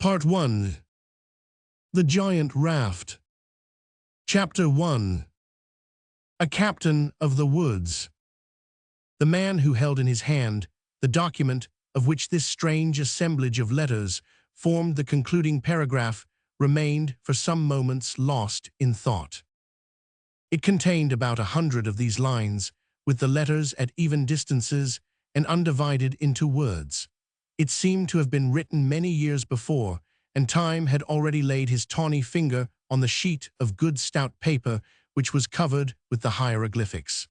Part 1. The Giant Raft. Chapter 1. A Captain of the Woods. The man who held in his hand the document of which this strange assemblage of letters formed the concluding paragraph remained for some moments lost in thought. It contained about 100 of these lines, with the letters at even distances and undivided into words. It seemed to have been written many years before, and time had already laid his tawny finger on the sheet of good stout paper which was covered with the hieroglyphics.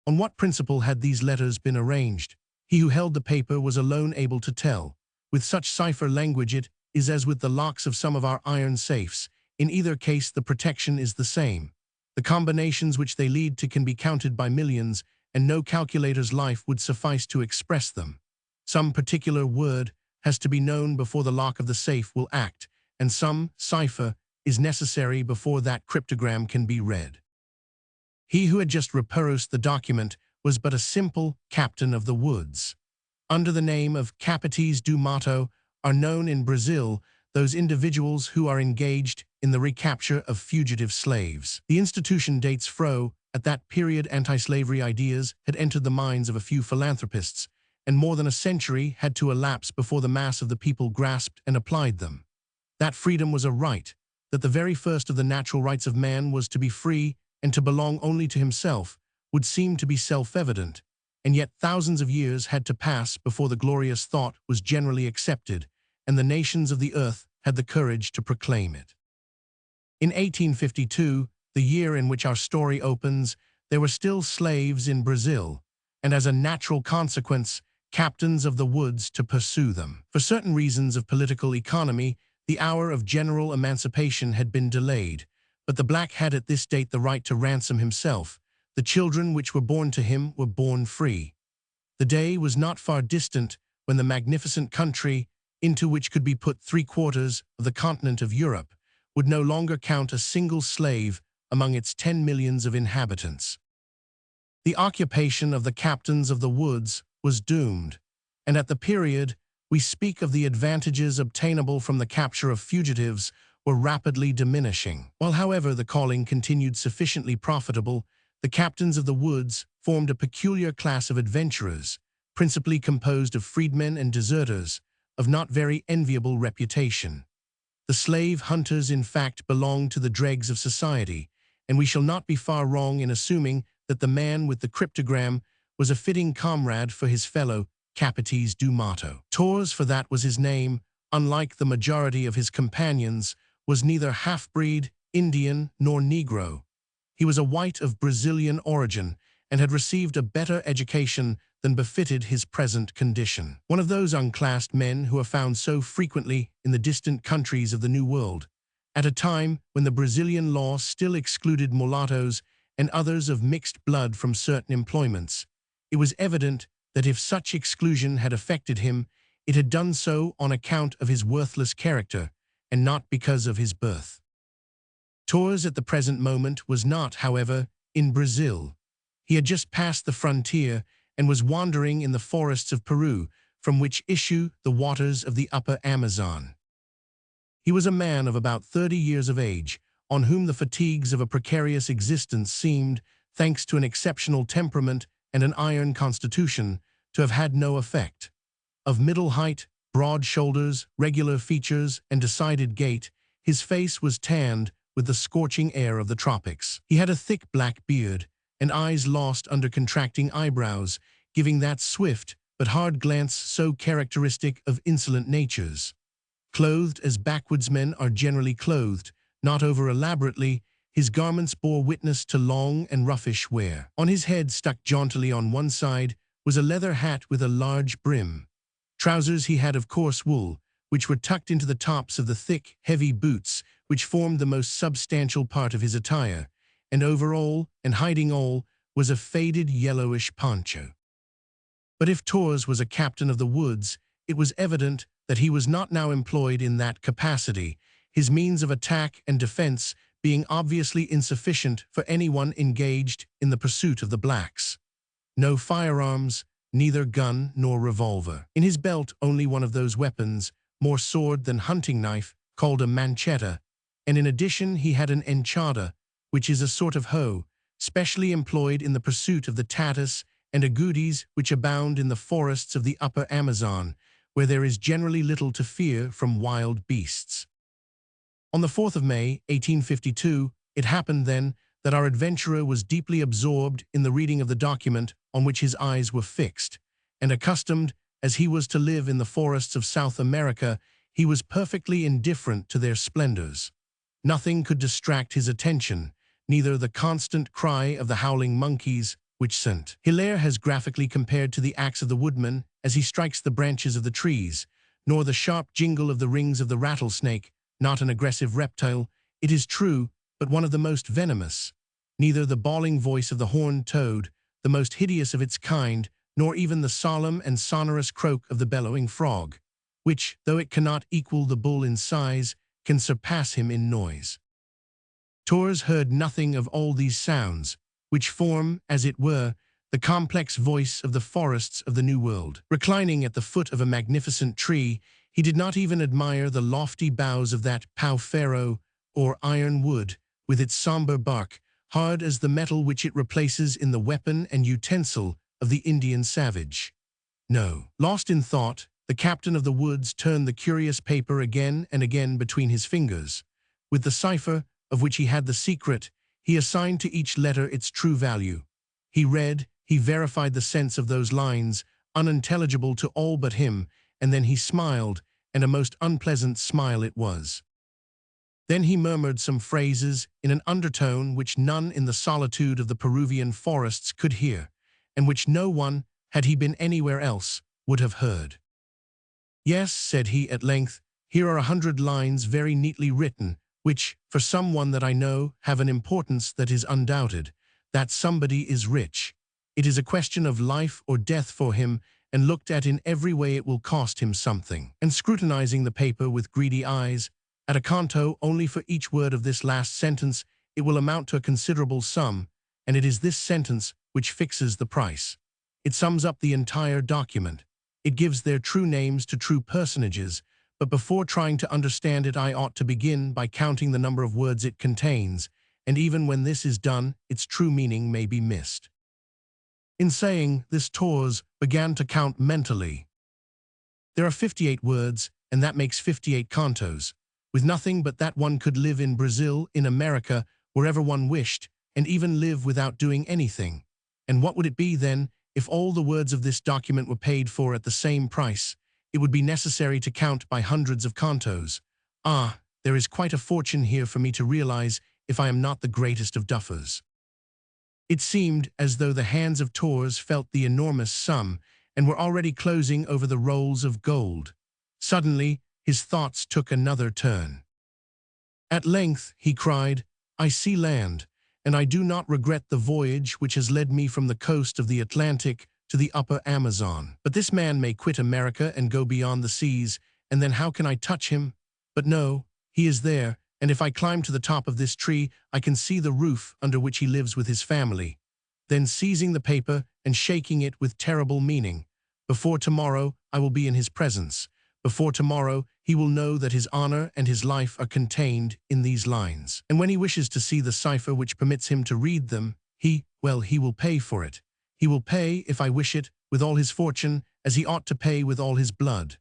On what principle had these letters been arranged? He who held the paper was alone able to tell. With such cipher language it is as with the locks of some of our iron safes. In either case the protection is the same. The combinations which they lead to can be counted by millions, and no calculator's life would suffice to express them. Some particular word has to be known before the lock of the safe will act, and some cipher is necessary before that cryptogram can be read. He who had just reperused the document was but a simple captain of the woods. Under the name of capitães do mato are known in Brazil those individuals who are engaged in the recapture of fugitive slaves. The institution dates fro. At that period anti-slavery ideas had entered the minds of a few philanthropists, and more than a century had to elapse before the mass of the people grasped and applied them. That freedom was a right, that the very first of the natural rights of man was to be free and to belong only to himself, would seem to be self-evident, and yet thousands of years had to pass before the glorious thought was generally accepted, and the nations of the earth had the courage to proclaim it. In 1852, the year in which our story opens, there were still slaves in Brazil, and as a natural consequence, captains of the woods to pursue them. For certain reasons of political economy, the hour of general emancipation had been delayed, but the black had at this date the right to ransom himself. The children which were born to him were born free. The day was not far distant when the magnificent country, into which could be put 3/4 of the continent of Europe, would no longer count a single slave among its 10 millions of inhabitants. The occupation of the captains of the woods was doomed, and at the period we speak of the advantages obtainable from the capture of fugitives were rapidly diminishing. While, however, the calling continued sufficiently profitable, the captains of the woods formed a peculiar class of adventurers, principally composed of freedmen and deserters, of not very enviable reputation. The slave hunters, in fact, belonged to the dregs of society, and we shall not be far wrong in assuming that the man with the cryptogram was a fitting comrade for his fellow capitães do mato. Torres, for that was his name, unlike the majority of his companions, was neither half-breed, Indian, nor Negro. He was a white of Brazilian origin, and had received a better education than befitted his present condition. One of those unclassed men who are found so frequently in the distant countries of the New World, at a time when the Brazilian law still excluded mulattoes and others of mixed blood from certain employments. It was evident that if such exclusion had affected him, it had done so on account of his worthless character, and not because of his birth. Torres at the present moment was not, however, in Brazil. He had just passed the frontier and was wandering in the forests of Peru, from which issue the waters of the upper Amazon. He was a man of about 30 years of age, on whom the fatigues of a precarious existence seemed, thanks to an exceptional temperament and an iron constitution, to have had no effect. Of middle height, broad shoulders, regular features, and decided gait, his face was tanned with the scorching air of the tropics. He had a thick black beard, and eyes lost under contracting eyebrows, giving that swift but hard glance so characteristic of insolent natures. Clothed as backwoodsmen are generally clothed, not over-elaborately, his garments bore witness to long and roughish wear. On his head, stuck jauntily on one side, was a leather hat with a large brim. Trousers he had of coarse wool, which were tucked into the tops of the thick, heavy boots which formed the most substantial part of his attire, and over all, and hiding all, was a faded yellowish poncho. But if Torres was a captain of the woods, it was evident that he was not now employed in that capacity, his means of attack and defense being obviously insufficient for anyone engaged in the pursuit of the blacks. No firearms, neither gun nor revolver. In his belt only one of those weapons more sword than hunting knife, called a manchetta, and in addition he had an enchada, which is a sort of hoe, specially employed in the pursuit of the tatus and agoutis which abound in the forests of the upper Amazon, where there is generally little to fear from wild beasts. On the 4th of May, 1852, it happened then that our adventurer was deeply absorbed in the reading of the document on which his eyes were fixed, and accustomed as he was to live in the forests of South America, he was perfectly indifferent to their splendors. Nothing could distract his attention, neither the constant cry of the howling monkeys, which St. Hilaire has graphically compared to the axe of the woodman as he strikes the branches of the trees, nor the sharp jingle of the rings of the rattlesnake, not an aggressive reptile, it is true, but one of the most venomous, neither the bawling voice of the horned toad, the most hideous of its kind, nor even the solemn and sonorous croak of the bellowing frog, which, though it cannot equal the bull in size, can surpass him in noise. Torres heard nothing of all these sounds, which form, as it were, the complex voice of the forests of the New World. Reclining at the foot of a magnificent tree, he did not even admire the lofty boughs of that pau-ferro, or iron wood, with its somber bark, hard as the metal which it replaces in the weapon and utensil of the Indian savage. No. Lost in thought, the captain of the woods turned the curious paper again and again between his fingers. With the cipher, of which he had the secret, he assigned to each letter its true value. He read, he verified the sense of those lines, unintelligible to all but him, and then he smiled, and a most unpleasant smile it was. Then he murmured some phrases in an undertone which none in the solitude of the Peruvian forests could hear, and which no one, had he been anywhere else, would have heard. "Yes," said he at length, "here are 100 lines very neatly written, which, for someone that I know, have an importance that is undoubted. That somebody is rich. It is a question of life or death for him, and looked at in every way it will cost him something." And scrutinizing the paper with greedy eyes, "At a canto only for each word of this last sentence, it will amount to a considerable sum, and it is this sentence which fixes the price. It sums up the entire document. It gives their true names to true personages, but before trying to understand it I ought to begin by counting the number of words it contains, and even when this is done, its true meaning may be missed." In saying this, Torres began to count mentally. There are 58 words, and that makes 58 cantos. With nothing but that one could live in Brazil, in America, wherever one wished, and even live without doing anything. And what would it be, then, if all the words of this document were paid for at the same price? It would be necessary to count by hundreds of cantos. Ah, there is quite a fortune here for me to realize if I am not the greatest of duffers. It seemed as though the hands of Torres felt the enormous sum, and were already closing over the rolls of gold. Suddenly, his thoughts took another turn. At length, he cried, "I see land, and I do not regret the voyage which has led me from the coast of the Atlantic to the upper Amazon. But this man may quit America and go beyond the seas, and then how can I touch him? But no, he is there, and if I climb to the top of this tree, I can see the roof under which he lives with his family." Then seizing the paper and shaking it with terrible meaning, "Before tomorrow, I will be in his presence. Before tomorrow, he will know that his honor and his life are contained in these lines. And when he wishes to see the cipher which permits him to read them, he will pay for it. He will pay, if I wish it, with all his fortune, as he ought to pay with all his blood.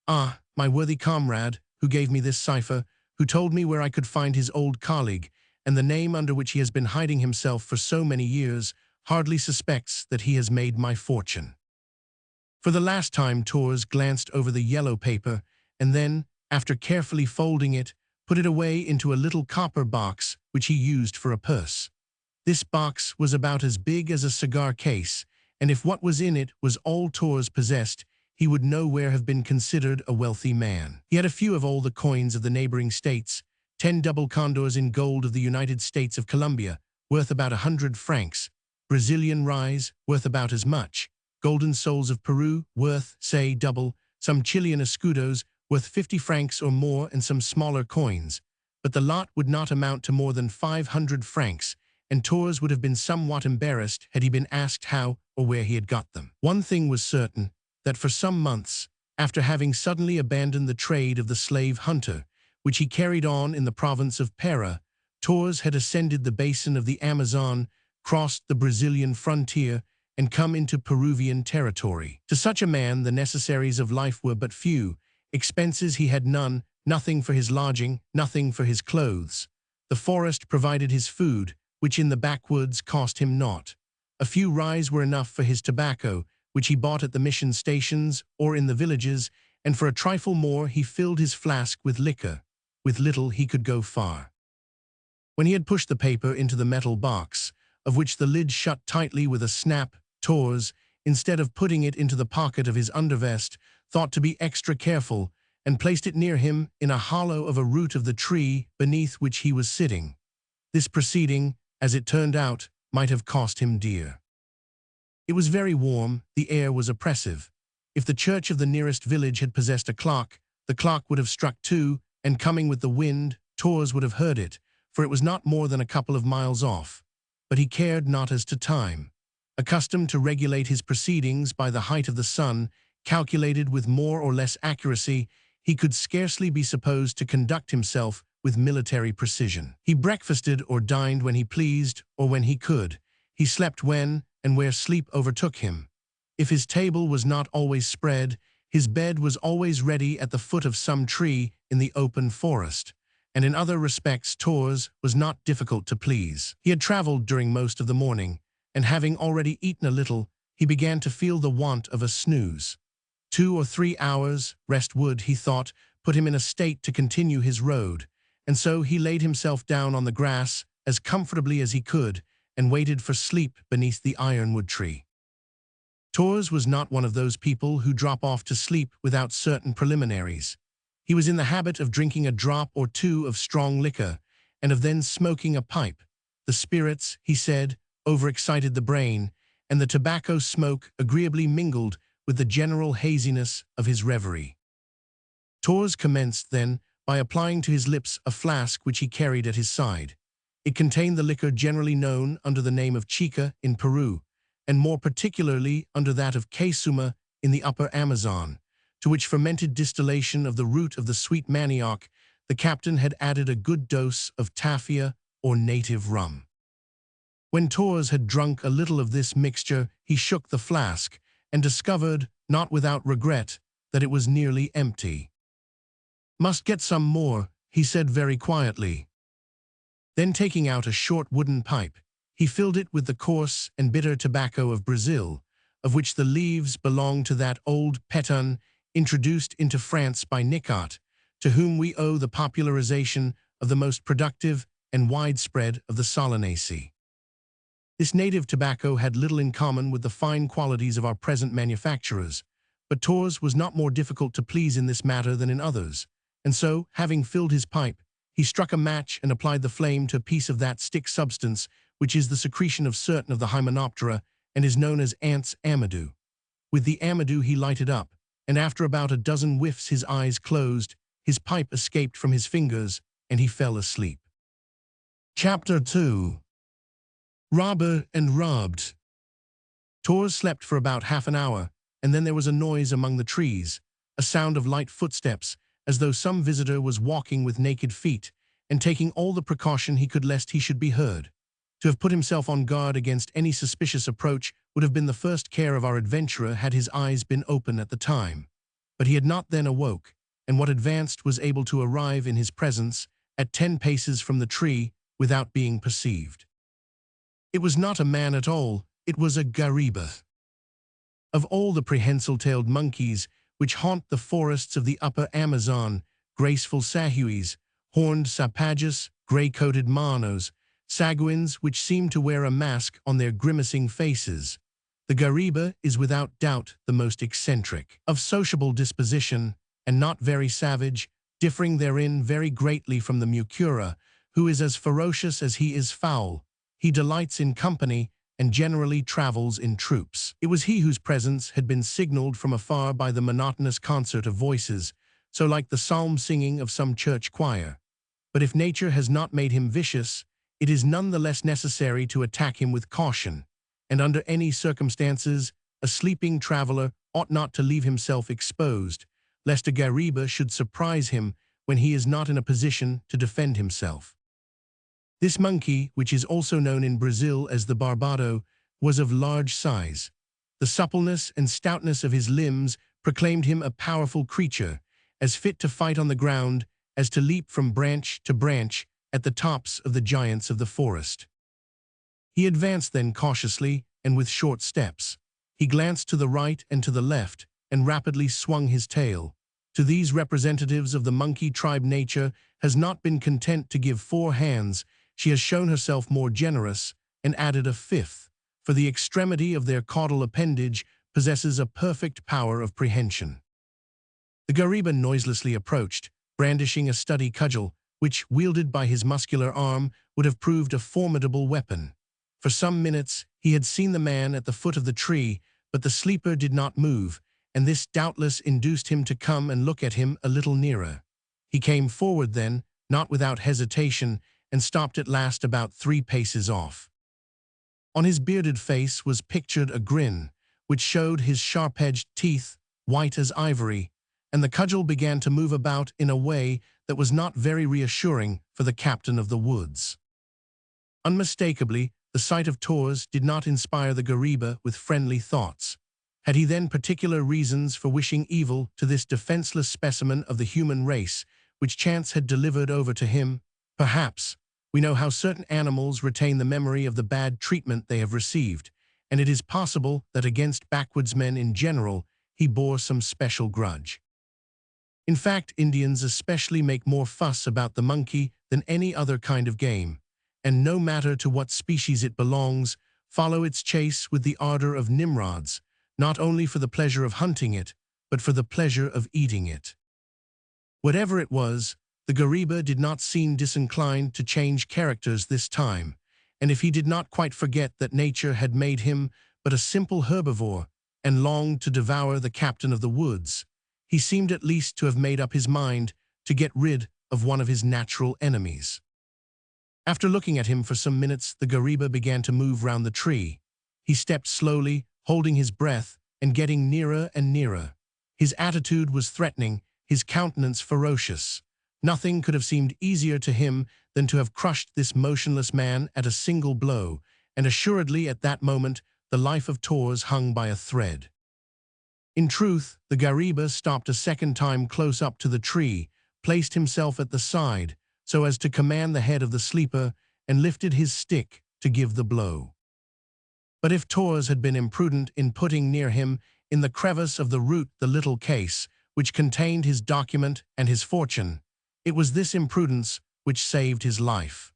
Ah, my worthy comrade, who gave me this cipher, who told me where I could find his old colleague, and the name under which he has been hiding himself for so many years, hardly suspects that he has made my fortune." For the last time Torres glanced over the yellow paper, and then, after carefully folding it, put it away into a little copper box which he used for a purse. This box was about as big as a cigar case, and if what was in it was all Torres possessed, he would nowhere have been considered a wealthy man. He had a few of all the coins of the neighboring states, 10 double condors in gold of the United States of Colombia, worth about 100 francs, Brazilian reais, worth about as much, golden soles of Peru, worth, say, double, some Chilean escudos, worth 50 francs or more, and some smaller coins. But the lot would not amount to more than 500 francs, and Torres would have been somewhat embarrassed had he been asked how or where he had got them. One thing was certain, that for some months, after having suddenly abandoned the trade of the slave hunter, which he carried on in the province of Para. Torres had ascended the basin of the Amazon, crossed the Brazilian frontier, and come into Peruvian territory. To such a man, the necessaries of life were but few. Expenses he had none, nothing for his lodging, nothing for his clothes. The forest provided his food, which in the backwoods cost him naught. A few reis were enough for his tobacco, which he bought at the mission stations or in the villages, and for a trifle more he filled his flask with liquor. With little he could go far. When he had pushed the paper into the metal box, of which the lid shut tightly with a snap, Torres, instead of putting it into the pocket of his undervest, thought to be extra careful, and placed it near him in a hollow of a root of the tree beneath which he was sitting. This proceeding, as it turned out, might have cost him dear. It was very warm, the air was oppressive. If the church of the nearest village had possessed a clock, the clock would have struck 2, and coming with the wind, Torres would have heard it, for it was not more than a couple of miles off. But he cared not as to time. Accustomed to regulate his proceedings by the height of the sun, calculated with more or less accuracy, he could scarcely be supposed to conduct himself with military precision. He breakfasted or dined when he pleased or when he could. He slept when and where sleep overtook him. If his table was not always spread, his bed was always ready at the foot of some tree in the open forest. And in other respects Torres was not difficult to please. He had traveled during most of the morning, and having already eaten a little, he began to feel the want of a snooze. 2 or 3 hours' rest would, he thought, put him in a state to continue his road, and so he laid himself down on the grass as comfortably as he could and waited for sleep beneath the ironwood tree. Torres was not one of those people who drop off to sleep without certain preliminaries. He was in the habit of drinking a drop or 2 of strong liquor, and of then smoking a pipe. The spirits, he said, overexcited the brain, and the tobacco smoke agreeably mingled with the general haziness of his reverie. Torres commenced, then, by applying to his lips a flask which he carried at his side. It contained the liquor generally known under the name of chica in Peru, and more particularly under that of quesuma in the upper Amazon, to which fermented distillation of the root of the sweet manioc the captain had added a good dose of tafia or native rum. When Torres had drunk a little of this mixture, he shook the flask and discovered, not without regret, that it was nearly empty. "Must get some more," he said very quietly. Then taking out a short wooden pipe, he filled it with the coarse and bitter tobacco of Brazil, of which the leaves belonged to that old pétun introduced into France by Nicot, to whom we owe the popularization of the most productive and widespread of the Solanaceae. This native tobacco had little in common with the fine qualities of our present manufacturers, but Torres was not more difficult to please in this matter than in others, and so, having filled his pipe, he struck a match and applied the flame to a piece of that stick substance which is the secretion of certain of the Hymenoptera and is known as ants' amadou. With the amadou he lighted up, and after about a dozen whiffs his eyes closed, his pipe escaped from his fingers, and he fell asleep. Chapter 2. Robber and Robbed. Torres slept for about half an hour, and then there was a noise among the trees, a sound of light footsteps, as though some visitor was walking with naked feet, and taking all the precaution he could lest he should be heard. To have put himself on guard against any suspicious approach would have been the first care of our adventurer had his eyes been open at the time. But he had not then awoke, and what advanced was able to arrive in his presence, at 10 paces from the tree, without being perceived. It was not a man at all, it was a guariba. Of all the prehensile-tailed monkeys which haunt the forests of the upper Amazon, graceful sahuis, horned sapajus, gray-coated manos, saguins which seem to wear a mask on their grimacing faces, the guariba is without doubt the most eccentric. Of sociable disposition, and not very savage, differing therein very greatly from the mucura, who is as ferocious as he is foul, he delights in company, and generally travels in troops. It was he whose presence had been signaled from afar by the monotonous concert of voices, so like the psalm-singing of some church choir. But if nature has not made him vicious, it is none the less necessary to attack him with caution, and under any circumstances, a sleeping traveler ought not to leave himself exposed, lest a Gariba should surprise him when he is not in a position to defend himself. This monkey, which is also known in Brazil as the barbado, was of large size. The suppleness and stoutness of his limbs proclaimed him a powerful creature, as fit to fight on the ground as to leap from branch to branch at the tops of the giants of the forest. He advanced then cautiously and with short steps. He glanced to the right and to the left and rapidly swung his tail. To these representatives of the monkey tribe, nature has not been content to give 4 hands. She has shown herself more generous and added a 5th, for the extremity of their caudal appendage possesses a perfect power of prehension. The Gariba noiselessly approached, brandishing a sturdy cudgel, which, wielded by his muscular arm, would have proved a formidable weapon. For some minutes he had seen the man at the foot of the tree, but the sleeper did not move, and this doubtless induced him to come and look at him a little nearer. He came forward then, not without hesitation, and stopped at last about 3 paces off. On his bearded face was pictured a grin, which showed his sharp-edged teeth, white as ivory, and the cudgel began to move about in a way that was not very reassuring for the captain of the woods. Unmistakably, the sight of Torres did not inspire the Gariba with friendly thoughts. Had he then particular reasons for wishing evil to this defenseless specimen of the human race, which chance had delivered over to him? Perhaps. We know how certain animals retain the memory of the bad treatment they have received, and it is possible that against backwoodsmen in general he bore some special grudge. In fact, Indians especially make more fuss about the monkey than any other kind of game, and no matter to what species it belongs, follow its chase with the ardor of Nimrods, not only for the pleasure of hunting it, but for the pleasure of eating it. Whatever it was, the Gariba did not seem disinclined to change characters this time, and if he did not quite forget that nature had made him but a simple herbivore and longed to devour the captain of the woods, he seemed at least to have made up his mind to get rid of one of his natural enemies. After looking at him for some minutes, the Gariba began to move round the tree. He stepped slowly, holding his breath, and getting nearer and nearer. His attitude was threatening, his countenance ferocious. Nothing could have seemed easier to him than to have crushed this motionless man at a single blow, and assuredly at that moment the life of Torres hung by a thread. In truth, the Gariba stopped a second time close up to the tree, placed himself at the side, so as to command the head of the sleeper, and lifted his stick to give the blow. But if Torres had been imprudent in putting near him, in the crevice of the root, the little case, which contained his document and his fortune, it was this imprudence which saved his life.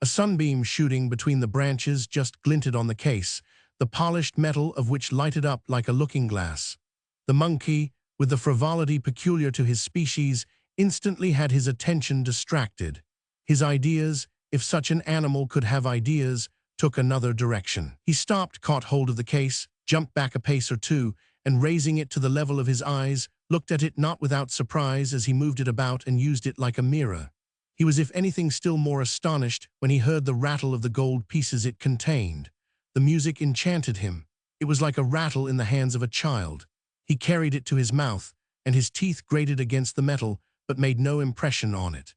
A sunbeam shooting between the branches just glinted on the case, the polished metal of which lighted up like a looking-glass. The monkey, with the frivolity peculiar to his species, instantly had his attention distracted. His ideas, if such an animal could have ideas, took another direction. He stopped, caught hold of the case, jumped back a pace or 2, and raising it to the level of his eyes, looked at it not without surprise as he moved it about and used it like a mirror. He was if anything still more astonished when he heard the rattle of the gold pieces it contained. The music enchanted him. It was like a rattle in the hands of a child. He carried it to his mouth, and his teeth grated against the metal, but made no impression on it.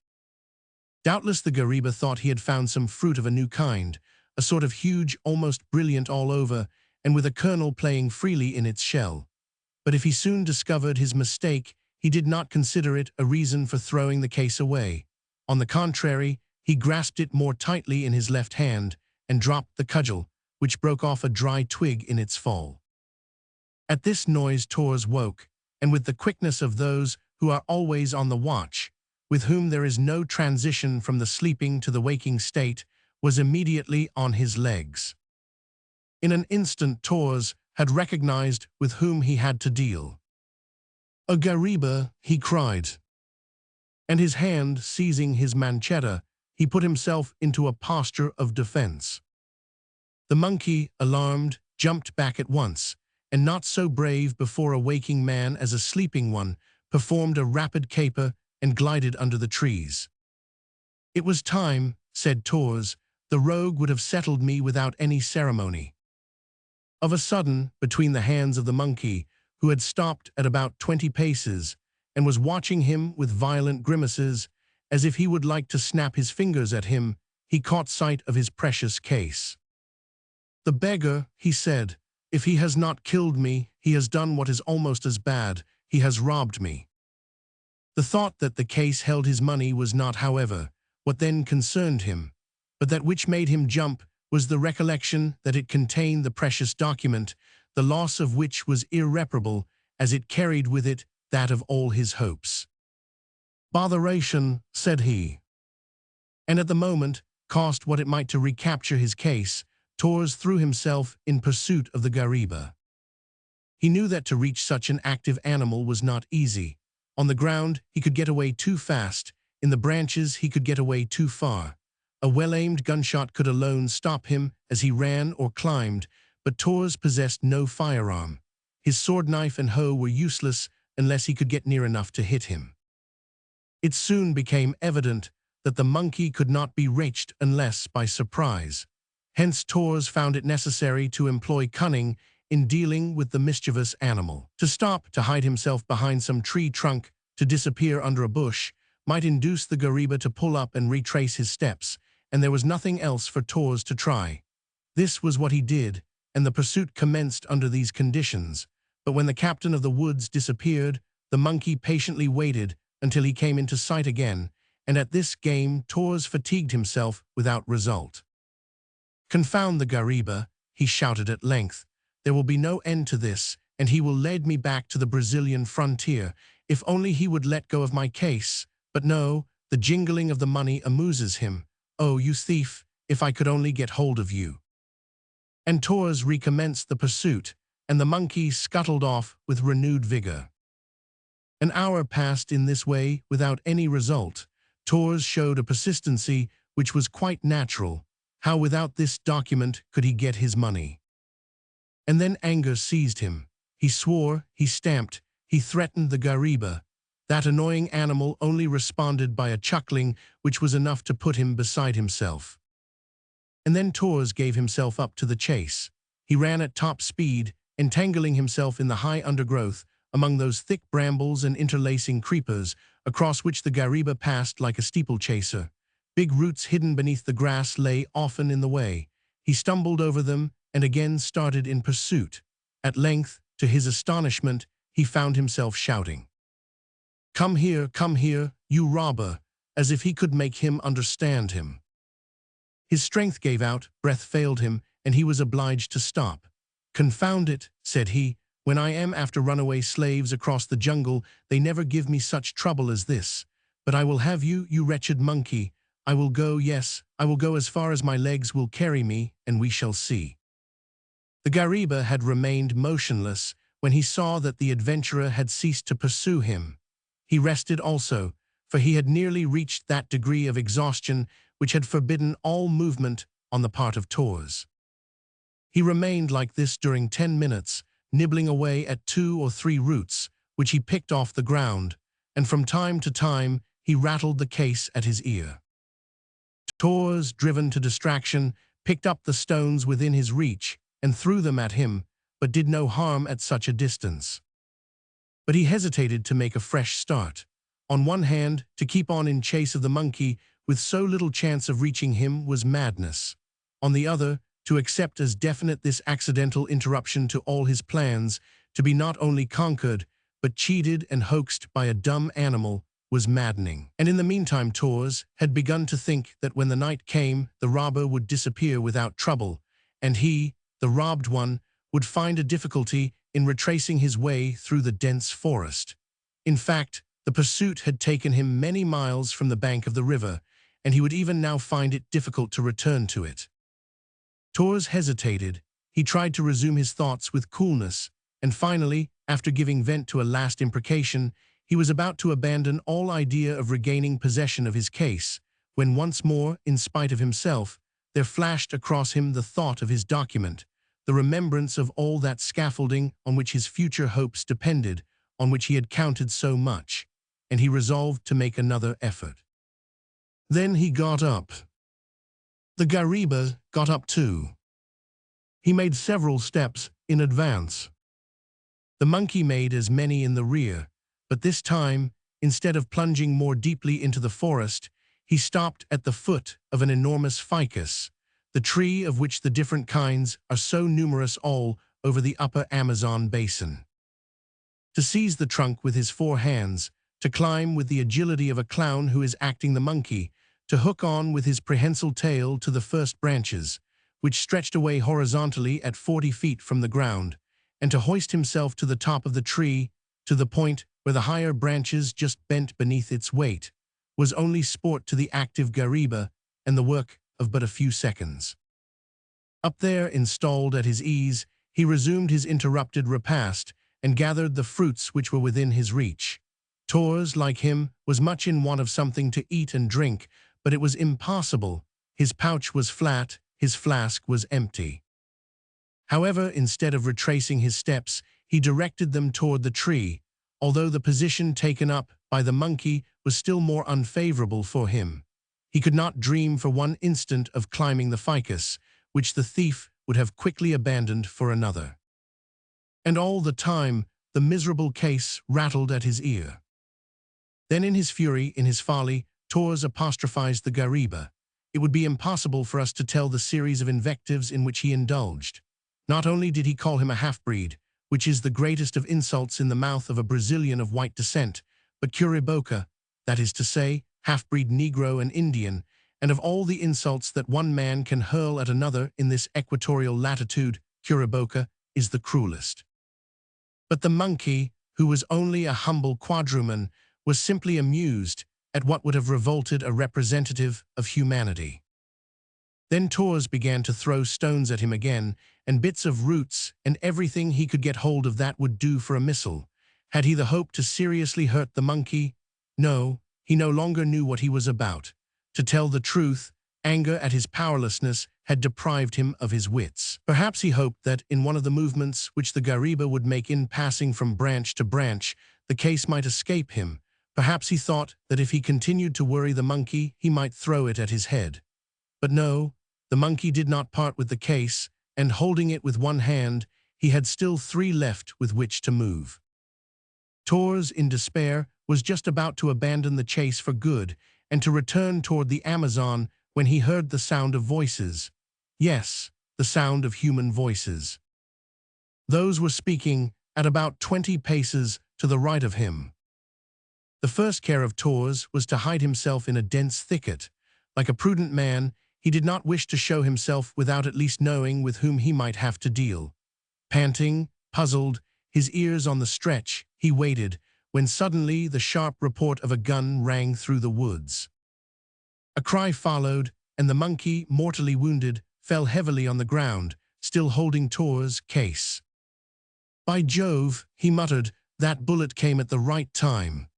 Doubtless the Gariba thought he had found some fruit of a new kind, a sort of huge, almost brilliant all over, and with a kernel playing freely in its shell. But if he soon discovered his mistake, he did not consider it a reason for throwing the case away. On the contrary, he grasped it more tightly in his left hand and dropped the cudgel, which broke off a dry twig in its fall. At this noise Torres woke, and with the quickness of those who are always on the watch, with whom there is no transition from the sleeping to the waking state, was immediately on his legs. In an instant Torres had recognized with whom he had to deal. "A Gariba," he cried. And his hand seizing his manchetta, he put himself into a posture of defense. The monkey, alarmed, jumped back at once, and not so brave before a waking man as a sleeping one, performed a rapid caper and glided under the trees. "It was time," said Torres. "The rogue would have settled me without any ceremony." Of a sudden, between the hands of the monkey, who had stopped at about 20 paces and was watching him with violent grimaces, as if he would like to snap his fingers at him, he caught sight of his precious case. "The beggar," he said, "if he has not killed me, he has done what is almost as bad, he has robbed me." The thought that the case held his money was not, however, what then concerned him, but that which made him jump was the recollection that it contained the precious document, the loss of which was irreparable, as it carried with it that of all his hopes. "Botheration," said he. And at the moment, cost what it might to recapture his case, Torres threw himself in pursuit of the gariba. He knew that to reach such an active animal was not easy. On the ground, he could get away too fast. In the branches, he could get away too far. A well-aimed gunshot could alone stop him as he ran or climbed, but Torres possessed no firearm. His sword knife and hoe were useless unless he could get near enough to hit him. It soon became evident that the monkey could not be reached unless by surprise. Hence Torres found it necessary to employ cunning in dealing with the mischievous animal. To stop, to hide himself behind some tree trunk, to disappear under a bush, might induce the gariba to pull up and retrace his steps, and there was nothing else for Torres to try. This was what he did, and the pursuit commenced under these conditions. But when the captain of the woods disappeared, the monkey patiently waited until he came into sight again, and at this game Torres fatigued himself without result. "Confound the gariba," he shouted at length. "There will be no end to this, and he will lead me back to the Brazilian frontier, if only he would let go of my case. But no, the jingling of the money amuses him. Oh, you thief, if I could only get hold of you." And Torres recommenced the pursuit, and the monkey scuttled off with renewed vigor. An hour passed in this way without any result. Torres showed a persistency which was quite natural. How without this document could he get his money? And then anger seized him. He swore, he stamped, he threatened the gariba. That annoying animal only responded by a chuckling which was enough to put him beside himself. And then Torres gave himself up to the chase. He ran at top speed, entangling himself in the high undergrowth, among those thick brambles and interlacing creepers, across which the gariba passed like a steeplechaser. Big roots hidden beneath the grass lay often in the way. He stumbled over them and again started in pursuit. At length, to his astonishment, he found himself shouting, come here, you robber," as if he could make him understand him. His strength gave out, breath failed him, and he was obliged to stop. "Confound it," said he, "when I am after runaway slaves across the jungle, they never give me such trouble as this. But I will have you, you wretched monkey. I will go, yes, I will go as far as my legs will carry me, and we shall see." The gariba had remained motionless when he saw that the adventurer had ceased to pursue him. He rested also, for he had nearly reached that degree of exhaustion which had forbidden all movement on the part of Torres. He remained like this during 10 minutes, nibbling away at 2 or 3 roots, which he picked off the ground, and from time to time he rattled the case at his ear. Torres, driven to distraction, picked up the stones within his reach and threw them at him, but did no harm at such a distance. But he hesitated to make a fresh start. On one hand, to keep on in chase of the monkey with so little chance of reaching him was madness. On the other, to accept as definite this accidental interruption to all his plans, to be not only conquered, but cheated and hoaxed by a dumb animal, was maddening. And in the meantime Torres had begun to think that when the night came, the robber would disappear without trouble, and he, the robbed one, would find a difficulty in retracing his way through the dense forest. In fact, the pursuit had taken him many miles from the bank of the river, and he would even now find it difficult to return to it. Torres hesitated. He tried to resume his thoughts with coolness, and finally, after giving vent to a last imprecation, he was about to abandon all idea of regaining possession of his case, when once more, in spite of himself, there flashed across him the thought of his document, the remembrance of all that scaffolding on which his future hopes depended, on which he had counted so much, and he resolved to make another effort. Then he got up. The gariba got up too. He made several steps in advance. The monkey made as many in the rear, but this time, instead of plunging more deeply into the forest, he stopped at the foot of an enormous ficus, the tree of which the different kinds are so numerous all over the upper Amazon basin. To seize the trunk with his 4 hands, to climb with the agility of a clown who is acting the monkey, to hook on with his prehensile tail to the first branches, which stretched away horizontally at 40 feet from the ground, and to hoist himself to the top of the tree, to the point where the higher branches just bent beneath its weight, was only sport to the active Gariba and the work of but a few seconds. Up there, installed at his ease, he resumed his interrupted repast and gathered the fruits which were within his reach. Torres, like him, was much in want of something to eat and drink, but it was impossible. His pouch was flat, his flask was empty. However, instead of retracing his steps, he directed them toward the tree, although the position taken up by the monkey was still more unfavorable for him. He could not dream for one instant of climbing the ficus, which the thief would have quickly abandoned for another. And all the time, the miserable case rattled at his ear. Then in his fury, in his folly, Torres apostrophized the Gariba. It would be impossible for us to tell the series of invectives in which he indulged. Not only did he call him a half-breed, which is the greatest of insults in the mouth of a Brazilian of white descent, but curiboca, that is to say, half-breed Negro and Indian, and of all the insults that one man can hurl at another in this equatorial latitude, curiboca is the cruelest. But the monkey, who was only a humble quadruman, was simply amused at what would have revolted a representative of humanity. Then Torres began to throw stones at him again, and bits of roots, and everything he could get hold of that would do for a missile. Had he the hope to seriously hurt the monkey? No, he no longer knew what he was about. To tell the truth, anger at his powerlessness had deprived him of his wits. Perhaps he hoped that, in one of the movements which the Gariba would make in passing from branch to branch, the case might escape him. Perhaps he thought that if he continued to worry the monkey, he might throw it at his head. But no, the monkey did not part with the case, and holding it with one hand, he had still 3 left with which to move. Torres, in despair, was just about to abandon the chase for good and to return toward the Amazon when he heard the sound of voices. Yes, the sound of human voices. Those were speaking at about 20 paces to the right of him. The first care of Torres was to hide himself in a dense thicket. Like a prudent man, he did not wish to show himself without at least knowing with whom he might have to deal. Panting, puzzled, his ears on the stretch, he waited, when suddenly the sharp report of a gun rang through the woods. A cry followed, and the monkey, mortally wounded, fell heavily on the ground, still holding Torres' case. "By Jove," he muttered, "that bullet came at the right time."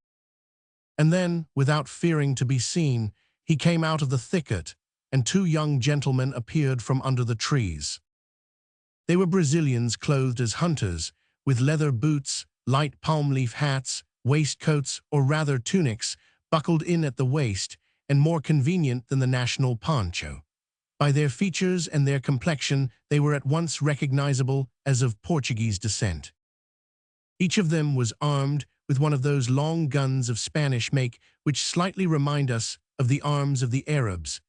And then, without fearing to be seen, he came out of the thicket, and 2 young gentlemen appeared from under the trees. They were Brazilians clothed as hunters, with leather boots, light palm-leaf hats, waistcoats, or rather tunics, buckled in at the waist, and more convenient than the national poncho. By their features and their complexion, they were at once recognizable as of Portuguese descent. Each of them was armed with one of those long guns of Spanish make which slightly remind us of the arms of the Arabs,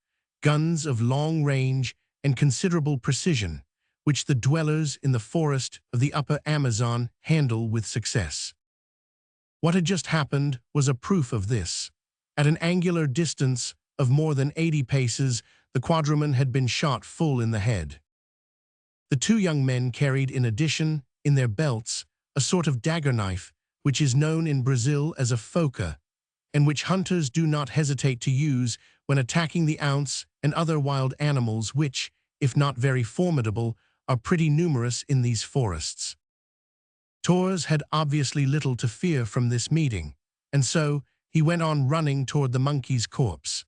guns of long range and considerable precision, which the dwellers in the forest of the upper Amazon handle with success. What had just happened was a proof of this. At an angular distance of more than 80 paces, the quadruman had been shot full in the head. The 2 young men carried in addition, in their belts, a sort of dagger knife, which is known in Brazil as a foca, and which hunters do not hesitate to use when attacking the ounce and other wild animals which, if not very formidable, are pretty numerous in these forests. Torres had obviously little to fear from this meeting, and so he went on running toward the monkey's corpse.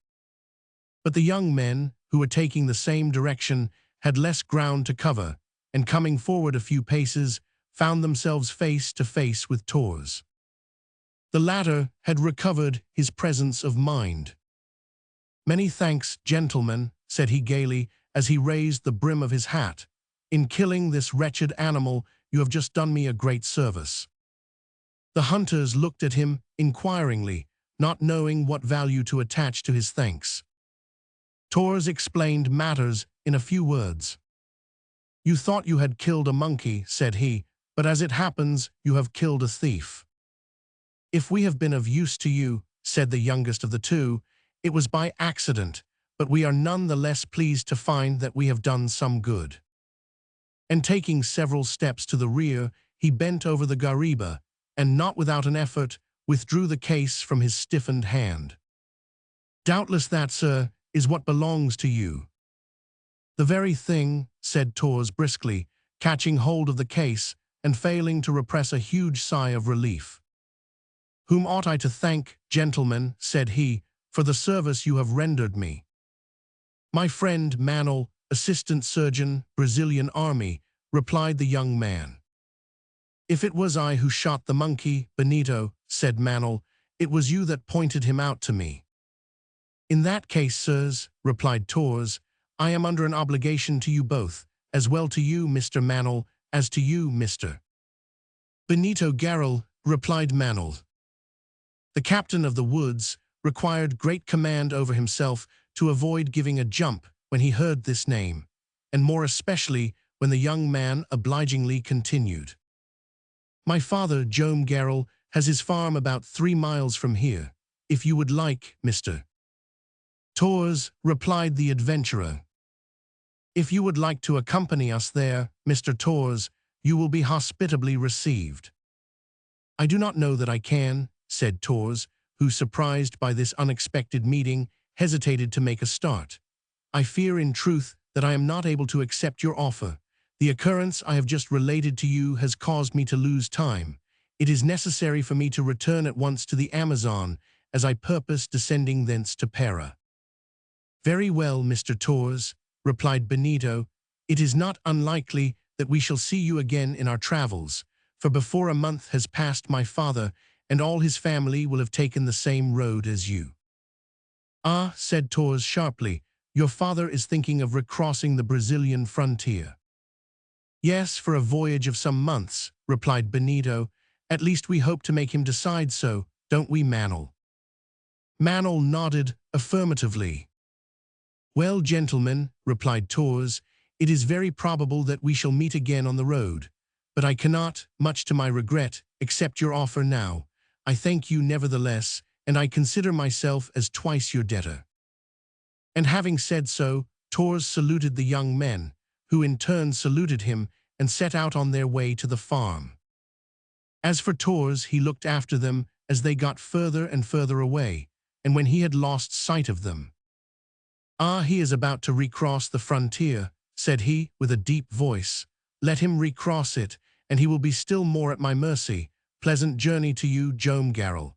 But the young men, who were taking the same direction, had less ground to cover, and coming forward a few paces, found themselves face to face with Torres. The latter had recovered his presence of mind. "Many thanks, gentlemen," said he gaily as he raised the brim of his hat. "In killing this wretched animal, you have just done me a great service." The hunters looked at him inquiringly, not knowing what value to attach to his thanks. Tors explained matters in a few words. "You thought you had killed a monkey," said he, "but as it happens, you have killed a thief." "If we have been of use to you," said the youngest of the two, "it was by accident, but we are none the less pleased to find that we have done some good." And taking several steps to the rear, he bent over the gariba, and not without an effort, withdrew the case from his stiffened hand. "Doubtless that, sir, is what belongs to you." "The very thing," said Tors briskly, catching hold of the case and failing to repress a huge sigh of relief. "Whom ought I to thank, gentlemen," said he, "for the service you have rendered me?" "My friend Manel, assistant surgeon, Brazilian army," replied the young man. "If it was I who shot the monkey, Benito," said Manel, "it was you that pointed him out to me." "In that case, sirs," replied Tors, "I am under an obligation to you both, as well to you, Mr. Manel, as to you, Mr. Benito Garral," replied Manel. The captain of the woods required great command over himself to avoid giving a jump when he heard this name, and more especially when the young man obligingly continued. "My father, Jome Garral, has his farm about 3 miles from here, if you would like, Mr. Tors," replied the adventurer. "If you would like to accompany us there, Mr. Tors, you will be hospitably received." "I do not know that I can," said Tors, who, surprised by this unexpected meeting, hesitated to make a start. "I fear in truth that I am not able to accept your offer. The occurrence I have just related to you has caused me to lose time. It is necessary for me to return at once to the Amazon, as I purpose descending thence to Para." "Very well, Mr. Tors," replied Benito. "It is not unlikely that we shall see you again in our travels, for before a month has passed my father and all his family will have taken the same road as you." "Ah," said Tors sharply, "your father is thinking of recrossing the Brazilian frontier." "Yes, for a voyage of some months," replied Benito. "At least we hope to make him decide so, don't we, Manel?" Manel nodded affirmatively. "Well, gentlemen," replied Tors, "it is very probable that we shall meet again on the road, but I cannot, much to my regret, accept your offer now. I thank you nevertheless, and I consider myself as twice your debtor." And having said so, Tors saluted the young men, who in turn saluted him and set out on their way to the farm. As for Tors, he looked after them as they got further and further away, and when he had lost sight of them, "Ah, he is about to recross the frontier," said he with a deep voice. "Let him recross it, and he will be still more at my mercy. Pleasant journey to you, Jome Garral."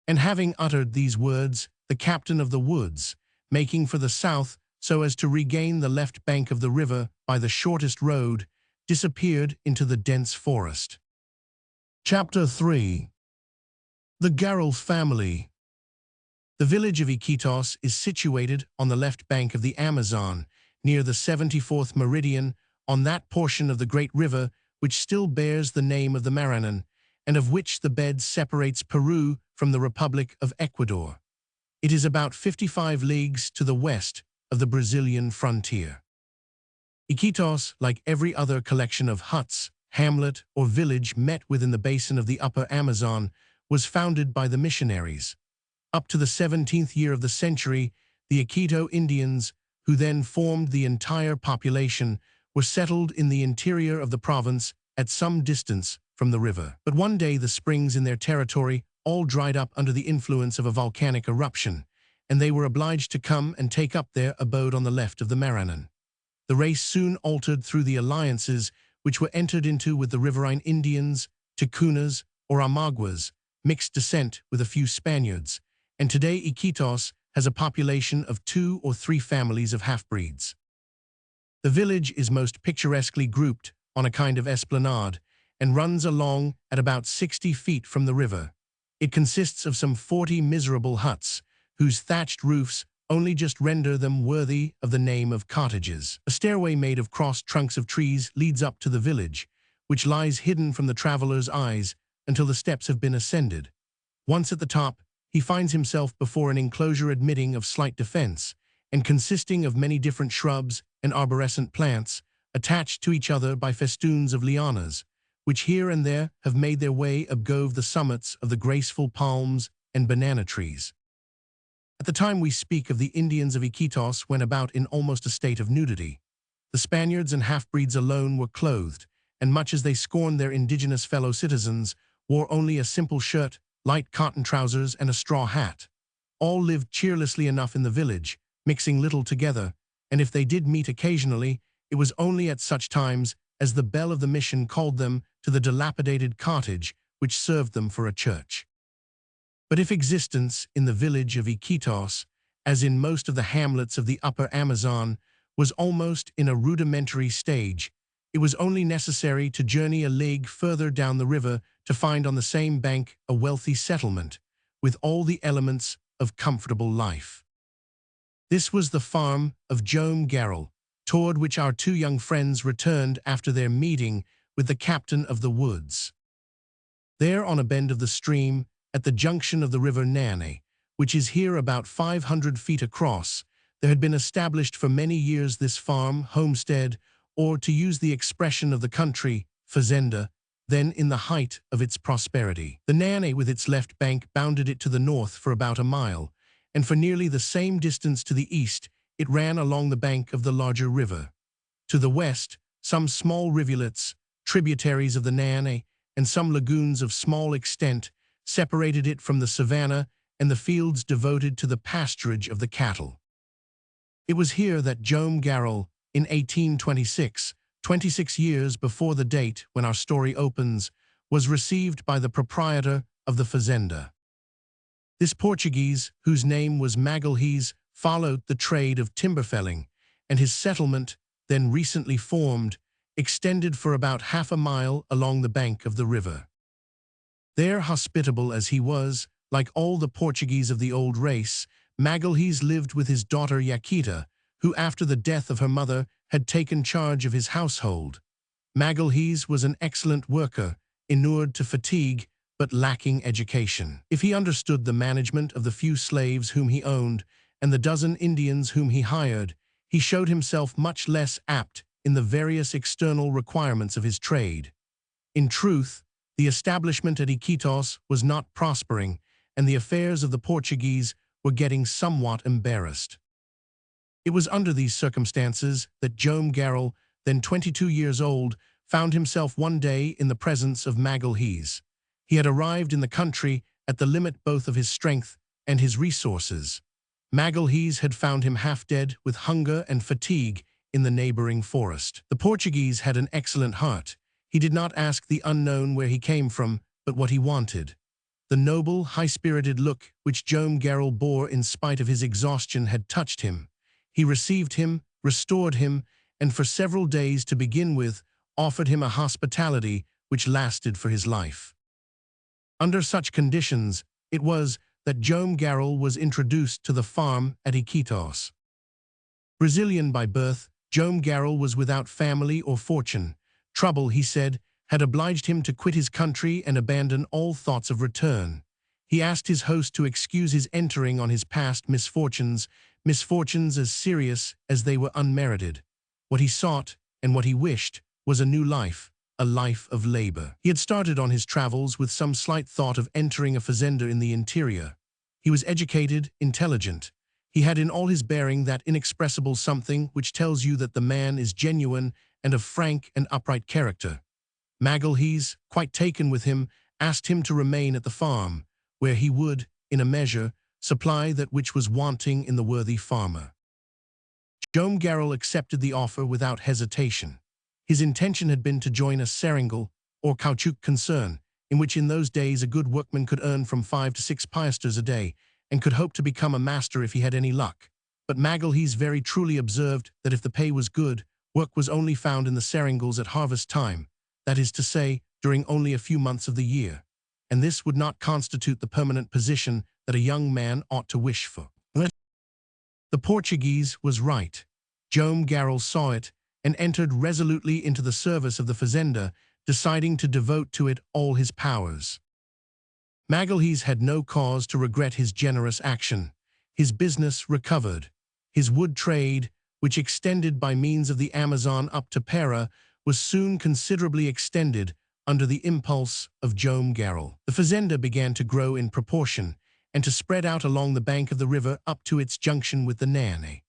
And having uttered these words, the captain of the woods, making for the south so as to regain the left bank of the river by the shortest road, disappeared into the dense forest. Chapter 3. The Garral Family. The village of Iquitos is situated on the left bank of the Amazon, near the 74th meridian, on that portion of the great river which still bears the name of the Maranon, and of which the bed separates Peru from the Republic of Ecuador. It is about 55 leagues to the west of the Brazilian frontier. Iquitos, like every other collection of huts, hamlet, or village met within the basin of the upper Amazon, was founded by the missionaries. Up to the 17th year of the century, the Iquito Indians, who then formed the entire population, were settled in the interior of the province at some distance from the river. But one day the springs in their territory all dried up under the influence of a volcanic eruption, and they were obliged to come and take up their abode on the left of the Maranon. The race soon altered through the alliances which were entered into with the riverine Indians, Ticunas, or Amaguas, mixed descent with a few Spaniards, and today Iquitos has a population of 2 or 3 families of half-breeds. The village is most picturesquely grouped on a kind of esplanade and runs along at about 60 feet from the river. It consists of some 40 miserable huts, whose thatched roofs only just render them worthy of the name of cottages. A stairway made of crossed trunks of trees leads up to the village, which lies hidden from the traveler's eyes until the steps have been ascended. Once at the top, he finds himself before an enclosure admitting of slight defense, and consisting of many different shrubs and arborescent plants, attached to each other by festoons of lianas, which here and there have made their way above the summits of the graceful palms and banana trees. At the time we speak of, the Indians of Iquitos went about in almost a state of nudity. The Spaniards and half-breeds alone were clothed, and much as they scorned their indigenous fellow citizens, wore only a simple shirt, light cotton trousers, and a straw hat. All lived cheerlessly enough in the village, mixing little together, and if they did meet occasionally, it was only at such times as the bell of the mission called them to the dilapidated cottage which served them for a church. But if existence in the village of Iquitos, as in most of the hamlets of the upper Amazon, was almost in a rudimentary stage, it was only necessary to journey a league further down the river to find on the same bank a wealthy settlement, with all the elements of comfortable life. This was the farm of Joam Garral, toward which our two young friends returned after their meeting with the captain of the woods. There, on a bend of the stream, at the junction of the river Nane, which is here about 500 feet across, there had been established for many years this farm, homestead, or, to use the expression of the country, fazenda, then in the height of its prosperity. The Nane with its left bank bounded it to the north for about a mile, and for nearly the same distance to the east it ran along the bank of the larger river. To the west, some small rivulets, tributaries of the Nane, and some lagoons of small extent, separated it from the savanna and the fields devoted to the pasturage of the cattle. It was here that Joam Garral, in 1826, 26 years before the date when our story opens, was received by the proprietor of the fazenda. This Portuguese, whose name was Magalhães, followed the trade of timber felling, and his settlement, then recently formed, extended for about half a mile along the bank of the river. There, hospitable as he was, like all the Portuguese of the old race, Magalhães lived with his daughter Yaquita, who after the death of her mother had taken charge of his household. Magalhães was an excellent worker, inured to fatigue, but lacking education. If he understood the management of the few slaves whom he owned and the dozen Indians whom he hired, he showed himself much less apt in the various external requirements of his trade. In truth, the establishment at Iquitos was not prospering, and the affairs of the Portuguese were getting somewhat embarrassed. It was under these circumstances that Joam Garral, then 22 years old, found himself one day in the presence of Magalhães. He had arrived in the country at the limit both of his strength and his resources. Magalhães had found him half dead with hunger and fatigue in the neighboring forest. The Portuguese had an excellent heart. He did not ask the unknown where he came from, but what he wanted. The noble, high-spirited look which Joam Garral bore in spite of his exhaustion had touched him. He received him, restored him, and for several days to begin with, offered him a hospitality which lasted for his life. Under such conditions, it was that Joam Garral was introduced to the farm at Iquitos. Brazilian by birth, Joam Garral was without family or fortune. Trouble, he said, had obliged him to quit his country and abandon all thoughts of return. He asked his host to excuse his entering on his past misfortunes as serious as they were unmerited. What he sought, and what he wished, was a new life, a life of labor. He had started on his travels with some slight thought of entering a fazenda in the interior. He was educated, intelligent. He had in all his bearing that inexpressible something which tells you that the man is genuine and of frank and upright character. Magalhães, quite taken with him, asked him to remain at the farm, where he would, in a measure, supply that which was wanting in the worthy farmer. Joam Garral accepted the offer without hesitation. His intention had been to join a seringal, or caoutchouc concern, in which in those days a good workman could earn from 5 to 6 piastres a day, and could hope to become a master if he had any luck. But Magalhães very truly observed that if the pay was good, work was only found in the seringals at harvest time, that is to say, during only a few months of the year, and this would not constitute the permanent position that a young man ought to wish for. The Portuguese was right. Joam Garral saw it, and entered resolutely into the service of the fazenda, deciding to devote to it all his powers. Magalhaes had no cause to regret his generous action. His business recovered. His wood trade, which extended by means of the Amazon up to Para, was soon considerably extended under the impulse of Joam Garral. The fazenda began to grow in proportion and to spread out along the bank of the river up to its junction with the Nene.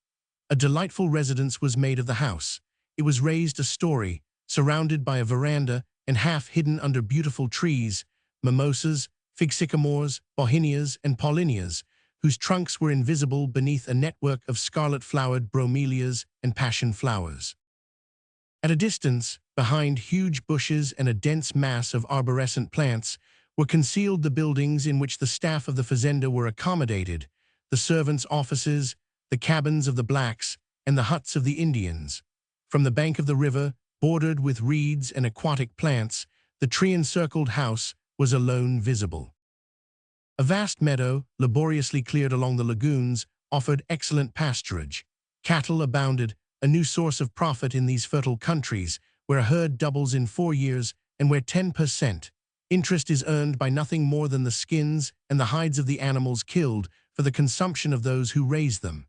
A delightful residence was made of the house. It was raised a story, surrounded by a veranda and half hidden under beautiful trees, mimosas, fig sycamores, bauhinias, and paulinias, whose trunks were invisible beneath a network of scarlet-flowered bromelias and passion flowers. At a distance, behind huge bushes and a dense mass of arborescent plants, were concealed the buildings in which the staff of the fazenda were accommodated, the servants' offices, the cabins of the blacks, and the huts of the Indians. From the bank of the river, bordered with reeds and aquatic plants, the tree-encircled house was alone visible. A vast meadow, laboriously cleared along the lagoons, offered excellent pasturage. Cattle abounded, a new source of profit in these fertile countries, where a herd doubles in 4 years and where 10% interest is earned by nothing more than the skins and the hides of the animals killed for the consumption of those who raise them.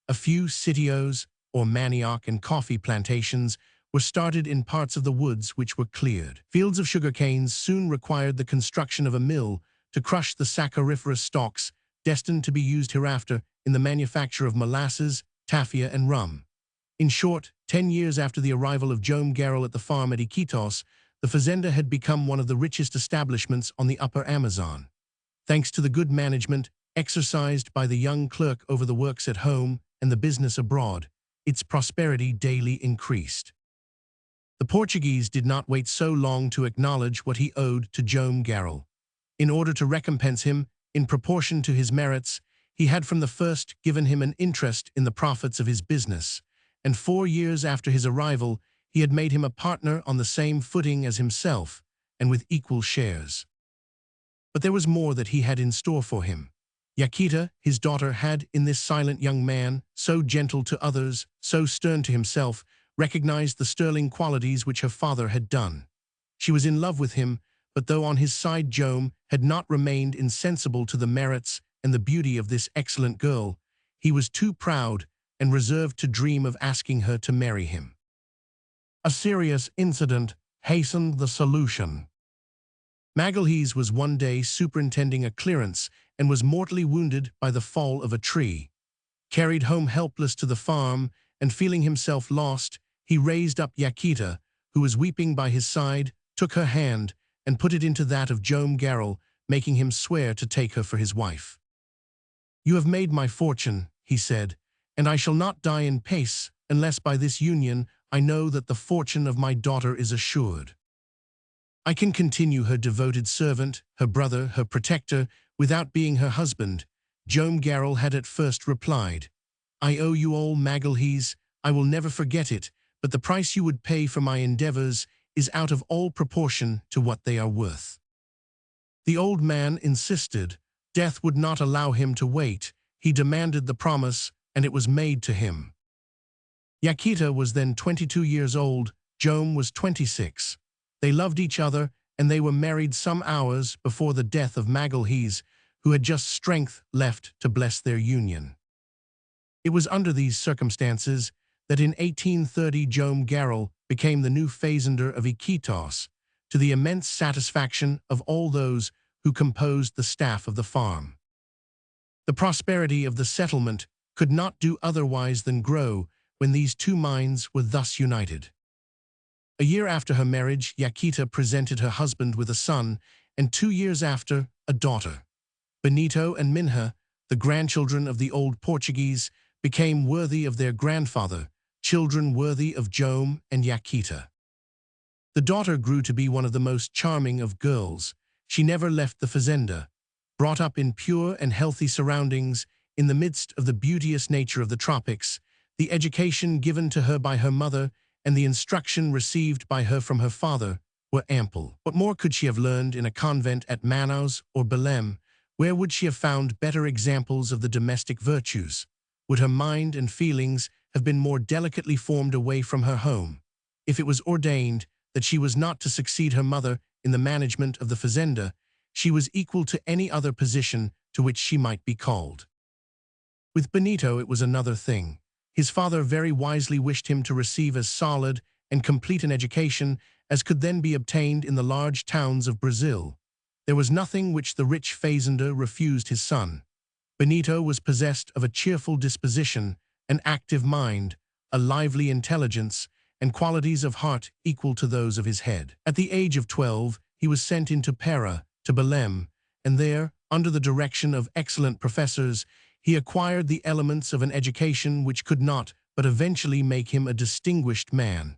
A few sitios, or manioc and coffee plantations, were started in parts of the woods which were cleared. Fields of sugarcanes soon required the construction of a mill to crush the sacchariferous stalks destined to be used hereafter in the manufacture of molasses, tafia, and rum. In short, 10 years after the arrival of Joam Garral at the farm at Iquitos, the fazenda had become one of the richest establishments on the upper Amazon. Thanks to the good management exercised by the young clerk over the works at home and the business abroad, its prosperity daily increased. The Portuguese did not wait so long to acknowledge what he owed to Joam Garral. In order to recompense him, in proportion to his merits, he had from the first given him an interest in the profits of his business, and 4 years after his arrival, he had made him a partner on the same footing as himself, and with equal shares. But there was more that he had in store for him. Yaquita, his daughter, had, in this silent young man, so gentle to others, so stern to himself, recognized the sterling qualities which her father had done. She was in love with him, but though on his side Joam had not remained insensible to the merits and the beauty of this excellent girl, he was too proud and reserved to dream of asking her to marry him. A serious incident hastened the solution. Magalhaes was one day superintending a clearance and was mortally wounded by the fall of a tree. Carried home helpless to the farm and feeling himself lost, he raised up Yaquita, who was weeping by his side, took her hand, and put it into that of Joam Garral, making him swear to take her for his wife. "You have made my fortune," he said, "and I shall not die in peace unless by this union I know that the fortune of my daughter is assured. I can continue her devoted servant, her brother, her protector, without being her husband." Joam Garral had at first replied, "I owe you all, Magalhaes. I will never forget it, but the price you would pay for my endeavors is out of all proportion to what they are worth." The old man insisted. Death would not allow him to wait. He demanded the promise, and it was made to him. Yaquita was then 22 years old, Joam was 26. They loved each other, and they were married some hours before the death of Magalhaes, who had just strength left to bless their union. It was under these circumstances that in 1830 Joam Garral became the new fazender of Iquitos, to the immense satisfaction of all those who composed the staff of the farm. The prosperity of the settlement could not do otherwise than grow when these two minds were thus united. A year after her marriage, Yaquita presented her husband with a son, and 2 years after, a daughter. Benito and Minha, the grandchildren of the old Portuguese, became worthy of their grandfather, children worthy of Joam and Yaquita. The daughter grew to be one of the most charming of girls. She never left the fazenda. Brought up in pure and healthy surroundings, in the midst of the beauteous nature of the tropics, the education given to her by her mother and the instruction received by her from her father were ample. What more could she have learned in a convent at Manaus or Belém? Where would she have found better examples of the domestic virtues? Would her mind and feelings have been more delicately formed away from her home? If it was ordained that she was not to succeed her mother in the management of the fazenda, she was equal to any other position to which she might be called. With Benito it was another thing. His father very wisely wished him to receive as solid and complete an education as could then be obtained in the large towns of Brazil. There was nothing which the rich fazender refused his son. Benito was possessed of a cheerful disposition, an active mind, a lively intelligence, and qualities of heart equal to those of his head. At the age of 12, he was sent into Pera, to Belém, and there, under the direction of excellent professors, he acquired the elements of an education which could not but eventually make him a distinguished man.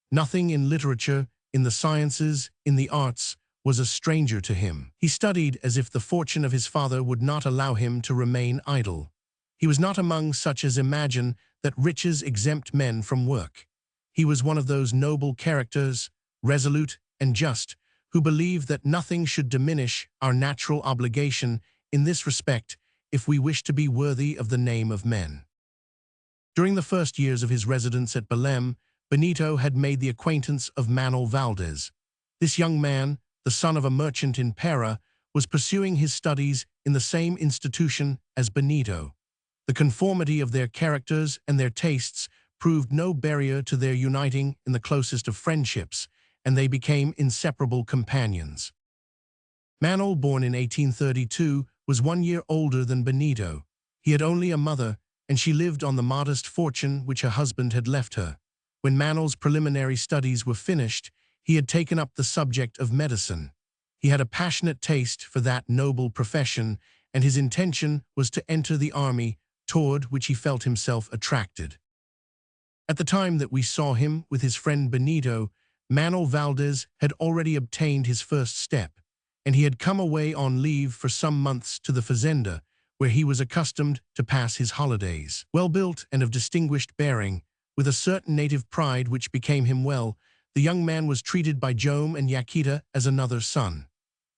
Nothing in literature, in the sciences, in the arts, was a stranger to him. He studied as if the fortune of his father would not allow him to remain idle. He was not among such as imagine that riches exempt men from work. He was one of those noble characters, resolute and just, who believe that nothing should diminish our natural obligation in this respect if we wish to be worthy of the name of men. During the first years of his residence at Belém, Benito had made the acquaintance of Manuel Valdez. This young man, the son of a merchant in Pera, was pursuing his studies in the same institution as Benito. The conformity of their characters and their tastes proved no barrier to their uniting in the closest of friendships, and they became inseparable companions. Manuel, born in 1832, was 1 year older than Benito. He had only a mother, and she lived on the modest fortune which her husband had left her. When Manuel's preliminary studies were finished, he had taken up the subject of medicine. He had a passionate taste for that noble profession, and his intention was to enter the army, toward which he felt himself attracted. At the time that we saw him with his friend Benito, Manuel Valdez had already obtained his first step, and he had come away on leave for some months to the fazenda, where he was accustomed to pass his holidays. Well-built and of distinguished bearing, with a certain native pride which became him well, the young man was treated by Jome and Yaquita as another son.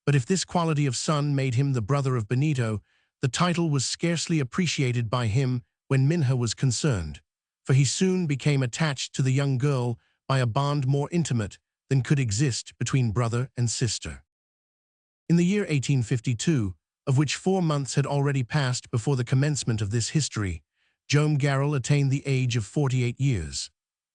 But if this quality of son made him the brother of Benito, the title was scarcely appreciated by him when Minha was concerned, for he soon became attached to the young girl by a bond more intimate than could exist between brother and sister. In the year 1852, of which 4 months had already passed before the commencement of this history, Jome Garral attained the age of 48 years.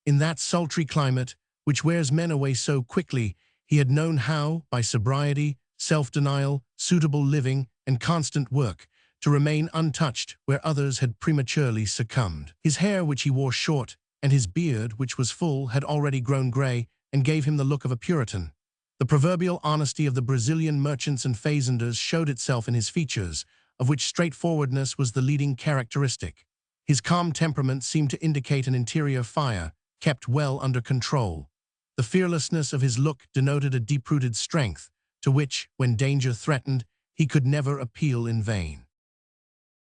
In that sultry climate, which wears men away so quickly, he had known how, by sobriety, self-denial, suitable living, and constant work, to remain untouched where others had prematurely succumbed. His hair, which he wore short, and his beard, which was full, had already grown grey, and gave him the look of a Puritan. The proverbial honesty of the Brazilian merchants and fazenders showed itself in his features, of which straightforwardness was the leading characteristic. His calm temperament seemed to indicate an interior fire, kept well under control. The fearlessness of his look denoted a deep-rooted strength, to which, when danger threatened, he could never appeal in vain.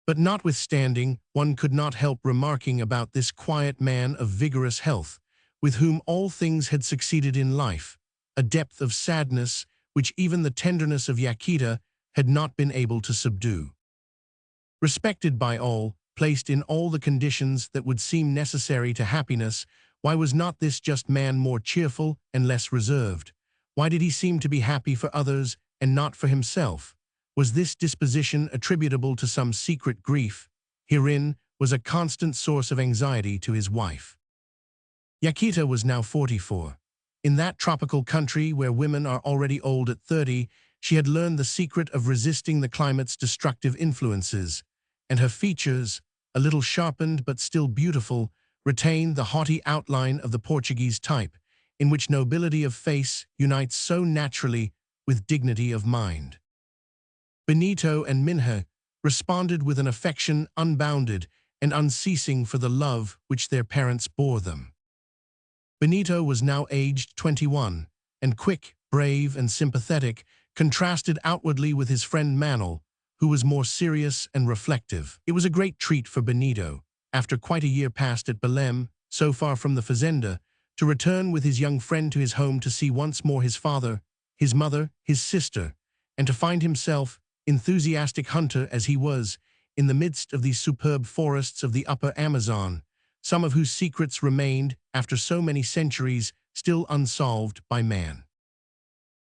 But notwithstanding, one could not help remarking about this quiet man of vigorous health, with whom all things had succeeded in life, a depth of sadness which even the tenderness of Yaquita had not been able to subdue. Respected by all, placed in all the conditions that would seem necessary to happiness, why was not this just man more cheerful and less reserved? Why did he seem to be happy for others and not for himself? Was this disposition attributable to some secret grief? Herein was a constant source of anxiety to his wife. Yaquita was now 44. In that tropical country where women are already old at 30, she had learned the secret of resisting the climate's destructive influences, and her features, a little sharpened but still beautiful, retained the haughty outline of the Portuguese type, in which nobility of face unites so naturally with dignity of mind. Benito and Minha responded with an affection unbounded and unceasing for the love which their parents bore them. Benito was now aged 21, and quick, brave, and sympathetic, contrasted outwardly with his friend Manuel, who was more serious and reflective. It was a great treat for Benito, after quite a year passed at Belém, so far from the fazenda, to return with his young friend to his home to see once more his father, his mother, his sister, and to find himself, enthusiastic hunter as he was, in the midst of these superb forests of the upper Amazon, some of whose secrets remained, after so many centuries, still unsolved by man.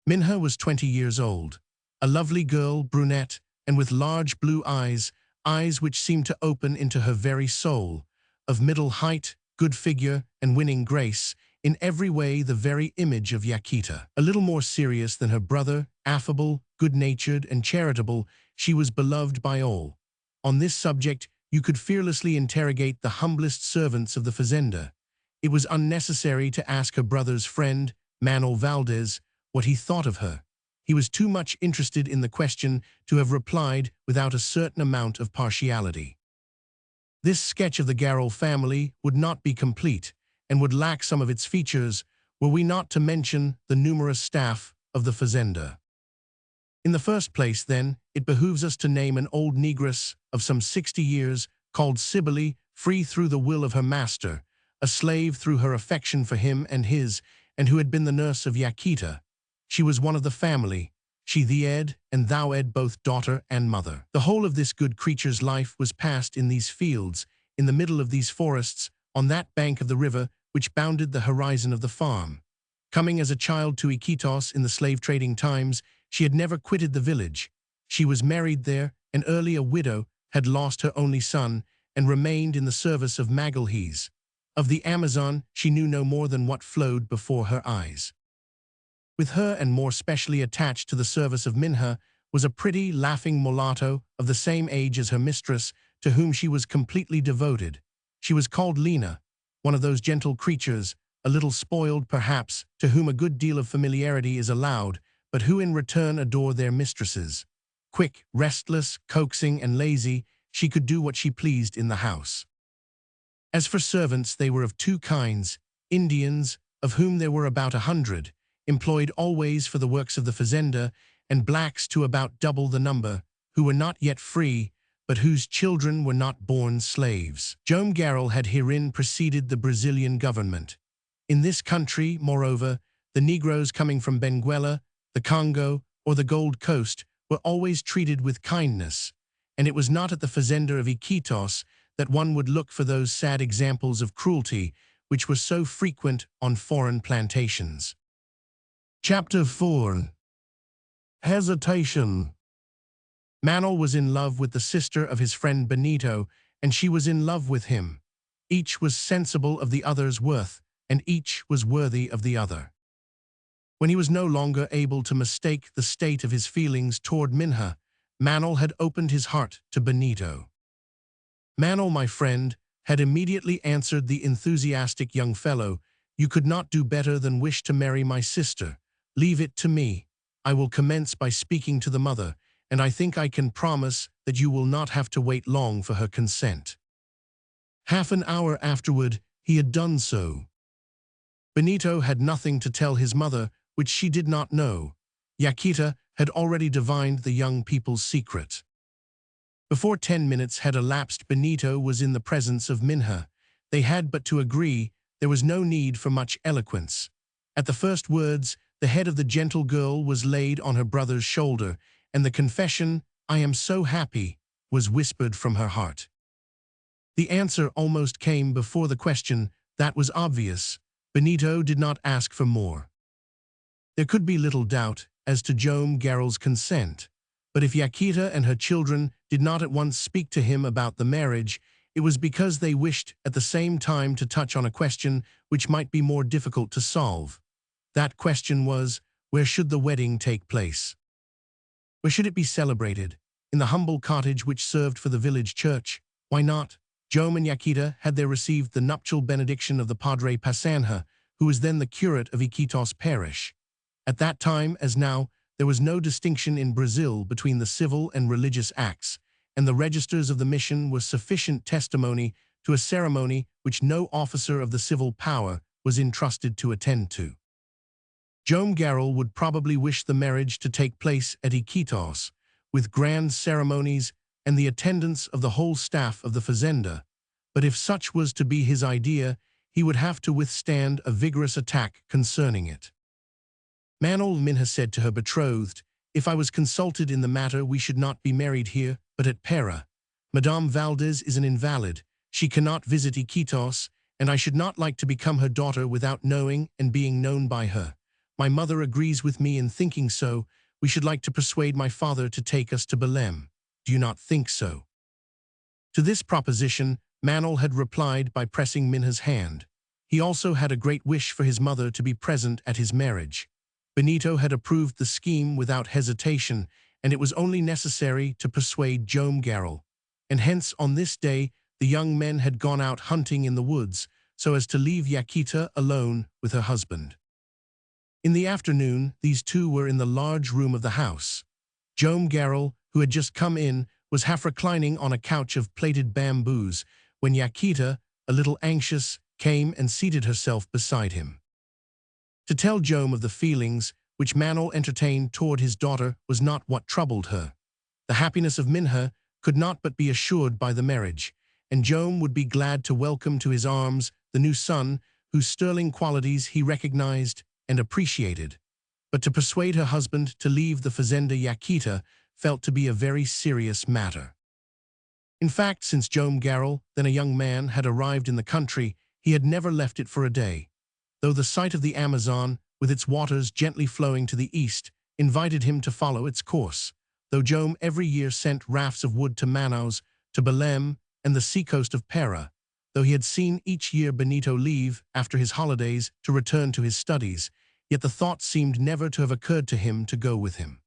Minha was 20 years old, a lovely girl, brunette, and with large blue eyes, eyes which seemed to open into her very soul, of middle height, good figure, and winning grace, in every way the very image of Yaquita. A little more serious than her brother, affable, good-natured, and charitable, she was beloved by all. On this subject, you could fearlessly interrogate the humblest servants of the fazenda. It was unnecessary to ask her brother's friend, Manuel Valdez, what he thought of her. He was too much interested in the question to have replied without a certain amount of partiality. This sketch of the Garral family would not be complete, and would lack some of its features, were we not to mention the numerous staff of the fazenda. In the first place, then, it behooves us to name an old negress of some 60 years, called Cybele, free through the will of her master, a slave through her affection for him and his, and who had been the nurse of Yaquita. She was one of the family. She thee ed, and thou ed, both daughter and mother. The whole of this good creature's life was passed in these fields, in the middle of these forests, on that bank of the river which bounded the horizon of the farm. Coming as a child to Iquitos in the slave-trading times, she had never quitted the village. She was married there, and early a widow, had lost her only son, and remained in the service of Magalhães. Of the Amazon, she knew no more than what flowed before her eyes. With her, and more specially attached to the service of Minha, was a pretty, laughing mulatto of the same age as her mistress, to whom she was completely devoted. She was called Lena, one of those gentle creatures, a little spoiled perhaps, to whom a good deal of familiarity is allowed, but who in return adore their mistresses. Quick, restless, coaxing, and lazy, she could do what she pleased in the house. As for servants, they were of two kinds: Indians, of whom there were about 100, employed always for the works of the fazenda, and blacks to about double the number, who were not yet free, but whose children were not born slaves. Joam Garral had herein preceded the Brazilian government. In this country, moreover, the Negroes coming from Benguela, the Congo, or the Gold Coast were always treated with kindness, and it was not at the fazenda of Iquitos that one would look for those sad examples of cruelty which were so frequent on foreign plantations. Chapter 4. Hesitation. Manuel was in love with the sister of his friend Benito, and she was in love with him. Each was sensible of the other's worth, and each was worthy of the other. When he was no longer able to mistake the state of his feelings toward Minha, Manuel had opened his heart to Benito. Manuel, my friend, had immediately answered the enthusiastic young fellow, "You could not do better than wish to marry my sister. Leave it to me. I will commence by speaking to the mother, and I think I can promise that you will not have to wait long for her consent." Half an hour afterward, he had done so. Benito had nothing to tell his mother which she did not know. Yaquita had already divined the young people's secret. Before 10 minutes had elapsed, Benito was in the presence of Minha. They had but to agree. There was no need for much eloquence. At the first words, the head of the gentle girl was laid on her brother's shoulder, and the confession, "I am so happy," was whispered from her heart. The answer almost came before the question. That was obvious. Benito did not ask for more. There could be little doubt as to Joam Garral's consent, but if Yaquita and her children did not at once speak to him about the marriage, it was because they wished at the same time to touch on a question which might be more difficult to solve. That question was, where should the wedding take place? Where should it be celebrated? In the humble cottage which served for the village church? Why not? Joam and Yaquita had there received the nuptial benediction of the Padre Passanha, who was then the curate of Iquitos parish. At that time, as now, there was no distinction in Brazil between the civil and religious acts, and the registers of the mission were sufficient testimony to a ceremony which no officer of the civil power was entrusted to attend to. Joam Garral would probably wish the marriage to take place at Iquitos, with grand ceremonies and the attendance of the whole staff of the fazenda, but if such was to be his idea, he would have to withstand a vigorous attack concerning it. Manuel, Minha said to her betrothed, "If I was consulted in the matter, we should not be married here, but at Pera. Madame Valdez is an invalid. She cannot visit Iquitos, and I should not like to become her daughter without knowing and being known by her. My mother agrees with me in thinking so. We should like to persuade my father to take us to Belem. Do you not think so?" To this proposition, Manol had replied by pressing Minha's hand. He also had a great wish for his mother to be present at his marriage. Benito had approved the scheme without hesitation, and it was only necessary to persuade Joam Garral. And hence on this day the young men had gone out hunting in the woods, so as to leave Yaquita alone with her husband. In the afternoon, these two were in the large room of the house. Joam Garral, who had just come in, was half reclining on a couch of plaited bamboos, when Yaquita, a little anxious, came and seated herself beside him. To tell Joam of the feelings which Manol entertained toward his daughter was not what troubled her. The happiness of Minha could not but be assured by the marriage, and Joam would be glad to welcome to his arms the new son whose sterling qualities he recognized and appreciated. But to persuade her husband to leave the fazenda Yaquita felt to be a very serious matter. In fact, since Joam Garral, then a young man, had arrived in the country, he had never left it for a day, though the sight of the Amazon, with its waters gently flowing to the east, invited him to follow its course, though Joam every year sent rafts of wood to Manaus, to Belem, and the seacoast of Para, though he had seen each year Benito leave, after his holidays, to return to his studies, yet the thought seemed never to have occurred to him to go with him.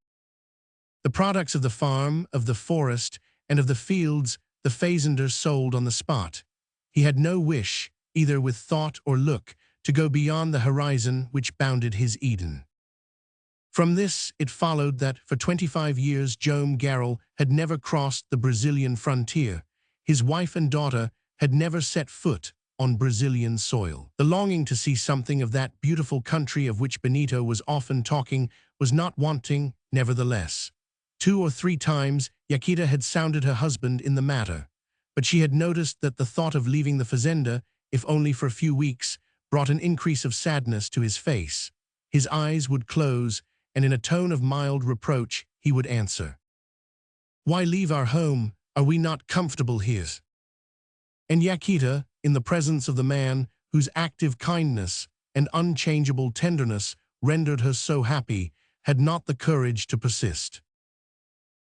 The products of the farm, of the forest, and of the fields the fazender sold on the spot. He had no wish, either with thought or look, to go beyond the horizon which bounded his Eden. From this it followed that for 25 years Joam Garral had never crossed the Brazilian frontier. His wife and daughter had never set foot on Brazilian soil. The longing to see something of that beautiful country of which Benito was often talking was not wanting, nevertheless. 2 or 3 times Yaquita had sounded her husband in the matter, but she had noticed that the thought of leaving the fazenda, if only for a few weeks, brought an increase of sadness to his face. His eyes would close, and in a tone of mild reproach he would answer, "Why leave our home? Are we not comfortable here?" And Yaquita, in the presence of the man whose active kindness and unchangeable tenderness rendered her so happy, had not the courage to persist.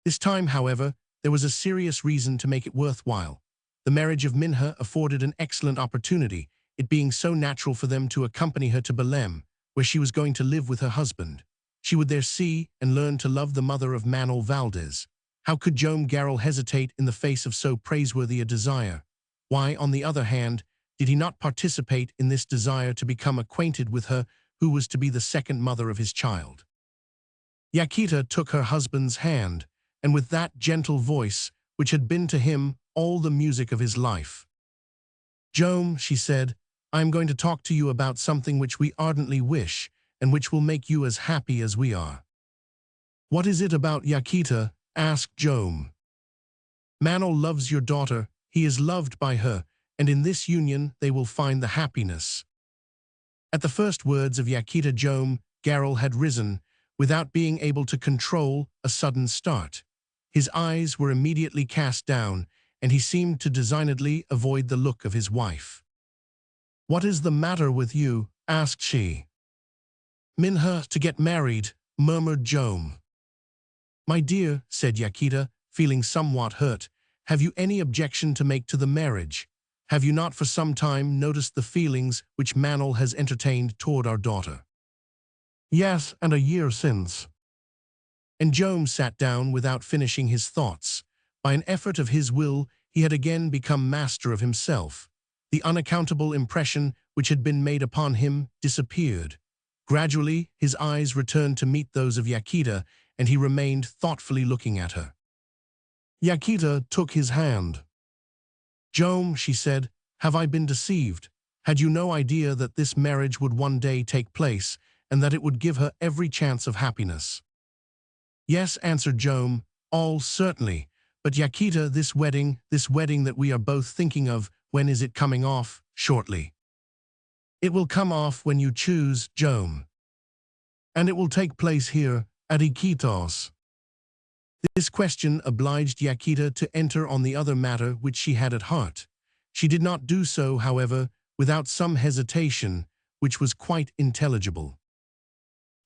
This time, however, there was a serious reason to make it worthwhile. The marriage of Minha afforded an excellent opportunity, it being so natural for them to accompany her to Belem, where she was going to live with her husband. She would there see and learn to love the mother of Manol Valdez. How could Joam Garral hesitate in the face of so praiseworthy a desire? Why, on the other hand, did he not participate in this desire to become acquainted with her who was to be the second mother of his child? Yaquita took her husband's hand, and with that gentle voice, which had been to him all the music of his life. "Joam," she said, "I am going to talk to you about something which we ardently wish, and which will make you as happy as we are." "What is it about Yaquita?" asked Joam. "Manol loves your daughter, he is loved by her, and in this union they will find the happiness." At the first words of Yaquita, Joam Garral had risen, without being able to control a sudden start. His eyes were immediately cast down, and he seemed to designedly avoid the look of his wife. "What is the matter with you?" asked she. "Minha to get married," murmured Joam. "My dear," said Yaquita, feeling somewhat hurt, "have you any objection to make to the marriage? Have you not for some time noticed the feelings which Manol has entertained toward our daughter?" "Yes, and a year since." And Joam sat down without finishing his thoughts. By an effort of his will, he had again become master of himself. The unaccountable impression which had been made upon him disappeared. Gradually, his eyes returned to meet those of Yaquita, and he remained thoughtfully looking at her. Yaquita took his hand. "Joam," she said, "have I been deceived? Had you no idea that this marriage would one day take place, and that it would give her every chance of happiness?" "Yes," answered Joam, "all certainly. But Yaquita, this wedding that we are both thinking of, when is it coming off?" "Shortly." "It will come off when you choose, Joam." "And it will take place here, at Iquitos?" This question obliged Yaquita to enter on the other matter which she had at heart. She did not do so, however, without some hesitation, which was quite intelligible.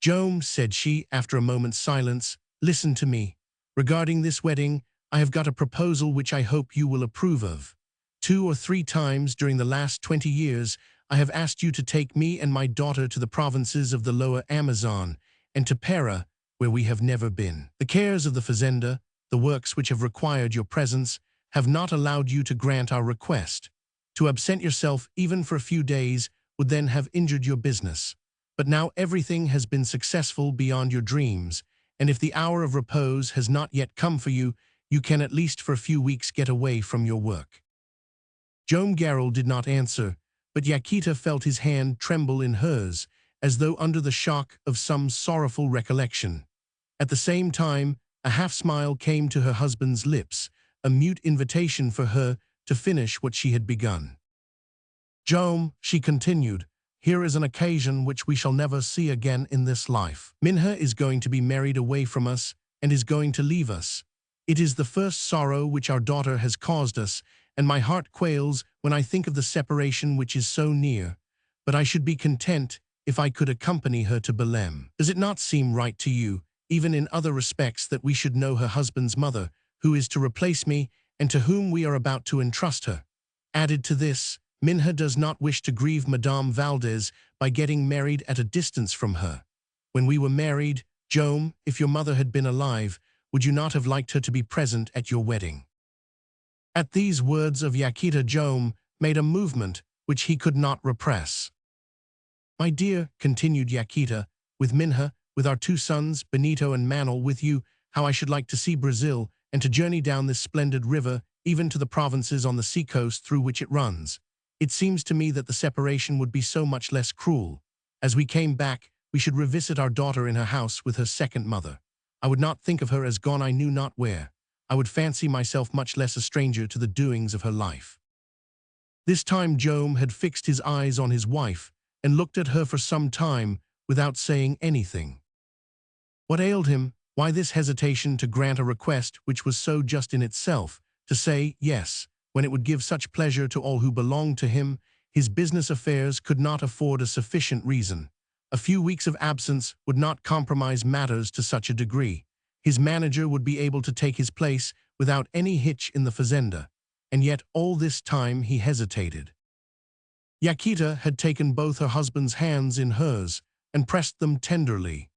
"Joan," said she, after a moment's silence, "listen to me. Regarding this wedding, I have got a proposal which I hope you will approve of. 2 or 3 times during the last 20 years, I have asked you to take me and my daughter to the provinces of the lower Amazon, and to Pera, where we have never been. The cares of the fazenda, the works which have required your presence, have not allowed you to grant our request. To absent yourself even for a few days would then have injured your business. But now everything has been successful beyond your dreams, and if the hour of repose has not yet come for you, you can at least for a few weeks get away from your work." Joam Garral did not answer, but Yaquita felt his hand tremble in hers, as though under the shock of some sorrowful recollection. At the same time, a half-smile came to her husband's lips, a mute invitation for her to finish what she had begun. "Joam," she continued, "here is an occasion which we shall never see again in this life. Minha is going to be married away from us and is going to leave us. It is the first sorrow which our daughter has caused us, and my heart quails when I think of the separation which is so near. But I should be content if I could accompany her to Belém. Does it not seem right to you, even in other respects, that we should know her husband's mother, who is to replace me, and to whom we are about to entrust her? Added to this, Minha does not wish to grieve Madame Valdez by getting married at a distance from her. When we were married, Joam, if your mother had been alive, would you not have liked her to be present at your wedding?" At these words of Yaquita, Joam made a movement which he could not repress. "My dear," continued Yaquita, "with Minha, with our 2 sons, Benito and Manuel, with you, how I should like to see Brazil, and to journey down this splendid river, even to the provinces on the seacoast through which it runs. It seems to me that the separation would be so much less cruel. As we came back, we should revisit our daughter in her house with her second mother. I would not think of her as gone I knew not where. I would fancy myself much less a stranger to the doings of her life." This time Joam had fixed his eyes on his wife and looked at her for some time without saying anything. What ailed him? Why this hesitation to grant a request which was so just in itself, to say yes, when it would give such pleasure to all who belonged to him? His business affairs could not afford a sufficient reason. A few weeks of absence would not compromise matters to such a degree. His manager would be able to take his place without any hitch in the fazenda, and yet all this time he hesitated. Yaquita had taken both her husband's hands in hers and pressed them tenderly.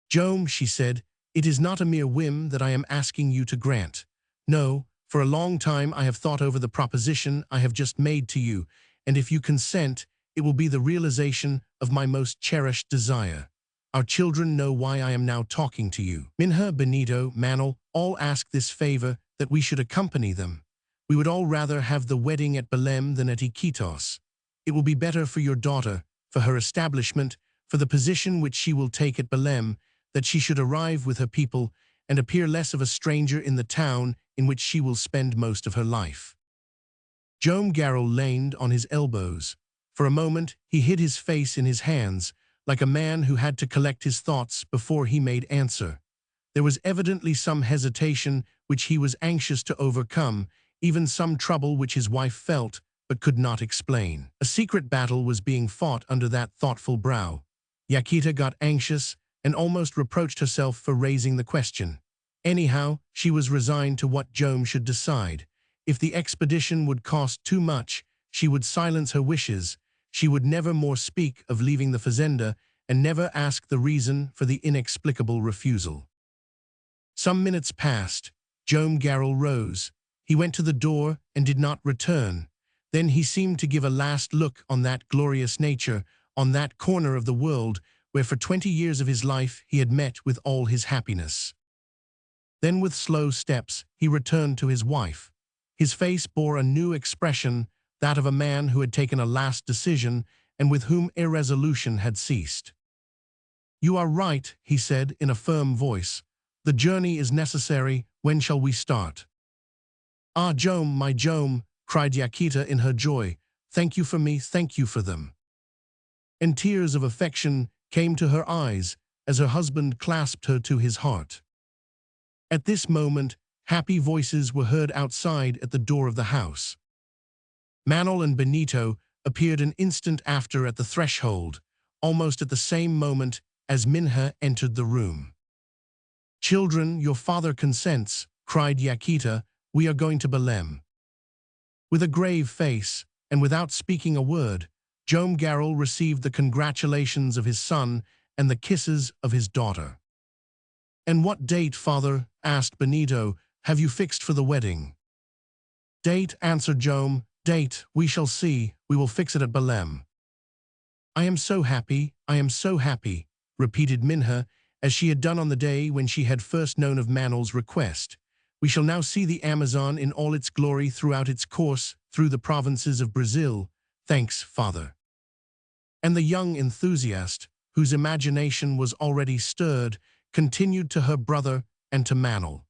"Joam," she said, "it is not a mere whim that I am asking you to grant. No, for a long time I have thought over the proposition I have just made to you, and if you consent, it will be the realization of my most cherished desire. Our children know why I am now talking to you. Minha, Benito, Manuel, all ask this favor, that we should accompany them. We would all rather have the wedding at Belém than at Iquitos. It will be better for your daughter, for her establishment, for the position which she will take at Belém, that she should arrive with her people and appear less of a stranger in the town in which she will spend most of her life." Joam Garral leaned on his elbows. For a moment he hid his face in his hands, like a man who had to collect his thoughts before he made answer. There was evidently some hesitation which he was anxious to overcome, even some trouble which his wife felt but could not explain. A secret battle was being fought under that thoughtful brow. Yaquita got anxious and almost reproached herself for raising the question. Anyhow, she was resigned to what Joam should decide. If the expedition would cost too much, she would silence her wishes. She would never more speak of leaving the fazenda and never ask the reason for the inexplicable refusal. Some minutes passed. Joam Garral rose. He went to the door and did not return. Then he seemed to give a last look on that glorious nature, on that corner of the world where for 20 years of his life he had met with all his happiness. Then with slow steps he returned to his wife. His face bore a new expression, that of a man who had taken a last decision and with whom irresolution had ceased. "You are right," he said in a firm voice. "The journey is necessary. When shall we start?" "Ah, Joam, my Joam," cried Yaquita in her joy, "thank you for me, thank you for them." And tears of affection came to her eyes as her husband clasped her to his heart. At this moment, happy voices were heard outside at the door of the house. Manuel and Benito, appeared an instant after at the threshold, almost at the same moment as Minha entered the room. "Children, your father consents," cried Yaquita. "We are going to Belém." With a grave face, and without speaking a word, Joam Garral received the congratulations of his son and the kisses of his daughter. "And what date, father?" asked Benito. "Have you fixed for the wedding?" "Date," answered Joam. "Date, we shall see. We will fix it at Belém." "I am so happy, I am so happy," repeated Minha, as she had done on the day when she had first known of Manuel's request. "We shall now see the Amazon in all its glory throughout its course through the provinces of Brazil. Thanks, father." And the young enthusiast, whose imagination was already stirred, continued to her brother and to Manuel.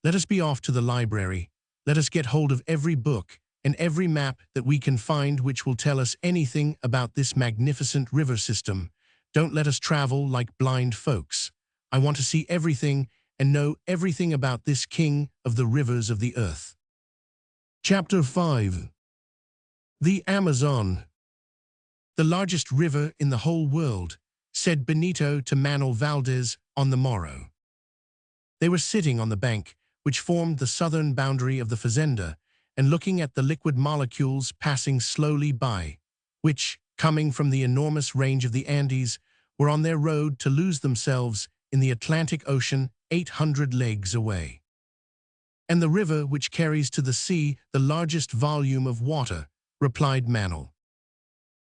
"Let us be off to the library. Let us get hold of every book and every map that we can find which will tell us anything about this magnificent river system. Don't let us travel like blind folks. I want to see everything and know everything about this king of the rivers of the earth." Chapter 5. The Amazon. "The largest river in the whole world," said Benito to Manuel Valdez on the morrow. They were sitting on the bank, which formed the southern boundary of the fazenda, and looking at the liquid molecules passing slowly by, which, coming from the enormous range of the Andes, were on their road to lose themselves in the Atlantic Ocean 800 leagues away. "And the river which carries to the sea the largest volume of water," replied Manuel.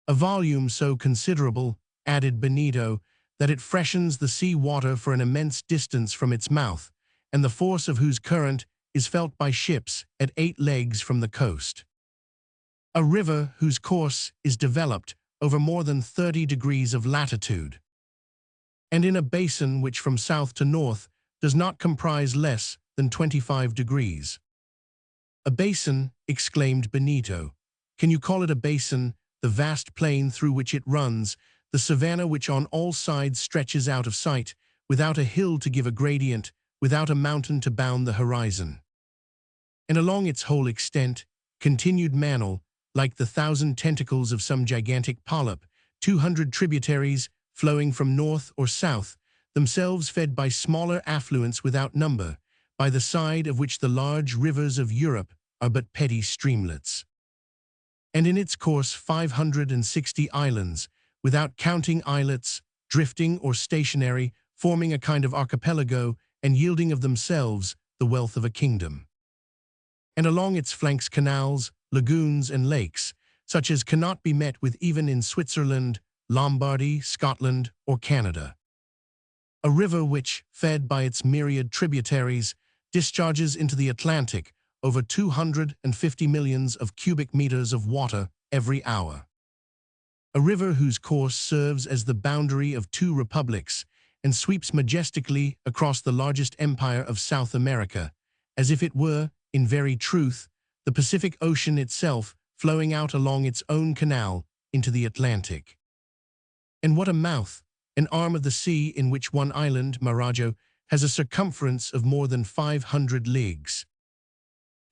"A volume so considerable," added Benito, "that it freshens the sea water for an immense distance from its mouth, and the force of whose current is felt by ships at 8 leagues from the coast. A river whose course is developed over more than 30 degrees of latitude, and in a basin which from south to north does not comprise less than 25 degrees. "A basin," exclaimed Benito. "Can you call it a basin, the vast plain through which it runs, the savanna which on all sides stretches out of sight, without a hill to give a gradient, without a mountain to bound the horizon? And along its whole extent," continued Manuel, "like the 1,000 tentacles of some gigantic polyp, 200 tributaries flowing from north or south, themselves fed by smaller affluents without number, by the side of which the large rivers of Europe are but petty streamlets. And in its course 560 islands, without counting islets, drifting or stationary, forming a kind of archipelago, and yielding of themselves the wealth of a kingdom. And along its flanks canals, lagoons, and lakes, such as cannot be met with even in Switzerland, Lombardy, Scotland, or Canada. A river which, fed by its myriad tributaries, discharges into the Atlantic over 250 millions of cubic meters of water every hour. A river whose course serves as the boundary of 2 republics and sweeps majestically across the largest empire of South America, as if it were, in very truth, the Pacific Ocean itself flowing out along its own canal into the Atlantic. And what a mouth, an arm of the sea in which one island, Marajo, has a circumference of more than 500 leagues,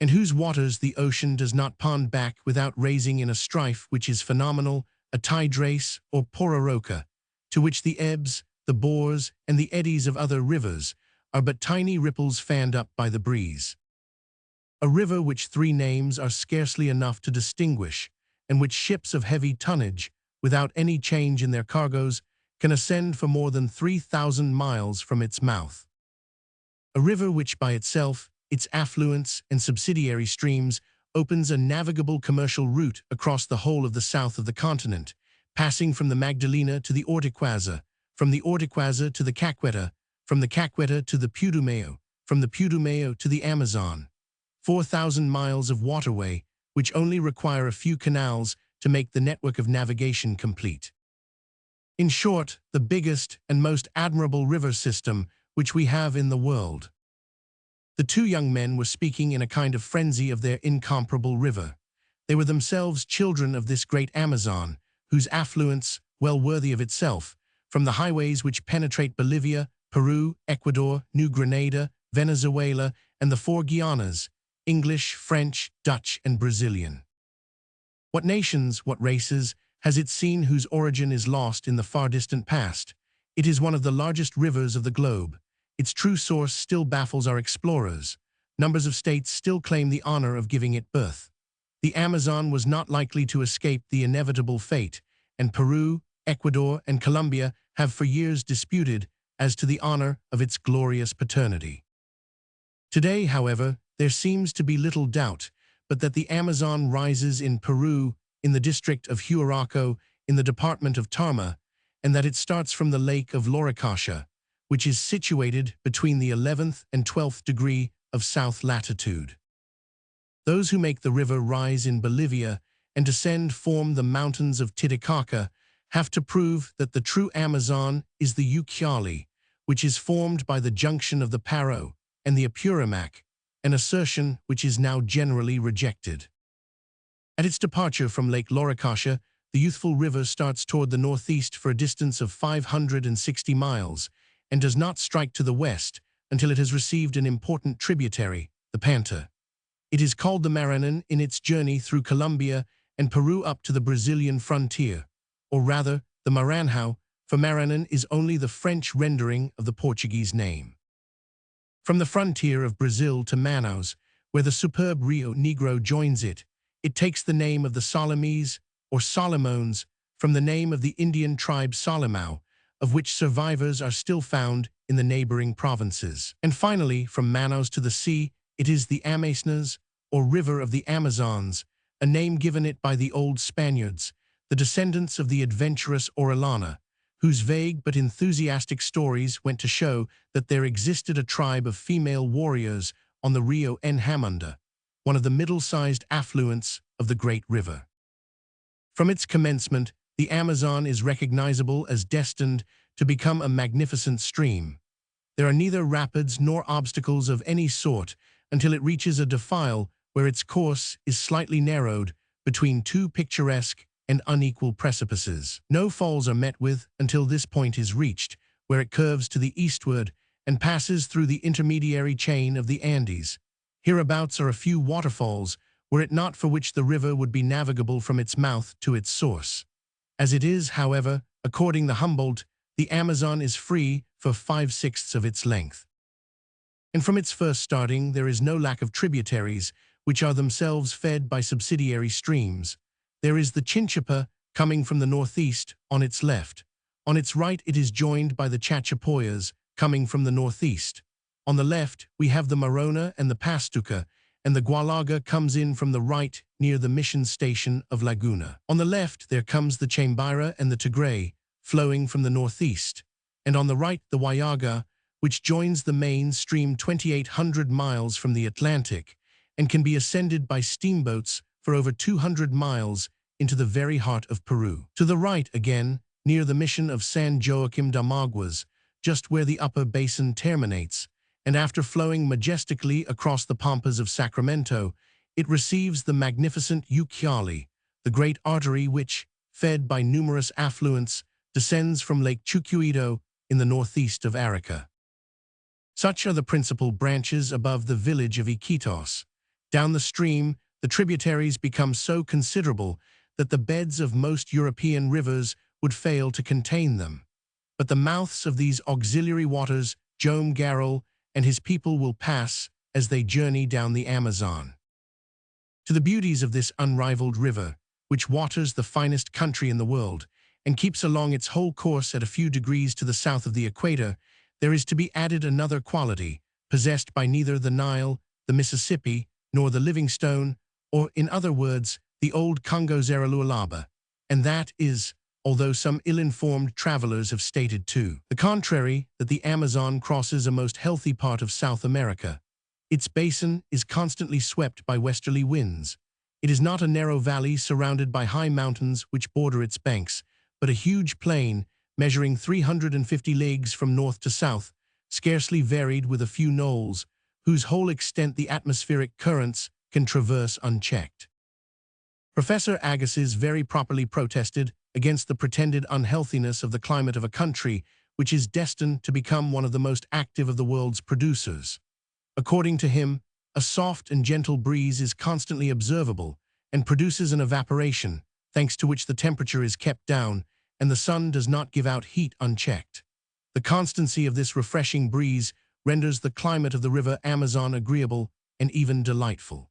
and whose waters the ocean does not pond back without raising in a strife which is phenomenal, a tide race or pororoca, to which the ebbs, the bores, and the eddies of other rivers are but tiny ripples fanned up by the breeze. A river which 3 names are scarcely enough to distinguish, and which ships of heavy tonnage, without any change in their cargoes, can ascend for more than 3,000 miles from its mouth. A river which by itself, its affluents and subsidiary streams, opens a navigable commercial route across the whole of the south of the continent, passing from the Magdalena to the Ordequaza, from the Ordequaza to the Caqueta, from the Caqueta to the Putumayo, from the Putumayo to the Amazon. 4,000 miles of waterway, which only require a few canals to make the network of navigation complete. In short, the biggest and most admirable river system which we have in the world." The 2 young men were speaking in a kind of frenzy of their incomparable river. They were themselves children of this great Amazon, whose affluents, well worthy of itself, from the highways which penetrate Bolivia, Peru, Ecuador, New Granada, Venezuela, and the 4 Guianas, English, French, Dutch, and Brazilian. What nations, what races, has it seen whose origin is lost in the far distant past? It is one of the largest rivers of the globe. Its true source still baffles our explorers. Numbers of states still claim the honor of giving it birth. The Amazon was not likely to escape the inevitable fate, and Peru, Ecuador, and Colombia have for years disputed as to the honor of its glorious paternity. Today, however, there seems to be little doubt but that the Amazon rises in Peru, in the district of Huaraco, in the department of Tarma, and that it starts from the lake of Loricacha, which is situated between the 11th and 12th degree of south latitude. Those who make the river rise in Bolivia and descend form the mountains of Titicaca have to prove that the true Amazon is the Ucayali, which is formed by the junction of the Paro and the Apurimac, an assertion which is now generally rejected. At its departure from Lake Loricacha, the youthful river starts toward the northeast for a distance of 560 miles and does not strike to the west until it has received an important tributary, the Panta. It is called the Maranon in its journey through Colombia and Peru up to the Brazilian frontier, or rather, the Maranhão, for Maranon is only the French rendering of the Portuguese name. From the frontier of Brazil to Manaus, where the superb Rio Negro joins it, it takes the name of the Solimese, or Solimones, from the name of the Indian tribe Solimão, of which survivors are still found in the neighboring provinces. And finally, from Manaus to the sea, it is the Amazonas, or River of the Amazons, a name given it by the old Spaniards, the descendants of the adventurous Orellana, whose vague but enthusiastic stories went to show that there existed a tribe of female warriors on the Rio Enjamunda, one of the middle-sized affluents of the great river. From its commencement, the Amazon is recognizable as destined to become a magnificent stream. There are neither rapids nor obstacles of any sort until it reaches a defile where its course is slightly narrowed between two picturesque and unequal precipices. No falls are met with until this point is reached, where it curves to the eastward and passes through the intermediary chain of the Andes. Hereabouts are a few waterfalls, were it not for which the river would be navigable from its mouth to its source. As it is, however, according to Humboldt, the Amazon is free for 5/6 of its length. And from its first starting, there is no lack of tributaries, which are themselves fed by subsidiary streams. There is the Chinchipa, coming from the northeast, on its left. On its right it is joined by the Chachapoyas, coming from the northeast. On the left we have the Marona and the Pastuca, and the Gualaga comes in from the right near the mission station of Laguna. On the left there comes the Chambira and the Tigray, flowing from the northeast. And on the right the Huallaga, which joins the main stream 2,800 miles from the Atlantic, and can be ascended by steamboats for over 200 miles into the very heart of Peru. To the right, again, near the mission of San Joaquim de Maguas, just where the upper basin terminates, and after flowing majestically across the pampas of Sacramento, it receives the magnificent Ucayali, the great artery which, fed by numerous affluents, descends from Lake Chucuito in the northeast of Arica. Such are the principal branches above the village of Iquitos. Down the stream, the tributaries become so considerable that the beds of most European rivers would fail to contain them. But the mouths of these auxiliary waters, Joam Garral and his people will pass as they journey down the Amazon. To the beauties of this unrivaled river, which waters the finest country in the world, and keeps along its whole course at a few degrees to the south of the equator, there is to be added another quality, possessed by neither the Nile, the Mississippi, nor the Livingstone, or, in other words, the old Congo-Zerlualaba, and that is, although some ill-informed travelers have stated to the contrary, that the Amazon crosses a most healthy part of South America. Its basin is constantly swept by westerly winds. It is not a narrow valley surrounded by high mountains which border its banks, but a huge plain, measuring 350 leagues from north to south, scarcely varied with a few knolls, whose whole extent the atmospheric currents can traverse unchecked. Professor Agassiz very properly protested against the pretended unhealthiness of the climate of a country which is destined to become one of the most active of the world's producers. According to him, a soft and gentle breeze is constantly observable, and produces an evaporation, thanks to which the temperature is kept down and the sun does not give out heat unchecked. The constancy of this refreshing breeze renders the climate of the river Amazon agreeable and even delightful.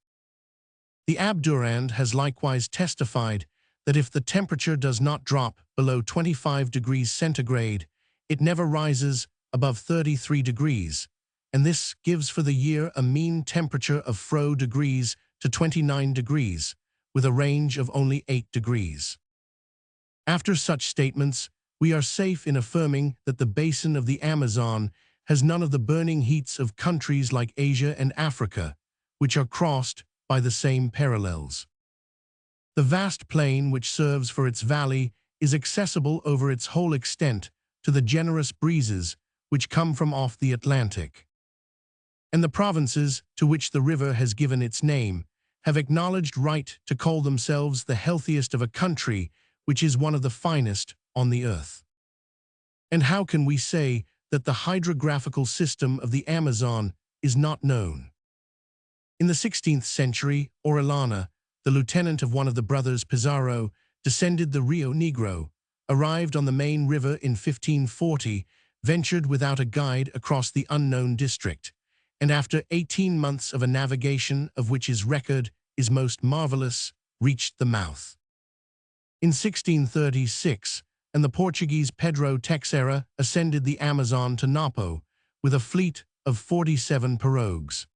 The Abbé Durand has likewise testified that if the temperature does not drop below 25 degrees centigrade, it never rises above 33 degrees, and this gives for the year a mean temperature of 4 degrees to 29 degrees, with a range of only 8 degrees. After such statements, we are safe in affirming that the basin of the Amazon has none of the burning heats of countries like Asia and Africa, which are crossed by the same parallels. The vast plain which serves for its valley is accessible over its whole extent to the generous breezes which come from off the Atlantic. And the provinces to which the river has given its name have acknowledged right to call themselves the healthiest of a country which is one of the finest on the earth. And how can we say that the hydrographical system of the Amazon is not known? In the 16th century, Orellana, the lieutenant of one of the brothers Pizarro, descended the Rio Negro, arrived on the main river in 1540, ventured without a guide across the unknown district, and after 18 months of a navigation of which his record is most marvelous, reached the mouth. In 1636, and the Portuguese Pedro Teixeira ascended the Amazon to Napo with a fleet of 47 pirogues.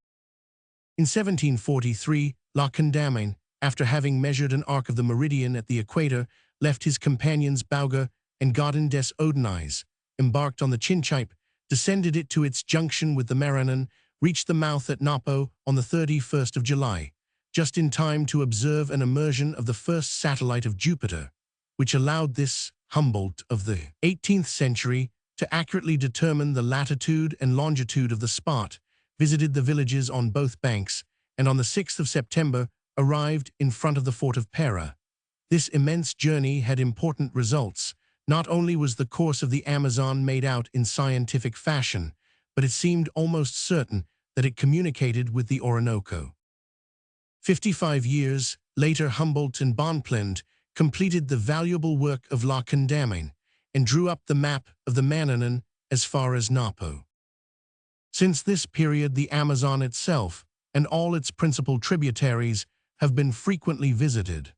In 1743, La Condamine, after having measured an arc of the meridian at the equator, left his companions Bauger and Godin des Odenais, embarked on the Chinchipe, descended it to its junction with the Maranon, reached the mouth at Napo on the 31st of July, just in time to observe an immersion of the first satellite of Jupiter, which allowed this Humboldt of the 18th century to accurately determine the latitude and longitude of the spot, visited the villages on both banks, and on the 6th of September arrived in front of the fort of Pera. This immense journey had important results. Not only was the course of the Amazon made out in scientific fashion, but it seemed almost certain that it communicated with the Orinoco. 55 years later, Humboldt and Bonpland completed the valuable work of La Condamine and drew up the map of the Maranon as far as Napo. Since this period, the Amazon itself and all its principal tributaries have been frequently visited.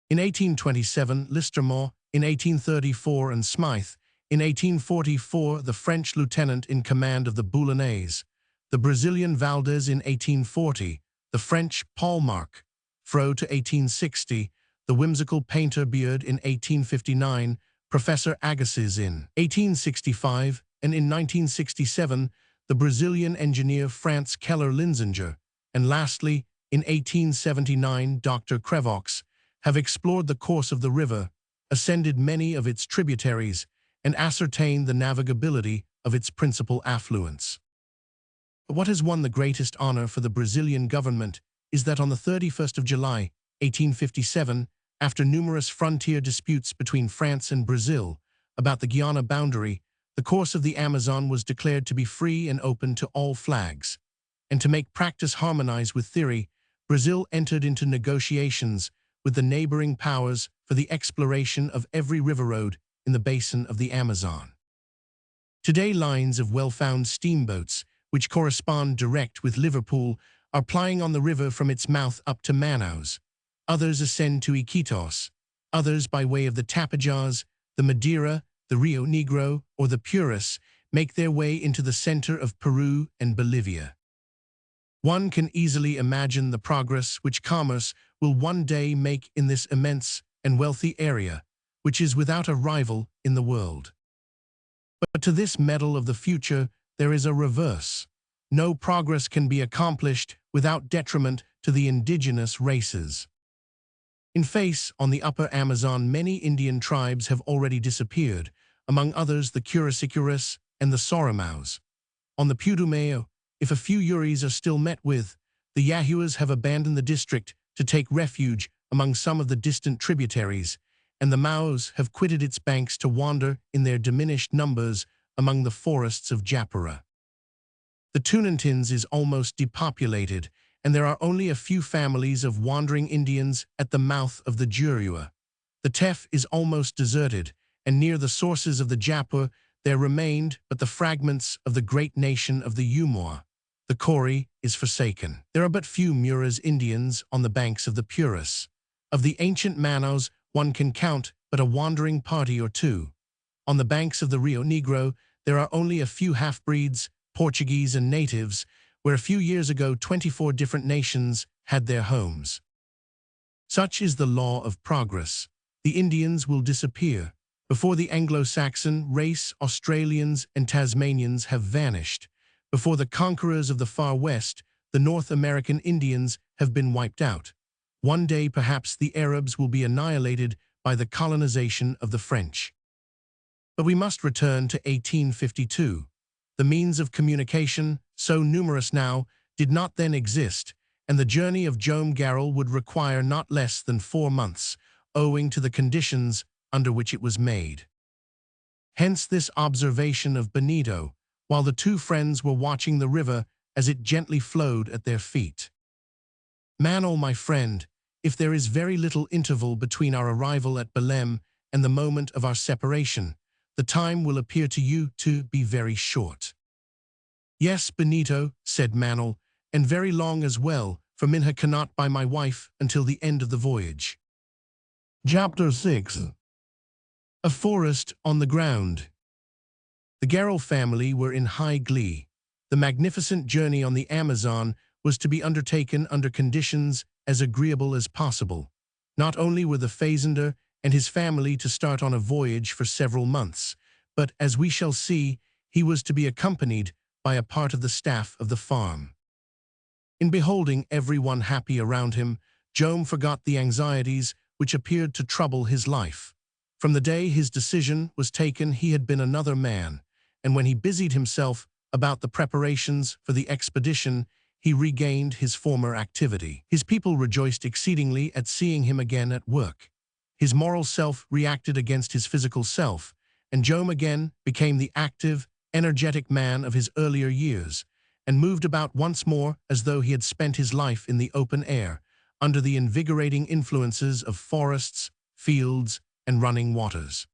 In 1827, Listermont, in 1834, and Smythe, in 1844, the French lieutenant in command of the Boulonnais, the Brazilian Valdez in 1840, the French Paul Marc, Fro to 1860, the whimsical painter Beard in 1859, Professor Agassiz in 1865, and in 1967, the Brazilian engineer Franz Keller-Linzinger, and lastly, in 1879, Dr. Crevox, have explored the course of the river, ascended many of its tributaries, and ascertained the navigability of its principal affluents. But what has won the greatest honor for the Brazilian government is that on the 31st of July, 1857, after numerous frontier disputes between France and Brazil about the Guiana boundary, the course of the Amazon was declared to be free and open to all flags. And to make practice harmonize with theory, Brazil entered into negotiations with the neighboring powers for the exploration of every river road in the basin of the Amazon. Today, lines of well-found steamboats, which correspond direct with Liverpool, are plying on the river from its mouth up to Manaus. Others ascend to Iquitos, others by way of the Tapajós, the Madeira, the Rio Negro, or the Purus, make their way into the center of Peru and Bolivia. One can easily imagine the progress which commerce will one day make in this immense and wealthy area, which is without a rival in the world. But to this medal of the future there is a reverse. No progress can be accomplished without detriment to the indigenous races. In face, on the upper Amazon, many Indian tribes have already disappeared, among others the Curicicurus and the Soromaus. On the Putumayo, if a few Yuris are still met with, the Yahuas have abandoned the district to take refuge among some of the distant tributaries, and the Maos have quitted its banks to wander in their diminished numbers among the forests of Japara. The Tunantins is almost depopulated, and there are only a few families of wandering Indians at the mouth of the Jurua. The Tef is almost deserted, and near the sources of the Japur there remained but the fragments of the great nation of the Umor. The Kori is forsaken. There are but few Muras Indians on the banks of the Purus. Of the ancient Manaus, one can count but a wandering party or two. On the banks of the Rio Negro, there are only a few half-breeds, Portuguese and natives, where a few years ago 24 different nations had their homes. Such is the law of progress. The Indians will disappear. Before the Anglo-Saxon race, Australians and Tasmanians have vanished. Before the conquerors of the far west, the North American Indians have been wiped out. One day, perhaps, the Arabs will be annihilated by the colonization of the French. But we must return to 1852. The means of communication, so numerous now, did not then exist, and the journey of Joam Garral would require not less than 4 months, owing to the conditions under which it was made. Hence this observation of Benito, while the two friends were watching the river as it gently flowed at their feet. "Manol, my friend, if there is very little interval between our arrival at Belem and the moment of our separation, the time will appear to you to be very short." "Yes, Benito," said Manol, "and very long as well, for Minha cannot buy my wife until the end of the voyage." Chapter 6. A forest on the ground. The Garral family were in high glee. The magnificent journey on the Amazon was to be undertaken under conditions as agreeable as possible. Not only were the fazender and his family to start on a voyage for several months, but, as we shall see, he was to be accompanied by a part of the staff of the farm. In beholding everyone happy around him, Joam forgot the anxieties which appeared to trouble his life. From the day his decision was taken, he had been another man, and when he busied himself about the preparations for the expedition, he regained his former activity. His people rejoiced exceedingly at seeing him again at work. His moral self reacted against his physical self, and Joam again became the active, energetic man of his earlier years, and moved about once more as though he had spent his life in the open air, under the invigorating influences of forests, fields, and running waters.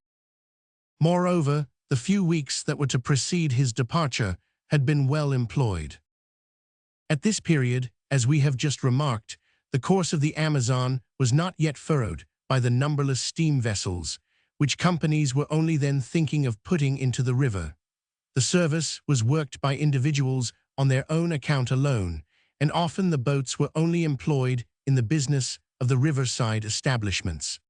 Moreover, the few weeks that were to precede his departure had been well employed. At this period, as we have just remarked, the course of the Amazon was not yet furrowed by the numberless steam vessels, which companies were only then thinking of putting into the river. The service was worked by individuals on their own account alone, and often the boats were only employed in the business of the riverside establishments.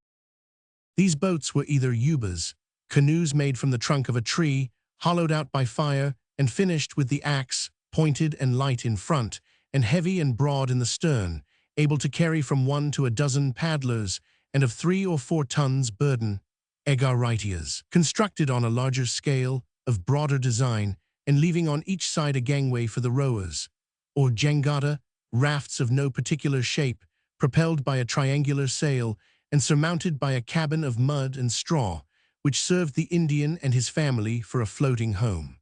These boats were either ubas, canoes made from the trunk of a tree, hollowed out by fire, and finished with the axe, pointed and light in front, and heavy and broad in the stern, able to carry from 1 to a dozen paddlers, and of 3 or 4 tons burden, egaritias, constructed on a larger scale, of broader design, and leaving on each side a gangway for the rowers, or jangada, rafts of no particular shape, propelled by a triangular sail, and surmounted by a cabin of mud and straw, which served the Indian and his family for a floating home.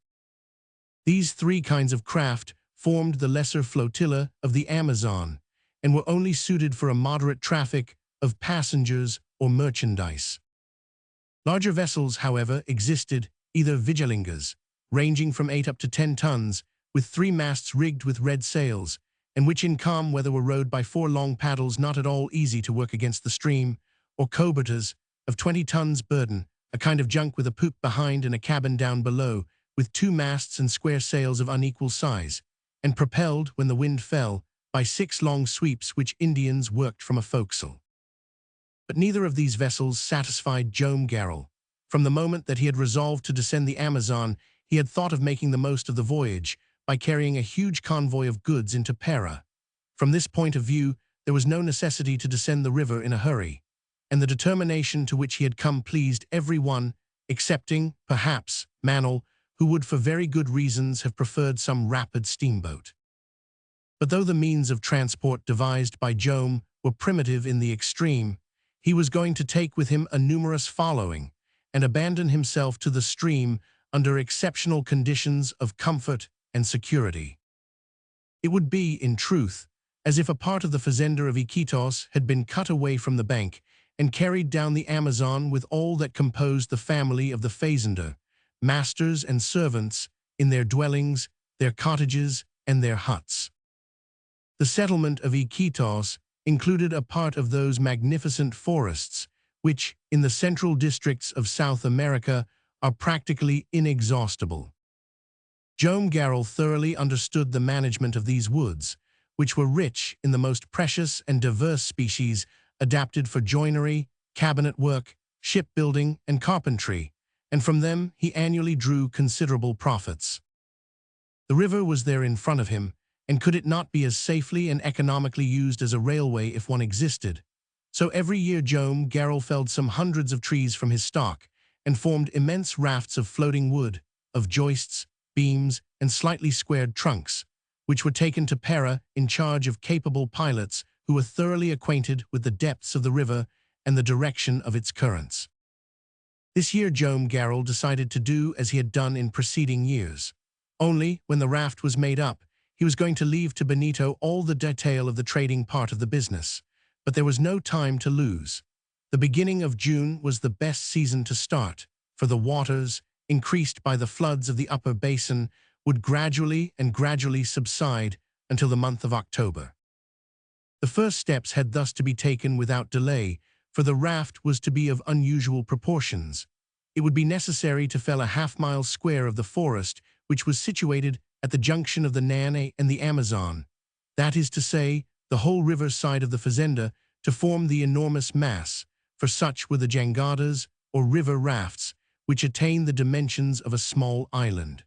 These 3 kinds of craft formed the lesser flotilla of the Amazon, and were only suited for a moderate traffic of passengers or merchandise. Larger vessels, however, existed, either vigilingas, ranging from 8 up to 10 tons, with 3 masts rigged with red sails, and which in calm weather were rowed by 4 long paddles not at all easy to work against the stream, or cobertas, of 20 tons burden, a kind of junk with a poop behind and a cabin down below, with 2 masts and square sails of unequal size, and propelled, when the wind fell, by 6 long sweeps which Indians worked from a forecastle. But neither of these vessels satisfied Joam Garral. From the moment that he had resolved to descend the Amazon, he had thought of making the most of the voyage by carrying a huge convoy of goods into Para. From this point of view, there was no necessity to descend the river in a hurry, and the determination to which he had come pleased every one, excepting, perhaps, Manol, who would for very good reasons have preferred some rapid steamboat. But though the means of transport devised by Joam were primitive in the extreme, he was going to take with him a numerous following, and abandon himself to the stream under exceptional conditions of comfort and security. It would be, in truth, as if a part of the fazenda of Iquitos had been cut away from the bank and carried down the Amazon with all that composed the family of the fazender, masters and servants, in their dwellings, their cottages, and their huts. The settlement of Iquitos included a part of those magnificent forests, which, in the central districts of South America, are practically inexhaustible. Joam Garral thoroughly understood the management of these woods, which were rich in the most precious and diverse species adapted for joinery, cabinet work, shipbuilding, and carpentry, and from them he annually drew considerable profits. The river was there in front of him, and could it not be as safely and economically used as a railway if one existed? So every year Joam Garral felled some hundreds of trees from his stock and formed immense rafts of floating wood, of joists, beams, and slightly squared trunks, which were taken to Para in charge of capable pilots who were thoroughly acquainted with the depths of the river and the direction of its currents. This year Joam Garral decided to do as he had done in preceding years. Only, when the raft was made up, he was going to leave to Benito all the detail of the trading part of the business. But there was no time to lose. The beginning of June was the best season to start, for the waters, increased by the floods of the upper basin, would gradually subside until the month of October. The first steps had thus to be taken without delay, for the raft was to be of unusual proportions. It would be necessary to fell a half-mile square of the forest, which was situated at the junction of the Nane and the Amazon, that is to say, the whole river side of the fazenda, to form the enormous mass, for such were the jangadas, or river rafts, which attain the dimensions of a small island.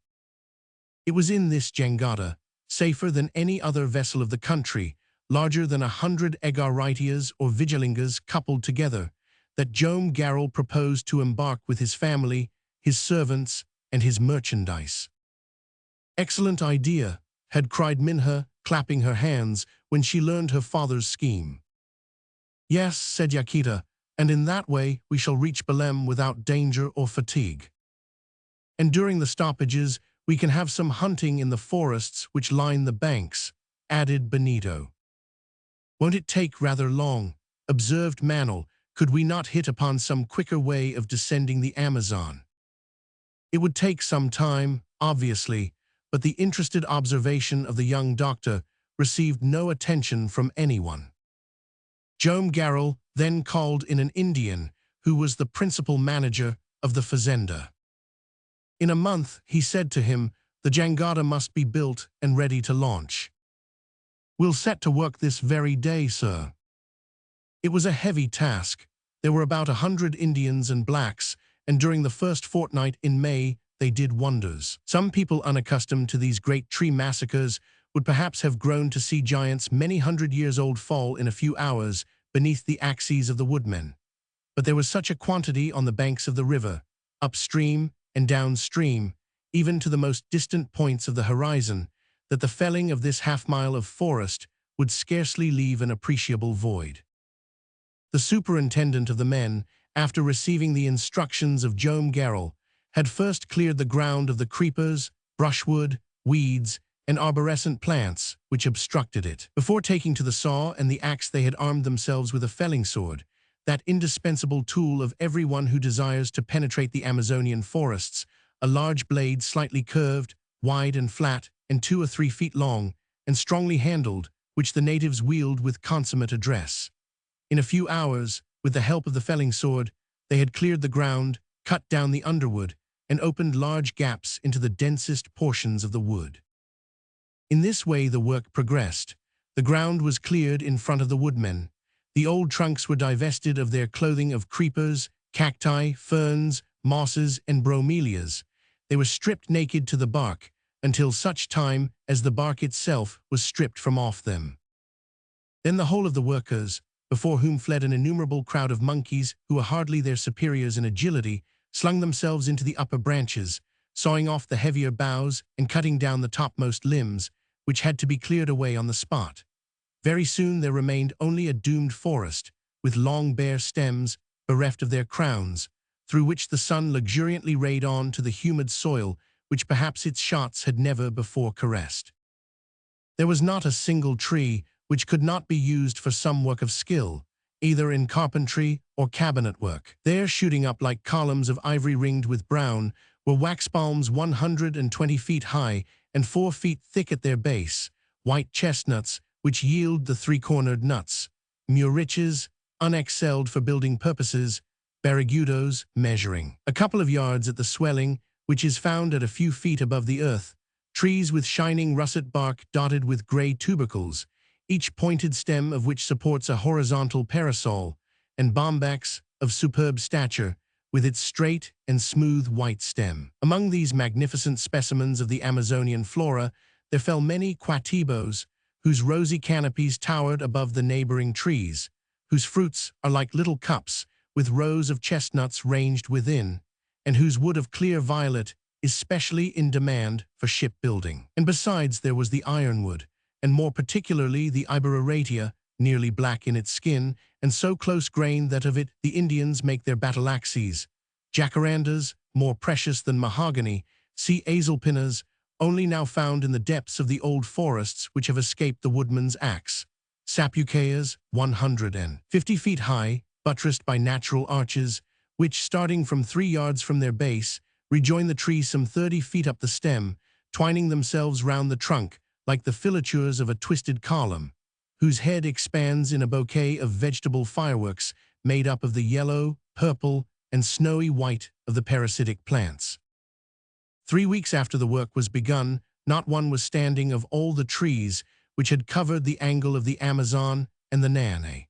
It was in this jangada, safer than any other vessel of the country, larger than 100 egaritias or vigilingas coupled together, that Joam Garral proposed to embark with his family, his servants, and his merchandise. "Excellent idea," had cried Minha, clapping her hands, when she learned her father's scheme. "Yes," said Yaquita, "and in that way we shall reach Belém without danger or fatigue. And during the stoppages we can have some hunting in the forests which line the banks," added Benito. "Won't it take rather long?" observed Manuel. "Could we not hit upon some quicker way of descending the Amazon?" It would take some time, obviously, but the interested observation of the young doctor received no attention from anyone. Joam Garral then called in an Indian who was the principal manager of the fazenda. In a month, he said to him, the jangada must be built and ready to launch. "We'll set to work this very day, sir." It was a heavy task. There were about 100 Indians and blacks, and during the first fortnight in May, they did wonders. Some people unaccustomed to these great tree massacres would perhaps have groaned to see giants many hundred years old fall in a few hours beneath the axes of the woodmen. But there was such a quantity on the banks of the river, upstream and downstream, even to the most distant points of the horizon, that the felling of this half-mile of forest would scarcely leave an appreciable void. The superintendent of the men, after receiving the instructions of Joam Garral, had first cleared the ground of the creepers, brushwood, weeds, and arborescent plants which obstructed it. Before taking to the saw and the axe they had armed themselves with a felling sword, that indispensable tool of everyone who desires to penetrate the Amazonian forests, a large blade slightly curved, wide and flat, and 2 or 3 feet long, and strongly handled, which the natives wield with consummate address. In a few hours, with the help of the felling sword, they had cleared the ground, cut down the underwood, and opened large gaps into the densest portions of the wood. In this way the work progressed. The ground was cleared in front of the woodmen. The old trunks were divested of their clothing of creepers, cacti, ferns, mosses, and bromelias. They were stripped naked to the bark, until such time as the bark itself was stripped from off them. Then the whole of the workers, before whom fled an innumerable crowd of monkeys who were hardly their superiors in agility, slung themselves into the upper branches, sawing off the heavier boughs and cutting down the topmost limbs, which had to be cleared away on the spot. Very soon there remained only a doomed forest, with long bare stems, bereft of their crowns, through which the sun luxuriantly rayed on to the humid soil which perhaps its shots had never before caressed. There was not a single tree which could not be used for some work of skill, either in carpentry or cabinet work. There, shooting up like columns of ivory ringed with brown, were wax palms 120 feet high and 4 feet thick at their base, white chestnuts, which yield the three-cornered nuts, muriches, unexcelled for building purposes, barrigudos, measuring a couple of yards at the swelling, which is found at a few feet above the earth, trees with shining russet bark dotted with gray tubercles, each pointed stem of which supports a horizontal parasol, and bombax of superb stature, with its straight and smooth white stem. Among these magnificent specimens of the Amazonian flora, there fell many quatibos, whose rosy canopies towered above the neighboring trees, whose fruits are like little cups, with rows of chestnuts ranged within, and whose wood of clear violet is specially in demand for shipbuilding. And besides, there was the ironwood, and more particularly the Iberaratia, nearly black in its skin, and so close-grained that of it the Indians make their battle axes, jacarandas, more precious than mahogany, sea hazelpinas, only now found in the depths of the old forests which have escaped the woodman's axe, sapucaeas, 150 feet high, buttressed by natural arches, which, starting from 3 yards from their base, rejoin the tree some 30 feet up the stem, twining themselves round the trunk like the filatures of a twisted column, whose head expands in a bouquet of vegetable fireworks made up of the yellow, purple, and snowy white of the parasitic plants. 3 weeks after the work was begun, not one was standing of all the trees which had covered the angle of the Amazon and the Nene.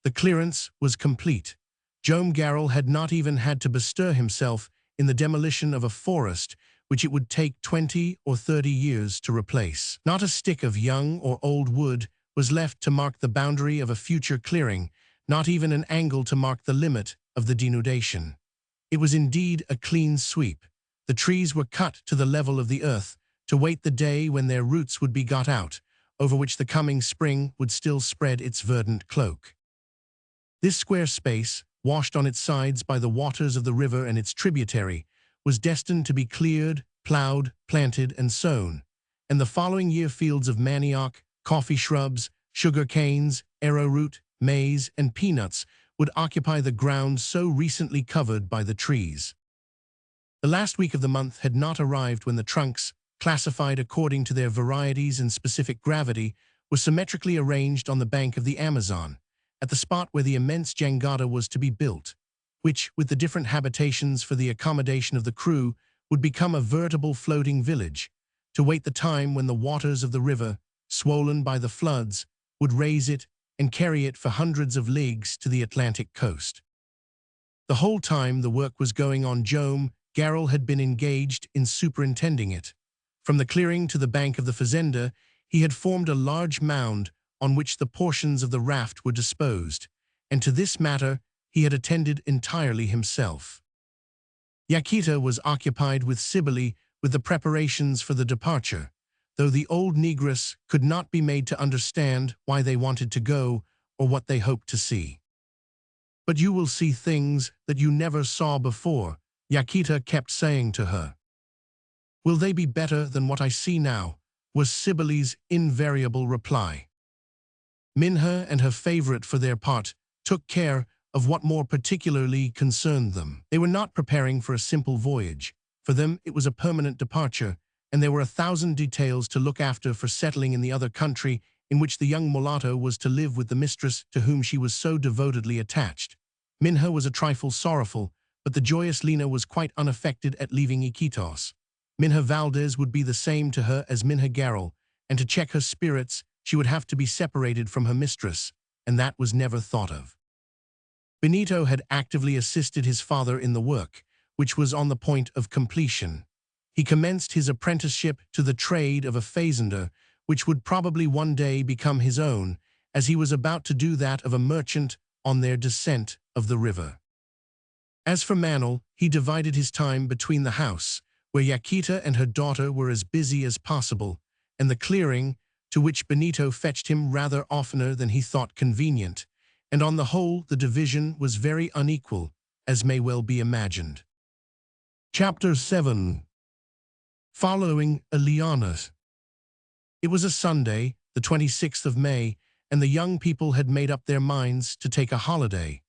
The clearance was complete. Joam Garral had not even had to bestir himself in the demolition of a forest which it would take 20 or 30 years to replace. Not a stick of young or old wood was left to mark the boundary of a future clearing, not even an angle to mark the limit of the denudation. It was indeed a clean sweep. The trees were cut to the level of the earth to wait the day when their roots would be got out, over which the coming spring would still spread its verdant cloak. This square space, washed on its sides by the waters of the river and its tributary, was destined to be cleared, plowed, planted, and sown, and the following year fields of manioc, coffee shrubs, sugar canes, arrowroot, maize, and peanuts would occupy the ground so recently covered by the trees. The last week of the month had not arrived when the trunks, classified according to their varieties and specific gravity, were symmetrically arranged on the bank of the Amazon, at the spot where the immense jangada was to be built, which, with the different habitations for the accommodation of the crew, would become a veritable floating village, to wait the time when the waters of the river, swollen by the floods, would raise it and carry it for hundreds of leagues to the Atlantic coast. The whole time the work was going on, Joam Garral had been engaged in superintending it. From the clearing to the bank of the fazenda, he had formed a large mound on which the portions of the raft were disposed, and to this matter he had attended entirely himself. Yaquita was occupied with Cybele with the preparations for the departure, though the old negress could not be made to understand why they wanted to go or what they hoped to see. "But you will see things that you never saw before," Yaquita kept saying to her. "Will they be better than what I see now?" was Cybele's invariable reply. Minha and her favorite, for their part, took care of what more particularly concerned them. They were not preparing for a simple voyage. For them it was a permanent departure, and there were 1,000 details to look after for settling in the other country in which the young mulatto was to live with the mistress to whom she was so devotedly attached. Minha was a trifle sorrowful, but the joyous Lina was quite unaffected at leaving Iquitos. Minha Valdez would be the same to her as Minha Garral, and to check her spirits she would have to be separated from her mistress, and that was never thought of. Benito had actively assisted his father in the work, which was on the point of completion. He commenced his apprenticeship to the trade of a fazender, which would probably one day become his own, as he was about to do that of a merchant on their descent of the river. As for Manuel, he divided his time between the house, where Yaquita and her daughter were as busy as possible, and the clearing, to which Benito fetched him rather oftener than he thought convenient, and on the whole the division was very unequal, as may well be imagined. Chapter 7. Following Elianas. It was a Sunday, the 26th of May, and the young people had made up their minds to take a holiday.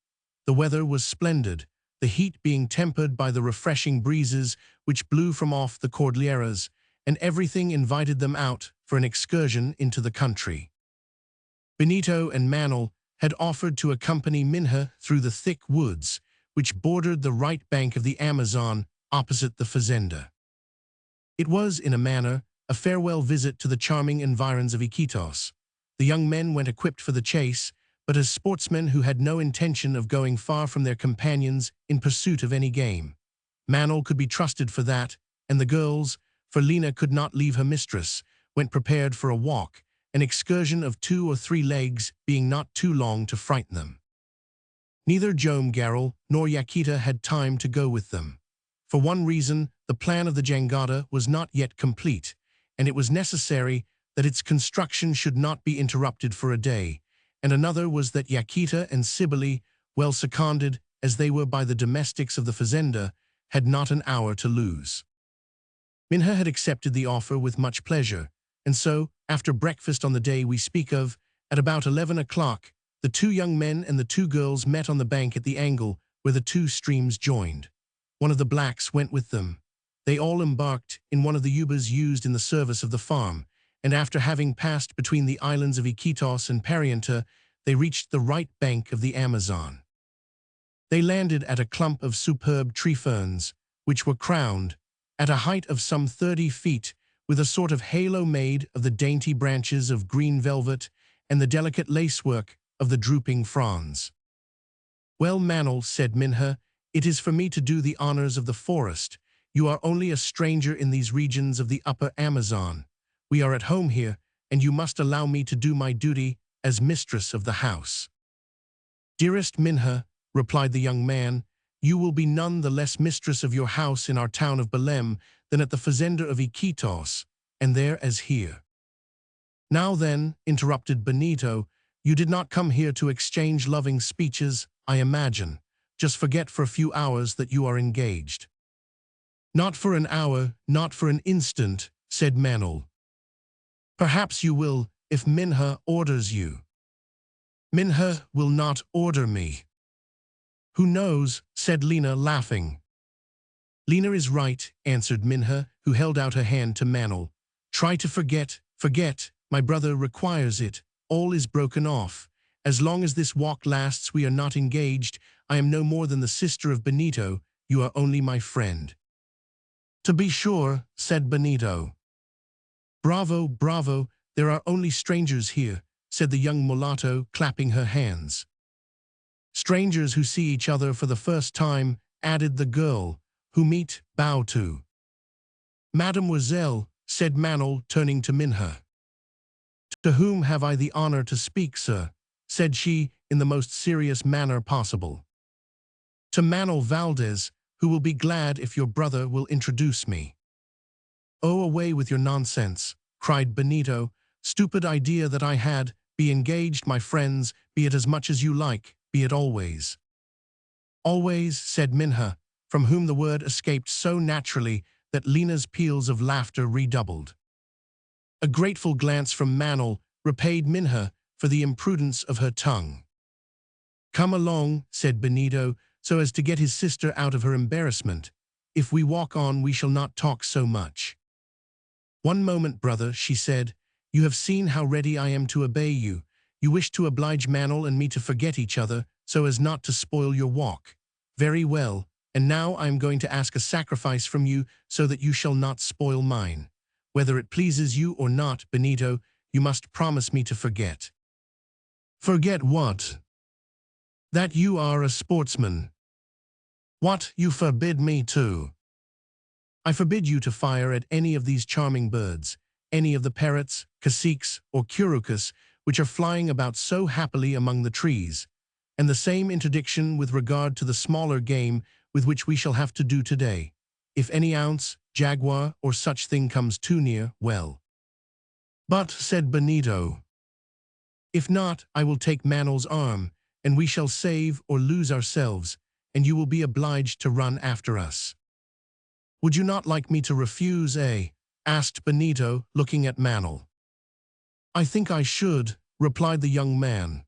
The weather was splendid, the heat being tempered by the refreshing breezes which blew from off the Cordilleras, and everything invited them out for an excursion into the country. Benito and Manuel had offered to accompany Minha through the thick woods, which bordered the right bank of the Amazon opposite the fazenda. It was, in a manner, a farewell visit to the charming environs of Iquitos. The young men went equipped for the chase, but as sportsmen who had no intention of going far from their companions in pursuit of any game. Manuel could be trusted for that, and the girls, for Lena could not leave her mistress, went prepared for a walk, an excursion of 2 or 3 legs being not too long to frighten them. Neither Jome Garrel nor Yaquita had time to go with them. For one reason, the plan of the jangada was not yet complete, and it was necessary that its construction should not be interrupted for a day, and another was that Yaquita and Cybele, well seconded as they were by the domestics of the fazenda, had not an hour to lose. Minha had accepted the offer with much pleasure, and so, after breakfast on the day we speak of, at about 11 o'clock, the 2 young men and the 2 girls met on the bank at the angle where the 2 streams joined. One of the blacks went with them. They all embarked in one of the ubas used in the service of the farm, and after having passed between the islands of Iquitos and Parienta, they reached the right bank of the Amazon. They landed at a clump of superb tree ferns, which were crowned, at a height of some 30 feet, with a sort of halo made of the dainty branches of green velvet and the delicate lacework of the drooping fronds. "Well, Manuel," said Minha, "it is for me to do the honors of the forest. You are only a stranger in these regions of the upper Amazon. We are at home here, and you must allow me to do my duty as mistress of the house." "Dearest Minha," replied the young man, "you will be none the less mistress of your house in our town of Belém than at the fazenda of Iquitos, and there as here." "Now then," interrupted Benito, "you did not come here to exchange loving speeches, I imagine. Just forget for a few hours that you are engaged." "Not for an hour, not for an instant," said Manuel. "Perhaps you will, if Minha orders you." "Minha will not order me." "Who knows?" said Lena, laughing. "Lena is right," answered Minha, who held out her hand to Manuel. "Try to forget, forget, my brother requires it. All is broken off. As long as this walk lasts we are not engaged. I am no more than the sister of Benito, you are only my friend." "To be sure," said Benito. "Bravo, bravo, there are only strangers here," said the young mulatto, clapping her hands. "Strangers who see each other for the first time," added the girl, "who meet, bow to." "Mademoiselle," said Manuel, turning to Minha. "To whom have I the honor to speak, sir?" said she, in the most serious manner possible. "To Manuel Valdez, who will be glad if your brother will introduce me." "Oh, away with your nonsense," cried Benito. "Stupid idea that I had. Be engaged, my friends, be it as much as you like, be it always." "Always," said Minha, from whom the word escaped so naturally that Lena's peals of laughter redoubled. A grateful glance from Manuel repaid Minha for the imprudence of her tongue. "Come along," said Benito, so as to get his sister out of her embarrassment. "If we walk on we shall not talk so much." "One moment, brother," she said. "You have seen how ready I am to obey you. You wish to oblige Manuel and me to forget each other, so as not to spoil your walk. Very well, and now I am going to ask a sacrifice from you so that you shall not spoil mine. Whether it pleases you or not, Benito, you must promise me to forget." "Forget what?" "That you are a sportsman." "What, you forbid me to?" "I forbid you to fire at any of these charming birds, any of the parrots, caciques, or curucus, which are flying about so happily among the trees, and the same interdiction with regard to the smaller game with which we shall have to do today. If any ounce, jaguar, or such thing comes too near, well." "But," said Benito. "If not, I will take Manuel's arm, and we shall save or lose ourselves, and you will be obliged to run after us." "Would you not like me to refuse, eh?" asked Benito, looking at Manuel. "I think I should," replied the young man.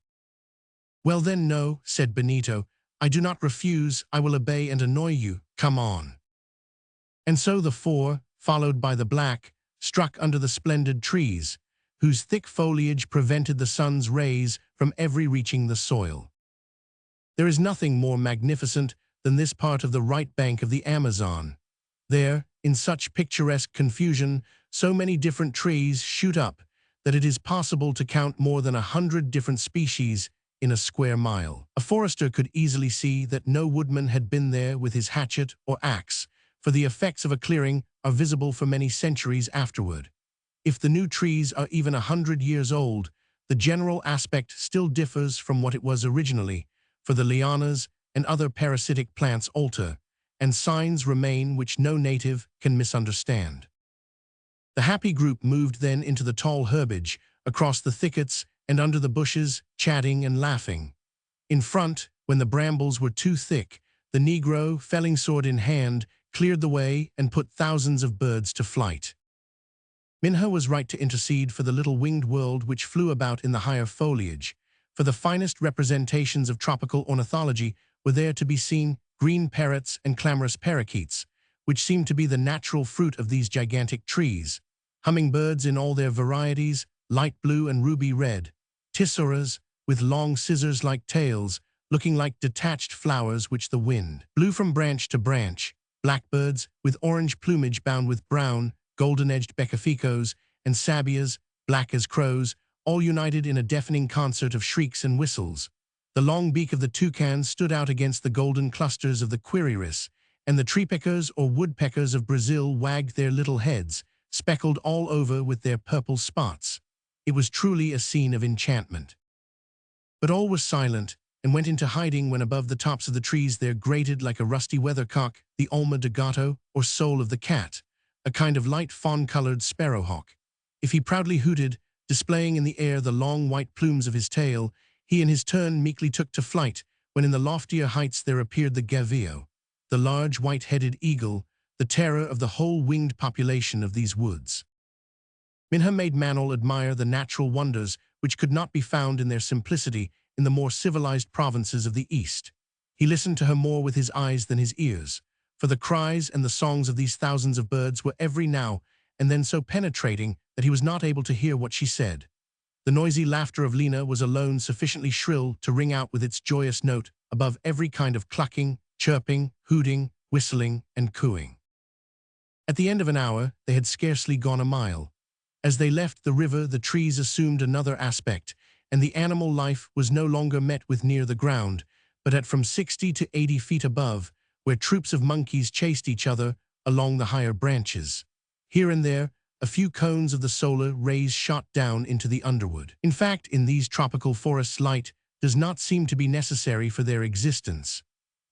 Well then, no, said Benito. I do not refuse, I will obey and annoy you, come on. And so the four, followed by the black, struck under the splendid trees, whose thick foliage prevented the sun's rays from ever reaching the soil. There is nothing more magnificent than this part of the right bank of the Amazon. There, in such picturesque confusion, so many different trees shoot up that it is possible to count more than 100 different species in a square mile. A forester could easily see that no woodman had been there with his hatchet or axe, for the effects of a clearing are visible for many centuries afterward. If the new trees are even 100 years old, the general aspect still differs from what it was originally, for the lianas and other parasitic plants alter, and signs remain which no native can misunderstand. The happy group moved then into the tall herbage, across the thickets and under the bushes, chatting and laughing. In front, when the brambles were too thick, the Negro, felling sword in hand, cleared the way and put thousands of birds to flight. Minha was right to intercede for the little winged world which flew about in the higher foliage, for the finest representations of tropical ornithology were there to be seen, green parrots and clamorous parakeets, which seemed to be the natural fruit of these gigantic trees, hummingbirds in all their varieties, light blue and ruby red, tissuras with long scissors-like tails, looking like detached flowers which the wind blew from branch to branch, blackbirds with orange plumage bound with brown, golden-edged becaficos, and sabias, black as crows, all united in a deafening concert of shrieks and whistles. The long beak of the toucan stood out against the golden clusters of the treacherous, and the treepeckers or woodpeckers of Brazil wagged their little heads, speckled all over with their purple spots. It was truly a scene of enchantment. But all was silent, and went into hiding when above the tops of the trees there grated like a rusty weathercock the alma de gato, or soul of the cat, a kind of light fawn-colored sparrowhawk. If he proudly hooted, displaying in the air the long white plumes of his tail, he in his turn meekly took to flight, when in the loftier heights there appeared the gavillo, the large white-headed eagle, the terror of the whole winged population of these woods. Minha made Manuel admire the natural wonders which could not be found in their simplicity in the more civilized provinces of the East. He listened to her more with his eyes than his ears, for the cries and the songs of these thousands of birds were every now and then so penetrating that he was not able to hear what she said. The noisy laughter of Lena was alone sufficiently shrill to ring out with its joyous note above every kind of clucking, chirping, hooting, whistling, and cooing. At the end of an hour, they had scarcely gone a mile. As they left the river, the trees assumed another aspect, and the animal life was no longer met with near the ground, but at from 60 to 80 feet above, where troops of monkeys chased each other along the higher branches. Here and there, a few cones of the solar rays shot down into the underwood. In fact, in these tropical forests light does not seem to be necessary for their existence.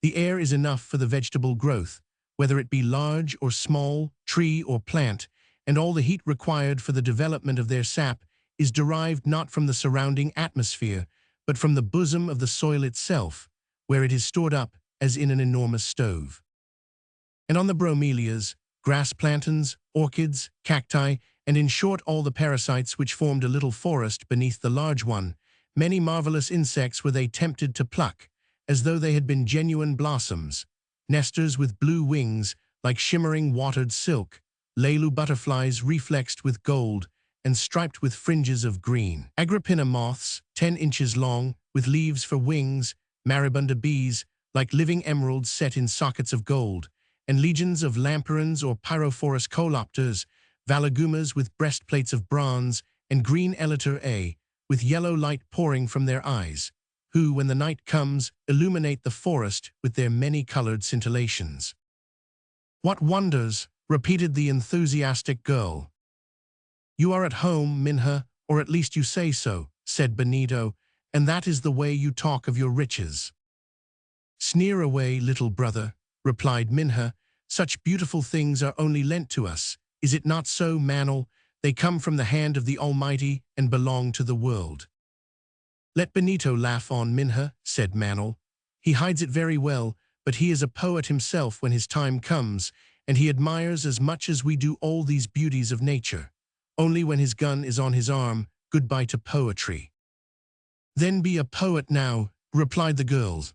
The air is enough for the vegetable growth, whether it be large or small, tree or plant, and all the heat required for the development of their sap is derived not from the surrounding atmosphere, but from the bosom of the soil itself, where it is stored up as in an enormous stove. And on the bromelias, grass plantains, orchids, cacti, and in short all the parasites which formed a little forest beneath the large one, many marvelous insects were they tempted to pluck, as though they had been genuine blossoms, nesters with blue wings like shimmering watered silk, lelu butterflies reflexed with gold and striped with fringes of green, agrippina moths, 10 inches long, with leaves for wings, maribunda bees, like living emeralds set in sockets of gold, and legions of lamperons or pyrophorus colopters, valagumas with breastplates of bronze, and green elytra, with yellow light pouring from their eyes, who, when the night comes, illuminate the forest with their many-colored scintillations. What wonders, repeated the enthusiastic girl. You are at home, Minha, or at least you say so, said Benito, and that is the way you talk of your riches. Sneer away, little brother, replied Minha. Such beautiful things are only lent to us. Is it not so, Manuel? They come from the hand of the Almighty and belong to the world. Let Benito laugh on, Minha, said Manuel. He hides it very well, but he is a poet himself when his time comes, and he admires as much as we do all these beauties of nature. Only when his gun is on his arm, goodbye to poetry. Then be a poet now, replied the girls.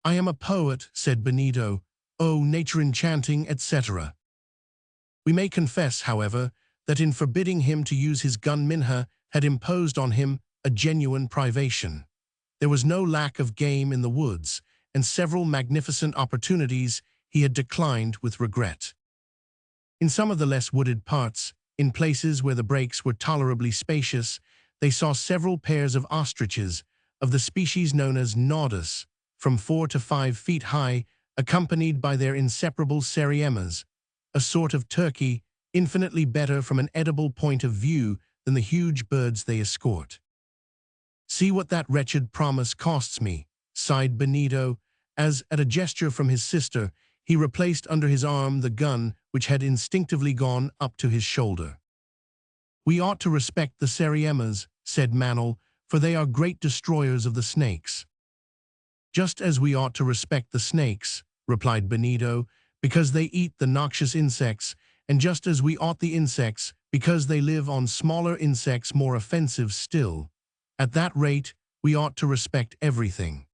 I am a poet, said Benito. Oh, nature enchanting, etc. We may confess, however, that in forbidding him to use his gun, Minha had imposed on him a genuine privation. There was no lack of game in the woods, and several magnificent opportunities he had declined with regret. In some of the less wooded parts, in places where the breaks were tolerably spacious, they saw several pairs of ostriches, of the species known as nodus, from 4 to 5 feet high, accompanied by their inseparable seriemas, a sort of turkey infinitely better from an edible point of view than the huge birds they escort. See what that wretched promise costs me, sighed Benito, as, at a gesture from his sister, he replaced under his arm the gun which had instinctively gone up to his shoulder. We ought to respect the seriemas, said Manel, for they are great destroyers of the snakes. Just as we ought to respect the snakes, replied Benito, because they eat the noxious insects, and just as we ought the insects, because they live on smaller insects more offensive still. At that rate, we ought to respect everything.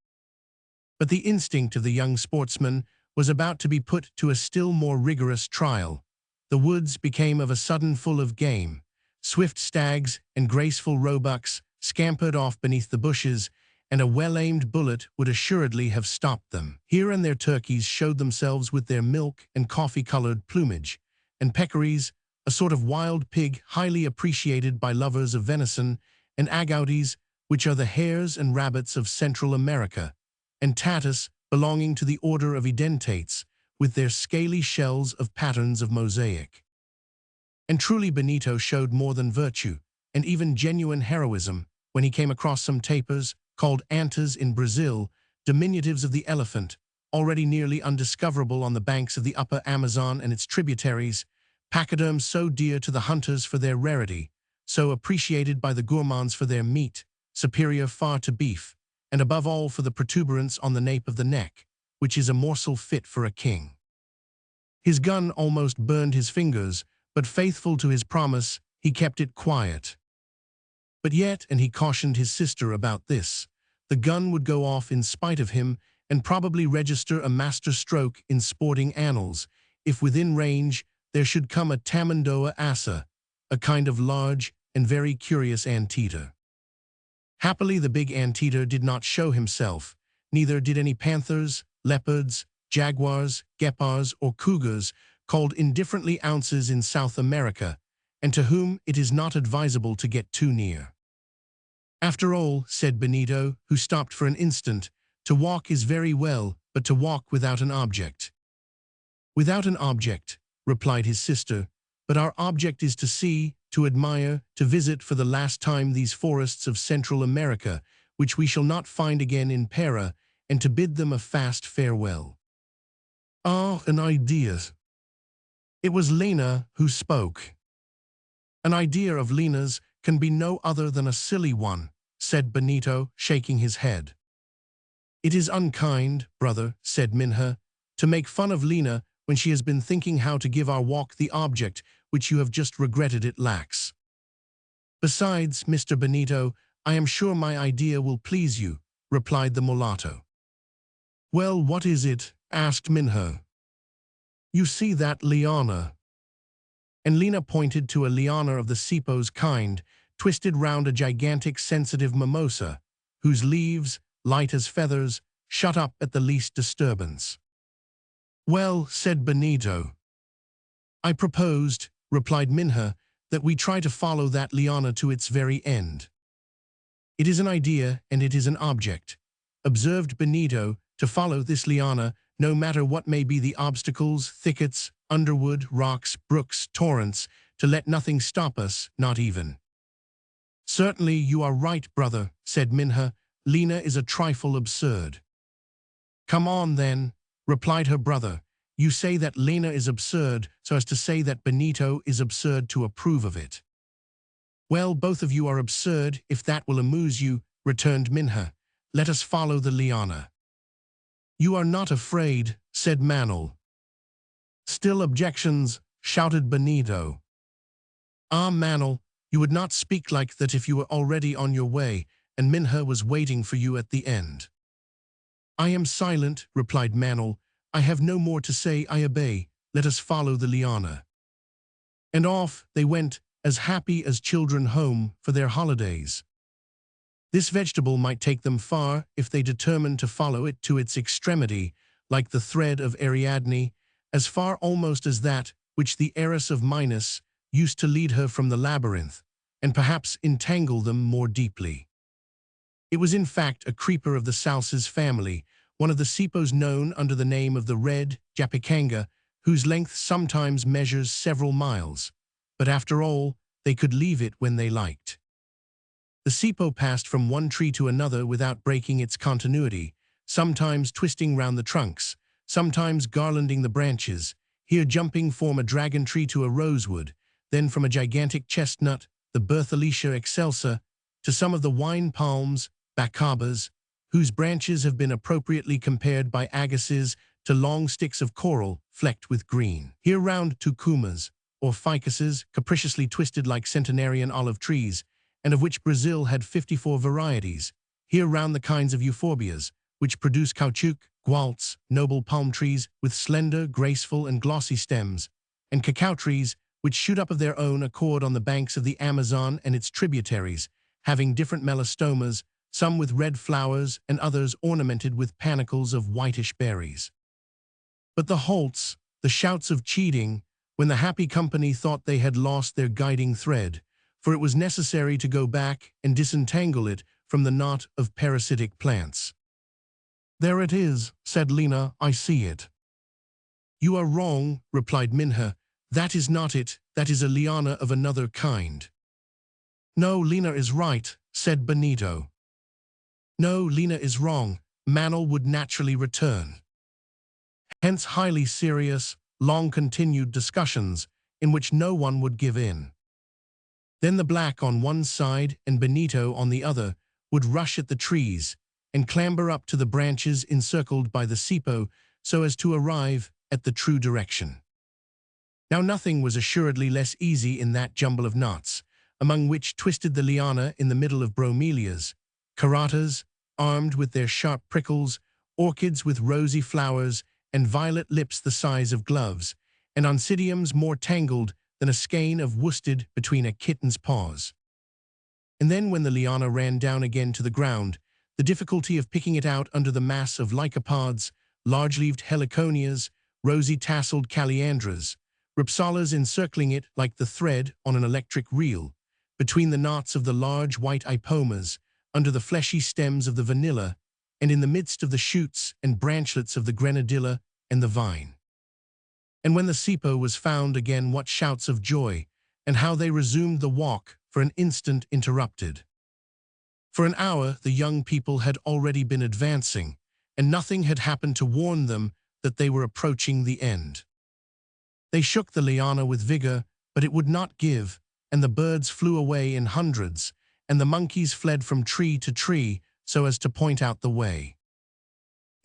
But the instinct of the young sportsman was about to be put to a still more rigorous trial. The woods became of a sudden full of game. Swift stags and graceful roebucks scampered off beneath the bushes, and a well-aimed bullet would assuredly have stopped them. Here and there turkeys showed themselves with their milk and coffee-colored plumage, and peccaries, a sort of wild pig highly appreciated by lovers of venison, and agoutis, which are the hares and rabbits of Central America, and tatus, belonging to the order of edentates, with their scaly shells of patterns of mosaic. And truly Benito showed more than virtue, and even genuine heroism, when he came across some tapirs, called antas in Brazil, diminutives of the elephant, already nearly undiscoverable on the banks of the upper Amazon and its tributaries, pachyderms so dear to the hunters for their rarity, so appreciated by the gourmands for their meat, superior far to beef, and above all for the protuberance on the nape of the neck, which is a morsel fit for a king. His gun almost burned his fingers, but faithful to his promise, he kept it quiet. But yet, and he cautioned his sister about this, the gun would go off in spite of him and probably register a master stroke in sporting annals, if within range there should come a tamandoa assa, a kind of large and very curious anteater. Happily the big anteater did not show himself, neither did any panthers, leopards, jaguars, guepards, or cougars, called indifferently ounces in South America, and to whom it is not advisable to get too near. After all, said Benito, who stopped for an instant, to walk is very well, but to walk without an object. Without an object, replied his sister, but our object is to see, to admire, to visit for the last time these forests of Central America, which we shall not find again in Para, and to bid them a fast farewell. Ah, an idea. It was Lena who spoke. An idea of Lena's can be no other than a silly one, said Benito, shaking his head. It is unkind, brother, said Minha, to make fun of Lena when she has been thinking how to give our walk the object which you have just regretted it lacks. Besides, Mr. Benito, I am sure my idea will please you, replied the mulatto. Well, what is it? Asked Minha. You see that liana? And Lena pointed to a liana of the sipo's kind, twisted round a gigantic sensitive mimosa, whose leaves, light as feathers, shut up at the least disturbance. Well, said Benito. I proposed, replied Minha, that we try to follow that liana to its very end. It is an idea and it is an object, observed Benito, to follow this liana, no matter what may be the obstacles, thickets, underwood, rocks, brooks, torrents, to let nothing stop us, not even. Certainly you are right, brother, said Minha. Lena is a trifle absurd. Come on, then, replied her brother. You say that Lena is absurd, so as to say that Benito is absurd to approve of it. Well, both of you are absurd, if that will amuse you, returned Minha. Let us follow the liana. You are not afraid, said Manel. Still objections, shouted Benito. Ah, Manel, you would not speak like that if you were already on your way, and Minha was waiting for you at the end." "I am silent," replied Manel. "I have no more to say. I obey. Let us follow the liana." And off they went, as happy as children home for their holidays. This vegetable might take them far if they determined to follow it to its extremity, like the thread of Ariadne, as far almost as that which the heiress of Minos used to lead her from the labyrinth, and perhaps entangle them more deeply. It was in fact a creeper of the salses family, one of the sipos known under the name of the red japicanga, whose length sometimes measures several miles, but after all, they could leave it when they liked. The sipo passed from one tree to another without breaking its continuity, sometimes twisting round the trunks, sometimes garlanding the branches, here jumping from a dragon tree to a rosewood, then from a gigantic chestnut, the Berthelicia excelsa, to some of the wine palms, bacabas, whose branches have been appropriately compared by agassiz to long sticks of coral flecked with green. Here round tucumas, or ficuses, capriciously twisted like centenarian olive trees, and of which Brazil had 54 varieties. Here round the kinds of euphorbias, which produce caoutchouc, gualtz, noble palm trees with slender, graceful, and glossy stems, and cacao trees, which shoot up of their own accord on the banks of the Amazon and its tributaries, having different melastomas, some with red flowers and others ornamented with panicles of whitish berries. But the halts, the shouts of cheating, when the happy company thought they had lost their guiding thread, for it was necessary to go back and disentangle it from the knot of parasitic plants. "There it is," said Lena, "I see it." "You are wrong," replied Minha. "That is not it, that is a liana of another kind." "No, Lena is right," said Benito. "No, Lena is wrong. Manel would naturally return." Hence highly serious, long-continued discussions in which no one would give in. Then the black on one side and Benito on the other would rush at the trees and clamber up to the branches encircled by the sipo so as to arrive at the true direction. Now nothing was assuredly less easy in that jumble of knots, among which twisted the liana in the middle of bromelias, caratas, armed with their sharp prickles, orchids with rosy flowers, and violet lips the size of gloves, and oncidiums more tangled than a skein of worsted between a kitten's paws. And then when the liana ran down again to the ground, the difficulty of picking it out under the mass of lycopods, large-leaved heliconias, rosy-tasseled calliandras, rhipsalas encircling it like the thread on an electric reel, between the knots of the large white ipomas, under the fleshy stems of the vanilla, and in the midst of the shoots and branchlets of the grenadilla and the vine. And when the sipo was found again, what shouts of joy, and how they resumed the walk, for an instant interrupted. For an hour the young people had already been advancing, and nothing had happened to warn them that they were approaching the end. They shook the liana with vigor, but it would not give, and the birds flew away in hundreds, and the monkeys fled from tree to tree so as to point out the way.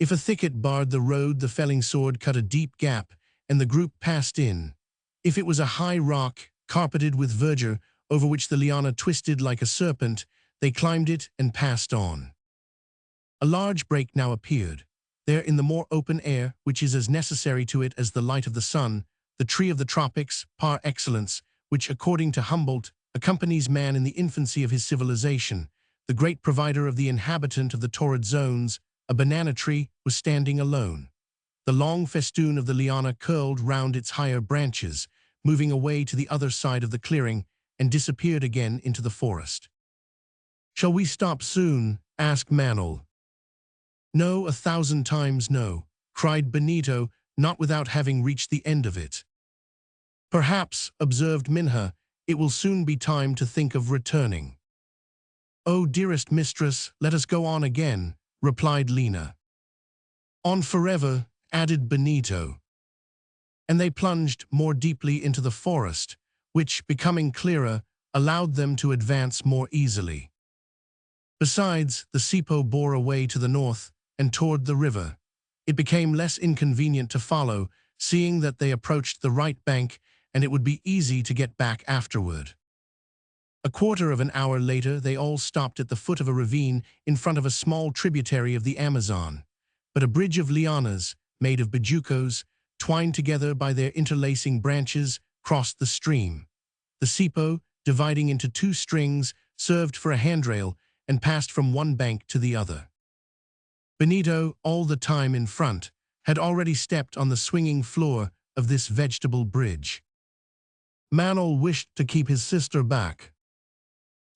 If a thicket barred the road, the felling sword cut a deep gap, and the group passed in. If it was a high rock, carpeted with verdure, over which the liana twisted like a serpent, they climbed it and passed on. A large break now appeared. There in the more open air, which is as necessary to it as the light of the sun, the tree of the tropics, par excellence, which, according to Humboldt, accompanies man in the infancy of his civilization, the great provider of the inhabitant of the torrid zones, a banana tree, was standing alone. The long festoon of the liana curled round its higher branches, moving away to the other side of the clearing, and disappeared again into the forest. "Shall we stop soon?" asked Manel. "No, 1,000 times no," cried Benito, not without having reached the end of it. "Perhaps," observed Minha, "it will soon be time to think of returning." "Oh, dearest mistress, let us go on again," replied Lena. "On forever," added Benito. And they plunged more deeply into the forest, which, becoming clearer, allowed them to advance more easily. Besides, the sipo bore away to the north and toward the river. It became less inconvenient to follow, seeing that they approached the right bank, and it would be easy to get back afterward. A quarter of an hour later, they all stopped at the foot of a ravine in front of a small tributary of the Amazon. But a bridge of lianas, made of bejucos, twined together by their interlacing branches, crossed the stream. The sipo, dividing into two strings, served for a handrail and passed from one bank to the other. Benito, all the time in front, had already stepped on the swinging floor of this vegetable bridge. Manuel wished to keep his sister back.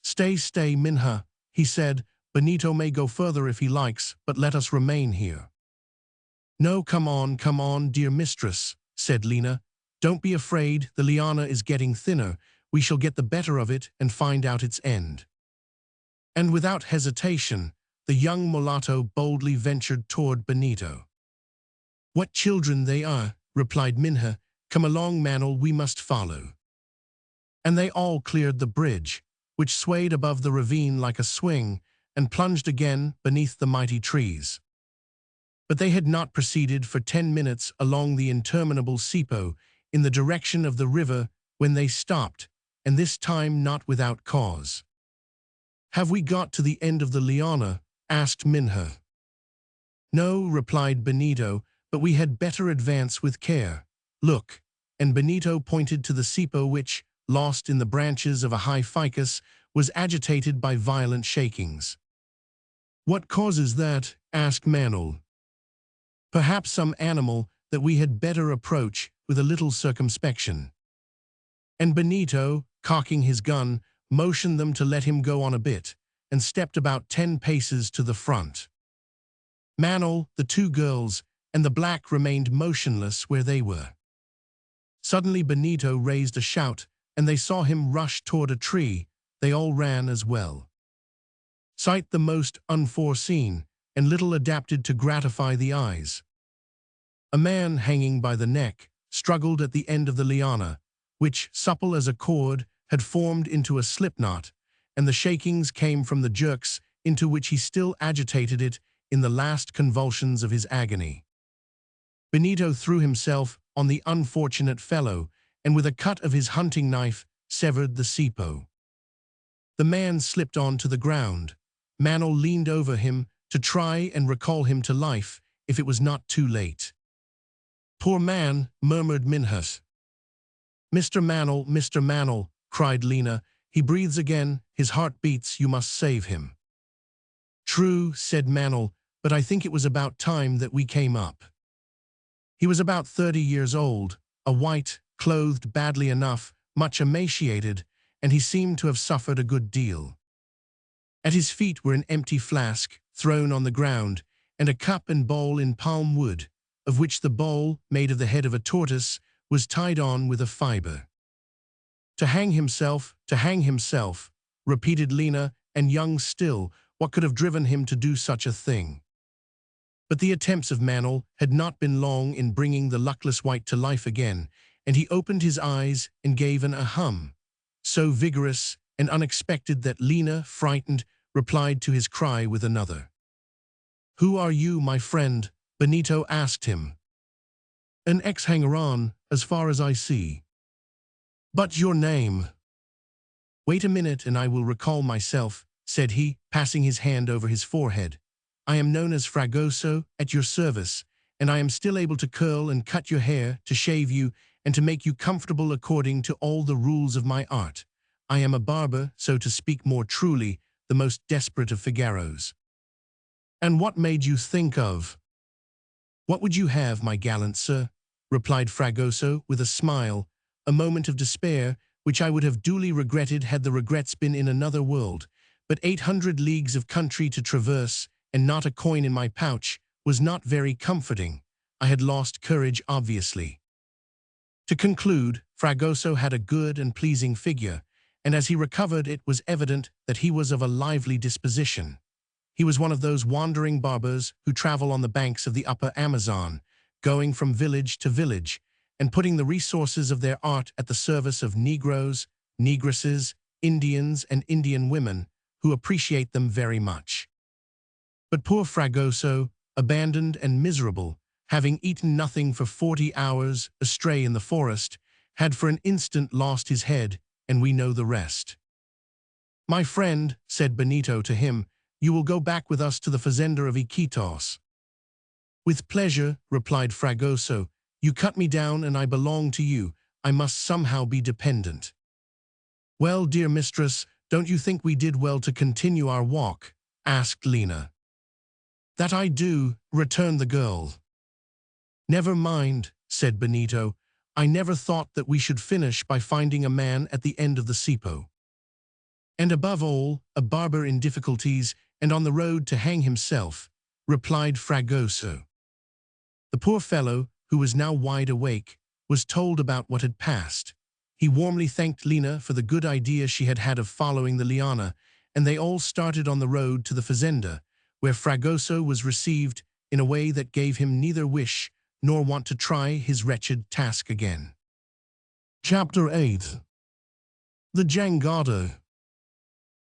"Stay, Minha," he said. "Benito may go further if he likes, but let us remain here." "No, come on, dear mistress," said Lena. "Don't be afraid, the liana is getting thinner. We shall get the better of it and find out its end." And without hesitation, the young mulatto boldly ventured toward Benito. "What children they are," replied Minha. "Come along, Manuel, we must follow." And they all cleared the bridge, which swayed above the ravine like a swing, and plunged again beneath the mighty trees. But they had not proceeded for 10 minutes along the interminable sipo in the direction of the river when they stopped, and this time not without cause. "Have we got to the end of the liana?" asked Minha. "No," replied Benito, "but we had better advance with care. Look," and Benito pointed to the sipo which, lost in the branches of a high ficus, was agitated by violent shakings. "What causes that?" asked Manuel. "Perhaps some animal that we had better approach with a little circumspection." And Benito, cocking his gun, motioned them to let him go on a bit, and stepped about 10 paces to the front. Manuel, the two girls, and the black remained motionless where they were. Suddenly Benito raised a shout, and they saw him rush toward a tree. They all ran as well. Sight the most unforeseen, and little adapted to gratify the eyes. A man hanging by the neck struggled at the end of the liana, which, supple as a cord, had formed into a slipknot, and the shakings came from the jerks into which he still agitated it in the last convulsions of his agony. Benito threw himself on the unfortunate fellow, and with a cut of his hunting knife severed the sipo. The man slipped on to the ground. Manuel leaned over him to try and recall him to life if it was not too late. "Poor man," murmured Minha. Mr. Manuel," cried Lena. "He breathes again, his heart beats, you must save him." "True," said Manuel, "but I think it was about time that we came up." He was about 30 years old, a white, clothed badly enough, much emaciated, and he seemed to have suffered a good deal. At his feet were an empty flask, thrown on the ground, and a cup and bowl in palm wood, of which the bowl, made of the head of a tortoise, was tied on with a fiber. To hang himself," repeated Lena, and young still, what could have driven him to do such a thing? But the attempts of Manuel had not been long in bringing the luckless wight to life again, and he opened his eyes and gave an ahum, so vigorous and unexpected that Lena, frightened, replied to his cry with another. "Who are you, my friend?" Benito asked him. "An ex-hanger-on, as far as I see." "But your name?" "Wait a minute and I will recall myself," said he, passing his hand over his forehead. "I am known as Fragoso, at your service, and I am still able to curl and cut your hair, to shave you, and to make you comfortable according to all the rules of my art. I am a barber, so to speak more truly, the most desperate of Figaros." "And what made you think of—" "What would you have, my gallant sir?" replied Fragoso with a smile, a moment of despair, which I would have duly regretted had the regrets been in another world. But 800 leagues of country to traverse, and not a coin in my pouch, was not very comforting. I had lost courage, obviously. To conclude, Fragoso had a good and pleasing figure, and as he recovered it was evident that he was of a lively disposition. He was one of those wandering barbers who travel on the banks of the upper Amazon, going from village to village, and putting the resources of their art at the service of Negroes, Negresses, Indians, and Indian women, who appreciate them very much. But poor Fragoso, abandoned and miserable, having eaten nothing for 40 hours, astray in the forest, had for an instant lost his head, and we know the rest. "My friend," said Benito to him, "you will go back with us to the fazenda of Iquitos." "With pleasure," replied Fragoso. "You cut me down and I belong to you. I must somehow be dependent." "Well, dear mistress, don't you think we did well to continue our walk?" asked Lena. "That I do," returned the girl. "Never mind," said Benito. "I never thought that we should finish by finding a man at the end of the Sipo. And above all, a barber in difficulties and on the road to hang himself," replied Fragoso. The poor fellow, who was now wide awake, was told about what had passed. He warmly thanked Lena for the good idea she had had of following the liana, and they all started on the road to the fazenda, where Fragoso was received in a way that gave him neither wish nor want to try his wretched task again. Chapter 8. The Jangada.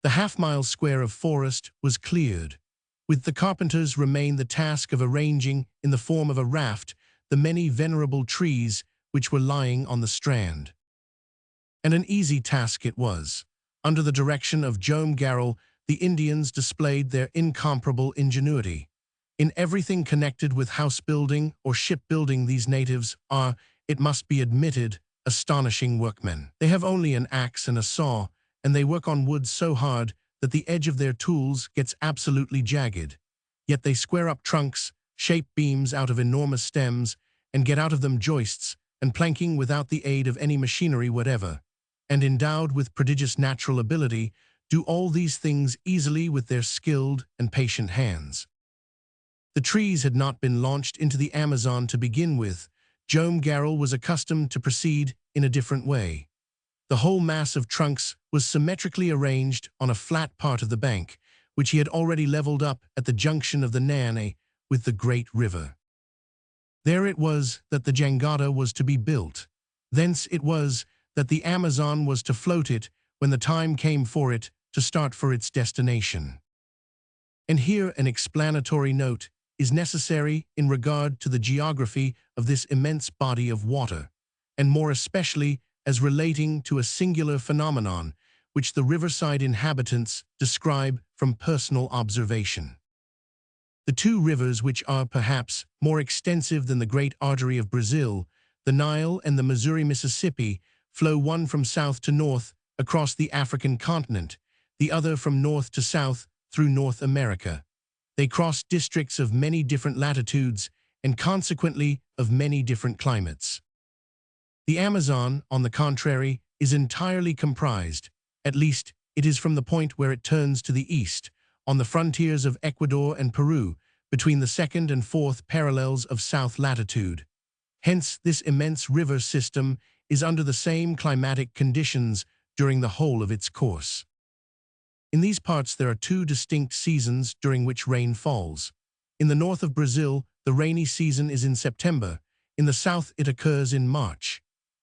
The half-mile square of forest was cleared. With the carpenters remained the task of arranging, in the form of a raft, the many venerable trees which were lying on the strand. And an easy task it was. Under the direction of Joam Garral, the Indians displayed their incomparable ingenuity. In everything connected with house-building or ship-building, these natives are, it must be admitted, astonishing workmen. They have only an axe and a saw, and they work on wood so hard that the edge of their tools gets absolutely jagged. Yet they square up trunks, shape beams out of enormous stems, and get out of them joists and planking without the aid of any machinery whatever, and endowed with prodigious natural ability, do all these things easily with their skilled and patient hands. The trees had not been launched into the Amazon to begin with. Joam Garral was accustomed to proceed in a different way. The whole mass of trunks was symmetrically arranged on a flat part of the bank, which he had already leveled up at the junction of the Nane with the great river. There it was that the jangada was to be built. Thence it was that the Amazon was to float it when the time came for it to start for its destination. And here an explanatory note is necessary in regard to the geography of this immense body of water, and more especially as relating to a singular phenomenon which the riverside inhabitants describe from personal observation. The two rivers which are perhaps more extensive than the great artery of Brazil, the Nile and the Missouri-Mississippi, flow one from south to north across the African continent, the other from north to south through North America. They cross districts of many different latitudes and consequently of many different climates. The Amazon, on the contrary, is entirely comprised, at least it is from the point where it turns to the east, on the frontiers of Ecuador and Peru, between the second and fourth parallels of south latitude. Hence, this immense river system is under the same climatic conditions during the whole of its course. In these parts there are two distinct seasons during which rain falls. In the north of Brazil, the rainy season is in September. In the south it occurs in March.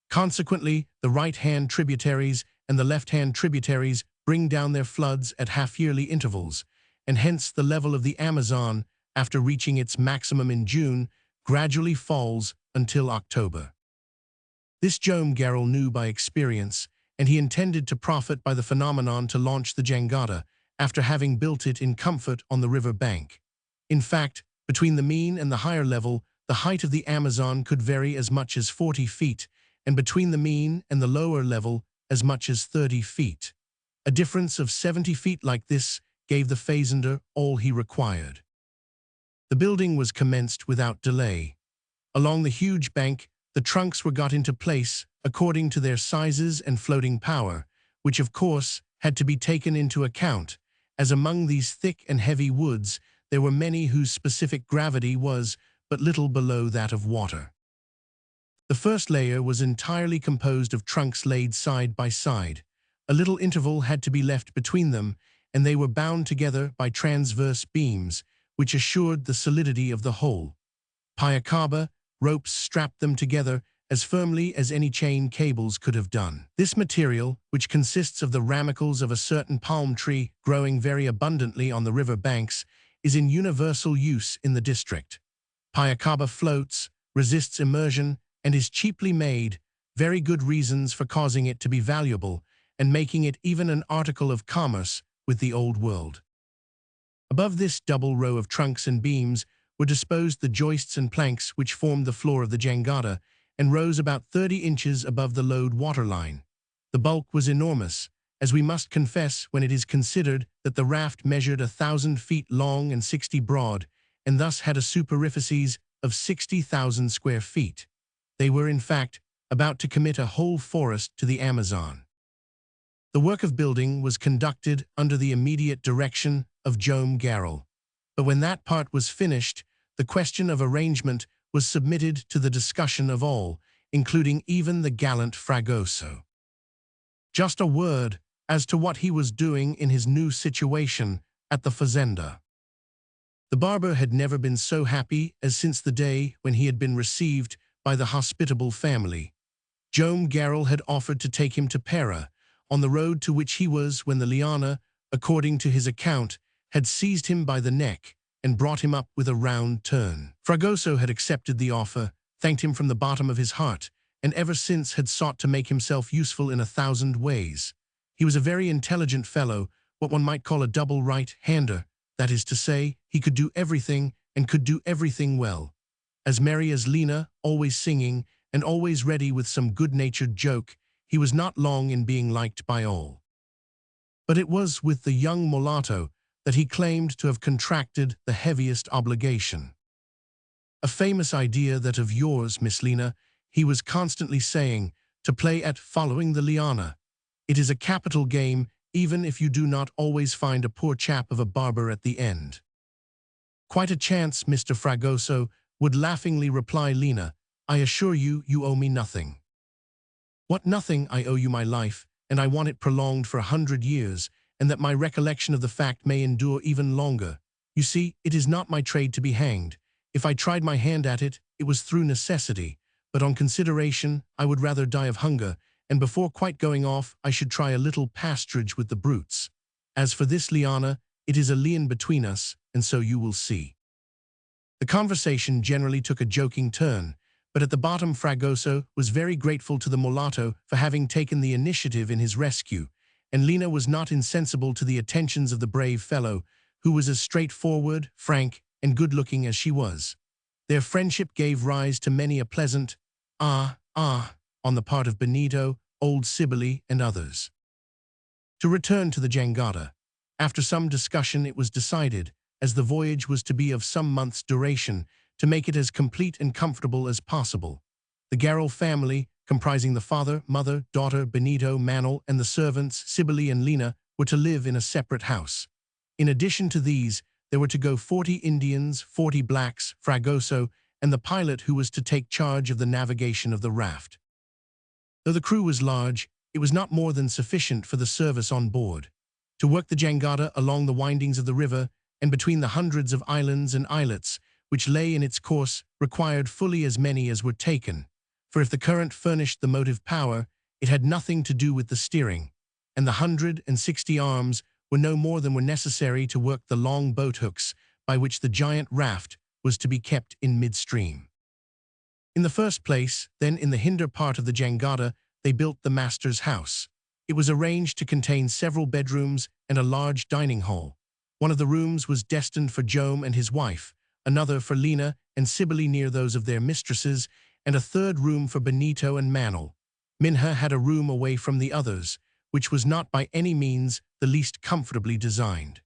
Consequently, the right-hand tributaries and the left-hand tributaries bring down their floods at half-yearly intervals, and hence the level of the Amazon, after reaching its maximum in June, gradually falls until October. This Joam Garral knew by experience, and he intended to profit by the phenomenon to launch the jangada, after having built it in comfort on the river bank. In fact, between the mean and the higher level, the height of the Amazon could vary as much as 40 feet, and between the mean and the lower level, as much as 30 feet. A difference of 70 feet like this gave the fazender all he required. The building was commenced without delay. Along the huge bank, the trunks were got into place according to their sizes and floating power, which of course had to be taken into account, as among these thick and heavy woods there were many whose specific gravity was but little below that of water. The first layer was entirely composed of trunks laid side by side. A little interval had to be left between them, and they were bound together by transverse beams, which assured the solidity of the whole. Piacaba ropes strapped them together as firmly as any chain cables could have done. This material, which consists of the ramicles of a certain palm tree growing very abundantly on the river banks, is in universal use in the district. Piacaba floats, resists immersion, and is cheaply made, very good reasons for causing it to be valuable, and making it even an article of commerce with the old world. Above this double row of trunks and beams were disposed the joists and planks which formed the floor of the jangada and rose about 30 inches above the load waterline. The bulk was enormous, as we must confess when it is considered that the raft measured 1,000 feet long and 60 broad, and thus had a superficies of 60,000 square feet. They were, in fact, about to commit a whole forest to the Amazon. The work of building was conducted under the immediate direction of Joam Garral, but when that part was finished, the question of arrangement was submitted to the discussion of all, including even the gallant Fragoso. Just a word as to what he was doing in his new situation at the fazenda. The barber had never been so happy as since the day when he had been received by the hospitable family. Joam Garral had offered to take him to Pera, on the road to which he was when the liana, according to his account, had seized him by the neck and brought him up with a round turn. Fragoso had accepted the offer, thanked him from the bottom of his heart, and ever since had sought to make himself useful in 1,000 ways. He was a very intelligent fellow, what one might call a double right-hander, that is to say, he could do everything and could do everything well. As merry as Lena, always singing, and always ready with some good-natured joke, he was not long in being liked by all. But it was with the young mulatto that he claimed to have contracted the heaviest obligation. A famous idea that of yours, Miss Lena, he was constantly saying, to play at following the liana. It is a capital game, even if you do not always find a poor chap of a barber at the end. Quite a chance, Mr. Fragoso, would laughingly reply Lena. I assure you, you owe me nothing. What nothing? I owe you my life, and I want it prolonged for 100 years, and that my recollection of the fact may endure even longer. You see, it is not my trade to be hanged. If I tried my hand at it, it was through necessity, but on consideration, I would rather die of hunger, and before quite going off, I should try a little pasturage with the brutes. As for this liana, it is a lien between us, and so you will see. The conversation generally took a joking turn, but at the bottom Fragoso was very grateful to the mulatto for having taken the initiative in his rescue, and Lena was not insensible to the attentions of the brave fellow, who was as straightforward, frank, and good-looking as she was. Their friendship gave rise to many a pleasant on the part of Benito, old Cybele, and others. To return to the jangada. After some discussion it was decided, as the voyage was to be of some months' duration, to make it as complete and comfortable as possible. The Garral family, comprising the father, mother, daughter, Benito, Manuel, and the servants, Cybele and Lena, were to live in a separate house. In addition to these, there were to go 40 Indians, 40 blacks, Fragoso, and the pilot who was to take charge of the navigation of the raft. Though the crew was large, it was not more than sufficient for the service on board. To work the jangada along the windings of the river and between the hundreds of islands and islets which lay in its course required fully as many as were taken, for if the current furnished the motive power, it had nothing to do with the steering, and the 160 arms were no more than were necessary to work the long boat hooks by which the giant raft was to be kept in midstream. In the first place, then in the hinder part of the jangada, they built the master's house. It was arranged to contain several bedrooms and a large dining hall. One of the rooms was destined for Joam and his wife, another for Lena and Cybele near those of their mistresses, and a third room for Benito and Manuel. Minha had a room away from the others, which was not by any means the least comfortably designed.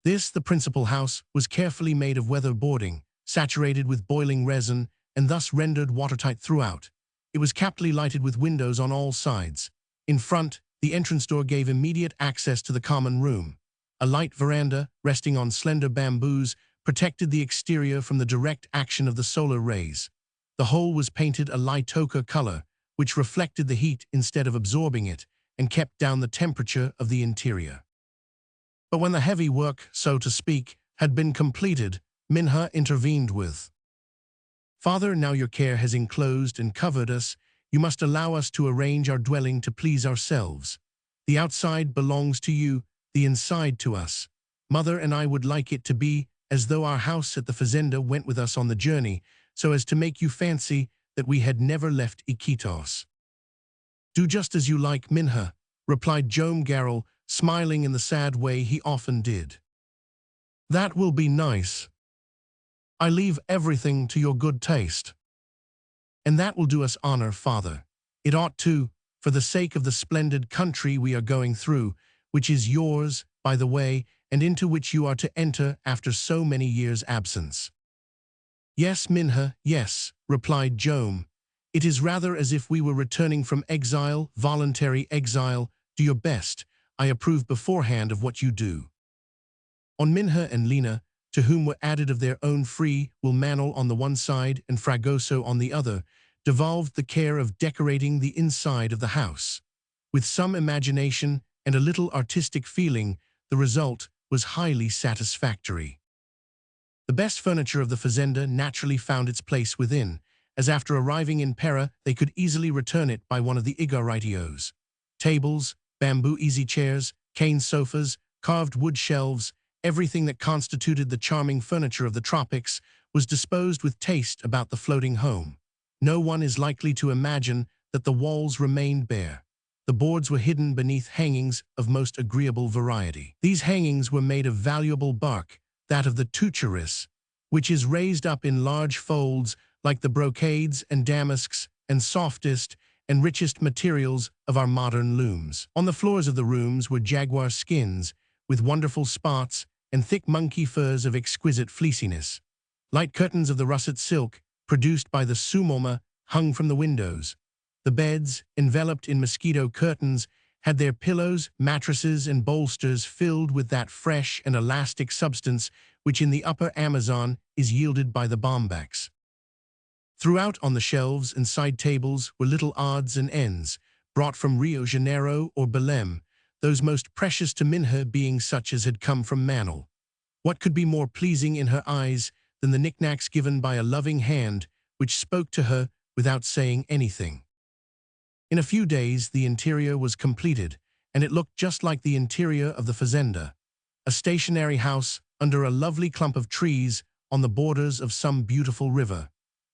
This, the principal house, was carefully made of weather boarding, saturated with boiling resin, and thus rendered watertight throughout. It was capitally lighted with windows on all sides. In front, the entrance door gave immediate access to the common room. A light veranda, resting on slender bamboos, protected the exterior from the direct action of the solar rays. The whole was painted a light ochre color, which reflected the heat instead of absorbing it, and kept down the temperature of the interior. But when the heavy work, so to speak, had been completed, Minha intervened with, "Father, now your care has enclosed and covered us, you must allow us to arrange our dwelling to please ourselves. The outside belongs to you, the inside to us. Mother and I would like it to be as though our house at the fazenda went with us on the journey, so as to make you fancy that we had never left Iquitos." "Do just as you like, Minha. replied Joam Garrel, smiling in the sad way he often did. That will be nice. I leave everything to your good taste. And that will do us honor, father. It ought to, for the sake of the splendid country we are going through, which is yours, by the way, and into which you are to enter after so many years' absence. Yes, Minha, yes, replied Joam. It is rather as if we were returning from exile, voluntary exile. Do your best. I approve beforehand of what you do. On Minha and Lina, to whom were added of their own free will Manel on the one side and Fragoso on the other, devolved the care of decorating the inside of the house. With some imagination and a little artistic feeling, the result was highly satisfactory. The best furniture of the fazenda naturally found its place within, as after arriving in Pera they could easily return it by one of the igaritios. Tables, bamboo easy chairs, cane sofas, carved wood shelves, everything that constituted the charming furniture of the tropics was disposed with taste about the floating home. No one is likely to imagine that the walls remained bare. The boards were hidden beneath hangings of most agreeable variety. These hangings were made of valuable bark, that of the treacherous, which is raised up in large folds like the brocades and damasks and softest and richest materials of our modern looms. On the floors of the rooms were jaguar skins with wonderful spots and thick monkey furs of exquisite fleeciness. Light curtains of the russet silk, produced by the sumoma, hung from the windows. The beds, enveloped in mosquito curtains, had their pillows, mattresses, and bolsters filled with that fresh and elastic substance which in the upper Amazon is yielded by the bombax. Throughout on the shelves and side tables were little odds and ends, brought from Rio Janeiro or Belém, those most precious to Minha being such as had come from Manel. What could be more pleasing in her eyes than the knickknacks given by a loving hand which spoke to her without saying anything? In a few days the interior was completed, and it looked just like the interior of the fazenda, a stationary house under a lovely clump of trees on the borders of some beautiful river.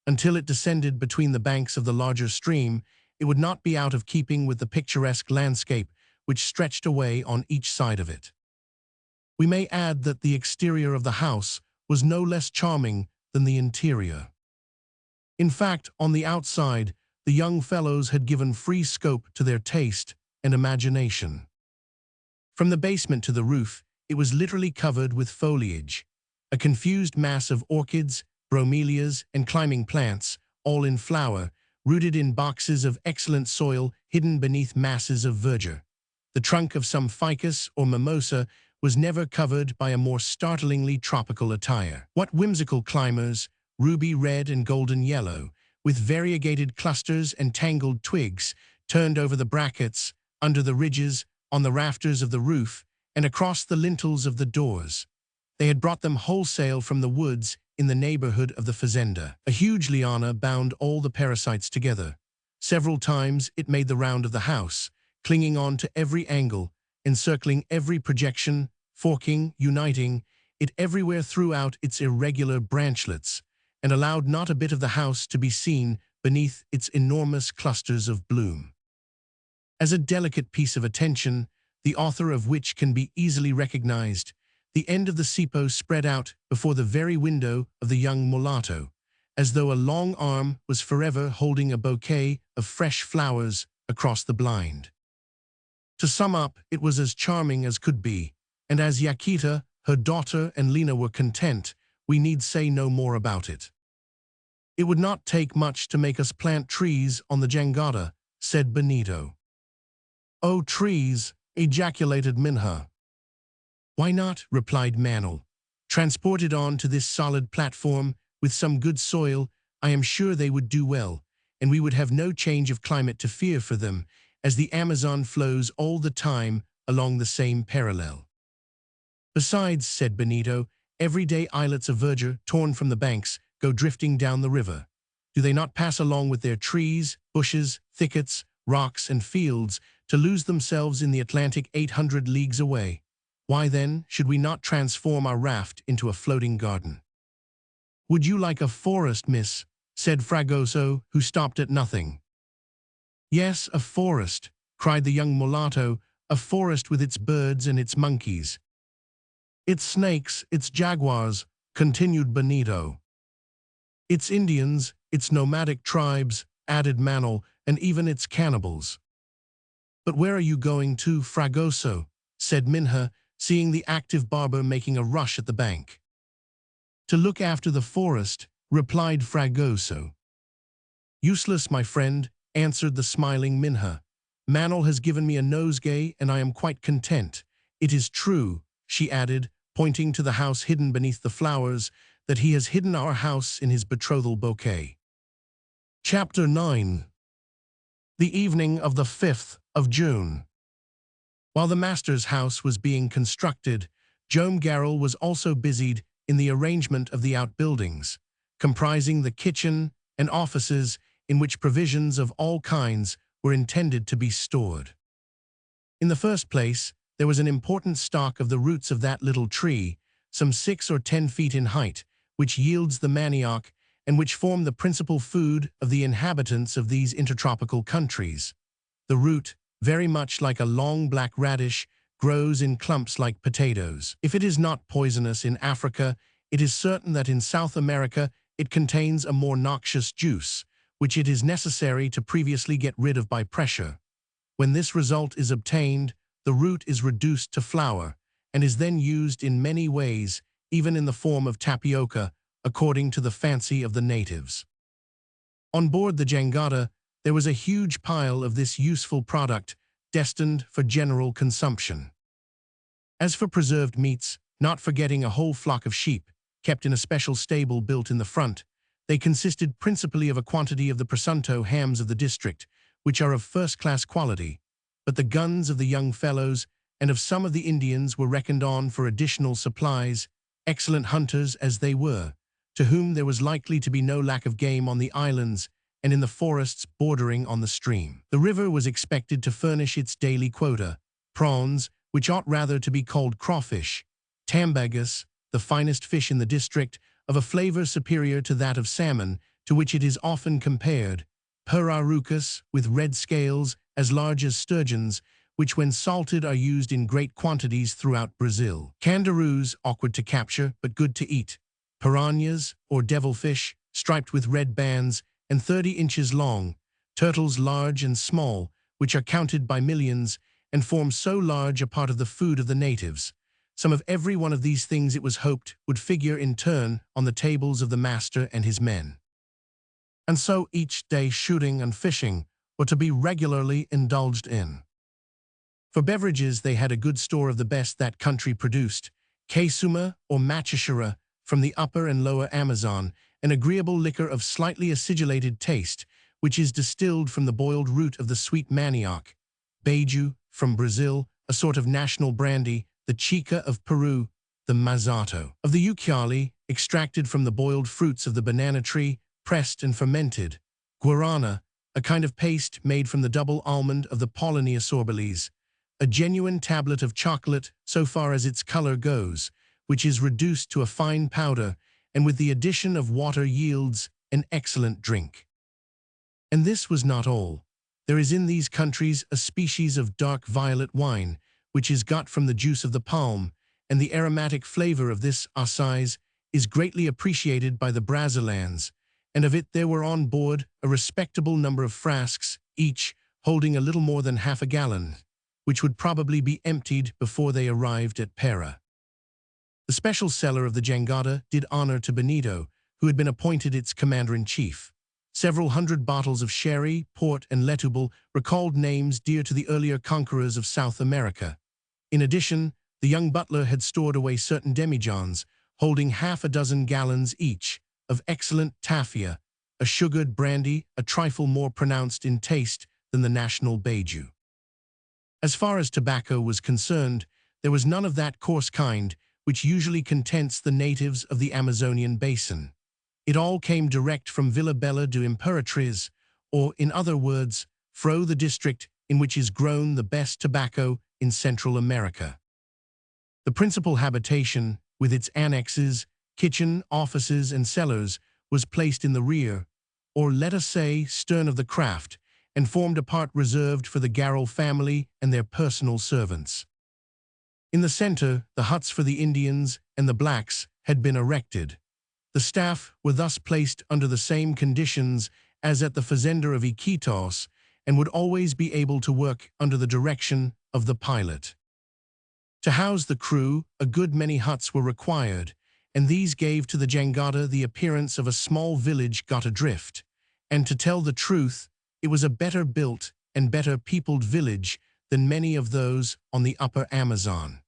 Until it descended between the banks of the larger stream, it would not be out of keeping with the picturesque landscape which stretched away on each side of it. We may add that the exterior of the house was no less charming than the interior. In fact, on the outside, the young fellows had given free scope to their taste and imagination. From the basement to the roof, it was literally covered with foliage, a confused mass of orchids, bromelias, and climbing plants, all in flower, rooted in boxes of excellent soil hidden beneath masses of verdure. The trunk of some ficus or mimosa was never covered by a more startlingly tropical attire. What whimsical climbers, ruby red and golden yellow, with variegated clusters and tangled twigs, turned over the brackets, under the ridges, on the rafters of the roof, and across the lintels of the doors. They had brought them wholesale from the woods in the neighborhood of the fazenda. A huge liana bound all the parasites together. Several times it made the round of the house, clinging on to every angle, encircling every projection, forking, uniting, it everywhere threw out its irregular branchlets, and allowed not a bit of the house to be seen beneath its enormous clusters of bloom. As a delicate piece of attention, the author of which can be easily recognized, the end of the cipo spread out before the very window of the young mulatto, as though a long arm was forever holding a bouquet of fresh flowers across the blind. To sum up, it was as charming as could be, and as Yaquita, her daughter, and Lina were content, we need say no more about it. It would not take much to make us plant trees on the jangada, said Benito. Oh, trees, ejaculated Minha. Why not, replied Manel. Transported on to this solid platform, with some good soil, I am sure they would do well, and we would have no change of climate to fear for them, as the Amazon flows all the time along the same parallel. Besides, said Benito, everyday islets of verdure, torn from the banks, go drifting down the river. Do they not pass along with their trees, bushes, thickets, rocks, and fields, to lose themselves in the Atlantic 800 leagues away? Why then should we not transform our raft into a floating garden? Would you like a forest, miss? Said Fragoso, who stopped at nothing. Yes, a forest, cried the young mulatto, "a forest with its birds and its monkeys." "Its snakes, its jaguars," continued Benito. "Its Indians, its nomadic tribes," added Manol, "and even its cannibals." "But where are you going to, Fragoso?" said Minha, seeing the active barber making a rush at the bank. "To look after the forest," replied Fragoso. "Useless, my friend," answered the smiling Minha. "Manol has given me a nosegay, and I am quite content. It is true," she added, pointing to the house hidden beneath the flowers, "that he has hidden our house in his betrothal bouquet." Chapter 9. The evening of the 5th of June. While the master's house was being constructed, Joam Garral was also busied in the arrangement of the outbuildings, comprising the kitchen and offices in which provisions of all kinds were intended to be stored. In the first place, there was an important stock of the roots of that little tree, some 6 or 10 feet in height, which yields the manioc, and which form the principal food of the inhabitants of these intertropical countries. The root, very much like a long black radish, grows in clumps like potatoes. If it is not poisonous in Africa, it is certain that in South America it contains a more noxious juice, which it is necessary to previously get rid of by pressure. When this result is obtained, the root is reduced to flour, and is then used in many ways, even in the form of tapioca, according to the fancy of the natives. On board the jangada, there was a huge pile of this useful product, destined for general consumption. As for preserved meats, not forgetting a whole flock of sheep, kept in a special stable built in the front, they consisted principally of a quantity of the presunto hams of the district, which are of first-class quality, but the guns of the young fellows and of some of the Indians were reckoned on for additional supplies, excellent hunters as they were, to whom there was likely to be no lack of game on the islands and in the forests bordering on the stream. The river was expected to furnish its daily quota: prawns, which ought rather to be called crawfish; tambagus, the finest fish in the district, of a flavor superior to that of salmon, to which it is often compared; pirarucas, with red scales, as large as sturgeons, which when salted are used in great quantities throughout Brazil; kangaroos, awkward to capture, but good to eat; piranhas, or devilfish, striped with red bands, and 30 inches long; turtles large and small, which are counted by millions, and form so large a part of the food of the natives. Some of every one of these things it was hoped would figure in turn on the tables of the master and his men. And so each day shooting and fishing were to be regularly indulged in. For beverages they had a good store of the best that country produced: quesuma or machichera from the upper and lower Amazon, an agreeable liquor of slightly acidulated taste, which is distilled from the boiled root of the sweet manioc; beiju from Brazil, a sort of national brandy; the chica of Peru; the mazato of the Ucayali, extracted from the boiled fruits of the banana tree, pressed and fermented; guarana, a kind of paste made from the double almond of the Paullinia sorbalis; a genuine tablet of chocolate so far as its color goes, which is reduced to a fine powder, and with the addition of water yields an excellent drink. And this was not all. There is in these countries a species of dark violet wine, which is got from the juice of the palm, and the aromatic flavor of this assise is greatly appreciated by the Brazilians, and of it there were on board a respectable number of frasks, each holding a little more than half a gallon, which would probably be emptied before they arrived at Para. The special cellar of the jangada did honor to Benito, who had been appointed its commander-in-chief. Several hundred bottles of sherry, port, and letubal recalled names dear to the earlier conquerors of South America. In addition, the young butler had stored away certain demijohns, holding half a dozen gallons each, of excellent tafia, a sugared brandy a trifle more pronounced in taste than the national beiju. As far as tobacco was concerned, there was none of that coarse kind which usually contents the natives of the Amazonian basin. It all came direct from Villa Bella de Imperatriz, or, in other words, Fro, the district in which is grown the best tobacco in Central America. The principal habitation, with its annexes, kitchen, offices, and cellars, was placed in the rear, or let us say stern of the craft, and formed a part reserved for the Garrel family and their personal servants. In the center, the huts for the Indians and the blacks had been erected. The staff were thus placed under the same conditions as at the fazenda of Iquitos and would always be able to work under the direction of the pilot. To house the crew, a good many huts were required, and these gave to the jangada the appearance of a small village got adrift. And to tell the truth, it was a better built and better peopled village than many of those on the upper Amazon.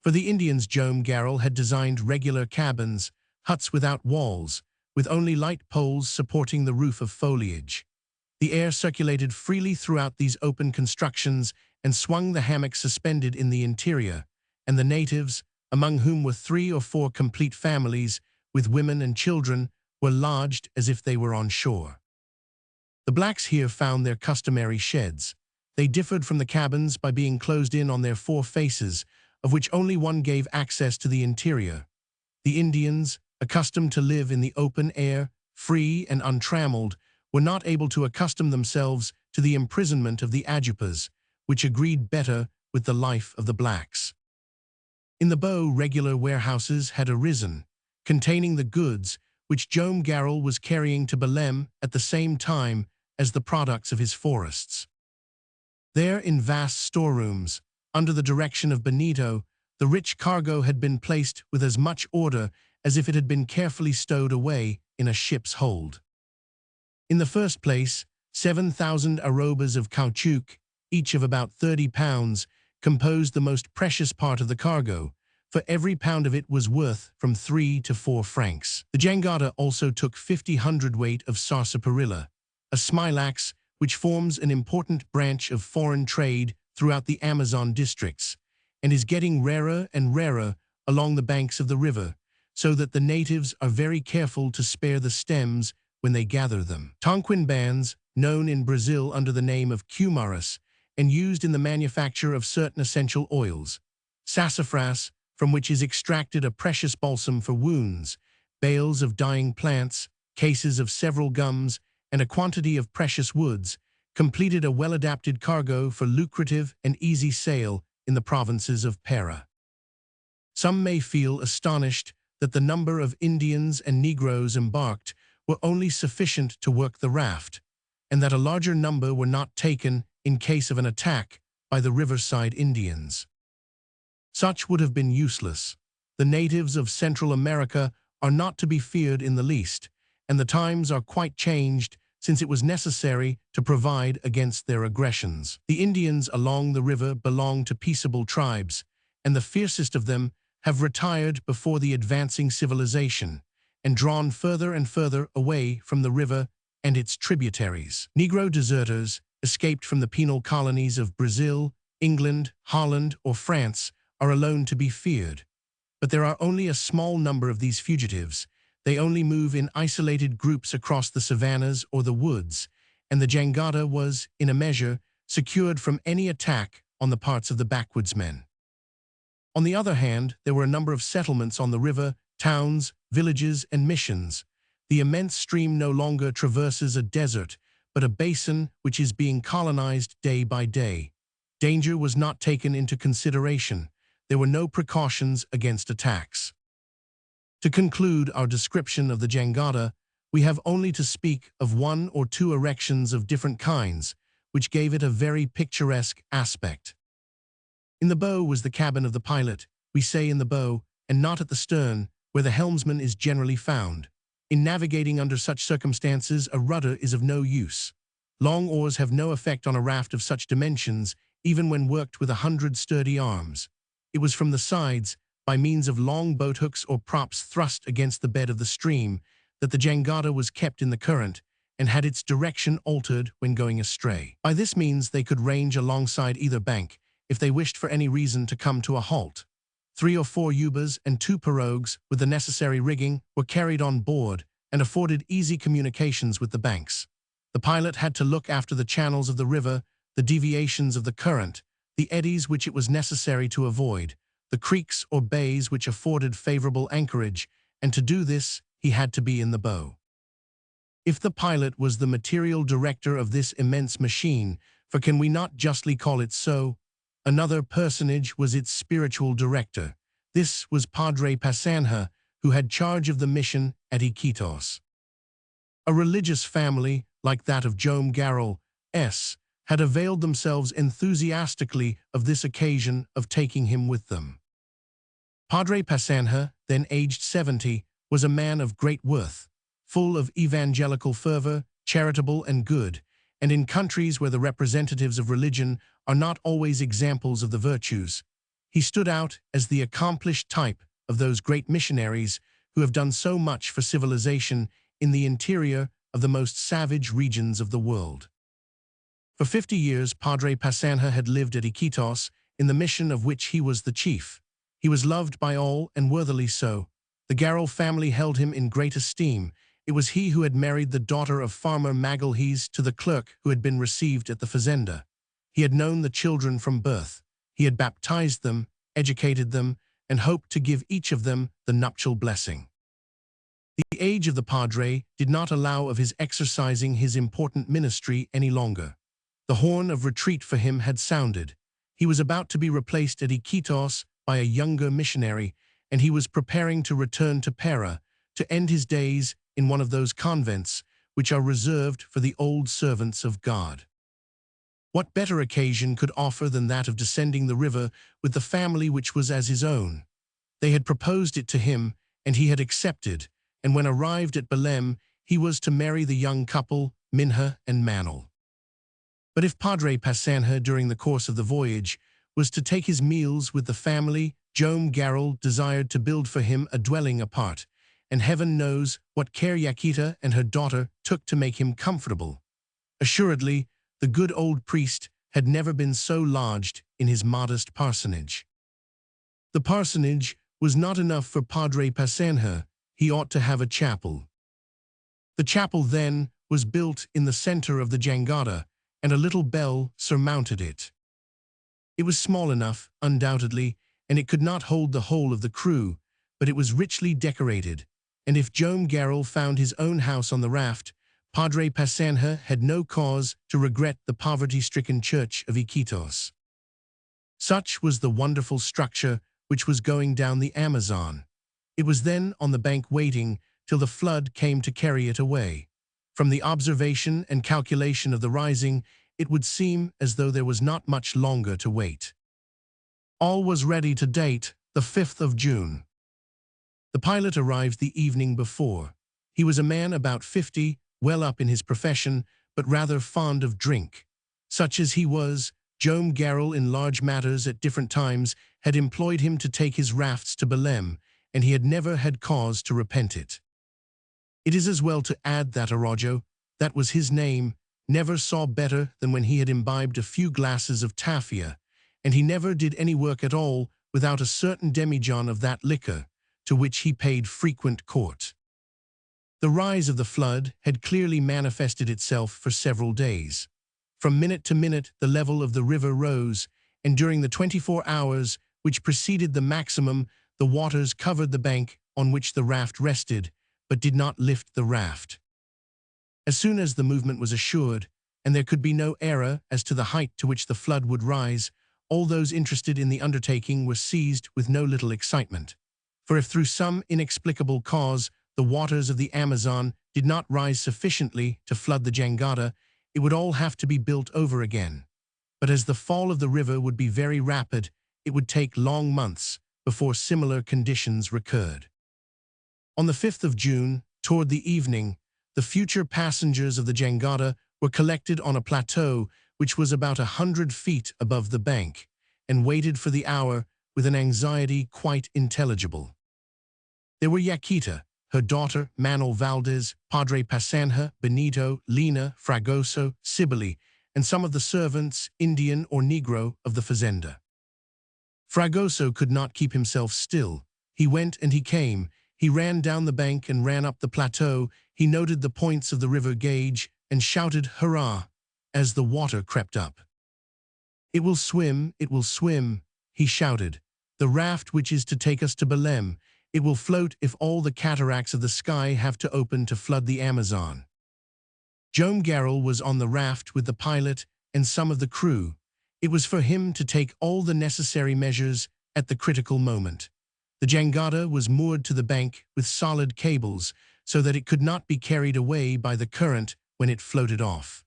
For the Indians, Joam Garrel had designed regular cabins, huts without walls, with only light poles supporting the roof of foliage. The air circulated freely throughout these open constructions and swung the hammock suspended in the interior, and the natives, among whom were 3 or 4 complete families, with women and children, were lodged as if they were on shore. The blacks here found their customary sheds. They differed from the cabins by being closed in on their 4 faces, of which only one gave access to the interior. The Indians, accustomed to live in the open air, free and untrammeled, were not able to accustom themselves to the imprisonment of the ajupas, which agreed better with the life of the blacks. In the bow, regular warehouses had arisen, containing the goods which Joam Garrel was carrying to Belém at the same time as the products of his forests. There, in vast storerooms, under the direction of Benito, the rich cargo had been placed with as much order as if it had been carefully stowed away in a ship's hold. In the first place, 7,000 arrobas of caoutchouc, each of about 30 pounds, composed the most precious part of the cargo, for every pound of it was worth from 3 to 4 francs. The jangada also took 50 hundredweight of sarsaparilla, a smilax which forms an important branch of foreign trade throughout the Amazon districts, and is getting rarer and rarer along the banks of the river, so that the natives are very careful to spare the stems when they gather them. Tonquin bands, known in Brazil under the name of cumaris, and used in the manufacture of certain essential oils. Sassafras, from which is extracted a precious balsam for wounds, bales of dying plants, cases of several gums, and a quantity of precious woods, completed a well-adapted cargo for lucrative and easy sale in the provinces of Para. Some may feel astonished that the number of Indians and Negroes embarked were only sufficient to work the raft, and that a larger number were not taken in case of an attack by the riverside Indians. Such would have been useless. The natives of Central America are not to be feared in the least, and the times are quite changed since it was necessary to provide against their aggressions. The Indians along the river belong to peaceable tribes, and the fiercest of them have retired before the advancing civilization, and drawn further and further away from the river and its tributaries. Negro deserters, escaped from the penal colonies of Brazil, England, Holland, or France, are alone to be feared. But there are only a small number of these fugitives. They only move in isolated groups across the savannas or the woods, and the jangada was, in a measure, secured from any attack on the parts of the backwoodsmen. On the other hand, there were a number of settlements on the river, towns, villages, and missions. The immense stream no longer traverses a desert, but a basin which is being colonized day by day. Danger was not taken into consideration. There were no precautions against attacks. To conclude our description of the jangada, we have only to speak of 1 or 2 erections of different kinds, which gave it a very picturesque aspect. In the bow was the cabin of the pilot, we say in the bow, and not at the stern, where the helmsman is generally found. In navigating under such circumstances, a rudder is of no use. Long oars have no effect on a raft of such dimensions, even when worked with 100 sturdy arms. It was from the sides, by means of long boat hooks or props thrust against the bed of the stream, that the jangada was kept in the current, and had its direction altered when going astray. By this means they could range alongside either bank, if they wished for any reason to come to a halt. 3 or 4 ubas and 2 pirogues, with the necessary rigging, were carried on board, and afforded easy communications with the banks. The pilot had to look after the channels of the river, the deviations of the current, the eddies which it was necessary to avoid, the creeks or bays which afforded favorable anchorage, and to do this he had to be in the bow. If the pilot was the material director of this immense machine, for can we not justly call it so, another personage was its spiritual director. This was Padre Passanha, who had charge of the mission at Iquitos. A religious family, like that of Joam Garral's, had availed themselves enthusiastically of this occasion of taking him with them. Padre Passanha, then aged 70, was a man of great worth, full of evangelical fervor, charitable and good, and in countries where the representatives of religion are not always examples of the virtues, he stood out as the accomplished type of those great missionaries who have done so much for civilization in the interior of the most savage regions of the world. For 50 years, Padre Passanha had lived at Iquitos, in the mission of which he was the chief. He was loved by all, and worthily so. The Garral family held him in great esteem. It was he who had married the daughter of Farmer Magalhaes to the clerk who had been received at the fazenda. He had known the children from birth. He had baptized them, educated them, and hoped to give each of them the nuptial blessing. The age of the padre did not allow of his exercising his important ministry any longer. The horn of retreat for him had sounded. He was about to be replaced at Iquitos by a younger missionary, and he was preparing to return to Pera, to end his days in one of those convents which are reserved for the old servants of God. What better occasion could offer than that of descending the river with the family which was as his own? They had proposed it to him, and he had accepted, and when arrived at Belém, he was to marry the young couple, Minha and Manuel. But if Padre Passanha, during the course of the voyage, was to take his meals with the family, Joam Garral desired to build for him a dwelling apart, and heaven knows what care Yaquita and her daughter took to make him comfortable. Assuredly, the good old priest had never been so lodged in his modest parsonage. The parsonage was not enough for Padre Passanha. He ought to have a chapel. The chapel, then, was built in the center of the jangada, and a little bell surmounted it. It was small enough, undoubtedly, and it could not hold the whole of the crew, but it was richly decorated, and if Joam Garral found his own house on the raft, Padre Passanha had no cause to regret the poverty-stricken church of Iquitos. Such was the wonderful structure which was going down the Amazon. It was then on the bank waiting till the flood came to carry it away. From the observation and calculation of the rising, it would seem as though there was not much longer to wait. All was ready to date, the 5th of June. The pilot arrived the evening before. He was a man about 50, well up in his profession, but rather fond of drink. Such as he was, Joam Garral in large matters at different times had employed him to take his rafts to Belém, and he had never had cause to repent it. It is as well to add that Araujo, that was his name, never saw better than when he had imbibed a few glasses of tafia, and he never did any work at all without a certain demijohn of that liquor, to which he paid frequent court. The rise of the flood had clearly manifested itself for several days. From minute to minute the level of the river rose, and during the 24 hours which preceded the maximum, the waters covered the bank on which the raft rested, but did not lift the raft. As soon as the movement was assured, and there could be no error as to the height to which the flood would rise, all those interested in the undertaking were seized with no little excitement. For if through some inexplicable cause the waters of the Amazon did not rise sufficiently to flood the jangada, it would all have to be built over again. But as the fall of the river would be very rapid, it would take long months before similar conditions recurred. On the 5th of June, toward the evening, the future passengers of the jangada were collected on a plateau which was about 100 feet above the bank, and waited for the hour with an anxiety quite intelligible. There were Yaquita, her daughter, Manuel Valdez, Padre Passanha, Benito, Lina, Fragoso, Cibele, and some of the servants, Indian or Negro, of the fazenda. Fragoso could not keep himself still. He went and he came. He ran down the bank and ran up the plateau. He noted the points of the river gauge and shouted hurrah as the water crept up. It will swim, he shouted. The raft which is to take us to Belém. It will float if all the cataracts of the sky have to open to flood the Amazon. Joam Garral was on the raft with the pilot and some of the crew. It was for him to take all the necessary measures at the critical moment. The jangada was moored to the bank with solid cables so that it could not be carried away by the current when it floated off.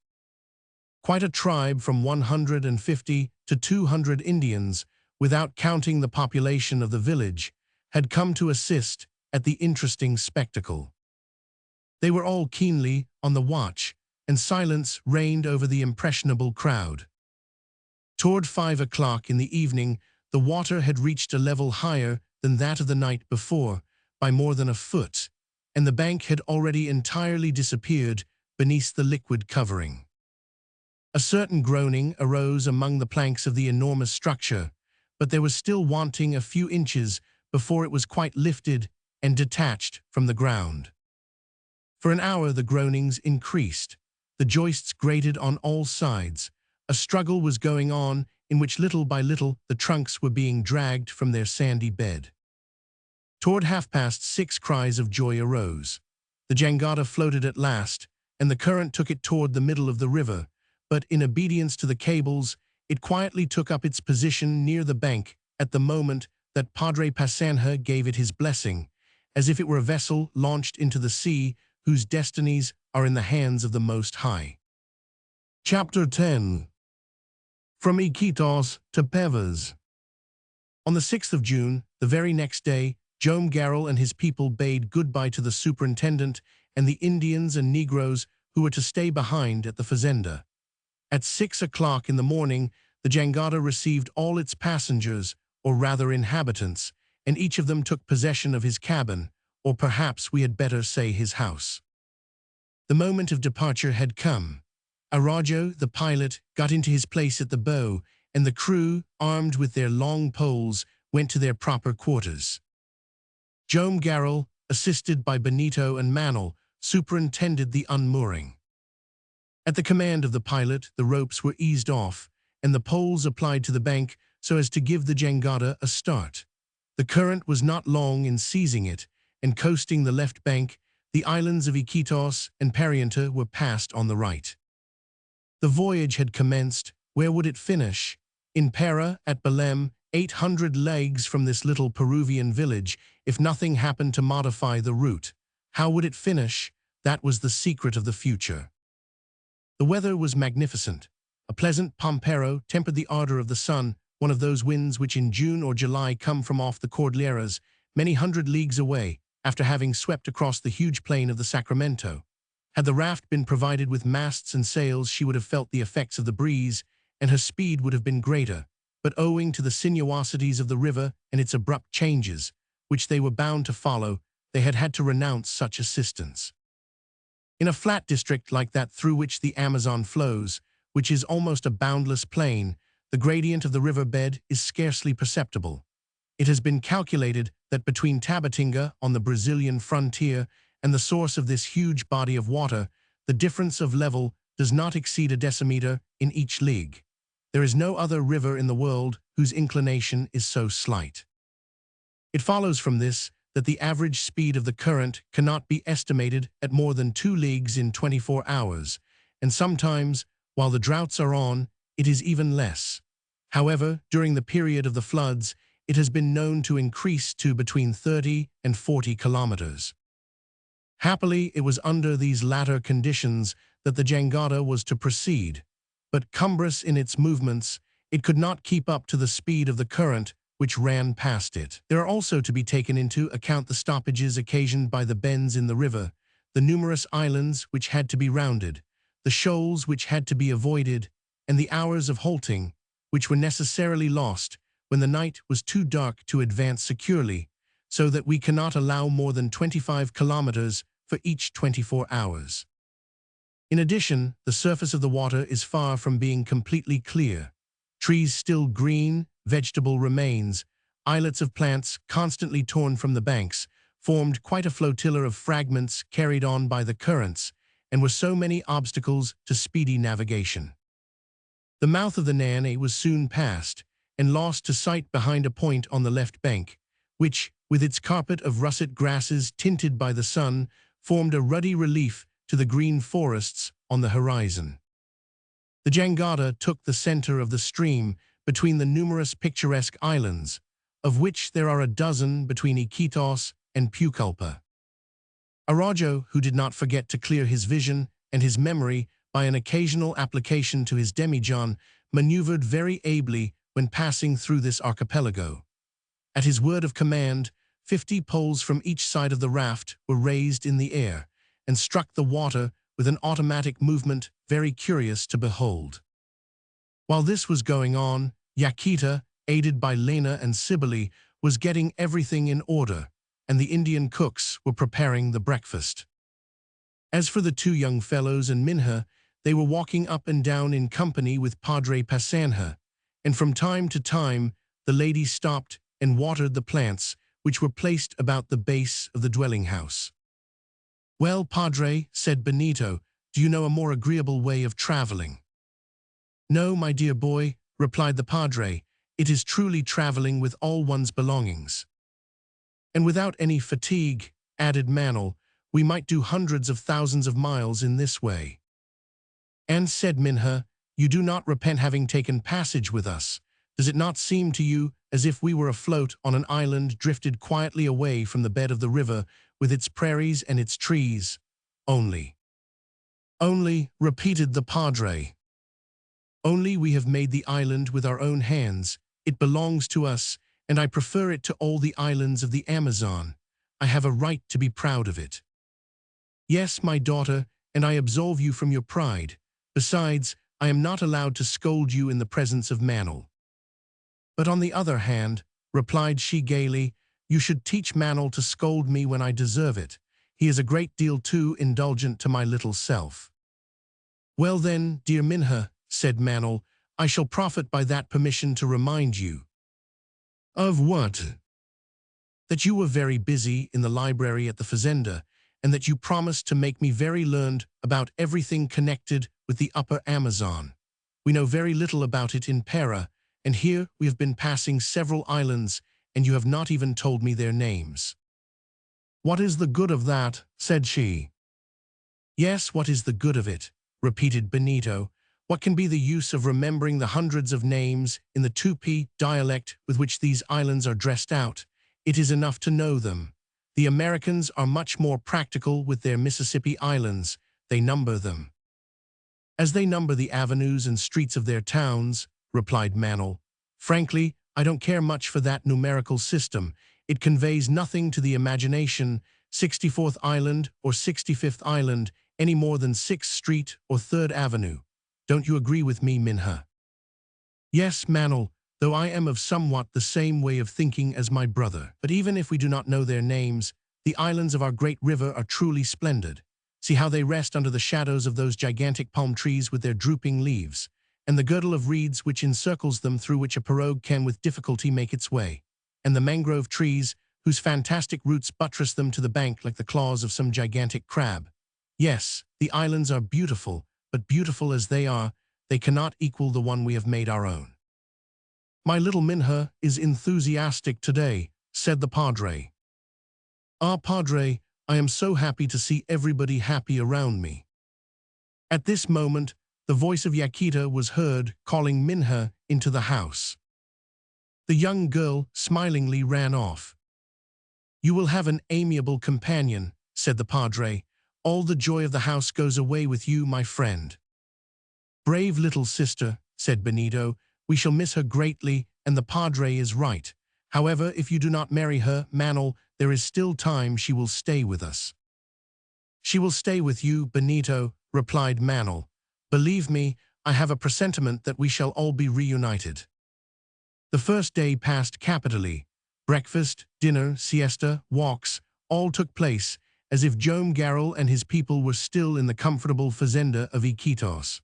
Quite a tribe from 150 to 200 Indians, without counting the population of the village, had come to assist at the interesting spectacle. They were all keenly on the watch, and silence reigned over the impressionable crowd. Toward 5 o'clock in the evening, the water had reached a level higher than that of the night before, by more than a foot, and the bank had already entirely disappeared beneath the liquid covering. A certain groaning arose among the planks of the enormous structure, but there was still wanting a few inches before it was quite lifted and detached from the ground. For an hour the groanings increased. The joists grated on all sides. A struggle was going on in which little by little the trunks were being dragged from their sandy bed. Toward 6:30 cries of joy arose. The jangada floated at last, and the current took it toward the middle of the river, but in obedience to the cables, it quietly took up its position near the bank at the moment that Padre Passanha gave it his blessing, as if it were a vessel launched into the sea whose destinies are in the hands of the Most High. Chapter 10. From Iquitos to Pevas. On the 6th of June, the very next day, Joam Garral and his people bade goodbye to the superintendent and the Indians and Negroes who were to stay behind at the fazenda. At 6 o'clock in the morning, the jangada received all its passengers, or rather inhabitants, and each of them took possession of his cabin, or perhaps we had better say his house. The moment of departure had come. Araujo, the pilot, got into his place at the bow, and the crew, armed with their long poles, went to their proper quarters. Joam Garral, assisted by Benito and Manuel, superintended the unmooring. At the command of the pilot, the ropes were eased off, and the poles applied to the bank so as to give the jangada a start. The current was not long in seizing it, and coasting the left bank, the islands of Iquitos and Parienta were passed on the right. The voyage had commenced. Where would it finish? In Para, at Belém, 800 leagues from this little Peruvian village, if nothing happened to modify the route. How would it finish? That was the secret of the future. The weather was magnificent. A pleasant pampero tempered the ardor of the sun, one of those winds which in June or July come from off the Cordilleras, many hundred leagues away, after having swept across the huge plain of the Sacramento. Had the raft been provided with masts and sails, she would have felt the effects of the breeze, and her speed would have been greater, but owing to the sinuosities of the river and its abrupt changes, which they were bound to follow, they had had to renounce such assistance. In a flat district like that through which the Amazon flows, which is almost a boundless plain, the gradient of the river bed is scarcely perceptible. It has been calculated that between Tabatinga on the Brazilian frontier and the source of this huge body of water, the difference of level does not exceed a decimeter in each league. There is no other river in the world whose inclination is so slight. It follows from this that the average speed of the current cannot be estimated at more than 2 leagues in 24 hours, and sometimes, while the droughts are on, it is even less. However, during the period of the floods, it has been known to increase to between 30 and 40 kilometers. Happily, it was under these latter conditions that the jangada was to proceed, but cumbrous in its movements, it could not keep up to the speed of the current which ran past it. There are also to be taken into account the stoppages occasioned by the bends in the river, the numerous islands which had to be rounded, the shoals which had to be avoided, and the hours of halting, which were necessarily lost when the night was too dark to advance securely, so that we cannot allow more than 25 kilometers for each 24 hours. In addition, the surface of the water is far from being completely clear. Trees still green, vegetable remains, islets of plants constantly torn from the banks, formed quite a flotilla of fragments carried on by the currents, and were so many obstacles to speedy navigation. The mouth of the Nene was soon passed, and lost to sight behind a point on the left bank, which, with its carpet of russet grasses tinted by the sun, formed a ruddy relief to the green forests on the horizon. The jangada took the center of the stream between the numerous picturesque islands, of which there are a dozen between Iquitos and Pucallpa. Araujo, who did not forget to clear his vision and his memory by an occasional application to his demijohn, maneuvered very ably when passing through this archipelago. At his word of command, 50 poles from each side of the raft were raised in the air and struck the water with an automatic movement very curious to behold. While this was going on, Yaquita, aided by Lena and Cybele, was getting everything in order, and the Indian cooks were preparing the breakfast. As for the two young fellows and Minha, they were walking up and down in company with Padre Passanha, and from time to time the lady stopped and watered the plants which were placed about the base of the dwelling house. "Well, Padre," said Benito, "do you know a more agreeable way of traveling?" "No, my dear boy," replied the Padre, "it is truly traveling with all one's belongings." "And without any fatigue," added Manel, "we might do hundreds of thousands of miles in this way." "And," said Minha, "you do not repent having taken passage with us. Does it not seem to you as if we were afloat on an island drifted quietly away from the bed of the river with its prairies and its trees? Only, repeated the Padre. Only we have made the island with our own hands. It belongs to us, and I prefer it to all the islands of the Amazon. I have a right to be proud of it." "Yes, my daughter, and I absolve you from your pride. Besides, I am not allowed to scold you in the presence of Manel." "But on the other hand," replied she gaily, "you should teach Manel to scold me when I deserve it. He is a great deal too indulgent to my little self." "Well then, dear Minha," said Manel, "I shall profit by that permission to remind you." "Of what?" "That you were very busy in the library at the fazenda, and that you promised to make me very learned about everything connected with the upper Amazon. We know very little about it in Para, and here we have been passing several islands, and you have not even told me their names." "What is the good of that?" said she. "Yes, what is the good of it?" repeated Benito. "What can be the use of remembering the hundreds of names in the Tupi dialect with which these islands are dressed out? It is enough to know them. The Americans are much more practical with their Mississippi islands. They number them." "As they number the avenues and streets of their towns," replied Manel. "Frankly, I don't care much for that numerical system. It conveys nothing to the imagination, 64th Island or 65th Island, any more than 6th Street or 3rd Avenue. Don't you agree with me, Minha?" "Yes, Manel, though I am of somewhat the same way of thinking as my brother. But even if we do not know their names, the islands of our great river are truly splendid. See how they rest under the shadows of those gigantic palm trees with their drooping leaves, and the girdle of reeds which encircles them through which a pirogue can with difficulty make its way, and the mangrove trees whose fantastic roots buttress them to the bank like the claws of some gigantic crab. Yes, the islands are beautiful, but beautiful as they are, they cannot equal the one we have made our own." "My little Minha is enthusiastic today," said the Padre. "Ah, Padre, I am so happy to see everybody happy around me." At this moment, the voice of Yaquita was heard calling Minha into the house. The young girl smilingly ran off. "You will have an amiable companion," said the Padre. "All the joy of the house goes away with you, my friend." "Brave little sister," said Benito. "We shall miss her greatly, and the Padre is right. However, if you do not marry her, Manel, there is still time. She will stay with us." "She will stay with you, Benito," replied Manel. "Believe me, I have a presentiment that we shall all be reunited." The first day passed capitally. Breakfast, dinner, siesta, walks, all took place, as if Jome Garrel and his people were still in the comfortable fazenda of Iquitos.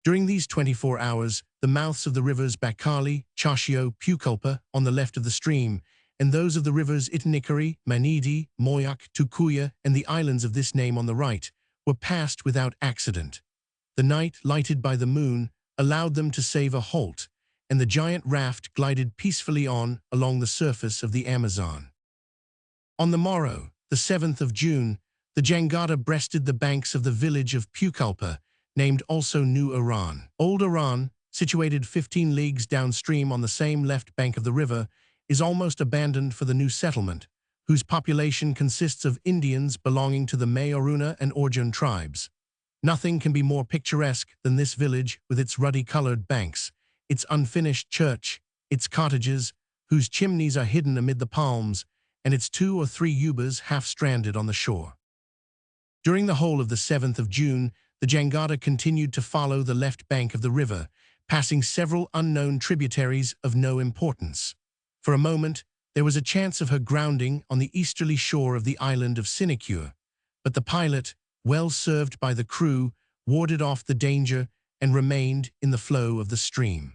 During these 24 hours, the mouths of the rivers Bacali, Chachio, Pucallpa on the left of the stream, and those of the rivers Itanicari, Manidi, Moyac, Tucuya, and the islands of this name on the right, were passed without accident. The night, lighted by the moon, allowed them to save a halt, and the giant raft glided peacefully on along the surface of the Amazon. On the morrow, the 7th of June, The jangada breasted the banks of the village of Pucallpa, named also New Iran. Old Iran, situated 15 leagues downstream on the same left bank of the river, is almost abandoned for the new settlement, whose population consists of Indians belonging to the Mayoruna and Orjun tribes. Nothing can be more picturesque than this village with its ruddy-colored banks, its unfinished church, its cottages, whose chimneys are hidden amid the palms, and its 2 or 3 yubas half-stranded on the shore. During the whole of the 7th of June, the jangada continued to follow the left bank of the river, passing several unknown tributaries of no importance. For a moment, there was a chance of her grounding on the easterly shore of the island of Sinecure, but the pilot, well served by the crew, warded off the danger and remained in the flow of the stream.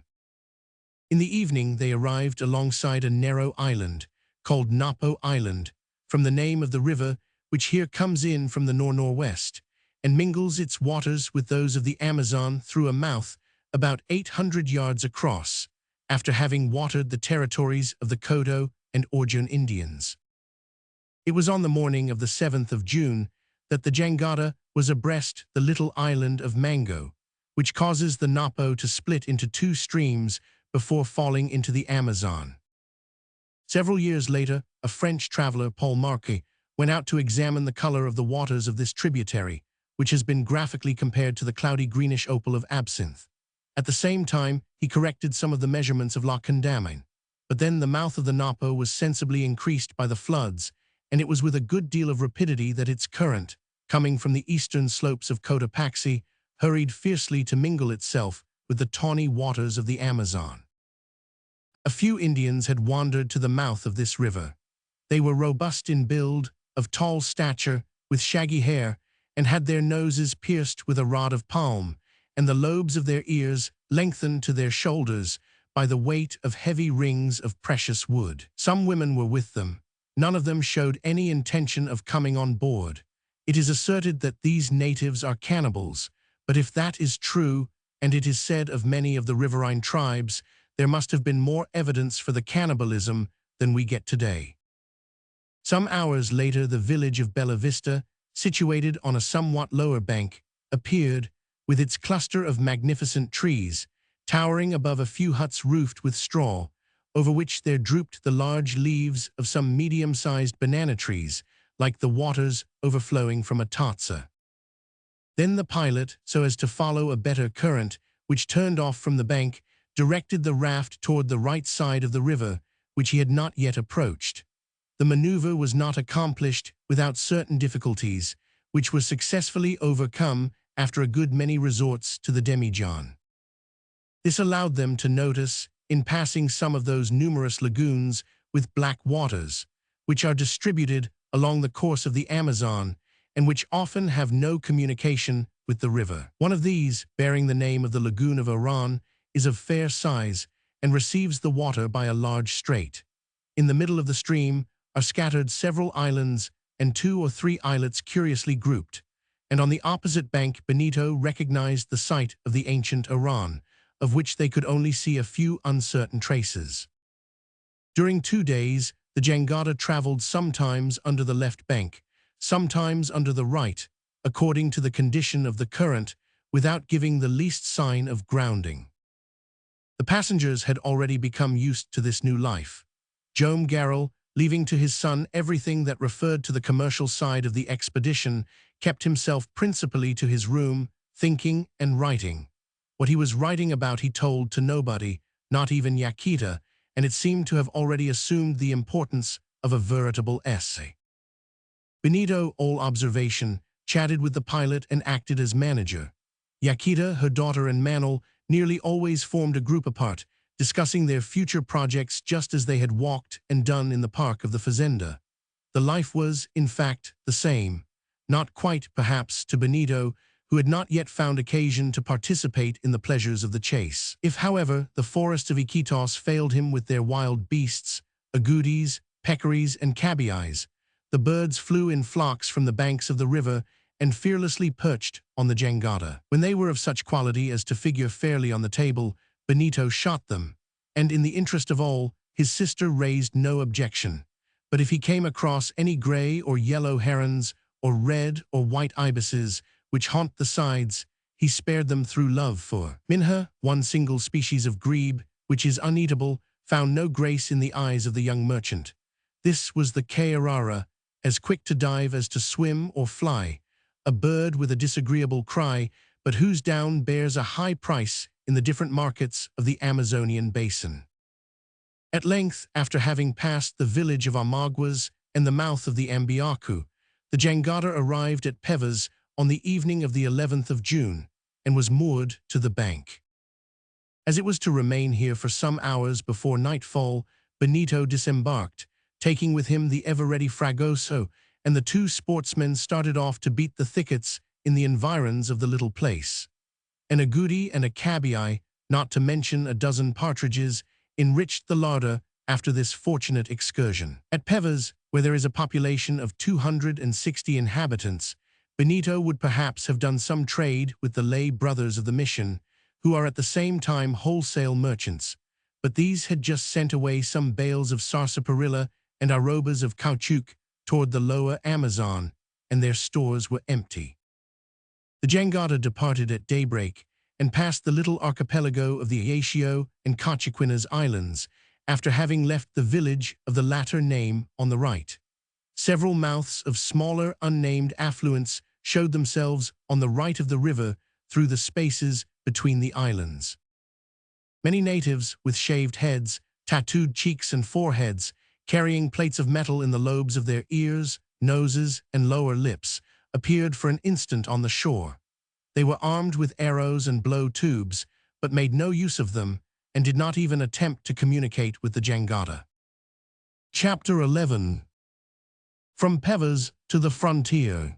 In the evening, they arrived alongside a narrow island, called Napo Island, from the name of the river which here comes in from the northwest, and mingles its waters with those of the Amazon through a mouth about 800 yards across, after having watered the territories of the Kodo and Orjun Indians. It was on the morning of the 7th of June that the jangada was abreast the little island of Mango, which causes the Napo to split into 2 streams before falling into the Amazon. Several years later, a French traveler, Paul Marquis, went out to examine the color of the waters of this tributary, which has been graphically compared to the cloudy greenish opal of absinthe. At the same time, he corrected some of the measurements of La Condamine. But then the mouth of the Napo was sensibly increased by the floods, and it was with a good deal of rapidity that its current, coming from the eastern slopes of Cotopaxi, hurried fiercely to mingle itself with the tawny waters of the Amazon. A few Indians had wandered to the mouth of this river. They were robust in build, of tall stature, with shaggy hair, and had their noses pierced with a rod of palm, and the lobes of their ears lengthened to their shoulders by the weight of heavy rings of precious wood. Some women were with them. None of them showed any intention of coming on board. It is asserted that these natives are cannibals, but if that is true, and it is said of many of the riverine tribes, there must have been more evidence for the cannibalism than we get today. Some hours later, the village of Bella Vista, situated on a somewhat lower bank, appeared, with its cluster of magnificent trees, towering above a few huts roofed with straw, over which there drooped the large leaves of some medium-sized banana trees, like the waters overflowing from a tarza. Then the pilot, so as to follow a better current, which turned off from the bank, directed the raft toward the right side of the river, which he had not yet approached. The maneuver was not accomplished without certain difficulties, which were successfully overcome after a good many resorts to the demijohn. This allowed them to notice, in passing some of those numerous lagoons with black waters, which are distributed along the course of the Amazon, and which often have no communication with the river. One of these, bearing the name of the Lagoon of Iran, is of fair size and receives the water by a large strait. In the middle of the stream are scattered several islands and 2 or 3 islets curiously grouped, and on the opposite bank Benito recognized the site of the ancient Iran, of which they could only see a few uncertain traces. During 2 days, the jangada traveled sometimes under the left bank, sometimes under the right, according to the condition of the current, without giving the least sign of grounding. The passengers had already become used to this new life. Joam Garral, leaving to his son everything that referred to the commercial side of the expedition, kept himself principally to his room, thinking and writing. What he was writing about he told to nobody, not even Yaquita, and it seemed to have already assumed the importance of a veritable essay. Benito, all observation, chatted with the pilot and acted as manager. Yaquita, her daughter, and Manuel nearly always formed a group apart, discussing their future projects just as they had walked and done in the park of the fazenda. The life was, in fact, the same. Not quite, perhaps, to Benito, who had not yet found occasion to participate in the pleasures of the chase. If, however, the forests of Iquitos failed him with their wild beasts, agoutis, peccaries, and cabiais, the birds flew in flocks from the banks of the river and fearlessly perched on the jangada. When they were of such quality as to figure fairly on the table, Benito shot them, and in the interest of all, his sister raised no objection. But if he came across any gray or yellow herons or red or white ibises, which haunt the sides, he spared them through love for. Minha, one single species of grebe, which is uneatable, found no grace in the eyes of the young merchant. This was the Kayarara, as quick to dive as to swim or fly, a bird with a disagreeable cry, but whose down bears a high price in the different markets of the Amazonian basin. At length, after having passed the village of Amaguas and the mouth of the Ambiaku, the jangada arrived at Pevas on the evening of the 11th of June and was moored to the bank. As it was to remain here for some hours before nightfall, Benito disembarked, taking with him the ever-ready Fragoso, and the two sportsmen started off to beat the thickets in the environs of the little place. An agouti and a cabiai, not to mention a dozen partridges, enriched the larder after this fortunate excursion. At Pevas, where there is a population of 260 inhabitants, Benito would perhaps have done some trade with the lay brothers of the mission, who are at the same time wholesale merchants, but these had just sent away some bales of sarsaparilla and arrobas of caoutchouc toward the lower Amazon, and their stores were empty. The jangada departed at daybreak and passed the little archipelago of the Ayesio and Cachiquinas Islands, after having left the village of the latter name on the right. Several mouths of smaller, unnamed affluents showed themselves on the right of the river through the spaces between the islands. Many natives, with shaved heads, tattooed cheeks and foreheads, carrying plates of metal in the lobes of their ears, noses, and lower lips, appeared for an instant on the shore. They were armed with arrows and blow tubes, but made no use of them, and did not even attempt to communicate with the jangada. Chapter 11. From Pevas to the frontier.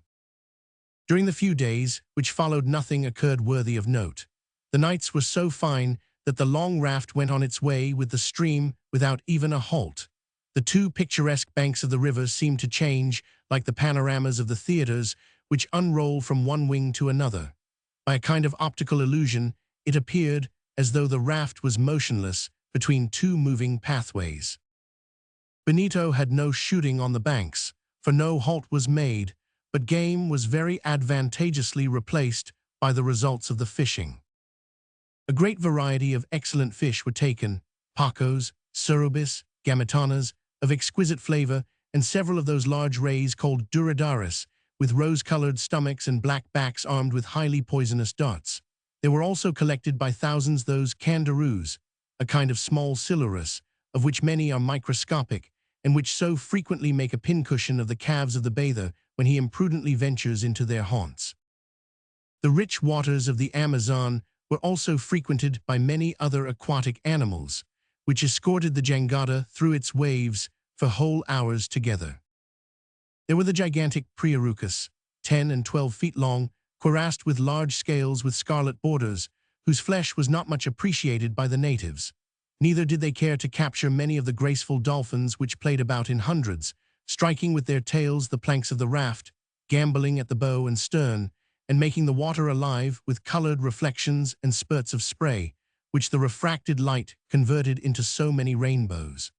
During the few days which followed, nothing occurred worthy of note. The nights were so fine that the long raft went on its way with the stream without even a halt. The two picturesque banks of the river seemed to change like the panoramas of the theaters, which unroll from one wing to another. By a kind of optical illusion, it appeared as though the raft was motionless between two moving pathways. Benito had no shooting on the banks, for no halt was made, but game was very advantageously replaced by the results of the fishing. A great variety of excellent fish were taken, pacos, surubis, gamitanas, of exquisite flavor, and several of those large rays called duradaris, with rose-colored stomachs and black backs armed with highly poisonous darts. There were also collected by thousands those candaroos, a kind of small silurus, of which many are microscopic, and which so frequently make a pincushion of the calves of the bather when he imprudently ventures into their haunts. The rich waters of the Amazon were also frequented by many other aquatic animals, which escorted the jangada through its waves for whole hours together. There were the gigantic Priarucus, 10 and 12 feet long, cuirassed with large scales with scarlet borders, whose flesh was not much appreciated by the natives. Neither did they care to capture many of the graceful dolphins which played about in hundreds, striking with their tails the planks of the raft, gambolling at the bow and stern, and making the water alive with colored reflections and spurts of spray, which the refracted light converted into so many rainbows.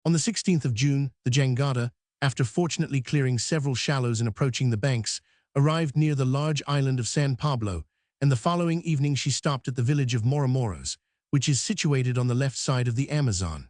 On the 16th of June, the jangada, after fortunately clearing several shallows and approaching the banks, arrived near the large island of San Pablo, and the following evening she stopped at the village of Moromoros, which is situated on the left side of the Amazon.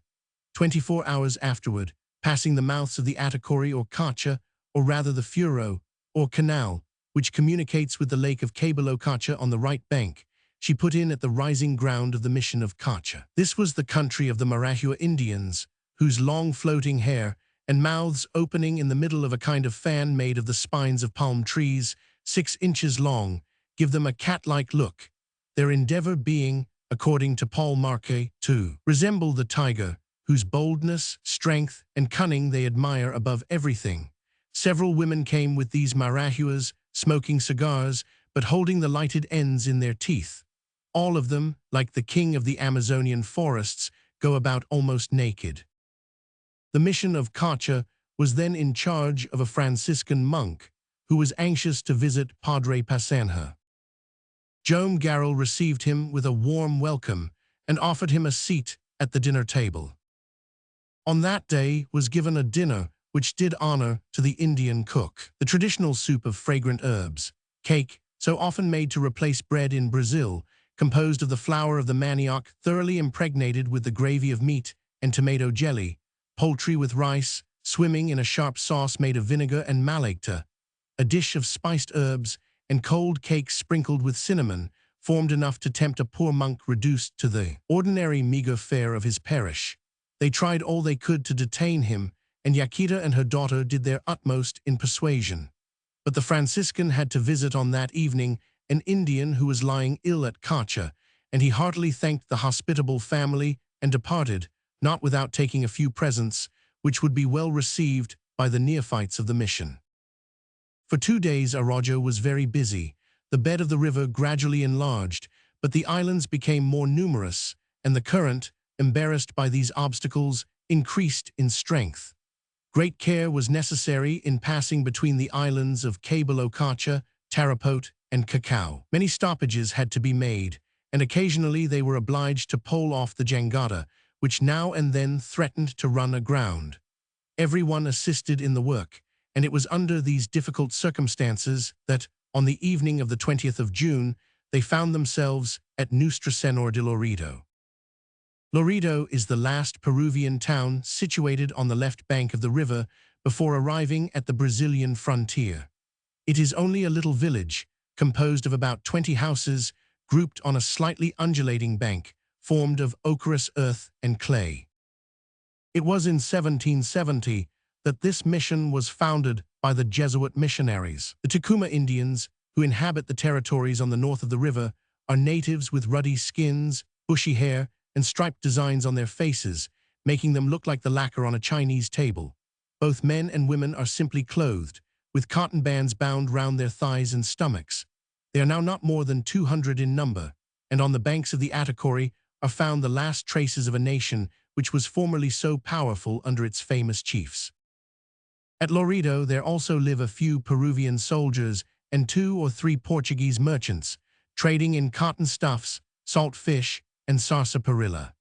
24 hours afterward, passing the mouths of the Atacori or Cacha, or rather the Furo, or canal, which communicates with the lake of Cabelo Cacha on the right bank, she put in at the rising ground of the mission of Cacha. This was the country of the Marahua Indians, whose long floating hair and mouths opening in the middle of a kind of fan made of the spines of palm trees, 6 inches long, give them a cat-like look, their endeavor being, according to Paul Marquet, to resemble the tiger, whose boldness, strength, and cunning they admire above everything. Several women came with these Marahuas, smoking cigars, but holding the lighted ends in their teeth. All of them, like the king of the Amazonian forests, go about almost naked. The mission of Cacha was then in charge of a Franciscan monk, who was anxious to visit Padre Passanha. Joam Garral received him with a warm welcome and offered him a seat at the dinner table. On that day was given a dinner which did honor to the Indian cook. The traditional soup of fragrant herbs, cake, so often made to replace bread in Brazil, composed of the flour of the manioc thoroughly impregnated with the gravy of meat and tomato jelly, poultry with rice, swimming in a sharp sauce made of vinegar and malacta, a dish of spiced herbs, and cold cake sprinkled with cinnamon, formed enough to tempt a poor monk reduced to the ordinary meager fare of his parish. They tried all they could to detain him, and Yaquita and her daughter did their utmost in persuasion. But the Franciscan had to visit on that evening an Indian who was lying ill at Cacha, and he heartily thanked the hospitable family and departed, not without taking a few presents, which would be well received by the neophytes of the mission. For 2 days Araujo was very busy. The bed of the river gradually enlarged, but the islands became more numerous, and the current, embarrassed by these obstacles, increased in strength. Great care was necessary in passing between the islands of Cabo Cacha, Tarapote, and Cacao. Many stoppages had to be made, and occasionally they were obliged to pole off the jangada, which now and then threatened to run aground. Everyone assisted in the work, and it was under these difficult circumstances that, on the evening of the 20th of June, they found themselves at Nuestra Señora de Loreto. Loreto is the last Peruvian town situated on the left bank of the river before arriving at the Brazilian frontier. It is only a little village, composed of about 20 houses, grouped on a slightly undulating bank, formed of ochreous earth and clay. It was in 1770 that this mission was founded by the Jesuit missionaries. The Tucuma Indians, who inhabit the territories on the north of the river, are natives with ruddy skins, bushy hair, and striped designs on their faces, making them look like the lacquer on a Chinese table. Both men and women are simply clothed, with cotton bands bound round their thighs and stomachs. They are now not more than 200 in number, and on the banks of the Atacori are found the last traces of a nation which was formerly so powerful under its famous chiefs. At Loreto there also live a few Peruvian soldiers and 2 or 3 Portuguese merchants, trading in cotton stuffs, salt fish, and sarsaparilla.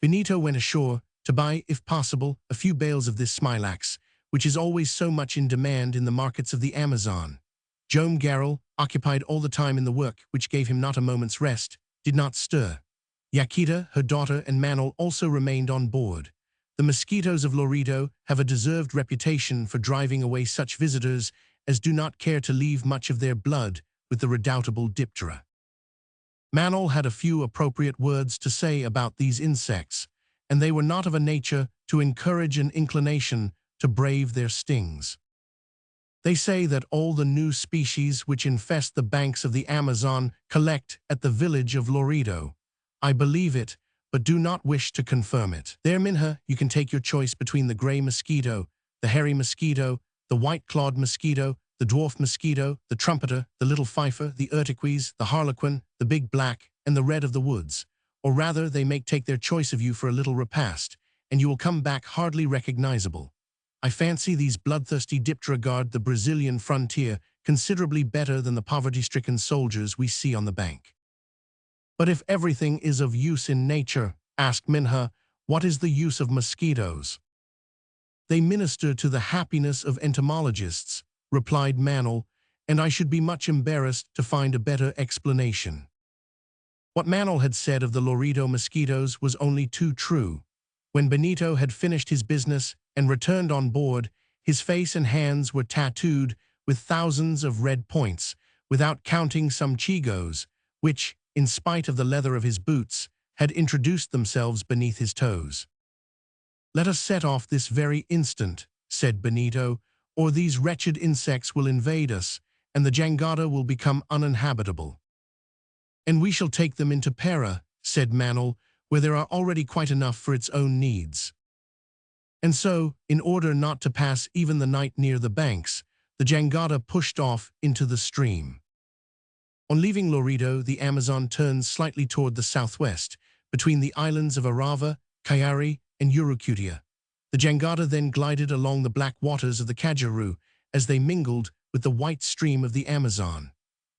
Benito went ashore to buy, if possible, a few bales of this smilax, which is always so much in demand in the markets of the Amazon. Joam Garral, occupied all the time in the work, which gave him not a moment's rest, did not stir. Yaquita, her daughter, and Manuel also remained on board. The mosquitoes of Loreto have a deserved reputation for driving away such visitors as do not care to leave much of their blood with the redoubtable diptera. Manuel had a few appropriate words to say about these insects, and they were not of a nature to encourage an inclination to brave their stings. They say that all the new species which infest the banks of the Amazon collect at the village of Loreto. I believe it, but do not wish to confirm it. There, Minha, you can take your choice between the gray mosquito, the hairy mosquito, the white-clawed mosquito, the dwarf mosquito, the trumpeter, the little fifer, the urtiquis, the harlequin, the big black, and the red of the woods. Or rather, they may take their choice of you for a little repast, and you will come back hardly recognizable. I fancy these bloodthirsty diptera guard the Brazilian frontier considerably better than the poverty-stricken soldiers we see on the bank. But if everything is of use in nature, asked Minha, what is the use of mosquitoes? They minister to the happiness of entomologists, replied Manuel, and I should be much embarrassed to find a better explanation. What Manuel had said of the Loreto mosquitoes was only too true. When Benito had finished his business and returned on board, his face and hands were tattooed with thousands of red points, without counting some chigos, which, in spite of the leather of his boots, had introduced themselves beneath his toes. Let us set off this very instant, said Benito, or these wretched insects will invade us, and the jangada will become uninhabitable. And we shall take them into Para, said Manuel, where there are already quite enough for its own needs. And so, in order not to pass even the night near the banks, the jangada pushed off into the stream. On leaving Loreto, the Amazon turns slightly toward the southwest, between the islands of Arava, Caiari, and Urucutia. The jangada then glided along the black waters of the Cajaru as they mingled with the white stream of the Amazon.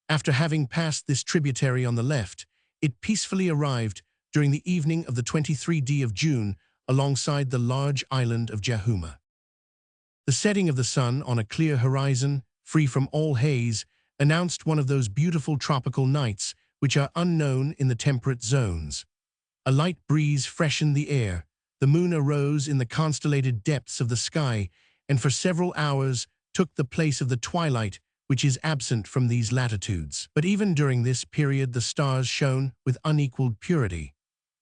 After having passed this tributary on the left, it peacefully arrived during the evening of the 23rd of June alongside the large island of Jahuma. The setting of the sun on a clear horizon, free from all haze, announced one of those beautiful tropical nights which are unknown in the temperate zones. A light breeze freshened the air, the moon arose in the constellated depths of the sky, and for several hours took the place of the twilight which is absent from these latitudes. But even during this period the stars shone with unequaled purity.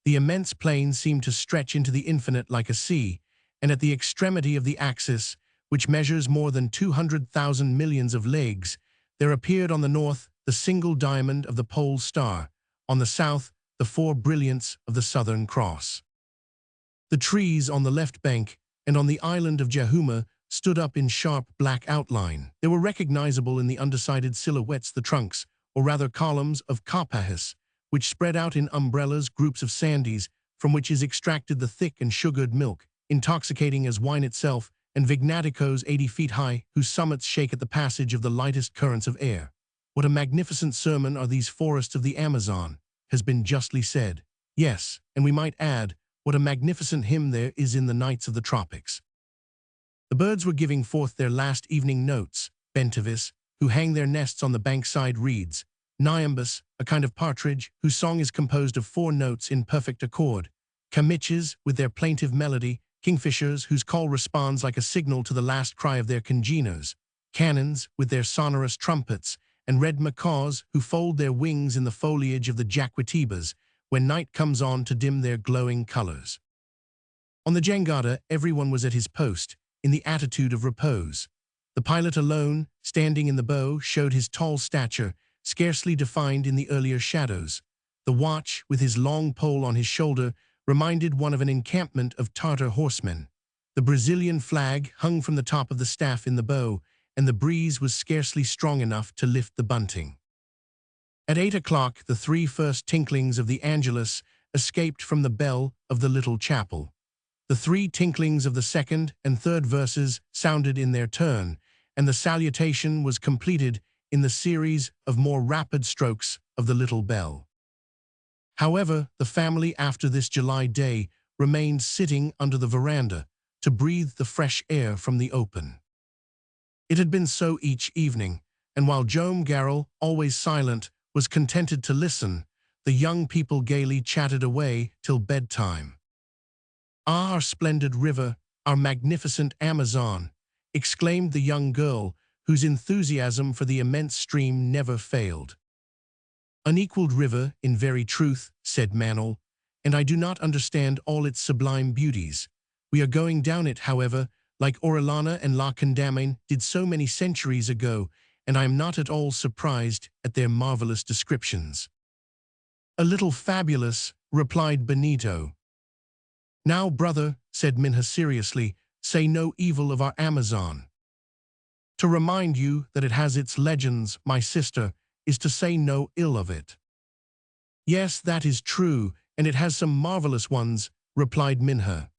The immense plain seemed to stretch into the infinite like a sea, and at the extremity of the axis, which measures more than 200,000 millions of leagues, there appeared on the north the single diamond of the pole star, on the south the four brilliants of the Southern Cross. The trees on the left bank and on the island of Jahuma stood up in sharp black outline. They were recognizable in the undecided silhouettes, the trunks, or rather columns, of copahus, which spread out in umbrellas, groups of sandies, from which is extracted the thick and sugared milk, intoxicating as wine itself, and vignaticos 80 feet high, whose summits shake at the passage of the lightest currents of air. What a magnificent sermon are these forests of the Amazon, has been justly said. Yes, and we might add, what a magnificent hymn there is in the nights of the tropics. The birds were giving forth their last evening notes, bentivis, who hang their nests on the bankside reeds, niambus, a kind of partridge, whose song is composed of 4 notes in perfect accord, camiches, with their plaintive melody, kingfishers, whose call responds like a signal to the last cry of their congeners, cannons, with their sonorous trumpets, and red macaws, who fold their wings in the foliage of the jacuitibas, when night comes on to dim their glowing colors. On the jangada, everyone was at his post, in the attitude of repose. The pilot alone, standing in the bow, showed his tall stature, scarcely defined in the earlier shadows. The watch, with his long pole on his shoulder, reminded one of an encampment of Tartar horsemen. The Brazilian flag hung from the top of the staff in the bow, and the breeze was scarcely strong enough to lift the bunting. At 8 o'clock, the 3 first tinklings of the Angelus escaped from the bell of the little chapel. The 3 tinklings of the second and third verses sounded in their turn, and the salutation was completed in the series of more rapid strokes of the little bell. However, the family after this July day remained sitting under the veranda to breathe the fresh air from the open. It had been so each evening, and while Joam Garral, always silent, was contented to listen, the young people gaily chatted away till bedtime. "Ah, our splendid river, our magnificent Amazon!" exclaimed the young girl, whose enthusiasm for the immense stream never failed. "Unequaled river, in very truth," said Manuel, "and I do not understand all its sublime beauties. We are going down it, however, like Orellana and La Condamine did so many centuries ago, and I am not at all surprised at their marvelous descriptions." "A little fabulous," replied Benito. "Now, brother," said Minha seriously, "say no evil of our Amazon." "To remind you that it has its legends, my sister, is to say no ill of it." "Yes, that is true, and it has some marvelous ones," replied Minha.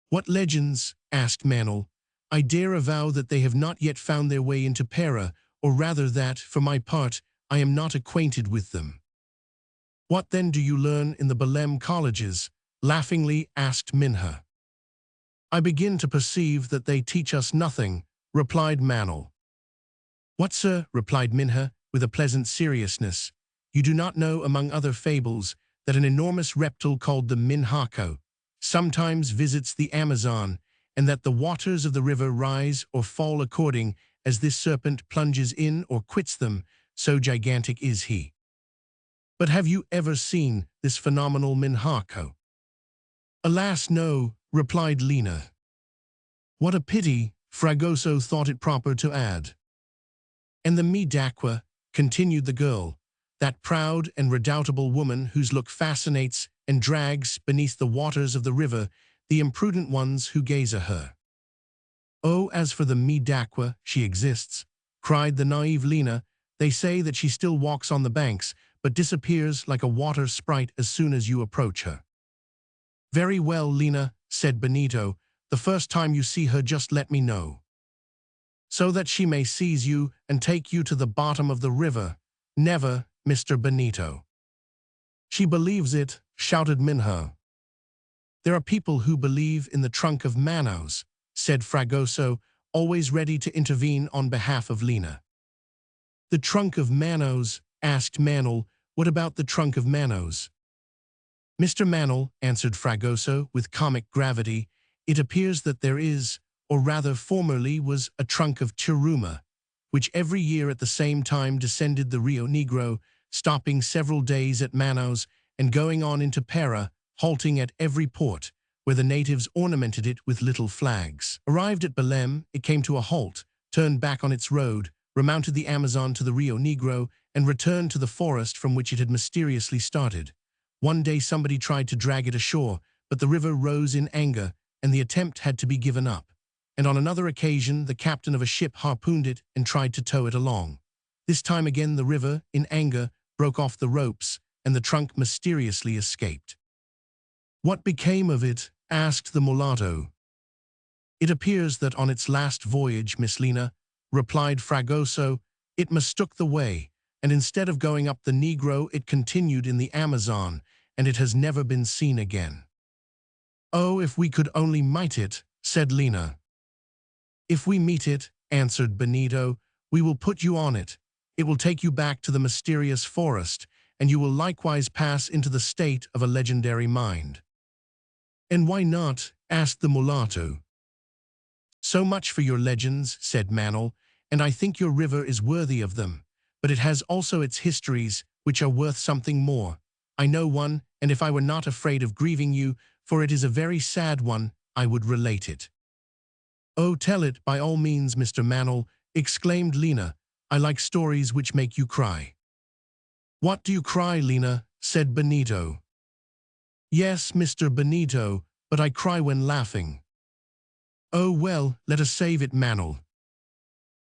"What legends?" asked Manuel. "I dare avow that they have not yet found their way into Para, or rather that, for my part, I am not acquainted with them." "What then do you learn in the Belém colleges?" laughingly asked Minha. "I begin to perceive that they teach us nothing," replied Manuel. "What, sir?" replied Minha, with a pleasant seriousness. "You do not know, among other fables, that an enormous reptile called the minhaco sometimes visits the Amazon, and that the waters of the river rise or fall according as this serpent plunges in or quits them, so gigantic is he." "But have you ever seen this phenomenal minhaco?" "Alas, no," replied Lina. "What a pity," Fragoso thought it proper to add. "And the Midaqua," continued the girl, "that proud and redoubtable woman whose look fascinates and drags beneath the waters of the river the imprudent ones who gaze at her." "Oh, as for the Midaqua, she exists," cried the naive Lina. "They say that she still walks on the banks, but disappears like a water sprite as soon as you approach her." "Very well, Lina," said Benito. "The first time you see her just let me know, so that she may seize you and take you to the bottom of the river." "Never, Mr. Benito." "She believes it," shouted Minha. "There are people who believe in the trunk of Manaus," said Fragoso, always ready to intervene on behalf of Lena. The trunk of Manos, asked Manel. What about the trunk of Manos? Mr. Manel, answered Fragoso with comic gravity, it appears that there is, or rather formerly was, a trunk of Tiruma, which every year at the same time descended the Rio Negro, stopping several days at Manos and going on into Para, halting at every port, where the natives ornamented it with little flags. Arrived at Belém, it came to a halt, turned back on its road, remounted the Amazon to the Rio Negro, and returned to the forest from which it had mysteriously started. One day somebody tried to drag it ashore, but the river rose in anger, and the attempt had to be given up. And on another occasion, the captain of a ship harpooned it and tried to tow it along. This time again the river, in anger, broke off the ropes, and the trunk mysteriously escaped. What became of it? Asked the mulatto. It appears that on its last voyage, Miss Lena, replied Fragoso, it mistook the way, and instead of going up the Negro, it continued in the Amazon, and it has never been seen again. Oh, if we could only meet it, said Lena. If we meet it, answered Benito, we will put you on it. It will take you back to the mysterious forest, and you will likewise pass into the state of a legendary mind. And why not? Asked the mulatto. So much for your legends, said Manel, and I think your river is worthy of them, but it has also its histories, which are worth something more. I know one, and if I were not afraid of grieving you, for it is a very sad one, I would relate it. Oh, tell it, by all means, Mr. Manel, exclaimed Lena. I like stories which make you cry. What do you cry, Lena? Said Benito. Yes, Mr. Benito, but I cry when laughing. Oh, well, let us save it, Manel.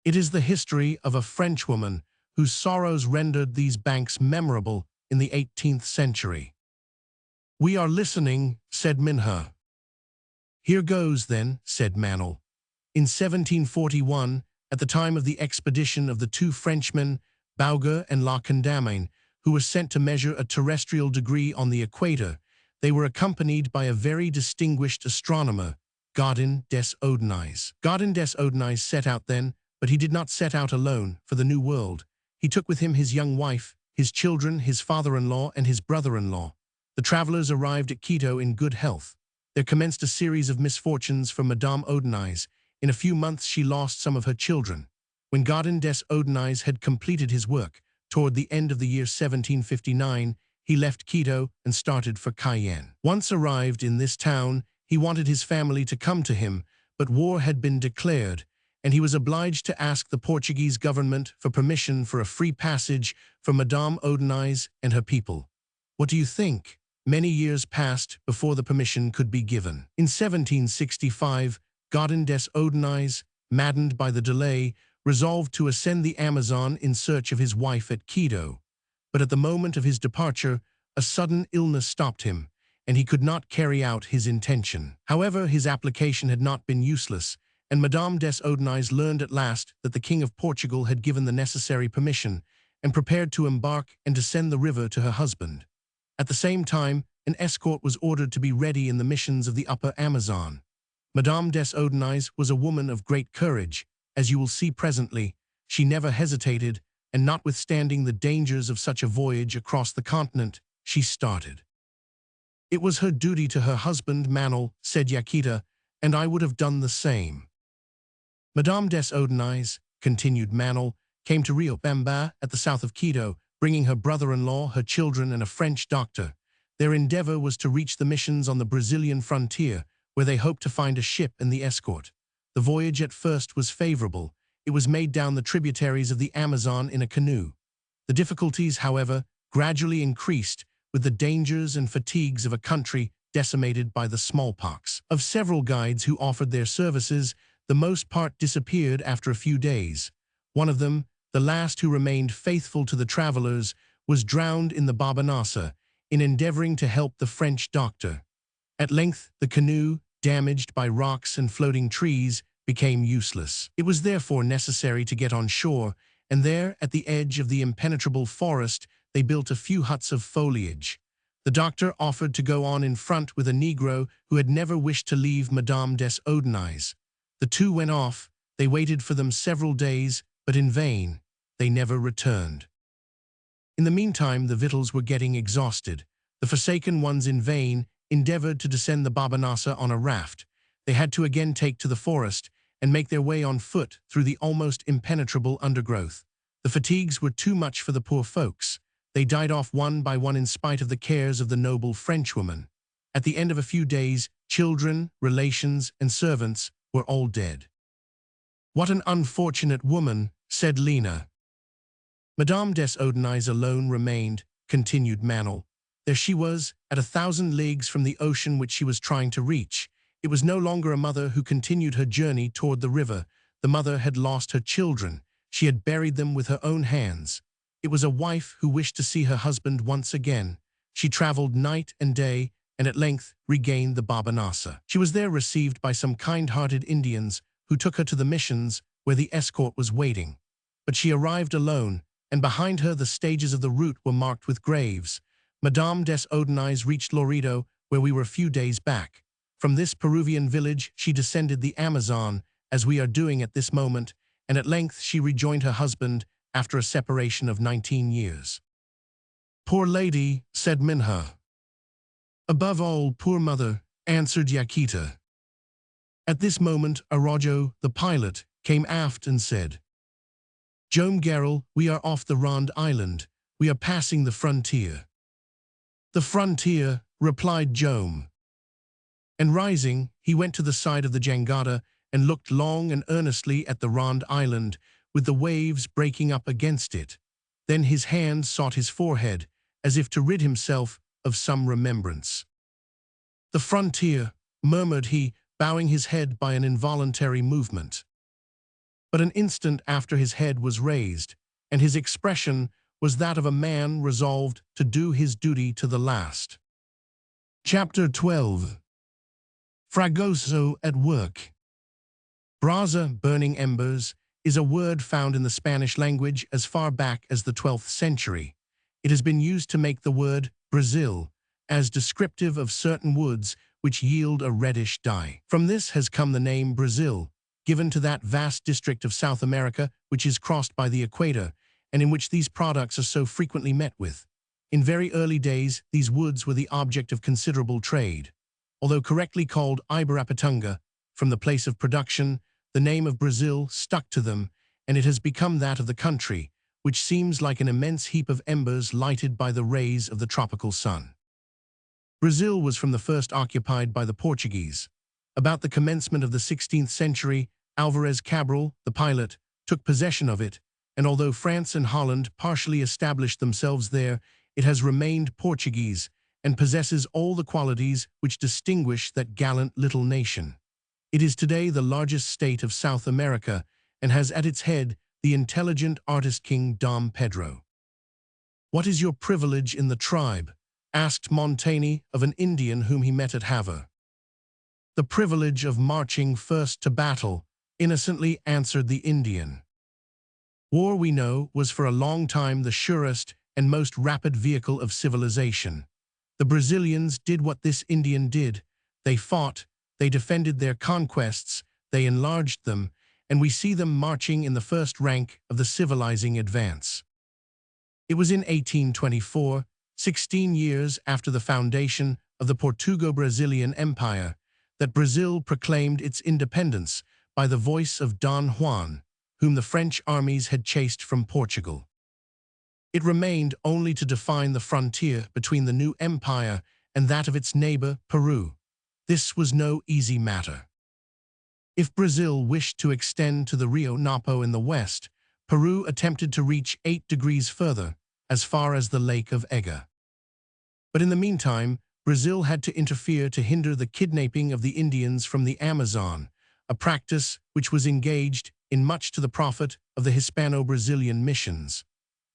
It is the history of a Frenchwoman whose sorrows rendered these banks memorable in the 18th century. We are listening, said Minha. Here goes, then, said Manel. In 1741, at the time of the expedition of the two Frenchmen, Bouguer and La Condamine, who were sent to measure a terrestrial degree on the equator, they were accompanied by a very distinguished astronomer, Gaudin des Odenys. Gaudin des Odenys set out then, but he did not set out alone for the New World. He took with him his young wife, his children, his father-in-law, and his brother-in-law. The travelers arrived at Quito in good health. There commenced a series of misfortunes for Madame Odenys. In a few months she lost some of her children. When Gaudin des Odenys had completed his work, toward the end of the year 1759, he left Quito and started for Cayenne. Once arrived in this town, he wanted his family to come to him, but war had been declared, and he was obliged to ask the Portuguese government for permission for a free passage for Madame Odenys and her people. What do you think? Many years passed before the permission could be given. In 1765, Gaudin des Odenys, maddened by the delay, resolved to ascend the Amazon in search of his wife at Quito. But at the moment of his departure, a sudden illness stopped him, and he could not carry out his intention. However, his application had not been useless, and Madame des Odenys learned at last that the King of Portugal had given the necessary permission, and prepared to embark and descend the river to her husband. At the same time, an escort was ordered to be ready in the missions of the upper Amazon. Madame des Odenys was a woman of great courage. As you will see presently, she never hesitated, and notwithstanding the dangers of such a voyage across the continent, she started. It was her duty to her husband, Manel, said Yaquita, and I would have done the same. Madame des Odenys, continued Manel, came to Rio Bamba at the south of Quito, bringing her brother-in-law, her children, and a French doctor. Their endeavor was to reach the missions on the Brazilian frontier, where they hoped to find a ship and the escort. The voyage at first was favorable. It was made down the tributaries of the Amazon in a canoe. The difficulties, however, gradually increased with the dangers and fatigues of a country decimated by the smallpox. Of several guides who offered their services, the most part disappeared after a few days. One of them, the last who remained faithful to the travelers, was drowned in the Babanasa in endeavoring to help the French doctor. At length, the canoe, damaged by rocks and floating trees, became useless. It was therefore necessary to get on shore, and there, at the edge of the impenetrable forest, they built a few huts of foliage. The doctor offered to go on in front with a Negro who had never wished to leave Madame des Odenys. The two went off. They waited for them several days, but in vain. They never returned. In the meantime, the victuals were getting exhausted. The forsaken ones in vain endeavored to descend the Babanasa on a raft. They had to again take to the forest and make their way on foot through the almost impenetrable undergrowth. The fatigues were too much for the poor folks. They died off one by one in spite of the cares of the noble Frenchwoman. At the end of a few days, children, relations, and servants were all dead. "What an unfortunate woman," said Lena. "Madame des Odenais alone remained," continued Manel. "There she was, at 1,000 leagues from the ocean which she was trying to reach. It was no longer a mother who continued her journey toward the river. The mother had lost her children. She had buried them with her own hands. It was a wife who wished to see her husband once again. She traveled night and day, and at length regained the Babanasa. She was there received by some kind-hearted Indians who took her to the missions where the escort was waiting. But she arrived alone, and behind her the stages of the route were marked with graves. Madame des Odenais reached Loreto, where we were a few days back. From this Peruvian village she descended the Amazon, as we are doing at this moment, and at length she rejoined her husband after a separation of 19 years. "Poor lady," said Minha. "Above all, poor mother," answered Yaquita. At this moment, Araujo, the pilot, came aft and said, "Jome Gerald, we are off the Ronde Island. We are passing the frontier." "The frontier," replied Jome. And rising, he went to the side of the jangada and looked long and earnestly at the Ronde Island, with the waves breaking up against it. Then his hand sought his forehead, as if to rid himself of some remembrance. "The frontier," murmured he, bowing his head by an involuntary movement. But an instant after his head was raised, and his expression was that of a man resolved to do his duty to the last. Chapter 12. Fragoso at work. Brasa, burning embers, is a word found in the Spanish language as far back as the 12th century. It has been used to make the word Brazil as descriptive of certain woods which yield a reddish dye. From this has come the name Brazil, given to that vast district of South America which is crossed by the equator, and in which these products are so frequently met with. In very early days, these woods were the object of considerable trade. Although correctly called Ibiraputunga, from the place of production, the name of Brazil stuck to them, and it has become that of the country, which seems like an immense heap of embers lighted by the rays of the tropical sun. Brazil was from the first occupied by the Portuguese. About the commencement of the 16th century, Alvarez Cabral, the pilot, took possession of it, and although France and Holland partially established themselves there, it has remained Portuguese, and possesses all the qualities which distinguish that gallant little nation. It is today the largest state of South America, and has at its head the intelligent artist King Dom Pedro. "What is your privilege in the tribe?" asked Montaigne of an Indian whom he met at Havre. "The privilege of marching first to battle," innocently answered the Indian. War, we know, was for a long time the surest and most rapid vehicle of civilization. The Brazilians did what this Indian did. They fought, they defended their conquests, they enlarged them, and we see them marching in the first rank of the civilizing advance. It was in 1824, 16 years after the foundation of the Portugo-Brazilian Empire, that Brazil proclaimed its independence by the voice of Don Juan, whom the French armies had chased from Portugal. It remained only to define the frontier between the new empire and that of its neighbor, Peru. This was no easy matter. If Brazil wished to extend to the Rio Napo in the west, Peru attempted to reach 8 degrees further, as far as the Lake of Ega. But in the meantime, Brazil had to interfere to hinder the kidnapping of the Indians from the Amazon, a practice which was engaged in much to the profit of the Hispano-Brazilian missions.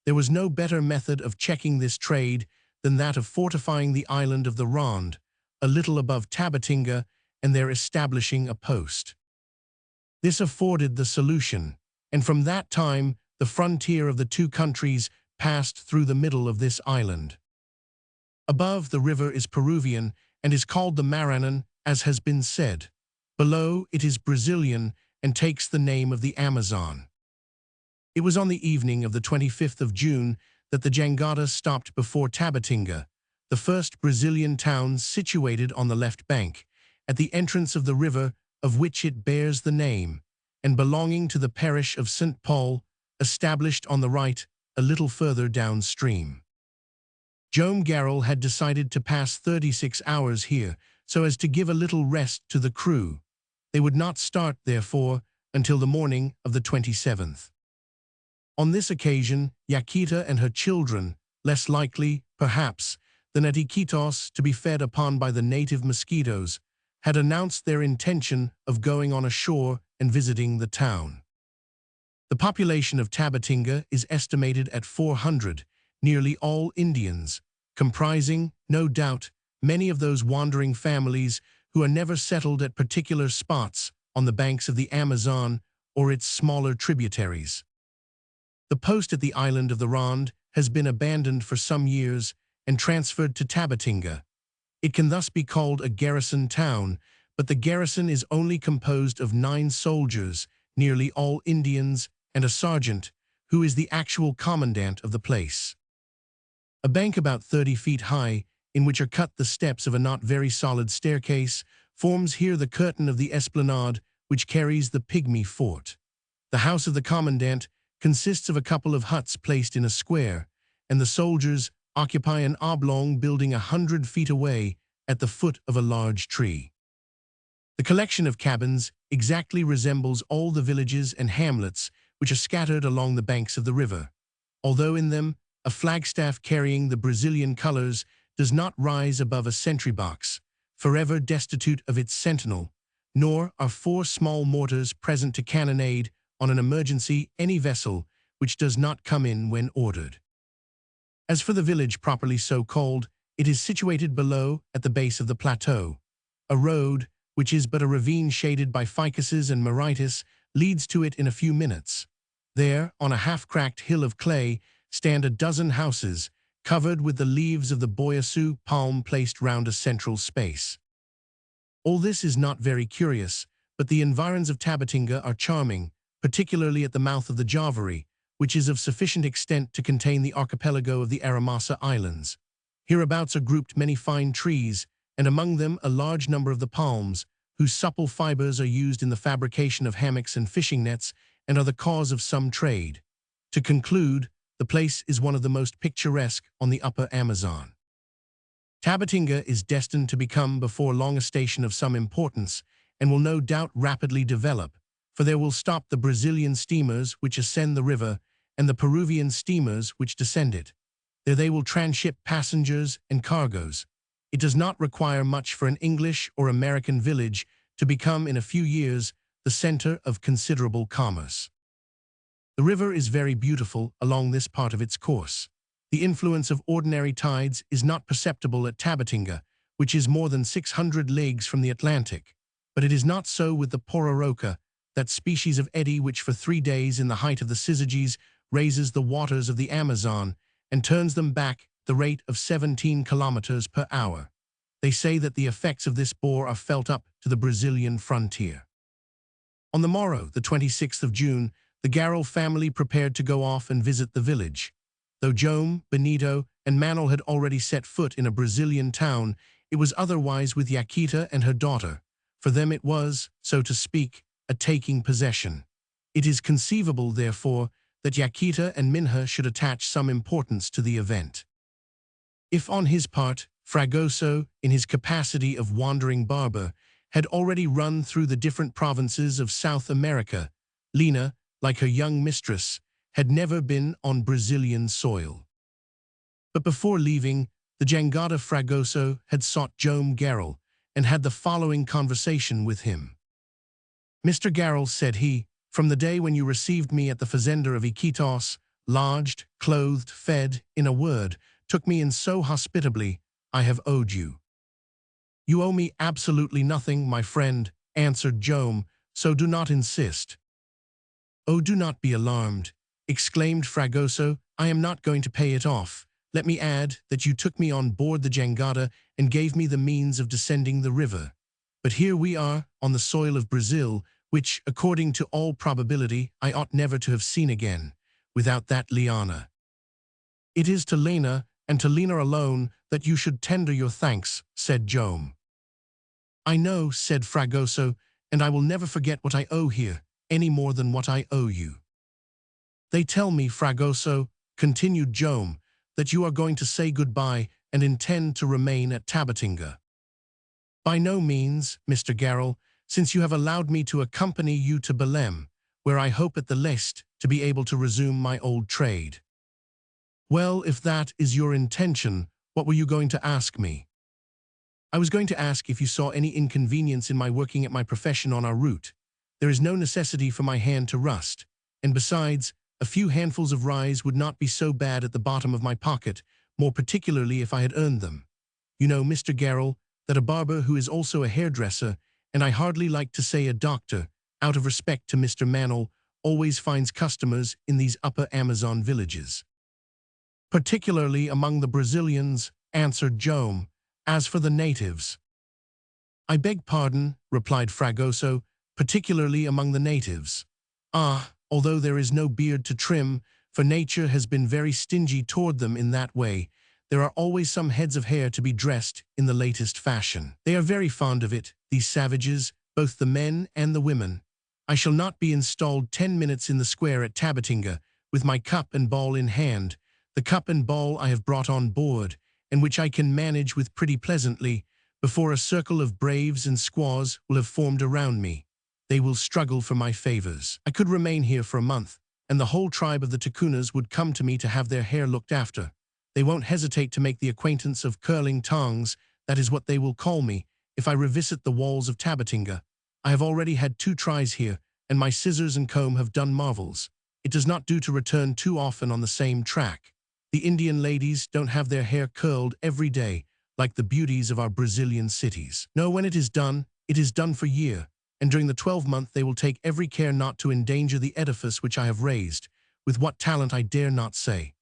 There was no better method of checking this trade than that of fortifying the island of the Ronde, a little above Tabatinga, and there establishing a post. This afforded the solution, and from that time the frontier of the two countries passed through the middle of this island. Above, the river is Peruvian and is called the Maranon, as has been said. Below, it is Brazilian and takes the name of the Amazon. It was on the evening of the 25th of June that the jangada stopped before Tabatinga, the first Brazilian town situated on the left bank, at the entrance of the river of which it bears the name, and belonging to the parish of St. Paul, established on the right, a little further downstream. Joam Garral had decided to pass 36 hours here so as to give a little rest to the crew. They would not start, therefore, until the morning of the 27th. On this occasion, Yaquita and her children, less likely, perhaps, than at Iquitos to be fed upon by the native mosquitoes, had announced their intention of going on ashore and visiting the town. The population of Tabatinga is estimated at 400, nearly all Indians, comprising, no doubt, many of those wandering families who are never settled at particular spots on the banks of the Amazon or its smaller tributaries. The post at the island of the Ronde has been abandoned for some years and transferred to Tabatinga. It can thus be called a garrison town, but the garrison is only composed of 9 soldiers, nearly all Indians, and a sergeant, who is the actual commandant of the place. A bank about 30 feet high, in which are cut the steps of a not very solid staircase, forms here the curtain of the esplanade which carries the pygmy fort. The house of the commandant consists of a couple of huts placed in a square, and the soldiers occupy an oblong building 100 feet away at the foot of a large tree. The collection of cabins exactly resembles all the villages and hamlets which are scattered along the banks of the river, although in them a flagstaff carrying the Brazilian colors does not rise above a sentry box, forever destitute of its sentinel, nor are 4 small mortars present to cannonade on an emergency any vessel which does not come in when ordered. As for the village properly so called, it is situated below at the base of the plateau. A road, which is but a ravine shaded by ficuses and miritis, leads to it in a few minutes. There, on a half-cracked hill of clay, stand a dozen houses, covered with the leaves of the boyasu palm placed round a central space. All this is not very curious, but the environs of Tabatinga are charming, particularly at the mouth of the Javari, which is of sufficient extent to contain the archipelago of the Aramasa Islands. Hereabouts are grouped many fine trees, and among them a large number of the palms, whose supple fibers are used in the fabrication of hammocks and fishing nets and are the cause of some trade. To conclude, the place is one of the most picturesque on the upper Amazon. Tabatinga is destined to become before long a station of some importance and will no doubt rapidly develop, for there will stop the Brazilian steamers which ascend the river and the Peruvian steamers which descend it. There they will transship passengers and cargoes. It does not require much for an English or American village to become in a few years the center of considerable commerce. The river is very beautiful along this part of its course. The influence of ordinary tides is not perceptible at Tabatinga, which is more than 600 leagues from the Atlantic, but it is not so with the pororoca, that species of eddy which for 3 days in the height of the syzygies raises the waters of the Amazon and turns them back at the rate of 17 kilometers per hour. They say that the effects of this bore are felt up to the Brazilian frontier. On the morrow, the 26th of June, the Garral family prepared to go off and visit the village. Though Joam, Benito, and Manuel had already set foot in a Brazilian town, it was otherwise with Yaquita and her daughter. For them it was, so to speak, a taking possession. It is conceivable, therefore, that Yaquita and Minha should attach some importance to the event. If on his part, Fragoso, in his capacity of wandering barber, had already run through the different provinces of South America, Lina, like her young mistress, had never been on Brazilian soil. But before leaving, the jangada Fragoso had sought Joam Garral and had the following conversation with him. "Mr. Garral," said he, "from the day when you received me at the fazenda of Iquitos, lodged, clothed, fed, in a word, took me in so hospitably, I have owed you." "You owe me absolutely nothing, my friend," answered Joam, "so do not insist." "Oh, do not be alarmed," exclaimed Fragoso, "I am not going to pay it off. Let me add that you took me on board the jangada and gave me the means of descending the river. But here we are, on the soil of Brazil, which, according to all probability, I ought never to have seen again, without that liana. It is to Lena, and to Lena alone, that you should tender your thanks, said Jome. I know, said Fragoso, and I will never forget what I owe here, any more than what I owe you. They tell me, Fragoso, continued Jome, that you are going to say goodbye and intend to remain at Tabatinga. By no means, Mr. Garrel, since you have allowed me to accompany you to Belem, where I hope at the least to be able to resume my old trade. Well, if that is your intention, what were you going to ask me? I was going to ask if you saw any inconvenience in my working at my profession on our route. There is no necessity for my hand to rust, and besides, a few handfuls of rice would not be so bad at the bottom of my pocket, more particularly if I had earned them. You know, Mr. Garrel, that a barber who is also a hairdresser, and I hardly like to say a doctor, out of respect to Mr. Mannel, always finds customers in these upper Amazon villages. Particularly among the Brazilians, answered Jome. As for the natives. I beg pardon, replied Fragoso, particularly among the natives. Ah, although there is no beard to trim, for nature has been very stingy toward them in that way, there are always some heads of hair to be dressed in the latest fashion. They are very fond of it, these savages, both the men and the women. I shall not be installed 10 minutes in the square at Tabatinga, with my cup and ball in hand, the cup and ball I have brought on board, and which I can manage with pretty pleasantly, before a circle of braves and squaws will have formed around me. They will struggle for my favors. I could remain here for a month, and the whole tribe of the Ticunas would come to me to have their hair looked after. They won't hesitate to make the acquaintance of curling tongues, that is what they will call me, if I revisit the walls of Tabatinga. I have already had 2 tries here, and my scissors and comb have done marvels. It does not do to return too often on the same track. The Indian ladies don't have their hair curled every day, like the beauties of our Brazilian cities. No, when it is done for year, and during the 12-month they will take every care not to endanger the edifice which I have raised, with what talent I dare not say.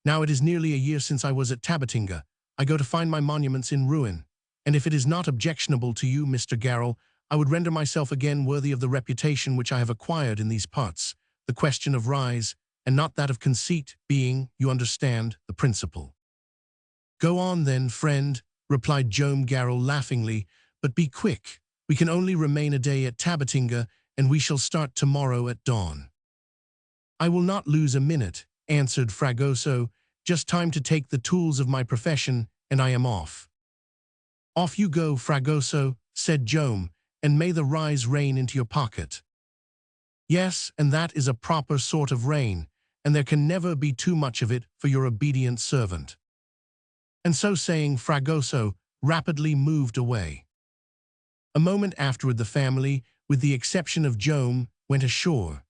Now it is nearly a year since I was at Tabatinga. I go to find my monuments in ruin, and if it is not objectionable to you, Mr. Garrel, I would render myself again worthy of the reputation which I have acquired in these parts, the question of rise, and not that of conceit, being, you understand, the principal. Go on then, friend, replied Jome Garrel laughingly, but be quick. We can only remain a day at Tabatinga, and we shall start tomorrow at dawn. I will not lose a minute, answered Fragoso, just time to take the tools of my profession, and I am off. Off you go, Fragoso, said Jome, and may the rise rain into your pocket. Yes, and that is a proper sort of rain, and there can never be too much of it for your obedient servant. And so saying, Fragoso rapidly moved away. A moment afterward the family, with the exception of Jome, went ashore.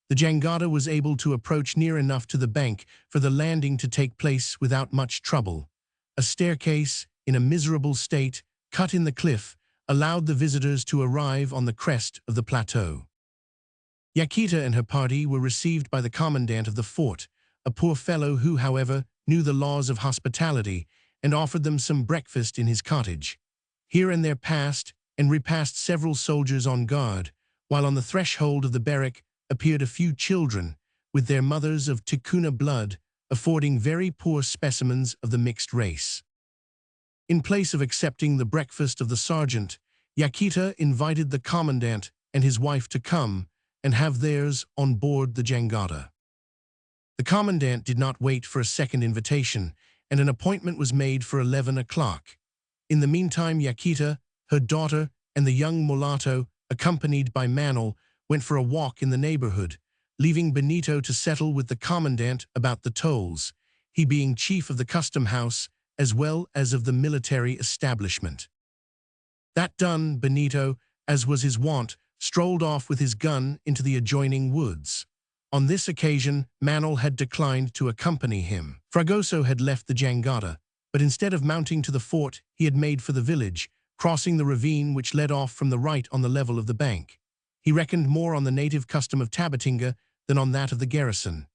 The jangada was able to approach near enough to the bank for the landing to take place without much trouble. A staircase, in a miserable state, cut in the cliff, allowed the visitors to arrive on the crest of the plateau. Yaquita and her party were received by the commandant of the fort, a poor fellow who, however, knew the laws of hospitality, and offered them some breakfast in his cottage. Here and there passed and repassed several soldiers on guard, while on the threshold of the barrack appeared a few children, with their mothers of Ticuna blood, affording very poor specimens of the mixed race. In place of accepting the breakfast of the sergeant, Yaquita invited the commandant and his wife to come and have theirs on board the jangada. The commandant did not wait for a second invitation, and an appointment was made for 11 o'clock. In the meantime, Yaquita, her daughter, and the young mulatto, accompanied by Manel, went for a walk in the neighborhood, leaving Benito to settle with the commandant about the tolls, he being chief of the custom house as well as of the military establishment. That done, Benito, as was his wont, strolled off with his gun into the adjoining woods. On this occasion, Manel had declined to accompany him. Fragoso had left the jangada, but instead of mounting to the fort, he had made for the village, crossing the ravine which led off from the right on the level of the bank. He reckoned more on the native custom of Tabatinga than on that of the garrison.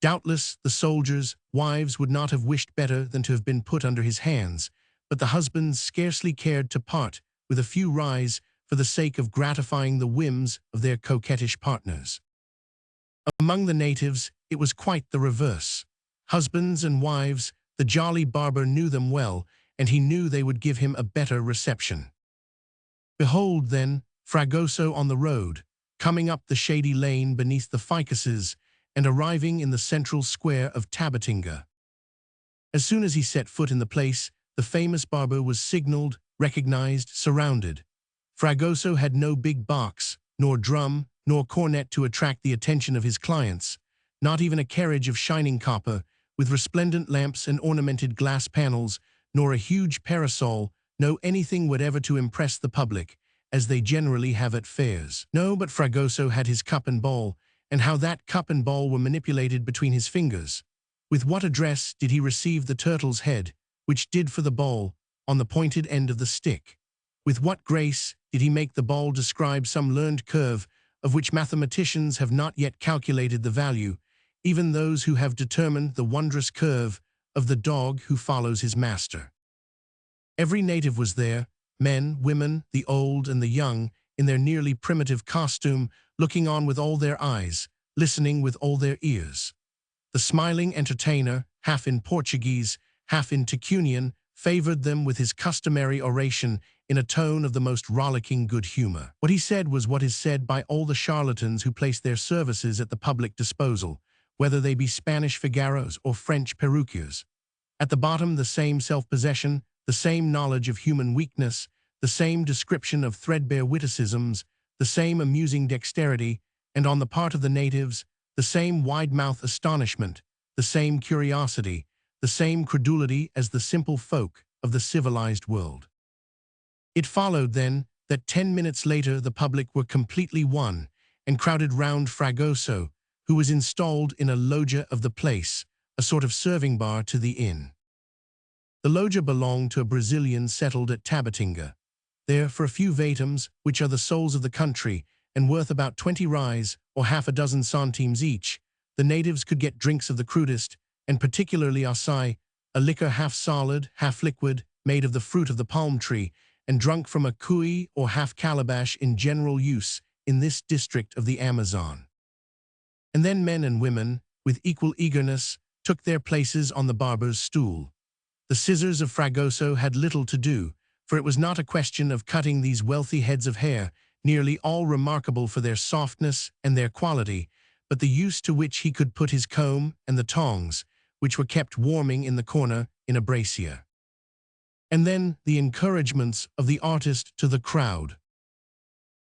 Doubtless, the soldiers' wives would not have wished better than to have been put under his hands, but the husbands scarcely cared to part with a few rise for the sake of gratifying the whims of their coquettish partners. Among the natives, it was quite the reverse. Husbands and wives, the jolly barber knew them well, and he knew they would give him a better reception. Behold, then, Fragoso on the road, coming up the shady lane beneath the ficuses and arriving in the central square of Tabatinga. As soon as he set foot in the place, the famous barber was signaled, recognized, surrounded. Fragoso had no big box, nor drum, nor cornet to attract the attention of his clients, not even a carriage of shining copper, with resplendent lamps and ornamented glass panels, nor a huge parasol, no anything whatever to impress the public, as they generally have at fairs. No, but Fragoso had his cup and ball, and how that cup and ball were manipulated between his fingers. With what address did he receive the turtle's head, which did for the ball, on the pointed end of the stick? With what grace did he make the ball describe some learned curve of which mathematicians have not yet calculated the value, even those who have determined the wondrous curve of the dog who follows his master? Every native was there, men, women, the old and the young, in their nearly primitive costume, looking on with all their eyes, listening with all their ears. The smiling entertainer, half in Portuguese, half in Ticunian, favored them with his customary oration in a tone of the most rollicking good humor. What he said was what is said by all the charlatans who place their services at the public disposal, whether they be Spanish Figaros or French perruquiers. At the bottom, the same self-possession, the same knowledge of human weakness, the same description of threadbare witticisms, the same amusing dexterity, and on the part of the natives, the same wide-mouthed astonishment, the same curiosity, the same credulity as the simple folk of the civilized world. It followed, then, that 10 minutes later the public were completely won and crowded round Fragoso, who was installed in a loggia of the place, a sort of serving bar to the inn. The loggia belonged to a Brazilian settled at Tabatinga. There, for a few vatums, which are the souls of the country, and worth about 20 reis, or half a dozen centimes each, the natives could get drinks of the crudest, and particularly açaí, a liquor half solid, half liquid, made of the fruit of the palm tree, and drunk from a cuy or half calabash in general use in this district of the Amazon. And then men and women, with equal eagerness, took their places on the barber's stool. The scissors of Fragoso had little to do, for it was not a question of cutting these wealthy heads of hair, nearly all remarkable for their softness and their quality, but the use to which he could put his comb and the tongs, which were kept warming in the corner in a brazier. And then the encouragements of the artist to the crowd.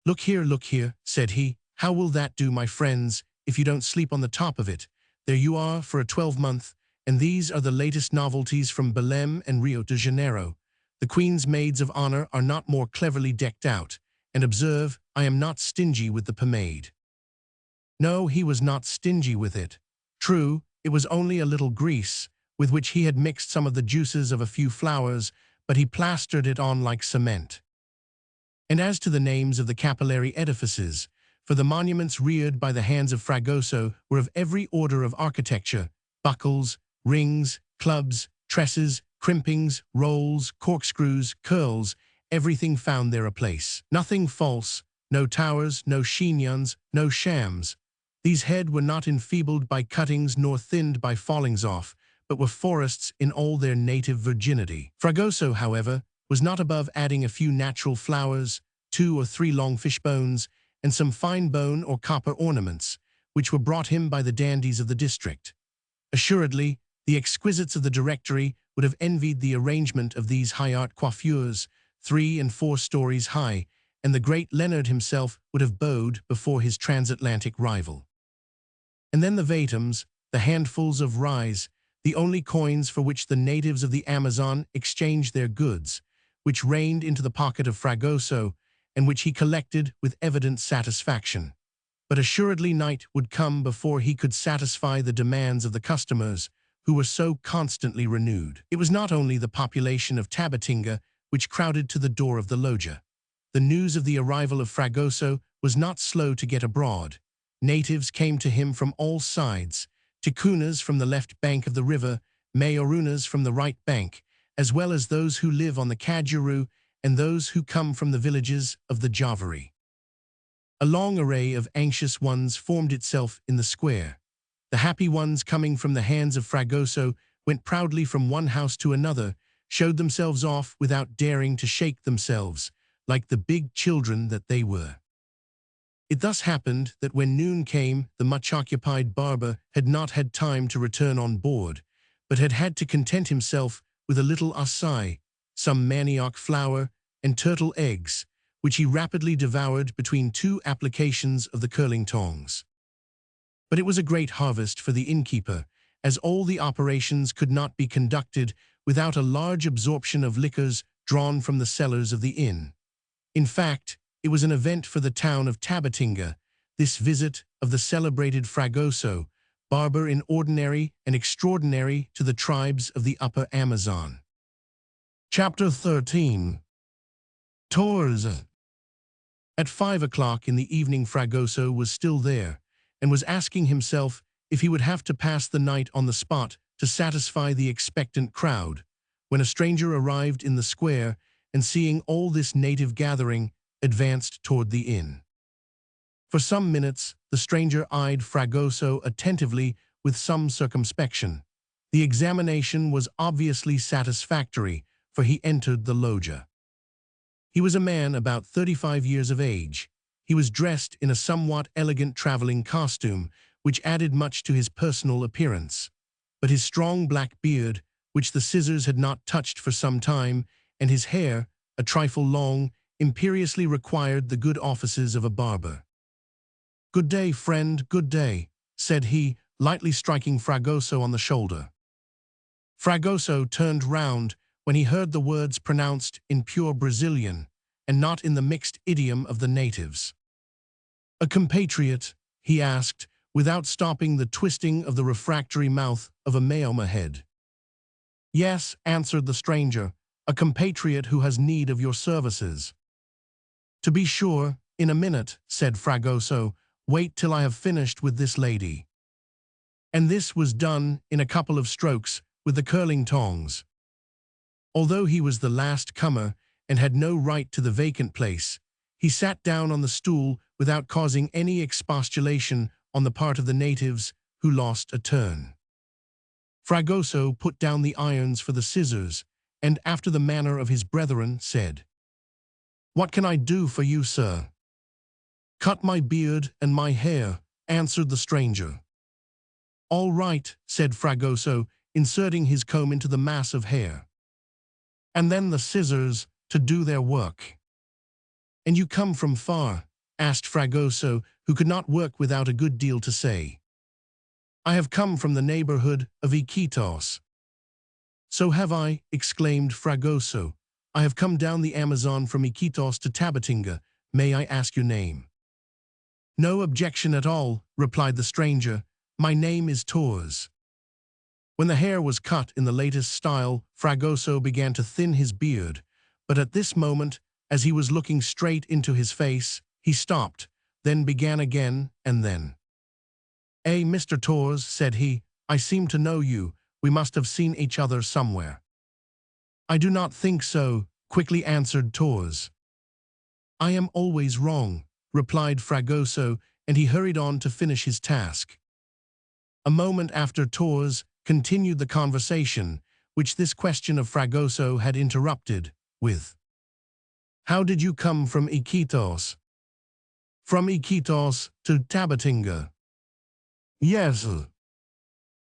Look here, said he. How will that do, my friends, if you don't sleep on the top of it? There you are for a 12-month, and these are the latest novelties from Belém and Rio de Janeiro. The Queen's maids of honor are not more cleverly decked out, and observe, I am not stingy with the pomade. No, he was not stingy with it. True, it was only a little grease, with which he had mixed some of the juices of a few flowers, but he plastered it on like cement. And as to the names of the capillary edifices, for the monuments reared by the hands of Fragoso were of every order of architecture, buckles, rings, clubs, tresses, crimpings, rolls, corkscrews, curls, everything found there a place. Nothing false, no towers, no chignons, no shams. These head were not enfeebled by cuttings nor thinned by fallings off, but were forests in all their native virginity. Fragoso, however, was not above adding a few natural flowers, 2 or 3 long fish bones, and some fine bone or copper ornaments, which were brought him by the dandies of the district. Assuredly, the exquisites of the Directory would have envied the arrangement of these high-art coiffures, 3 and 4 stories high, and the great Leonard himself would have bowed before his transatlantic rival. And then the vatums, the handfuls of reis, the only coins for which the natives of the Amazon exchanged their goods, which rained into the pocket of Fragoso, and which he collected with evident satisfaction. But assuredly night would come before he could satisfy the demands of the customers, who were so constantly renewed. It was not only the population of Tabatinga which crowded to the door of the loggia. The news of the arrival of Fragoso was not slow to get abroad. Natives came to him from all sides, Ticunas from the left bank of the river, Mayorunas from the right bank, as well as those who live on the Cajuru and those who come from the villages of the Javary. A long array of anxious ones formed itself in the square. The happy ones coming from the hands of Fragoso went proudly from one house to another, showed themselves off without daring to shake themselves, like the big children that they were. It thus happened that when noon came, the much-occupied barber had not had time to return on board, but had had to content himself with a little acai, some manioc flour, and turtle eggs, which he rapidly devoured between two applications of the curling tongs. But it was a great harvest for the innkeeper, as all the operations could not be conducted without a large absorption of liquors drawn from the cellars of the inn. In fact, it was an event for the town of Tabatinga, this visit of the celebrated Fragoso, barber in ordinary and extraordinary to the tribes of the Upper Amazon. Chapter 13. Tours. At 5 o'clock in the evening, Fragoso was still there, and was asking himself if he would have to pass the night on the spot to satisfy the expectant crowd, when a stranger arrived in the square, and seeing all this native gathering, advanced toward the inn. For some minutes, the stranger eyed Fragoso attentively with some circumspection. The examination was obviously satisfactory, for he entered the loggia. He was a man about 35 years of age. He was dressed in a somewhat elegant traveling costume, which added much to his personal appearance. But his strong black beard, which the scissors had not touched for some time, and his hair, a trifle long, imperiously required the good offices of a barber. "Good day, friend, good day," said he, lightly striking Fragoso on the shoulder. Fragoso turned round when he heard the words pronounced in pure Brazilian, and not in the mixed idiom of the natives. "A compatriot?" he asked, without stopping the twisting of the refractory mouth of a Maoma head. "Yes," answered the stranger, "a compatriot who has need of your services." "To be sure, in a minute," said Fragoso. "Wait till I have finished with this lady." And this was done in a couple of strokes with the curling tongs. Although he was the last comer and had no right to the vacant place, he sat down on the stool without causing any expostulation on the part of the natives, who lost a turn. Fragoso put down the irons for the scissors, and after the manner of his brethren said, "What can I do for you, sir?" "Cut my beard and my hair," answered the stranger. "All right," said Fragoso, inserting his comb into the mass of hair. "And then the scissors to do their work." "And you come from far?" asked Fragoso, who could not work without a good deal to say. "I have come from the neighborhood of Iquitos." "So have I," exclaimed Fragoso. "I have come down the Amazon from Iquitos to Tabatinga. May I ask your name?" "No objection at all," replied the stranger. "My name is Tours." When the hair was cut in the latest style, Fragoso began to thin his beard, but at this moment, as he was looking straight into his face, he stopped, then began again, and then, Mr. Tours," said he, "I seem to know you. We must have seen each other somewhere." "I do not think so," quickly answered Tours. "I am always wrong," replied Fragoso, and he hurried on to finish his task. A moment after, Tours continued the conversation, which this question of Fragoso had interrupted, with, "How did you come from Iquitos?" "From Iquitos to Tabatinga." "Yes."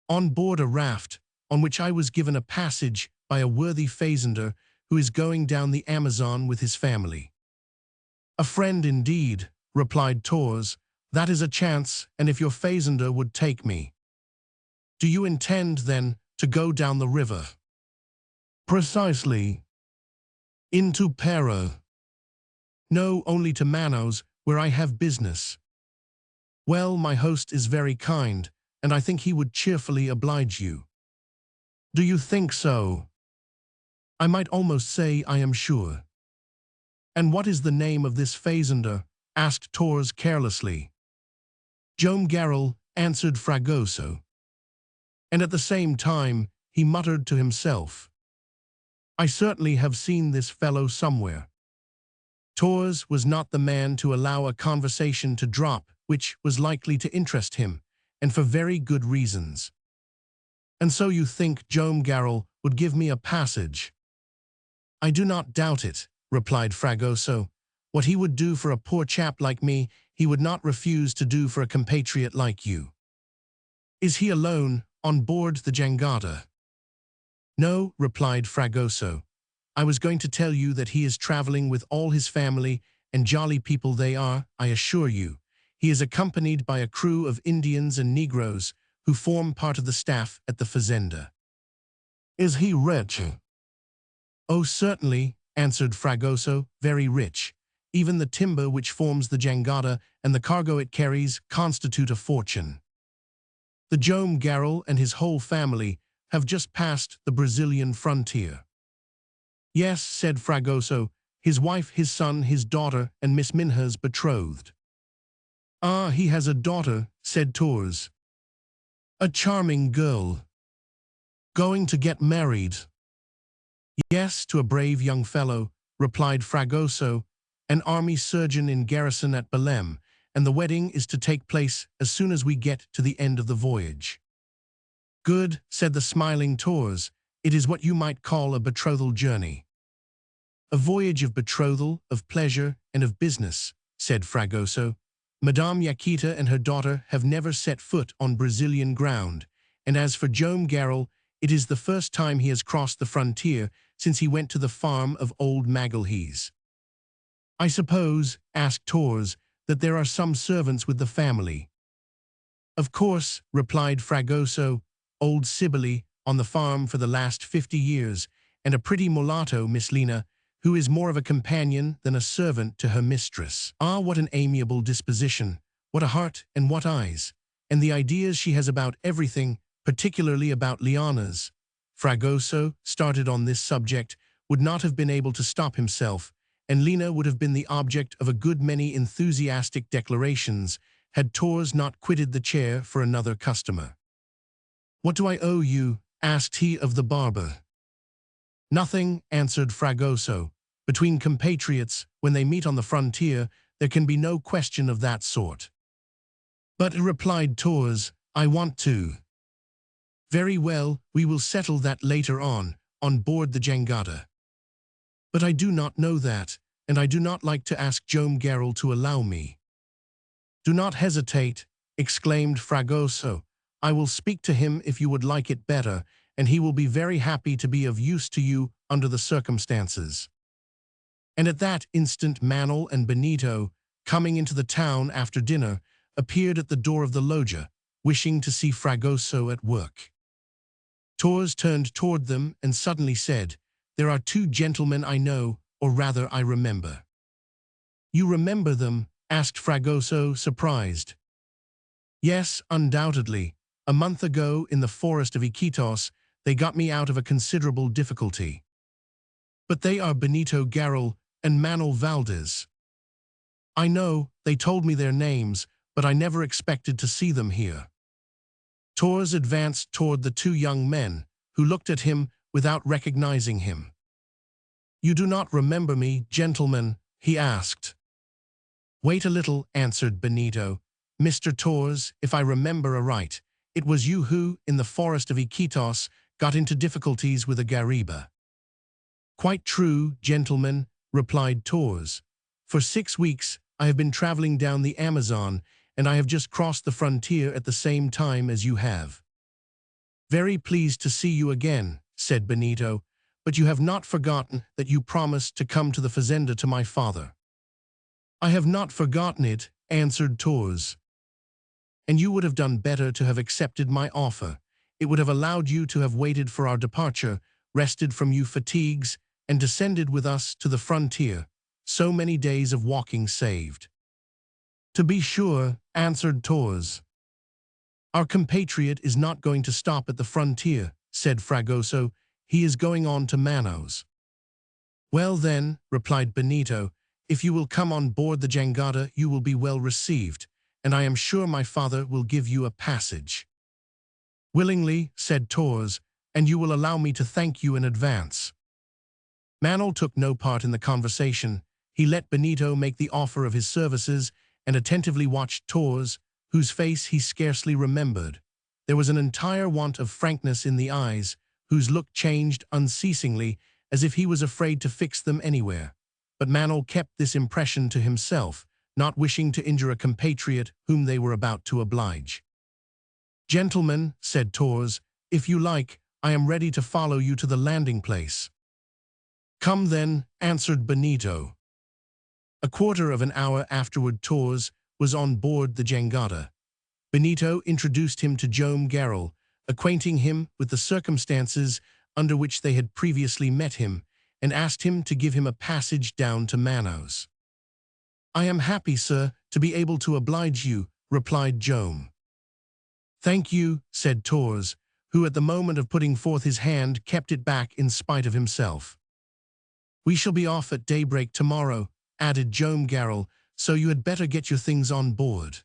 "On board a raft, on which I was given a passage by a worthy fazender who is going down the Amazon with his family." "A friend indeed," replied Tours. "That is a chance, and if your fazender would take me." "Do you intend, then, to go down the river?" "Precisely." "Into Para?" "No, only to Manaus, where I have business." "Well, my host is very kind, and I think he would cheerfully oblige you." "Do you think so?" "I might almost say I am sure." "And what is the name of this fazender?" asked Tours carelessly. "Joam Garral," answered Fragoso. And at the same time, he muttered to himself, I certainly have seen this fellow somewhere. Torres was not the man to allow a conversation to drop which was likely to interest him, and for very good reasons. And so you think Joam Garral would give me a passage? I do not doubt it, replied Fragoso. What he would do for a poor chap like me, he would not refuse to do for a compatriot like you. Is he alone on board the jangada? No, replied Fragoso. I was going to tell you that he is traveling with all his family, and jolly people they are, I assure you. He is accompanied by a crew of Indians and Negroes who form part of the staff at the fazenda. Is he rich? Oh, certainly, answered Fragoso, very rich. Even the timber which forms the jangada and the cargo it carries constitute a fortune. The Joam Garral and his whole family have just passed the Brazilian frontier. Yes, said Fragoso, his wife, his son, his daughter, and Miss Minha's betrothed. Ah, he has a daughter, said Torres. A charming girl. Going to get married. Yes, to a brave young fellow, replied Fragoso, an army surgeon in garrison at Belém, and the wedding is to take place as soon as we get to the end of the voyage. Good, said the smiling Torres, it is what you might call a betrothal journey. A voyage of betrothal, of pleasure, and of business, said Fragoso. Madame Yaquita and her daughter have never set foot on Brazilian ground, and as for Joam Garral, it is the first time he has crossed the frontier since he went to the farm of old Magalhães. I suppose, asked Torres, that there are some servants with the family. Of course, replied Fragoso, old Cybele on the farm for the last 50 years, and a pretty mulatto, Miss Lina, who is more of a companion than a servant to her mistress. Ah, what an amiable disposition, what a heart and what eyes, and the ideas she has about everything, particularly about lianas. Fragoso, started on this subject, would not have been able to stop himself, and Lina would have been the object of a good many enthusiastic declarations had Torres not quitted the chair for another customer. What do I owe you? Asked he of the barber. Nothing, answered Fragoso. Between compatriots, when they meet on the frontier, there can be no question of that sort. But, replied Torres, I want to. Very well, we will settle that later on board the jangada. But I do not know that, and I do not like to ask Joam Garral to allow me. Do not hesitate, exclaimed Fragoso. I will speak to him if you would like it better, and he will be very happy to be of use to you under the circumstances. And at that instant Manuel and Benito, coming into the town after dinner, appeared at the door of the loggia, wishing to see Fragoso at work. Torres turned toward them and suddenly said, There are two gentlemen I know, or rather I remember. You remember them? Asked Fragoso, surprised. Yes, undoubtedly. A month ago, in the forest of Iquitos, they got me out of a considerable difficulty. But they are Benito Garral and Manuel Valdez. I know, they told me their names, but I never expected to see them here. Torres advanced toward the two young men, who looked at him without recognizing him. You do not remember me, gentlemen? He asked. Wait a little, answered Benito. Mr. Torres, if I remember aright, it was you who, in the forest of Iquitos, got into difficulties with a guariba. Quite true, gentlemen, replied Torres. For 6 weeks, I have been traveling down the Amazon, and I have just crossed the frontier at the same time as you have. Very pleased to see you again, said Benito, but you have not forgotten that you promised to come to the fazenda to my father. I have not forgotten it, answered Torres. And you would have done better to have accepted my offer. It would have allowed you to have waited for our departure, rested from you fatigues, and descended with us to the frontier. So many days of walking saved. To be sure, answered Torres. Our compatriot is not going to stop at the frontier, said Fragoso. He is going on to Manaus. Well then, replied Benito, if you will come on board the jangada, you will be well received, and I am sure my father will give you a passage. Willingly, said Torres, and you will allow me to thank you in advance. Manuel took no part in the conversation. He let Benito make the offer of his services and attentively watched Torres, whose face he scarcely remembered. There was an entire want of frankness in the eyes, whose look changed unceasingly, as if he was afraid to fix them anywhere. But Manuel kept this impression to himself, not wishing to injure a compatriot whom they were about to oblige. "Gentlemen," said Torres, "if you like, I am ready to follow you to the landing place." "Come then," answered Benito. A quarter of an hour afterward Torres was on board the jangada. Benito introduced him to Joam Garral, acquainting him with the circumstances under which they had previously met him, and asked him to give him a passage down to Manaus. "I am happy, sir, to be able to oblige you," replied Joam. "Thank you," said Torres, who at the moment of putting forth his hand kept it back in spite of himself. "We shall be off at daybreak tomorrow," added Joam Garral, "so you had better get your things on board."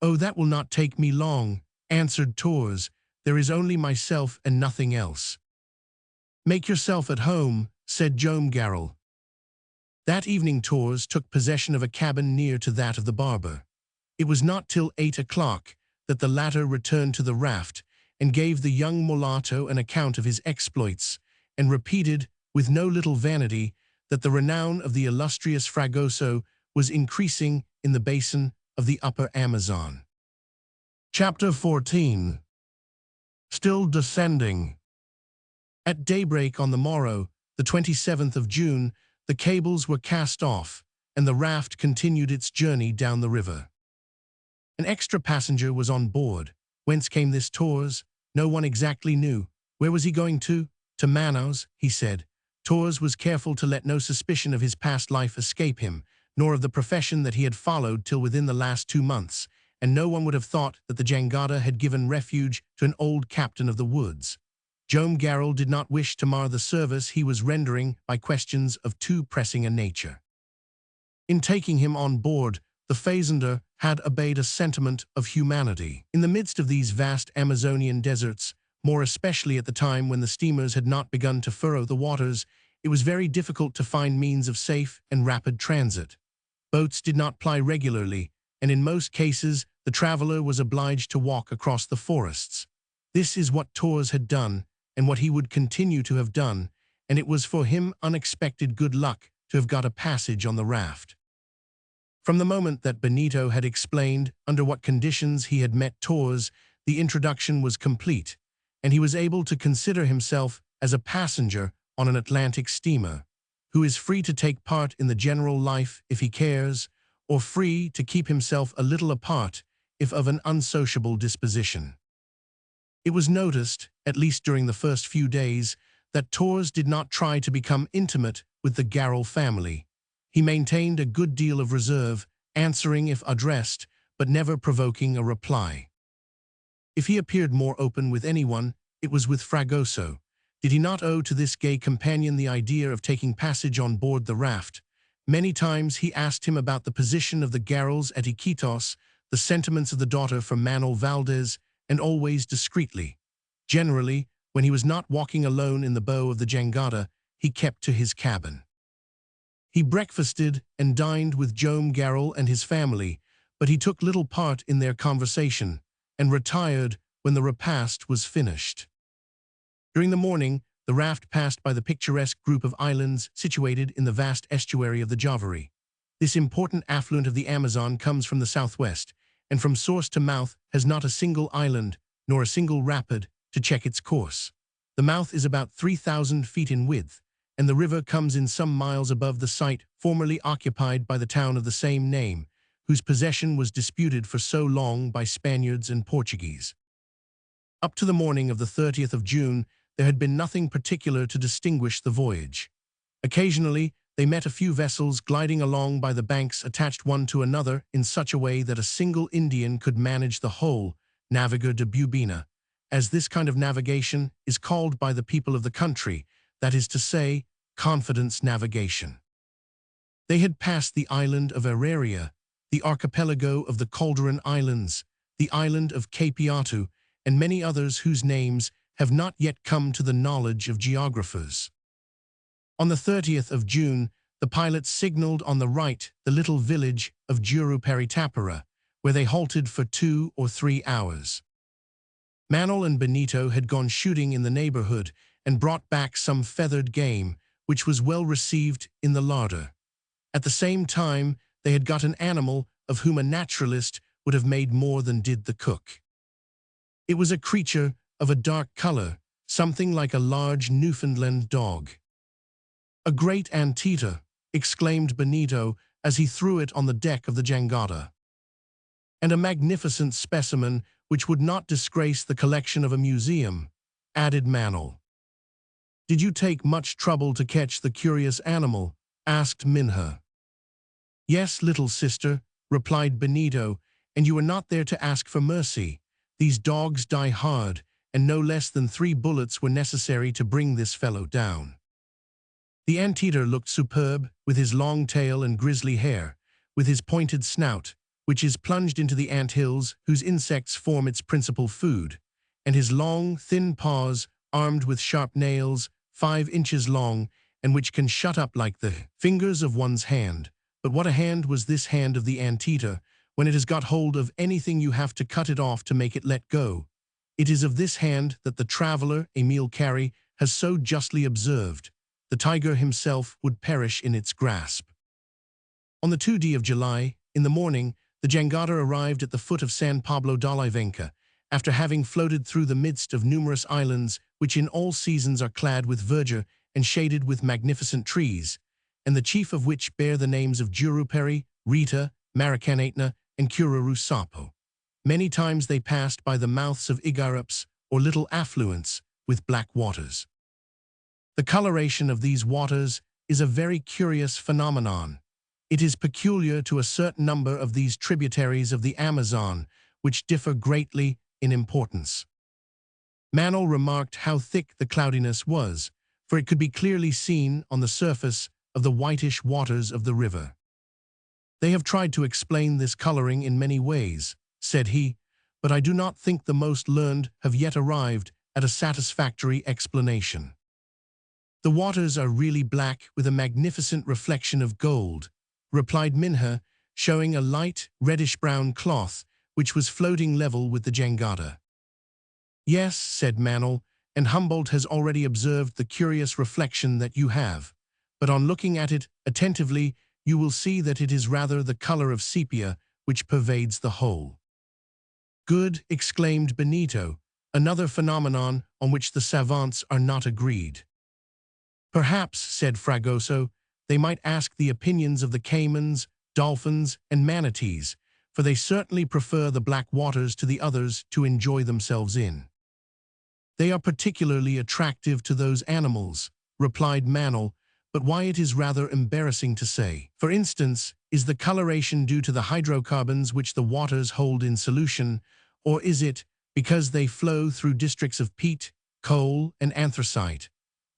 "Oh, that will not take me long," answered Torres. "There is only myself and nothing else." "Make yourself at home," said Joam Garral. That evening Torres took possession of a cabin near to that of the barber. It was not till 8 o'clock that the latter returned to the raft and gave the young mulatto an account of his exploits, and repeated, with no little vanity, that the renown of the illustrious Fragoso was increasing in the basin of the upper Amazon. Chapter 14. Still descending. At daybreak on the morrow, the 27th of June, the cables were cast off, and the raft continued its journey down the river. An extra passenger was on board. Whence came this Torres? No one exactly knew. Where was he going to? To Manaus, he said. Torres was careful to let no suspicion of his past life escape him, nor of the profession that he had followed till within the last 2 months, and no one would have thought that the jangada had given refuge to an old captain of the woods. Joam Garral did not wish to mar the service he was rendering by questions of too pressing a nature. In taking him on board, the fazender had obeyed a sentiment of humanity. In the midst of these vast Amazonian deserts, more especially at the time when the steamers had not begun to furrow the waters, it was very difficult to find means of safe and rapid transit. Boats did not ply regularly, and in most cases the traveler was obliged to walk across the forests. This is what Torres had done, and what he would continue to have done, and it was for him unexpected good luck to have got a passage on the raft. From the moment that Benito had explained under what conditions he had met Torres, the introduction was complete, and he was able to consider himself as a passenger on an Atlantic steamer, who is free to take part in the general life if he cares, or free to keep himself a little apart if of an unsociable disposition. It was noticed, at least during the first few days, that Torres did not try to become intimate with the Garral family. He maintained a good deal of reserve, answering if addressed, but never provoking a reply. If he appeared more open with anyone, it was with Fragoso. Did he not owe to this gay companion the idea of taking passage on board the raft? Many times he asked him about the position of the Garrals at Iquitos, the sentiments of the daughter from Manuel Valdez, and always discreetly. Generally, when he was not walking alone in the bow of the jangada, he kept to his cabin. He breakfasted and dined with Joam Garral and his family, but he took little part in their conversation, and retired when the repast was finished. During the morning, the raft passed by the picturesque group of islands situated in the vast estuary of the Javari. This important affluent of the Amazon comes from the southwest, and from source to mouth has not a single island, nor a single rapid, to check its course. The mouth is about 3,000 feet in width, and the river comes in some miles above the site formerly occupied by the town of the same name, whose possession was disputed for so long by Spaniards and Portuguese. Up to the morning of the 30th of June, there had been nothing particular to distinguish the voyage. Occasionally, they met a few vessels gliding along by the banks attached one to another in such a way that a single Indian could manage the whole, navigeur de bubina, as this kind of navigation is called by the people of the country, that is to say, confidence navigation. They had passed the island of Araria, the archipelago of the Calderon Islands, the island of Capiatu, and many others whose names have not yet come to the knowledge of geographers. On the 30th of June, the pilots signaled on the right the little village of Juruperitapara, where they halted for 2 or 3 hours. Manuel and Benito had gone shooting in the neighborhood and brought back some feathered game, which was well received in the larder. At the same time, they had got an animal of whom a naturalist would have made more than did the cook. It was a creature of a dark color, something like a large Newfoundland dog. "A great anteater," exclaimed Benito as he threw it on the deck of the jangada. "And a magnificent specimen which would not disgrace the collection of a museum," added Manuel. "Did you take much trouble to catch the curious animal?" asked Minha. "Yes, little sister," replied Benito, "and you were not there to ask for mercy. These dogs die hard, and no less than 3 bullets were necessary to bring this fellow down." The anteater looked superb, with his long tail and grisly hair, with his pointed snout, which is plunged into the anthills whose insects form its principal food, and his long, thin paws, armed with sharp nails, 5 inches long, and which can shut up like the fingers of one's hand. But what a hand was this hand of the anteater! When it has got hold of anything you have to cut it off to make it let go. It is of this hand that the traveler, Emile Carey, has so justly observed, "The tiger himself would perish in its grasp." On the 2nd of July, in the morning, the jangada arrived at the foot of San Pablo d'Olivenca, after having floated through the midst of numerous islands which in all seasons are clad with verdure and shaded with magnificent trees, and the chief of which bear the names of Juruperi, Rita, Maricanatna, and Cururusapo. Many times they passed by the mouths of Igaraps, or little affluents, with black waters. The coloration of these waters is a very curious phenomenon. It is peculiar to a certain number of these tributaries of the Amazon, which differ greatly in importance. Manuel remarked how thick the cloudiness was, for it could be clearly seen on the surface of the whitish waters of the river. "They have tried to explain this coloring in many ways," said he, "but I do not think the most learned have yet arrived at a satisfactory explanation. The waters are really black with a magnificent reflection of gold," replied Minha, showing a light, reddish-brown cloth which was floating level with the jangada. "Yes," said Manuel, "and Humboldt has already observed the curious reflection that you have, but on looking at it attentively, you will see that it is rather the color of sepia which pervades the whole." "Good," exclaimed Benito, "another phenomenon on which the savants are not agreed." "Perhaps," said Fragoso, "they might ask the opinions of the caimans, dolphins, and manatees, for they certainly prefer the black waters to the others to enjoy themselves in." "They are particularly attractive to those animals," replied Manuel, "but why it is rather embarrassing to say. For instance, is the coloration due to the hydrocarbons which the waters hold in solution, or is it because they flow through districts of peat, coal, and anthracite?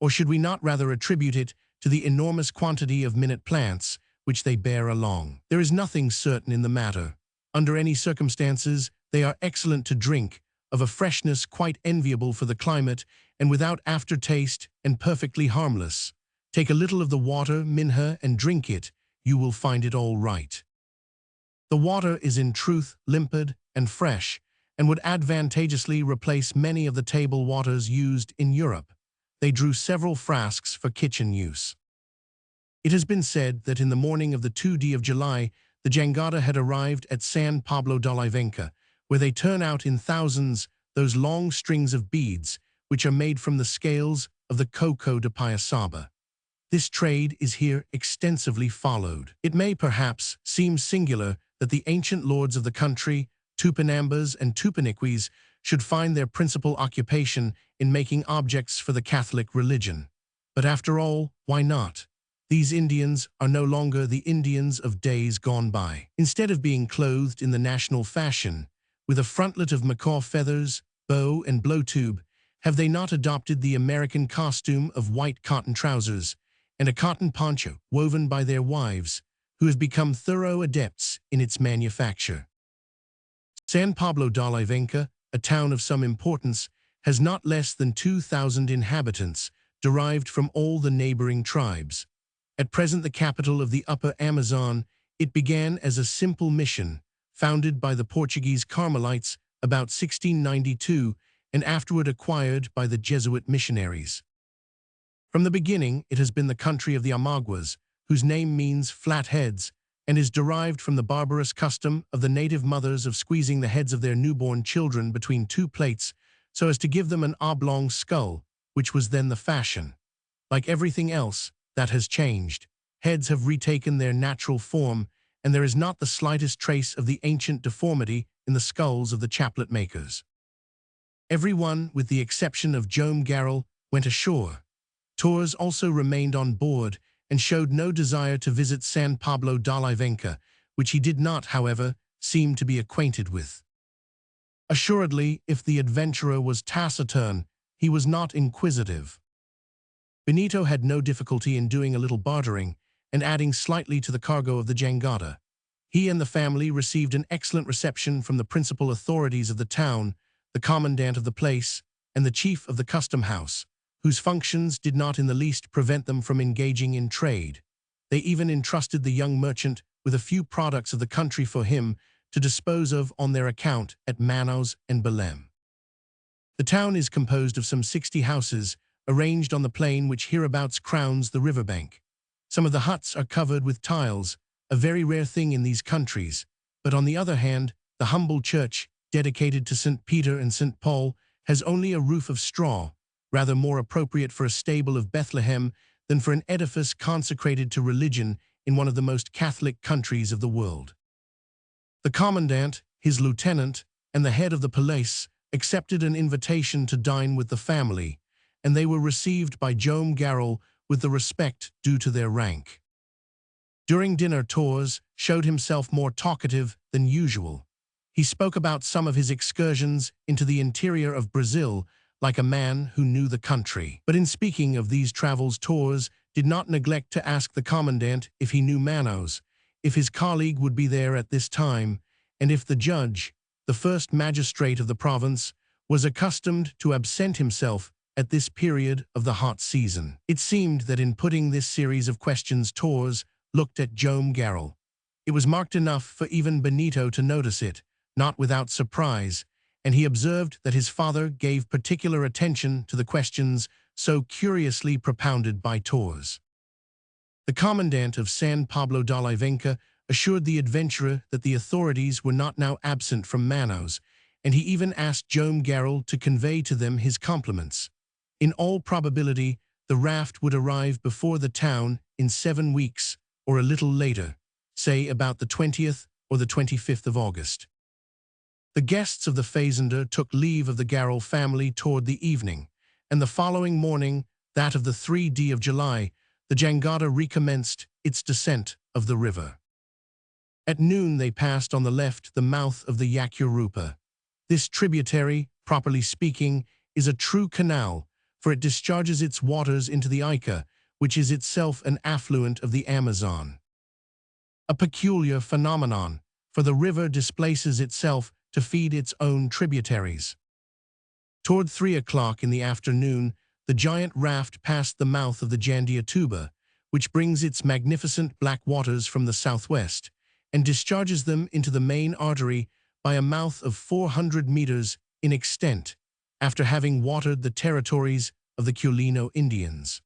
Or should we not rather attribute it to the enormous quantity of minute plants which they bear along? There is nothing certain in the matter. Under any circumstances, they are excellent to drink, of a freshness quite enviable for the climate, and without aftertaste and perfectly harmless. Take a little of the water, Minha, and drink it. You will find it all right. The water is in truth limpid and fresh, and would advantageously replace many of the table waters used in Europe. They drew several frasques for kitchen use. It has been said that in the morning of the 2nd of July, the jangada had arrived at San Pablo d'Olivenca, where they turn out in thousands those long strings of beads, which are made from the scales of the coco de Piaçaba. This trade is here extensively followed. It may perhaps seem singular that the ancient lords of the country, Tupinambas and Tupiniquis, should find their principal occupation in making objects for the Catholic religion. But after all, why not? These Indians are no longer the Indians of days gone by. Instead of being clothed in the national fashion, with a frontlet of macaw feathers, bow, and blowtube, have they not adopted the American costume of white cotton trousers and a cotton poncho woven by their wives, who have become thorough adepts in its manufacture? San Pablo d'Olivenca, a town of some importance, has not less than 2,000 inhabitants, derived from all the neighboring tribes. At present the capital of the Upper Amazon, it began as a simple mission, founded by the Portuguese Carmelites about 1692 and afterward acquired by the Jesuit missionaries. From the beginning, it has been the country of the Amaguas, whose name means flat heads, and is derived from the barbarous custom of the native mothers of squeezing the heads of their newborn children between two plates so as to give them an oblong skull, which was then the fashion. Like everything else, that has changed. Heads have retaken their natural form, and there is not the slightest trace of the ancient deformity in the skulls of the chaplet makers. Everyone, with the exception of Joam Garral, went ashore. Torres also remained on board and showed no desire to visit San Pablo de la Venca, which he did not, however, seem to be acquainted with. Assuredly, if the adventurer was taciturn, he was not inquisitive. Benito had no difficulty in doing a little bartering and adding slightly to the cargo of the jangada. He and the family received an excellent reception from the principal authorities of the town, the commandant of the place, and the chief of the custom house, whose functions did not in the least prevent them from engaging in trade. They even entrusted the young merchant with a few products of the country for him to dispose of on their account at Manaus and Belém. The town is composed of some 60 houses, arranged on the plain which hereabouts crowns the riverbank. Some of the huts are covered with tiles, a very rare thing in these countries, but on the other hand, the humble church, dedicated to St. Peter and St. Paul, has only a roof of straw, rather more appropriate for a stable of Bethlehem than for an edifice consecrated to religion in one of the most Catholic countries of the world. The commandant, his lieutenant, and the head of the police accepted an invitation to dine with the family, and they were received by Joam Garral with the respect due to their rank. During dinner, Torres showed himself more talkative than usual. He spoke about some of his excursions into the interior of Brazil like a man who knew the country. But in speaking of these travels, Torres did not neglect to ask the commandant if he knew Manaus, if his colleague would be there at this time, and if the judge, the first magistrate of the province, was accustomed to absent himself at this period of the hot season. It seemed that in putting this series of questions, Torres looked at Joam Garral. It was marked enough for even Benito to notice it, not without surprise, and he observed that his father gave particular attention to the questions so curiously propounded by Torres. The commandant of San Pablo de la Venca assured the adventurer that the authorities were not now absent from Manaus, and he even asked Joam Garral to convey to them his compliments. In all probability, the raft would arrive before the town in 7 weeks, or a little later, say about the 20th or the 25th of August. The guests of the fazender took leave of the Garral family toward the evening, and the following morning, that of the 3d of July, the jangada recommenced its descent of the river. At noon they passed on the left the mouth of the Yacurupa. This tributary, properly speaking, is a true canal, for it discharges its waters into the Ica, which is itself an affluent of the Amazon. A peculiar phenomenon, for the river displaces itself to feed its own tributaries. Toward 3 o'clock in the afternoon, the giant raft passed the mouth of the Jandiatuba, which brings its magnificent black waters from the southwest, and discharges them into the main artery by a mouth of 400 meters in extent, after having watered the territories of the Quilino Indians.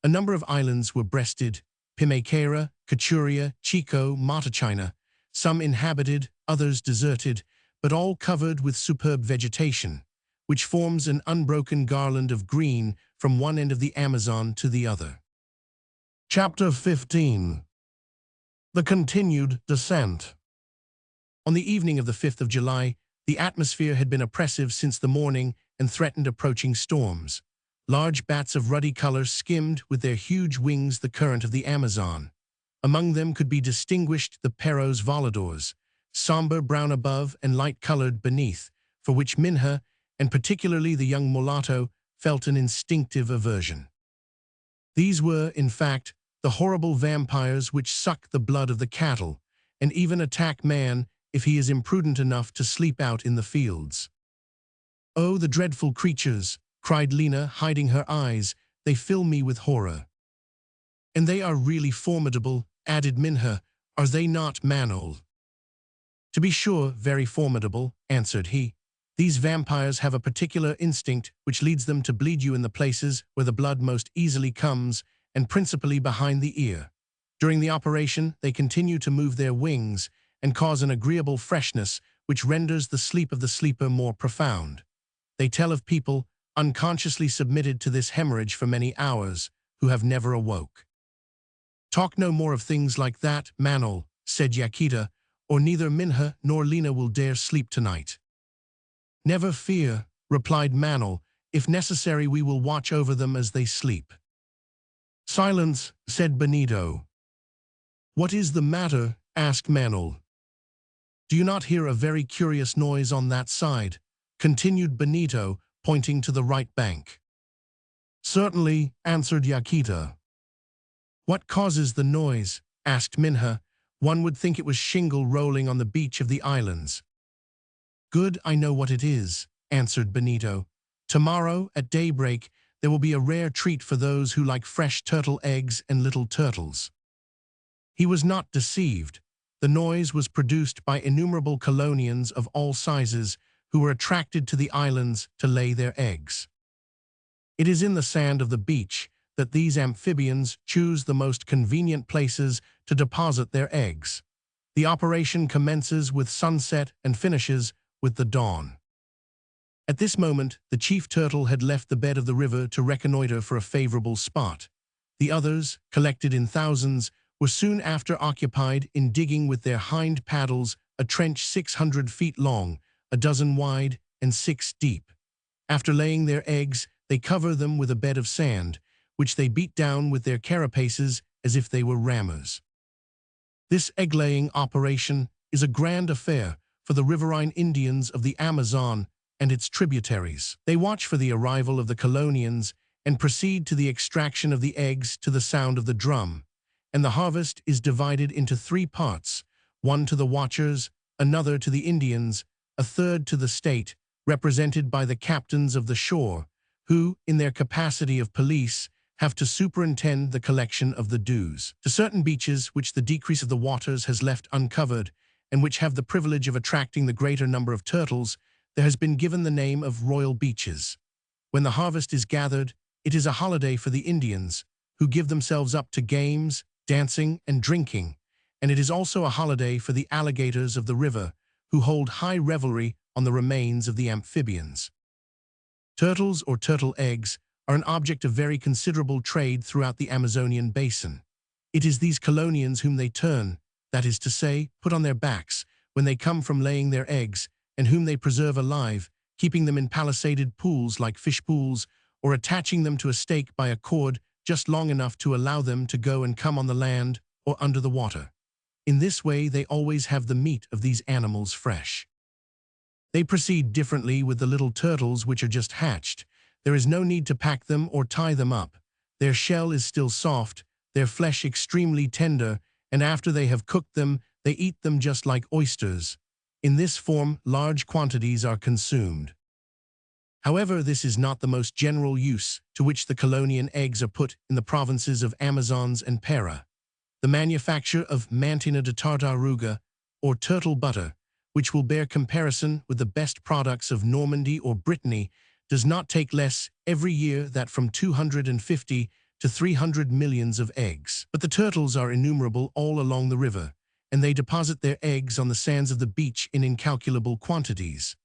A number of islands were breasted: Pimequera, Cachuria, Chico, Matachina, some inhabited, others deserted, but all covered with superb vegetation, which forms an unbroken garland of green from one end of the Amazon to the other. Chapter 15. The continued descent. On the evening of the 5th of July, the atmosphere had been oppressive since the morning and threatened approaching storms. Large bats of ruddy color skimmed with their huge wings the current of the Amazon. Among them could be distinguished the Perros voladores, somber brown above and light-colored beneath, for which Minha, and particularly the young mulatto, felt an instinctive aversion. These were, in fact, the horrible vampires which suck the blood of the cattle, and even attack man if he is imprudent enough to sleep out in the fields. "Oh, the dreadful creatures!" cried Lena, hiding her eyes, they fill me with horror. And they are really formidable, added Minha, are they not, Manol? To be sure, very formidable, answered he. These vampires have a particular instinct which leads them to bleed you in the places where the blood most easily comes, and principally behind the ear. During the operation, they continue to move their wings and cause an agreeable freshness which renders the sleep of the sleeper more profound. They tell of people unconsciously submitted to this hemorrhage for many hours, who have never awoke. Talk no more of things like that, Manol, said Yaquita, or neither Minha nor Lena will dare sleep tonight. Never fear, replied Manol, if necessary we will watch over them as they sleep. Silence, said Benito. What is the matter? Asked Manol. Do you not hear a very curious noise on that side? Continued Benito, pointing to the right bank. Certainly, answered Yaquita. What causes the noise? Asked Minha. One would think it was shingle rolling on the beach of the islands. Good, I know what it is, answered Benito. Tomorrow, at daybreak, there will be a rare treat for those who like fresh turtle eggs and little turtles. He was not deceived. The noise was produced by innumerable colonians of all sizes who were attracted to the islands to lay their eggs. It is in the sand of the beach that these amphibians choose the most convenient places to deposit their eggs. The operation commences with sunset and finishes with the dawn. At this moment, the chief turtle had left the bed of the river to reconnoiter for a favorable spot. The others, collected in thousands, were soon after occupied in digging with their hind paddles a trench 600 feet long, a dozen wide, and 6 deep. After laying their eggs, they cover them with a bed of sand, which they beat down with their carapaces as if they were rammers. This egg-laying operation is a grand affair for the riverine Indians of the Amazon and its tributaries. They watch for the arrival of the colonians and proceed to the extraction of the eggs to the sound of the drum, and the harvest is divided into 3 parts, one to the watchers, another to the Indians, a third to the state, represented by the captains of the shore, who, in their capacity of police, have to superintend the collection of the dues. To certain beaches which the decrease of the waters has left uncovered, and which have the privilege of attracting the greater number of turtles, there has been given the name of royal beaches. When the harvest is gathered, it is a holiday for the Indians, who give themselves up to games, dancing, and drinking, and it is also a holiday for the alligators of the river, who hold high revelry on the remains of the amphibians. Turtles or turtle eggs are an object of very considerable trade throughout the Amazonian basin. It is these colonians whom they turn, that is to say, put on their backs, when they come from laying their eggs, and whom they preserve alive, keeping them in palisaded pools like fish pools, or attaching them to a stake by a cord just long enough to allow them to go and come on the land or under the water. In this way they always have the meat of these animals fresh. They proceed differently with the little turtles which are just hatched. There is no need to pack them or tie them up. Their shell is still soft, their flesh extremely tender, and after they have cooked them, they eat them just like oysters. In this form, large quantities are consumed. However, this is not the most general use to which the colonian eggs are put in the provinces of Amazons and Para. The manufacture of mantina de tartaruga, or turtle butter, which will bear comparison with the best products of Normandy or Brittany, does not take less every year than from 250 to 300 millions of eggs. But the turtles are innumerable all along the river, and they deposit their eggs on the sands of the beach in incalculable quantities.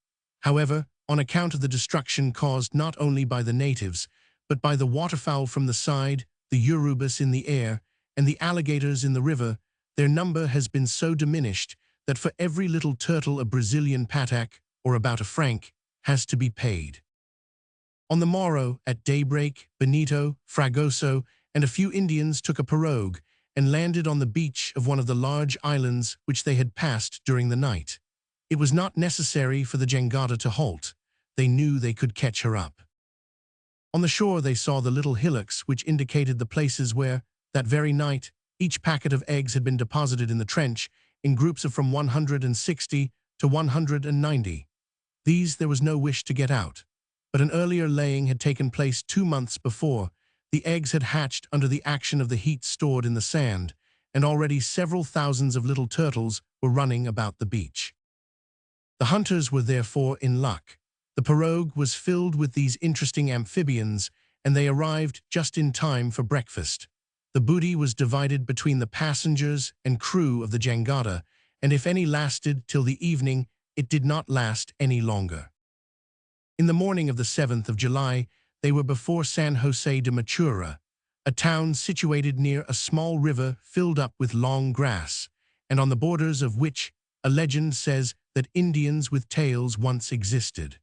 However, on account of the destruction caused not only by the natives, but by the waterfowl from the side, the urubus in the air, and the alligators in the river, their number has been so diminished that for every little turtle a Brazilian patak, or about a franc, has to be paid. On the morrow, at daybreak, Benito, Fragoso, and a few Indians took a pirogue and landed on the beach of one of the large islands which they had passed during the night. It was not necessary for the jangada to halt. They knew they could catch her up. On the shore they saw the little hillocks which indicated the places where, that very night, each packet of eggs had been deposited in the trench in groups of from 160 to 190. These there was no wish to get out, but an earlier laying had taken place 2 months before. The eggs had hatched under the action of the heat stored in the sand, and already several thousands of little turtles were running about the beach. The hunters were therefore in luck. The pirogue was filled with these interesting amphibians, and they arrived just in time for breakfast. The booty was divided between the passengers and crew of the jangada, and if any lasted till the evening, it did not last any longer. In the morning of the 7th of July, they were before San José de Matura, a town situated near a small river filled up with long grass, and on the borders of which a legend says that Indians with tails once existed.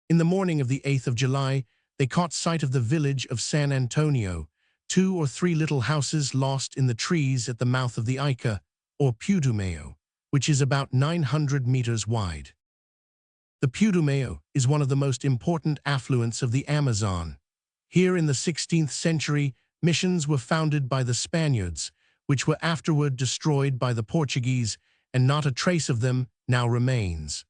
In the morning of the 8th of July, they caught sight of the village of San Antonio, 2 or 3 little houses lost in the trees at the mouth of the Ica, or Putumayo, which is about 900 meters wide. The Putumayo is one of the most important affluents of the Amazon. Here in the 16th century, missions were founded by the Spaniards, which were afterward destroyed by the Portuguese, and not a trace of them now remains.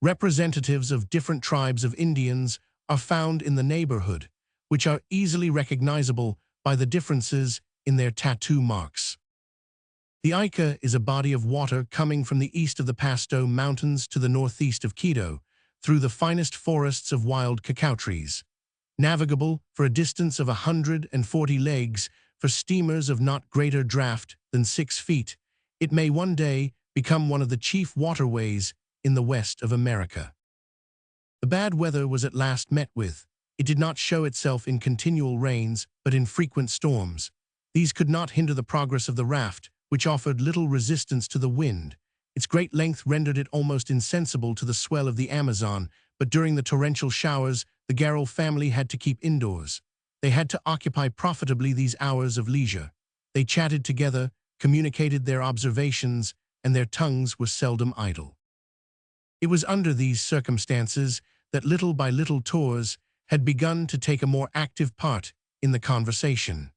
Representatives of different tribes of Indians are found in the neighborhood, which are easily recognizable by the differences in their tattoo marks. The Ica is a body of water coming from the east of the Pasto Mountains to the northeast of Quito, through the finest forests of wild cacao trees. Navigable for a distance of 140 leagues for steamers of not greater draft than 6 feet, it may one day become one of the chief waterways in the west of America. The bad weather was at last met with. It did not show itself in continual rains, but in frequent storms. These could not hinder the progress of the raft, which offered little resistance to the wind. Its great length rendered it almost insensible to the swell of the Amazon, but during the torrential showers, the Garrel family had to keep indoors. They had to occupy profitably these hours of leisure. They chatted together, communicated their observations, and their tongues were seldom idle. It was under these circumstances that little by little Torres had begun to take a more active part in the conversation.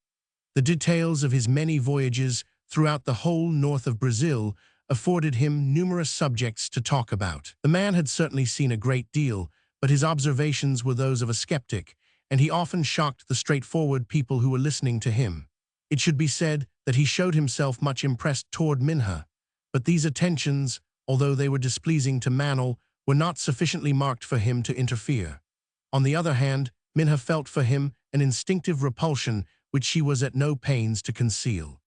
The details of his many voyages throughout the whole north of Brazil afforded him numerous subjects to talk about. The man had certainly seen a great deal, but his observations were those of a skeptic, and he often shocked the straightforward people who were listening to him. It should be said that he showed himself much impressed toward Minha, but these attentions, although they were displeasing to Manel, were not sufficiently marked for him to interfere. On the other hand, Minha felt for him an instinctive repulsion which she was at no pains to conceal.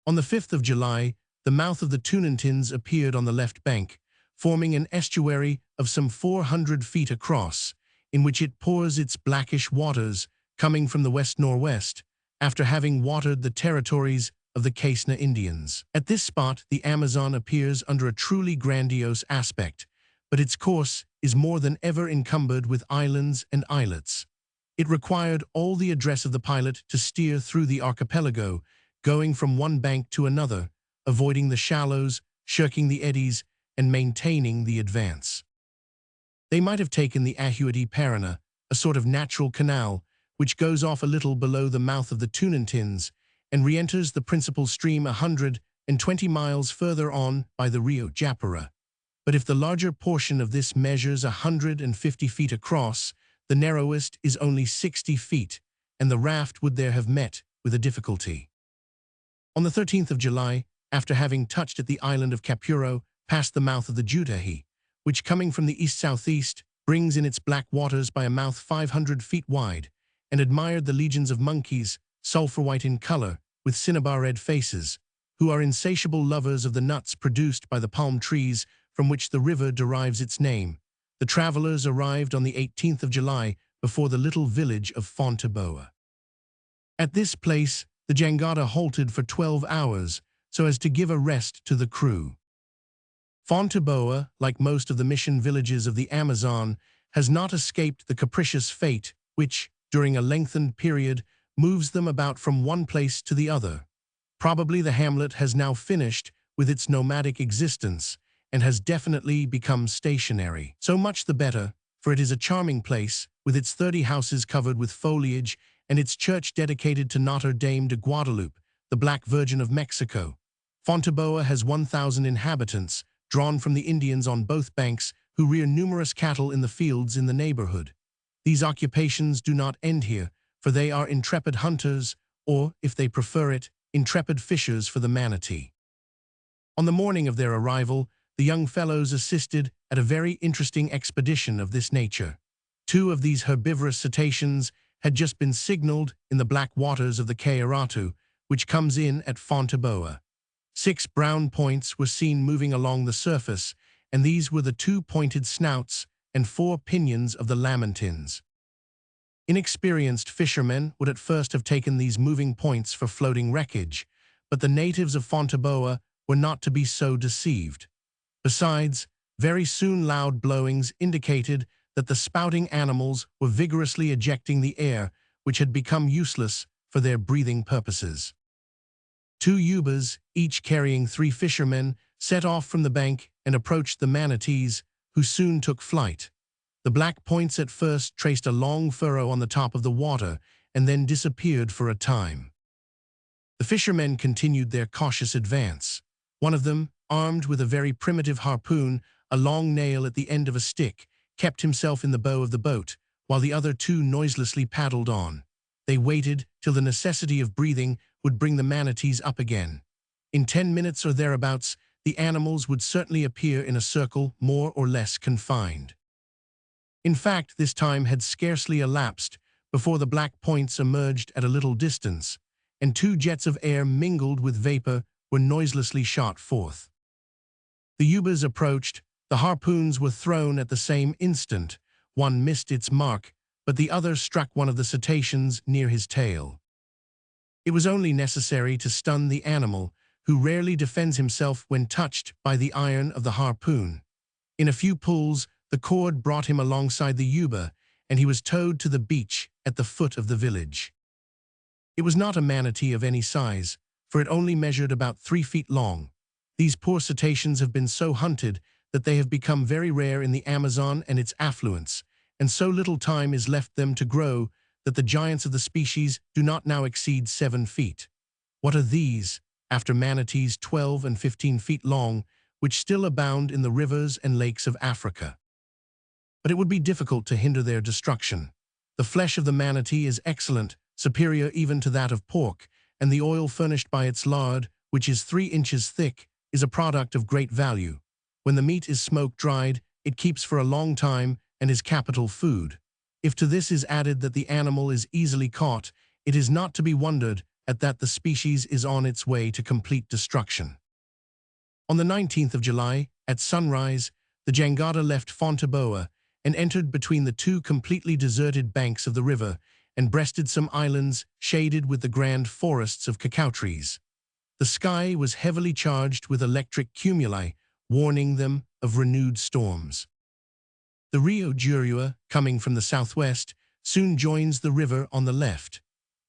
On the 5th of July, the mouth of the Tunantins appeared on the left bank, forming an estuary of some 400 feet across, in which it pours its blackish waters, coming from the west-northwest, after having watered the territories of the Caisna Indians. At this spot, the Amazon appears under a truly grandiose aspect, but its course is more than ever encumbered with islands and islets. It required all the address of the pilot to steer through the archipelago, going from one bank to another, avoiding the shallows, shirking the eddies, and maintaining the advance. They might have taken the Ahueti Parana, a sort of natural canal, which goes off a little below the mouth of the Tunantins, and re-enters the principal stream 120 miles further on by the Rio Japara. But if the larger portion of this measures 150 feet across, the narrowest is only 60 feet, and the raft would there have met with a difficulty. On the 13th of July, after having touched at the island of Capuro, past the mouth of the Jutahi, which coming from the east-southeast brings in its black waters by a mouth 500 feet wide, and admired the legions of monkeys, sulphur-white in color, with cinnabar-red faces, who are insatiable lovers of the nuts produced by the palm trees from which the river derives its name, the travelers arrived on the 18th of July before the little village of Fonteboa. At this place, the jangada halted for 12 hours, so as to give a rest to the crew. Fonteboa, like most of the mission villages of the Amazon, has not escaped the capricious fate which, during a lengthened period, moves them about from one place to the other. Probably the hamlet has now finished with its nomadic existence and has definitely become stationary. So much the better, for it is a charming place, with its 30 houses covered with foliage and its church dedicated to Notre Dame de Guadalupe, the Black Virgin of Mexico. Fonteboa has 1,000 inhabitants, drawn from the Indians on both banks, who rear numerous cattle in the fields in the neighborhood. These occupations do not end here, for they are intrepid hunters, or, if they prefer it, intrepid fishers for the manatee. On the morning of their arrival, the young fellows assisted at a very interesting expedition of this nature. 2 of these herbivorous cetaceans had just been signaled in the black waters of the Kairatu, which comes in at Fonteboa. 6 brown points were seen moving along the surface, and these were the 2 pointed snouts and 4 pinions of the lamantins. Inexperienced fishermen would at first have taken these moving points for floating wreckage, but the natives of Fonteboa were not to be so deceived. Besides, very soon loud blowings indicated that the spouting animals were vigorously ejecting the air, which had become useless for their breathing purposes. 2 ubas, each carrying 3 fishermen, set off from the bank and approached the manatees, who soon took flight. The black points at first traced a long furrow on the top of the water and then disappeared for a time. The fishermen continued their cautious advance. One of them, armed with a very primitive harpoon, a long nail at the end of a stick, kept himself in the bow of the boat, while the other 2 noiselessly paddled on. They waited till the necessity of breathing would bring the manatees up again. In 10 minutes or thereabouts, the animals would certainly appear in a circle more or less confined. In fact, this time had scarcely elapsed before the black points emerged at a little distance, and 2 jets of air mingled with vapor were noiselessly shot forth. The ubas approached. The harpoons were thrown at the same instant. One missed its mark, but the other struck one of the cetaceans near his tail. It was only necessary to stun the animal, who rarely defends himself when touched by the iron of the harpoon. In a few pulls, the cord brought him alongside the yuba, and he was towed to the beach at the foot of the village. It was not a manatee of any size, for it only measured about 3 feet long. These poor cetaceans have been so hunted that they have become very rare in the Amazon and its affluents, and so little time is left them to grow that the giants of the species do not now exceed 7 feet. What are these, after manatees 12 and 15 feet long, which still abound in the rivers and lakes of Africa? But it would be difficult to hinder their destruction. The flesh of the manatee is excellent, superior even to that of pork, and the oil furnished by its lard, which is 3 inches thick, is a product of great value. When the meat is smoke-dried, it keeps for a long time and is capital food. If to this is added that the animal is easily caught, it is not to be wondered at that the species is on its way to complete destruction. On the 19th of July, at sunrise, the jangada left Fonteboa and entered between the 2 completely deserted banks of the river and breasted some islands shaded with the grand forests of cacao trees. The sky was heavily charged with electric cumuli, warning them of renewed storms. The Rio Jurua, coming from the southwest, soon joins the river on the left.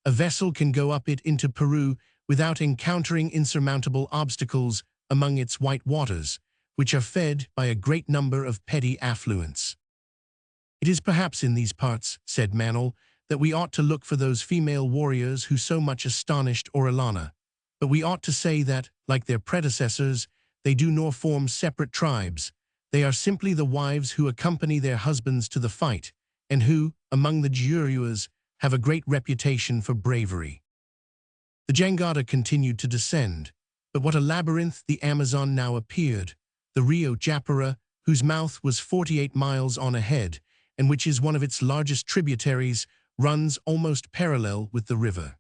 A vessel can go up it into Peru without encountering insurmountable obstacles among its white waters, which are fed by a great number of petty affluents. It is perhaps in these parts, said Manuel, that we ought to look for those female warriors who so much astonished Orellana. But we ought to say that, like their predecessors, they do nor form separate tribes. They are simply the wives who accompany their husbands to the fight, and who, among the Juruas, have a great reputation for bravery. The jangada continued to descend, but what a labyrinth the Amazon now appeared. The Rio Japara, whose mouth was 48 miles on ahead, and which is one of its largest tributaries, runs almost parallel with the river.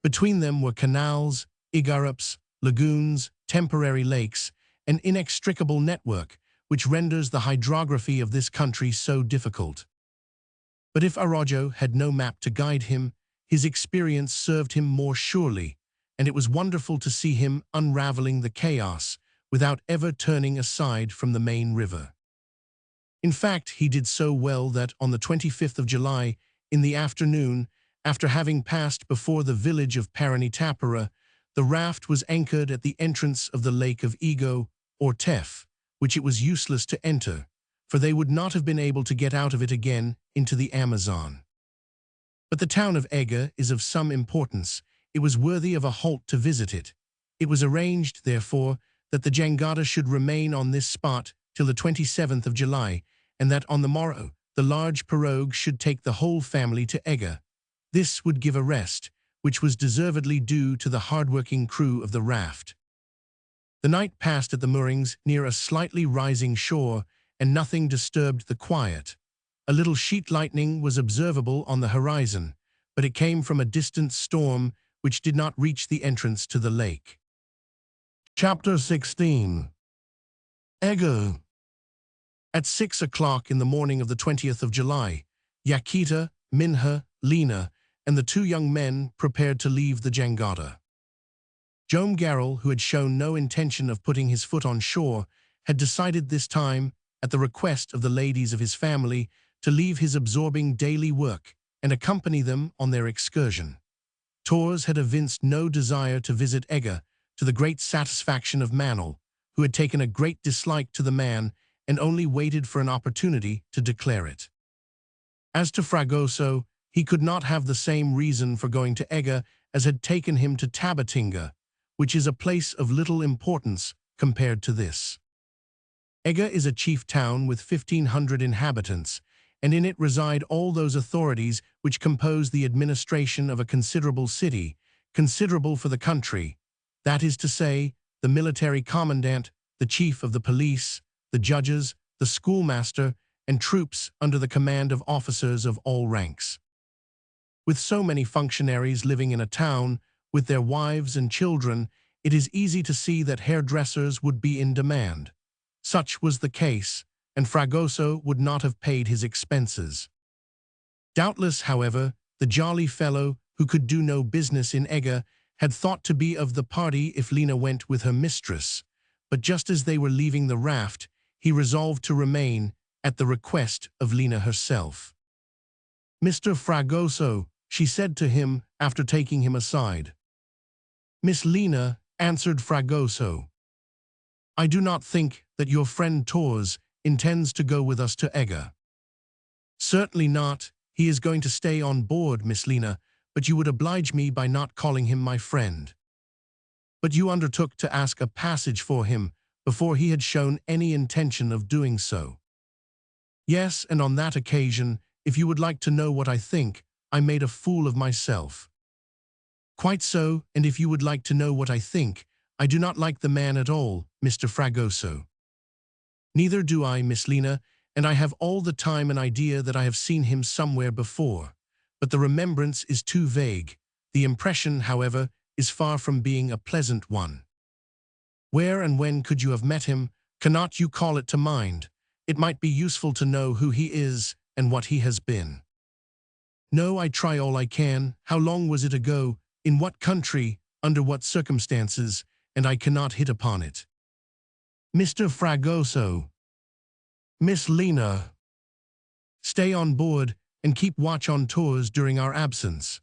Between them were canals, igarups, lagoons, temporary lakes, an inextricable network which renders the hydrography of this country so difficult. But if Araujo had no map to guide him, his experience served him more surely, and it was wonderful to see him unraveling the chaos without ever turning aside from the main river. In fact, he did so well that on the 25th of July, in the afternoon, after having passed before the village of Paranitapara, the raft was anchored at the entrance of the lake of Ego, or Tef, which it was useless to enter, for they would not have been able to get out of it again into the Amazon. But the town of Ega is of some importance. It was worthy of a halt to visit it. It was arranged, therefore, that the jangada should remain on this spot till the 27th of July, and that on the morrow the large pirogue should take the whole family to Ega. This would give a rest, which was deservedly due to the hard-working crew of the Raft. The night passed at the moorings near a slightly rising shore, and nothing disturbed the quiet. A little sheet lightning was observable on the horizon, but it came from a distant storm which did not reach the entrance to the lake. Chapter 16. Ego. At 6 o'clock in the morning of the 20th of July, Yakita, Minha, Lena, and the two young men prepared to leave the jangada. Joam Garral, who had shown no intention of putting his foot on shore, had decided this time, at the request of the ladies of his family, to leave his absorbing daily work and accompany them on their excursion. Torres had evinced no desire to visit Ega, to the great satisfaction of Manel, who had taken a great dislike to the man and only waited for an opportunity to declare it. As to Fragoso, he could not have the same reason for going to Ega as had taken him to Tabatinga, which is a place of little importance compared to this. Ega is a chief town with 1,500 inhabitants, and in it reside all those authorities which compose the administration of a considerable city, considerable for the country, that is to say, the military commandant, the chief of the police, the judges, the schoolmaster, and troops under the command of officers of all ranks. With so many functionaries living in a town, with their wives and children, it is easy to see that hairdressers would be in demand. Such was the case, and Fragoso would not have paid his expenses. Doubtless, however, the jolly fellow, who could do no business in Ega, had thought to be of the party if Lena went with her mistress, but just as they were leaving the Raft, he resolved to remain, at the request of Lena herself. "Mr. Fragoso," she said to him after taking him aside. "Miss Lena," answered Fragoso, "I do not think that your friend Torres intends to go with us to Ega." "Certainly not. He is going to stay on board, Miss Lena, but you would oblige me by not calling him my friend." "But you undertook to ask a passage for him before he had shown any intention of doing so." "Yes, and on that occasion, if you would like to know what I think, I made a fool of myself." "Quite so, and if you would like to know what I think, I do not like the man at all, Mr. Fragoso." "Neither do I, Miss Lena, and I have all the time an idea that I have seen him somewhere before, but the remembrance is too vague. The impression, however, is far from being a pleasant one." "Where and when could you have met him? Cannot you call it to mind? It might be useful to know who he is and what he has been." "No, I try all I can. How long was it ago? In what country? Under what circumstances? And I cannot hit upon it." "Mr. Fragoso." "Miss Lena." "Stay on board and keep watch on Torres during our absence."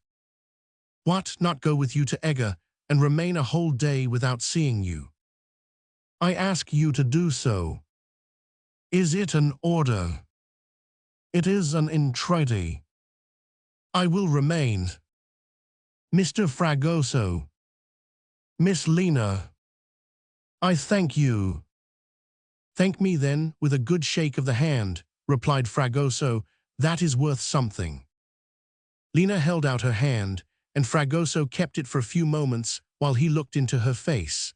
"What, not go with you to Ega and remain a whole day without seeing you?" "I ask you to do so." "Is it an order?" "It is an entreaty." "I will remain." "Mr. Fragoso." "Miss Lena." "I thank you." "Thank me then with a good shake of the hand," replied Fragoso. "That is worth something." Lena held out her hand, and Fragoso kept it for a few moments while he looked into her face.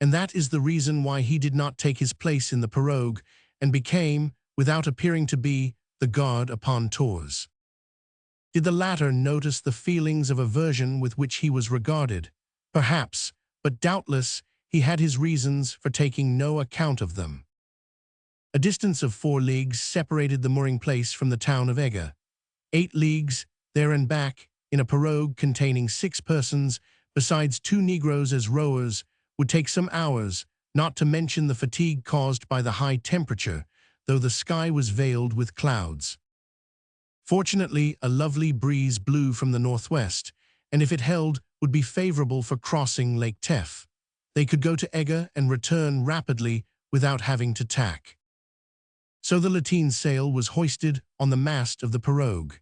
And that is the reason why he did not take his place in the pirogue and became, without appearing to be, the guard upon Torres. Did the latter notice the feelings of aversion with which he was regarded? Perhaps, but doubtless he had his reasons for taking no account of them. A distance of 4 leagues separated the mooring place from the town of Ega. 8 leagues, there and back, in a pirogue containing 6 persons, besides 2 Negroes as rowers, would take some hours, not to mention the fatigue caused by the high temperature, though the sky was veiled with clouds. Fortunately, a lovely breeze blew from the northwest, and if it held, would be favorable for crossing Lake Teff. They could go to Ega and return rapidly without having to tack. So the lateen sail was hoisted on the mast of the pirogue.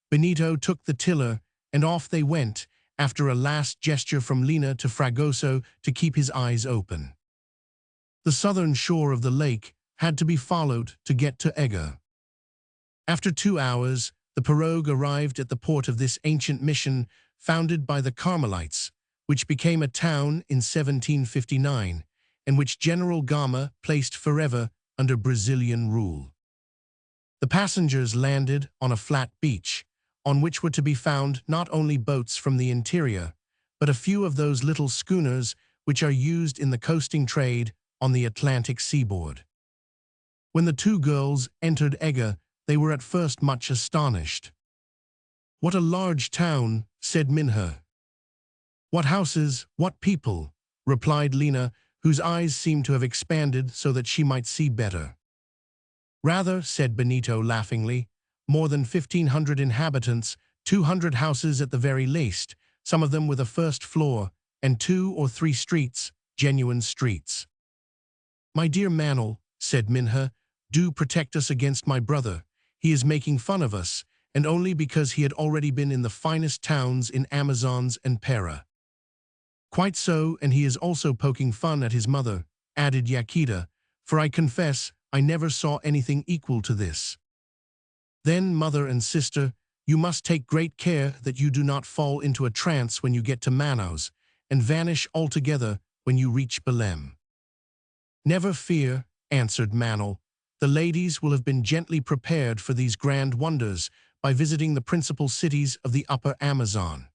Benito took the tiller, and off they went, after a last gesture from Lena to Fragoso to keep his eyes open. The southern shore of the lake had to be followed to get to Ega. After 2 hours, the pirogue arrived at the port of this ancient mission founded by the Carmelites, which became a town in 1759, and which General Gama placed forever under Brazilian rule. The passengers landed on a flat beach, on which were to be found not only boats from the interior, but a few of those little schooners which are used in the coasting trade on the Atlantic seaboard. When the two girls entered Ega, they were at first much astonished. "What a large town," said Minha. "What houses, what people," replied Lena, whose eyes seemed to have expanded so that she might see better. "Rather," said Benito laughingly, "more than 1,500 inhabitants, 200 houses at the very least, some of them with a first floor, and 2 or 3 streets, genuine streets." "My dear Manel," said Minha, "do protect us against my brother. He is making fun of us, and only because he had already been in the finest towns in Amazons and Para." "Quite so, and he is also poking fun at his mother," added Yaquita, "for I confess I never saw anything equal to this." "Then, mother and sister, you must take great care that you do not fall into a trance when you get to Manaus, and vanish altogether when you reach Belém." "Never fear," answered Manel. "The ladies will have been gently prepared for these grand wonders by visiting the principal cities of the Upper Amazon."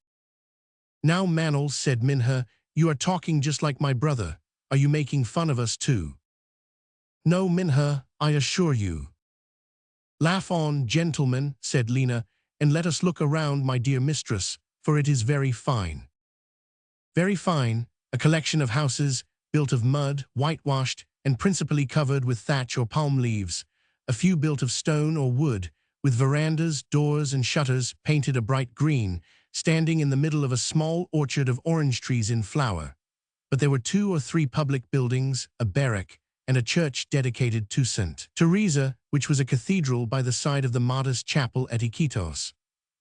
"Now, Manel," said Minha, "you are talking just like my brother. Are you making fun of us too?" "No, Minha, I assure you." "Laugh on, gentlemen," said Lena, "and let us look around, my dear mistress, for it is very fine." "Very fine, a collection of houses, built of mud, whitewashed, and principally covered with thatch or palm leaves, a few built of stone or wood, with verandas, doors, and shutters painted a bright green, standing in the middle of a small orchard of orange trees in flower. But there were 2 or 3 public buildings, a barrack, and a church dedicated to St. Teresa, which was a cathedral by the side of the modest chapel at Iquitos.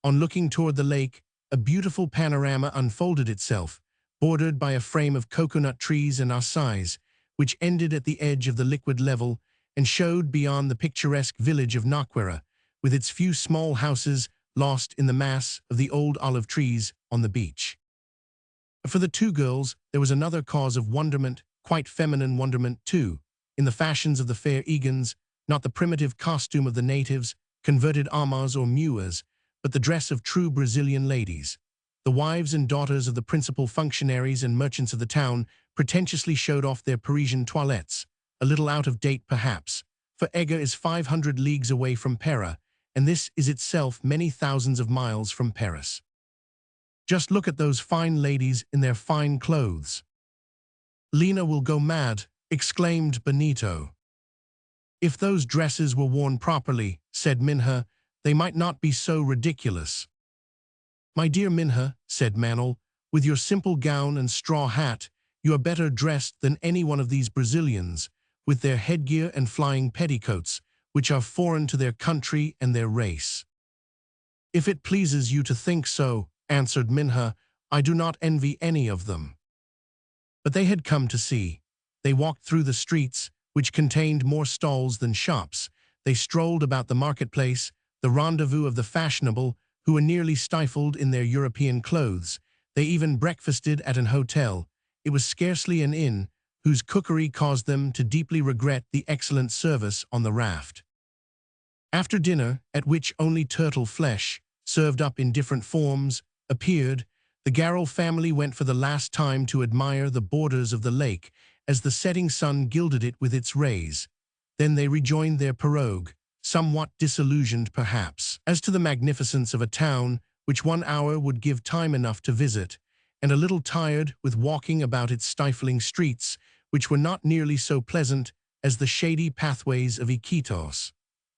On looking toward the lake, a beautiful panorama unfolded itself, bordered by a frame of coconut trees and acais, which ended at the edge of the liquid level and showed beyond the picturesque village of Naquera, with its few small houses lost in the mass of the old olive trees on the beach. For the two girls, there was another cause of wonderment, quite feminine wonderment too, in the fashions of the fair Egans, not the primitive costume of the natives, converted amas or muas, but the dress of true Brazilian ladies. The wives and daughters of the principal functionaries and merchants of the town pretentiously showed off their Parisian toilettes, a little out of date perhaps, for Ega is 500 leagues away from Para, and this is itself many thousands of miles from Paris. "Just look at those fine ladies in their fine clothes." "Lena will go mad," exclaimed Benito. "If those dresses were worn properly," said Minha, "they might not be so ridiculous." "My dear Minha," said Manel, "with your simple gown and straw hat, you are better dressed than any one of these Brazilians, with their headgear and flying petticoats, which are foreign to their country and their race." "If it pleases you to think so," answered Minha, "I do not envy any of them." But they had come to see. They walked through the streets, which contained more stalls than shops. They strolled about the marketplace, the rendezvous of the fashionable, who were nearly stifled in their European clothes. They even breakfasted at an hotel. It was scarcely an inn, whose cookery caused them to deeply regret the excellent service on the raft. After dinner, at which only turtle flesh, served up in different forms, appeared, the Garrel family went for the last time to admire the borders of the lake as the setting sun gilded it with its rays. Then they rejoined their pirogue, somewhat disillusioned perhaps as to the magnificence of a town which 1 hour would give time enough to visit, and a little tired with walking about its stifling streets, which were not nearly so pleasant as the shady pathways of Iquitos.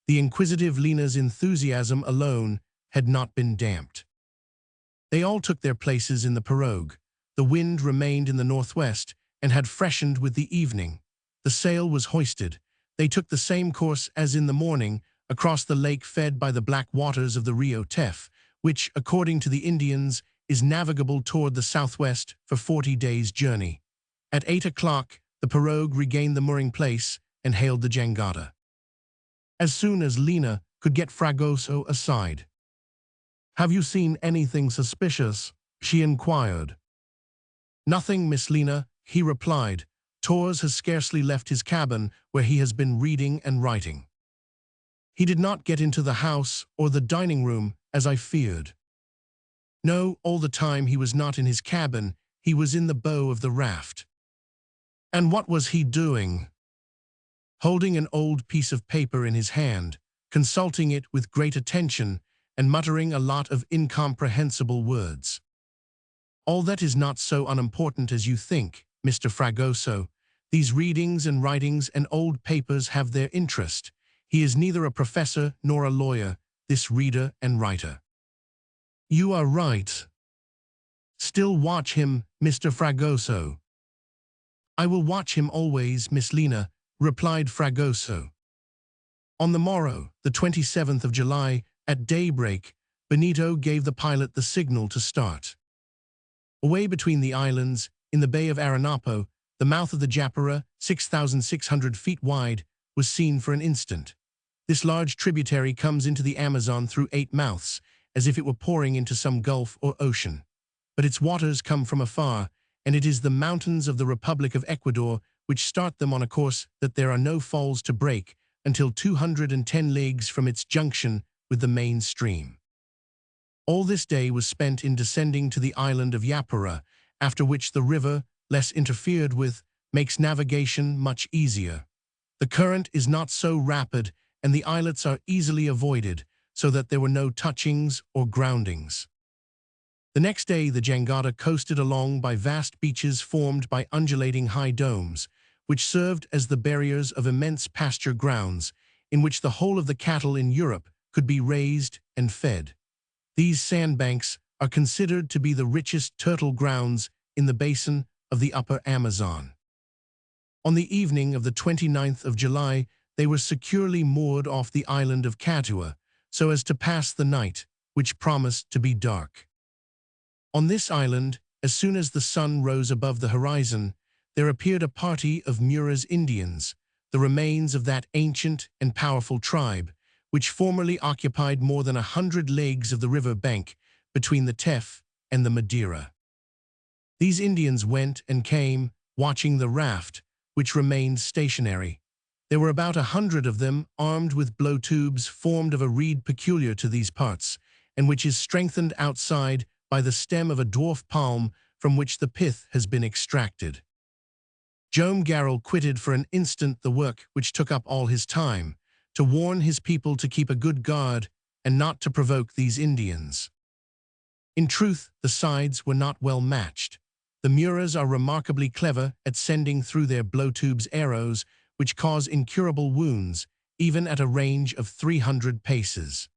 The inquisitive Lena's enthusiasm alone had not been damped. They all took their places in the pirogue. The wind remained in the northwest and had freshened with the evening. The sail was hoisted. They took the same course as in the morning, across the lake fed by the black waters of the Rio Tef, which, according to the Indians, is navigable toward the southwest for 40 days' journey. At 8 o'clock, the pirogue regained the mooring place and hailed the jangada. As soon as Lena could get Fragoso aside, "Have you seen anything suspicious?" she inquired. "Nothing, Miss Lena," he replied. "Torres has scarcely left his cabin, where he has been reading and writing. He did not get into the house or the dining room, as I feared. No, all the time he was not in his cabin, he was in the bow of the raft." "And what was he doing?" "Holding an old piece of paper in his hand, consulting it with great attention, and muttering a lot of incomprehensible words." "All that is not so unimportant as you think, Mr. Fragoso. These readings and writings and old papers have their interest. He is neither a professor nor a lawyer, this reader and writer." "You are right. Still watch him, Mr. Fragoso." "I will watch him always, Miss Lena," replied Fragoso. On the morrow, the 27th of July, at daybreak, Benito gave the pilot the signal to start. Away between the islands, in the Bay of Aranapo, the mouth of the Japara, 6,600 feet wide, was seen for an instant. This large tributary comes into the Amazon through 8 mouths, as if it were pouring into some gulf or ocean. But its waters come from afar, and it is the mountains of the Republic of Ecuador which start them on a course that there are no falls to break until 210 leagues from its junction with the main stream. All this day was spent in descending to the island of Yapara, after which the river, less interfered with, makes navigation much easier. The current is not so rapid, and the islets are easily avoided, so that there were no touchings or groundings. The next day the jangada coasted along by vast beaches formed by undulating high domes, which served as the barriers of immense pasture grounds, in which the whole of the cattle in Europe could be raised and fed. These sandbanks are considered to be the richest turtle grounds in the basin of the upper Amazon. On the evening of the 29th of July, they were securely moored off the island of Catua, so as to pass the night, which promised to be dark. On this island, as soon as the sun rose above the horizon, there appeared a party of Mura's Indians, the remains of that ancient and powerful tribe, which formerly occupied more than 100 leagues of the river bank between the Tef and the Madeira. These Indians went and came, watching the raft, which remained stationary. There were about 100 of them, armed with blow tubes formed of a reed peculiar to these parts, and which is strengthened outside by the stem of a dwarf palm from which the pith has been extracted. Joam Garral quitted for an instant the work which took up all his time, to warn his people to keep a good guard and not to provoke these Indians. In truth, the sides were not well matched. The Muras are remarkably clever at sending through their blow tubes arrows which cause incurable wounds, even at a range of 300 paces.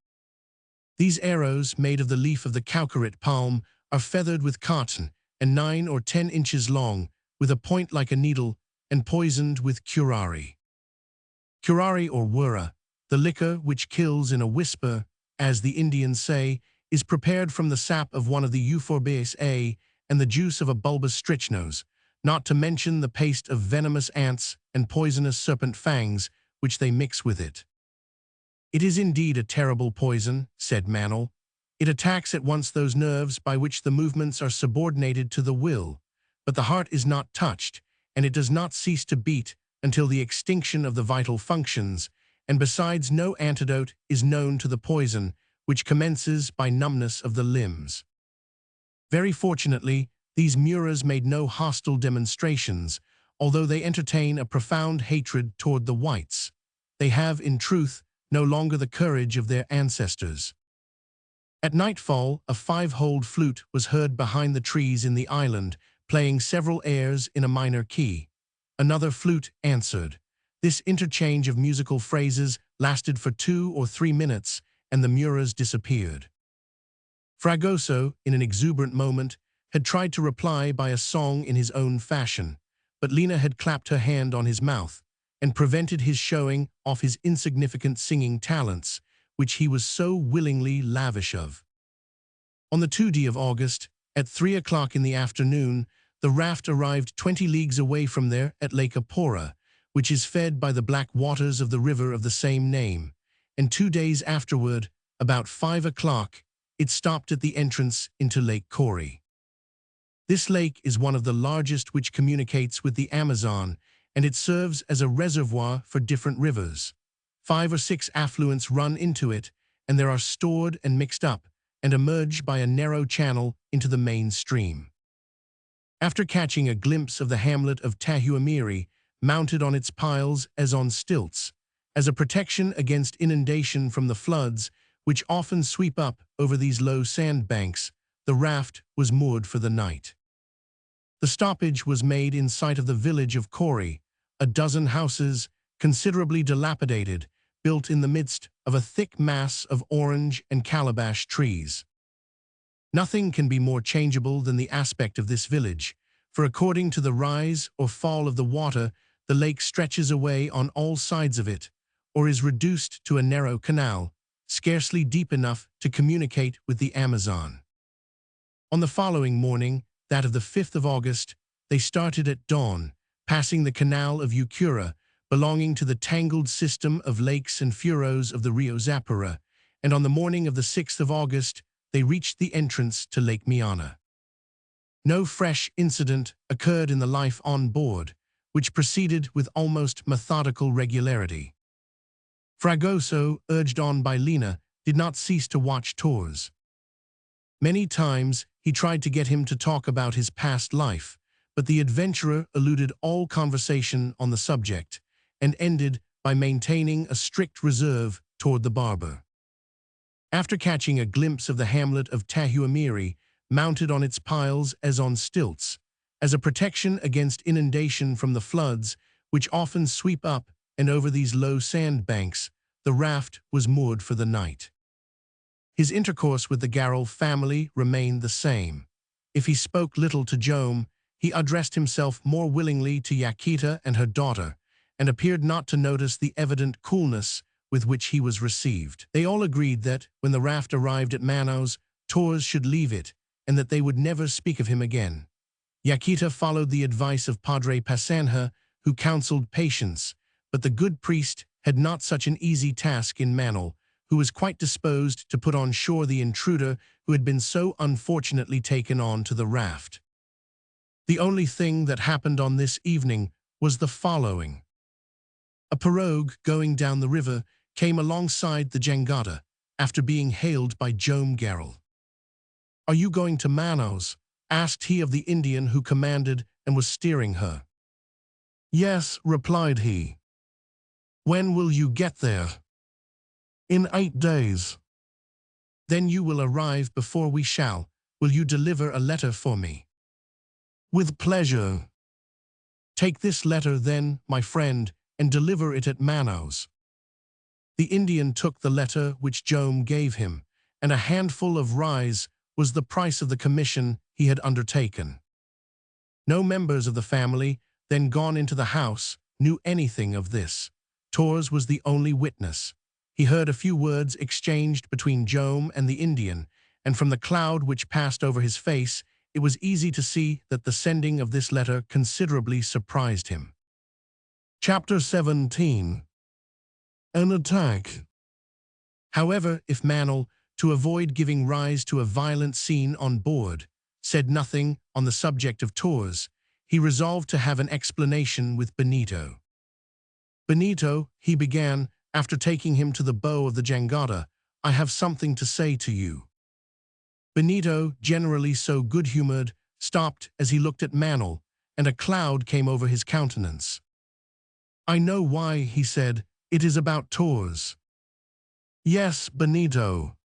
These arrows, made of the leaf of the caucarit palm, are feathered with cotton and 9 or 10 inches long, with a point like a needle, and poisoned with curare. Curare or wura, the liquor which kills in a whisper, as the Indians say, is prepared from the sap of one of the Euphorbiaceae and the juice of a bulbous strychnos, not to mention the paste of venomous ants and poisonous serpent fangs which they mix with it. "It is indeed a terrible poison," said Manel. "It attacks at once those nerves by which the movements are subordinated to the will, but the heart is not touched, and it does not cease to beat until the extinction of the vital functions, and besides no antidote is known to the poison, which commences by numbness of the limbs." Very fortunately, these Muras made no hostile demonstrations, although they entertain a profound hatred toward the whites. They have, in truth, no longer the courage of their ancestors. At nightfall, a 5-holed flute was heard behind the trees in the island, playing several airs in a minor key. Another flute answered. This interchange of musical phrases lasted for 2 or 3 minutes, and the Muras disappeared. Fragoso, in an exuberant moment, had tried to reply by a song in his own fashion, but Lena had clapped her hand on his mouth and prevented his showing off his insignificant singing talents, which he was so willingly lavish of. On the 2nd of August, at 3 o'clock in the afternoon, the raft arrived 20 leagues away from there at Lake Apora, which is fed by the black waters of the river of the same name, and 2 days afterward, about 5 o'clock, it stopped at the entrance into Lake Corey. This lake is one of the largest which communicates with the Amazon, and it serves as a reservoir for different rivers. 5 or 6 affluents run into it, and there are stored and mixed up, and emerge by a narrow channel into the main stream. After catching a glimpse of the hamlet of Tahuamiri, mounted on its piles as on stilts, as a protection against inundation from the floods, which often sweep up over these low sandbanks, the raft was moored for the night. The stoppage was made in sight of the village of Corey, a dozen houses, considerably dilapidated, built in the midst of a thick mass of orange and calabash trees. Nothing can be more changeable than the aspect of this village, for according to the rise or fall of the water, the lake stretches away on all sides of it, or is reduced to a narrow canal, scarcely deep enough to communicate with the Amazon. On the following morning, that of the 5th of August, they started at dawn, passing the canal of Ucura, belonging to the tangled system of lakes and furrows of the Rio Zapara, and on the morning of the 6th of August, they reached the entrance to Lake Miana. No fresh incident occurred in the life on board, which proceeded with almost methodical regularity. Fragoso, urged on by Lena, did not cease to watch Torres. Many times he tried to get him to talk about his past life, but the adventurer eluded all conversation on the subject, and ended by maintaining a strict reserve toward the barber. After catching a glimpse of the hamlet of Tahuamiri, mounted on its piles as on stilts, as a protection against inundation from the floods, which often sweep up and over these low sandbanks, the raft was moored for the night. His intercourse with the Garrel family remained the same. If he spoke little to Jome, he addressed himself more willingly to Yaquita and her daughter, and appeared not to notice the evident coolness with which he was received. They all agreed that, when the raft arrived at Manaus, Torres should leave it, and that they would never speak of him again. Yaquita followed the advice of Padre Passanha, who counseled patience, but the good priest had not such an easy task in Manil, who was quite disposed to put on shore the intruder who had been so unfortunately taken on to the raft. The only thing that happened on this evening was the following. A pirogue going down the river came alongside the jangada after being hailed by Jome Garrel. "Are you going to Manaus?" asked he of the Indian who commanded and was steering her. "Yes," replied he. "When will you get there?" "In 8 days." "Then you will arrive before we shall. Will you deliver a letter for me?" "With pleasure." "Take this letter then, my friend, and deliver it at Manaus." The Indian took the letter which Jome gave him, and a handful of rice was the price of the commission he had undertaken. No members of the family, then gone into the house, knew anything of this. Torres was the only witness. He heard a few words exchanged between Jome and the Indian, and from the cloud which passed over his face, it was easy to see that the sending of this letter considerably surprised him. Chapter 17. An attack. However, if Manil, to avoid giving rise to a violent scene on board, said nothing on the subject of Torres, he resolved to have an explanation with Benito. "Benito," he began, after taking him to the bow of the jangada, "I have something to say to you." Benito, generally so good-humored, stopped as he looked at Manil, and a cloud came over his countenance. "I know why," he said. "It is about Torres." "Yes, Benito.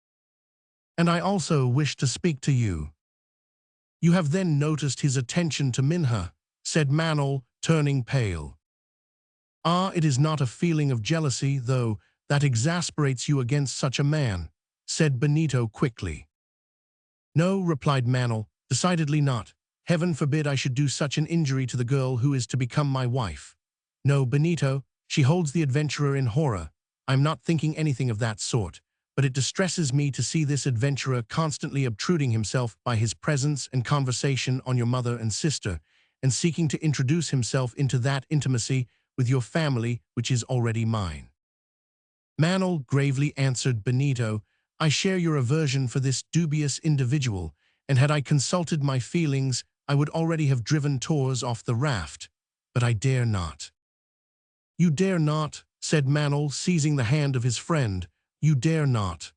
And I also wish to speak to you." "You have then noticed his attention to Minha," said Manil, turning pale. "Ah, it is not a feeling of jealousy, though, that exasperates you against such a man," said Benito quickly. "No," replied Manil, "decidedly not. Heaven forbid I should do such an injury to the girl who is to become my wife. No, Benito, she holds the adventurer in horror. I am not thinking anything of that sort, but it distresses me to see this adventurer constantly obtruding himself by his presence and conversation on your mother and sister, and seeking to introduce himself into that intimacy with your family which is already mine." Manil gravely answered Benito, I share your aversion for this dubious individual, and had I consulted my feelings, I would already have driven Tors off the raft. But I dare not." "You dare not," said Manel, seizing the hand of his friend. "You dare not."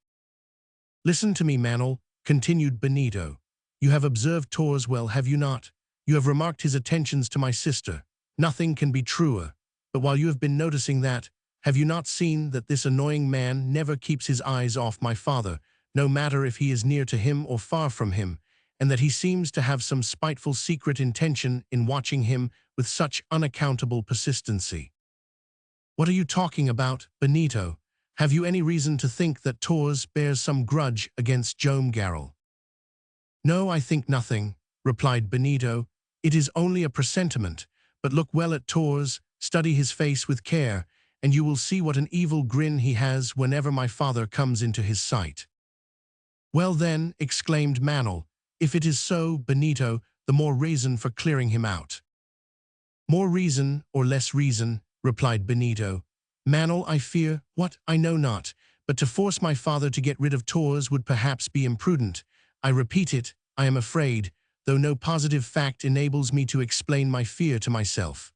"Listen to me, Manel," continued Benito. "You have observed Tors well, have you not? You have remarked his attentions to my sister. Nothing can be truer. But while you have been noticing that, have you not seen that this annoying man never keeps his eyes off my father, no matter if he is near to him or far from him, and that he seems to have some spiteful secret intention in watching him with such unaccountable persistency?" "What are you talking about, Benito? Have you any reason to think that Tors bears some grudge against Jomgarel?" "No, I think nothing," replied Benito. "It is only a presentiment, but look well at Tors, study his face with care, and you will see what an evil grin he has whenever my father comes into his sight." "Well then," exclaimed Manel, "if it is so, Benito, the more reason for clearing him out." "More reason or less reason," replied Benito. "Manel, I fear, what, I know not, but to force my father to get rid of Tors would perhaps be imprudent. I repeat it, I am afraid, though no positive fact enables me to explain my fear to myself."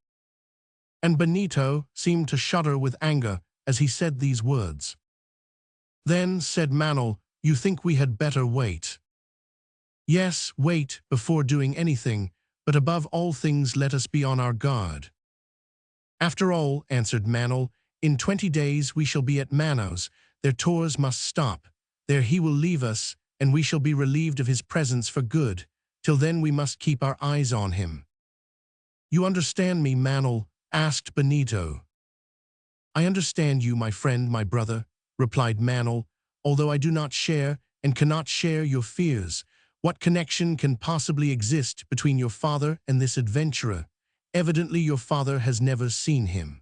And Benito seemed to shudder with anger as he said these words. "Then," said Manel, "you think we had better wait?" "Yes, wait before doing anything, but above all things let us be on our guard." "After all," answered Manel, "in 20 days we shall be at Manos. There Tors must stop. There he will leave us, and we shall be relieved of his presence for good. Till then we must keep our eyes on him." "You understand me, Manel?" asked Benito. "I understand you, my friend, my brother," replied Manel, "although I do not share and cannot share your fears. What connection can possibly exist between your father and this adventurer? Evidently your father has never seen him."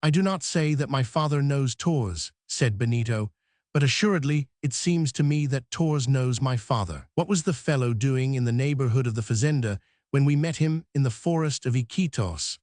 "I do not say that my father knows Tors," said Benito, "but assuredly it seems to me that Tors knows my father. What was the fellow doing in the neighborhood of the fazenda when we met him in the forest of Iquitos?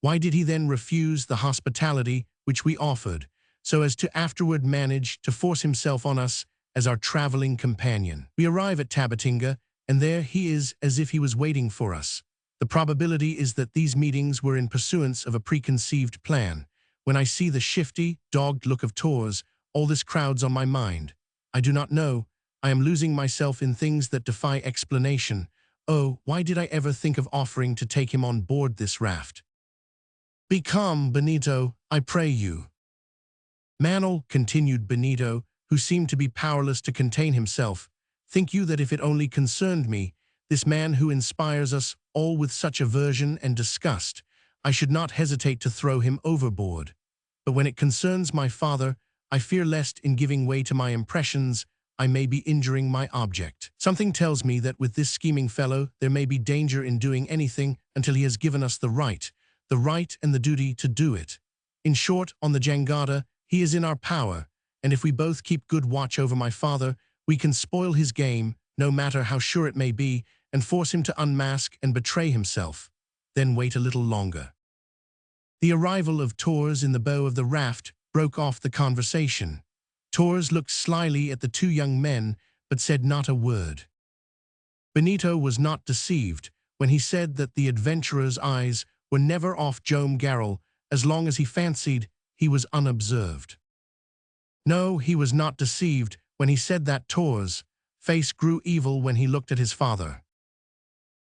Why did he then refuse the hospitality which we offered, so as to afterward manage to force himself on us as our traveling companion? We arrive at Tabatinga, and there he is as if he was waiting for us. The probability is that these meetings were in pursuance of a preconceived plan. When I see the shifty, dogged look of Tors, all this crowds on my mind. I do not know. I am losing myself in things that defy explanation. Oh, why did I ever think of offering to take him on board this raft?" "Be calm, Benito, I pray you." "Manel," continued Benito, who seemed to be powerless to contain himself, "think you that if it only concerned me, this man who inspires us all with such aversion and disgust, I should not hesitate to throw him overboard? But when it concerns my father, I fear lest in giving way to my impressions, I may be injuring my object. Something tells me that with this scheming fellow there may be danger in doing anything until he has given us the right and the duty to do it. In short, on the jangada, he is in our power, and if we both keep good watch over my father, we can spoil his game, no matter how sure it may be, and force him to unmask and betray himself. Then wait a little longer." The arrival of Tors in the bow of the raft broke off the conversation. Tors looked slyly at the two young men, but said not a word. Benito was not deceived when he said that the adventurer's eyes were never off Jomgarel as long as he fancied he was unobserved. No, he was not deceived when he said that Tors' face grew evil when he looked at his father.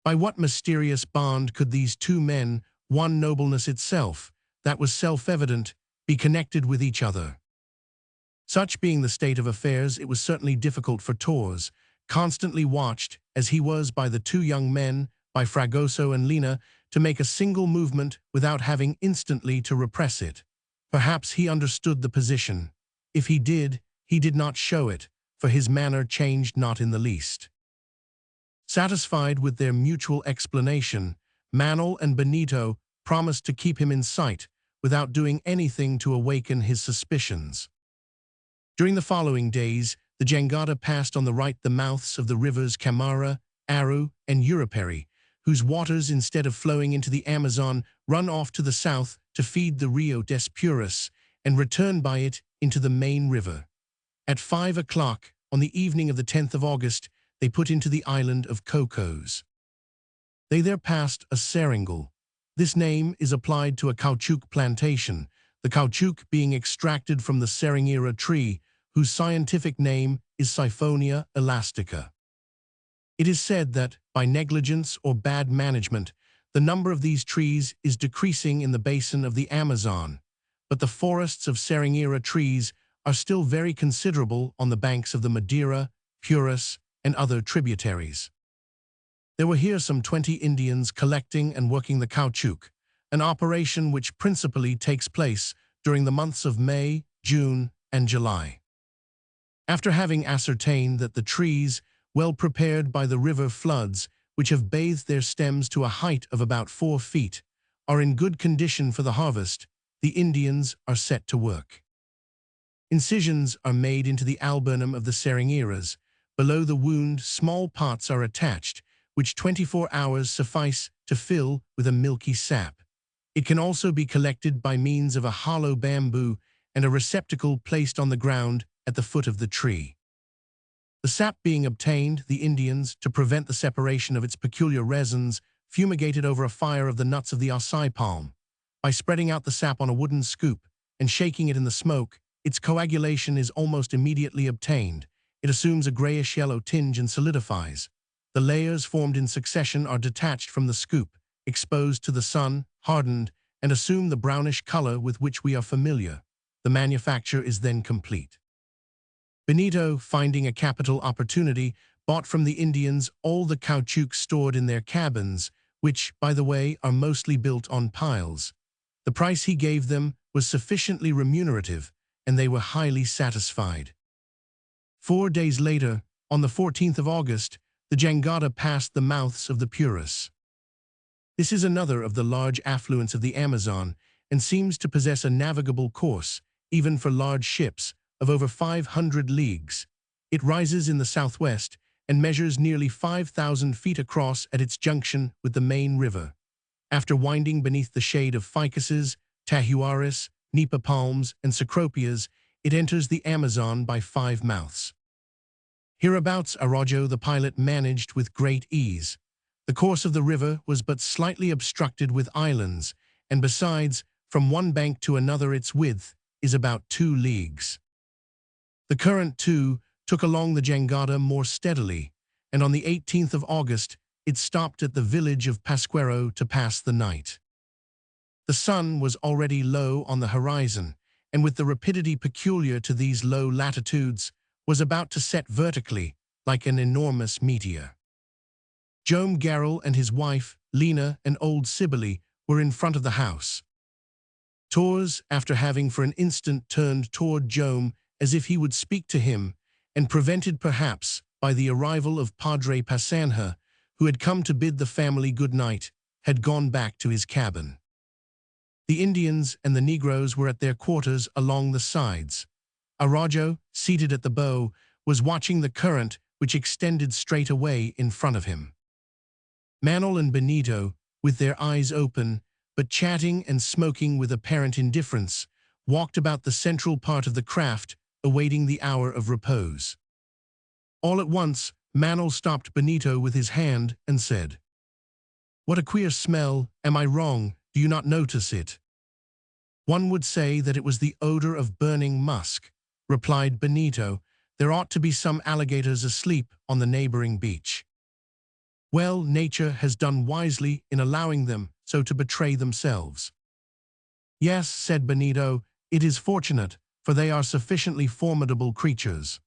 By what mysterious bond could these two men, one nobleness itself, that was self-evident, be connected with each other? Such being the state of affairs, it was certainly difficult for Tors, constantly watched as he was by the two young men, by Fragoso and Lina, to make a single movement without having instantly to repress it. Perhaps he understood the position. If he did not show it, for his manner changed not in the least. Satisfied with their mutual explanation, Manel and Benito promised to keep him in sight without doing anything to awaken his suspicions. During the following days, the jangada passed on the right the mouths of the rivers Camara, Aru, and Uruperi, whose waters, instead of flowing into the Amazon, run off to the south to feed the Rio des Puros and return by it into the main river. At 5 o'clock, on the evening of the 10th of August, they put into the island of Cocos. They there passed a seringal. This name is applied to a caoutchouc plantation, the caoutchouc being extracted from the seringueira tree, whose scientific name is Siphonia elastica. It is said that, by negligence or bad management, the number of these trees is decreasing in the basin of the Amazon, but the forests of seringueira trees are still very considerable on the banks of the Madeira, Purus, and other tributaries. There were here some 20 Indians collecting and working the caoutchouc, an operation which principally takes place during the months of May, June, and July. After having ascertained that the trees, well prepared by the river floods, which have bathed their stems to a height of about 4 feet, are in good condition for the harvest, the Indians are set to work. Incisions are made into the alburnum of the seringueiras. Below the wound, small pots are attached, which 24 hours suffice to fill with a milky sap. It can also be collected by means of a hollow bamboo and a receptacle placed on the ground at the foot of the tree. The sap being obtained, the Indians, to prevent the separation of its peculiar resins, fumigated over a fire of the nuts of the acai palm. By spreading out the sap on a wooden scoop and shaking it in the smoke, its coagulation is almost immediately obtained. It assumes a grayish-yellow tinge and solidifies. The layers formed in succession are detached from the scoop, exposed to the sun, hardened, and assume the brownish color with which we are familiar. The manufacture is then complete. Benito, finding a capital opportunity, bought from the Indians all the caoutchouc stored in their cabins, which, by the way, are mostly built on piles. The price he gave them was sufficiently remunerative, and they were highly satisfied. 4 days later, on the 14th of August, the jangada passed the mouths of the Purus. This is another of the large affluents of the Amazon, and seems to possess a navigable course, even for large ships, of over 500 leagues. It rises in the southwest and measures nearly 5,000 feet across at its junction with the main river. After winding beneath the shade of ficuses, tahuaris, nipa palms, and cecropias, it enters the Amazon by 5 mouths. Hereabouts Araujo the pilot managed with great ease. The course of the river was but slightly obstructed with islands, and besides, from one bank to another its width is about 2 leagues. The current, too, took along the jangada more steadily, and on the 18th of August it stopped at the village of Pasquero to pass the night. The sun was already low on the horizon, and with the rapidity peculiar to these low latitudes, was about to set vertically, like an enormous meteor. Joam Garral and his wife, Lena, and old Cybele, were in front of the house. Torres, after having for an instant turned toward Joam as if he would speak to him, and prevented perhaps by the arrival of Padre Passanha, who had come to bid the family good night, had gone back to his cabin. The Indians and the Negroes were at their quarters along the sides. Araujo, seated at the bow, was watching the current which extended straight away in front of him. Manuel and Benito, with their eyes open, but chatting and smoking with apparent indifference, walked about the central part of the craft, awaiting the hour of repose. All at once, Manuel stopped Benito with his hand and said, "What a queer smell, am I wrong, do you not notice it?" "One would say that it was the odor of burning musk," replied Benito. "There ought to be some alligators asleep on the neighboring beach." "Well, nature has done wisely in allowing them so to betray themselves." "Yes," said Benito, "it is fortunate, for they are sufficiently formidable creatures."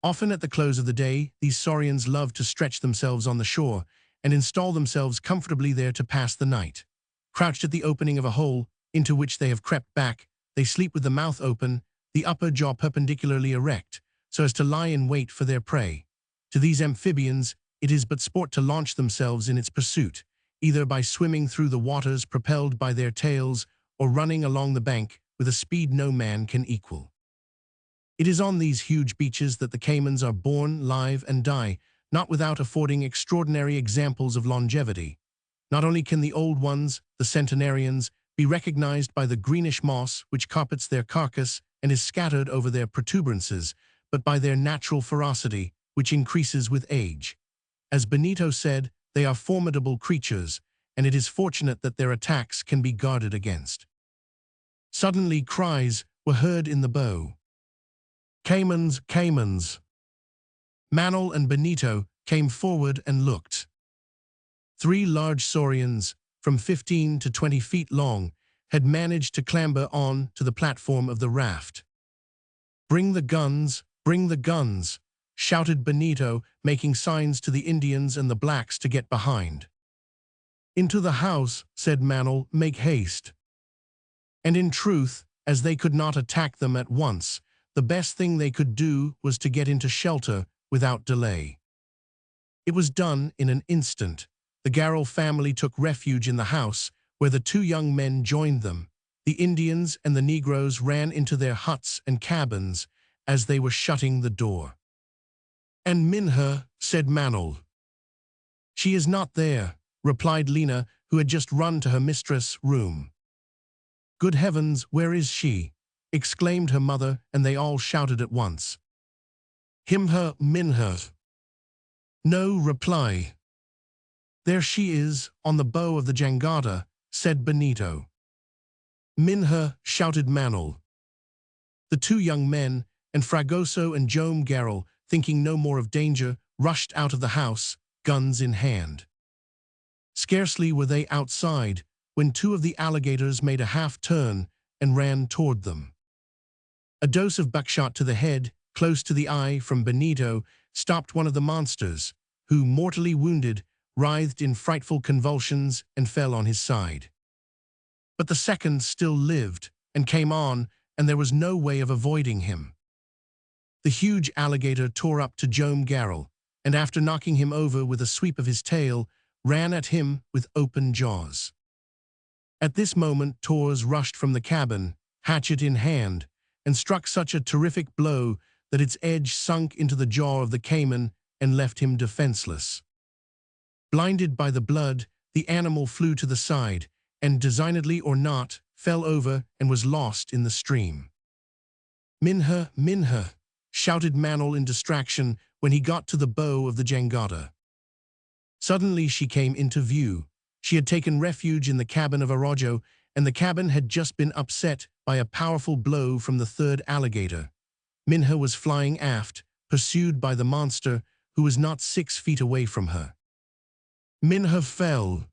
Often at the close of the day, these saurians love to stretch themselves on the shore and install themselves comfortably there to pass the night. Crouched at the opening of a hole, into which they have crept back, they sleep with the mouth open, the upper jaw perpendicularly erect, so as to lie in wait for their prey. To these amphibians, it is but sport to launch themselves in its pursuit, either by swimming through the waters propelled by their tails or running along the bank with a speed no man can equal. It is on these huge beaches that the caimans are born, live, and die, not without affording extraordinary examples of longevity. Not only can the old ones, the centenarians, be recognized by the greenish moss which carpets their carcass and is scattered over their protuberances, but by their natural ferocity, which increases with age. As Benito said, they are formidable creatures, and it is fortunate that their attacks can be guarded against. Suddenly cries were heard in the bow. Caimans, caimans! Manuel and Benito came forward and looked. 3 large saurians, from 15 to 20 feet long, had managed to clamber on to the platform of the raft. Bring the guns, shouted Benito, making signs to the Indians and the blacks to get behind. Into the house, said Manuel, make haste. And in truth, as they could not attack them at once, the best thing they could do was to get into shelter without delay. It was done in an instant. The Garral family took refuge in the house, where the 2 young men joined them. The Indians and the Negroes ran into their huts and cabins as they were shutting the door. And Minha, said Manuel. She is not there, replied Lena, who had just run to her mistress' room. Good heavens, where is she? Exclaimed her mother, and they all shouted at once. Minha. No reply. There she is, on the bow of the jangada, said Benito. Minha, shouted Manuel. The 2 young men, and Fragoso and Joam Garral, thinking no more of danger, rushed out of the house, guns in hand. Scarcely were they outside, when 2 of the alligators made a half-turn and ran toward them. A dose of buckshot to the head, close to the eye from Benito, stopped one of the monsters, who, mortally wounded, writhed in frightful convulsions and fell on his side. But the second still lived, and came on, and there was no way of avoiding him. The huge alligator tore up to Joam Garral, and after knocking him over with a sweep of his tail, ran at him with open jaws. At this moment Torres rushed from the cabin, hatchet in hand, and struck such a terrific blow that its edge sunk into the jaw of the caiman and left him defenseless. Blinded by the blood, the animal flew to the side, and designedly or not, fell over and was lost in the stream. Minha, Minha, shouted Manuel in distraction when he got to the bow of the jangada. Suddenly she came into view. She had taken refuge in the cabin of Araujo, and the cabin had just been upset by a powerful blow from the 3rd alligator. Minha was flying aft, pursued by the monster, who was not 6 feet away from her. Minha fell.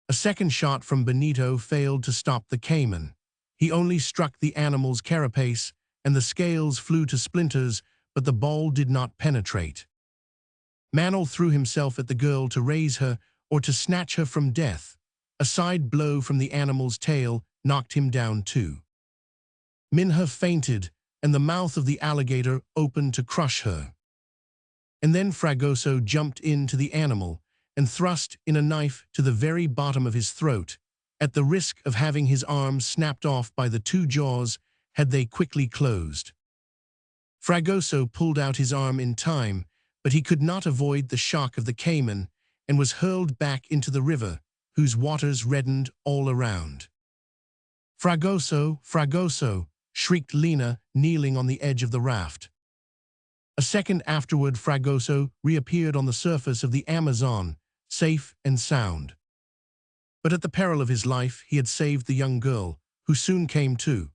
A second shot from Benito failed to stop the caiman. He only struck the animal's carapace, and the scales flew to splinters, but the ball did not penetrate. Manuel threw himself at the girl to raise her or to snatch her from death. A side blow from the animal's tail knocked him down too. Minha fainted, and the mouth of the alligator opened to crush her. And then Fragoso jumped into the animal and thrust in a knife to the very bottom of his throat, at the risk of having his arms snapped off by the 2 jaws had they quickly closed. Fragoso pulled out his arm in time, but he could not avoid the shock of the caiman and was hurled back into the river, whose waters reddened all around. Fragoso, Fragoso, shrieked Lena, kneeling on the edge of the raft. A second afterward Fragoso reappeared on the surface of the Amazon, safe and sound. But at the peril of his life he had saved the young girl, who soon came to,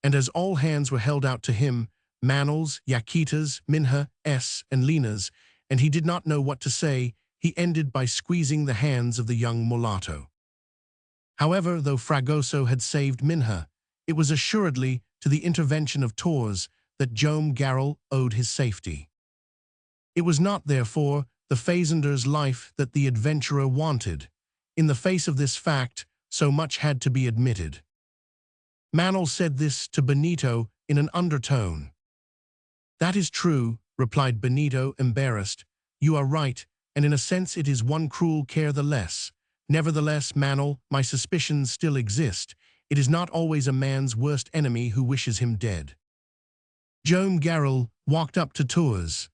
and as all hands were held out to him, Manuel's, Yaquita's, Minha's, and Lena's, and he did not know what to say, he ended by squeezing the hands of the young mulatto. However, though Fragoso had saved Minha, it was assuredly to the intervention of Torres that Joam Garral owed his safety. It was not, therefore, the fazender's life that the adventurer wanted. In the face of this fact, so much had to be admitted. Manuel said this to Benito in an undertone. That is true, replied Benito, embarrassed. You are right, and in a sense it is one cruel care the less. Nevertheless, Manuel, my suspicions still exist. It is not always a man's worst enemy who wishes him dead. Joam Garral walked up to Torres.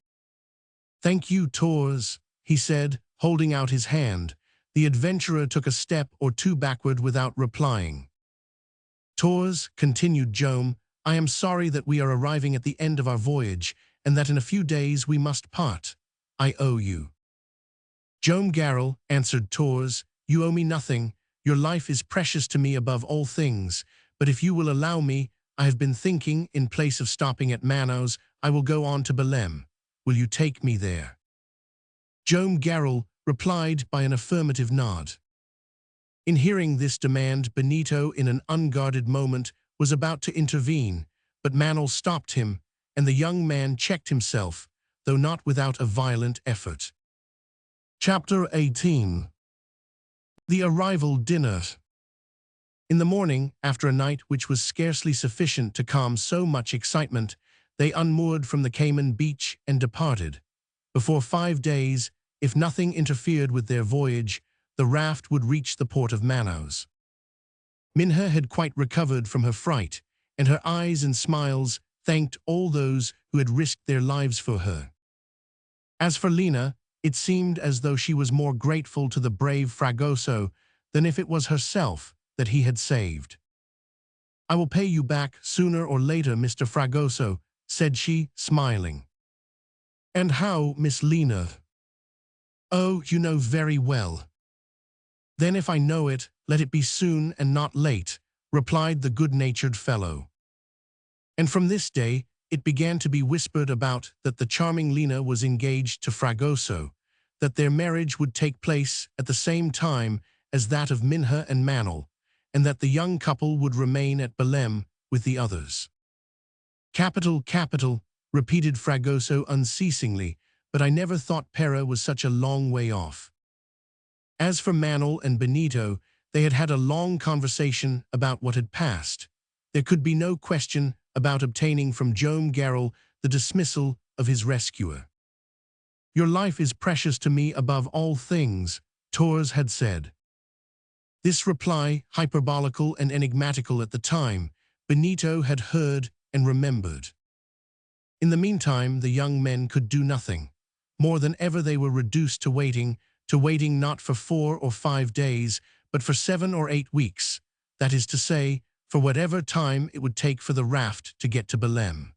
Thank you, Torres, he said, holding out his hand. The adventurer took a step or 2 backward without replying. Torres, continued Joam, I am sorry that we are arriving at the end of our voyage, and that in a few days we must part. I owe you." "Joam Garral," answered Torres, "you owe me nothing. Your life is precious to me above all things. But if you will allow me, I have been thinking, in place of stopping at Manaus, I will go on to Belem. Will you take me there?" Joam Garral replied by an affirmative nod. In hearing this demand, Benito, in an unguarded moment, was about to intervene, but Manuel stopped him, and the young man checked himself, though not without a violent effort. Chapter 18. The Arrival Dinner. In the morning, after a night which was scarcely sufficient to calm so much excitement, they unmoored from the Cayman beach and departed. Before 5 days, if nothing interfered with their voyage, the raft would reach the port of Manaus. Minha had quite recovered from her fright, and her eyes and smiles thanked all those who had risked their lives for her. As for Lina, it seemed as though she was more grateful to the brave Fragoso than if it was herself that he had saved. "I will pay you back sooner or later, Mr. Fragoso," said she, smiling. "And how, Miss Lina?" "Oh, you know very well." "Then if I know it, let it be soon and not late," replied the good-natured fellow. And from this day, it began to be whispered about that the charming Lina was engaged to Fragoso, that their marriage would take place at the same time as that of Minha and Manuel, and that the young couple would remain at Belem with the others. "Capital, capital," repeated Fragoso unceasingly, "but I never thought Pera was such a long way off." As for Manuel and Benito, they had had a long conversation about what had passed. There could be no question about obtaining from Joam Garral the dismissal of his rescuer. "Your life is precious to me above all things," Torres had said. This reply, hyperbolical and enigmatical at the time, Benito had heard and remembered. In the meantime, the young men could do nothing. More than ever they were reduced to waiting not for 4 or 5 days, but for 7 or 8 weeks, that is to say, for whatever time it would take for the raft to get to Belem.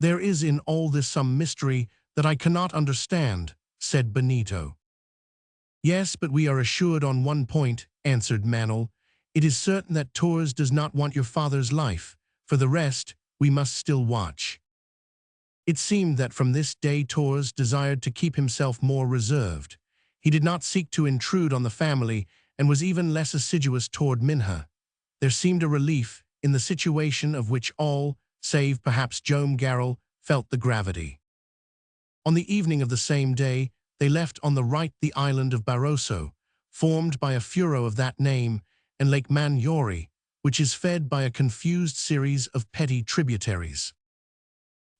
"There is in all this some mystery that I cannot understand," said Benito. "Yes, but we are assured on one point," answered Manuel. "It is certain that Torres does not want your father's life. For the rest, we must still watch." It seemed that from this day Torres desired to keep himself more reserved. He did not seek to intrude on the family, and was even less assiduous toward Minha. There seemed a relief in the situation of which all, save perhaps Joam Garral, felt the gravity. On the evening of the same day, they left on the right the island of Barroso, formed by a furrow of that name, and Lake Manyori, which is fed by a confused series of petty tributaries.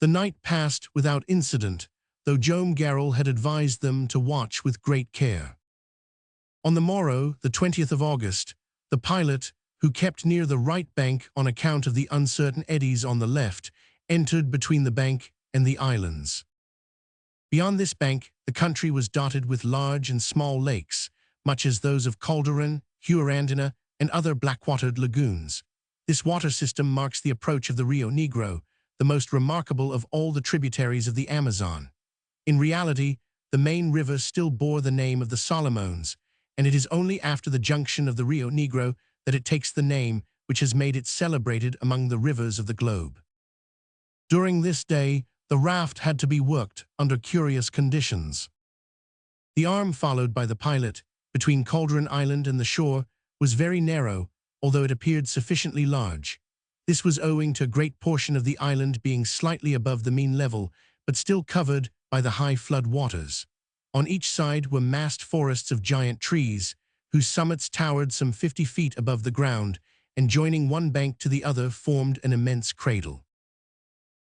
The night passed without incident, though Joam Garral had advised them to watch with great care. On the morrow, the 20th of August, the pilot, who kept near the right bank on account of the uncertain eddies on the left, entered between the bank and the islands. Beyond this bank, the country was dotted with large and small lakes, much as those of Calderon, Huarandina, and other black-watered lagoons. This water system marks the approach of the Rio Negro, the most remarkable of all the tributaries of the Amazon. In reality, the main river still bore the name of the Solomons, and it is only after the junction of the Rio Negro that it takes the name which has made it celebrated among the rivers of the globe. During this day, the raft had to be worked under curious conditions. The arm followed by the pilot, between Calderon Island and the shore, was very narrow, although it appeared sufficiently large. This was owing to a great portion of the island being slightly above the mean level, but still covered by the high flood waters. On each side were massed forests of giant trees, whose summits towered some 50 feet above the ground, and joining one bank to the other formed an immense cradle.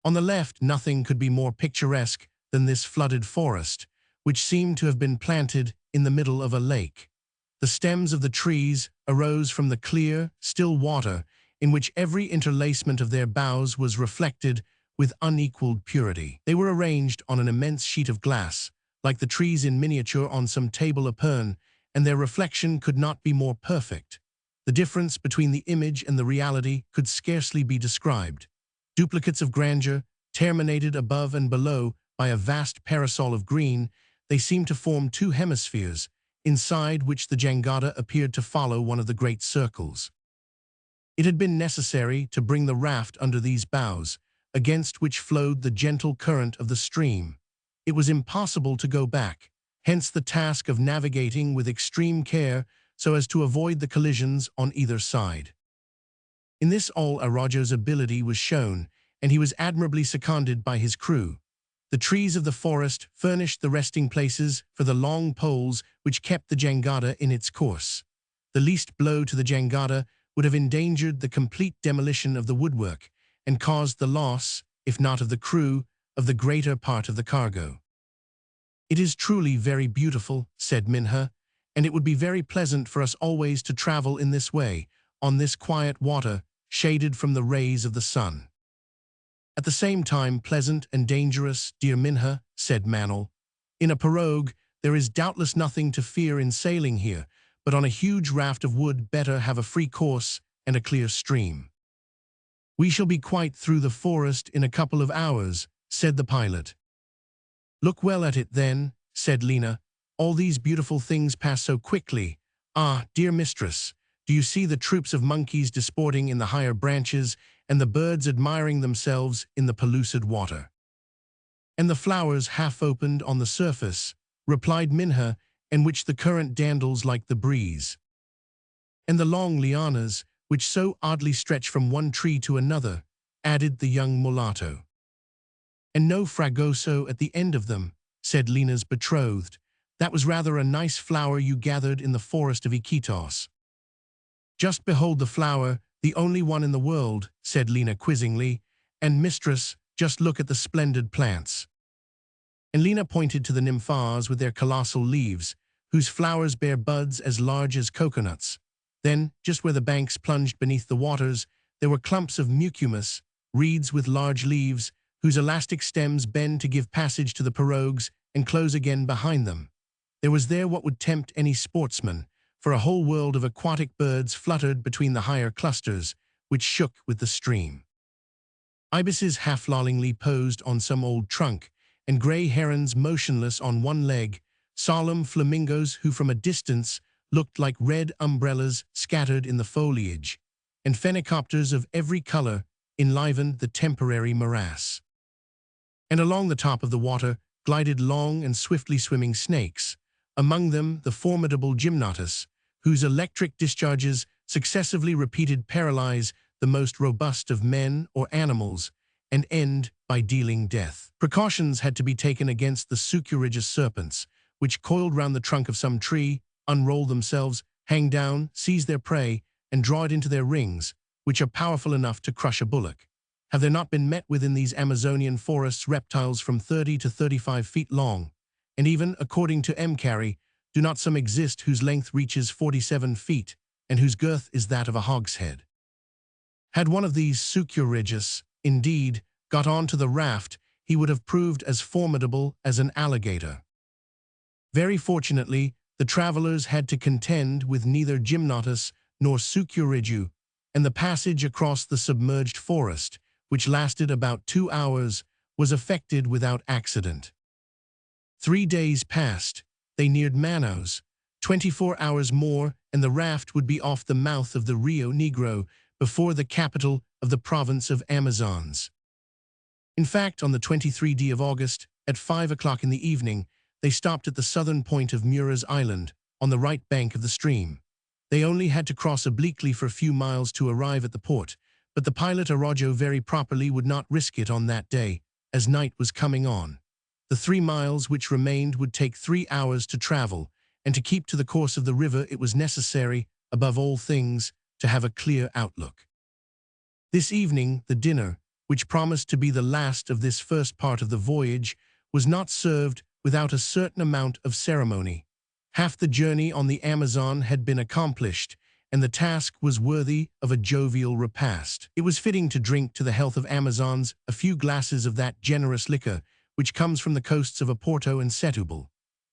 On the left, nothing could be more picturesque than this flooded forest, which seemed to have been planted in the middle of a lake. The stems of the trees arose from the clear, still water, in which every interlacement of their boughs was reflected with unequaled purity. They were arranged on an immense sheet of glass, like the trees in miniature on some table apern, and their reflection could not be more perfect. The difference between the image and the reality could scarcely be described. Duplicates of grandeur, terminated above and below by a vast parasol of green, they seemed to form two hemispheres, inside which the jangada appeared to follow one of the great circles. It had been necessary to bring the raft under these boughs, against which flowed the gentle current of the stream. It was impossible to go back, hence the task of navigating with extreme care so as to avoid the collisions on either side. In this all Arajo's ability was shown, and he was admirably seconded by his crew. The trees of the forest furnished the resting places for the long poles which kept the jangada in its course. The least blow to the jangada would have endangered the complete demolition of the woodwork and caused the loss, if not of the crew, of the greater part of the cargo. "It is truly very beautiful," said Minha, "and it would be very pleasant for us always to travel in this way, on this quiet water, shaded from the rays of the sun." "At the same time pleasant and dangerous, dear Minha," said Manel. "In a pirogue, there is doubtless nothing to fear in sailing here, but on a huge raft of wood better have a free course and a clear stream." "We shall be quite through the forest in a couple of hours," said the pilot. "Look well at it then," said Lena. "All these beautiful things pass so quickly. Ah, dear mistress, do you see the troops of monkeys disporting in the higher branches, and the birds admiring themselves in the pellucid water?" "And the flowers half opened on the surface," replied Minha, "and which the current dandles like the breeze." "And the long lianas, which so oddly stretch from one tree to another," added the young mulatto. "And no fragoso at the end of them," said Lena's betrothed. "That was rather a nice flower you gathered in the forest of Iquitos." "Just behold the flower, the only one in the world," said Lena quizzingly. "And mistress, just look at the splendid plants." And Lena pointed to the nymphas with their colossal leaves, whose flowers bear buds as large as coconuts. Then, just where the banks plunged beneath the waters, there were clumps of mucumus, reeds with large leaves, whose elastic stems bend to give passage to the pirogues and close again behind them. There was there what would tempt any sportsman, for a whole world of aquatic birds fluttered between the higher clusters, which shook with the stream. Ibises half-lollingly posed on some old trunk, and grey herons motionless on one leg, solemn flamingos who from a distance looked like red umbrellas scattered in the foliage, and phenicopters of every color enlivened the temporary morass. And along the top of the water glided long and swiftly swimming snakes, among them the formidable gymnotus, whose electric discharges successively repeated paralyze the most robust of men or animals, and end by dealing death. Precautions had to be taken against the succurigous serpents, which coiled round the trunk of some tree, unroll themselves, hang down, seize their prey, and draw it into their rings, which are powerful enough to crush a bullock. Have there not been met with in these Amazonian forests reptiles from 30 to 35 feet long, and even, according to M. Carey, do not some exist whose length reaches 47 feet, and whose girth is that of a hogshead? Had one of these succurigous, indeed, got on to the raft, he would have proved as formidable as an alligator. Very fortunately, the travelers had to contend with neither gymnotus nor succurigu, and the passage across the submerged forest, which lasted about 2 hours, was effected without accident. 3 days passed. They neared Manaus. 24 hours more, and the raft would be off the mouth of the Rio Negro, before the capital of the province of Amazons. In fact, on the 23rd of August, at 5 o'clock in the evening, they stopped at the southern point of Mura's Island, on the right bank of the stream. They only had to cross obliquely for a few miles to arrive at the port, but the pilot Arajo very properly would not risk it on that day, as night was coming on. The 3 miles which remained would take 3 hours to travel, and to keep to the course of the river it was necessary, above all things, to have a clear outlook. This evening, the dinner, which promised to be the last of this first part of the voyage, was not served without a certain amount of ceremony. Half the journey on the Amazon had been accomplished, and the task was worthy of a jovial repast. It was fitting to drink to the health of Amazons a few glasses of that generous liquor which comes from the coasts of Oporto and Setúbal.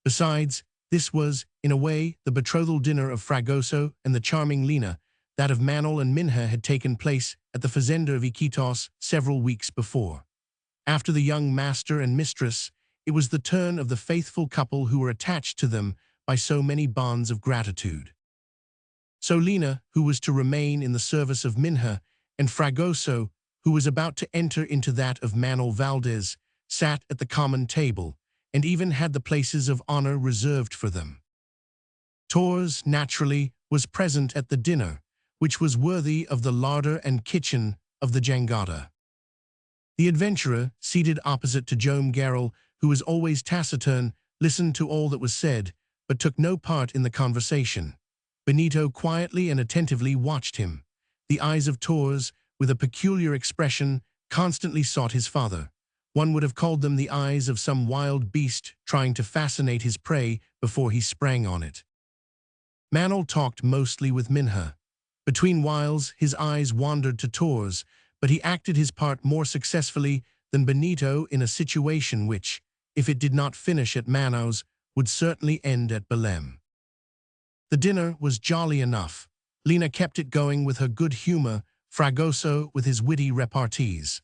Besides, this was, in a way, the betrothal dinner of Fragoso and the charming Lena, That of Manol and Minha had taken place at the fazenda of Iquitos several weeks before. After the young master and mistress, it was the turn of the faithful couple who were attached to them by so many bonds of gratitude. So Lina, who was to remain in the service of Minha, and Fragoso, who was about to enter into that of Manuel Valdez, sat at the common table, and even had the places of honor reserved for them. Torres, naturally, was present at the dinner, which was worthy of the larder and kitchen of the jangada. The adventurer, seated opposite to Joam Garral, who was always taciturn, listened to all that was said, but took no part in the conversation. Benito quietly and attentively watched him. The eyes of Torres, with a peculiar expression, constantly sought his father. One would have called them the eyes of some wild beast trying to fascinate his prey before he sprang on it. Manol talked mostly with Minha. Between whiles, his eyes wandered to Torres, but he acted his part more successfully than Benito in a situation which, if it did not finish at Manaus, would certainly end at Belém. The dinner was jolly enough. Lina kept it going with her good humor, Fragoso with his witty repartees.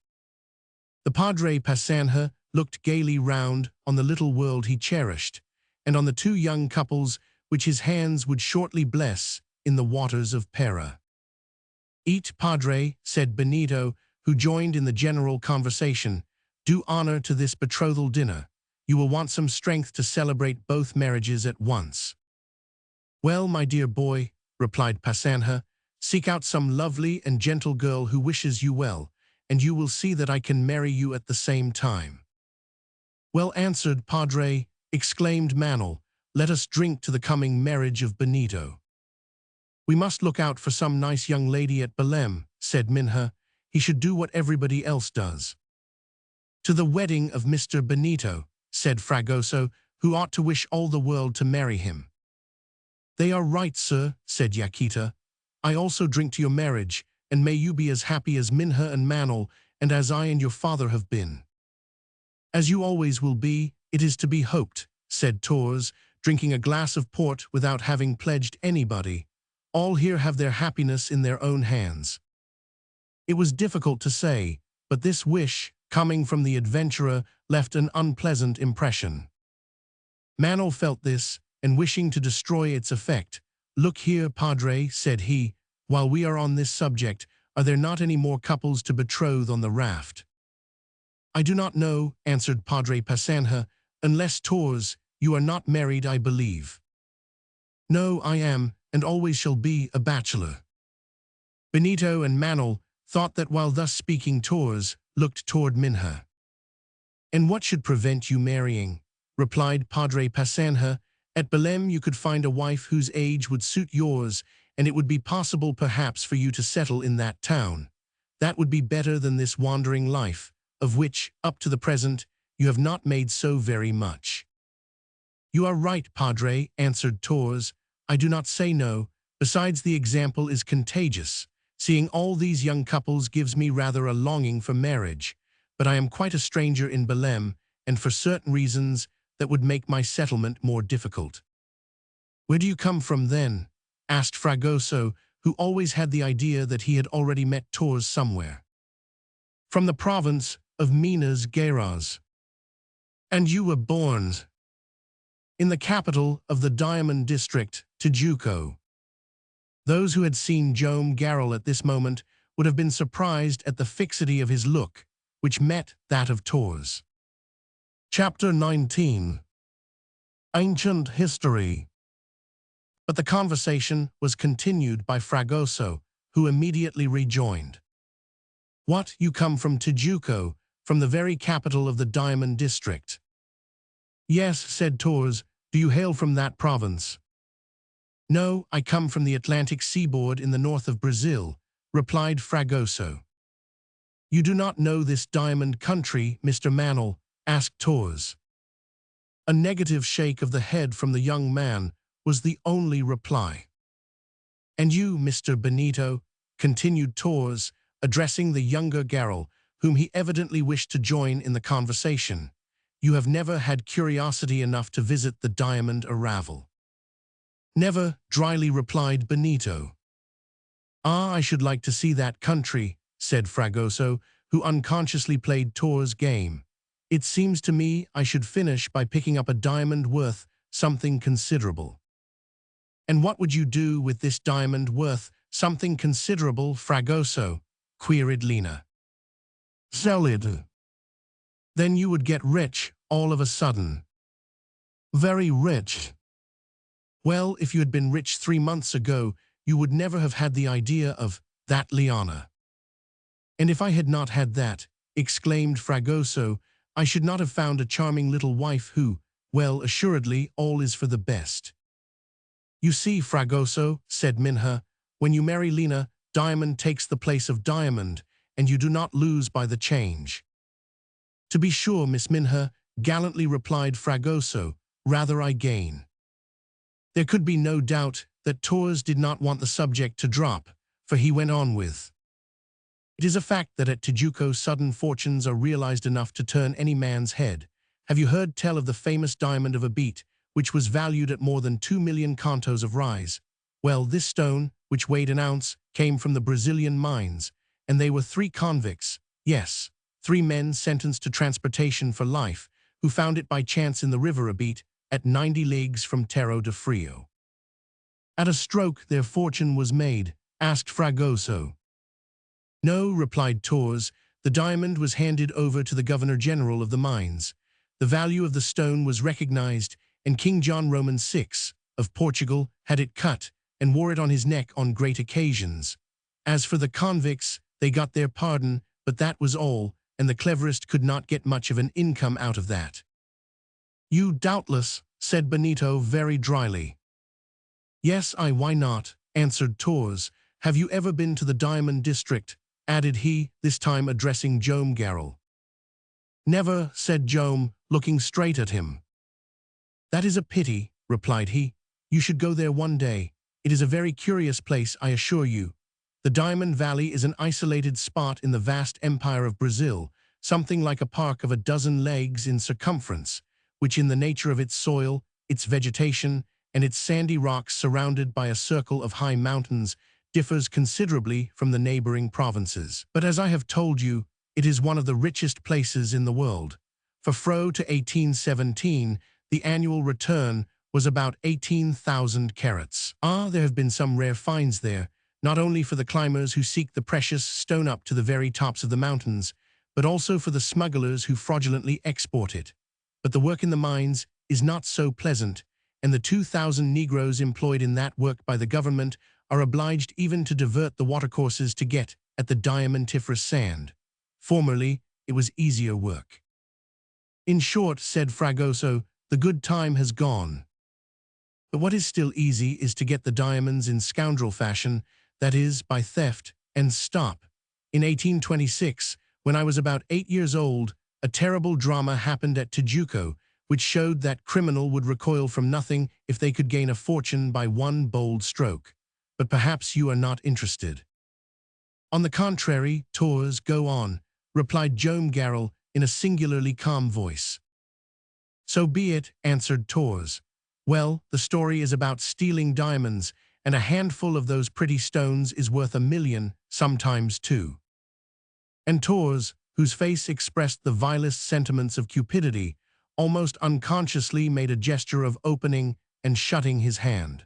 The Padre Passanha looked gaily round on the little world he cherished, and on the two young couples which his hands would shortly bless in the waters of Pera. "Eat, Padre," said Benito, who joined in the general conversation. "Do honor to this betrothal dinner. You will want some strength to celebrate both marriages at once." "Well, my dear boy," replied Passanha, "seek out some lovely and gentle girl who wishes you well, and you will see that I can marry you at the same time." "Well answered, Padre," exclaimed Manol. "Let us drink to the coming marriage of Benito." "We must look out for some nice young lady at Belém," said Minha. "He should do what everybody else does." "To the wedding of Mr. Benito," said Fragoso, "who ought to wish all the world to marry him." "They are right, sir," said Yaquita. "I also drink to your marriage, and may you be as happy as Minha and Manol, and as I and your father have been." "As you always will be, it is to be hoped," said Torres, drinking a glass of port without having pledged anybody. "All here have their happiness in their own hands." It was difficult to say, but this wish, coming from the adventurer, left an unpleasant impression. Manol felt this, and wishing to destroy its effect, "Look here, Padre," said he, "while we are on this subject, are there not any more couples to betroth on the raft?" "I do not know," answered Padre Passanha, "unless Torres, you are not married, I believe." "No, I am, and always shall be, a bachelor." Benito and Manol thought that while thus speaking Torres looked toward Minha. "And what should prevent you marrying?" replied Padre Passanha. "At Belém you could find a wife whose age would suit yours, and it would be possible perhaps for you to settle in that town. That would be better than this wandering life, of which, up to the present, you have not made so very much." "You are right, Padre," answered Torres. "I do not say no. Besides, the example is contagious. Seeing all these young couples gives me rather a longing for marriage, but I am quite a stranger in Belém, and for certain reasons that would make my settlement more difficult." "Where do you come from, then?" asked Fragoso, who always had the idea that he had already met Torres somewhere. "From the province of Minas Gerais." "And you were born?" "In the capital of the Diamond District, Tijuco." Those who had seen Joam Garral at this moment would have been surprised at the fixity of his look, which met that of Torres. Chapter 19. Ancient History. But the conversation was continued by Fragoso, who immediately rejoined. "What, you come from Tijuco, from the very capital of the Diamond District?" "Yes," said Torres. "Do you hail from that province?" "No, I come from the Atlantic seaboard in the north of Brazil," replied Fragoso. "You do not know this diamond country, Mr. Manol?" asked Torres. A negative shake of the head from the young man was the only reply. "And you, Mr. Benito," continued Torres, addressing the younger Garral, whom he evidently wished to join in the conversation, "you have never had curiosity enough to visit the Diamond Arrival?" "Never," dryly replied Benito. Ah, I should like to see that country, said Fragoso, who unconsciously played Tor's game. It seems to me I should finish by picking up a diamond worth something considerable. And what would you do with this diamond worth something considerable, Fragoso? Queried Lena. Sell it. Then you would get rich all of a sudden. Very rich. Well, if you had been rich 3 months ago, you would never have had the idea of that liana. And if I had not had that, exclaimed Fragoso, I should not have found a charming little wife who, well, assuredly, all is for the best. You see, Fragoso, said Minha, when you marry Lena, diamond takes the place of diamond, and you do not lose by the change. To be sure, Miss Minha, gallantly replied Fragoso, rather I gain. There could be no doubt that Torres did not want the subject to drop, for he went on with, it is a fact that at Tijuco sudden fortunes are realized enough to turn any man's head. Have you heard tell of the famous diamond of Abete, which was valued at more than 2 million contos of rise? Well, this stone, which weighed an ounce, came from the Brazilian mines, and they were 3 convicts, yes, 3 men sentenced to transportation for life, who found it by chance in the river Abete, at 90 leagues from Terro de Frio. At a stroke their fortune was made, asked Fragoso. No, replied Torres, the diamond was handed over to the Governor-General of the mines. The value of the stone was recognized, and King John Roman VI of Portugal had it cut and wore it on his neck on great occasions. As for the convicts, they got their pardon, but that was all, and the cleverest could not get much of an income out of that. You doubtless, said Benito very dryly. Yes, why not, answered Torres. Have you ever been to the Diamond District? Added he, this time addressing Jome Garrel. Never, said Jome, looking straight at him. That is a pity, replied he. You should go there one day. It is a very curious place, I assure you. The Diamond Valley is an isolated spot in the vast empire of Brazil, something like a park of a dozen leagues in circumference, which in the nature of its soil, its vegetation, and its sandy rocks surrounded by a circle of high mountains, differs considerably from the neighboring provinces. But as I have told you, it is one of the richest places in the world. For Fro to 1817, the annual return was about 18,000 carats. Ah, there have been some rare finds there, not only for the climbers who seek the precious stone up to the very tops of the mountains, but also for the smugglers who fraudulently export it. But the work in the mines is not so pleasant, and the 2,000 Negroes employed in that work by the government are obliged even to divert the watercourses to get at the diamantiferous sand. Formerly, it was easier work. In short, said Fragoso, the good time has gone. But what is still easy is to get the diamonds in scoundrel fashion, that is, by theft, and stop. In 1826, when I was about 8 years old, a terrible drama happened at Tijuco, which showed that criminal would recoil from nothing if they could gain a fortune by one bold stroke. But perhaps you are not interested. On the contrary, Torres, go on, replied Jome Garrel in a singularly calm voice. So be it, answered Torres. Well, the story is about stealing diamonds, and a handful of those pretty stones is worth 1 million, sometimes 2. And Torres, whose face expressed the vilest sentiments of cupidity, almost unconsciously made a gesture of opening and shutting his hand.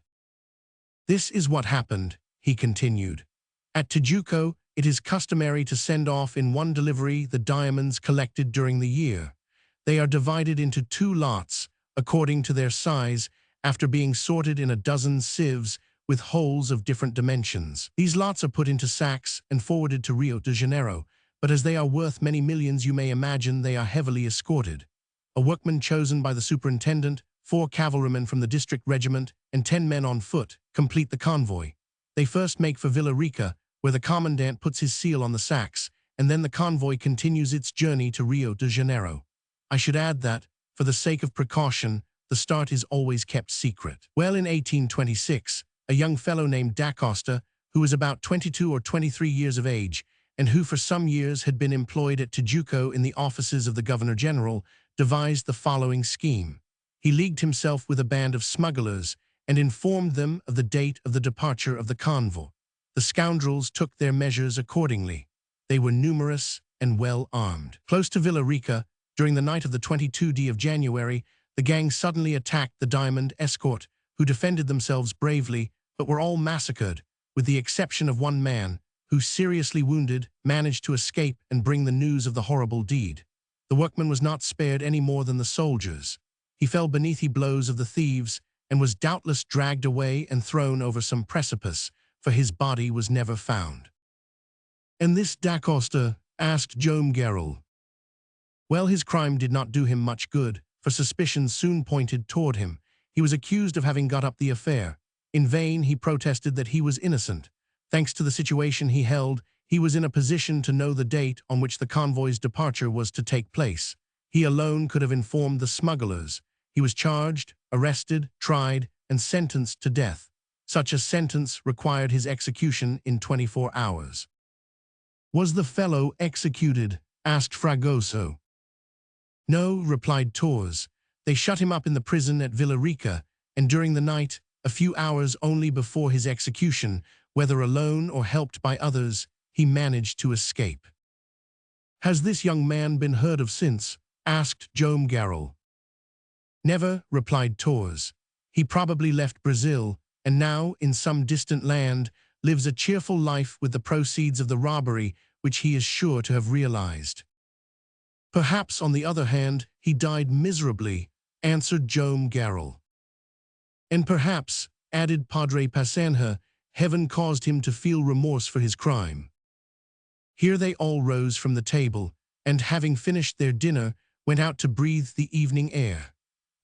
This is what happened, he continued. At Tijuco, it is customary to send off in one delivery the diamonds collected during the year. They are divided into 2 lots, according to their size, after being sorted in a dozen sieves with holes of different dimensions. These lots are put into sacks and forwarded to Rio de Janeiro, but as they are worth many millions, you may imagine they are heavily escorted. A workman chosen by the superintendent, 4 cavalrymen from the district regiment, and 10 men on foot complete the convoy. They first make for Villa Rica, where the commandant puts his seal on the sacks, and then the convoy continues its journey to Rio de Janeiro. I should add that, for the sake of precaution, the start is always kept secret. Well, in 1826, a young fellow named Da Costa, who was about 22 or 23 years of age, and who for some years had been employed at Tijuco in the offices of the Governor-General, devised the following scheme. He leagued himself with a band of smugglers and informed them of the date of the departure of the convoy. The scoundrels took their measures accordingly. They were numerous and well armed. Close to Villarica, during the night of the 22nd of January, the gang suddenly attacked the diamond escort, who defended themselves bravely, but were all massacred, with the exception of one man, who, seriously wounded, managed to escape and bring the news of the horrible deed. The workman was not spared any more than the soldiers. He fell beneath the blows of the thieves, and was doubtless dragged away and thrown over some precipice, for his body was never found. "And this Dacosta?" asked Joam Garral. Well, his crime did not do him much good, for suspicion soon pointed toward him. He was accused of having got up the affair. In vain he protested that he was innocent. Thanks to the situation he held, he was in a position to know the date on which the convoy's departure was to take place. He alone could have informed the smugglers. He was charged, arrested, tried, and sentenced to death. Such a sentence required his execution in 24 hours. "Was the fellow executed?" asked Fragoso. "No," replied Torres. "They shut him up in the prison at Villarica, and during the night, a few hours only before his execution, whether alone or helped by others, he managed to escape." "Has this young man been heard of since?" asked Joam Garral. "Never," replied Torres. "He probably left Brazil, and now, in some distant land, lives a cheerful life with the proceeds of the robbery which he is sure to have realized." "Perhaps, on the other hand, he died miserably," answered Joam Garral. "And perhaps," added Padre Passanha, "heaven caused him to feel remorse for his crime." Here they all rose from the table, and, having finished their dinner, went out to breathe the evening air.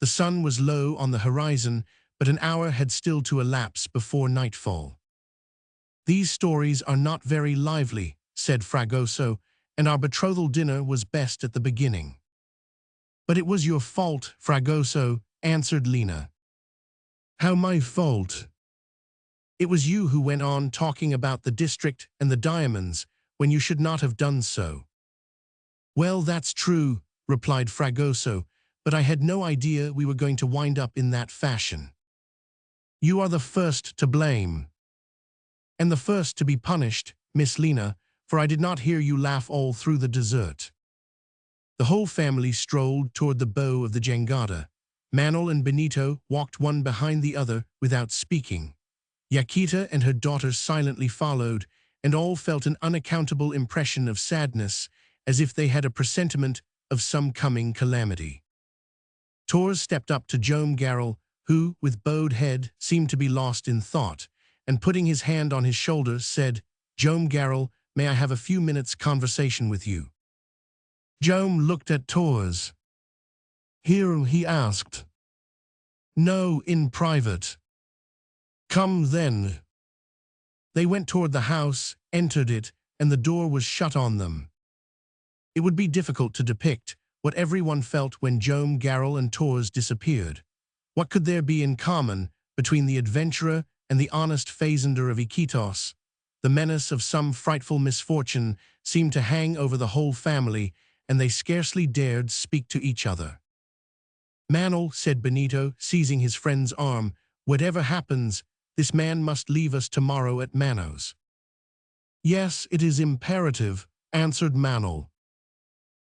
The sun was low on the horizon, but an hour had still to elapse before nightfall. "These stories are not very lively," said Fragoso, "and our betrothal dinner was best at the beginning." "But it was your fault, Fragoso," answered Lina. "How my fault?" "It was you who went on talking about the district and the diamonds, when you should not have done so." "Well, that's true," replied Fragoso, "but I had no idea we were going to wind up in that fashion." "You are the first to blame." "And the first to be punished, Miss Lina, for I did not hear you laugh all through the dessert." The whole family strolled toward the bow of the jangada. Manuel and Benito walked one behind the other without speaking. Yaquita and her daughter silently followed, and all felt an unaccountable impression of sadness, as if they had a presentiment of some coming calamity. Torres stepped up to Joam Garral, who, with bowed head, seemed to be lost in thought, and putting his hand on his shoulder, said, "Joam Garral, may I have a few minutes' conversation with you?" Joam looked at Torres. "Here?" he asked. "No, in private." "Come then." They went toward the house, entered it, and the door was shut on them. It would be difficult to depict what everyone felt when Joam Garral and Torres disappeared. What could there be in common between the adventurer and the honest fazender of Iquitos? The menace of some frightful misfortune seemed to hang over the whole family, and they scarcely dared speak to each other. "Manuel," said Benito, seizing his friend's arm, "whatever happens, this man must leave us tomorrow at Manos." "Yes, it is imperative," answered Manuel.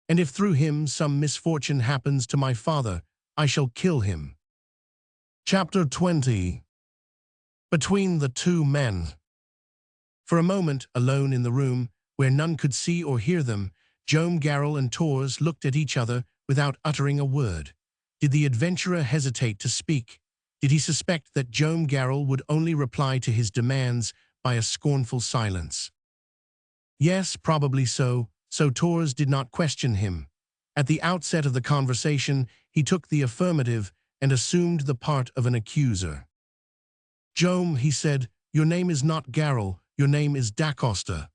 "And if through him some misfortune happens to my father, I shall kill him." Chapter 20. Between the two men. For a moment, alone in the room, where none could see or hear them, Joam Garral and Torres looked at each other without uttering a word. Did the adventurer hesitate to speak? Did he suspect that Joam Garral would only reply to his demands by a scornful silence? Yes, probably so Torres did not question him. At the outset of the conversation, he took the affirmative and assumed the part of an accuser. "Joam," he said, "your name is not Garral, your name is Dacosta."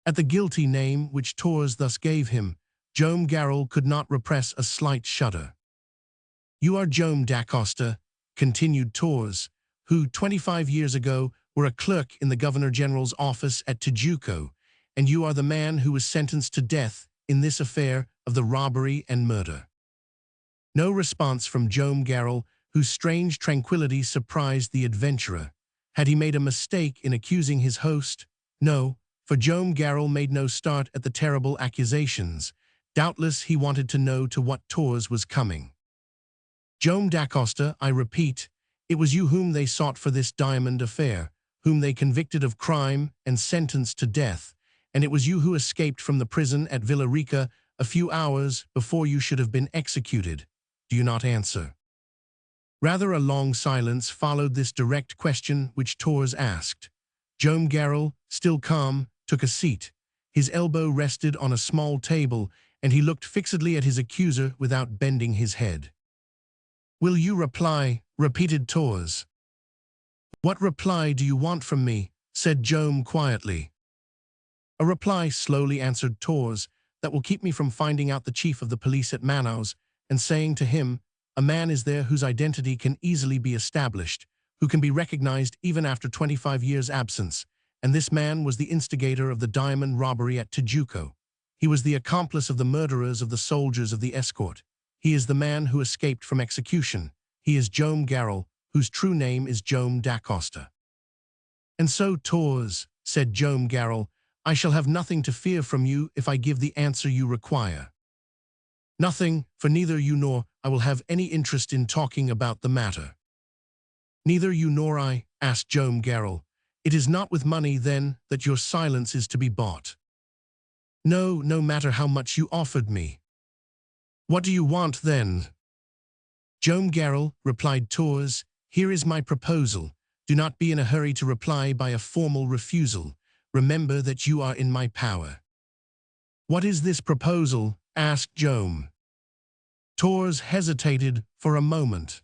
At the guilty name which Torres thus gave him, Joam Garral could not repress a slight shudder. "You are Joam Dacosta," continued Torres, "who 25 years ago were a clerk in the Governor-General's office at Tijuco, and you are the man who was sentenced to death in this affair of the robbery and murder." No response from Joam Garral, whose strange tranquility surprised the adventurer. Had he made a mistake in accusing his host? No, for Joam Garral made no start at the terrible accusations. Doubtless he wanted to know to what Torres was coming. Joam Dacosta, I repeat, it was you whom they sought for this diamond affair, whom they convicted of crime and sentenced to death, and it was you who escaped from the prison at Villarica a few hours before you should have been executed. Do you not answer? Rather a long silence followed this direct question which Torres asked. Joam Garral, still calm, took a seat. His elbow rested on a small table, and he looked fixedly at his accuser without bending his head. "Will you reply?" repeated Torres. "What reply do you want from me?" said Joam quietly. "A reply," slowly answered Torres, "that will keep me from finding out the chief of the police at Manaus and saying to him, 'A man is there whose identity can easily be established, who can be recognized even after 25 years' absence, and this man was the instigator of the diamond robbery at Tijuco. He was the accomplice of the murderers of the soldiers of the escort. He is the man who escaped from execution. He is Joam Garral, whose true name is Joam Dacosta.'" "And so, Torres," said Joam Garral, "I shall have nothing to fear from you if I give the answer you require." "Nothing, for neither you nor I will have any interest in talking about the matter." "Neither you nor I?" asked Joam Garral. "It is not with money, then, that your silence is to be bought?" "No, no matter how much you offered me." "What do you want, then?" "Joam Garral," replied Torres, "here is my proposal. Do not be in a hurry to reply by a formal refusal. Remember that you are in my power." "What is this proposal?" asked Joam. Torres hesitated for a moment.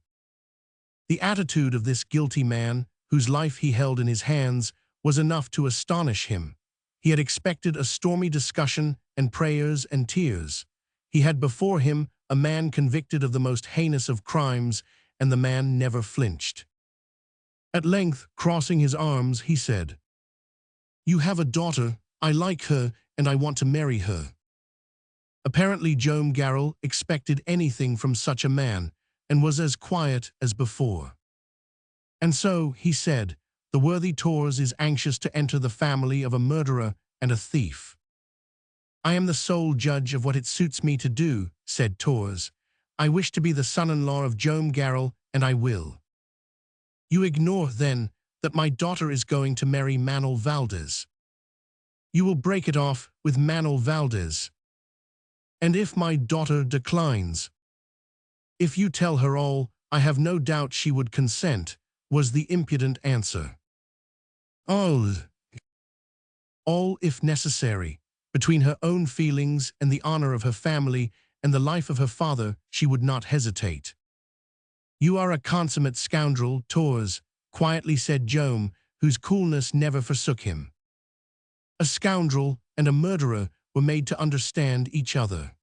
The attitude of this guilty man, whose life he held in his hands, was enough to astonish him. He had expected a stormy discussion and prayers and tears. He had before him a man convicted of the most heinous of crimes, and the man never flinched. At length, crossing his arms, he said, "You have a daughter. I like her, and I want to marry her." Apparently Joam Garral expected anything from such a man, and was as quiet as before. "And so," he said, "the worthy Torres is anxious to enter the family of a murderer and a thief." "I am the sole judge of what it suits me to do," said Torres. "I wish to be the son-in-law of Joam Garral, and I will." "You ignore, then, that my daughter is going to marry Manuel Valdez." "You will break it off with Manuel Valdez." "And if my daughter declines?" "If you tell her all, I have no doubt she would consent," was the impudent answer. "All if necessary. Between her own feelings and the honor of her family and the life of her father, she would not hesitate." "You are a consummate scoundrel, Torres," quietly said Joam, whose coolness never forsook him. A scoundrel and a murderer were made to understand each other.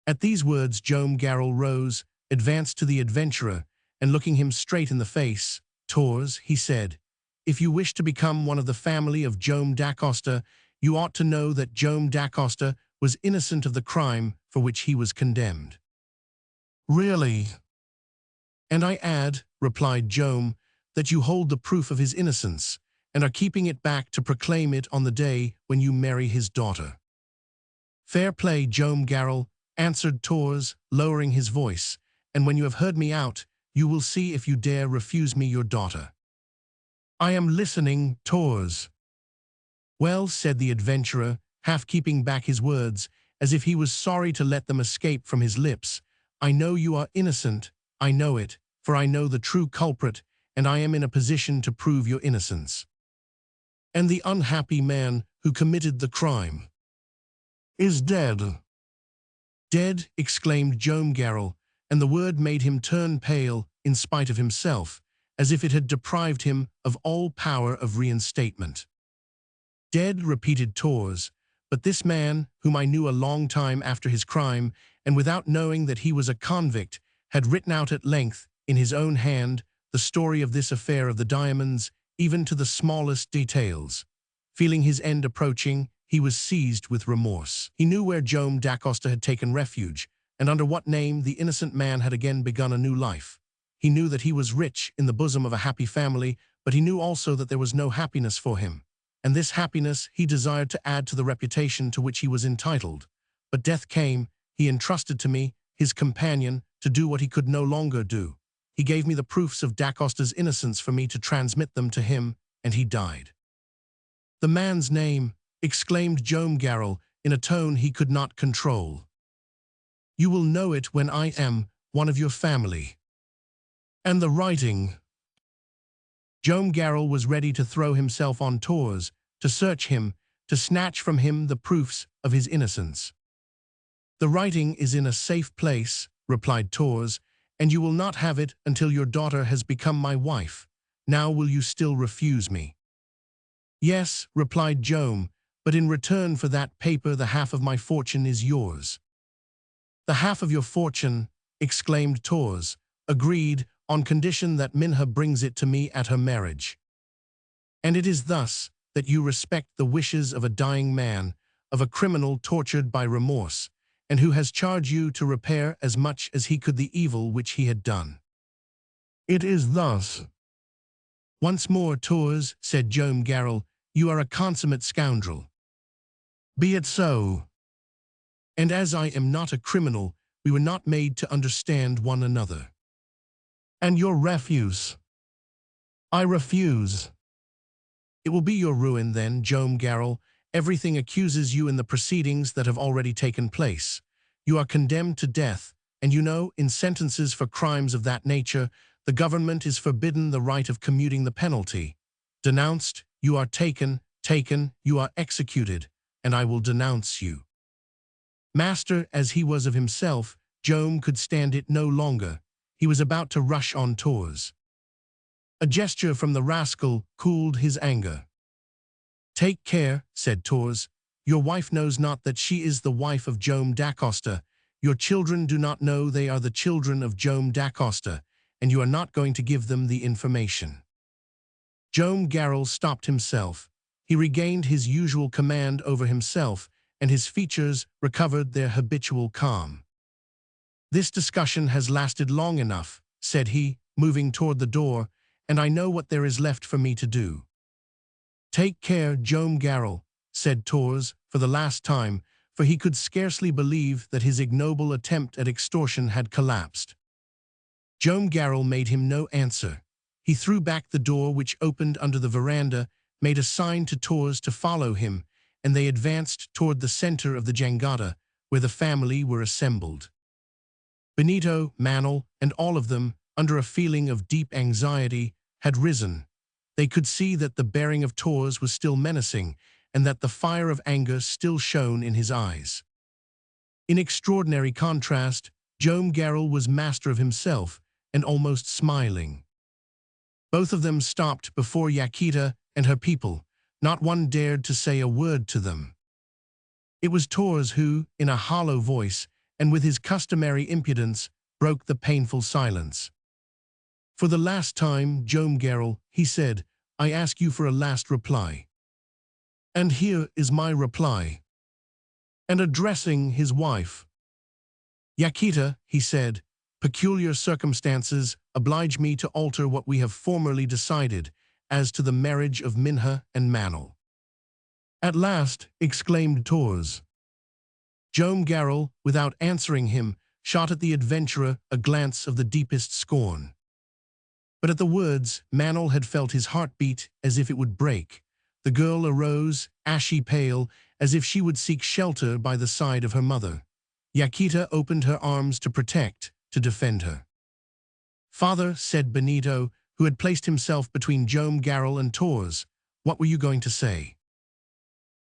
At these words Joam Garral rose, advanced to the adventurer, and looking him straight in the face, "Torres," he said, "if you wish to become one of the family of Joam Dacosta, you ought to know that Joam Dacosta was innocent of the crime for which he was condemned." "Really?" "And I add," replied Joam, "that you hold the proof of his innocence, and are keeping it back to proclaim it on the day when you marry his daughter." "Fair play, Joam Garral," answered Torres, lowering his voice, "and when you have heard me out, you will see if you dare refuse me your daughter." "I am listening, Torres." "Well," said the adventurer, half keeping back his words, as if he was sorry to let them escape from his lips, "I know you are innocent. I know it, for I know the true culprit, and I am in a position to prove your innocence." "And the unhappy man who committed the crime is dead." "Dead?" exclaimed Joam Garral, and the word made him turn pale in spite of himself, as if it had deprived him of all power of reinstatement. "Dead," repeated Torres, "but this man, whom I knew a long time after his crime, and without knowing that he was a convict, had written out at length, in his own hand, the story of this affair of the diamonds, even to the smallest details. Feeling his end approaching, he was seized with remorse. He knew where Joam Dacosta had taken refuge, and under what name the innocent man had again begun a new life. He knew that he was rich in the bosom of a happy family, but he knew also that there was no happiness for him, and this happiness he desired to add to the reputation to which he was entitled. But death came, he entrusted to me, his companion, to do what he could no longer do. He gave me the proofs of Da Costa's innocence for me to transmit them to him, and he died. "The man's name," exclaimed Joam Garral in a tone he could not control. "You will know it when I am one of your family." "And the writing?" Joam Garral was ready to throw himself on Torres, to search him, to snatch from him the proofs of his innocence. "The writing is in a safe place," replied Torres, "and you will not have it until your daughter has become my wife. Now will you still refuse me?" "Yes," replied Joam, "but in return for that paper the half of my fortune is yours." "The half of your fortune," exclaimed Torres. "Agreed, on condition that Minha brings it to me at her marriage." "And it is thus that you respect the wishes of a dying man, of a criminal tortured by remorse, and who has charged you to repair as much as he could the evil which he had done." "It is thus." "Once more, Torres," said Joam Garral, "you are a consummate scoundrel." "Be it so." "And as I am not a criminal, we were not made to understand one another." "And your refuse?" "I refuse." "It will be your ruin then, Joam Garral. Everything accuses you in the proceedings that have already taken place. You are condemned to death, and you know, in sentences for crimes of that nature, the government is forbidden the right of commuting the penalty. Denounced, you are taken, you are executed, and I will denounce you." Master as he was of himself, Joam could stand it no longer. He was about to rush on Torres. A gesture from the rascal cooled his anger. "Take care," said Torres. "Your wife knows not that she is the wife of Joam da Costa. Your children do not know they are the children of Joam da Costa, and you are not going to give them the information." Joam Garral stopped himself. He regained his usual command over himself, and his features recovered their habitual calm. "This discussion has lasted long enough," said he, moving toward the door, "and I know what there is left for me to do." "Take care, Joam Garral," said Torres for the last time, for he could scarcely believe that his ignoble attempt at extortion had collapsed. Joam Garral made him no answer. He threw back the door which opened under the veranda, made a sign to Torres to follow him, and they advanced toward the center of the jangada, where the family were assembled. Benito, Manuel, and all of them, under a feeling of deep anxiety, had risen. They could see that the bearing of Torres was still menacing, and that the fire of anger still shone in his eyes. In extraordinary contrast, Joam Garral was master of himself, and almost smiling. Both of them stopped before Yaquita and her people. Not one dared to say a word to them. It was Torres who, in a hollow voice, and with his customary impudence, broke the painful silence. "For the last time, Joam Garral," he said, "I ask you for a last reply." "And here is my reply." And addressing his wife, "Yaquita," he said, "peculiar circumstances oblige me to alter what we have formerly decided as to the marriage of Minha and Manuel." "At last," exclaimed Torres. Joam Garral, without answering him, shot at the adventurer a glance of the deepest scorn. But at the words, Manuel had felt his heart beat as if it would break. The girl arose, ashy pale, as if she would seek shelter by the side of her mother. Yaquita opened her arms to protect, to defend her. "Father," said Benito, who had placed himself between Joam Garral and Torres, "what were you going to say?"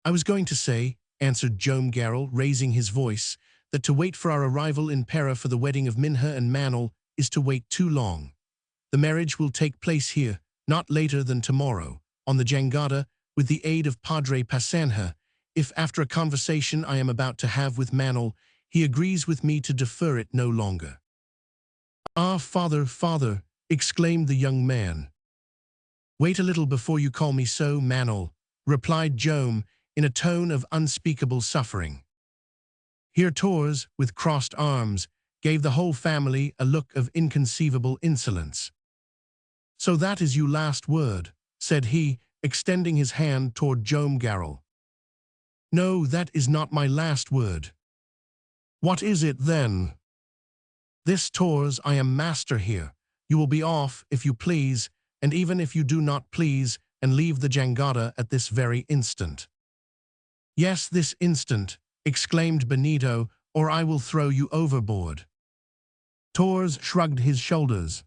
"I was going to say," answered Joam Garral, raising his voice, "that to wait for our arrival in Pera for the wedding of Minha and Manuel is to wait too long. The marriage will take place here, not later than tomorrow, on the jangada, with the aid of Padre Passanha, if after a conversation I am about to have with Manuel, he agrees with me to defer it no longer." "Ah, father, father," exclaimed the young man. "Wait a little before you call me so, Manuel," replied Joam, in a tone of unspeakable suffering. Here Torres, with crossed arms, gave the whole family a look of inconceivable insolence. "So that is your last word," said he, extending his hand toward Joam Garral. No, that is not my last word. What is it then? This Tors, I am master here. You will be off, if you please, and even if you do not please, and leave the jangada at this very instant. Yes, this instant, exclaimed Benito, or I will throw you overboard. Tors shrugged his shoulders.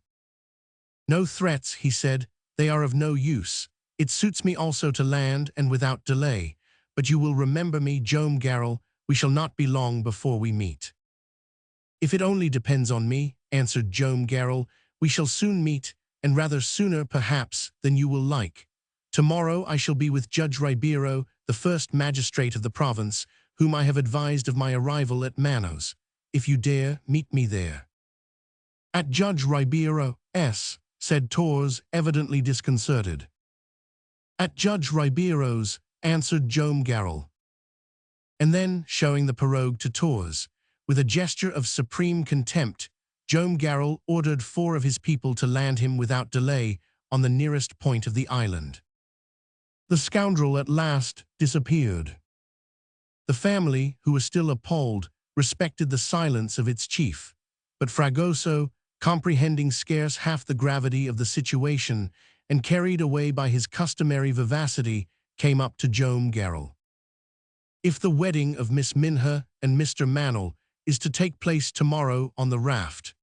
No threats, he said, they are of no use. It suits me also to land and without delay, but you will remember me, Joam Garral, we shall not be long before we meet. If it only depends on me, answered Joam Garral, we shall soon meet, and rather sooner perhaps than you will like. Tomorrow I shall be with Judge Ribeiro, the first magistrate of the province, whom I have advised of my arrival at Manos. If you dare, meet me there. At Judge Ribeiro's, said Tors, evidently disconcerted. At Judge Ribeiro's, answered Joam Garral. And then, showing the pirogue to Tors, with a gesture of supreme contempt, Joam Garral ordered 4 of his people to land him without delay on the nearest point of the island. The scoundrel at last disappeared. The family, who was still appalled, respected the silence of its chief, but Fragoso, comprehending scarce half the gravity of the situation and carried away by his customary vivacity, came up to Joam Garral. If the wedding of Miss Minha and Mr. Manel is to take place tomorrow on the raft,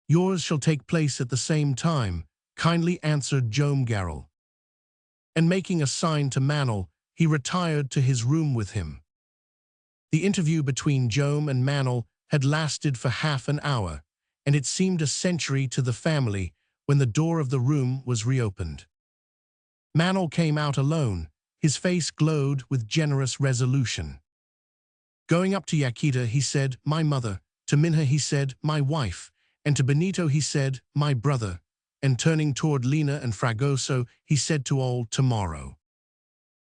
yours shall take place at the same time, kindly answered Joam Garral. And making a sign to Manel, he retired to his room with him. The interview between Joam and Manel had lasted for half an hour, and it seemed a century to the family when the door of the room was reopened. Manel came out alone. His face glowed with generous resolution. Going up to Yaquita, he said, my mother, to Minha he said, my wife, and to Benito he said, my brother, and turning toward Lina and Fragoso, he said to all, tomorrow.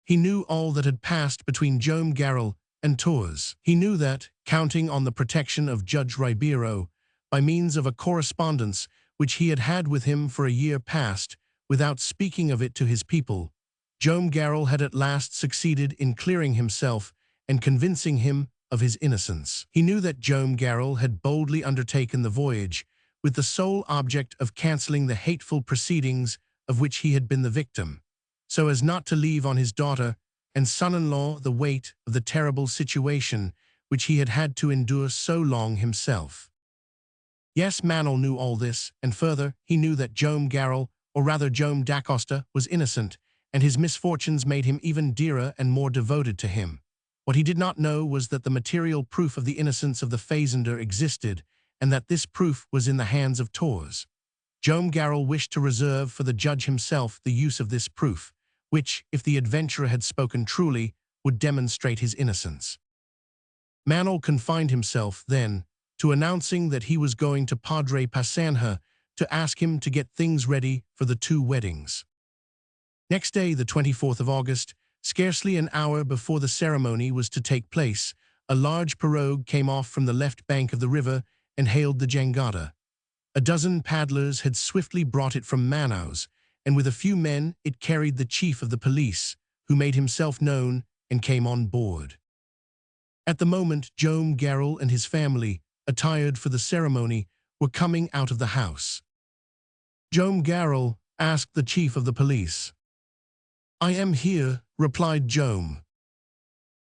He knew all that had passed between Joam Garral and Tors. He knew that, counting on the protection of Judge Ribeiro, by means of a correspondence which he had with him for a year past, without speaking of it to his people, Joam Garral had at last succeeded in clearing himself and convincing him of his innocence. He knew that Joam Garral had boldly undertaken the voyage with the sole object of cancelling the hateful proceedings of which he had been the victim, so as not to leave on his daughter and son-in-law the weight of the terrible situation which he had to endure so long himself. Yes, Manel knew all this, and further, he knew that Joam Garral, or rather Joam da Costa, was innocent, and his misfortunes made him even dearer and more devoted to him. What he did not know was that the material proof of the innocence of the fazender existed, and that this proof was in the hands of Tors. Joam Garral wished to reserve for the judge himself the use of this proof, which, if the adventurer had spoken truly, would demonstrate his innocence. Manel confined himself, then, to announcing that he was going to Padre Passanha to ask him to get things ready for the 2 weddings. Next day, the 24th of August, scarcely an hour before the ceremony was to take place, a large pirogue came off from the left bank of the river and hailed the jangada. A dozen paddlers had swiftly brought it from Manaus, and with a few men it carried the chief of the police, who made himself known and came on board. At the moment, Joam Garral and his family, attired for the ceremony, were coming out of the house. Joam Garral asked the chief of the police. I am here, replied Joam.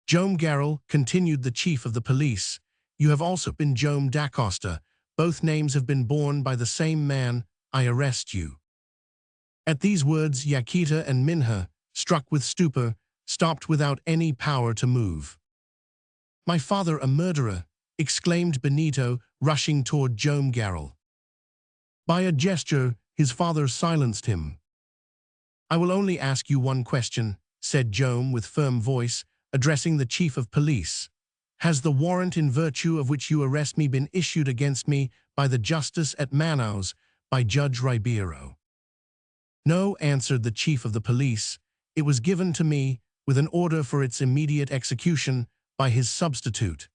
Joam Garral, continued the chief of the police, you have also been Joam da Costa. Both names have been borne by the same man. I arrest you. At these words, Yaquita and Minha, struck with stupor, stopped without any power to move. My father a murderer, exclaimed Benito, rushing toward Joam Garral. By a gesture, his father silenced him. I will only ask you one question, said Joam with firm voice, addressing the chief of police. Has the warrant in virtue of which you arrest me been issued against me by the justice at Manaus, by Judge Ribeiro? No, answered the chief of the police. It was given to me, with an order for its immediate execution, by his substitute.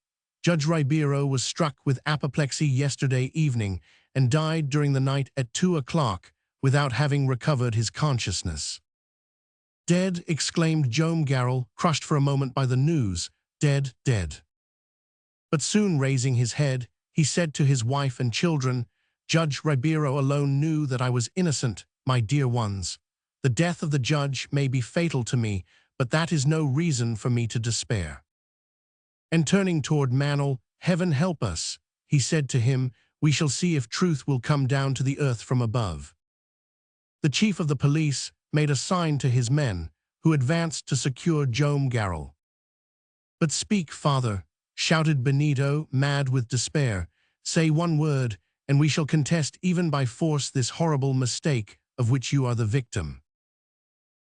Judge Ribeiro was struck with apoplexy yesterday evening and died during the night at 2 o'clock, without having recovered his consciousness. "Dead," exclaimed Joam Garral, crushed for a moment by the news. "Dead, dead." But soon raising his head, he said to his wife and children, "Judge Ribeiro alone knew that I was innocent, my dear ones. The death of the judge may be fatal to me, but that is no reason for me to despair." And turning toward Manuel, "Heaven help us," he said to him, "we shall see if truth will come down to the earth from above." The chief of the police made a sign to his men, who advanced to secure Joam Garral. "But speak, father," shouted Benito, mad with despair. "Say one word, and we shall contest even by force this horrible mistake of which you are the victim."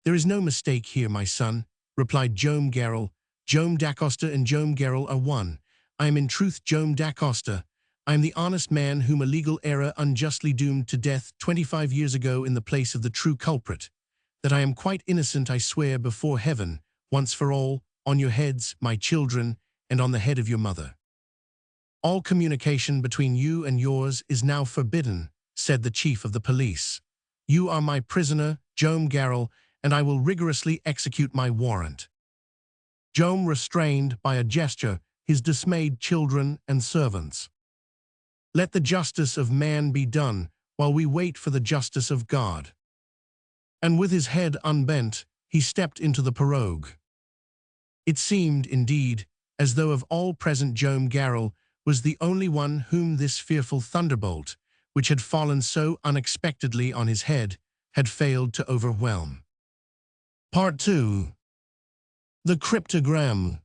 "There is no mistake here, my son," replied Joam Garral. "Joam Dacosta and Joam Garral are one. I am in truth Joam Dacosta. I am the honest man whom a legal error unjustly doomed to death 25 years ago in the place of the true culprit. That I am quite innocent I swear before heaven, once for all, on your heads, my children, and on the head of your mother. All communication between you and yours is now forbidden," said the chief of the police. "You are my prisoner, Joam Garral, and I will rigorously execute my warrant." Joam restrained by a gesture his dismayed children and servants. "Let the justice of man be done, while we wait for the justice of God." And with his head unbent, he stepped into the pirogue. It seemed, indeed, as though of all present Joam Garral was the only one whom this fearful thunderbolt, which had fallen so unexpectedly on his head, had failed to overwhelm. Part 2. The Cryptogram.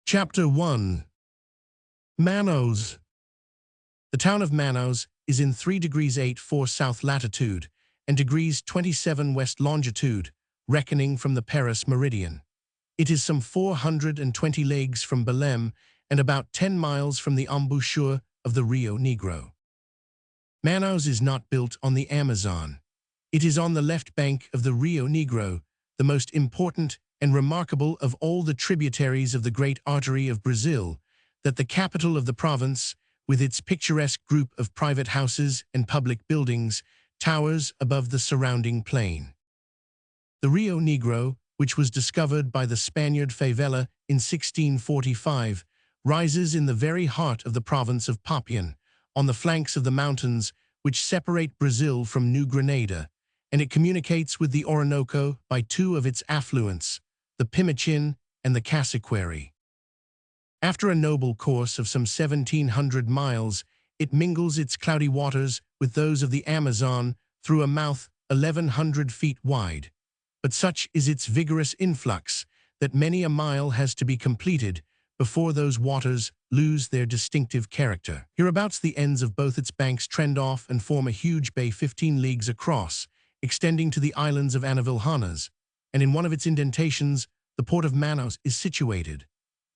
Chapter 1. Manaus. The town of Manaus is in 3 degrees 8' south latitude and degrees 27' west longitude, reckoning from the Paris meridian. It is some 420 leagues from Belém and about 10 miles from the embouchure of the Rio Negro. Manaus is not built on the Amazon. It is on the left bank of the Rio Negro, the most important and remarkable of all the tributaries of the great artery of Brazil, that the capital of the province, with its picturesque group of private houses and public buildings, towers above the surrounding plain. The Rio Negro, which was discovered by the Spaniard Favela in 1645, rises in the very heart of the province of Papian, on the flanks of the mountains which separate Brazil from New Granada, and it communicates with the Orinoco by 2 of its affluents, the Pimichin and the Cassiquari. After a noble course of some 1,700 miles, it mingles its cloudy waters with those of the Amazon through a mouth 1,100 feet wide. But such is its vigorous influx that many a mile has to be completed before those waters lose their distinctive character. Hereabouts the ends of both its banks trend off and form a huge bay 15 leagues across, extending to the islands of Anavilhanas, and in one of its indentations, the port of Manaus is situated.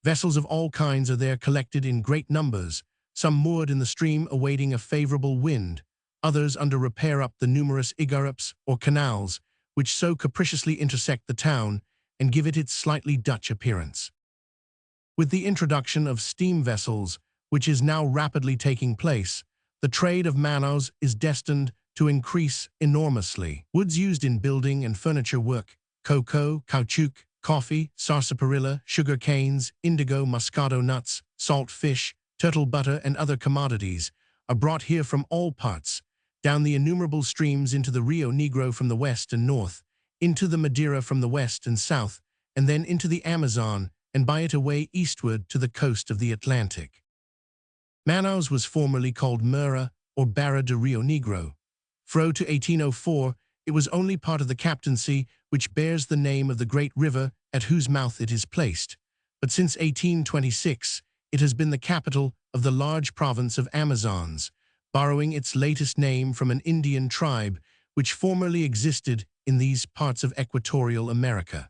Vessels of all kinds are there collected in great numbers, some moored in the stream awaiting a favorable wind, others under repair up the numerous igarapes or canals, which so capriciously intersect the town and give it its slightly Dutch appearance. With the introduction of steam vessels, which is now rapidly taking place, the trade of Manaus is destined to increase enormously. Woods used in building and furniture work, cocoa, caoutchouc, coffee, sarsaparilla, sugar canes, indigo, muscado nuts, salt fish, turtle butter, and other commodities are brought here from all parts, down the innumerable streams into the Rio Negro from the west and north, into the Madeira from the west and south, and then into the Amazon, and by it away eastward to the coast of the Atlantic. Manaus was formerly called Mura, or Barra de Rio Negro. To 1804, it was only part of the captaincy which bears the name of the great river at whose mouth it is placed, but since 1826, it has been the capital of the large province of Amazons, borrowing its latest name from an Indian tribe which formerly existed in these parts of equatorial America.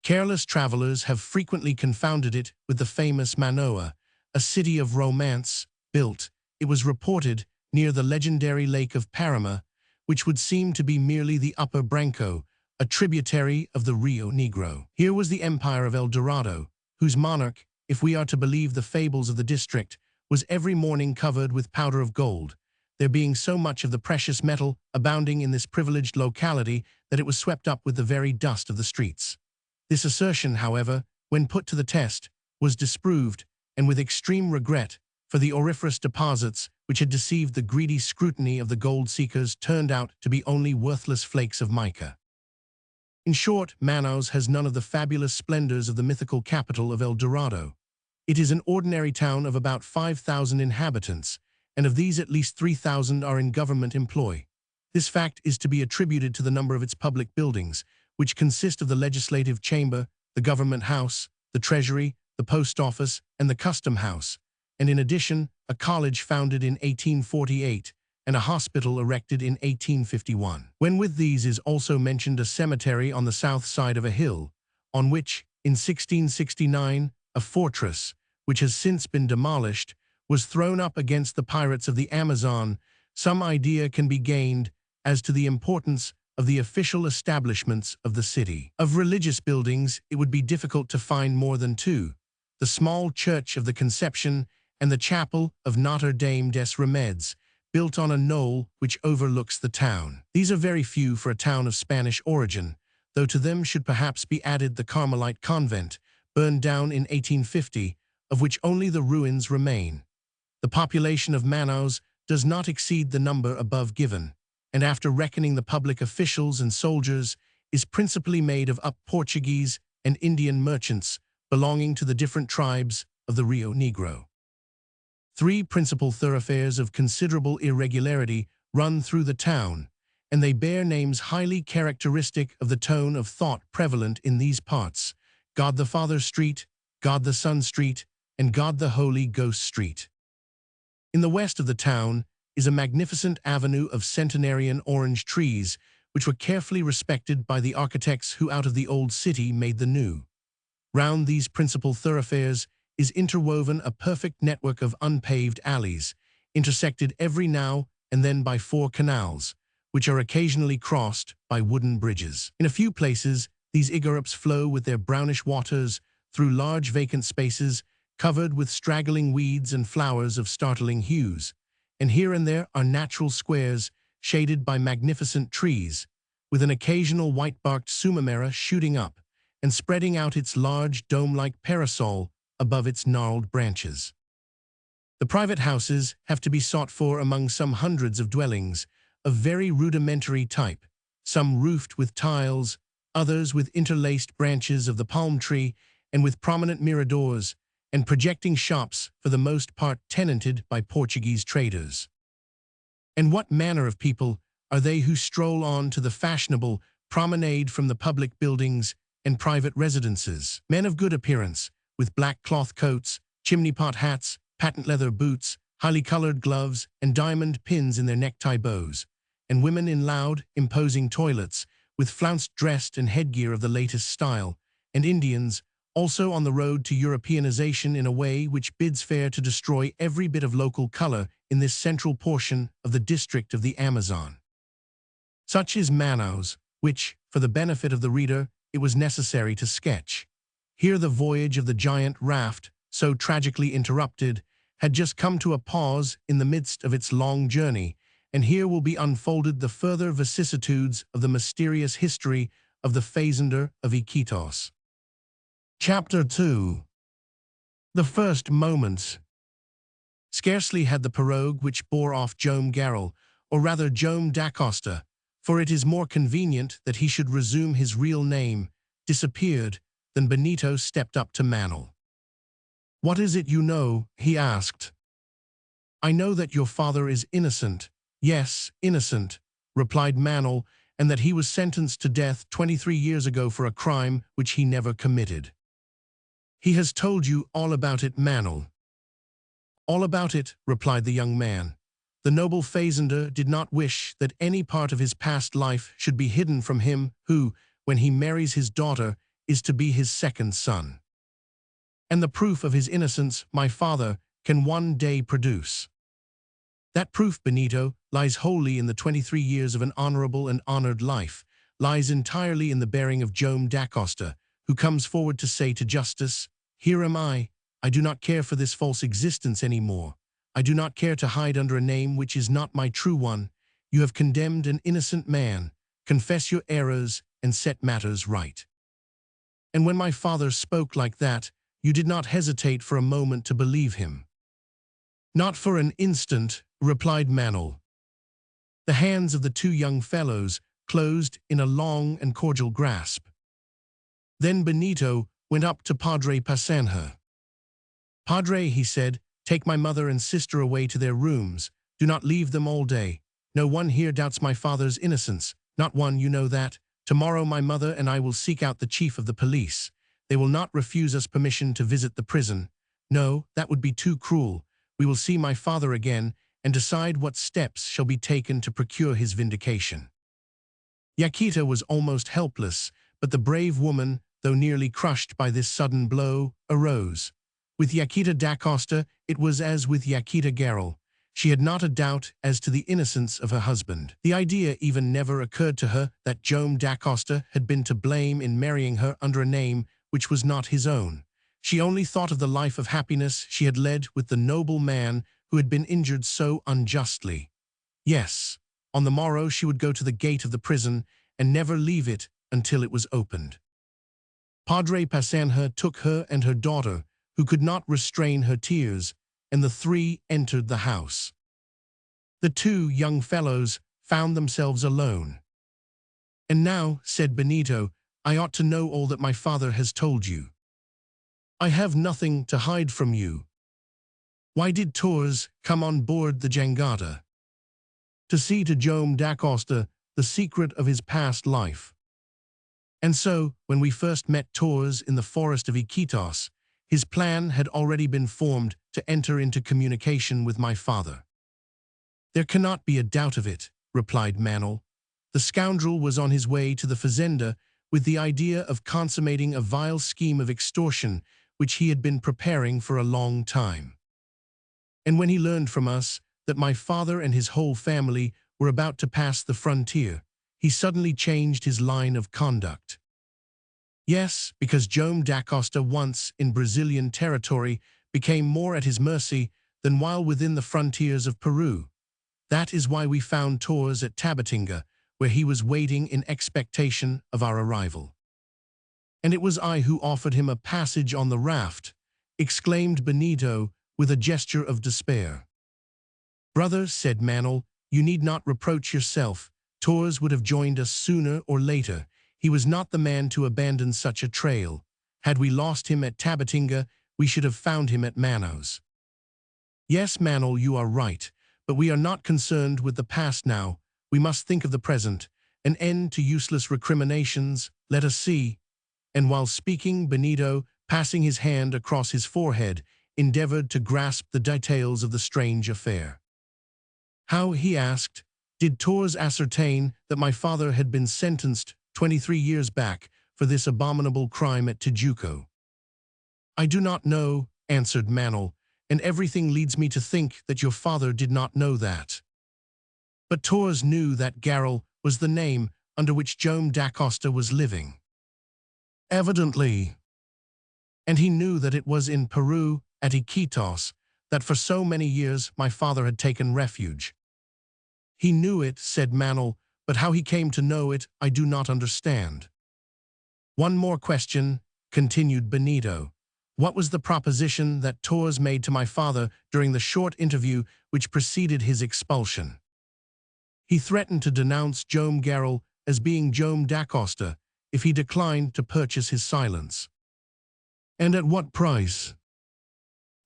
Careless travelers have frequently confounded it with the famous Manoa, a city of romance, built, it was reported, near the legendary lake of Parima, which would seem to be merely the upper Branco, a tributary of the Rio Negro. Here was the empire of El Dorado, whose monarch, if we are to believe the fables of the district, was every morning covered with powder of gold, there being so much of the precious metal abounding in this privileged locality that it was swept up with the very dust of the streets. This assertion, however, when put to the test, was disproved, and with extreme regret, for the auriferous deposits which had deceived the greedy scrutiny of the gold-seekers turned out to be only worthless flakes of mica. In short, Manaus has none of the fabulous splendors of the mythical capital of El Dorado. It is an ordinary town of about 5,000 inhabitants, and of these at least 3,000 are in government employ. This fact is to be attributed to the number of its public buildings, which consist of the legislative chamber, the government house, the treasury, the post office, and the custom house, and in addition, a college founded in 1848 and a hospital erected in 1851. When with these is also mentioned a cemetery on the south side of a hill, on which, in 1669, a fortress, which has since been demolished, was thrown up against the pirates of the Amazon, some idea can be gained as to the importance of the official establishments of the city. Of religious buildings, it would be difficult to find more than two: the small church of the Conception and the chapel of Notre Dame des Remèdes, built on a knoll which overlooks the town. These are very few for a town of Spanish origin, though to them should perhaps be added the Carmelite convent, burned down in 1850, of which only the ruins remain. The population of Manaus does not exceed the number above given, and after reckoning the public officials and soldiers, is principally made of Portuguese and Indian merchants belonging to the different tribes of the Rio Negro. Three principal thoroughfares of considerable irregularity run through the town, and they bear names highly characteristic of the tone of thought prevalent in these parts: God the Father Street, God the Son Street, and God the Holy Ghost Street. In the west of the town is a magnificent avenue of centenarian orange trees, which were carefully respected by the architects who out of the old city made the new. Round these principal thoroughfares is interwoven a perfect network of unpaved alleys, intersected every now and then by 4 canals, which are occasionally crossed by wooden bridges. In a few places, these igorops flow with their brownish waters through large vacant spaces covered with straggling weeds and flowers of startling hues, and here and there are natural squares shaded by magnificent trees, with an occasional white-barked sumamera shooting up and spreading out its large dome-like parasol above its gnarled branches. The private houses have to be sought for among some hundreds of dwellings of very rudimentary type, some roofed with tiles, others with interlaced branches of the palm tree and with prominent miradors, and projecting shops for the most part tenanted by Portuguese traders. And what manner of people are they who stroll on to the fashionable promenade from the public buildings and private residences? Men of good appearance, with black cloth coats, chimney-pot hats, patent leather boots, highly colored gloves, and diamond pins in their necktie bows, and women in loud, imposing toilets, with flounced dress and headgear of the latest style, and Indians, also on the road to Europeanization in a way which bids fair to destroy every bit of local color in this central portion of the district of the Amazon. Such is Manaus, which, for the benefit of the reader, it was necessary to sketch. Here the voyage of the giant Raft, so tragically interrupted, had just come to a pause in the midst of its long journey, and here will be unfolded the further vicissitudes of the mysterious history of the fazender of Iquitos. Chapter 2. The First Moments. Scarcely had the pirogue which bore off Joam Garral, or rather Joam Dacosta, for it is more convenient that he should resume his real name, disappeared, than Benito stepped up to Manel. "What is it you know?" he asked. "I know that your father is innocent." "Yes, innocent," replied Manel, "and that he was sentenced to death 23 years ago for a crime which he never committed." "He has told you all about it, Manel?" "All about it," replied the young man. "The noble fazender did not wish that any part of his past life should be hidden from him who, when he marries his daughter, is to be his second son. And the proof of his innocence my father can one day produce. That proof, Benito, lies wholly in the 23 years of an honorable and honored life, lies entirely in the bearing of Joam Dacosta, who comes forward to say to justice, 'Here am I do not care for this false existence any more. I do not care to hide under a name which is not my true one. You have condemned an innocent man. Confess your errors and set matters right." And when my father spoke like that, you did not hesitate for a moment to believe him. "Not for an instant," replied Manol. The hands of the two young fellows closed in a long and cordial grasp. Then Benito went up to Padre Passanha. "Padre," he said, "take my mother and sister away to their rooms. Do not leave them all day. No one here doubts my father's innocence. Not one, you know that. Tomorrow my mother and I will seek out the chief of the police. They will not refuse us permission to visit the prison. No, that would be too cruel. We will see my father again and decide what steps shall be taken to procure his vindication." Yaquita was almost helpless, but the brave woman, though nearly crushed by this sudden blow, arose. With Yaquita da Costa, it was as with Yaquita Garral. She had not a doubt as to the innocence of her husband. The idea even never occurred to her that Joam da Costa had been to blame in marrying her under a name which was not his own. She only thought of the life of happiness she had led with the noble man who had been injured so unjustly. Yes, on the morrow she would go to the gate of the prison and never leave it until it was opened. Padre Passanha took her and her daughter, who could not restrain her tears, and the three entered the house. The two young fellows found themselves alone. "And now," said Benito, "I ought to know all that my father has told you." "I have nothing to hide from you. Why did Torres come on board the jangada?" "To see to Joam da Costa the secret of his past life. And so, when we first met Torres in the forest of Iquitos, his plan had already been formed to enter into communication with my father." "There cannot be a doubt of it," replied Manol. "The scoundrel was on his way to the fazenda with the idea of consummating a vile scheme of extortion which he had been preparing for a long time. And when he learned from us that my father and his whole family were about to pass the frontier, he suddenly changed his line of conduct. Yes, because Joam da Costa once in Brazilian territory became more at his mercy than while within the frontiers of Peru. That is why we found Torres at Tabatinga, where he was waiting in expectation of our arrival." "And it was I who offered him a passage on the raft," exclaimed Benito with a gesture of despair. "Brother," said Manol, "you need not reproach yourself. Torres would have joined us sooner or later. He was not the man to abandon such a trail. Had we lost him at Tabatinga, we should have found him at Manaos." "Yes, Manol, you are right, but we are not concerned with the past now. We must think of the present. An end to useless recriminations. Let us see." And while speaking, Benito, passing his hand across his forehead, endeavored to grasp the details of the strange affair. "How," he asked, "did Torres ascertain that my father had been sentenced 23 years back for this abominable crime at Tijuco?" "I do not know," answered Manol, "and everything leads me to think that your father did not know that. But Torres knew that Garral was the name under which Joam da Costa was living." "Evidently. And he knew that it was in Peru, at Iquitos, that for so many years my father had taken refuge." "He knew it," said Manol, "but how he came to know it I do not understand." "One more question," continued Benito. "What was the proposition that Torres made to my father during the short interview which preceded his expulsion?" "He threatened to denounce Joam Garral as being Joam da Costa if he declined to purchase his silence." "And at what price?"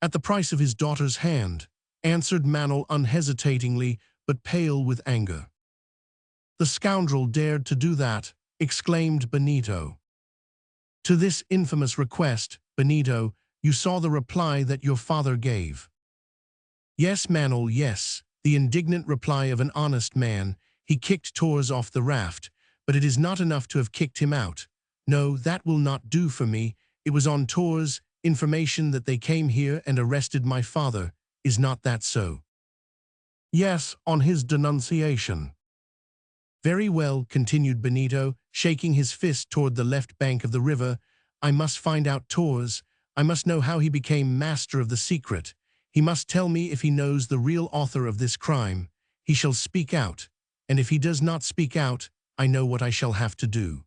"At the price of his daughter's hand," answered Manol unhesitatingly, but pale with anger. "The scoundrel dared to do that," exclaimed Benito. "To this infamous request, Benito, you saw the reply that your father gave." "Yes, Manol, yes, the indignant reply of an honest man. He kicked Torres off the raft, but it is not enough to have kicked him out. No, that will not do for me. It was on Torres' information that they came here and arrested my father. Is not that so?" "Yes, on his denunciation." "Very well," continued Benito, shaking his fist toward the left bank of the river. "I must find out Torres. I must know how he became master of the secret. He must tell me if he knows the real author of this crime. He shall speak out, and if he does not speak out, I know what I shall have to do."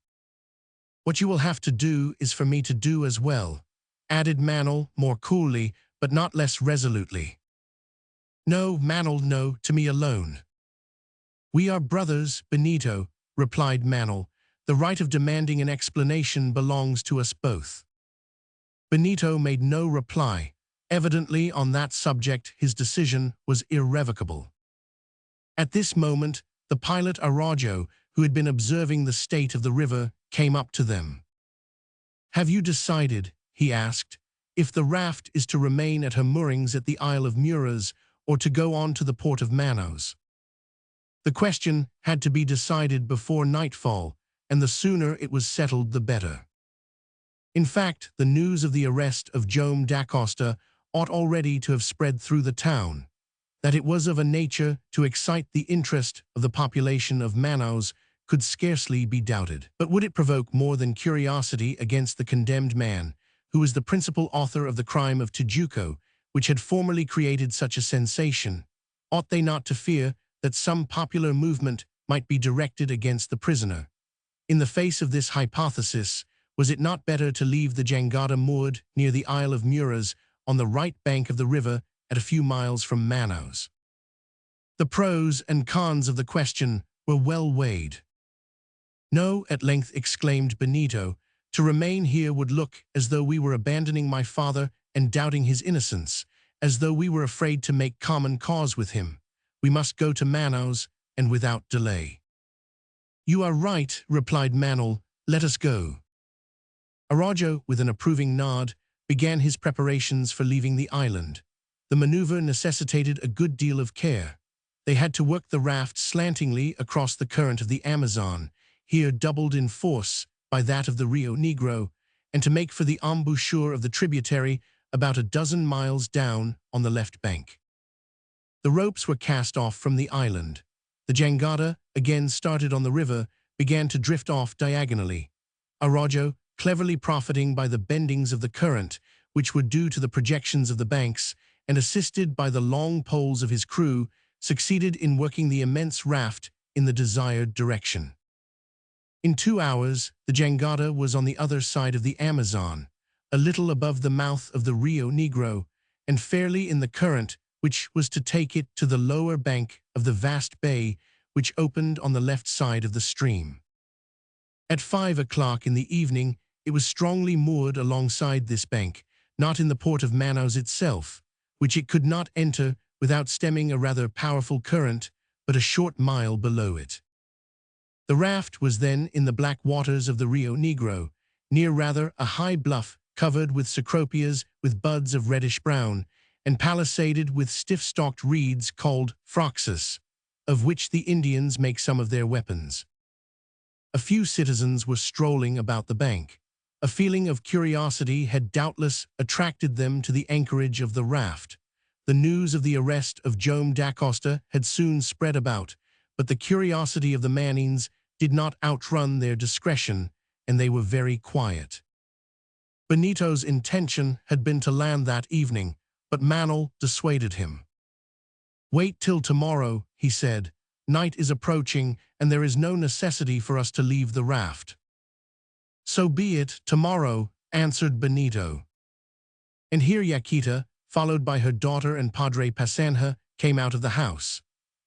"What you will have to do is for me to do as well," added Manel more coolly, but not less resolutely. "No, Manel, no, to me alone." "We are brothers, Benito," replied Manel. "The right of demanding an explanation belongs to us both." Benito made no reply. Evidently, on that subject, his decision was irrevocable. At this moment, the pilot Araujo, who had been observing the state of the river, came up to them. "Have you decided," he asked, "if the raft is to remain at her moorings at the Isle of Muras or to go on to the port of Manaus?" The question had to be decided before nightfall, and the sooner it was settled the better. In fact, the news of the arrest of Joam da Costa ought already to have spread through the town. That it was of a nature to excite the interest of the population of Manaus could scarcely be doubted. But would it provoke more than curiosity against the condemned man, who was the principal author of the crime of Tijuco, which had formerly created such a sensation? Ought they not to fear that some popular movement might be directed against the prisoner? In the face of this hypothesis, was it not better to leave the jangada moored near the Isle of Muras on the right bank of the river at a few miles from Manaus? The pros and cons of the question were well weighed. "No," at length exclaimed Benito, "to remain here would look as though we were abandoning my father and doubting his innocence, as though we were afraid to make common cause with him. We must go to Manaus, and without delay." "You are right," replied Manel. "Let us go." Araujo, with an approving nod, began his preparations for leaving the island. The maneuver necessitated a good deal of care. They had to work the raft slantingly across the current of the Amazon, here doubled in force by that of the Rio Negro, and to make for the embouchure of the tributary about a dozen miles down on the left bank. The ropes were cast off from the island. The jangada, again started on the river, began to drift off diagonally. Araujo, cleverly profiting by the bendings of the current, which were due to the projections of the banks, and assisted by the long poles of his crew, succeeded in working the immense raft in the desired direction. In 2 hours, the jangada was on the other side of the Amazon, a little above the mouth of the Rio Negro, and fairly in the current which was to take it to the lower bank of the vast bay which opened on the left side of the stream. At 5 o'clock in the evening, it was strongly moored alongside this bank, not in the port of Manaus itself, which it could not enter without stemming a rather powerful current, but a short mile below it. The raft was then in the black waters of the Rio Negro, near rather a high bluff covered with cecropias with buds of reddish-brown, and palisaded with stiff-stalked reeds called froxus, of which the Indians make some of their weapons. A few citizens were strolling about the bank. A feeling of curiosity had doubtless attracted them to the anchorage of the raft. The news of the arrest of Joam da Costa had soon spread about, but the curiosity of the Mannings did not outrun their discretion, and they were very quiet. Benito's intention had been to land that evening, but Manel dissuaded him. "Wait till tomorrow," he said. "Night is approaching, and there is no necessity for us to leave the raft." "So be it, tomorrow," answered Benito. And here Yaquita, followed by her daughter and Padre Pasanha, came out of the house.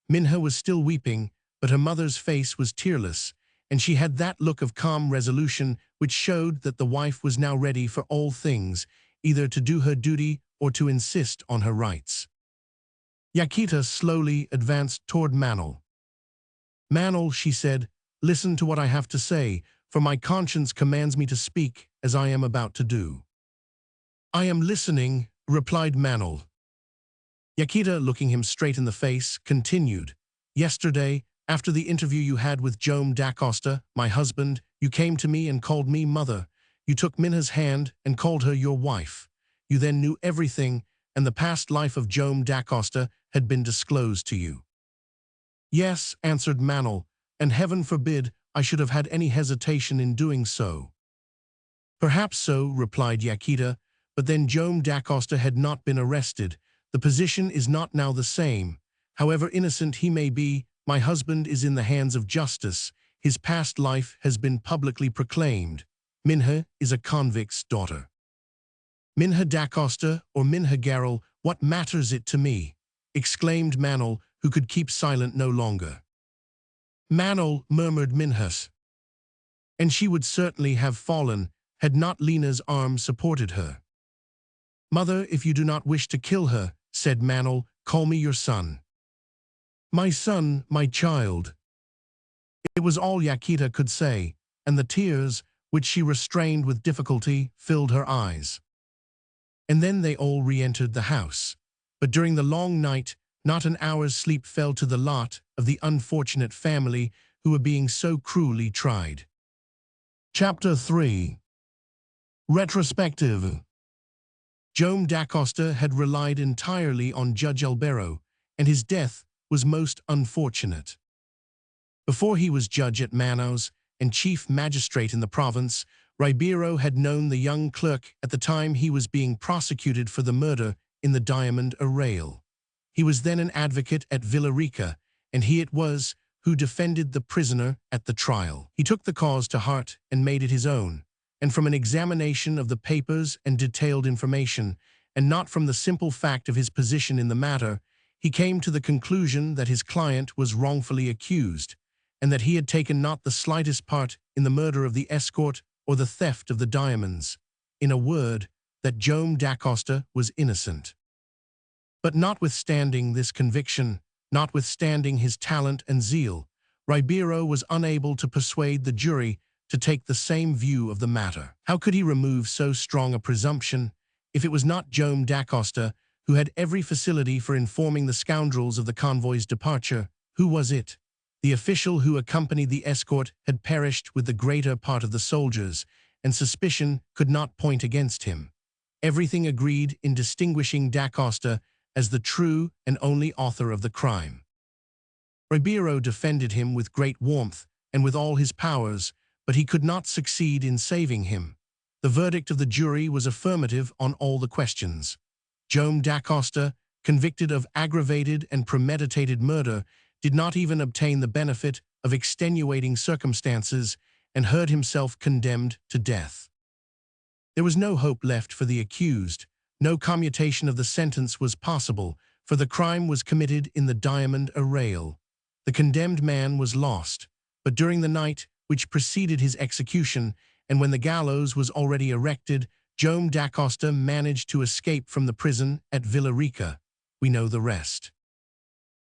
Minha was still weeping, but her mother's face was tearless, and she had that look of calm resolution which showed that the wife was now ready for all things, either to do her duty or to insist on her rights. Yaquita slowly advanced toward Manel. "Manel," she said, "listen to what I have to say, for my conscience commands me to speak as I am about to do." "I am listening," replied Manel. Yaquita, looking him straight in the face, continued, "Yesterday, after the interview you had with Joam da Costa, my husband, you came to me and called me mother. You took Minha's hand and called her your wife. You then knew everything, and the past life of Joam da Costa had been disclosed to you." "Yes," answered Manel, "and heaven forbid I should have had any hesitation in doing so." "Perhaps so," replied Yaquita, "but then Joam da Costa had not been arrested. The position is not now the same. However innocent he may be, my husband is in the hands of justice. His past life has been publicly proclaimed. Minha is a convict's daughter. Minha Dacosta or Minha Garrel, what matters it to me? Exclaimed Manol, who could keep silent no longer. Manol, murmured Minhas. And she would certainly have fallen, had not Lena's arm supported her. Mother, if you do not wish to kill her, said Manol, call me your son. My son, my child. It was all Yaquita could say, and the tears, which she restrained with difficulty, filled her eyes. And then they all re-entered the house. But during the long night, not an hour's sleep fell to the lot of the unfortunate family who were being so cruelly tried. Chapter 3. Retrospective. Joam Dacosta had relied entirely on Judge Albero, and his death was most unfortunate. Before he was judge at Manaus and chief magistrate in the province, Ribeiro had known the young clerk at the time he was being prosecuted for the murder in the diamond arrayal. He was then an advocate at Villarica, and he it was who defended the prisoner at the trial. He took the cause to heart and made it his own, and from an examination of the papers and detailed information, and not from the simple fact of his position in the matter, he came to the conclusion that his client was wrongfully accused, and that he had taken not the slightest part in the murder of the escort or the theft of the diamonds. In a word, that Joam Dacosta was innocent. But notwithstanding this conviction, notwithstanding his talent and zeal, Ribeiro was unable to persuade the jury to take the same view of the matter. How could he remove so strong a presumption if it was not Joam Dacosta who had every facility for informing the scoundrels of the convoy's departure? Who was it? The official who accompanied the escort had perished with the greater part of the soldiers, and suspicion could not point against him. Everything agreed in distinguishing Dacosta as the true and only author of the crime. Ribeiro defended him with great warmth and with all his powers, but he could not succeed in saving him. The verdict of the jury was affirmative on all the questions. Joam Dacosta, convicted of aggravated and premeditated murder, did not even obtain the benefit of extenuating circumstances and heard himself condemned to death. There was no hope left for the accused. No commutation of the sentence was possible, for the crime was committed in the diamond arrayal. The condemned man was lost, but during the night which preceded his execution, and when the gallows was already erected, Joam Dacosta managed to escape from the prison at Villarica. We know the rest.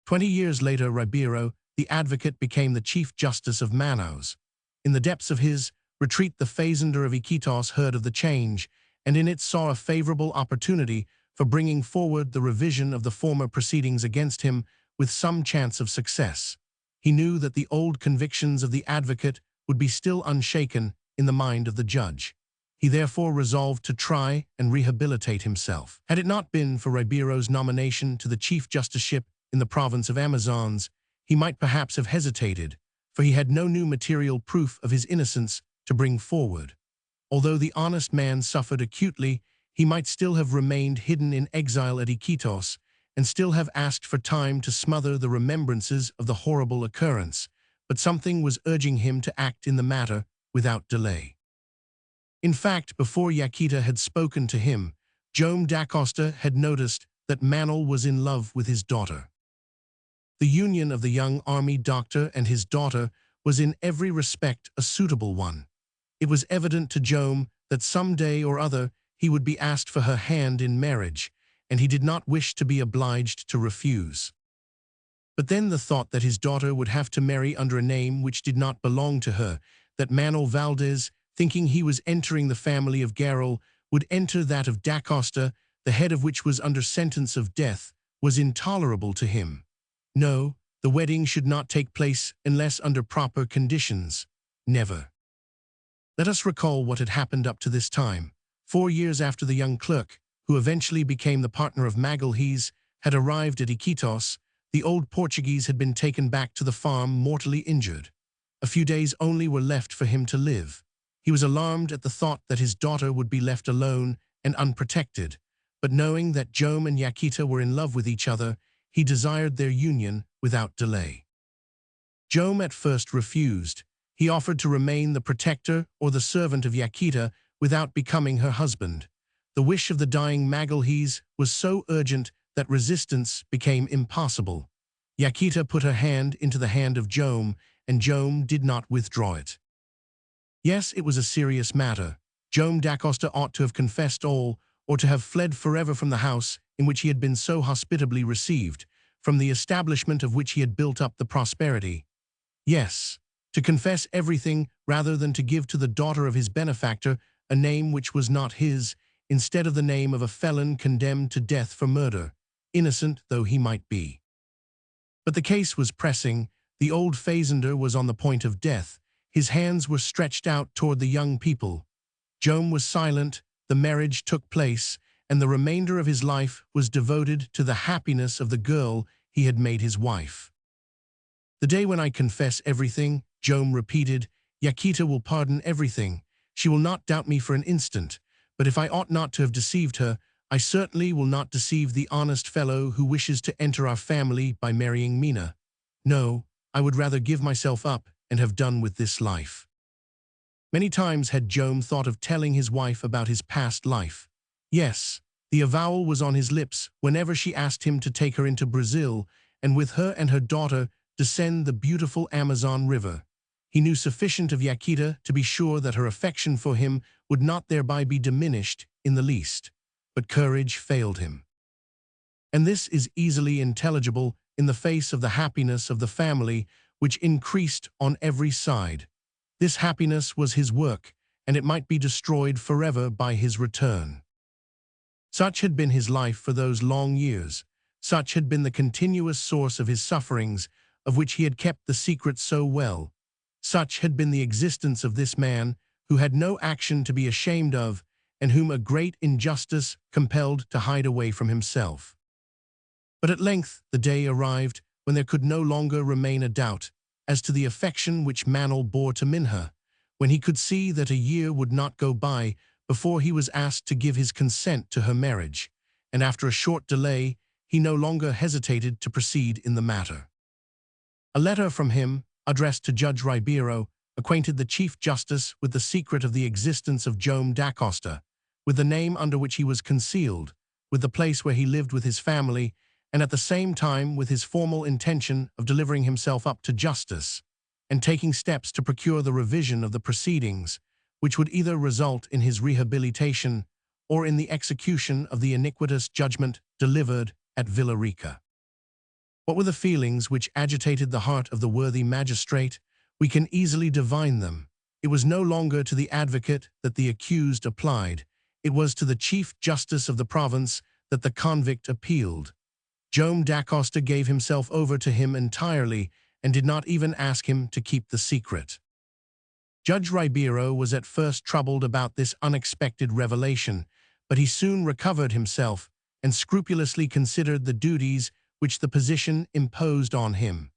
20 years later, Ribeiro, the advocate, became the Chief Justice of Manaus. In the depths of his retreat, the fazender of Iquitos heard of the change, and in it saw a favorable opportunity for bringing forward the revision of the former proceedings against him with some chance of success. He knew that the old convictions of the advocate would be still unshaken in the mind of the judge. He therefore resolved to try and rehabilitate himself. Had it not been for Ribeiro's nomination to the Chief Justiceship in the province of Amazones, he might perhaps have hesitated, for he had no new material proof of his innocence to bring forward. Although the honest man suffered acutely, he might still have remained hidden in exile at Iquitos, and still have asked for time to smother the remembrances of the horrible occurrence, but something was urging him to act in the matter without delay. In fact, before Yaquita had spoken to him, Joam Dacosta had noticed that Manol was in love with his daughter. The union of the young army doctor and his daughter was in every respect a suitable one. It was evident to Joam that some day or other he would be asked for her hand in marriage, and he did not wish to be obliged to refuse. But then the thought that his daughter would have to marry under a name which did not belong to her, that Manol Valdez, thinking he was entering the family of Garrel, would enter that of Dacosta, the head of which was under sentence of death, was intolerable to him. No, the wedding should not take place unless under proper conditions. Never. Let us recall what had happened up to this time. 4 years after the young clerk, who eventually became the partner of Magalhães, had arrived at Iquitos, the old Portuguese had been taken back to the farm mortally injured. A few days only were left for him to live. He was alarmed at the thought that his daughter would be left alone and unprotected, but knowing that Jome and Yaquita were in love with each other, he desired their union without delay. Jome at first refused. He offered to remain the protector or the servant of Yaquita without becoming her husband. The wish of the dying Magalhães was so urgent that resistance became impossible. Yaquita put her hand into the hand of Jome, and Jome did not withdraw it. Yes, it was a serious matter. Jome Dacosta ought to have confessed all, or to have fled forever from the house in which he had been so hospitably received, from the establishment of which he had built up the prosperity. Yes, to confess everything rather than to give to the daughter of his benefactor a name which was not his, instead of the name of a felon condemned to death for murder, innocent though he might be. But the case was pressing. The old fazender was on the point of death. His hands were stretched out toward the young people. Jome was silent, the marriage took place, and the remainder of his life was devoted to the happiness of the girl he had made his wife. "The day when I confess everything," Jome repeated, "Yaquita will pardon everything. She will not doubt me for an instant. But if I ought not to have deceived her, I certainly will not deceive the honest fellow who wishes to enter our family by marrying Mina. No, I would rather give myself up and have done with this life." Many times had Jome thought of telling his wife about his past life. Yes, the avowal was on his lips whenever she asked him to take her into Brazil and with her and her daughter descend the beautiful Amazon River. He knew sufficient of Yaquita to be sure that her affection for him would not thereby be diminished in the least, but courage failed him. And this is easily intelligible in the face of the happiness of the family, which increased on every side. This happiness was his work, and it might be destroyed forever by his return. Such had been his life for those long years. Such had been the continuous source of his sufferings, of which he had kept the secret so well. Such had been the existence of this man, who had no action to be ashamed of, and whom a great injustice compelled to hide away from himself. But at length the day arrived when there could no longer remain a doubt as to the affection which Manuel bore to Minha, when he could see that a year would not go by before he was asked to give his consent to her marriage, and after a short delay he no longer hesitated to proceed in the matter. A letter from him, addressed to Judge Ribeiro, acquainted the Chief Justice with the secret of the existence of Jome Dacosta, with the name under which he was concealed, with the place where he lived with his family, and at the same time with his formal intention of delivering himself up to justice, and taking steps to procure the revision of the proceedings, which would either result in his rehabilitation or in the execution of the iniquitous judgment delivered at Villarica. What were the feelings which agitated the heart of the worthy magistrate? We can easily divine them. It was no longer to the advocate that the accused applied. It was to the Chief Justice of the province that the convict appealed. Jome Dacosta gave himself over to him entirely and did not even ask him to keep the secret. Judge Ribeiro was at first troubled about this unexpected revelation, but he soon recovered himself and scrupulously considered the duties which the position imposed on him.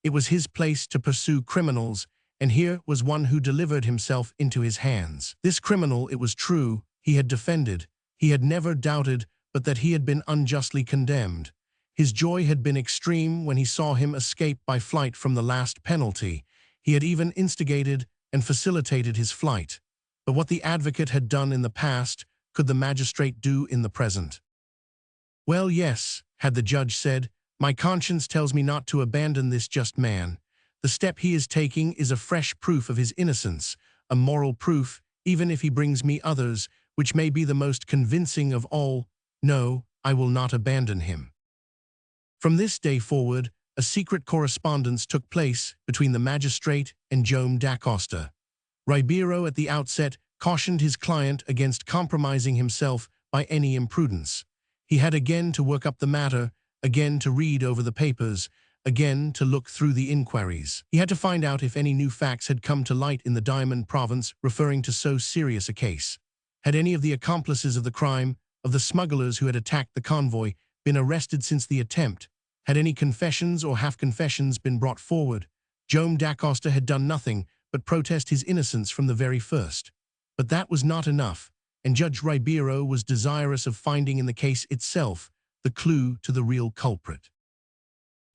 It was his place to pursue criminals, and here was one who delivered himself into his hands. This criminal, it was true, he had defended. He had never doubted but that he had been unjustly condemned. His joy had been extreme when he saw him escape by flight from the last penalty. He had even instigated and facilitated his flight. But what the advocate had done in the past, could the magistrate do in the present? "Well, yes," had the judge said, "my conscience tells me not to abandon this just man. The step he is taking is a fresh proof of his innocence, a moral proof, even if he brings me others, which may be the most convincing of all. No, I will not abandon him." From this day forward, a secret correspondence took place between the magistrate and Jome Dacosta. Ribeiro at the outset cautioned his client against compromising himself by any imprudence. He had again to work up the matter, again to read over the papers, again to look through the inquiries. He had to find out if any new facts had come to light in the Diamond Province referring to so serious a case. Had any of the accomplices of the crime, of the smugglers who had attacked the convoy, been arrested since the attempt? Had any confessions or half-confessions been brought forward? Jome Dacosta had done nothing but protest his innocence from the very first. But that was not enough, and Judge Ribeiro was desirous of finding in the case itself the clue to the real culprit.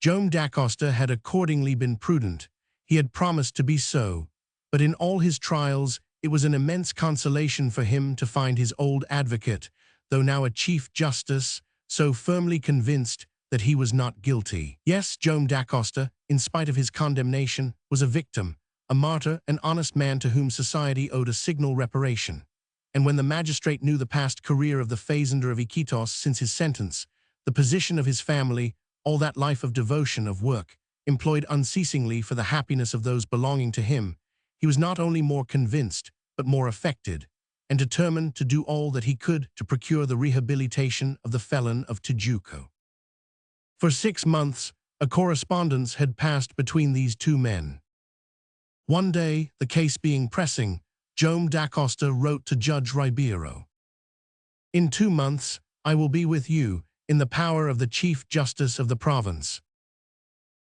Joam da Costa had accordingly been prudent. He had promised to be so, but in all his trials it was an immense consolation for him to find his old advocate, though now a Chief Justice, so firmly convinced that he was not guilty. Yes, Joam da Costa, in spite of his condemnation, was a victim, a martyr, an honest man to whom society owed a signal reparation. And when the magistrate knew the past career of the fazender of Iquitos since his sentence, the position of his family, all that life of devotion, of work, employed unceasingly for the happiness of those belonging to him, he was not only more convinced, but more affected, and determined to do all that he could to procure the rehabilitation of the felon of Tijuco. For 6 months, a correspondence had passed between these two men. One day, the case being pressing, Joam da Costa wrote to Judge Ribeiro, "In 2 months, I will be with you, in the power of the Chief Justice of the province."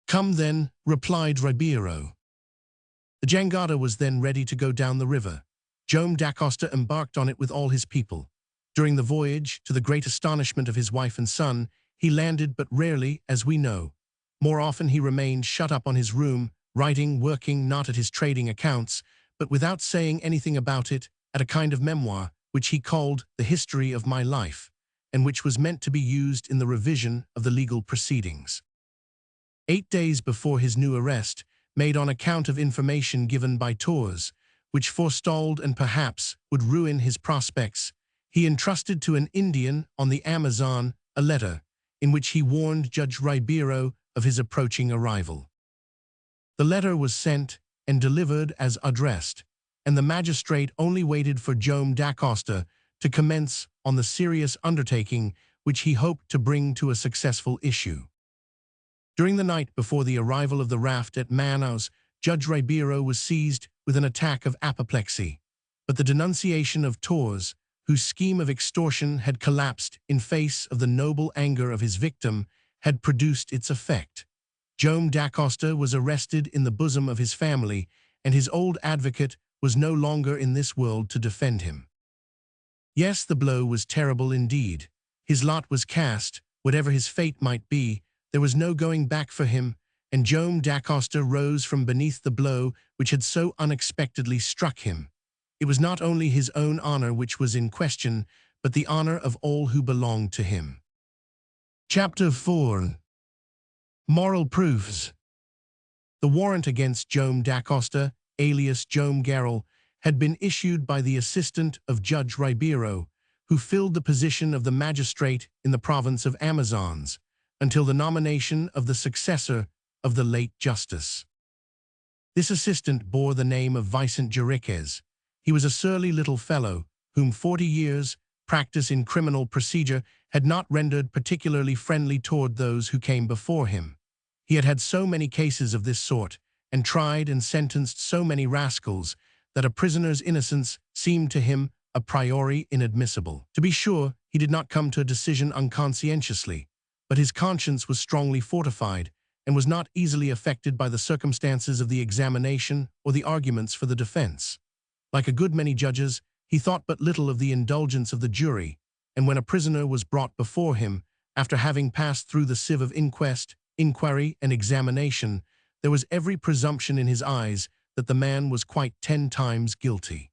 "Come then," replied Ribeiro. The jangada was then ready to go down the river. Joam da Costa embarked on it with all his people. During the voyage, to the great astonishment of his wife and son, he landed but rarely, as we know. More often he remained shut up on his room, writing, working, not at his trading accounts, but without saying anything about it, at a kind of memoir, which he called The History of My Life, and which was meant to be used in the revision of the legal proceedings. 8 days before his new arrest, made on account of information given by Torres, which forestalled and perhaps would ruin his prospects, he entrusted to an Indian on the Amazon a letter, in which he warned Judge Ribeiro of his approaching arrival. The letter was sent and delivered as addressed, and the magistrate only waited for Joam da Costa to commence on the serious undertaking which he hoped to bring to a successful issue. During the night before the arrival of the raft at Manaus, Judge Ribeiro was seized with an attack of apoplexy, but the denunciation of Torres, whose scheme of extortion had collapsed in face of the noble anger of his victim, had produced its effect. Joam da Costa was arrested in the bosom of his family, and his old advocate was no longer in this world to defend him. Yes, the blow was terrible indeed. His lot was cast, whatever his fate might be, there was no going back for him, and Joam da Costa rose from beneath the blow which had so unexpectedly struck him. It was not only his own honor which was in question, but the honor of all who belonged to him. Chapter 4. Moral Proofs. The warrant against Joam da Costa, alias Joam Garral, had been issued by the assistant of Judge Ribeiro, who filled the position of the magistrate in the province of Amazons, until the nomination of the successor of the late justice. This assistant bore the name of Vicente Jeriquez. He was a surly little fellow, whom 40 years' practice in criminal procedure had not rendered particularly friendly toward those who came before him. He had had so many cases of this sort, and tried and sentenced so many rascals, that a prisoner's innocence seemed to him a priori inadmissible. To be sure, he did not come to a decision unconscientiously, but his conscience was strongly fortified, and was not easily affected by the circumstances of the examination or the arguments for the defense. Like a good many judges, he thought but little of the indulgence of the jury, and when a prisoner was brought before him, after having passed through the sieve of inquest, inquiry, and examination, there was every presumption in his eyes that the man was quite 10 times guilty.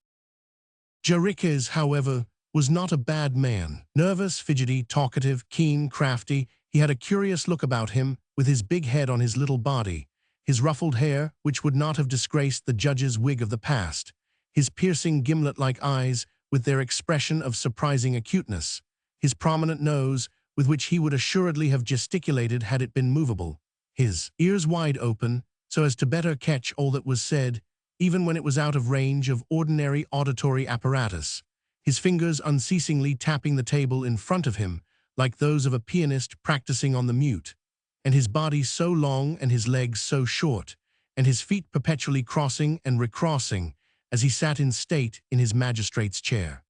Jeriquez, however, was not a bad man. Nervous, fidgety, talkative, keen, crafty, he had a curious look about him, with his big head on his little body, his ruffled hair, which would not have disgraced the judge's wig of the past, his piercing gimlet-like eyes, with their expression of surprising acuteness, his prominent nose, with which he would assuredly have gesticulated had it been movable, his ears wide open, so as to better catch all that was said, even when it was out of range of ordinary auditory apparatus, his fingers unceasingly tapping the table in front of him, like those of a pianist practicing on the mute, and his body so long and his legs so short, and his feet perpetually crossing and recrossing, as he sat in state in his magistrate's chair.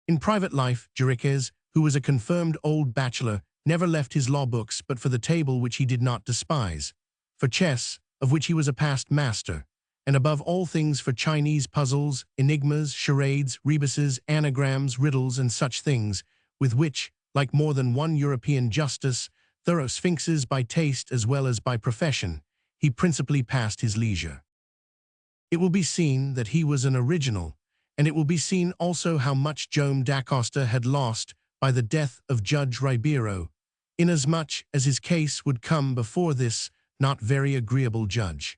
In private life, Jeriquez, who was a confirmed old bachelor, never left his law books but for the table which he did not despise, for chess, of which he was a past master, and above all things for Chinese puzzles, enigmas, charades, rebuses, anagrams, riddles, and such things, with which, like more than one European justice, thorough sphinxes by taste as well as by profession, he principally passed his leisure. It will be seen that he was an original, and it will be seen also how much Joam da Costa had lost by the death of Judge Ribeiro, inasmuch as his case would come before this not very agreeable judge.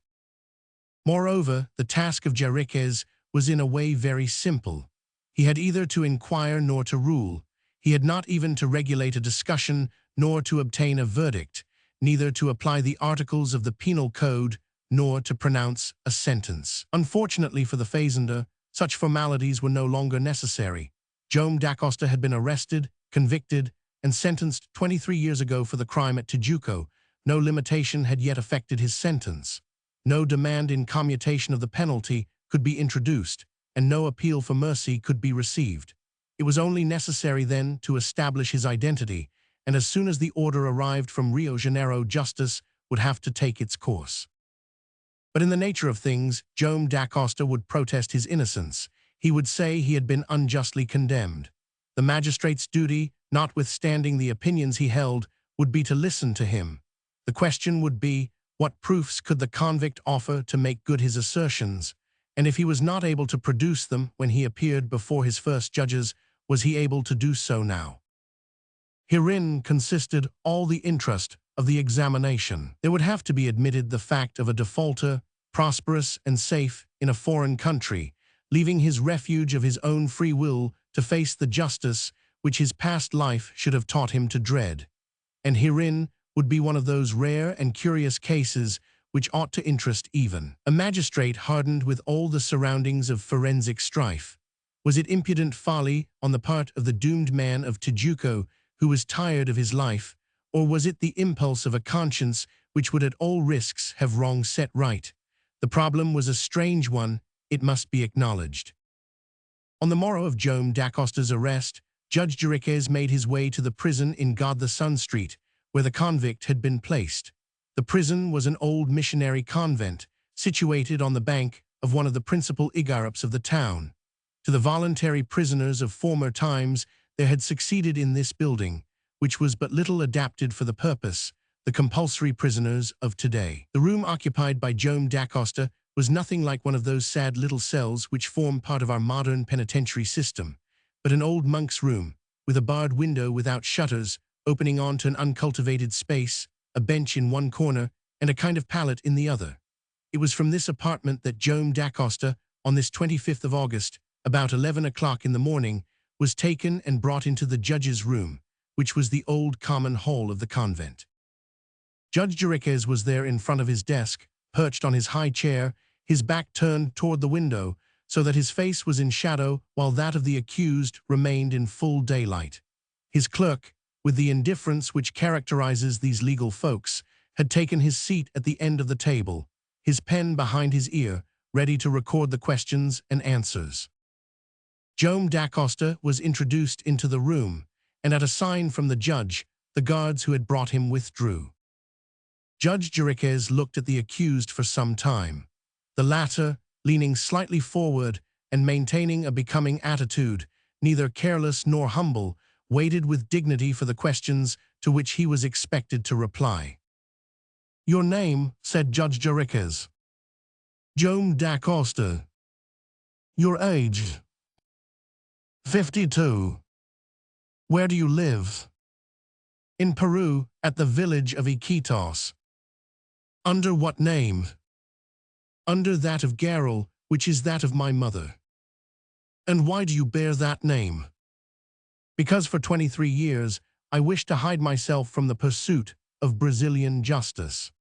Moreover, the task of Jariquez was in a way very simple. He had either to inquire nor to rule. He had not even to regulate a discussion nor to obtain a verdict, neither to apply the articles of the penal code nor to pronounce a sentence. Unfortunately for the fazender, such formalities were no longer necessary. Joam da Costa had been arrested, convicted, and sentenced 23 years ago for the crime at Tijuco. No limitation had yet affected his sentence. No demand in commutation of the penalty could be introduced, and no appeal for mercy could be received. It was only necessary then to establish his identity, and as soon as the order arrived from Rio Janeiro, justice would have to take its course. But in the nature of things, Joam da Costa would protest his innocence. He would say he had been unjustly condemned. The magistrate's duty, notwithstanding the opinions he held, would be to listen to him. The question would be, what proofs could the convict offer to make good his assertions? And if he was not able to produce them when he appeared before his first judges, was he able to do so now? Herein consisted all the interest of the examination. There would have to be admitted the fact of a defaulter, prosperous and safe in a foreign country, leaving his refuge of his own free will to face the justice which his past life should have taught him to dread. And herein would be one of those rare and curious cases which ought to interest even a magistrate hardened with all the surroundings of forensic strife. Was it impudent folly on the part of the doomed man of Tijuco who was tired of his life, or was it the impulse of a conscience which would at all risks have wrong set right? The problem was a strange one, it must be acknowledged. On the morrow of Joam da Costa's arrest, Judge Jariquez made his way to the prison in God the Sun Street, where the convict had been placed. The prison was an old missionary convent, situated on the bank of one of the principal igarapes of the town. To the voluntary prisoners of former times there had succeeded in this building, which was but little adapted for the purpose, the compulsory prisoners of today. The room occupied by Joam da Costa was nothing like one of those sad little cells which form part of our modern penitentiary system, but an old monk's room, with a barred window without shutters, opening onto an uncultivated space, a bench in one corner, and a kind of pallet in the other. It was from this apartment that Joam da Costa, on this 25th of August, about 11 o'clock in the morning, was taken and brought into the judge's room, which was the old common hall of the convent. Judge Jariquez was there in front of his desk, perched on his high chair, his back turned toward the window, so that his face was in shadow while that of the accused remained in full daylight. His clerk, with the indifference which characterizes these legal folks, had taken his seat at the end of the table, his pen behind his ear, ready to record the questions and answers. Joam da Costa was introduced into the room, and at a sign from the judge, the guards who had brought him withdrew. Judge Jariquez looked at the accused for some time. The latter, leaning slightly forward and maintaining a becoming attitude, neither careless nor humble, waited with dignity for the questions to which he was expected to reply. "Your name," said Judge Jariquez. "Joam da Costa." "Your age?" 52. "Where do you live?" "In Peru, at the village of Iquitos." "Under what name?" "Under that of Garel, which is that of my mother." "And why do you bear that name?" "Because for 23 years I wished to hide myself from the pursuit of Brazilian justice."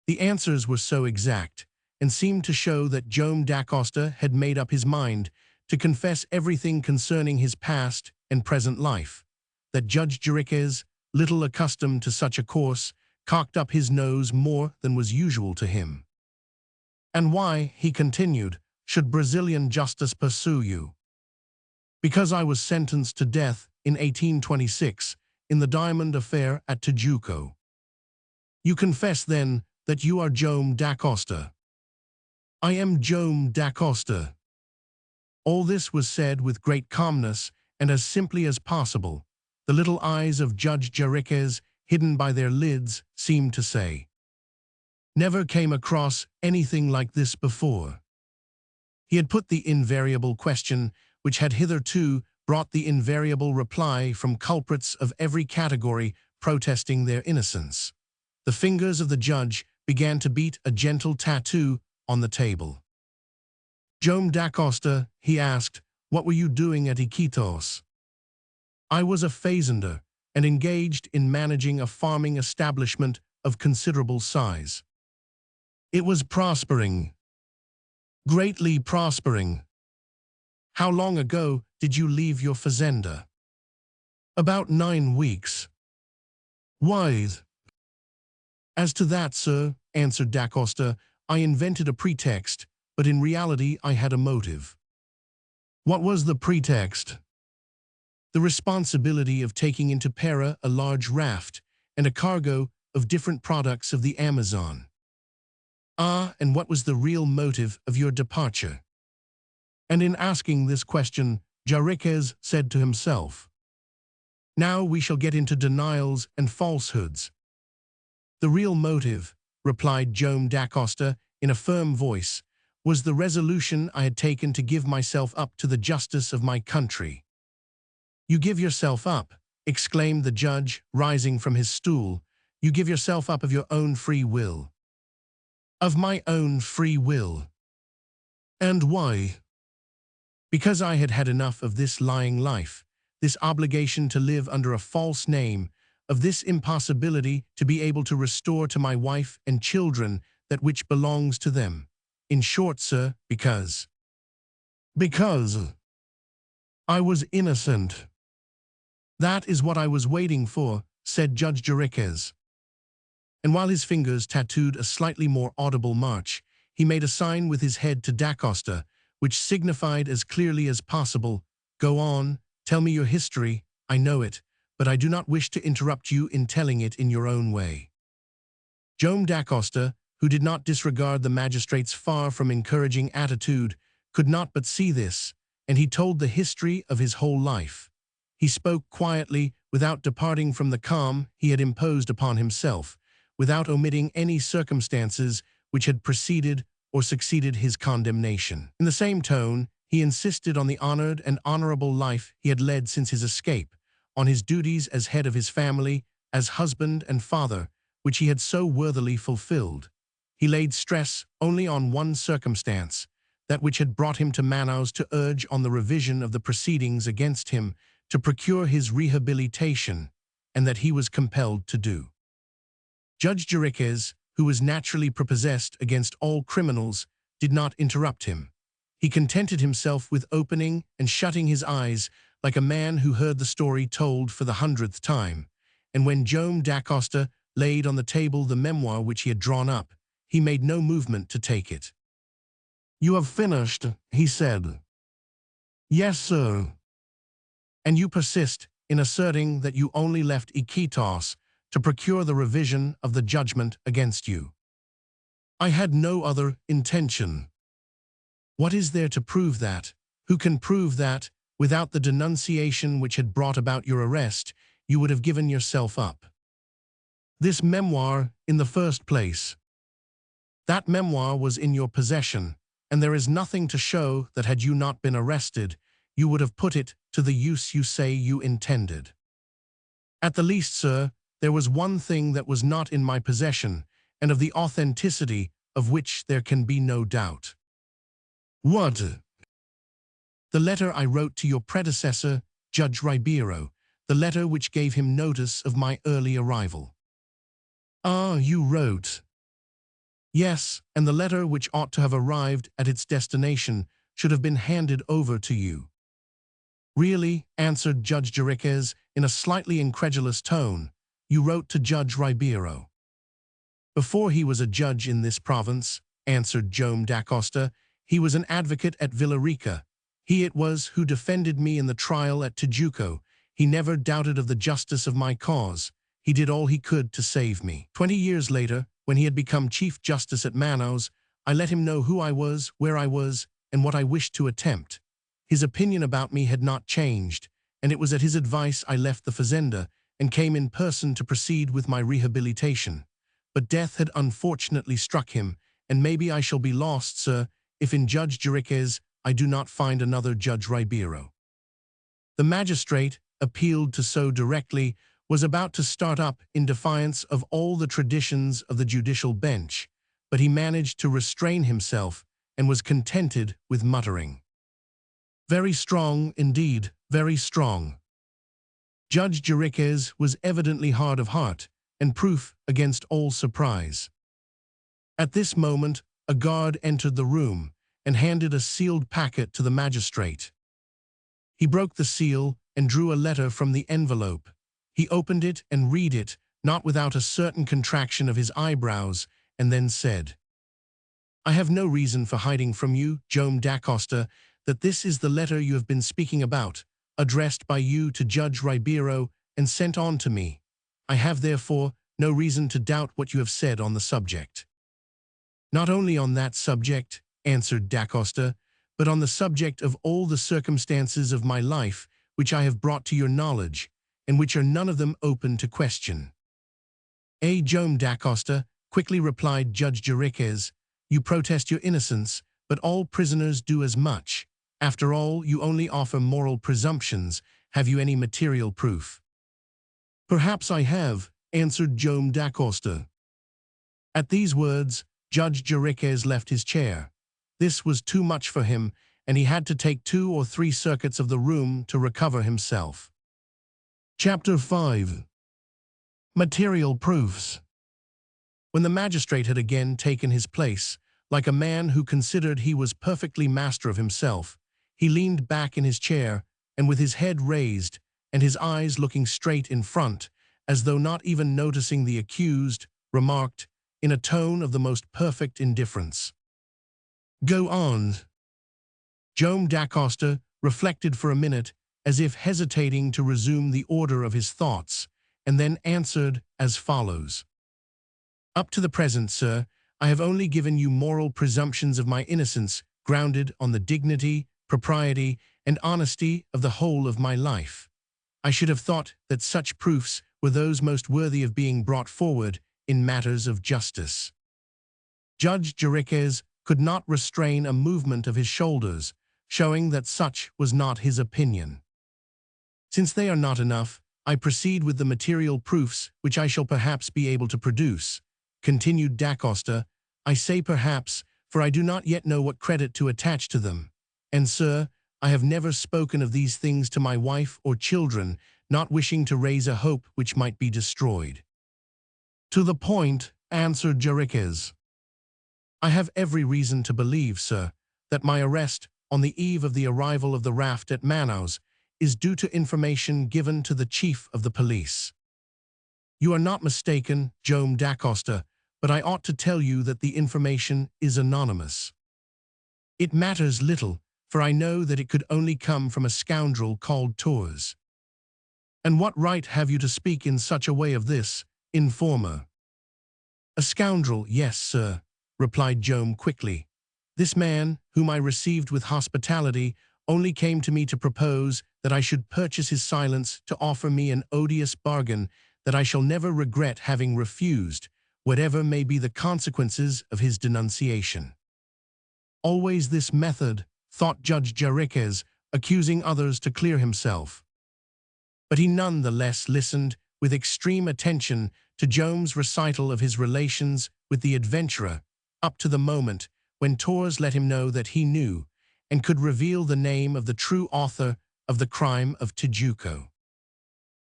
The answers were so exact, and seemed to show that Joam da Costa had made up his mind to confess everything concerning his past and present life, that Judge Jariquez, little accustomed to such a course, cocked up his nose more than was usual to him. "And why," he continued, "should Brazilian justice pursue you?" "Because I was sentenced to death in 1826 in the diamond affair at Tijuco." "You confess, then, that you are Joam da Costa?" I am Joam d'Acosta. All this was said with great calmness and as simply as possible. The little eyes of Judge Jariquez, hidden by their lids, seemed to say, "Never came across anything like this before." He had put the invariable question, which had hitherto brought the invariable reply from culprits of every category protesting their innocence. The fingers of the judge began to beat a gentle tattoo on the table. "Joam d'Acosta," he asked, "what were you doing at Iquitos?" "I was a fazender and engaged in managing a farming establishment of considerable size. It was prospering, greatly prospering." "How long ago did you leave your fazenda?" "About 9 weeks. Why?" "As to that, sir," answered d'Acosta, "I invented a pretext, but in reality I had a motive." "What was the pretext?" "The responsibility of taking into Para a large raft and a cargo of different products of the Amazon." "Ah, and what was the real motive of your departure?" And in asking this question, Jariquez said to himself, "Now we shall get into denials and falsehoods." "The real motive," replied Joam d'Acosta in a firm voice, "was the resolution I had taken to give myself up to the justice of my country." "You give yourself up?" exclaimed the judge, rising from his stool. "You give yourself up of your own free will?" "Of my own free will." "And why?" "Because I had had enough of this lying life, this obligation to live under a false name, of this impossibility to be able to restore to my wife and children that which belongs to them. In short, sir, because I was innocent." "That is what I was waiting for," said Judge Jariquez. And while his fingers tattooed a slightly more audible march, he made a sign with his head to d'Acosta, which signified as clearly as possible, "Go on, tell me your history, I know it, but I do not wish to interrupt you in telling it in your own way." Joam d'Acosta, who did not disregard the magistrate's far from encouraging attitude, could not but see this, and he told the history of his whole life. He spoke quietly, without departing from the calm he had imposed upon himself, without omitting any circumstances which had preceded or succeeded his condemnation. In the same tone, he insisted on the honored and honorable life he had led since his escape, on his duties as head of his family, as husband and father, which he had so worthily fulfilled. He laid stress only on one circumstance, that which had brought him to Manaus to urge on the revision of the proceedings against him to procure his rehabilitation, and that he was compelled to do. Judge Jariquez, who was naturally prepossessed against all criminals, did not interrupt him. He contented himself with opening and shutting his eyes like a man who heard the story told for the 100th time, and when Joam d'Acosta laid on the table the memoir which he had drawn up, he made no movement to take it. "You have finished," he said. "Yes, sir." "And you persist in asserting that you only left Iquitos to procure the revision of the judgment against you?" "I had no other intention." "What is there to prove that? Who can prove that, without the denunciation which had brought about your arrest, you would have given yourself up?" "This memoir, in the first place." "That memoir was in your possession, and there is nothing to show that had you not been arrested, you would have put it to the use you say you intended." "At the least, sir, there was one thing that was not in my possession, and of the authenticity of which there can be no doubt." "What?" "The letter I wrote to your predecessor, Judge Ribeiro, the letter which gave him notice of my early arrival." "Ah, you wrote?" "Yes, and the letter which ought to have arrived at its destination should have been handed over to you." "Really," answered Judge Jariquez in a slightly incredulous tone, "you wrote to Judge Ribeiro?" "Before he was a judge in this province," answered Joam d'Acosta, "he was an advocate at Villarica. He it was who defended me in the trial at Tijuco. He never doubted of the justice of my cause. He did all he could to save me. 20 years later, when he had become Chief Justice at Manaus, I let him know who I was, where I was, and what I wished to attempt. His opinion about me had not changed, and it was at his advice I left the fazenda and came in person to proceed with my rehabilitation. But death had unfortunately struck him, and maybe I shall be lost, sir, if in Judge Jeriquez I do not find another Judge Ribeiro. The magistrate, appealed to so directly, was about to start up in defiance of all the traditions of the judicial bench, but he managed to restrain himself and was contented with muttering, "Very strong indeed, very strong." Judge Jeriquez was evidently hard of heart and proof against all surprise. At this moment, a guard entered the room and handed a sealed packet to the magistrate. He broke the seal and drew a letter from the envelope. He opened it and read it, not without a certain contraction of his eyebrows, and then said, "I have no reason for hiding from you, Joam Dacosta, that this is the letter you have been speaking about, addressed by you to Judge Ribeiro and sent on to me. I have, therefore, no reason to doubt what you have said on the subject." "Not only on that subject," answered Dacosta, "but on the subject of all the circumstances of my life which I have brought to your knowledge, and which are none of them open to question." Joam Dacosta," quickly replied Judge Jeriquez, "you protest your innocence, but all prisoners do as much. After all, you only offer moral presumptions. Have you any material proof?" "Perhaps I have," answered Joam Dacosta. At these words, Judge Jeriquez left his chair. This was too much for him, and he had to take 2 or 3 circuits of the room to recover himself. Chapter 5. Material Proofs. When the magistrate had again taken his place, like a man who considered he was perfectly master of himself, he leaned back in his chair, and with his head raised, and his eyes looking straight in front, as though not even noticing the accused, remarked, in a tone of the most perfect indifference, "Go on." Joam Dacosta reflected for a minute, as if hesitating to resume the order of his thoughts, and then answered as follows. "Up to the present, sir, I have only given you moral presumptions of my innocence grounded on the dignity, propriety, and honesty of the whole of my life. I should have thought that such proofs were those most worthy of being brought forward in matters of justice." Judge Jeriquez could not restrain a movement of his shoulders, showing that such was not his opinion. "Since they are not enough, I proceed with the material proofs which I shall perhaps be able to produce," continued Dacosta. "I say perhaps, for I do not yet know what credit to attach to them. And, sir, I have never spoken of these things to my wife or children, not wishing to raise a hope which might be destroyed." "To the point," answered Jeriquez. "I have every reason to believe, sir, that my arrest on the eve of the arrival of the raft at Manaus is due to information given to the chief of the police." "You are not mistaken, Joam Dacosta, but I ought to tell you that the information is anonymous." "It matters little, for I know that it could only come from a scoundrel called Torres." "And what right have you to speak in such a way of this informer?" "A scoundrel, yes, sir," replied Joam quickly. "This man, whom I received with hospitality, only came to me to propose that I should purchase his silence, to offer me an odious bargain that I shall never regret having refused, whatever may be the consequences of his denunciation." Always this method, thought Judge Jeriquez, accusing others to clear himself. But he none the less listened with extreme attention to Joam's recital of his relations with the adventurer, up to the moment when Torres let him know that he knew and could reveal the name of the true author of the crime of Tijuco.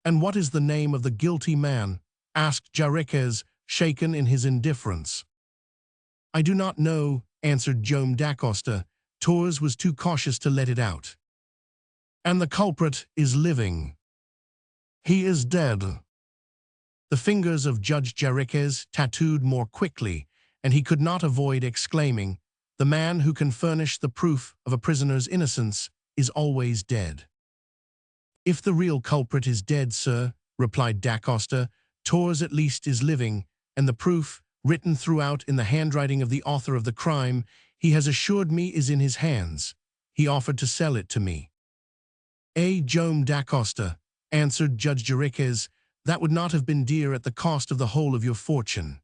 "And what is the name of the guilty man?" asked Jeriquez, shaken in his indifference. "I do not know," answered Joam Dacosta. "Torres was too cautious to let it out." "And the culprit is living?" "He is dead." The fingers of Judge Jeriquez tattooed more quickly, and he could not avoid exclaiming, "The man who can furnish the proof of a prisoner's innocence is always dead." "If the real culprit is dead, sir," replied Dacosta, "Torres at least is living, and the proof written throughout in the handwriting of the author of the crime, he has assured me is in his hands. He offered to sell it to me." "Jome d'Acosta," answered Judge Jeriquez, "that would not have been dear at the cost of the whole of your fortune.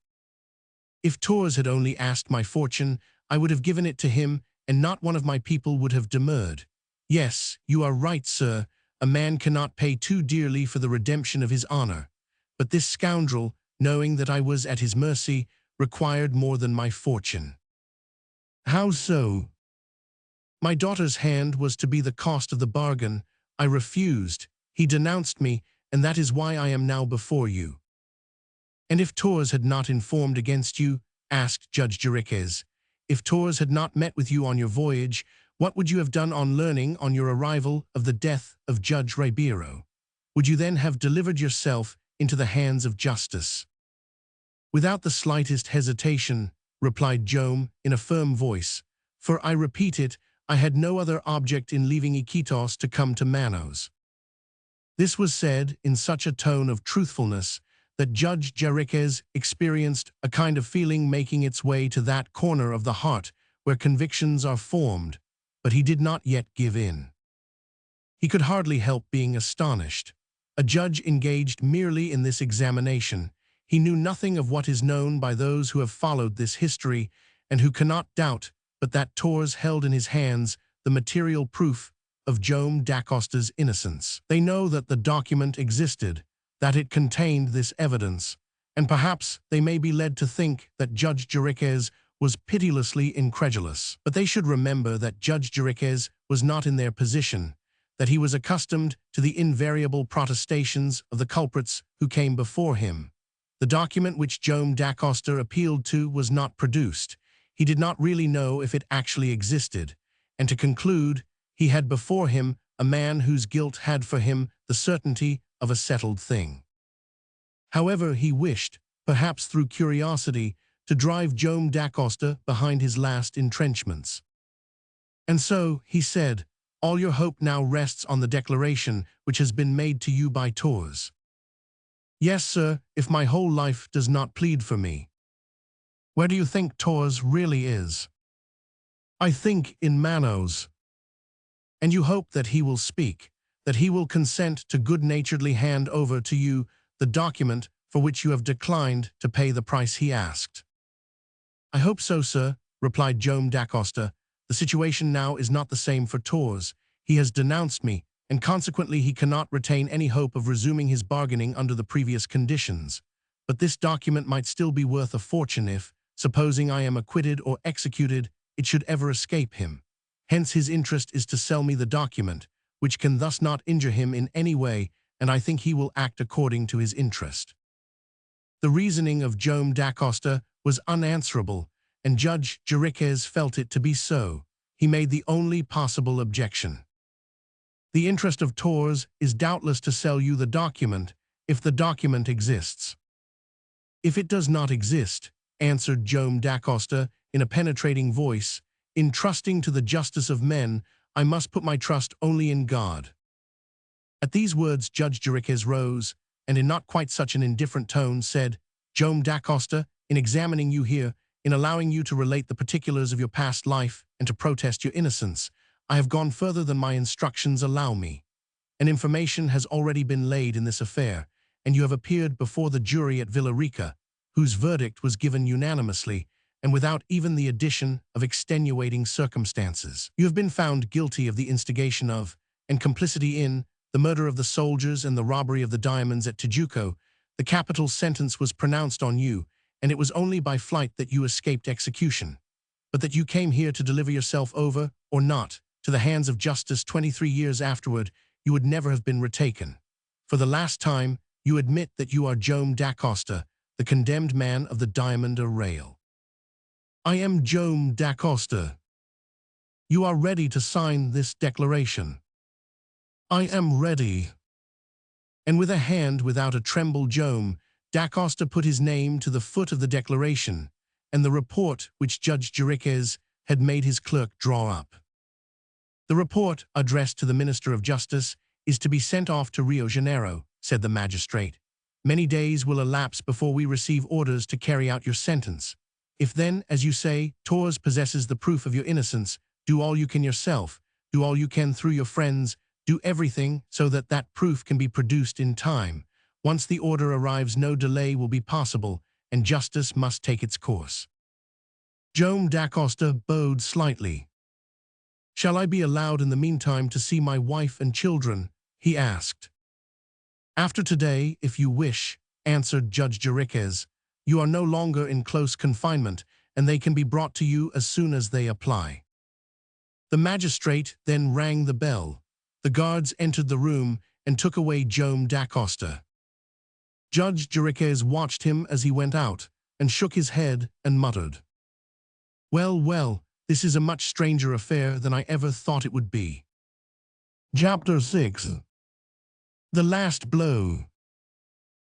If Torres had only asked my fortune, I would have given it to him, and not one of my people would have demurred. Yes, you are right, sir. A man cannot pay too dearly for the redemption of his honor. But this scoundrel, knowing that I was at his mercy, required more than my fortune." "How so?" "My daughter's hand was to be the cost of the bargain. I refused. He denounced me, and that is why I am now before you." "And if Torres had not informed against you," asked Judge Jeriquez, "if Torres had not met with you on your voyage, what would you have done on learning on your arrival of the death of Judge Ribeiro? Would you then have delivered yourself into the hands of justice?" "Without the slightest hesitation," replied Jome in a firm voice, "for I repeat it, I had no other object in leaving Iquitos to come to Manos." This was said in such a tone of truthfulness that Judge Jeriquez experienced a kind of feeling making its way to that corner of the heart where convictions are formed, but he did not yet give in. He could hardly help being astonished. A judge engaged merely in this examination, he knew nothing of what is known by those who have followed this history and who cannot doubt but that Torres held in his hands the material proof of Jome d'Acosta's innocence. They know that the document existed, that it contained this evidence, and perhaps they may be led to think that Judge Jeriquez was pitilessly incredulous. But they should remember that Judge Jeriquez was not in their position, that he was accustomed to the invariable protestations of the culprits who came before him. The document which Jome d'Acosta appealed to was not produced. He did not really know if it actually existed, and to conclude, he had before him a man whose guilt had for him the certainty of a settled thing. However, he wished, perhaps through curiosity, to drive Jome d'Acosta behind his last entrenchments. And so, he said, "All your hope now rests on the declaration which has been made to you by Torres." "Yes, sir, if my whole life does not plead for me." "Where do you think Torres really is?" "I think in Manos." "And you hope that he will speak, that he will consent to good-naturedly hand over to you the document for which you have declined to pay the price he asked?" "I hope so, sir," replied Jome d'Acosta. "The situation now is not the same for Torres. He has denounced me, and consequently he cannot retain any hope of resuming his bargaining under the previous conditions. But this document might still be worth a fortune if, supposing I am acquitted or executed, it should ever escape him. Hence his interest is to sell me the document, which can thus not injure him in any way, and I think he will act according to his interest." The reasoning of Jome d'Acosta was unanswerable, and Judge Jeriquez felt it to be so. He made the only possible objection. "The interest of Torres is doubtless to sell you the document, if the document exists." "If it does not exist," answered Jome d'Acosta in a penetrating voice, "in trusting to the justice of men, I must put my trust only in God." At these words Judge Jeriquez rose, and in not quite such an indifferent tone said, "Jome d'Acosta, in examining you here, in allowing you to relate the particulars of your past life and to protest your innocence, I have gone further than my instructions allow me. An information has already been laid in this affair, and you have appeared before the jury at Villarica, whose verdict was given unanimously, and without even the addition of extenuating circumstances. You have been found guilty of the instigation of, and complicity in, the murder of the soldiers and the robbery of the diamonds at Tijuco. The capital sentence was pronounced on you, and it was only by flight that you escaped execution. But that you came here to deliver yourself over, or not, to the hands of justice 23 years afterward, you would never have been retaken. For the last time, you admit that you are Jome d'Acosta, the condemned man of the diamond arrayal." "I am Jome d'Acosta." "You are ready to sign this declaration?" "I am ready." And with a hand without a tremble Jome d'Acosta put his name to the foot of the declaration, and the report which Judge Jeriquez had made his clerk draw up. "The report, addressed to the Minister of Justice, is to be sent off to Rio Janeiro," said the magistrate. Many days will elapse before we receive orders to carry out your sentence. If then, as you say, Tours possesses the proof of your innocence, do all you can yourself, do all you can through your friends, do everything so that that proof can be produced in time. Once the order arrives, no delay will be possible, and justice must take its course. Joam Dacosta bowed slightly. Shall I be allowed in the meantime to see my wife and children? He asked. After today, if you wish, answered Judge Jeriquez. You are no longer in close confinement, and they can be brought to you as soon as they apply. The magistrate then rang the bell. The guards entered the room and took away Joam Dacosta. Judge Jeriquez watched him as he went out, and shook his head and muttered, "Well, well, this is a much stranger affair than I ever thought it would be." Chapter 6. The Last Blow.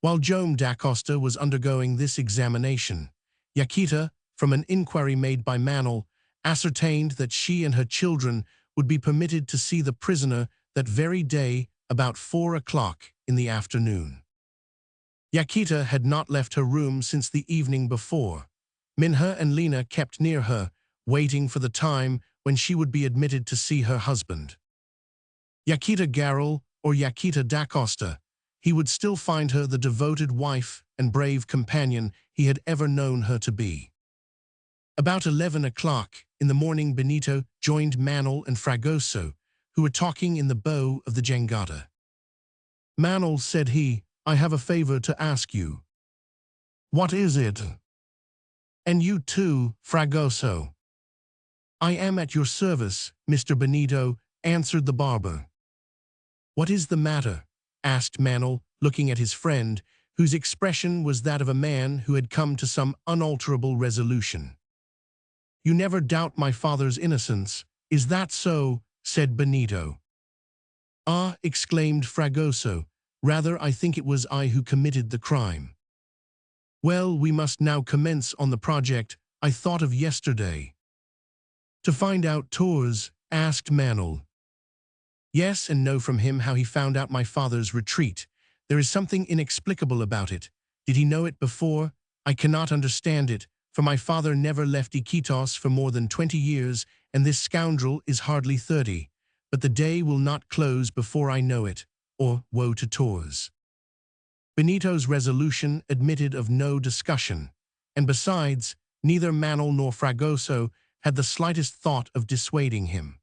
While Joam Dacosta was undergoing this examination, Yaquita, from an inquiry made by Manuel, ascertained that she and her children would be permitted to see the prisoner that very day about 4 o'clock in the afternoon. Yaquita had not left her room since the evening before. Minha and Lena kept near her, waiting for the time when she would be admitted to see her husband. Yaquita Garral, or Yaquita Dacosta, he would still find her the devoted wife and brave companion he had ever known her to be. About 11 o'clock in the morning, Benito joined Manuel and Fragoso, who were talking in the bow of the jangada. "Manuel," said he, "I have a favor to ask you." "What is it?" "And you too, Fragoso." "I am at your service, Mr. Benito," answered the barber. "What is the matter?" asked Manuel, looking at his friend, whose expression was that of a man who had come to some unalterable resolution. "You never doubt my father's innocence, is that so?" said Benito. "Ah," exclaimed Fragoso, "rather I think it was I who committed the crime." "Well, we must now commence on the project I thought of yesterday." "To find out Tours?" asked Manuel. "Yes and no, from him how he found out my father's retreat. There is something inexplicable about it. Did he know it before? I cannot understand it, for my father never left Iquitos for more than 20 years, and this scoundrel is hardly 30. But the day will not close before I know it, or woe to Tours." Benito's resolution admitted of no discussion, and besides, neither Manuel nor Fragoso had the slightest thought of dissuading him.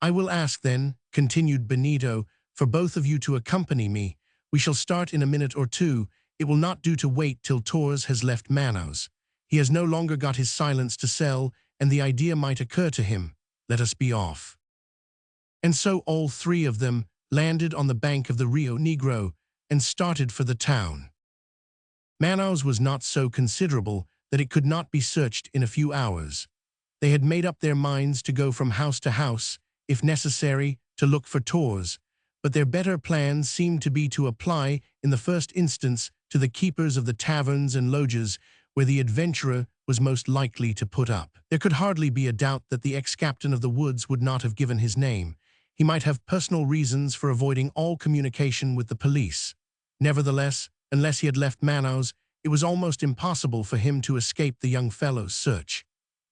"I will ask then," continued Benito, "for both of you to accompany me. We shall start in a minute or two. It will not do to wait till Tours has left Manaus. He has no longer got his silence to sell, and the idea might occur to him. Let us be off." And so all three of them landed on the bank of the Rio Negro and started for the town. Manaus was not so considerable that it could not be searched in a few hours. They had made up their minds to go from house to house, if necessary, to look for Tours, but their better plan seemed to be to apply, in the first instance, to the keepers of the taverns and lodges where the adventurer was most likely to put up. There could hardly be a doubt that the ex-captain of the woods would not have given his name. He might have personal reasons for avoiding all communication with the police. Nevertheless, unless he had left Manaus, it was almost impossible for him to escape the young fellow's search.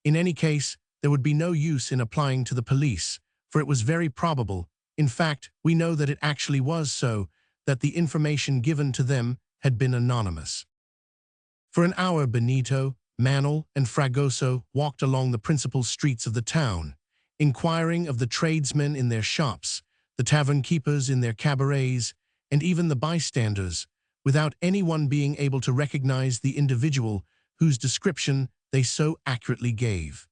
In any case, there would be no use in applying to the police, for it was very probable, in fact, we know that it actually was so, that the information given to them had been anonymous. For an hour Benito, Manuel, and Fragoso walked along the principal streets of the town, inquiring of the tradesmen in their shops, the tavern keepers in their cabarets, and even the bystanders, without anyone being able to recognize the individual whose description they so accurately gave.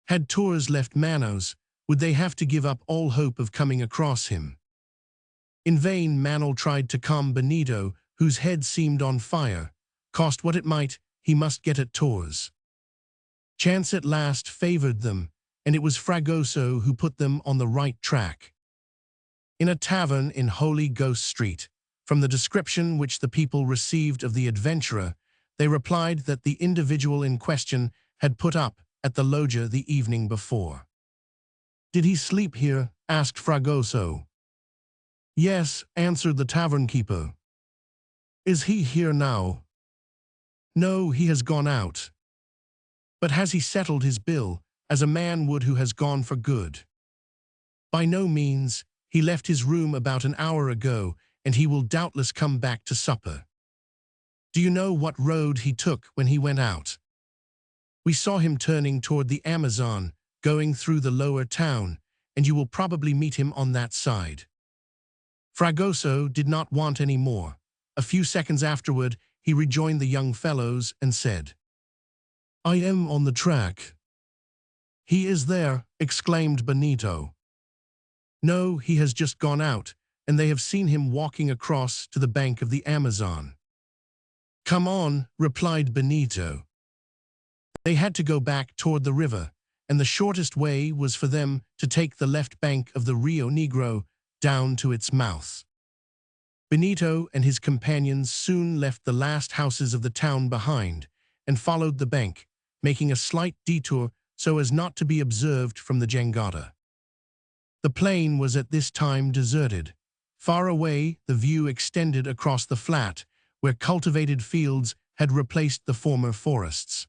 Had Tours left Manaus, would they have to give up all hope of coming across him? In vain Manuel tried to calm Benito, whose head seemed on fire. Cost what it might, he must get at Tours. Chance at last favored them, and it was Fragoso who put them on the right track. In a tavern in Holy Ghost Street, from the description which the people received of the adventurer, they replied that the individual in question had put up at the loggia the evening before. "Did he sleep here?" asked Fragoso. "Yes," answered the tavern keeper. Is he here now? No, he has gone out. But has he settled his bill, as a man would who has gone for good? By no means. He left his room about an hour ago, and he will doubtless come back to supper. Do you know what road he took when he went out? We saw him turning toward the Amazon, going through the lower town, and you will probably meet him on that side. Fragoso did not want any more. A few seconds afterward, he rejoined the young fellows and said, I am on the track. He is there, exclaimed Benito. No, he has just gone out, and they have seen him walking across to the bank of the Amazon. Come on, replied Benito. They had to go back toward the river, and the shortest way was for them to take the left bank of the Rio Negro down to its mouth. Benito and his companions soon left the last houses of the town behind and followed the bank, making a slight detour so as not to be observed from the jangada. The plain was at this time deserted. Far away, the view extended across the flat, where cultivated fields had replaced the former forests.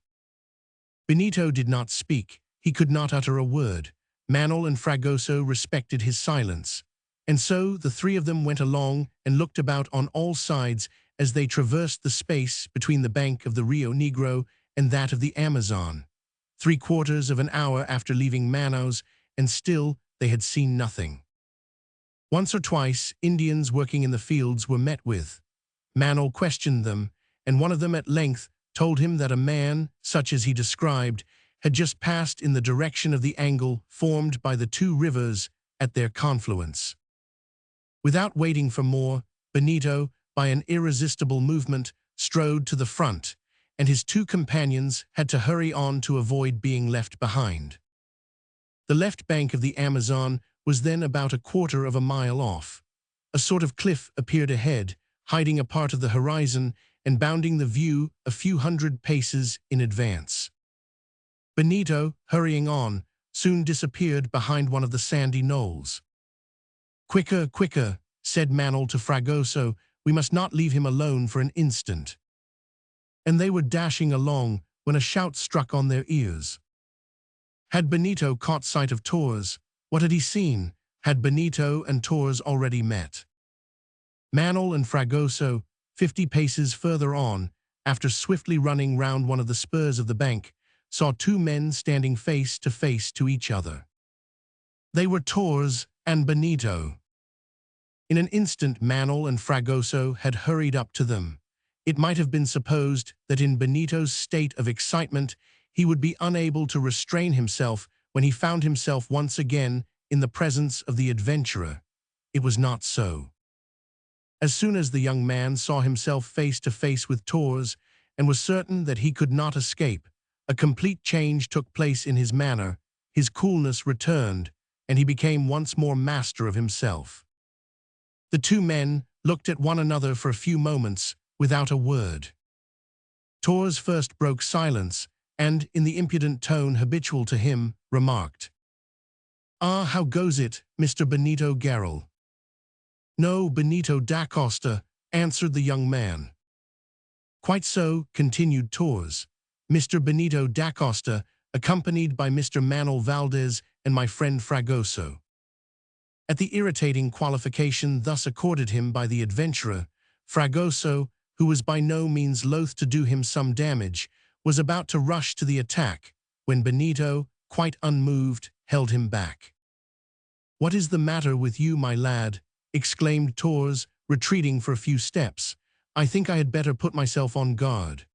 Benito did not speak. He could not utter a word. Manuel and Fragoso respected his silence. And so the three of them went along and looked about on all sides as they traversed the space between the bank of the Rio Negro and that of the Amazon. 3/4 of an hour after leaving Manaus, and still they had seen nothing. Once or twice, Indians working in the fields were met with. Manuel questioned them, and one of them at length told him that a man, such as he described, had just passed in the direction of the angle formed by the two rivers at their confluence. Without waiting for more, Benito, by an irresistible movement, strode to the front, and his two companions had to hurry on to avoid being left behind. The left bank of the Amazon was then about 1/4 of a mile off. A sort of cliff appeared ahead, hiding a part of the horizon and bounding the view a few hundred paces in advance. Benito, hurrying on, soon disappeared behind one of the sandy knolls. Quicker, quicker, said Manuel to Fragoso, we must not leave him alone for an instant. And they were dashing along when a shout struck on their ears. Had Benito caught sight of Torres? What had he seen? Had Benito and Torres already met? Manuel and Fragoso, 50 paces further on, after swiftly running round one of the spurs of the bank, saw two men standing face to each other. They were Torres and Benito. In an instant Manuel and Fragoso had hurried up to them. It might have been supposed that in Benito's state of excitement he would be unable to restrain himself when he found himself once again in the presence of the adventurer. It was not so. As soon as the young man saw himself face to face with Torres and was certain that he could not escape, a complete change took place in his manner, his coolness returned, and he became once more master of himself. The two men looked at one another for a few moments without a word. Torres first broke silence and, in the impudent tone habitual to him, remarked, "Ah, how goes it, Mr. Benito Garral?" "No, Benito da Costa," answered the young man. "Quite so," continued Torres. "Mr. Benito da Costa, accompanied by Mr. Manuel Valdez and my friend Fragoso." At the irritating qualification thus accorded him by the adventurer, Fragoso, who was by no means loath to do him some damage, was about to rush to the attack, when Benito, quite unmoved, held him back. "What is the matter with you, my lad?" exclaimed Torres, retreating for a few steps. "I think I had better put myself on guard."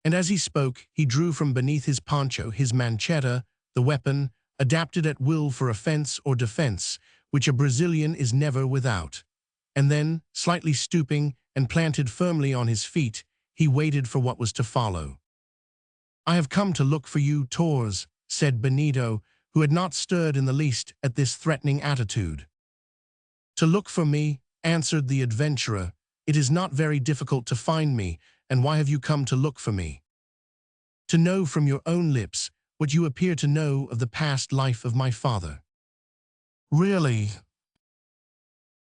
And as he spoke, he drew from beneath his poncho his manchetta, the weapon, adapted at will for offense or defense, which a Brazilian is never without. And then, slightly stooping and planted firmly on his feet, he waited for what was to follow. "I have come to look for you, Torres," said Benito, who had not stirred in the least at this threatening attitude. "To look for me," answered the adventurer. "It is not very difficult to find me, and why have you come to look for me?" "To know from your own lips what you appear to know of the past life of my father." "Really?"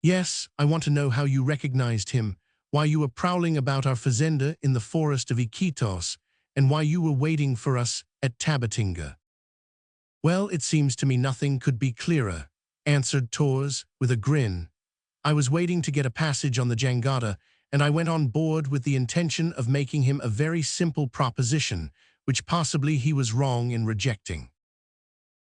"Yes, I want to know how you recognized him, why you were prowling about our fazenda in the forest of Iquitos, and why you were waiting for us at Tabatinga." "Well, it seems to me nothing could be clearer," answered Torres with a grin. "I was waiting to get a passage on the jangada, and I went on board with the intention of making him a very simple proposition, which possibly he was wrong in rejecting."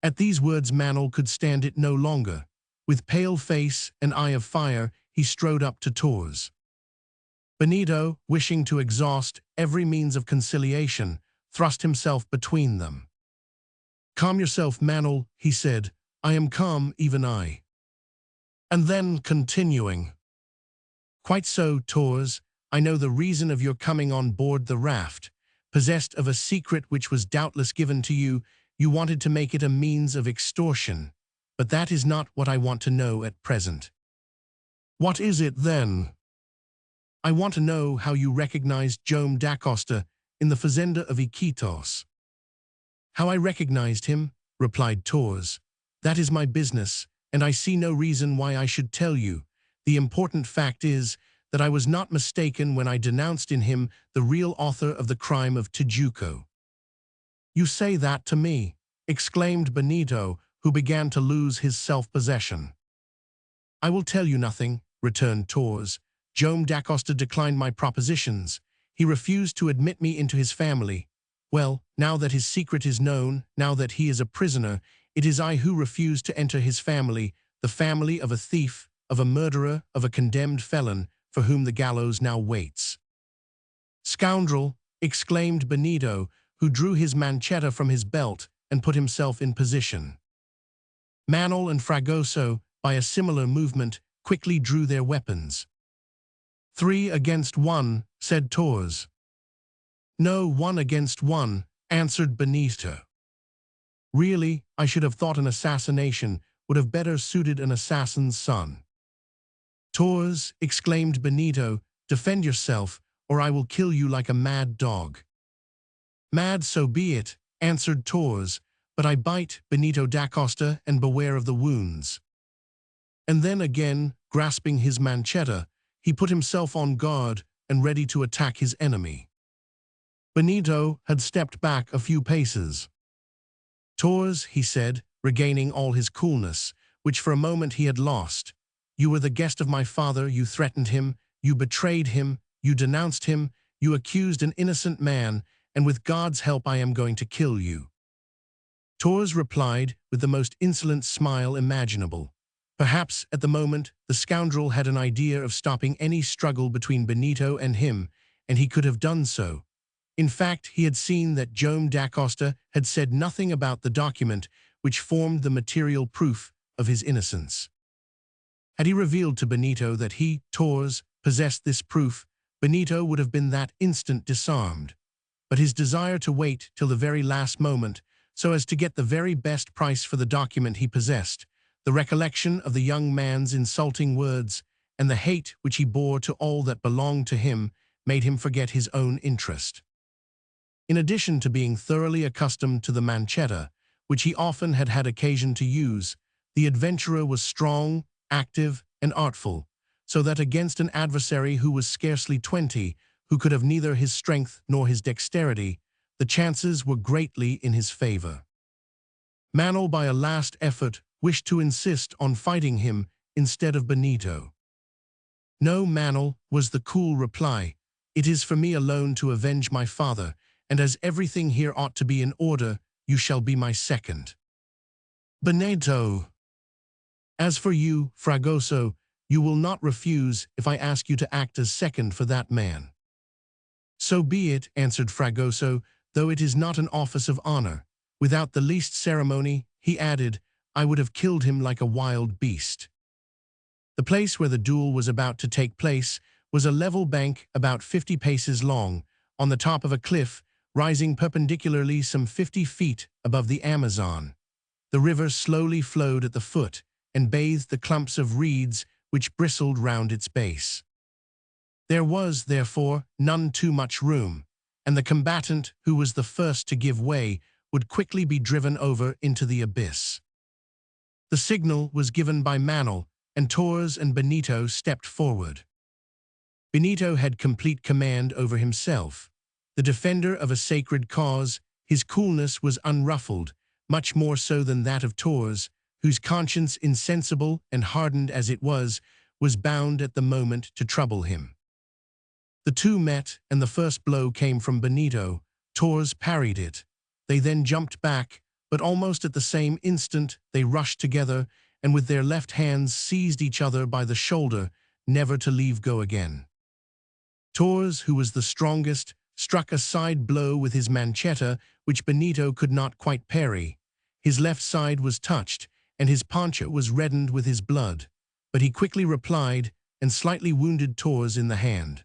At these words Manuel could stand it no longer. With pale face and eye of fire, he strode up to Torres. Benito, wishing to exhaust every means of conciliation, thrust himself between them. "Calm yourself, Manuel," he said. "I am calm, even I." And then, continuing, "Quite so, Torres. I know the reason of your coming on board the raft. Possessed of a secret which was doubtless given to you, you wanted to make it a means of extortion. But that is not what I want to know at present." "What is it, then?" "I want to know how you recognized Joam da Costa in the fazenda of Iquitos." "How I recognized him?" replied Torres. "That is my business, and I see no reason why I should tell you. The important fact is that I was not mistaken when I denounced in him the real author of the crime of Tijuco." "You say that to me?" exclaimed Benito, who began to lose his self-possession. "I will tell you nothing," returned Torres. "Joam da Costa declined my propositions. He refused to admit me into his family. Well, now that his secret is known, now that he is a prisoner, it is I who refuse to enter his family, the family of a thief, of a murderer, of a condemned felon, for whom the gallows now waits." "Scoundrel!" exclaimed Benito, who drew his manchetta from his belt and put himself in position. Manuel and Fragoso, by a similar movement, quickly drew their weapons. "3 against 1, said Torres. "No, 1 against 1, answered Benito. "Really, I should have thought an assassination would have better suited an assassin's son." "Torres," exclaimed Benito, "defend yourself, or I will kill you like a mad dog." "Mad, so be it," answered Torres, "but I bite Benito da Costa and beware of the wounds." And then again, grasping his manchetta, he put himself on guard and ready to attack his enemy. Benito had stepped back a few paces. "Torres," he said, regaining all his coolness, which for a moment he had lost, "you were the guest of my father, you threatened him, you betrayed him, you denounced him, you accused an innocent man, and with God's help I am going to kill you." Torres replied with the most insolent smile imaginable. Perhaps, at the moment, the scoundrel had an idea of stopping any struggle between Benito and him, and he could have done so. In fact, he had seen that Joam da Costa had said nothing about the document which formed the material proof of his innocence. Had he revealed to Benito that he, Torres, possessed this proof, Benito would have been that instant disarmed. But his desire to wait till the very last moment, so as to get the very best price for the document he possessed, the recollection of the young man's insulting words, and the hate which he bore to all that belonged to him, made him forget his own interest. In addition to being thoroughly accustomed to the manchetta, which he often had had occasion to use, the adventurer was strong, active, and artful, so that against an adversary who was scarcely 20, who could have neither his strength nor his dexterity, the chances were greatly in his favor. Manuel, by a last effort, wished to insist on fighting him instead of Benito. "No, Manuel," was the cool reply. "It is for me alone to avenge my father, and as everything here ought to be in order, you shall be my second." "Benito." "As for you, Fragoso, you will not refuse if I ask you to act as second for that man." "So be it," answered Fragoso, "though it is not an office of honor." Without the least ceremony, he added, "I would have killed him like a wild beast." The place where the duel was about to take place was a level bank about 50 paces long, on the top of a cliff, rising perpendicularly some 50 feet above the Amazon. The river slowly flowed at the foot and bathed the clumps of reeds which bristled round its base. There was, therefore, none too much room, and the combatant who was the first to give way would quickly be driven over into the abyss. The signal was given by Manuel, and Torres and Benito stepped forward. Benito had complete command over himself. The defender of a sacred cause, his coolness was unruffled, much more so than that of Torres, whose conscience, insensible and hardened as it was bound at the moment to trouble him. The two met, and the first blow came from Benito. Torres parried it. They then jumped back, but almost at the same instant they rushed together and with their left hands seized each other by the shoulder, never to leave go again. Torres, who was the strongest, struck a side blow with his manchetta, which Benito could not quite parry. His left side was touched, and his pauncha was reddened with his blood, but he quickly replied and slightly wounded Torres in the hand.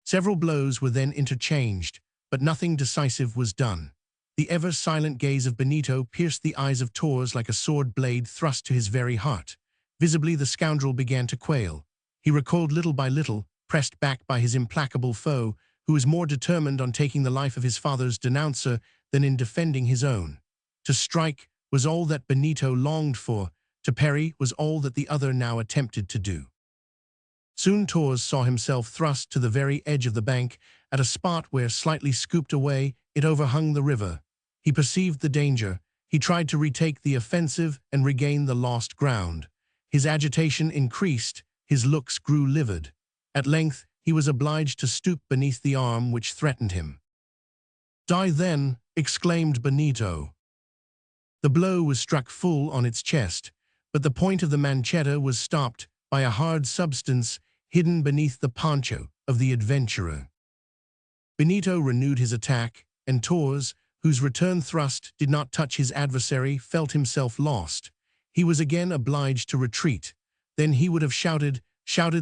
Several blows were then interchanged, but nothing decisive was done. The ever-silent gaze of Benito pierced the eyes of Torres like a sword blade thrust to his very heart. Visibly the scoundrel began to quail. He recoiled little by little, pressed back by his implacable foe, who was more determined on taking the life of his father's denouncer than in defending his own. To strike was all that Benito longed for. To parry was all that the other now attempted to do. Soon Torres saw himself thrust to the very edge of the bank, at a spot where, slightly scooped away, it overhung the river. He perceived the danger. He tried to retake the offensive and regain the lost ground. His agitation increased. His looks grew livid. At length, he was obliged to stoop beneath the arm which threatened him. "Die then!" exclaimed Benito. The blow was struck full on its chest, but the point of the manchetta was stopped by a hard substance hidden beneath the poncho of the adventurer. Benito renewed his attack, and Torres, whose return thrust did not touch his adversary, felt himself lost. He was again obliged to retreat. Then he would have shouted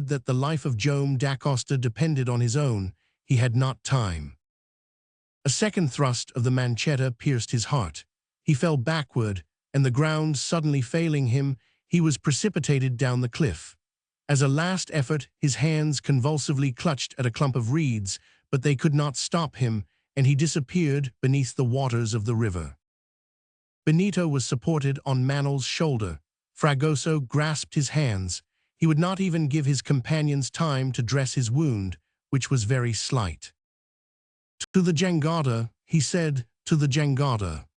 that the life of Joam Dacosta depended on his own. He had not time. A second thrust of the manchetta pierced his heart. He fell backward, and the ground suddenly failing him, he was precipitated down the cliff. As a last effort, his hands convulsively clutched at a clump of reeds, but they could not stop him, and he disappeared beneath the waters of the river. Benito was supported on Manuel's shoulder. Fragoso grasped his hands. He would not even give his companions time to dress his wound, which was very slight. "To the jangada," he said, "to the jangada."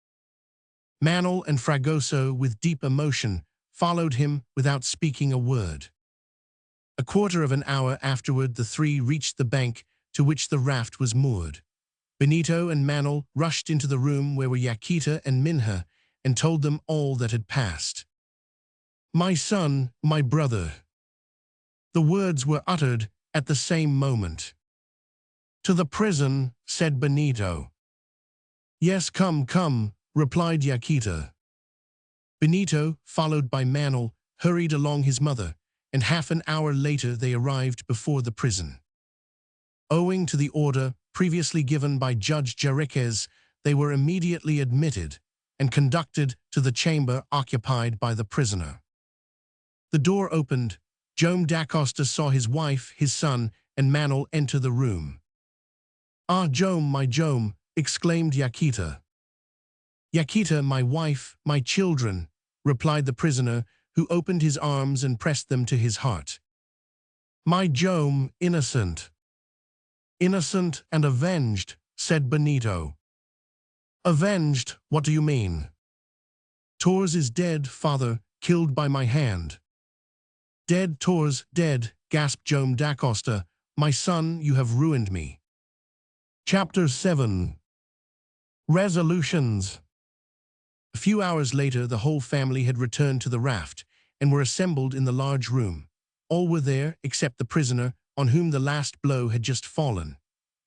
Manuel and Fragoso, with deep emotion, followed him without speaking a word. A quarter of an hour afterward the three reached the bank to which the raft was moored. Benito and Manuel rushed into the room where were Yaquita and Minha and told them all that had passed. "My son, my brother." The words were uttered at the same moment. "To the prison," said Benito. "Yes, come, come," replied Yaquita. Benito, followed by Manuel, hurried along his mother, and half an hour later they arrived before the prison. Owing to the order previously given by Judge Jariquez, they were immediately admitted and conducted to the chamber occupied by the prisoner. The door opened. Joam Dacosta saw his wife, his son, and Manuel enter the room. "Ah, Joam, my Joam," exclaimed Yaquita. "Yaquita, my wife, my children," replied the prisoner, who opened his arms and pressed them to his heart. "My Joam, innocent." "Innocent and avenged," said Benito. "Avenged? What do you mean?" "Torres is dead, father, killed by my hand." "Dead, Torres, dead," gasped Joam Dacosta. "My son, you have ruined me." Chapter 7. Resolutions. A few hours later, the whole family had returned to the raft and were assembled in the large room. All were there except the prisoner, on whom the last blow had just fallen.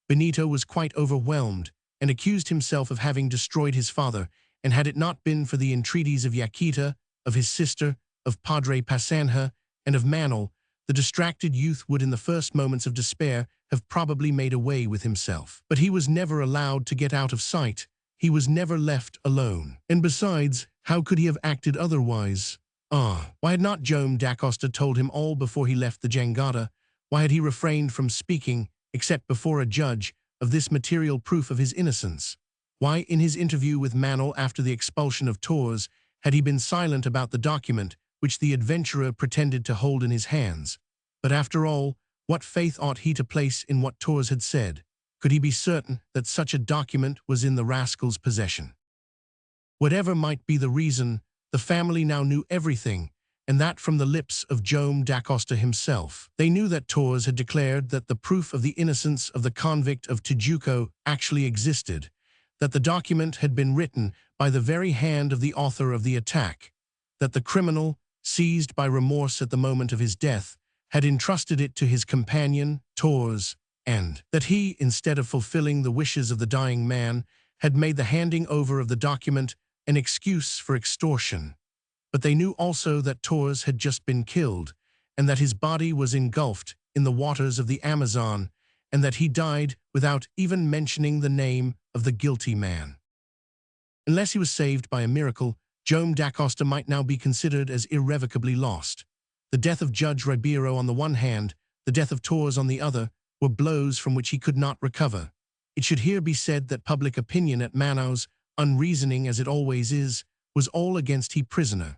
Benito was quite overwhelmed and accused himself of having destroyed his father, and had it not been for the entreaties of Yaquita, of his sister, of Padre Passanha, and of Manuel, the distracted youth would in the first moments of despair have probably made away with himself. But he was never allowed to get out of sight. He was never left alone. And besides, how could he have acted otherwise? Why had not Joam Dacosta told him all before he left the jangada? Why had he refrained from speaking, except before a judge, of this material proof of his innocence? Why, in his interview with Manuel after the expulsion of Torres, had he been silent about the document which the adventurer pretended to hold in his hands? But after all, What faith ought he to place in what Torres had said? Could he be certain that such a document was in the rascal's possession? Whatever might be the reason, the family now knew everything, and that from the lips of Joam da Costa himself. They knew that Torres had declared that the proof of the innocence of the convict of Tijuco actually existed, that the document had been written by the very hand of the author of the attack, that the criminal, seized by remorse at the moment of his death, had entrusted it to his companion, Torres, and that he, instead of fulfilling the wishes of the dying man, had made the handing over of the document an excuse for extortion. But they knew also that Torres had just been killed, and that his body was engulfed in the waters of the Amazon, and that he died without even mentioning the name of the guilty man. Unless he was saved by a miracle, Joam da Costa might now be considered as irrevocably lost. The death of Judge Ribeiro on the one hand, the death of Torres on the other, were blows from which he could not recover. It should here be said that public opinion at Manaus, unreasoning as it always is, was all against the prisoner.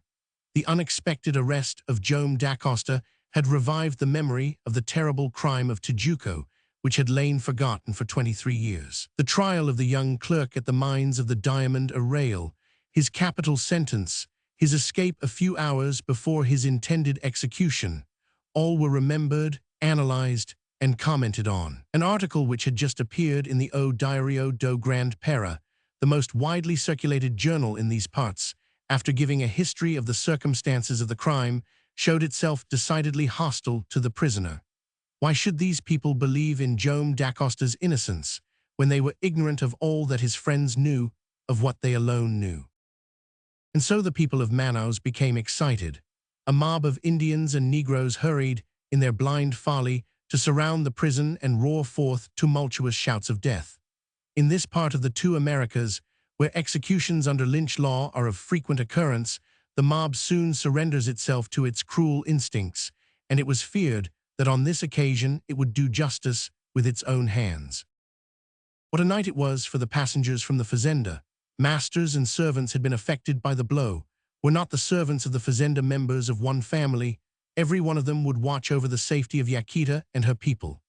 The unexpected arrest of Joam da Costa had revived the memory of the terrible crime of Tijuco, which had lain forgotten for 23 years. The trial of the young clerk at the mines of the Diamond Arrayal, his capital sentence, his escape a few hours before his intended execution, all were remembered, analyzed, and commented on. An article which had just appeared in the O Diario do Grande Pera, the most widely circulated journal in these parts, after giving a history of the circumstances of the crime, showed itself decidedly hostile to the prisoner. Why should these people believe in Joam da Costa's innocence, when they were ignorant of all that his friends knew, of what they alone knew? And so the people of Manaus became excited. A mob of Indians and Negroes hurried, in their blind folly, to surround the prison and roar forth tumultuous shouts of death. In this part of the two Americas, where executions under lynch law are of frequent occurrence, the mob soon surrenders itself to its cruel instincts, and it was feared that on this occasion it would do justice with its own hands. What a night it was for the passengers from the fazenda. Masters and servants had been affected by the blow. Were not the servants of the fazenda members of one family, every one of them would watch over the safety of Yaquita and her people.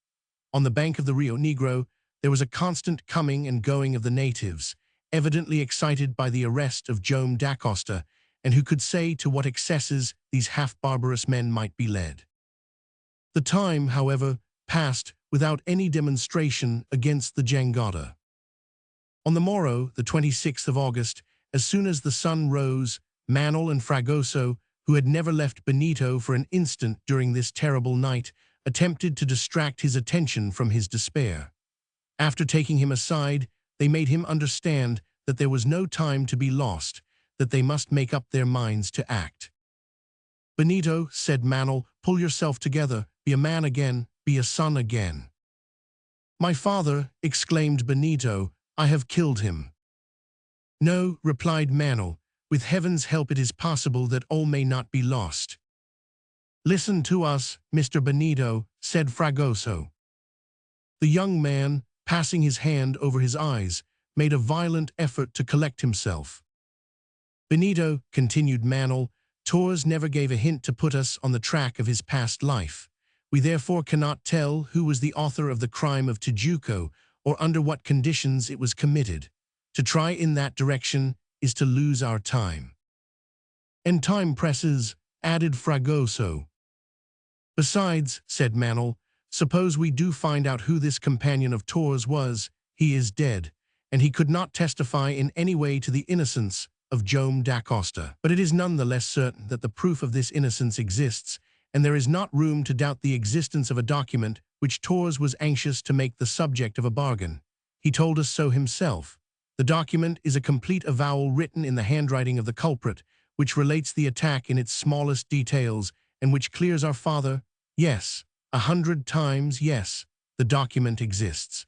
On the bank of the Rio Negro, there was a constant coming and going of the natives, evidently excited by the arrest of Joam da Costa, and who could say to what excesses these half-barbarous men might be led. The time, however, passed without any demonstration against the jangada. On the morrow, the 26th of August, as soon as the sun rose, Manuel and Fragoso, who had never left Benito for an instant during this terrible night, attempted to distract his attention from his despair. After taking him aside, they made him understand that there was no time to be lost, that they must make up their minds to act. "Benito," said Manuel, "pull yourself together, be a man again, be a son again." "My father," exclaimed Benito, "I have killed him." "No," replied Manuel, "with heaven's help it is possible that all may not be lost." "Listen to us, Mr. Benito," said Fragoso. The young man, passing his hand over his eyes, made a violent effort to collect himself. "Benito," continued Manuel, "Torres never gave a hint to put us on the track of his past life. We therefore cannot tell who was the author of the crime of Tijuco or under what conditions it was committed. To try in that direction is to lose our time." "And time presses," added Fragoso. "Besides," said Manuel, "suppose we do find out who this companion of Torres was, he is dead, and he could not testify in any way to the innocence of Joam da Costa. But it is none the less certain that the proof of this innocence exists, and there is not room to doubt the existence of a document which Torres was anxious to make the subject of a bargain. He told us so himself. The document is a complete avowal written in the handwriting of the culprit, which relates the attack in its smallest details, and which clears our father. Yes, 100 times yes, the document exists."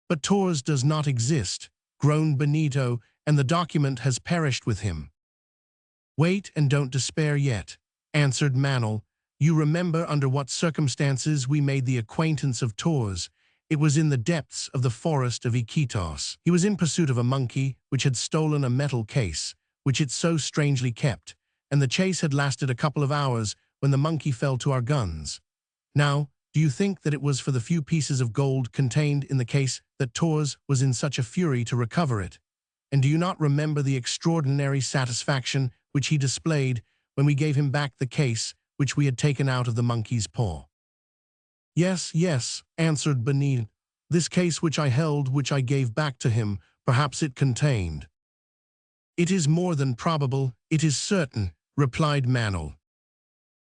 "But Torres does not exist," groaned Benito, "and the document has perished with him." "Wait and don't despair yet," answered Manuel. "You remember under what circumstances we made the acquaintance of Torres. It was in the depths of the forest of Iquitos. He was in pursuit of a monkey which had stolen a metal case, which it so strangely kept, and the chase had lasted a couple of hours when the monkey fell to our guns. Now, Do you think that it was for the few pieces of gold contained in the case that Tors was in such a fury to recover it? And do you not remember the extraordinary satisfaction which he displayed when we gave him back the case which we had taken out of the monkey's paw?" "Yes, yes," answered Benito. "This case which I held, which I gave back to him, perhaps it contained—" "It is more than probable, it is certain," replied Manel.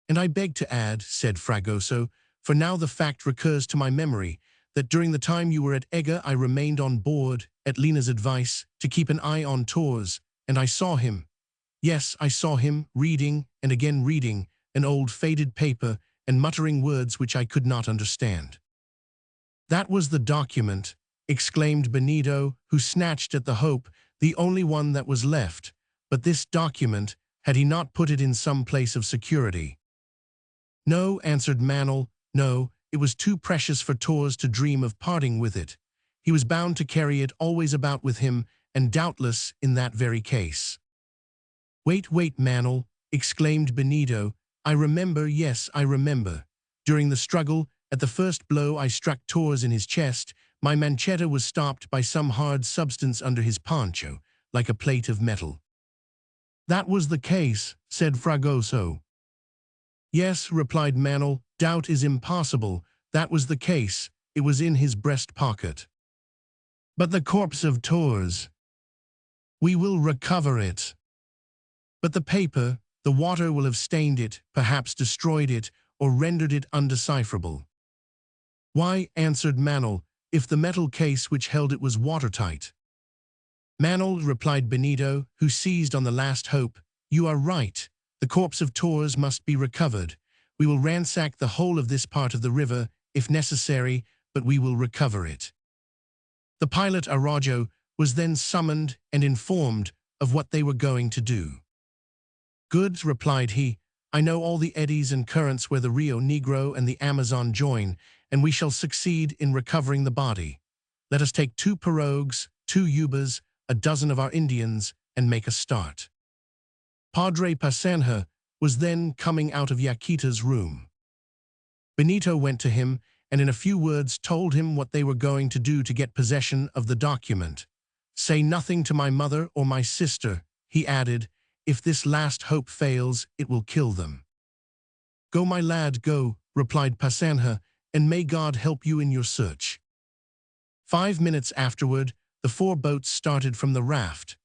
"And I beg to add," said Fragoso, "for now the fact recurs to my memory, that during the time you were at Ega I remained on board, at Lena's advice, to keep an eye on Tors, and I saw him. Yes, I saw him, reading, and again reading, an old faded paper, and muttering words which I could not understand." "That was the document," exclaimed Benito, who snatched at the hope, the only one that was left. "But this document, had he not put it in some place of security?" "No," answered Manel, "no, it was too precious for Tors to dream of parting with it. He was bound to carry it always about with him, and doubtless in that very case." "Wait, wait, Manel," exclaimed Benito. "I remember, yes, I remember. During the struggle, at the first blow I struck Tors in his chest, my manchetta was stopped by some hard substance under his poncho, like a plate of metal." "That was the case," said Fragoso. "Yes," replied Manel, "doubt is impossible. That was the case. It was in his breast pocket." "But the corpse of Tors—" "We will recover it." "But the paper, the water will have stained it, perhaps destroyed it, or rendered it undecipherable." "Why," answered Manel, "if the metal case which held it was watertight." "Manel," replied Benito, who seized on the last hope, "you are right. The corpse of Tors must be recovered. We will ransack the whole of this part of the river, if necessary, but we will recover it." The pilot Araujo was then summoned and informed of what they were going to do. "Good," replied he. "I know all the eddies and currents where the Rio Negro and the Amazon join, and we shall succeed in recovering the body. Let us take 2 pirogues, 2 yubas, a dozen of our Indians, and make a start." Padre Pasanha was then coming out of Yaquita's room. Benito went to him, and in a few words told him what they were going to do to get possession of the document. "Say nothing to my mother or my sister," he added. "If this last hope fails, it will kill them." "Go, my lad, go," replied Pasanha, "and may God help you in your search." 5 minutes afterward, the 4 boats started from the raft.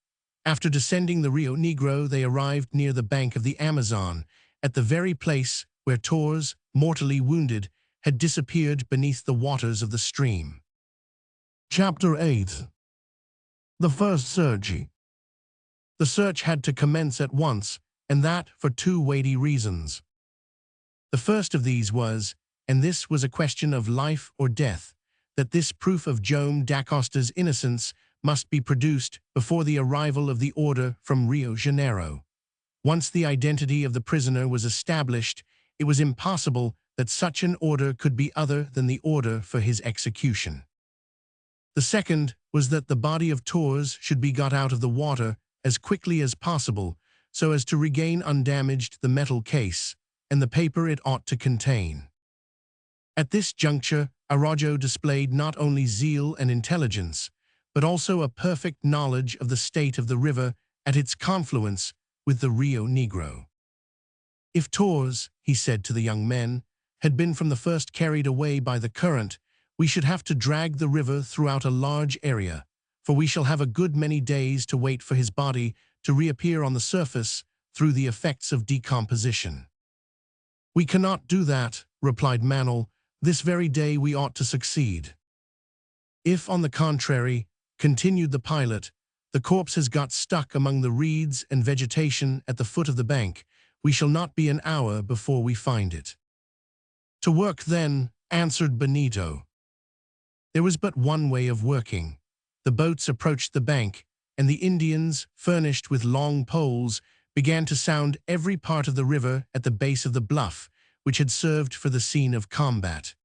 After descending the Rio Negro, they arrived near the bank of the Amazon, at the very place where Tors, mortally wounded, had disappeared beneath the waters of the stream. Chapter 8. The First Search. The search had to commence at once, and that for 2 weighty reasons. The first of these was, and this was a question of life or death, that this proof of Joam da Costa's innocence must be produced before the arrival of the order from Rio Janeiro. Once the identity of the prisoner was established, it was impossible that such an order could be other than the order for his execution. The second was that the body of Tors should be got out of the water as quickly as possible, so as to regain undamaged the metal case and the paper it ought to contain. At this juncture, Araujo displayed not only zeal and intelligence, but also a perfect knowledge of the state of the river at its confluence with the Rio Negro. "If Tors," he said to the young men, "had been from the first carried away by the current, we should have to drag the river throughout a large area, for we shall have a good many days to wait for his body to reappear on the surface through the effects of decomposition." "We cannot do that," replied Manel. "This very day we ought to succeed." "If, on the contrary," continued the pilot, "the corpse has got stuck among the reeds and vegetation at the foot of the bank, we shall not be an hour before we find it." "To work, then," answered Benito. There was but one way of working. The boats approached the bank, and the Indians, furnished with long poles, began to sound every part of the river at the base of the bluff, which had served for the scene of combat.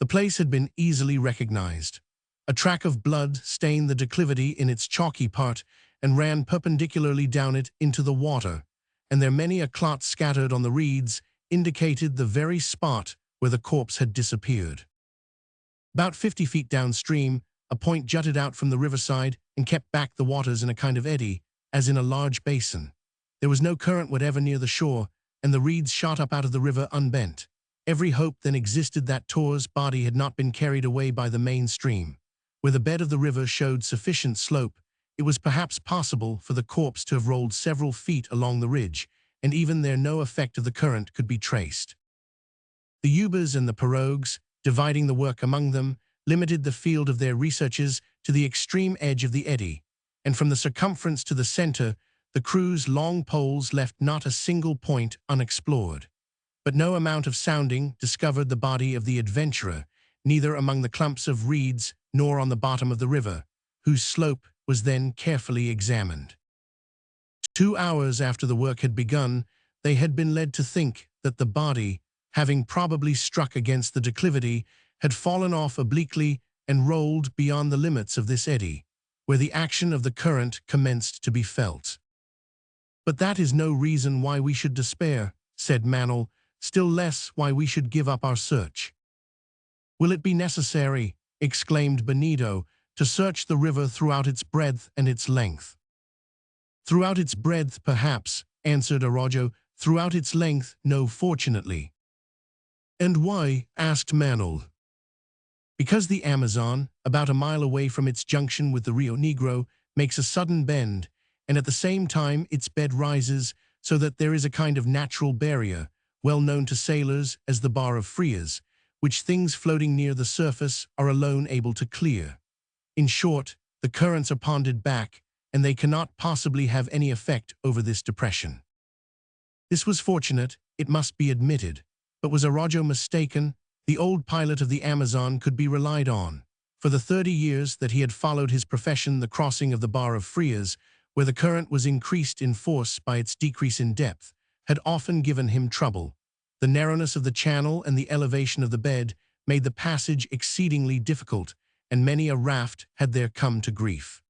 The place had been easily recognized. A track of blood stained the declivity in its chalky part and ran perpendicularly down it into the water, and there many a clot scattered on the reeds indicated the very spot where the corpse had disappeared. About 50 feet downstream, a point jutted out from the riverside and kept back the waters in a kind of eddy, as in a large basin. There was no current whatever near the shore, and the reeds shot up out of the river unbent. Every hope then existed that Tor's body had not been carried away by the main stream. Where the bed of the river showed sufficient slope, it was perhaps possible for the corpse to have rolled several feet along the ridge, and even there no effect of the current could be traced. The Ubers and the pirogues, dividing the work among them, limited the field of their researches to the extreme edge of the eddy, and from the circumference to the center, the crew's long poles left not a single point unexplored. But no amount of sounding discovered the body of the adventurer, neither among the clumps of reeds nor on the bottom of the river, whose slope was then carefully examined. 2 hours after the work had begun, they had been led to think that the body, having probably struck against the declivity, had fallen off obliquely and rolled beyond the limits of this eddy, where the action of the current commenced to be felt. "But that is no reason why we should despair," said Manel, "still less why we should give up our search." "Will it be necessary," exclaimed Benito, "to search the river throughout its breadth and its length?" "Throughout its breadth, perhaps," answered Araujo. "Throughout its length, no, fortunately." "And why?" asked Manel. "Because the Amazon, about a mile away from its junction with the Rio Negro, makes a sudden bend, and at the same time its bed rises, so that there is a kind of natural barrier, well known to sailors as the bar of Frias, which things floating near the surface are alone able to clear. In short, the currents are ponded back, and they cannot possibly have any effect over this depression." This was fortunate, it must be admitted, but was Araujo mistaken? The old pilot of the Amazon could be relied on. For the 30 years that he had followed his profession, the crossing of the bar of Frias, where the current was increased in force by its decrease in depth, had often given him trouble. The narrowness of the channel and the elevation of the bed made the passage exceedingly difficult, and many a raft had there come to grief.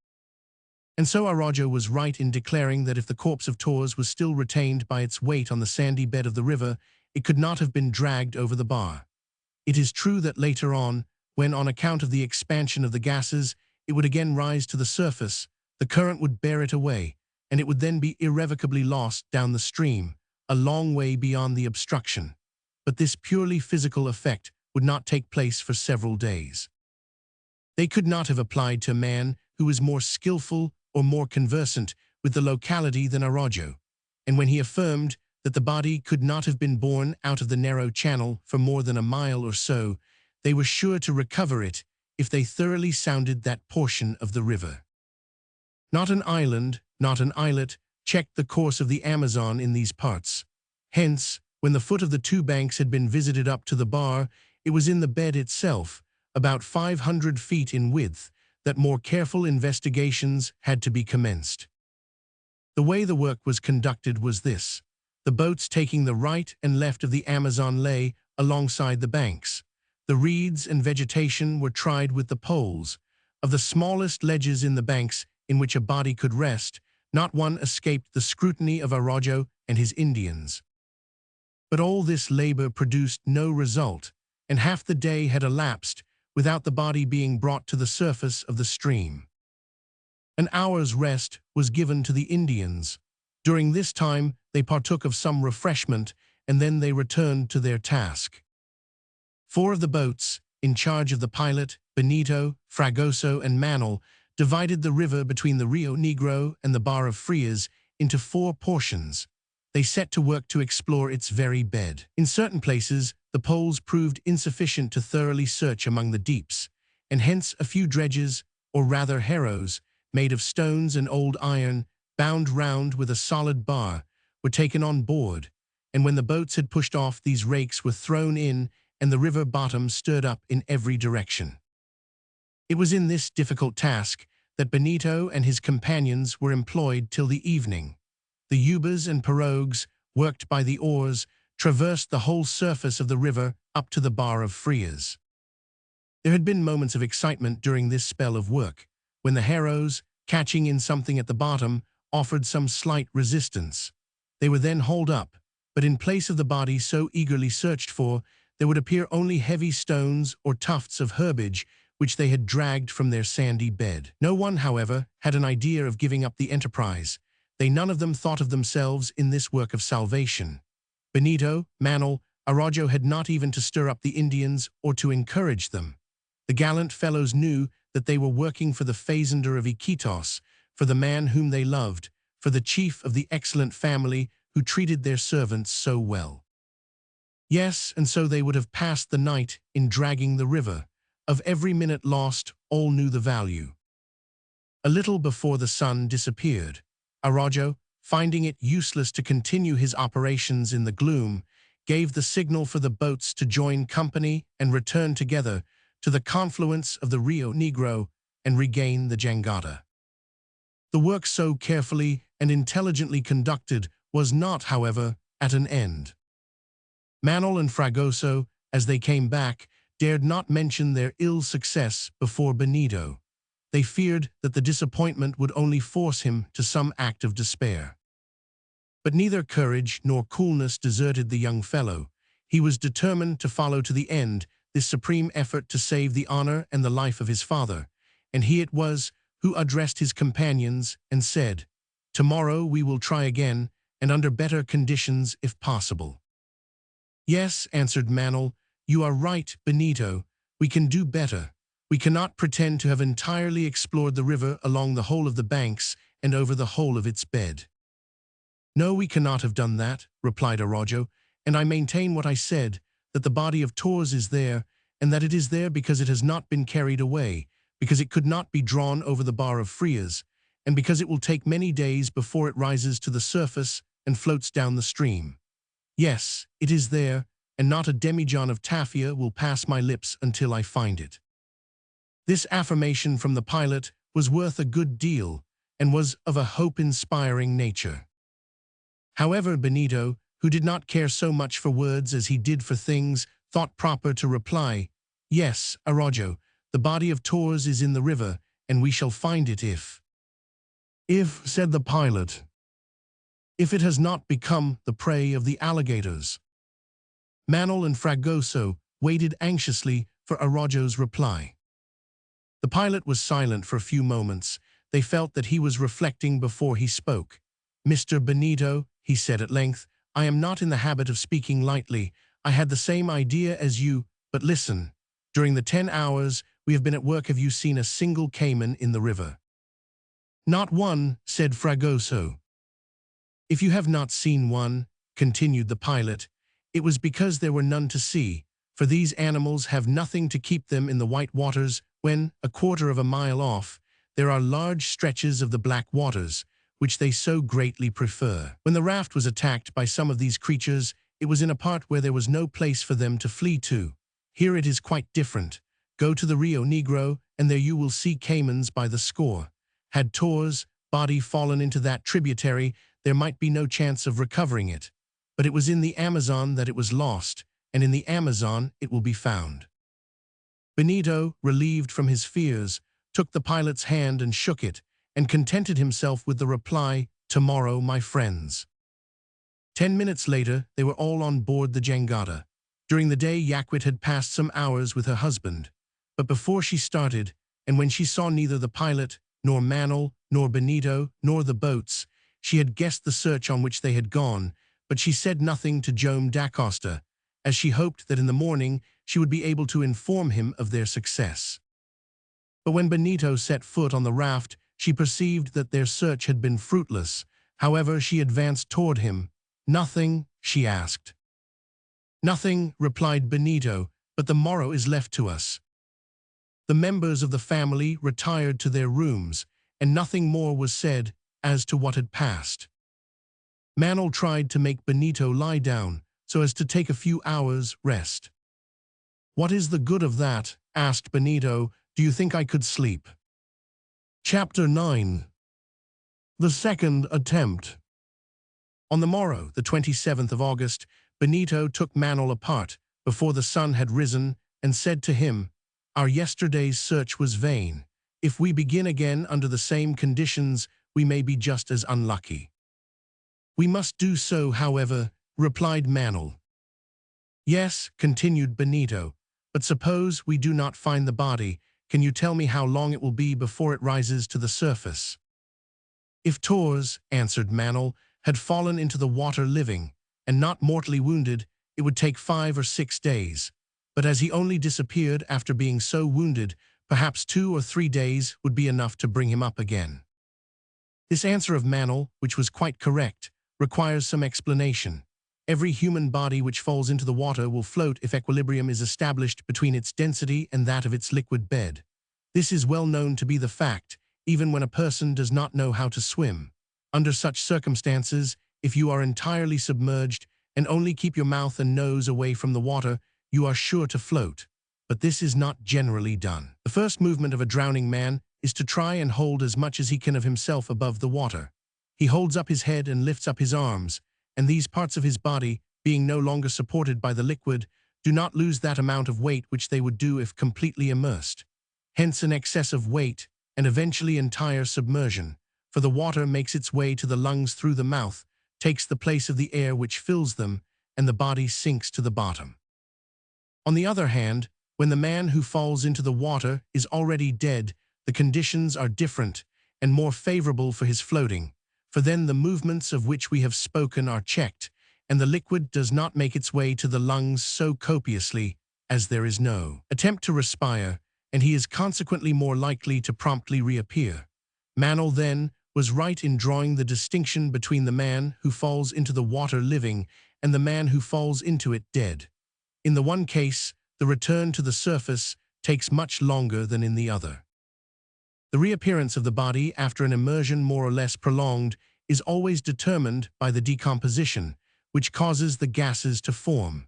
And so Araujo was right in declaring that if the corpse of Torres was still retained by its weight on the sandy bed of the river, it could not have been dragged over the bar. It is true that later on, when on account of the expansion of the gases, it would again rise to the surface, the current would bear it away, and it would then be irrevocably lost down the stream, a long way beyond the obstruction. But this purely physical effect would not take place for several days. They could not have applied to a man who was more skillful or more conversant with the locality than Araujo, and when he affirmed that the body could not have been borne out of the narrow channel for more than a mile or so, they were sure to recover it if they thoroughly sounded that portion of the river. Not an island, not an islet, checked the course of the Amazon in these parts. Hence, when the foot of the two banks had been visited up to the bar, it was in the bed itself, about 500 feet in width, that more careful investigations had to be commenced. The way the work was conducted was this. The boats taking the right and left of the Amazon lay alongside the banks. The reeds and vegetation were tried with the poles. Of the smallest ledges in the banks in which a body could rest, not one escaped the scrutiny of Araujo and his Indians. But all this labor produced no result, and half the day had elapsed without the body being brought to the surface of the stream. An hour's rest was given to the Indians. During this time, they partook of some refreshment, and then they returned to their task. 4 of the boats, in charge of the pilot, Benito, Fragoso, and Manel, divided the river between the Rio Negro and the Bar of Frias into 4 portions. They set to work to explore its very bed. In certain places, the poles proved insufficient to thoroughly search among the deeps, and hence a few dredges, or rather harrows, made of stones and old iron, bound round with a solid bar, were taken on board, and when the boats had pushed off, these rakes were thrown in and the river bottom stirred up in every direction. It was in this difficult task that Benito and his companions were employed till the evening. The ubas and pirogues, worked by the oars, traversed the whole surface of the river up to the Bar of Frias. There had been moments of excitement during this spell of work, when the harrows, catching in something at the bottom, offered some slight resistance. They were then hauled up, but in place of the body so eagerly searched for, there would appear only heavy stones or tufts of herbage which they had dragged from their sandy bed. No one, however, had an idea of giving up the enterprise. They none of them thought of themselves in this work of salvation. Benito, Manol, Araujo had not even to stir up the Indians or to encourage them. The gallant fellows knew that they were working for the fazender of Iquitos, for the man whom they loved, for the chief of the excellent family who treated their servants so well. Yes, and so they would have passed the night in dragging the river. Of every minute lost, all knew the value. A little before the sun disappeared, Araujo, finding it useless to continue his operations in the gloom, gave the signal for the boats to join company and return together to the confluence of the Rio Negro and regain the jangada. The work so carefully and intelligently conducted was not, however, at an end. Manol and Fragoso, as they came back, dared not mention their ill success before Benito. They feared that the disappointment would only force him to some act of despair. But neither courage nor coolness deserted the young fellow. He was determined to follow to the end this supreme effort to save the honor and the life of his father, and he it was who addressed his companions and said, "Tomorrow we will try again, and under better conditions if possible." "Yes," answered Manol, "you are right, Benito. We can do better. We cannot pretend to have entirely explored the river along the whole of the banks and over the whole of its bed." "No, we cannot have done that," replied Araujo, "and I maintain what I said, that the body of Torres is there, and that it is there because it has not been carried away, because it could not be drawn over the bar of Frias, and because it will take many days before it rises to the surface and floats down the stream. Yes, it is there, and not a demijohn of tafia will pass my lips until I find it." This affirmation from the pilot was worth a good deal, and was of a hope-inspiring nature. However, Benito, who did not care so much for words as he did for things, thought proper to reply, "Yes, Araujo, the body of Torres is in the river, and we shall find it if—" "If," said the pilot, "if it has not become the prey of the alligators." Manol and Fragoso waited anxiously for Araujo's reply. The pilot was silent for a few moments. They felt that he was reflecting before he spoke. "Mr. Benito," he said at length, "I am not in the habit of speaking lightly. I had the same idea as you, but listen. During the 10 hours we have been at work, have you seen a single caiman in the river?" "Not one," said Fragoso. "If you have not seen one," continued the pilot, "it was because there were none to see, for these animals have nothing to keep them in the white waters when, a quarter of a mile off, there are large stretches of the black waters, which they so greatly prefer. When the raft was attacked by some of these creatures, it was in a part where there was no place for them to flee to. Here it is quite different. Go to the Rio Negro, and there you will see caimans by the score. Had Torres' body fallen into that tributary, there might be no chance of recovering it. But it was in the Amazon that it was lost, and in the Amazon it will be found." Benito, relieved from his fears, took the pilot's hand and shook it, and contented himself with the reply, "Tomorrow, my friends." 10 minutes later, they were all on board the jangada. During the day, Yaquit had passed some hours with her husband. But before she started, and when she saw neither the pilot, nor Manol, nor Benito, nor the boats, she had guessed the search on which they had gone, but she said nothing to Joam Dacosta, as she hoped that in the morning she would be able to inform him of their success. But when Benito set foot on the raft, she perceived that their search had been fruitless. However, she advanced toward him. "Nothing?" she asked. "Nothing," replied Benito, "but the morrow is left to us." The members of the family retired to their rooms, and nothing more was said as to what had passed. Manol tried to make Benito lie down, so as to take a few hours' rest. "What is the good of that?" asked Benito. "Do you think I could sleep?" Chapter 9. The Second Attempt. On the morrow, the 27th of August, Benito took Manol apart, before the sun had risen, and said to him, "Our yesterday's search was vain. If we begin again under the same conditions, we may be just as unlucky." "We must do so, however," replied Manol. Yes, continued Benito, but suppose we do not find the body, can you tell me how long it will be before it rises to the surface? If Torres, answered Manel, had fallen into the water living, and not mortally wounded, it would take 5 or 6 days. But as he only disappeared after being so wounded, perhaps 2 or 3 days would be enough to bring him up again. This answer of Manel, which was quite correct, requires some explanation. Every human body which falls into the water will float if equilibrium is established between its density and that of its liquid bed. This is well known to be the fact, even when a person does not know how to swim. Under such circumstances, if you are entirely submerged and only keep your mouth and nose away from the water, you are sure to float. But this is not generally done. The first movement of a drowning man is to try and hold as much as he can of himself above the water. He holds up his head and lifts up his arms, and these parts of his body, being no longer supported by the liquid, do not lose that amount of weight which they would do if completely immersed. Hence an excess of weight, and eventually entire submersion, for the water makes its way to the lungs through the mouth, takes the place of the air which fills them, and the body sinks to the bottom. On the other hand, when the man who falls into the water is already dead, the conditions are different and more favorable for his floating, for then the movements of which we have spoken are checked, and the liquid does not make its way to the lungs so copiously, as there is no attempt to respire, and he is consequently more likely to promptly reappear. Manel, then, was right in drawing the distinction between the man who falls into the water living and the man who falls into it dead. In the one case, the return to the surface takes much longer than in the other. The reappearance of the body after an immersion more or less prolonged is always determined by the decomposition, which causes the gases to form.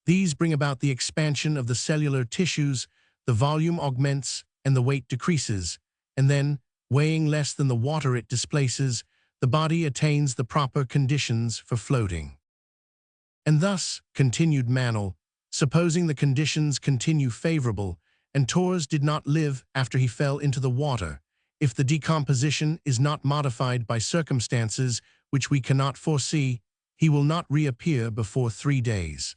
These bring about the expansion of the cellular tissues, the volume augments, and the weight decreases, and then, weighing less than the water it displaces, the body attains the proper conditions for floating. And thus, continued Manel, supposing the conditions continue favorable, and Torres did not live after he fell into the water, if the decomposition is not modified by circumstances which we cannot foresee, he will not reappear before 3 days.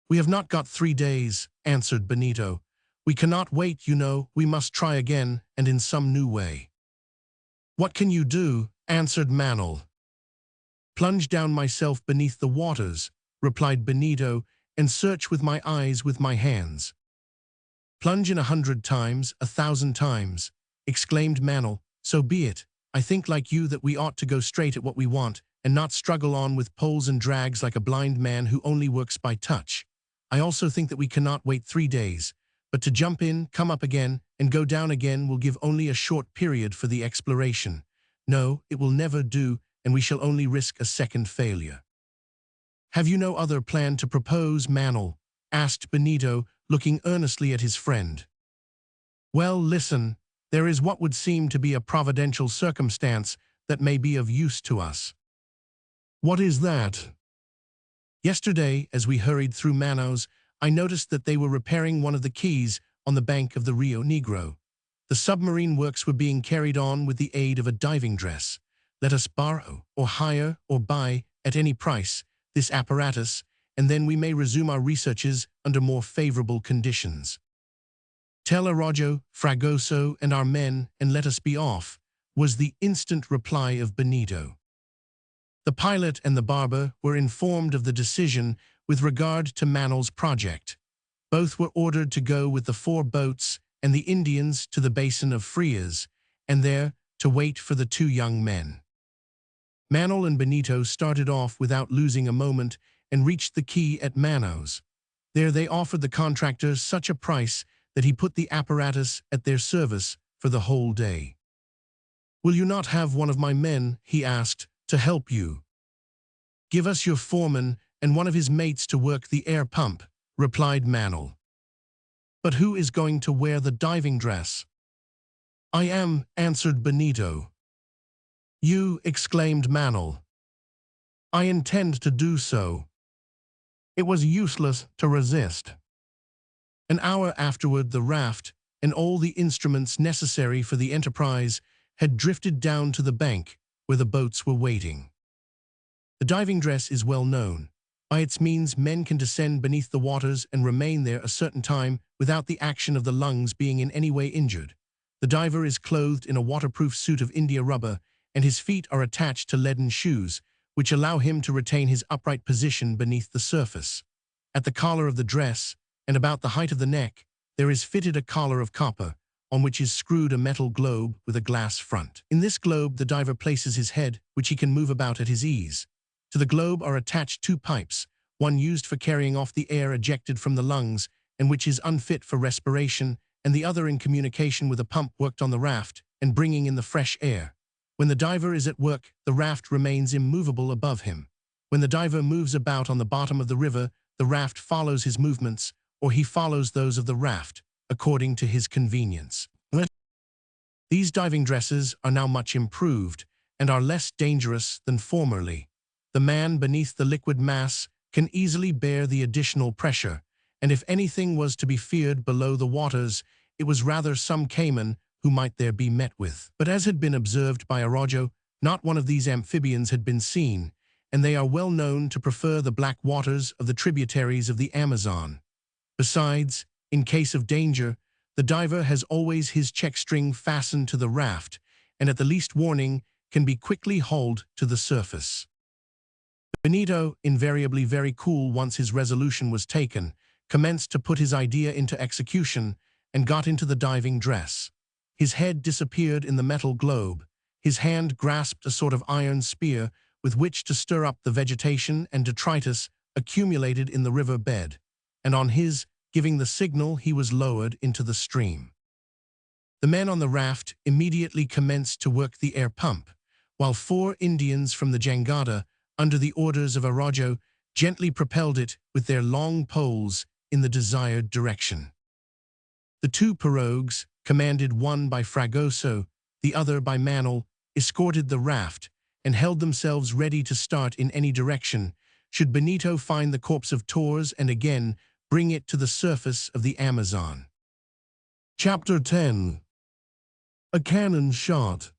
We have not got 3 days, answered Benito. We cannot wait, you know, we must try again, and in some new way. What can you do? Answered Manel. Plunge down myself beneath the waters, replied Benito, and search with my eyes with my hands. Plunge in 100 times, 1,000 times, exclaimed Manel. So be it. I think like you that we ought to go straight at what we want, and not struggle on with poles and drags like a blind man who only works by touch. I also think that we cannot wait 3 days, but to jump in, come up again, and go down again will give only a short period for the exploration. No, it will never do, and we shall only risk a second failure. Have you no other plan to propose, Manel? Asked Benito, looking earnestly at his friend. Well, listen, there is what would seem to be a providential circumstance that may be of use to us. What is that? Yesterday, as we hurried through Manaus, I noticed that they were repairing one of the quays on the bank of the Rio Negro. The submarine works were being carried on with the aid of a diving dress. Let us borrow, or hire, or buy, at any price, this apparatus, and then we may resume our researches under more favorable conditions. Tell Araujo, Fragoso, and our men, and let us be off, was the instant reply of Benito. The pilot and the barber were informed of the decision with regard to Manel's project. Both were ordered to go with the 4 boats and the Indians to the basin of Frias, and there to wait for the 2 young men. Manel and Benito started off without losing a moment and reached the quay at Manaus. There they offered the contractor such a price that he put the apparatus at their service for the whole day. Will you not have one of my men, he asked, to help you? Give us your foreman and one of his mates to work the air pump, replied Manel. But who is going to wear the diving dress? I am, answered Benito. You, exclaimed Manel. I intend to do so. It was useless to resist. An hour afterward, the raft and all the instruments necessary for the enterprise had drifted down to the bank where the boats were waiting. The diving dress is well known. By its means, men can descend beneath the waters and remain there a certain time without the action of the lungs being in any way injured. The diver is clothed in a waterproof suit of India rubber, and his feet are attached to leaden shoes, which allow him to retain his upright position beneath the surface. At the collar of the dress, and about the height of the neck, there is fitted a collar of copper, on which is screwed a metal globe with a glass front. In this globe the diver places his head, which he can move about at his ease. To the globe are attached two pipes, one used for carrying off the air ejected from the lungs, and which is unfit for respiration, and the other in communication with a pump worked on the raft, and bringing in the fresh air. When the diver is at work, the raft remains immovable above him. When the diver moves about on the bottom of the river, the raft follows his movements, or he follows those of the raft, according to his convenience. These diving dresses are now much improved, and are less dangerous than formerly. The man beneath the liquid mass can easily bear the additional pressure, and if anything was to be feared below the waters, it was rather some cayman who might there be met with. But as had been observed by Araujo, not one of these amphibians had been seen, and they are well known to prefer the black waters of the tributaries of the Amazon. Besides, in case of danger, the diver has always his check string fastened to the raft, and at the least warning can be quickly hauled to the surface. Benito, invariably very cool once his resolution was taken, commenced to put his idea into execution and got into the diving dress. His head disappeared in the metal globe. His hand grasped a sort of iron spear with which to stir up the vegetation and detritus accumulated in the river bed, and on his giving the signal he was lowered into the stream. The men on the raft immediately commenced to work the air pump, while 4 Indians from the jangada, under the orders of Araujo, gently propelled it with their long poles in the desired direction. The 2 pirogues, commanded one by Fragoso, the other by Manuel, escorted the raft and held themselves ready to start in any direction, should Benito find the corpse of Torres and again bring it to the surface of the Amazon. Chapter 10. A cannon shot.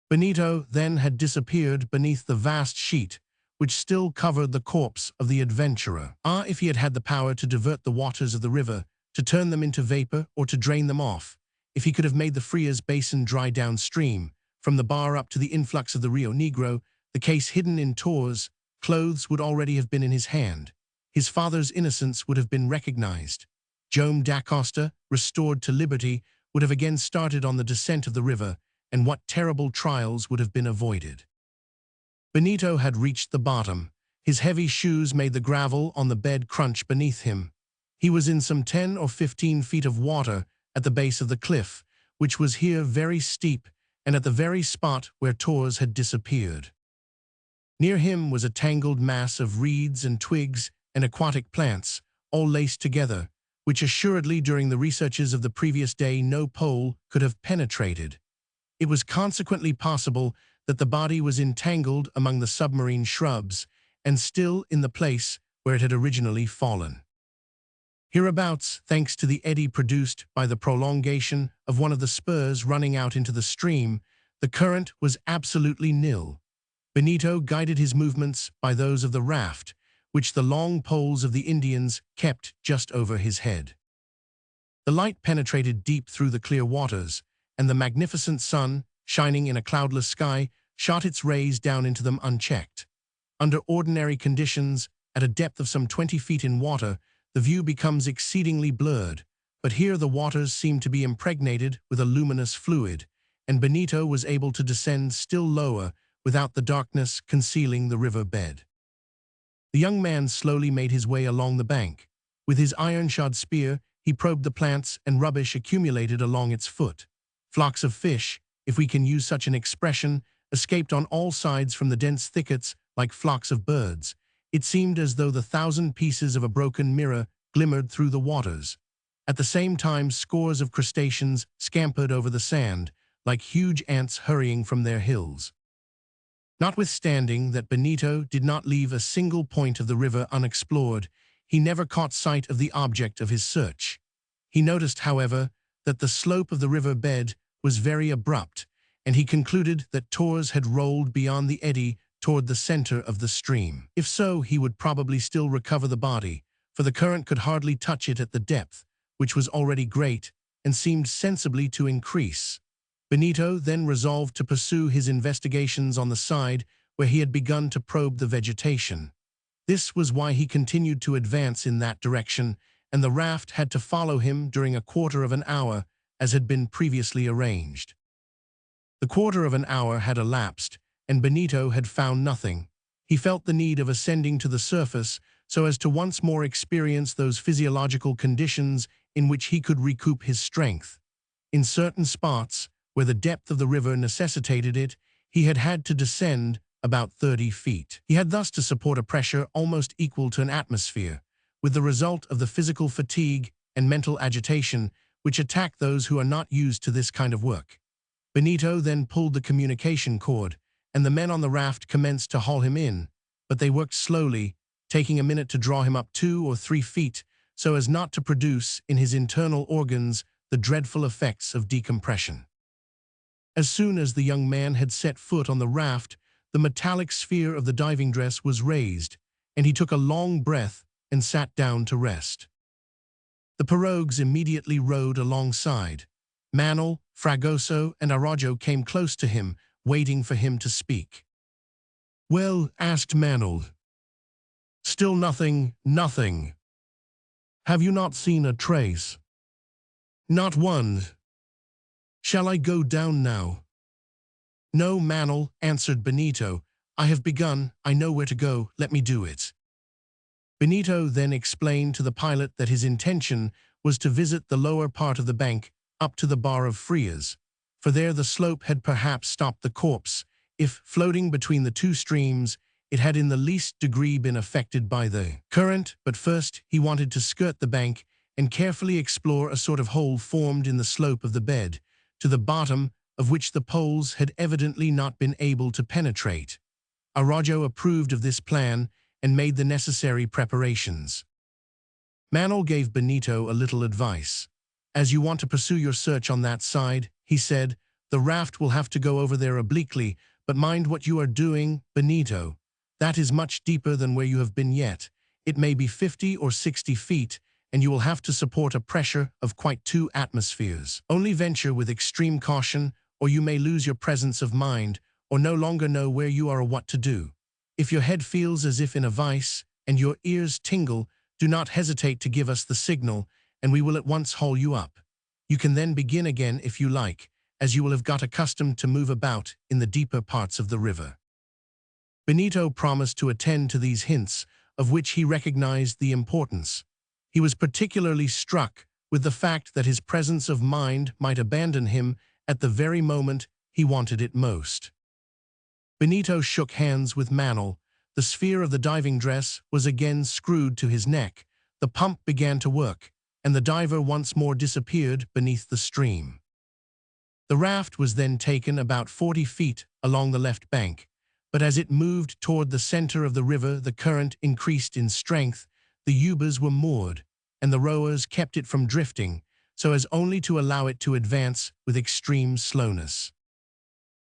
Benito then had disappeared beneath the vast sheet which still covered the corpse of the adventurer. If he had had the power to divert the waters of the river, to turn them into vapor or to drain them off, if he could have made the Frias basin dry downstream, from the bar up to the influx of the Rio Negro, the case hidden in Torres' clothes would already have been in his hand. His father's innocence would have been recognized. Joam da Costa, restored to liberty, would have again started on the descent of the river, and what terrible trials would have been avoided. Benito had reached the bottom. His heavy shoes made the gravel on the bed crunch beneath him. He was in some 10 or 15 feet of water at the base of the cliff, which was here very steep and at the very spot where Torres had disappeared. Near him was a tangled mass of reeds and twigs and aquatic plants, all laced together, which assuredly during the researches of the previous day no pole could have penetrated. It was consequently possible that the body was entangled among the submarine shrubs and still in the place where it had originally fallen. Hereabouts, thanks to the eddy produced by the prolongation of one of the spurs running out into the stream, the current was absolutely nil. Benito guided his movements by those of the raft, which the long poles of the Indians kept just over his head. The light penetrated deep through the clear waters, and the magnificent sun, shining in a cloudless sky, shot its rays down into them unchecked. Under ordinary conditions, at a depth of some 20 feet in water, the view becomes exceedingly blurred, but here the waters seemed to be impregnated with a luminous fluid, and Benito was able to descend still lower without the darkness concealing the river bed. The young man slowly made his way along the bank. With his iron-shod spear, he probed the plants and rubbish accumulated along its foot. Flocks of fish, if we can use such an expression, escaped on all sides from the dense thickets like flocks of birds. It seemed as though the 1,000 pieces of a broken mirror glimmered through the waters. At the same time, scores of crustaceans scampered over the sand, like huge ants hurrying from their hills. Notwithstanding that Benito did not leave a single point of the river unexplored, he never caught sight of the object of his search. He noticed, however, that the slope of the river bed was very abrupt, and he concluded that Torres had rolled beyond the eddy toward the center of the stream. If so, he would probably still recover the body, for the current could hardly touch it at the depth, which was already great and seemed sensibly to increase. Benito then resolved to pursue his investigations on the side where he had begun to probe the vegetation. This was why he continued to advance in that direction, and the raft had to follow him during a quarter of an hour, as had been previously arranged. The quarter of an hour had elapsed, and Benito had found nothing. He felt the need of ascending to the surface so as to once more experience those physiological conditions in which he could recoup his strength. In certain spots, where the depth of the river necessitated it, he had had to descend about 30 feet. He had thus to support a pressure almost equal to an atmosphere, with the result of the physical fatigue and mental agitation which attack those who are not used to this kind of work. Benito then pulled the communication cord, and the men on the raft commenced to haul him in, but they worked slowly, taking a minute to draw him up 2 or 3 feet so as not to produce in his internal organs the dreadful effects of decompression. As soon as the young man had set foot on the raft, the metallic sphere of the diving dress was raised, and he took a long breath and sat down to rest. The pirogues immediately rowed alongside. Manel, Fragoso, and Araujo came close to him, waiting for him to speak. "Well," asked Manel. "Still nothing, nothing. Have you not seen a trace?" "Not one. Shall I go down now?" "No, Manel," answered Benito. "I have begun. I know where to go. Let me do it." Benito then explained to the pilot that his intention was to visit the lower part of the bank up to the bar of friars, for there the slope had perhaps stopped the corpse, if, floating between the two streams, it had in the least degree been affected by the current. But first he wanted to skirt the bank and carefully explore a sort of hole formed in the slope of the bed, to the bottom of which the poles had evidently not been able to penetrate. Araujo approved of this plan and made the necessary preparations. Manel gave Benito a little advice. "As you want to pursue your search on that side," he said, "the raft will have to go over there obliquely, but mind what you are doing, Benito. That is much deeper than where you have been yet. It may be 50 or 60 feet, and you will have to support a pressure of quite 2 atmospheres. Only venture with extreme caution, or you may lose your presence of mind, or no longer know where you are or what to do. If your head feels as if in a vice, and your ears tingle, do not hesitate to give us the signal, and we will at once haul you up. You can then begin again if you like, as you will have got accustomed to move about in the deeper parts of the river." Benito promised to attend to these hints, of which he recognized the importance. He was particularly struck with the fact that his presence of mind might abandon him at the very moment he wanted it most. Benito shook hands with Manel. The sphere of the diving dress was again screwed to his neck, the pump began to work, and the diver once more disappeared beneath the stream. The raft was then taken about 40 feet along the left bank, but as it moved toward the center of the river, the current increased in strength, the ubas were moored, and the rowers kept it from drifting, so as only to allow it to advance with extreme slowness.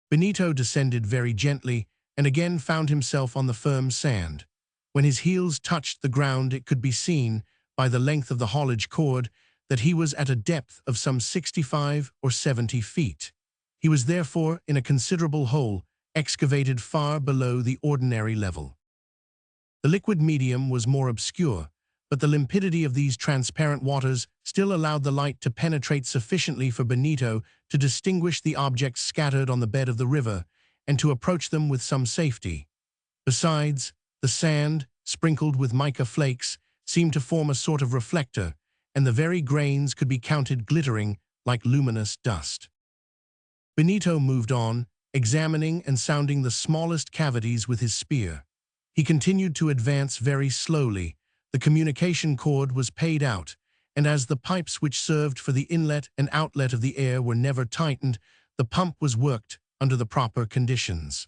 Benito descended very gently, and again found himself on the firm sand. When his heels touched the ground, it could be seen, by the length of the haulage cord, that he was at a depth of some 65 or 70 feet. He was therefore in a considerable hole, excavated far below the ordinary level. The liquid medium was more obscure, but the limpidity of these transparent waters still allowed the light to penetrate sufficiently for Benito to distinguish the objects scattered on the bed of the river, and to approach them with some safety. Besides, the sand, sprinkled with mica flakes, seemed to form a sort of reflector, and the very grains could be counted glittering like luminous dust. Benito moved on, examining and sounding the smallest cavities with his spear. He continued to advance very slowly. The communication cord was paid out, and as the pipes which served for the inlet and outlet of the air were never tightened, the pump was worked under the proper conditions.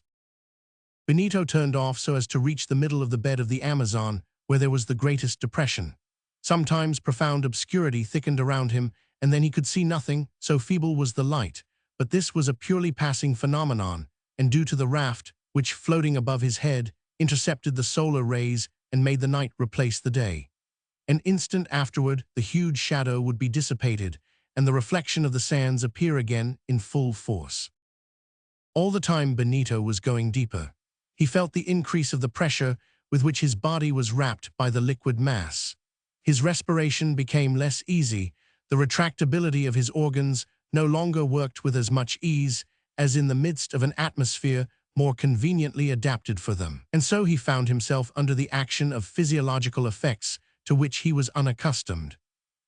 Benito turned off so as to reach the middle of the bed of the Amazon, where there was the greatest depression. Sometimes profound obscurity thickened around him, and then he could see nothing, so feeble was the light. But this was a purely passing phenomenon, and due to the raft, which, floating above his head, intercepted the solar rays and made the night replace the day. An instant afterward, the huge shadow would be dissipated, and the reflection of the sands appear again in full force. All the time Benito was going deeper. He felt the increase of the pressure with which his body was wrapped by the liquid mass. His respiration became less easy, the retractability of his organs no longer worked with as much ease as in the midst of an atmosphere more conveniently adapted for them. And so he found himself under the action of physiological effects to which he was unaccustomed.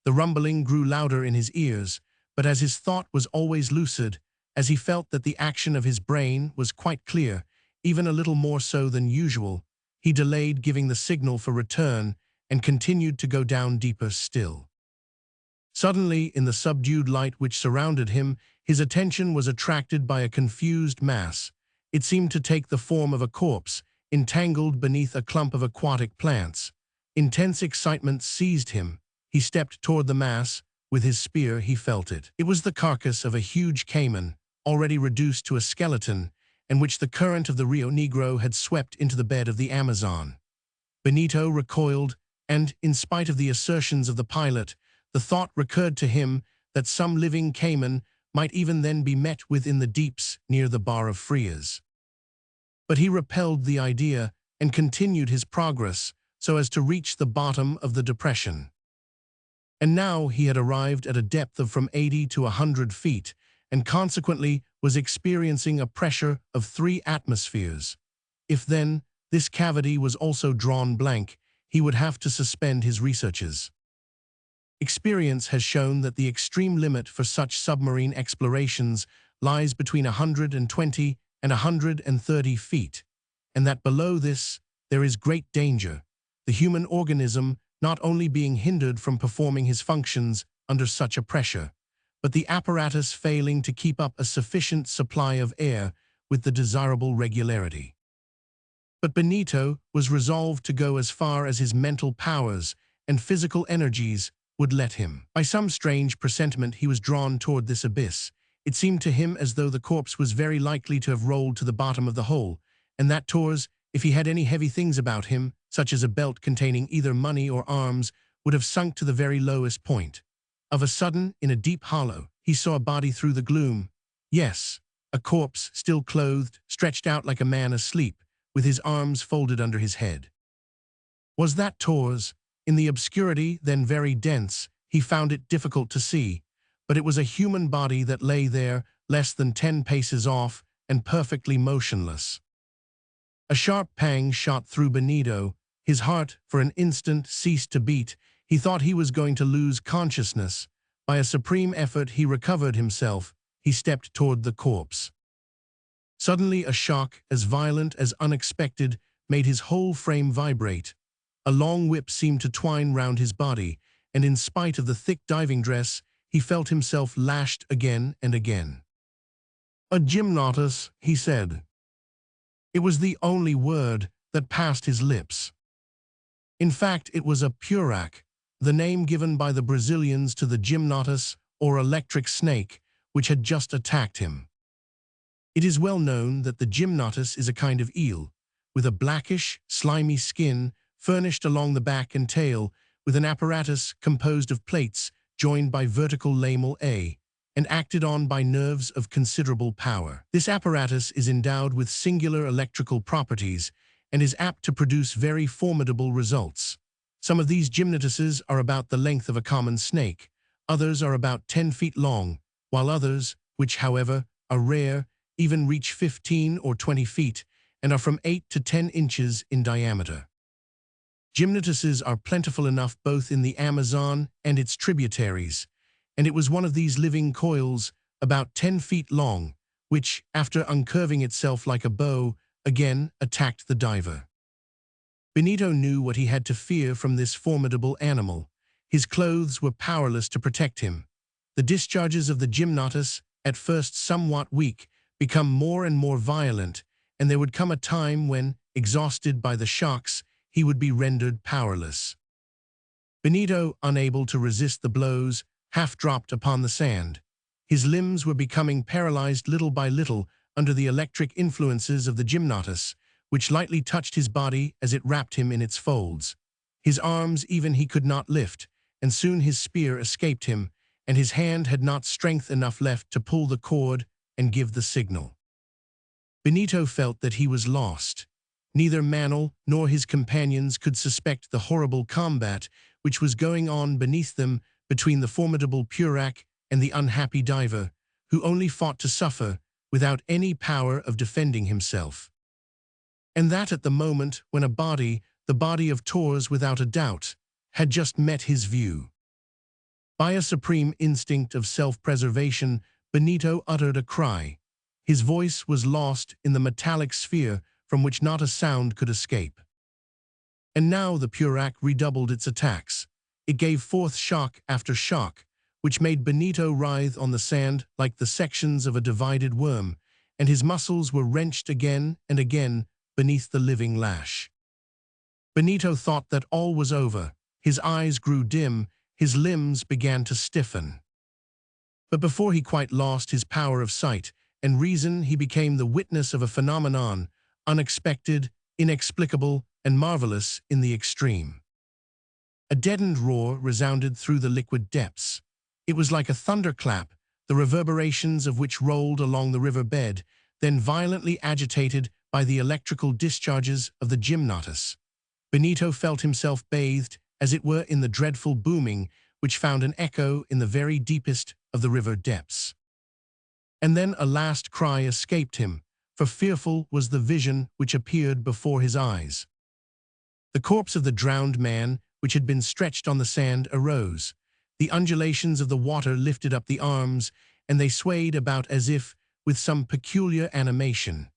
The rumbling grew louder in his ears, but as his thought was always lucid, as he felt that the action of his brain was quite clear, even a little more so than usual, he delayed giving the signal for return and continued to go down deeper still. Suddenly, in the subdued light which surrounded him, his attention was attracted by a confused mass. It seemed to take the form of a corpse, entangled beneath a clump of aquatic plants. Intense excitement seized him. He stepped toward the mass. With his spear, he felt it. It was the carcass of a huge caiman, already reduced to a skeleton, and which the current of the Rio Negro had swept into the bed of the Amazon. Benito recoiled, and, in spite of the assertions of the pilot, the thought recurred to him that some living caiman might even then be met with in the deeps near the Bar of Frias. But he repelled the idea and continued his progress so as to reach the bottom of the depression. And now he had arrived at a depth of from 80 to 100 feet, and consequently was experiencing a pressure of 3 atmospheres. If then this cavity was also drawn blank, he would have to suspend his researches. Experience has shown that the extreme limit for such submarine explorations lies between 120 and 130 feet, and that below this there is great danger, the human organism not only being hindered from performing his functions under such a pressure, but the apparatus failing to keep up a sufficient supply of air with the desirable regularity. But Benito was resolved to go as far as his mental powers and physical energies would let him. By some strange presentiment he was drawn toward this abyss. It seemed to him as though the corpse was very likely to have rolled to the bottom of the hole, and that Torres, if he had any heavy things about him, such as a belt containing either money or arms, would have sunk to the very lowest point. Of a sudden, in a deep hollow, he saw a body through the gloom. Yes, a corpse, still clothed, stretched out like a man asleep, with his arms folded under his head. Was that Torres? In the obscurity, then very dense, he found it difficult to see, but it was a human body that lay there, less than 10 paces off, and perfectly motionless. A sharp pang shot through Benito. His heart, for an instant, ceased to beat. He thought he was going to lose consciousness. By a supreme effort, he recovered himself. He stepped toward the corpse. Suddenly, a shock, as violent as unexpected, made his whole frame vibrate. A long whip seemed to twine round his body, and in spite of the thick diving dress, he felt himself lashed again and again. "A gymnotus," he said. It was the only word that passed his lips. In fact, it was a purac, the name given by the Brazilians to the gymnotus, or electric snake, which had just attacked him. It is well known that the gymnotus is a kind of eel, with a blackish, slimy skin, furnished along the back and tail, with an apparatus composed of plates joined by vertical lamel A, and acted on by nerves of considerable power. This apparatus is endowed with singular electrical properties and is apt to produce very formidable results. Some of these gymnotuses are about the length of a common snake, others are about 10 feet long, while others, which however are rare, even reach 15 or 20 feet and are from 8 to 10 inches in diameter. Gymnotuses are plentiful enough both in the Amazon and its tributaries, and it was one of these living coils, about 10 feet long, which, after uncurving itself like a bow, again attacked the diver. Benito knew what he had to fear from this formidable animal. His clothes were powerless to protect him. The discharges of the gymnotus, at first somewhat weak, become more and more violent, and there would come a time when, exhausted by the shocks, he would be rendered powerless. Benito, unable to resist the blows, half dropped upon the sand. His limbs were becoming paralyzed little by little under the electric influences of the gymnotus, which lightly touched his body as it wrapped him in its folds. His arms even he could not lift, and soon his spear escaped him, and his hand had not strength enough left to pull the cord and give the signal. Benito felt that he was lost. Neither Manuel nor his companions could suspect the horrible combat which was going on beneath them between the formidable Purac and the unhappy diver, who only fought to suffer without any power of defending himself. And that at the moment when a body, the body of Torres without a doubt, had just met his view. By a supreme instinct of self-preservation, Benito uttered a cry. His voice was lost in the metallic sphere from which not a sound could escape. And now the Purac redoubled its attacks. It gave forth shock after shock, which made Benito writhe on the sand like the sections of a divided worm, and his muscles were wrenched again and again beneath the living lash. Benito thought that all was over. His eyes grew dim, his limbs began to stiffen. But before he quite lost his power of sight and reason, he became the witness of a phenomenon, unexpected, inexplicable, and marvelous in the extreme. A deadened roar resounded through the liquid depths. It was like a thunderclap, the reverberations of which rolled along the river bed, then violently agitated by the electrical discharges of the gymnotus. Benito felt himself bathed, as it were, in the dreadful booming which found an echo in the very deepest of the river depths. And then a last cry escaped him, for fearful was the vision which appeared before his eyes. The corpse of the drowned man, which had been stretched on the sand, arose. The undulations of the water lifted up the arms, and they swayed about as if with some peculiar animation.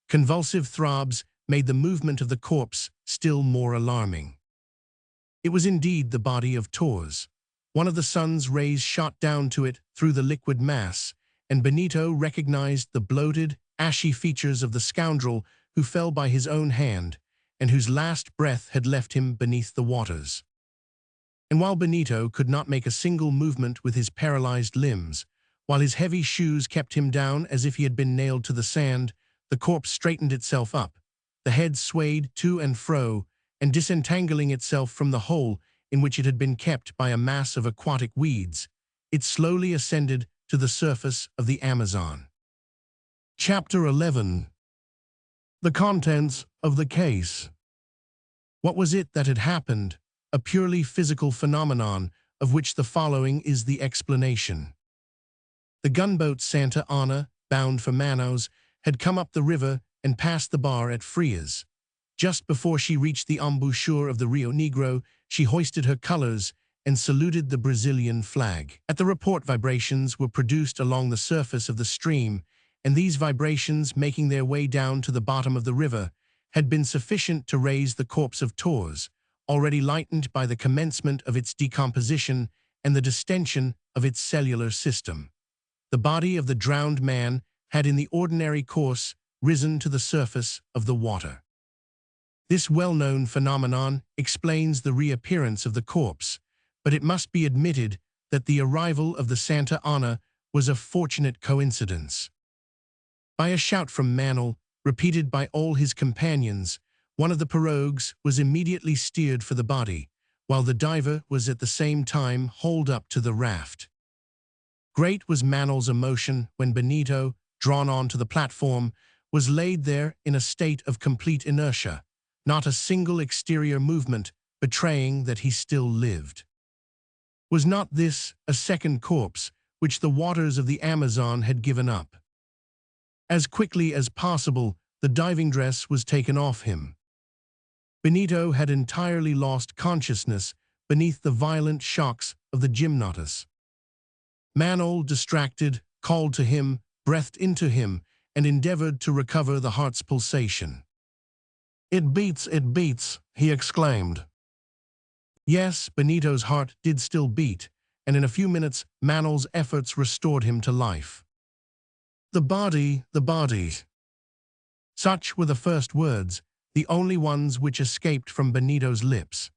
Convulsive throbs made the movement of the corpse still more alarming. It was indeed the body of Torres. One of the sun's rays shot down to it through the liquid mass, and Benito recognized the bloated, ashy features of the scoundrel who fell by his own hand, and whose last breath had left him beneath the waters. And while Benito could not make a single movement with his paralyzed limbs, while his heavy shoes kept him down as if he had been nailed to the sand, the corpse straightened itself up. The head swayed to and fro, and disentangling itself from the hole in which it had been kept by a mass of aquatic weeds, it slowly ascended to the surface of the Amazon. Chapter 11. The contents of the case. What was it that had happened? A purely physical phenomenon, of which the following is the explanation. The gunboat Santa Ana, bound for Manaus, had come up the river and passed the bar at Frias. Just before she reached the embouchure of the Rio Negro, she hoisted her colors and saluted the Brazilian flag. At the report, vibrations were produced along the surface of the stream, and these vibrations, making their way down to the bottom of the river, had been sufficient to raise the corpse of Torres, already lightened by the commencement of its decomposition and the distension of its cellular system. The body of the drowned man had in the ordinary course risen to the surface of the water. This well-known phenomenon explains the reappearance of the corpse, but it must be admitted that the arrival of the Santa Ana was a fortunate coincidence. By a shout from Manuel, repeated by all his companions, one of the pirogues was immediately steered for the body, while the diver was at the same time hauled up to the raft. Great was Manuel's emotion when Benito, drawn onto the platform, was laid there in a state of complete inertia, not a single exterior movement betraying that he still lived. Was not this a second corpse which the waters of the Amazon had given up? As quickly as possible, the diving dress was taken off him. Benito had entirely lost consciousness beneath the violent shocks of the gymnotus. Manuel, distracted, called to him, breathed into him, and endeavored to recover the heart's pulsation. It beats," he exclaimed. Yes, Benito's heart did still beat, and in a few minutes Manuel's efforts restored him to life. The body. Such were the first words, the only ones which escaped from Benito's lips.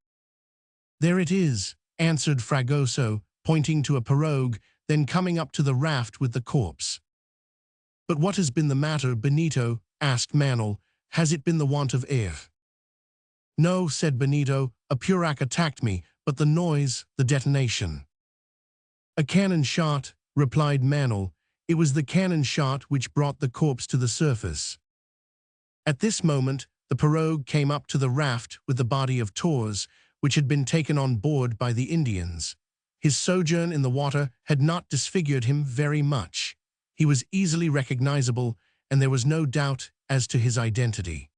There it is, answered Fragoso, pointing to a pirogue, then coming up to the raft with the corpse. "But what has been the matter, Benito?" asked Manel. "Has it been the want of air?" "No," said Benito, "a purac attacked me, but the noise, the detonation." "A cannon shot," replied Manel. "It was the cannon shot which brought the corpse to the surface." At this moment, the pirogue came up to the raft with the body of Torres, which had been taken on board by the Indians. His sojourn in the water had not disfigured him very much. He was easily recognizable, and there was no doubt as to his identity.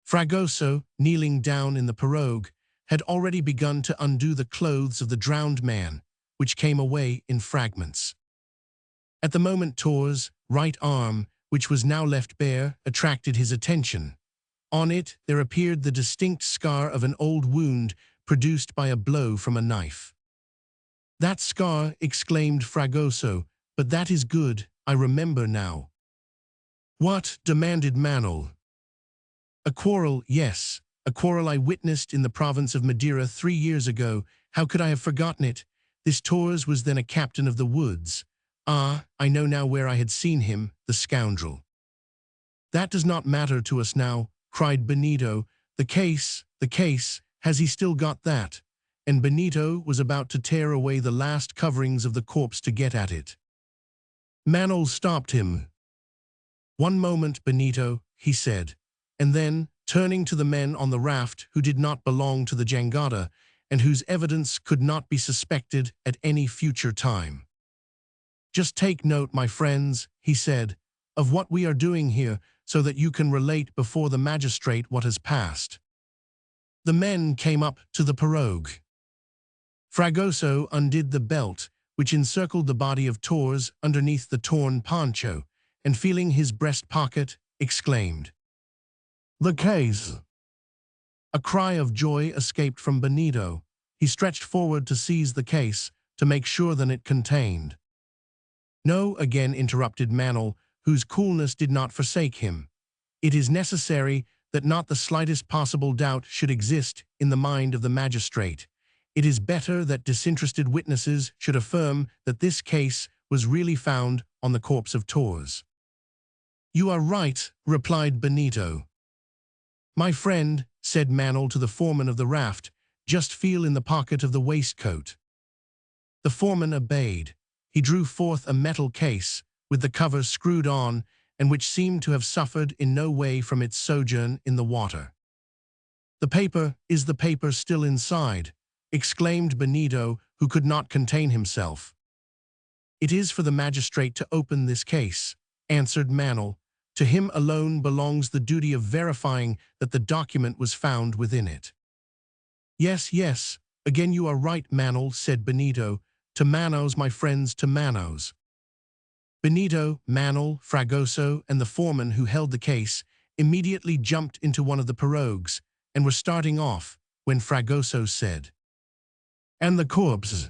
Fragoso, kneeling down in the pirogue, had already begun to undo the clothes of the drowned man, which came away in fragments. At the moment Torres' right arm, which was now left bare, attracted his attention. On it there appeared the distinct scar of an old wound produced by a blow from a knife. "That scar," exclaimed Fragoso, "but that is good, I remember now." "What?" demanded Manel. "A quarrel, yes, a quarrel I witnessed in the province of Madeira 3 years ago. How could I have forgotten it? This Torres was then a captain of the woods. Ah, I know now where I had seen him, the scoundrel." "That does not matter to us now," cried Benito. The case, has he still got that?" And Benito was about to tear away the last coverings of the corpse to get at it. Manel stopped him. "One moment, Benito," he said, and then, turning to the men on the raft who did not belong to the jangada, and whose evidence could not be suspected at any future time. "Just take note, my friends," he said, "of what we are doing here, so that you can relate before the magistrate what has passed." The men came up to the pirogue. Fragoso undid the belt, which encircled the body of Torres underneath the torn poncho, and feeling his breast pocket, exclaimed, "The case!" A cry of joy escaped from Benito. He stretched forward to seize the case, to make sure that it contained. "No," again interrupted Manel, whose coolness did not forsake him. "It is necessary that not the slightest possible doubt should exist in the mind of the magistrate. It is better that disinterested witnesses should affirm that this case was really found on the corpse of Torres." "You are right," replied Benito. "My friend," said Manel to the foreman of the raft, "just feel in the pocket of the waistcoat." The foreman obeyed. He drew forth a metal case, with the cover screwed on, and which seemed to have suffered in no way from its sojourn in the water. "The paper, is the paper still inside?" exclaimed Benito, who could not contain himself. "It is for the magistrate to open this case," answered Manel. "To him alone belongs the duty of verifying that the document was found within it." Yes, again you are right, Manel," said Benito. "To Manos, my friends, to Manos." Benito, Manel, Fragoso, and the foreman who held the case immediately jumped into one of the pirogues and were starting off when Fragoso said, "And the corpse?"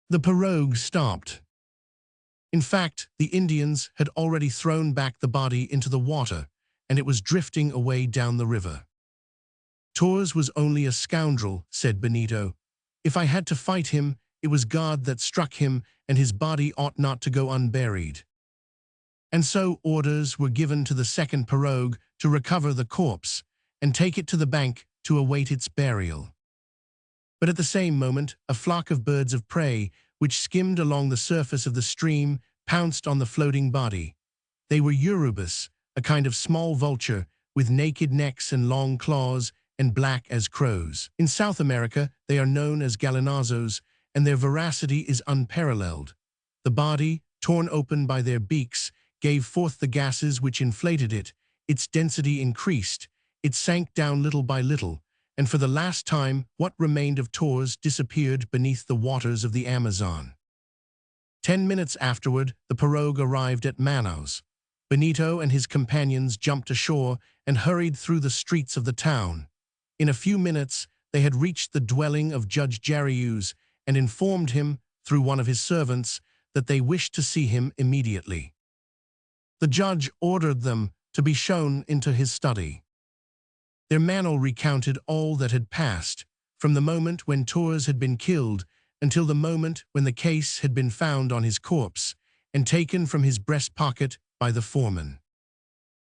The pirogue stopped. In fact, the Indians had already thrown back the body into the water, and it was drifting away down the river. "Torres was only a scoundrel," said Benito. "If I had to fight him, it was God that struck him, and his body ought not to go unburied." And so orders were given to the second pirogue to recover the corpse and take it to the bank to await its burial. But at the same moment, a flock of birds of prey, which skimmed along the surface of the stream, pounced on the floating body. They were urubus, a kind of small vulture, with naked necks and long claws, and black as crows. In South America, they are known as gallinazos, and their voracity is unparalleled. The body, torn open by their beaks, gave forth the gases which inflated it, its density increased, it sank down little by little, and for the last time what remained of Torres disappeared beneath the waters of the Amazon. 10 minutes afterward, the pirogue arrived at Manaus. Benito and his companions jumped ashore and hurried through the streets of the town. In a few minutes, they had reached the dwelling of Judge Jarius and informed him, through one of his servants, that they wished to see him immediately. The judge ordered them to be shown into his study. Their Manel recounted all that had passed, from the moment when Torres had been killed until the moment when the case had been found on his corpse, and taken from his breast pocket by the foreman.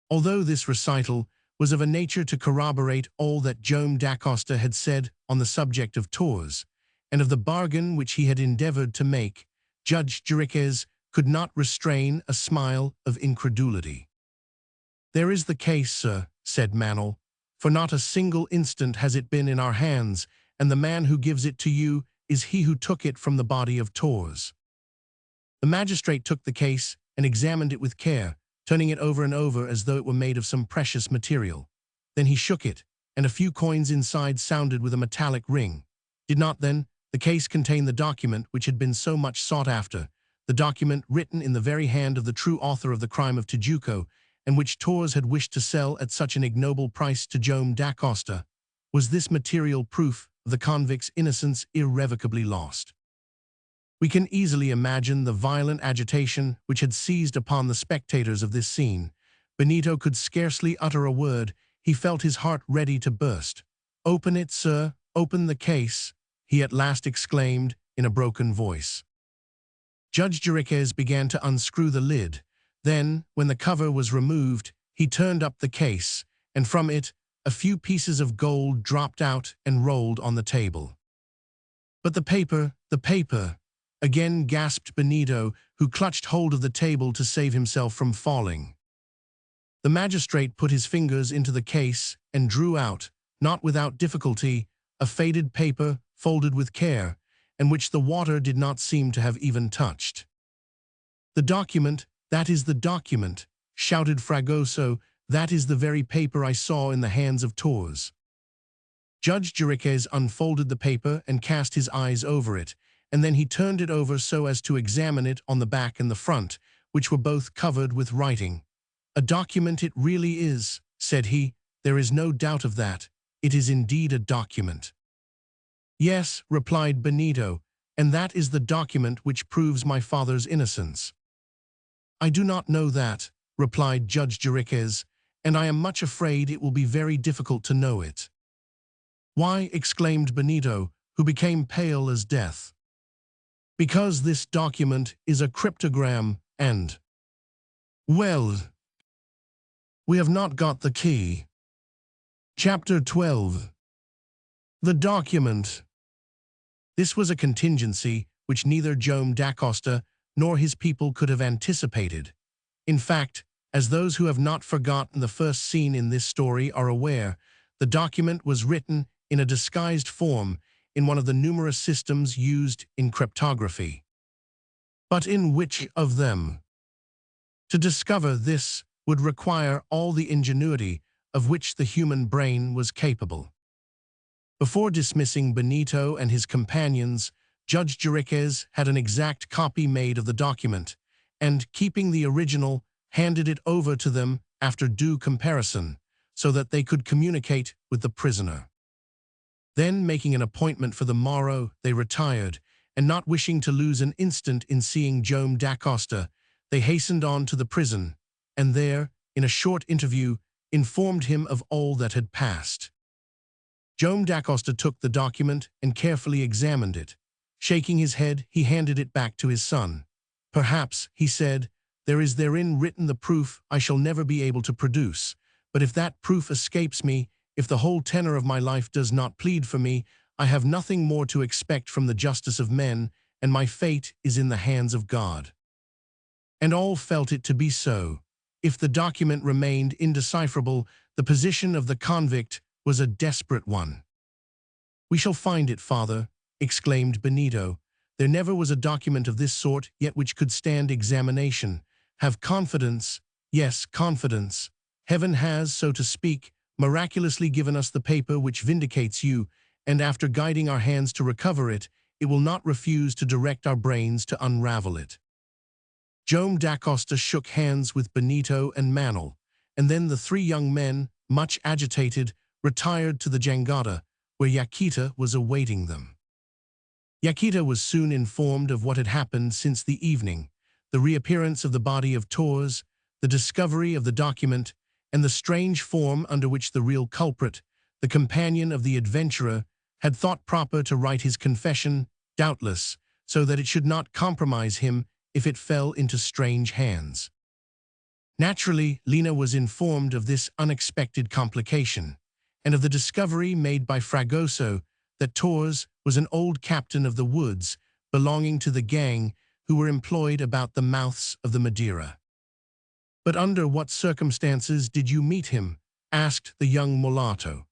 Although this recital was of a nature to corroborate all that Joam Dacosta had said on the subject of tours, and of the bargain which he had endeavored to make, Judge Jeriquez could not restrain a smile of incredulity. "There is the case, sir," said Manel, "for not a single instant has it been in our hands, and the man who gives it to you is he who took it from the body of Tours." The magistrate took the case and examined it with care, turning it over and over as though it were made of some precious material. Then he shook it, and a few coins inside sounded with a metallic ring. Did not, then, the case contain the document which had been so much sought after, the document written in the very hand of the true author of the crime of Tijuco, and which Tours had wished to sell at such an ignoble price to Joam Dacosta? Was this material proof of the convict's innocence irrevocably lost? We can easily imagine the violent agitation which had seized upon the spectators of this scene. Benito could scarcely utter a word. He felt his heart ready to burst. "Open it, sir, open the case," he at last exclaimed in a broken voice. Judge Jeriquez began to unscrew the lid. Then, when the cover was removed, he turned up the case, and from it a few pieces of gold dropped out and rolled on the table. "But the paper, again gasped Benito, who clutched hold of the table to save himself from falling. The magistrate put his fingers into the case and drew out, not without difficulty, a faded paper folded with care, and which the water did not seem to have even touched. "The document, that is the document," shouted Fragoso, "that is the very paper I saw in the hands of Tours." Judge Jeriquez unfolded the paper and cast his eyes over it, and then he turned it over so as to examine it on the back and the front, which were both covered with writing. "A document it really is," said he. "There is no doubt of that. It is indeed a document." "Yes," replied Benito, "and that is the document which proves my father's innocence." "I do not know that," replied Judge Jeriquez, "and I am much afraid it will be very difficult to know it." "Why?" exclaimed Benito, who became pale as death. "Because this document is a cryptogram and, well, we have not got the key." Chapter 12. The document. This was a contingency which neither Joam Dacosta nor his people could have anticipated. In fact, as those who have not forgotten the first scene in this story are aware, the document was written in a disguised form in one of the numerous systems used in cryptography. But in which of them? To discover this would require all the ingenuity of which the human brain was capable. Before dismissing Benito and his companions, Judge Jeriquez had an exact copy made of the document, and, keeping the original, handed it over to them after due comparison, so that they could communicate with the prisoner. Then, making an appointment for the morrow, they retired, and not wishing to lose an instant in seeing Joam Dacosta, they hastened on to the prison, and there, in a short interview, informed him of all that had passed. Joam Dacosta took the document and carefully examined it. Shaking his head, he handed it back to his son. "Perhaps," he said, "there is therein written the proof I shall never be able to produce, but if that proof escapes me, if the whole tenor of my life does not plead for me, I have nothing more to expect from the justice of men, and my fate is in the hands of God." And all felt it to be so. If the document remained indecipherable, the position of the convict was a desperate one. "We shall find it, father," exclaimed Benito. "There never was a document of this sort yet which could stand examination. Have confidence, yes, confidence. Heaven has, so to speak, miraculously given us the paper which vindicates you, and after guiding our hands to recover it, it will not refuse to direct our brains to unravel it." Joam Dacosta shook hands with Benito and Manel, and then the three young men, much agitated, retired to the jangada, where Yaquita was awaiting them. Yaquita was soon informed of what had happened since the evening, the reappearance of the body of Tours, the discovery of the document, and the strange form under which the real culprit, the companion of the adventurer, had thought proper to write his confession, doubtless, so that it should not compromise him if it fell into strange hands. Naturally, Lena was informed of this unexpected complication, and of the discovery made by Fragoso that Torres was an old captain of the woods belonging to the gang who were employed about the mouths of the Madeira. "But under what circumstances did you meet him?" asked the young mulatto.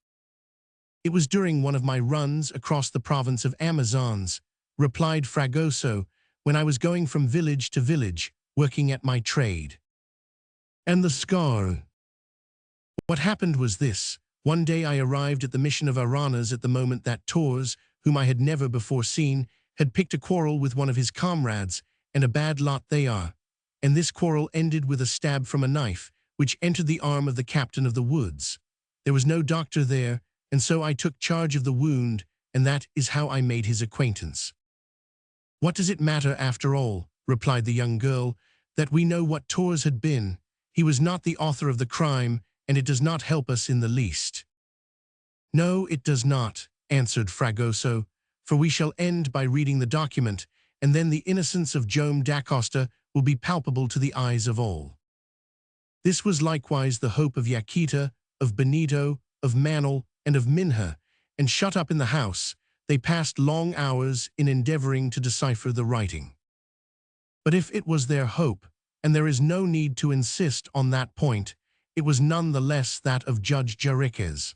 "It was during one of my runs across the province of Amazons," replied Fragoso, "when I was going from village to village, working at my trade." "And the scar?" "What happened was this. One day I arrived at the mission of Aranas at the moment that Torres, whom I had never before seen, had picked a quarrel with one of his comrades, and a bad lot they are. And this quarrel ended with a stab from a knife, which entered the arm of the captain of the woods. There was no doctor there, and so I took charge of the wound, and that is how I made his acquaintance." "What does it matter after all?" replied the young girl, "that we know what Torres had been? He was not the author of the crime, and it does not help us in the least." "No, it does not," answered Fragoso, "for we shall end by reading the document, and then the innocence of Joam da Costa will be palpable to the eyes of all." This was likewise the hope of Yaquita, of Benito, of Manuel, and of Minha, and shut up in the house, they passed long hours in endeavoring to decipher the writing. But if it was their hope, and there is no need to insist on that point, it was none the less that of Judge Jariquez.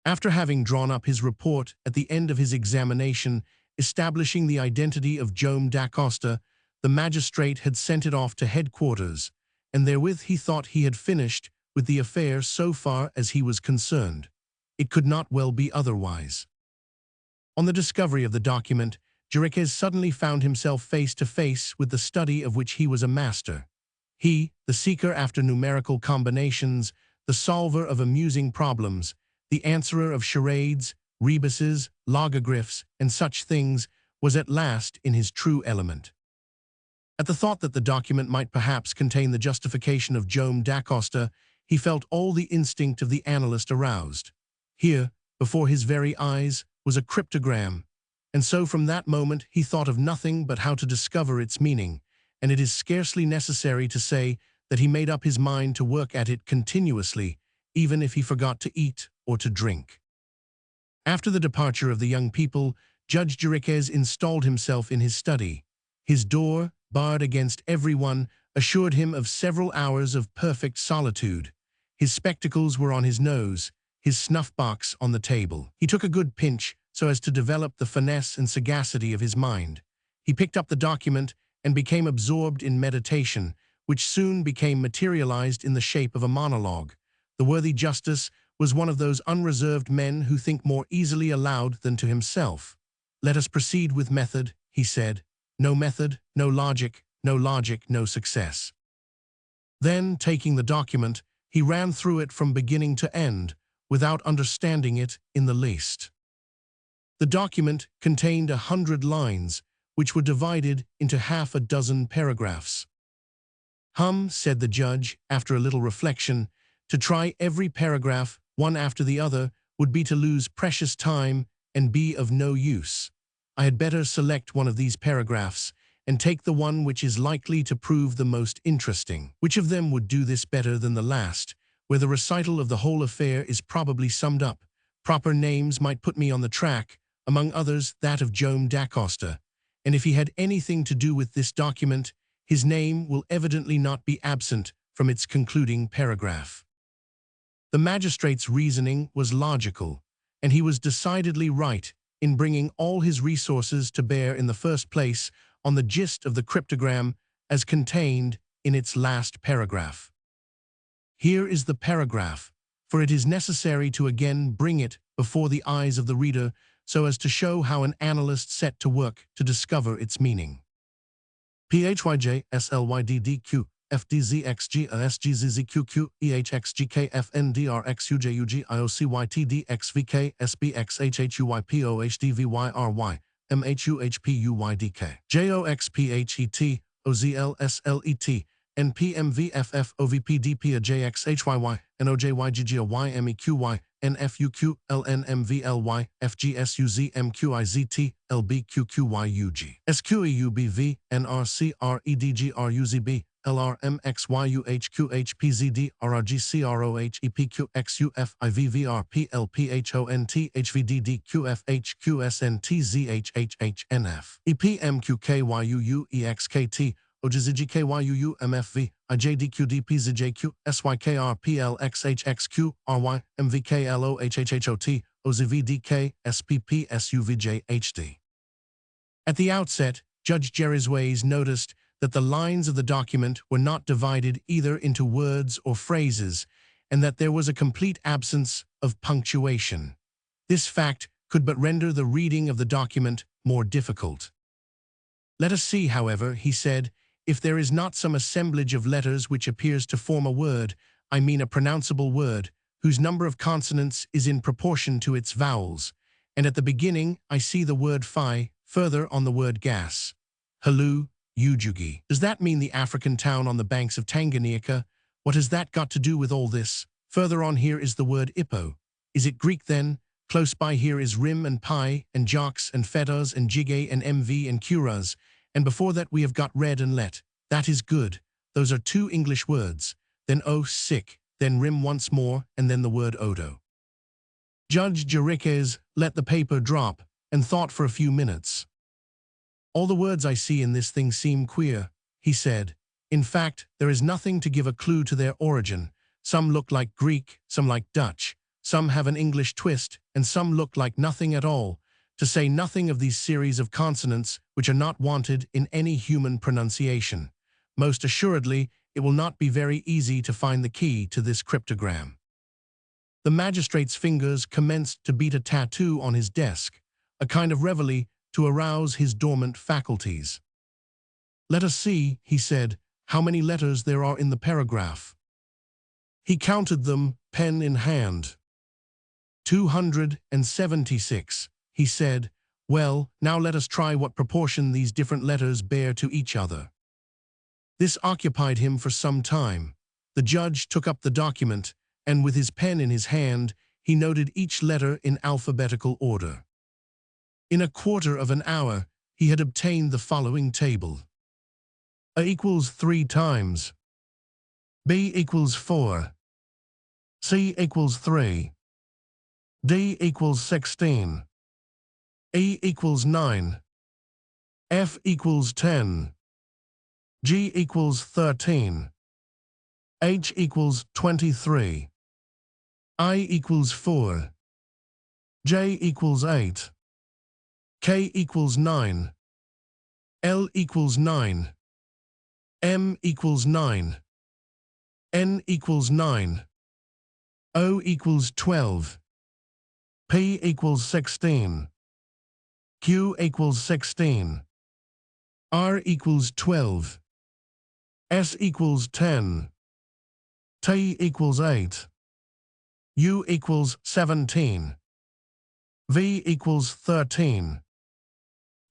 After having drawn up his report at the end of his examination, establishing the identity of Joam da Costa, the magistrate had sent it off to headquarters, and therewith he thought he had finished with the affair so far as he was concerned. It could not well be otherwise. On the discovery of the document, Jariquez suddenly found himself face to face with the study of which he was a master. He, the seeker after numerical combinations, the solver of amusing problems, the answerer of charades, rebuses, logogryphs, and such things, was at last in his true element. At the thought that the document might perhaps contain the justification of Joam da Costa, he felt all the instinct of the analyst aroused. Here, before his very eyes, was a cryptogram, and so from that moment he thought of nothing but how to discover its meaning, and it is scarcely necessary to say that he made up his mind to work at it continuously, even if he forgot to eat or to drink. After the departure of the young people, Judge Jariquez installed himself in his study. His door, barred against everyone, assured him of several hours of perfect solitude. His spectacles were on his nose, his snuff-box on the table. He took a good pinch so as to develop the finesse and sagacity of his mind. He picked up the document and became absorbed in meditation, which soon became materialized in the shape of a monologue. The worthy justice was one of those unreserved men who think more easily aloud than to himself. "Let us proceed with method," he said. "No method, no logic, no success." Then, taking the document, he ran through it from beginning to end, without understanding it in the least. The document contained 100 lines, which were divided into half a dozen paragraphs. Said the judge, after a little reflection, "to try every paragraph, one after the other, would be to lose precious time and be of no use. I had better select one of these paragraphs, and take the one which is likely to prove the most interesting. Which of them would do this better than the last, where the recital of the whole affair is probably summed up? Proper names might put me on the track, among others that of Joam da Costa, and if he had anything to do with this document, his name will evidently not be absent from its concluding paragraph." The magistrate's reasoning was logical, and he was decidedly right in bringing all his resources to bear in the first place on the gist of the cryptogram as contained in its last paragraph. Here is the paragraph, for it is necessary to again bring it before the eyes of the reader so as to show how an analyst set to work to discover its meaning. PHYJ SLYDDQ FDZXG SGZZQQ EHXGK FNDRXUJUG IOCYTDXVK SBXHHUYPOHDVYRY MHUHPUYDK JOXPHET OZLSLET NPMVFFOVPDPAJXHYY NOJYGGOYMEQY NFUQLNMVLY FGSUZMQIZT LBQQYUG SQEUBV NRCREDGRUZB LRMXYUHQHPZD RRGCROHEPQXUFIVVRPLPHONTHVDDQFHQSNTZHHHNF EPMQKYUUEXKT OJZGKYUUMFV IJDQDPZJQ SYKRPLXHXQ RY MVKLOHHHOT OZVDK SPPSUVJHD. At the outset, Judge Jerry's noticed that the lines of the document were not divided either into words or phrases, and that there was a complete absence of punctuation. This fact could but render the reading of the document more difficult. Let us see, however, he said, if there is not some assemblage of letters which appears to form a word, I mean a pronounceable word, whose number of consonants is in proportion to its vowels. And at the beginning I see the word phi, further on the word gas. Halu, Ujugi. Does that mean the African town on the banks of Tanganyika? What has that got to do with all this? Further on here is the word Ippo. Is it Greek then? Close by here is Rim and Pi and Jocks and Fedas and Jige and MV and Kuras. And before that we have got red and let. That is good. Those are two English words. Then sick, then rim once more, and then the word odo. Judge Jerry's let the paper drop and thought for a few minutes. All the words I see in this thing seem queer, he said. In fact, there is nothing to give a clue to their origin. Some look like Greek, some like Dutch. Some have an English twist, and some look like nothing at all, to say nothing of these series of consonants which are not wanted in any human pronunciation. Most assuredly, it will not be very easy to find the key to this cryptogram. The magistrate's fingers commenced to beat a tattoo on his desk, a kind of reveille to arouse his dormant faculties. Let us see, he said, how many letters there are in the paragraph. He counted them, pen in hand. 276, he said. Well, now let us try what proportion these different letters bear to each other. This occupied him for some time. The judge took up the document, and with his pen in his hand, he noted each letter in alphabetical order. In a quarter of an hour, he had obtained the following table. A equals 3 times. B equals 4. C equals 3. D equals 16. E equals 9. F equals 10. G equals 13. H equals 23. I equals 4. J equals 8. K equals 9. L equals 9. M equals 9. N equals 9. O equals 12. P equals 16. Q equals 16. R equals 12. S equals 10. T equals 8. U equals 17. V equals 13.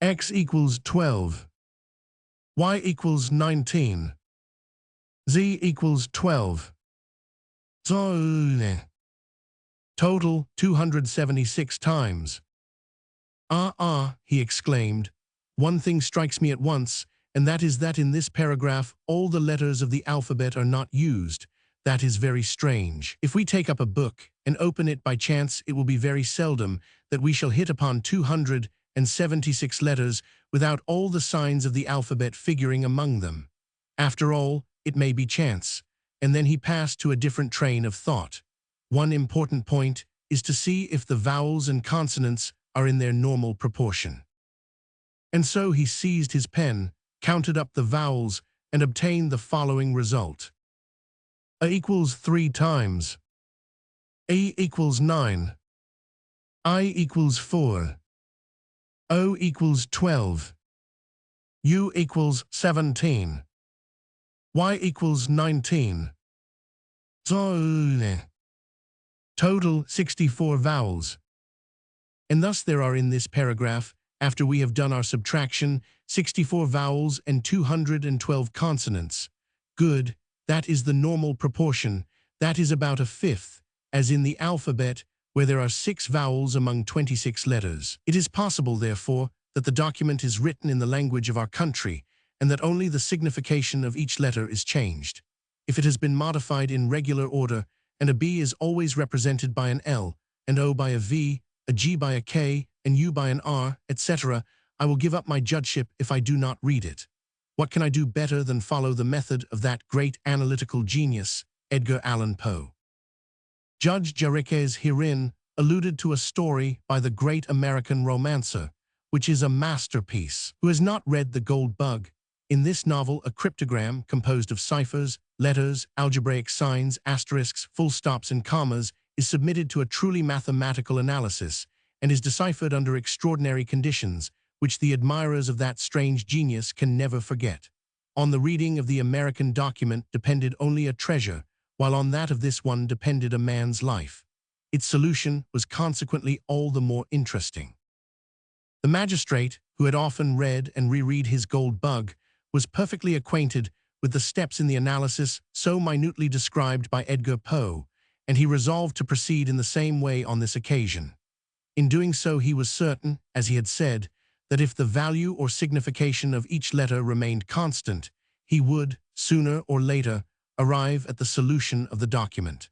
X equals 12. Y equals 19. Z equals 12. Total 276 times. He exclaimed. One thing strikes me at once, and that is that in this paragraph all the letters of the alphabet are not used. That is very strange. If we take up a book and open it by chance, it will be very seldom that we shall hit upon 276 letters without all the signs of the alphabet figuring among them. After all, it may be chance. And then he passed to a different train of thought. One important point is to see if the vowels and consonants are in their normal proportion. And so he seized his pen, counted up the vowels, and obtained the following result. A equals 3 times. E equals 9. I equals 4. O equals 12. U equals 17. Y equals 19. Total 64 vowels. And thus there are in this paragraph, after we have done our subtraction, 64 vowels and 212 consonants. Good, that is the normal proportion. That is about a fifth, as in the alphabet, where there are 6 vowels among 26 letters. It is possible, therefore, that the document is written in the language of our country, and that only the signification of each letter is changed. If it has been modified in regular order, and a B is always represented by an L, and O by a V, a G by a K, and U by an R, etc., I will give up my judgeship if I do not read it. What can I do better than follow the method of that great analytical genius, Edgar Allan Poe? Judge Jeriquez herein alluded to a story by the great American romancer, which is a masterpiece. Who has not read The Gold Bug? In this novel, a cryptogram composed of ciphers, letters, algebraic signs, asterisks, full stops, and commas is submitted to a truly mathematical analysis and is deciphered under extraordinary conditions, which the admirers of that strange genius can never forget. On the reading of the American document depended only a treasure, while on that of this one depended a man's life. Its solution was consequently all the more interesting. The magistrate, who had often read and reread his Gold Bug, was perfectly acquainted with the steps in the analysis so minutely described by Edgar Poe, and he resolved to proceed in the same way on this occasion. In doing so, he was certain, as he had said, that if the value or signification of each letter remained constant, he would, sooner or later, arrive at the solution of the document.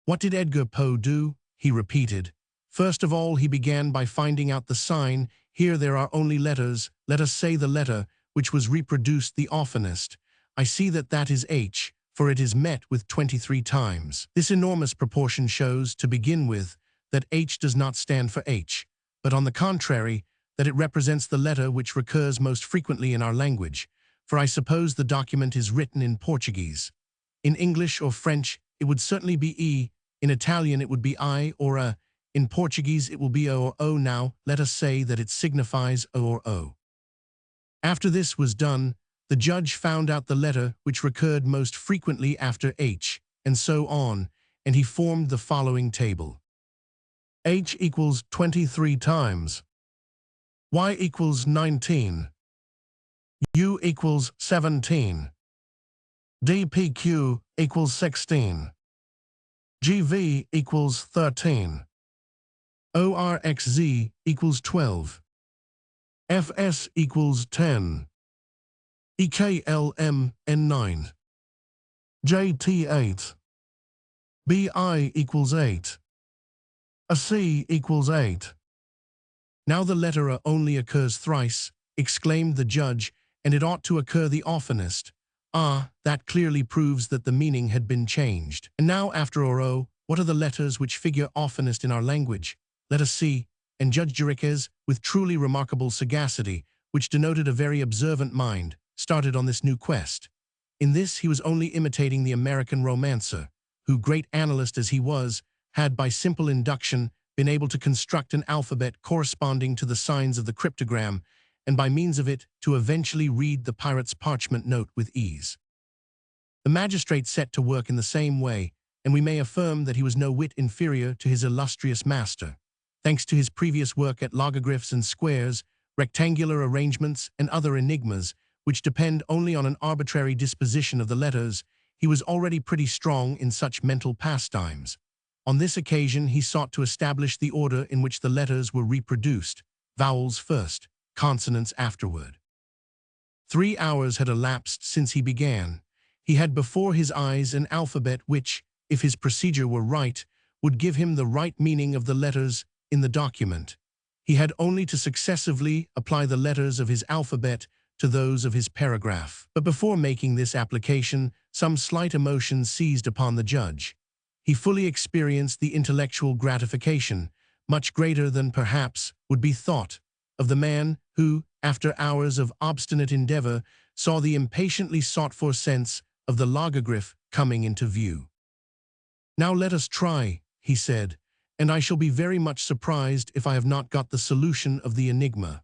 What did Edgar Poe do? He repeated. First of all, he began by finding out the sign. Here there are only letters. Let us say the letter which was reproduced the oftenest. I see that that is H, for it is met with 23 times. This enormous proportion shows, to begin with, that H does not stand for H, but on the contrary, that it represents the letter which recurs most frequently in our language, for I suppose the document is written in Portuguese. In English or French, it would certainly be E, in Italian it would be I or A, in Portuguese it will be O or O. Now, let us say that it signifies O or O. After this was done, the judge found out the letter which recurred most frequently after H, and so on, and he formed the following table. H equals 23 times. Y equals 19. U equals 17. DPQ equals 16. GV equals 13. ORXZ equals 12. FS equals 10. EKLM N 9. JT 8. BI equals 8. A C equals 8. Now the letter A only occurs thrice, exclaimed the judge, and it ought to occur the oftenest. Ah, that clearly proves that the meaning had been changed. And now, after O, what are the letters which figure oftenest in our language? Let us see. And Judge Jeriquez, with truly remarkable sagacity, which denoted a very observant mind, started on this new quest. In this he was only imitating the American romancer, who, great analyst as he was, had by simple induction been able to construct an alphabet corresponding to the signs of the cryptogram, and by means of it to eventually read the pirate's parchment note with ease. The magistrate set to work in the same way, and we may affirm that he was no whit inferior to his illustrious master. Thanks to his previous work at logogryphs and squares, rectangular arrangements, and other enigmas, which depend only on an arbitrary disposition of the letters, he was already pretty strong in such mental pastimes. On this occasion he sought to establish the order in which the letters were reproduced, vowels first, consonants afterward. 3 hours had elapsed since he began. He had before his eyes an alphabet which, if his procedure were right, would give him the right meaning of the letters in the document. He had only to successively apply the letters of his alphabet to those of his paragraph. But before making this application, some slight emotion seized upon the judge. He fully experienced the intellectual gratification, much greater than perhaps would be thought, of the man who, after hours of obstinate endeavor, saw the impatiently sought-for sense of the logogryph coming into view. "Now let us try," he said, "and I shall be very much surprised if I have not got the solution of the enigma."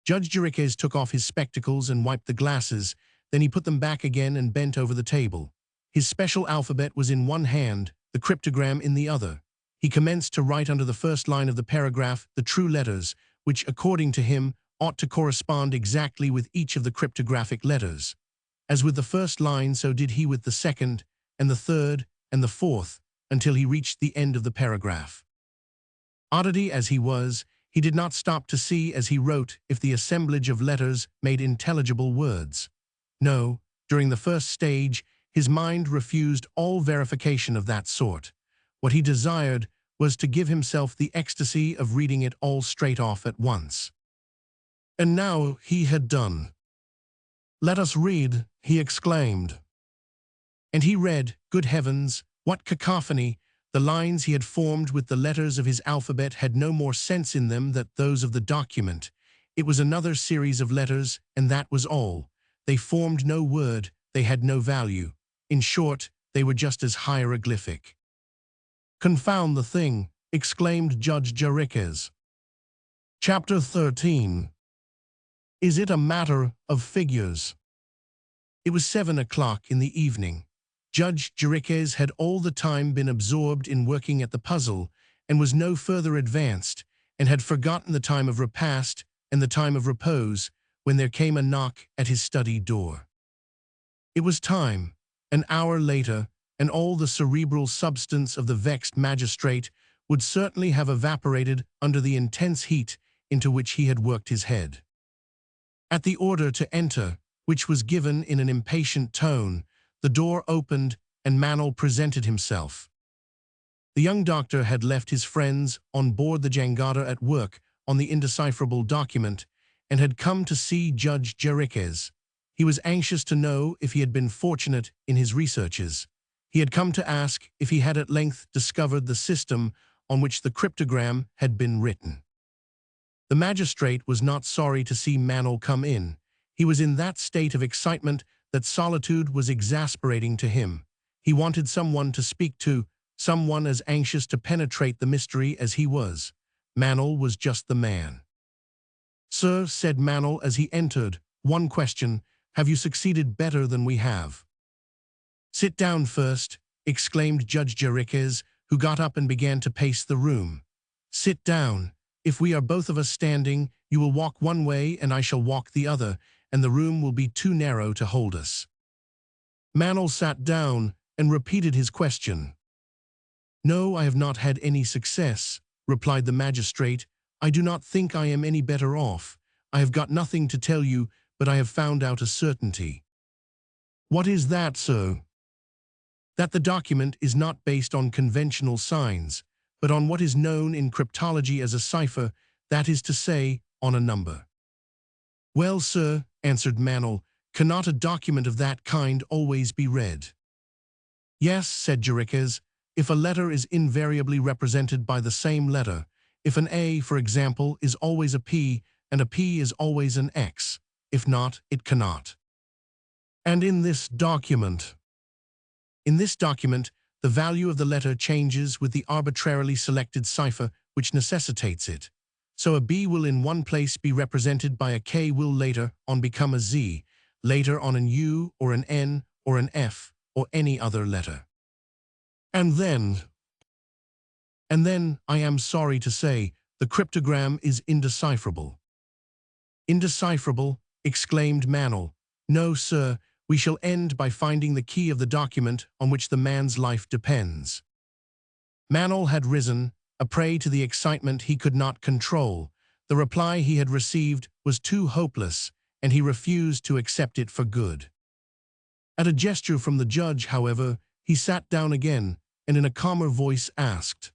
Judge Jeriquez took off his spectacles and wiped the glasses, then he put them back again and bent over the table. His special alphabet was in one hand, the cryptogram in the other. He commenced to write under the first line of the paragraph the true letters, which, according to him, ought to correspond exactly with each of the cryptographic letters. As with the first line, so did he with the second, and the third, and the fourth, until he reached the end of the paragraph. Oddity as he was, he did not stop to see as he wrote if the assemblage of letters made intelligible words. No, during the first stage, his mind refused all verification of that sort. What he desired was to give himself the ecstasy of reading it all straight off at once. And now he had done. "Let us read," he exclaimed. And he read, good heavens, what cacophony! The lines he had formed with the letters of his alphabet had no more sense in them than those of the document. It was another series of letters, and that was all. They formed no word, they had no value. In short, they were just as hieroglyphic. "Confound the thing!" exclaimed Judge Jeriquez. Chapter 13. Is it a matter of figures? It was 7 o'clock in the evening. Judge Jeriquez had all the time been absorbed in working at the puzzle, and was no further advanced, and had forgotten the time of repast and the time of repose, when there came a knock at his study door. It was time. An hour later, and all the cerebral substance of the vexed magistrate would certainly have evaporated under the intense heat into which he had worked his head. At the order to enter, which was given in an impatient tone, the door opened and Manol presented himself. The young doctor had left his friends on board the jangada at work on the indecipherable document and had come to see Judge Jeriquez. He was anxious to know if he had been fortunate in his researches. He had come to ask if he had at length discovered the system on which the cryptogram had been written. The magistrate was not sorry to see Manol come in. He was in that state of excitement that solitude was exasperating to him. He wanted someone to speak to, someone as anxious to penetrate the mystery as he was. Manol was just the man. "Sir," said Manol as he entered, "one question. Have you succeeded better than we have?" "Sit down first," exclaimed Judge Jeriquez, who got up and began to pace the room. "Sit down. If we are both of us standing, you will walk one way and I shall walk the other, and the room will be too narrow to hold us." Manol sat down and repeated his question. "No, I have not had any success," replied the magistrate. "I do not think I am any better off. I have got nothing to tell you, but I have found out a certainty." "What is that, sir?" "That the document is not based on conventional signs, but on what is known in cryptology as a cipher, that is to say, on a number." "Well, sir," answered Manol, "cannot a document of that kind always be read?" "Yes," said Jeriquez, "if a letter is invariably represented by the same letter, if an A, for example, is always a P, and a P is always an X. If not, it cannot." "And in this document?" "In this document, the value of the letter changes with the arbitrarily selected cipher which necessitates it. So a B will in one place be represented by a K will later on become a Z, later on an U or an N or an F or any other letter." "And then?" "And then, I am sorry to say, the cryptogram is indecipherable." "Indecipherable?" exclaimed Manol. "No, sir, we shall end by finding the key of the document on which the man's life depends." Manol had risen, a prey to the excitement he could not control. The reply he had received was too hopeless, and he refused to accept it for good. At a gesture from the judge, however, he sat down again, and in a calmer voice asked,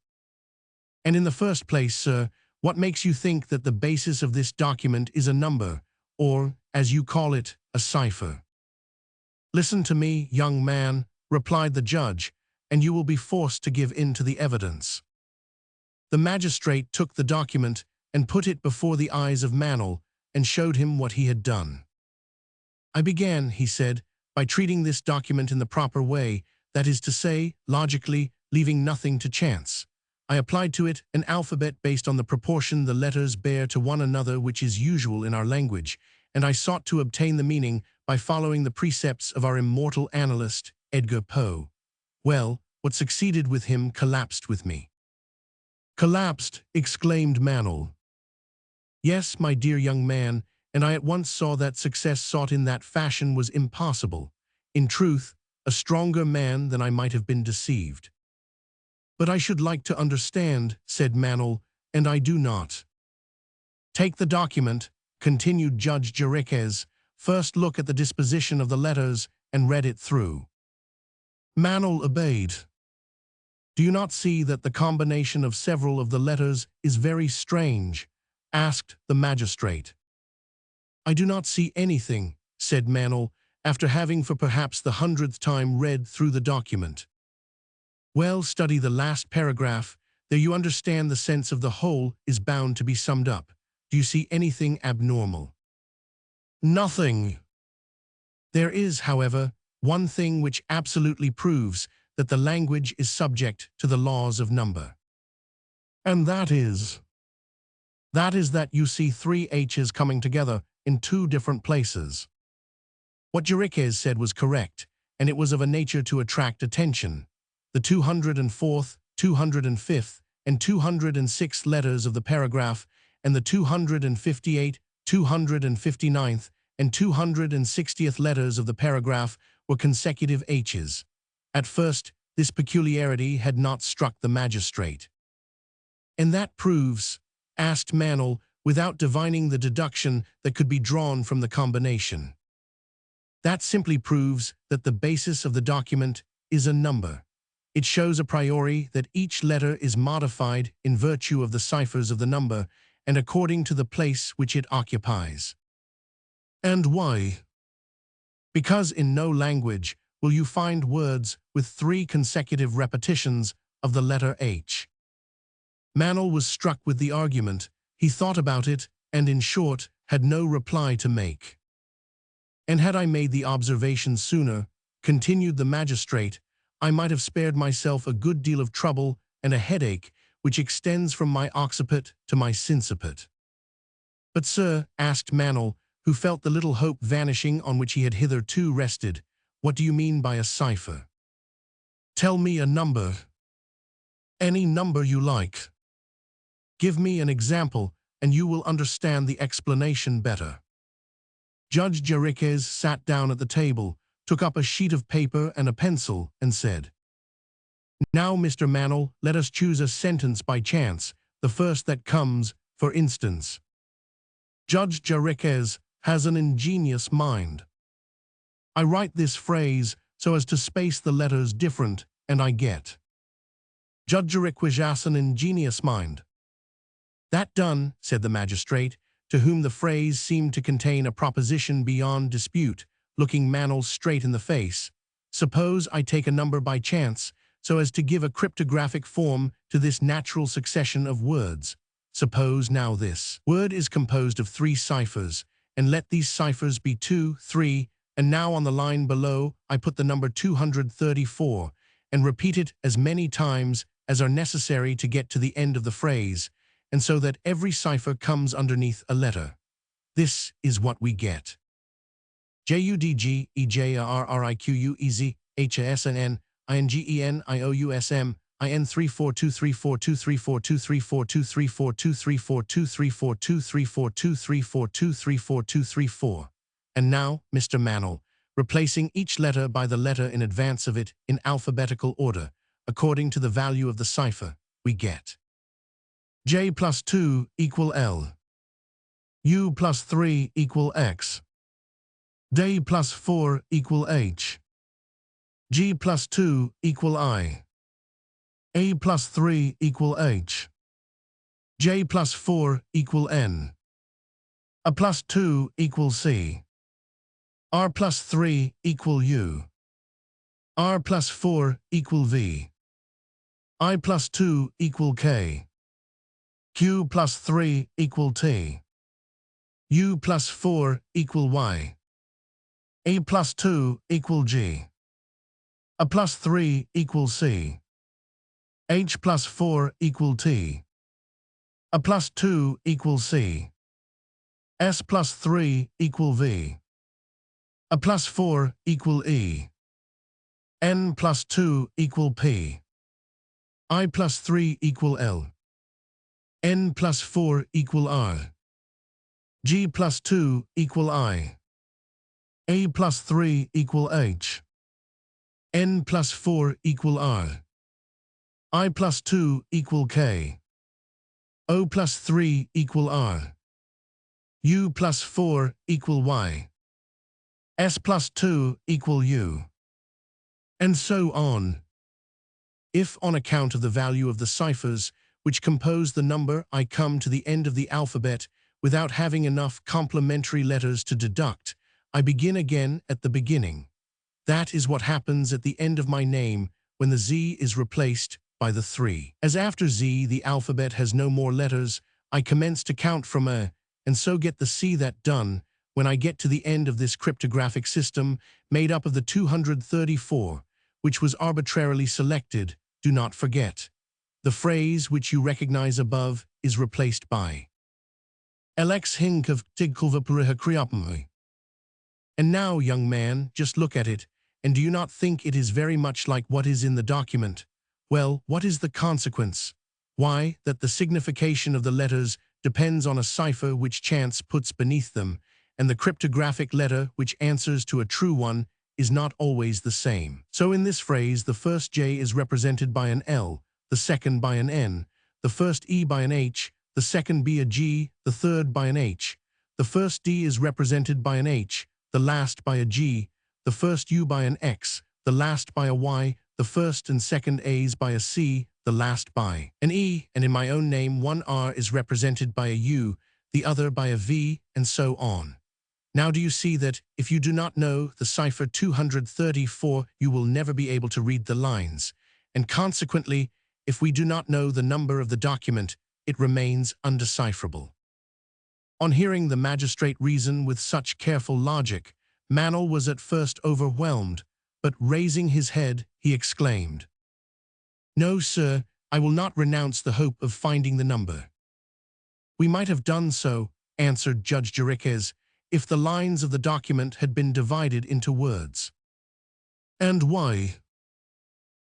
"And in the first place, sir, what makes you think that the basis of this document is a number, or, as you call it, a cipher?" "Listen to me, young man," replied the judge, "and you will be forced to give in to the evidence." The magistrate took the document and put it before the eyes of Manol and showed him what he had done. "I began," he said, "by treating this document in the proper way, that is to say, logically, leaving nothing to chance. I applied to it an alphabet based on the proportion the letters bear to one another which is usual in our language, and I sought to obtain the meaning by following the precepts of our immortal analyst, Edgar Poe. Well, what succeeded with him collapsed with me." "Collapsed!" exclaimed Manol. "Yes, my dear young man, and I at once saw that success sought in that fashion was impossible. In truth, a stronger man than I might have been deceived. But I should like to understand, said Manel, and I do not. Take the document, continued Judge Jeriquez, first look at the disposition of the letters and read it through. Manel obeyed. Do you not see that the combination of several of the letters is very strange? Asked the magistrate. I do not see anything, said Manel, after having for perhaps the 100th time read through the document. Well, study the last paragraph. There you understand the sense of the whole is bound to be summed up. Do you see anything abnormal? Nothing. There is, however, one thing which absolutely proves that the language is subject to the laws of number. And that is that you see three H's coming together in two different places. What Jeriquez said was correct, and it was of a nature to attract attention. The 204th, 205th, and 206th letters of the paragraph, and the 258th, 259th, and 260th letters of the paragraph were consecutive H's. At first, this peculiarity had not struck the magistrate. And that proves, asked Manel, without divining the deduction that could be drawn from the combination. That simply proves that the basis of the document is a number. It shows a priori that each letter is modified in virtue of the ciphers of the number and according to the place which it occupies. And why? Because in no language will you find words with three consecutive repetitions of the letter H. Manel was struck with the argument. He thought about it, and in short, had no reply to make. And had I made the observation sooner, continued the magistrate, I might have spared myself a good deal of trouble and a headache which extends from my occiput to my sinciput. But, sir, asked Manel, who felt the little hope vanishing on which he had hitherto rested, what do you mean by a cipher? Tell me a number. Any number you like. Give me an example, and you will understand the explanation better. Judge Jeriquez sat down at the table, took up a sheet of paper and a pencil, and said, Now, Mr. Manel, let us choose a sentence by chance, the first that comes, for instance. Judge Jeriquez has an ingenious mind. I write this phrase so as to space the letters different, and I get. Judge Jeriquez has an ingenious mind. That done, said the magistrate, to whom the phrase seemed to contain a proposition beyond dispute, looking Manel straight in the face, suppose I take a number by chance, so as to give a cryptographic form to this natural succession of words. Suppose now this word is composed of three ciphers, and let these ciphers be 2, 3, and now on the line below I put the number 234, and repeat it as many times as are necessary to get to the end of the phrase, and so that every cipher comes underneath a letter. This is what we get. JUDGEJRRIQUEZHASNN IN34234234234234234234234234. And now, Mr. Manel, replacing each letter by the letter in advance of it in alphabetical order, according to the value of the cipher, we get J plus 2 equal L. U plus 3 equal X. D plus 4 equal H. G plus 2 equal I. A plus 3 equal H. J plus 4 equal N. A plus 2 equal C. R plus 3 equal U. R plus 4 equal V. I plus 2 equal K. Q plus 3 equal T. U plus 4 equal Y. A plus 2 equal G. A plus 3 equal C. H plus 4 equal T. A plus 2 equal C. S plus 3 equal V. A plus 4 equal E. N plus 2 equal P. I plus 3 equal L. N plus 4 equal R. G plus 2 equal I. A plus 3 equal H. N plus 4 equal R. I plus 2 equal K. O plus 3 equal R. U plus 4 equal Y. S plus 2 equal U. And so on. If, on account of the value of the ciphers which compose the number, I come to the end of the alphabet without having enough complementary letters to deduct, I begin again at the beginning. That is what happens at the end of my name when the Z is replaced by the 3. As after Z the alphabet has no more letters, I commence to count from A, and so get the C. That done, when I get to the end of this cryptographic system made up of the 234, which was arbitrarily selected, do not forget. The phrase which you recognize above is replaced by Alex Hinkov Tigkulvapuriha Kriapmui. And now, young man, just look at it, and do you not think it is very much like what is in the document? Well, what is the consequence? Why, that the signification of the letters depends on a cipher which chance puts beneath them, and the cryptographic letter which answers to a true one is not always the same. So in this phrase, the first J is represented by an L, the second by an N, the first E by an H, the second B a G, the third by an H. The first D is represented by an H, the last by a G, the first U by an X, the last by a Y, the first and second A's by a C, the last by an E, and in my own name one R is represented by a U, the other by a V, and so on. Now do you see that, if you do not know the cipher 234, you will never be able to read the lines, and consequently, if we do not know the number of the document, it remains undecipherable. On hearing the magistrate reason with such careful logic, Manel was at first overwhelmed, but raising his head, he exclaimed, "No, sir, I will not renounce the hope of finding the number." "We might have done so," answered Judge Jeriquez, "if the lines of the document had been divided into words." "And why?"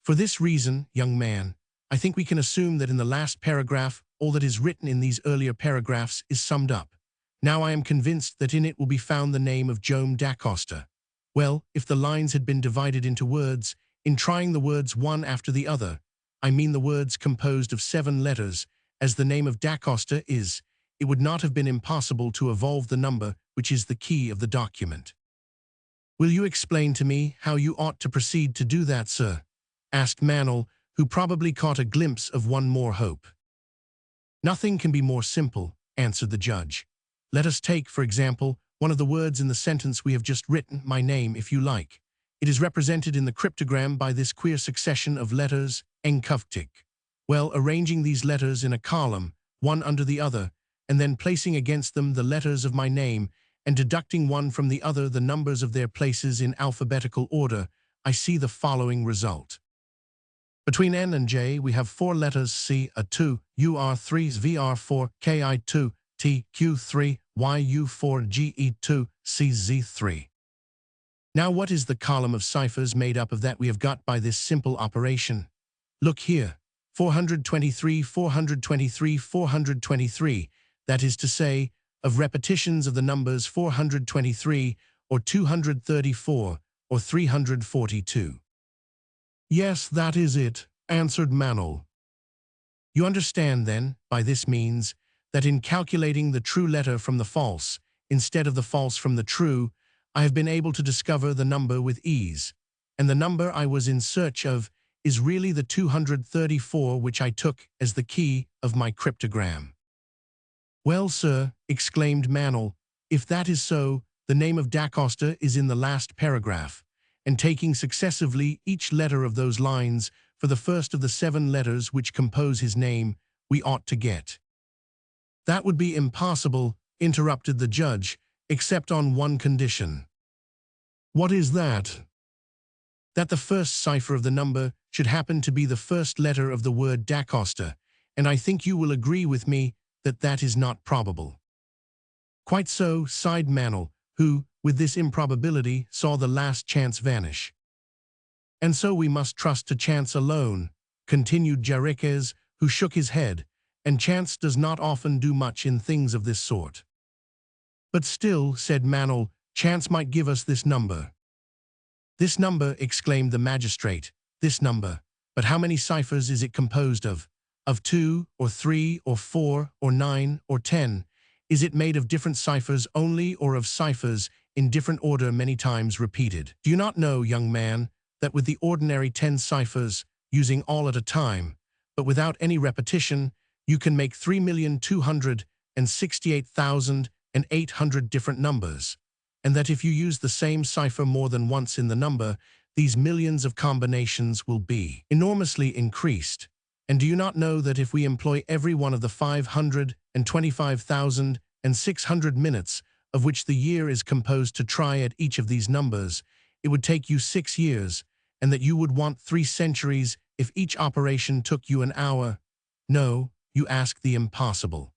"For this reason, young man. I think we can assume that in the last paragraph, all that is written in these earlier paragraphs is summed up. Now I am convinced that in it will be found the name of Joam da Costa. Well, if the lines had been divided into words, in trying the words one after the other, I mean the words composed of 7 letters, as the name of da Costa is, it would not have been impossible to evolve the number which is the key of the document." "Will you explain to me how you ought to proceed to do that, sir?" asked Manel, who probably caught a glimpse of one more hope. "Nothing can be more simple," answered the judge. "Let us take, for example, one of the words in the sentence we have just written, my name, if you like. It is represented in the cryptogram by this queer succession of letters, enkuvtik. Well, arranging these letters in a column, one under the other, and then placing against them the letters of my name, and deducting one from the other the numbers of their places in alphabetical order, I see the following result. Between N and J, we have 4 letters C, A2, UR3, VR4, KI2, TQ3, YU4, GE2, CZ3. Now what is the column of ciphers made up of that we have got by this simple operation? Look here, 423, 423, 423, that is to say, of repetitions of the numbers 423, or 234, or 342. "Yes, that is it," answered Manel. "You understand, then, by this means, that in calculating the true letter from the false, instead of the false from the true, I have been able to discover the number with ease, and the number I was in search of is really the 234 which I took as the key of my cryptogram." "Well, sir," exclaimed Manel, "if that is so, the name of da Costa is in the last paragraph, and taking successively each letter of those lines for the first of the 7 letters which compose his name, we ought to get." "That would be impossible," interrupted the judge, "except on one condition." "What is that?" "That the first cipher of the number should happen to be the first letter of the word da Costa, and I think you will agree with me that that is not probable." "Quite so," sighed Manel, who, with this improbability, saw the last chance vanish. "And so we must trust to chance alone," continued Jeriquez, who shook his head, "and chance does not often do much in things of this sort." "But still," said Manel, "chance might give us this number." "This number," exclaimed the magistrate, "this number. But how many ciphers is it composed of? Of 2, or 3, or 4, or 9, or 10? Is it made of different ciphers only, or of ciphers in different order many times repeated? Do you not know, young man, that with the ordinary 10 ciphers, using all at a time, but without any repetition, you can make 3,268,800 different numbers, and that if you use the same cipher more than once in the number, these millions of combinations will be enormously increased? And do you not know that if we employ every one of the 525,600 minutes of which the year is composed to try at each of these numbers, it would take you 6 years, and that you would want 3 centuries if each operation took you an hour? No, you ask the impossible."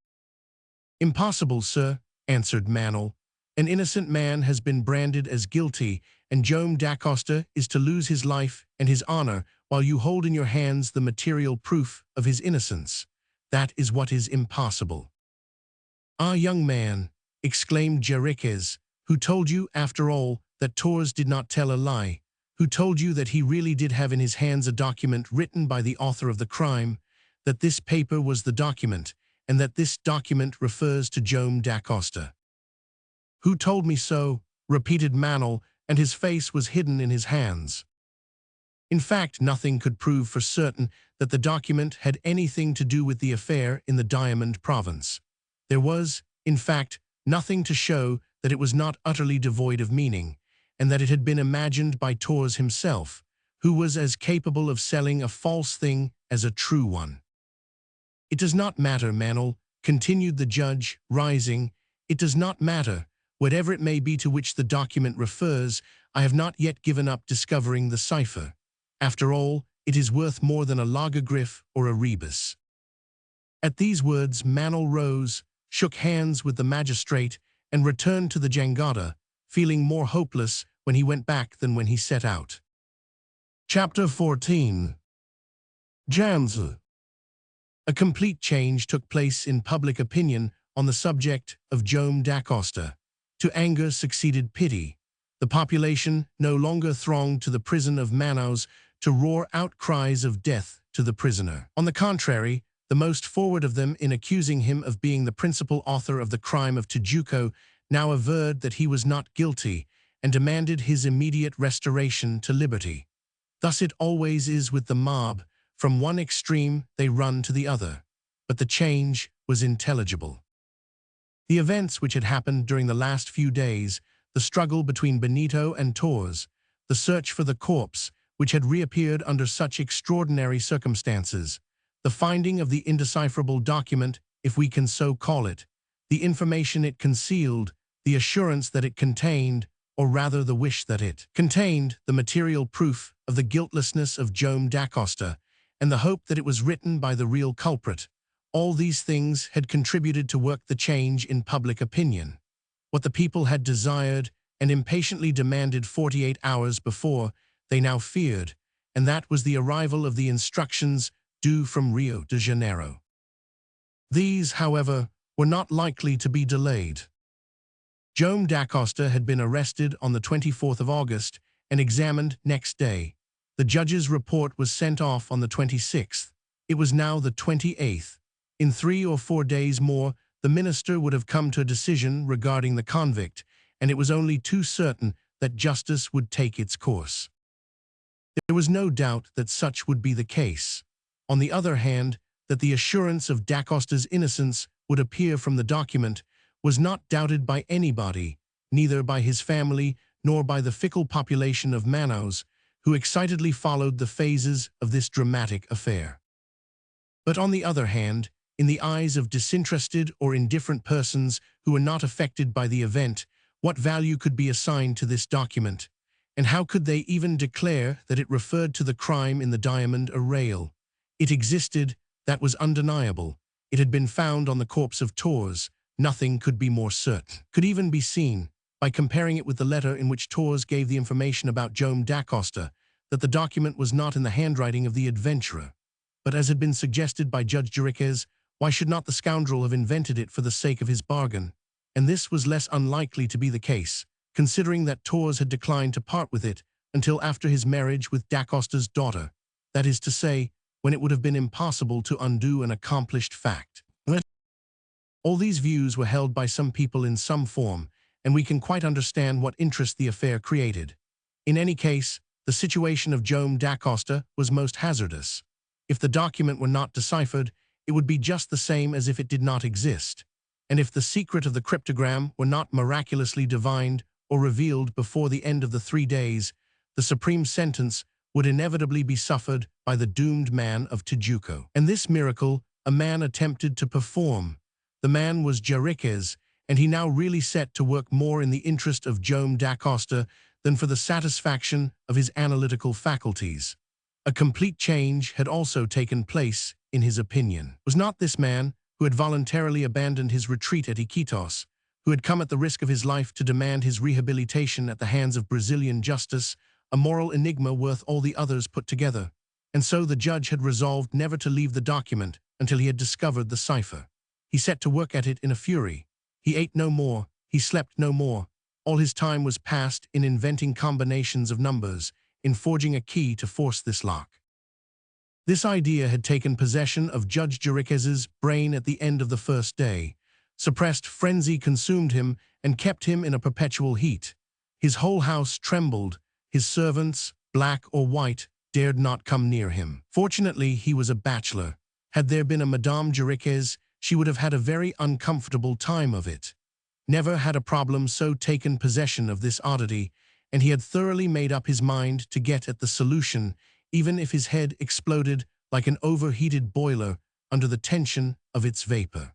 "Impossible, sir," answered Manel. "An innocent man has been branded as guilty, and Joam Dacosta is to lose his life and his honor while you hold in your hands the material proof of his innocence. That is what is impossible." "Ah, young man," exclaimed Jeriquez, "who told you, after all, that Torres did not tell a lie? Who told you that he really did have in his hands a document written by the author of the crime, that this paper was the document, and that this document refers to Joam Dacosta?" "Who told me so?" repeated Manel, and his face was hidden in his hands. In fact, nothing could prove for certain that the document had anything to do with the affair in the Diamond Province. There was, in fact, nothing to show that it was not utterly devoid of meaning, and that it had been imagined by Torres himself, who was as capable of selling a false thing as a true one. "It does not matter, Manel," continued the judge, rising. "It does not matter. Whatever it may be to which the document refers, I have not yet given up discovering the cipher. After all, it is worth more than a logogryph or a rebus." At these words, Manel rose, shook hands with the magistrate, and returned to the jangada, feeling more hopeless when he went back than when he set out. Chapter 14. Janza. A complete change took place in public opinion on the subject of Joam Dacosta. To anger succeeded pity. The population no longer thronged to the prison of Manaus to roar out cries of death to the prisoner. On the contrary, the most forward of them in accusing him of being the principal author of the crime of Tijuco now averred that he was not guilty and demanded his immediate restoration to liberty. Thus it always is with the mob. From one extreme they run to the other. But the change was intelligible. The events which had happened during the last few days, the struggle between Benito and Torres, the search for the corpse, which had reappeared under such extraordinary circumstances, the finding of the indecipherable document, if we can so call it, the information it concealed, the assurance that it contained, or rather the wish that it contained, the material proof of the guiltlessness of Joam Dacosta, and the hope that it was written by the real culprit, all these things had contributed to work the change in public opinion. What the people had desired and impatiently demanded 48 hours before, they now feared, and that was the arrival of the instructions due from Rio de Janeiro. These, however, were not likely to be delayed. Joam Dacosta had been arrested on the 24th of August and examined next day. The judge's report was sent off on the 26th. It was now the 28th. In 3 or 4 days more, the minister would have come to a decision regarding the convict, and it was only too certain that justice would take its course. There was no doubt that such would be the case. On the other hand, that the assurance of Dacosta's innocence would appear from the document was not doubted by anybody, neither by his family nor by the fickle population of Manaus, who excitedly followed the phases of this dramatic affair. But on the other hand, in the eyes of disinterested or indifferent persons who were not affected by the event, what value could be assigned to this document, and how could they even declare that it referred to the crime in the Diamond Arrayal? It existed, that was undeniable. It had been found on the corpse of Torres. Nothing could be more certain. Could even be seen, by comparing it with the letter in which Torres gave the information about Joam Dacosta, that the document was not in the handwriting of the adventurer. But as had been suggested by Judge Jeriquez, why should not the scoundrel have invented it for the sake of his bargain? and this was less unlikely to be the case, considering that Torres had declined to part with it until after his marriage with DaCosta's daughter, that is to say, when it would have been impossible to undo an accomplished fact. All these views were held by some people in some form, and we can quite understand what interest the affair created. In any case, the situation of Joam da Costa was most hazardous. If the document were not deciphered, it would be just the same as if it did not exist. And if the secret of the cryptogram were not miraculously divined or revealed before the end of the 3 days, the supreme sentence would inevitably be suffered by the doomed man of Tijuco. And this miracle a man attempted to perform. The man was Jeriquez, and he now really set to work more in the interest of Joam da Costa than for the satisfaction of his analytical faculties. A complete change had also taken place, in his opinion. Was not this man, who had voluntarily abandoned his retreat at Iquitos, who had come at the risk of his life to demand his rehabilitation at the hands of Brazilian justice, a moral enigma worth all the others put together? And so the judge had resolved never to leave the document until he had discovered the cipher. He set to work at it in a fury. He ate no more, he slept no more. All his time was passed in inventing combinations of numbers, in forging a key to force this lock. This idea had taken possession of Judge Jeriquez's brain at the end of the first day. Suppressed frenzy consumed him and kept him in a perpetual heat. His whole house trembled. His servants, black or white, dared not come near him. Fortunately, he was a bachelor. Had there been a Madame Jeriquez, she would have had a very uncomfortable time of it. Never had a problem so taken possession of this oddity, and he had thoroughly made up his mind to get at the solution, even if his head exploded like an overheated boiler under the tension of its vapor.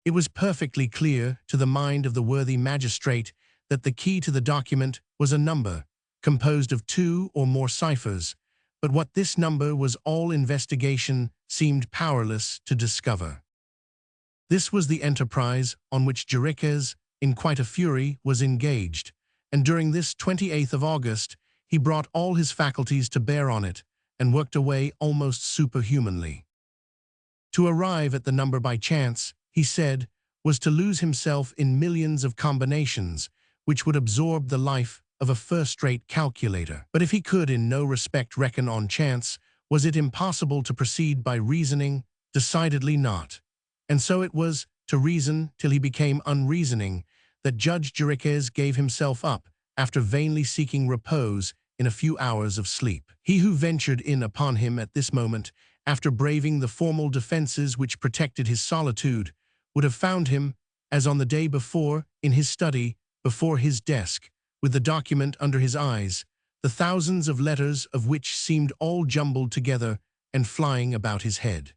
It was perfectly clear to the mind of the worthy magistrate that the key to the document was a number, composed of 2 or more ciphers, but what this number was all investigation seemed powerless to discover. This was the enterprise on which Jeriquez, in quite a fury, was engaged, and during this 28th of August, he brought all his faculties to bear on it and worked away almost superhumanly. To arrive at the number by chance, he said, was to lose himself in millions of combinations, which would absorb the life of a first-rate calculator. But if he could in no respect reckon on chance, was it impossible to proceed by reasoning? Decidedly not. And so it was to reason till he became unreasoning that Judge Jeriquez gave himself up, after vainly seeking repose in a few hours of sleep. He who ventured in upon him at this moment, after braving the formal defenses which protected his solitude, would have found him, as on the day before, in his study, before his desk, with the document under his eyes, the thousands of letters of which seemed all jumbled together and flying about his head.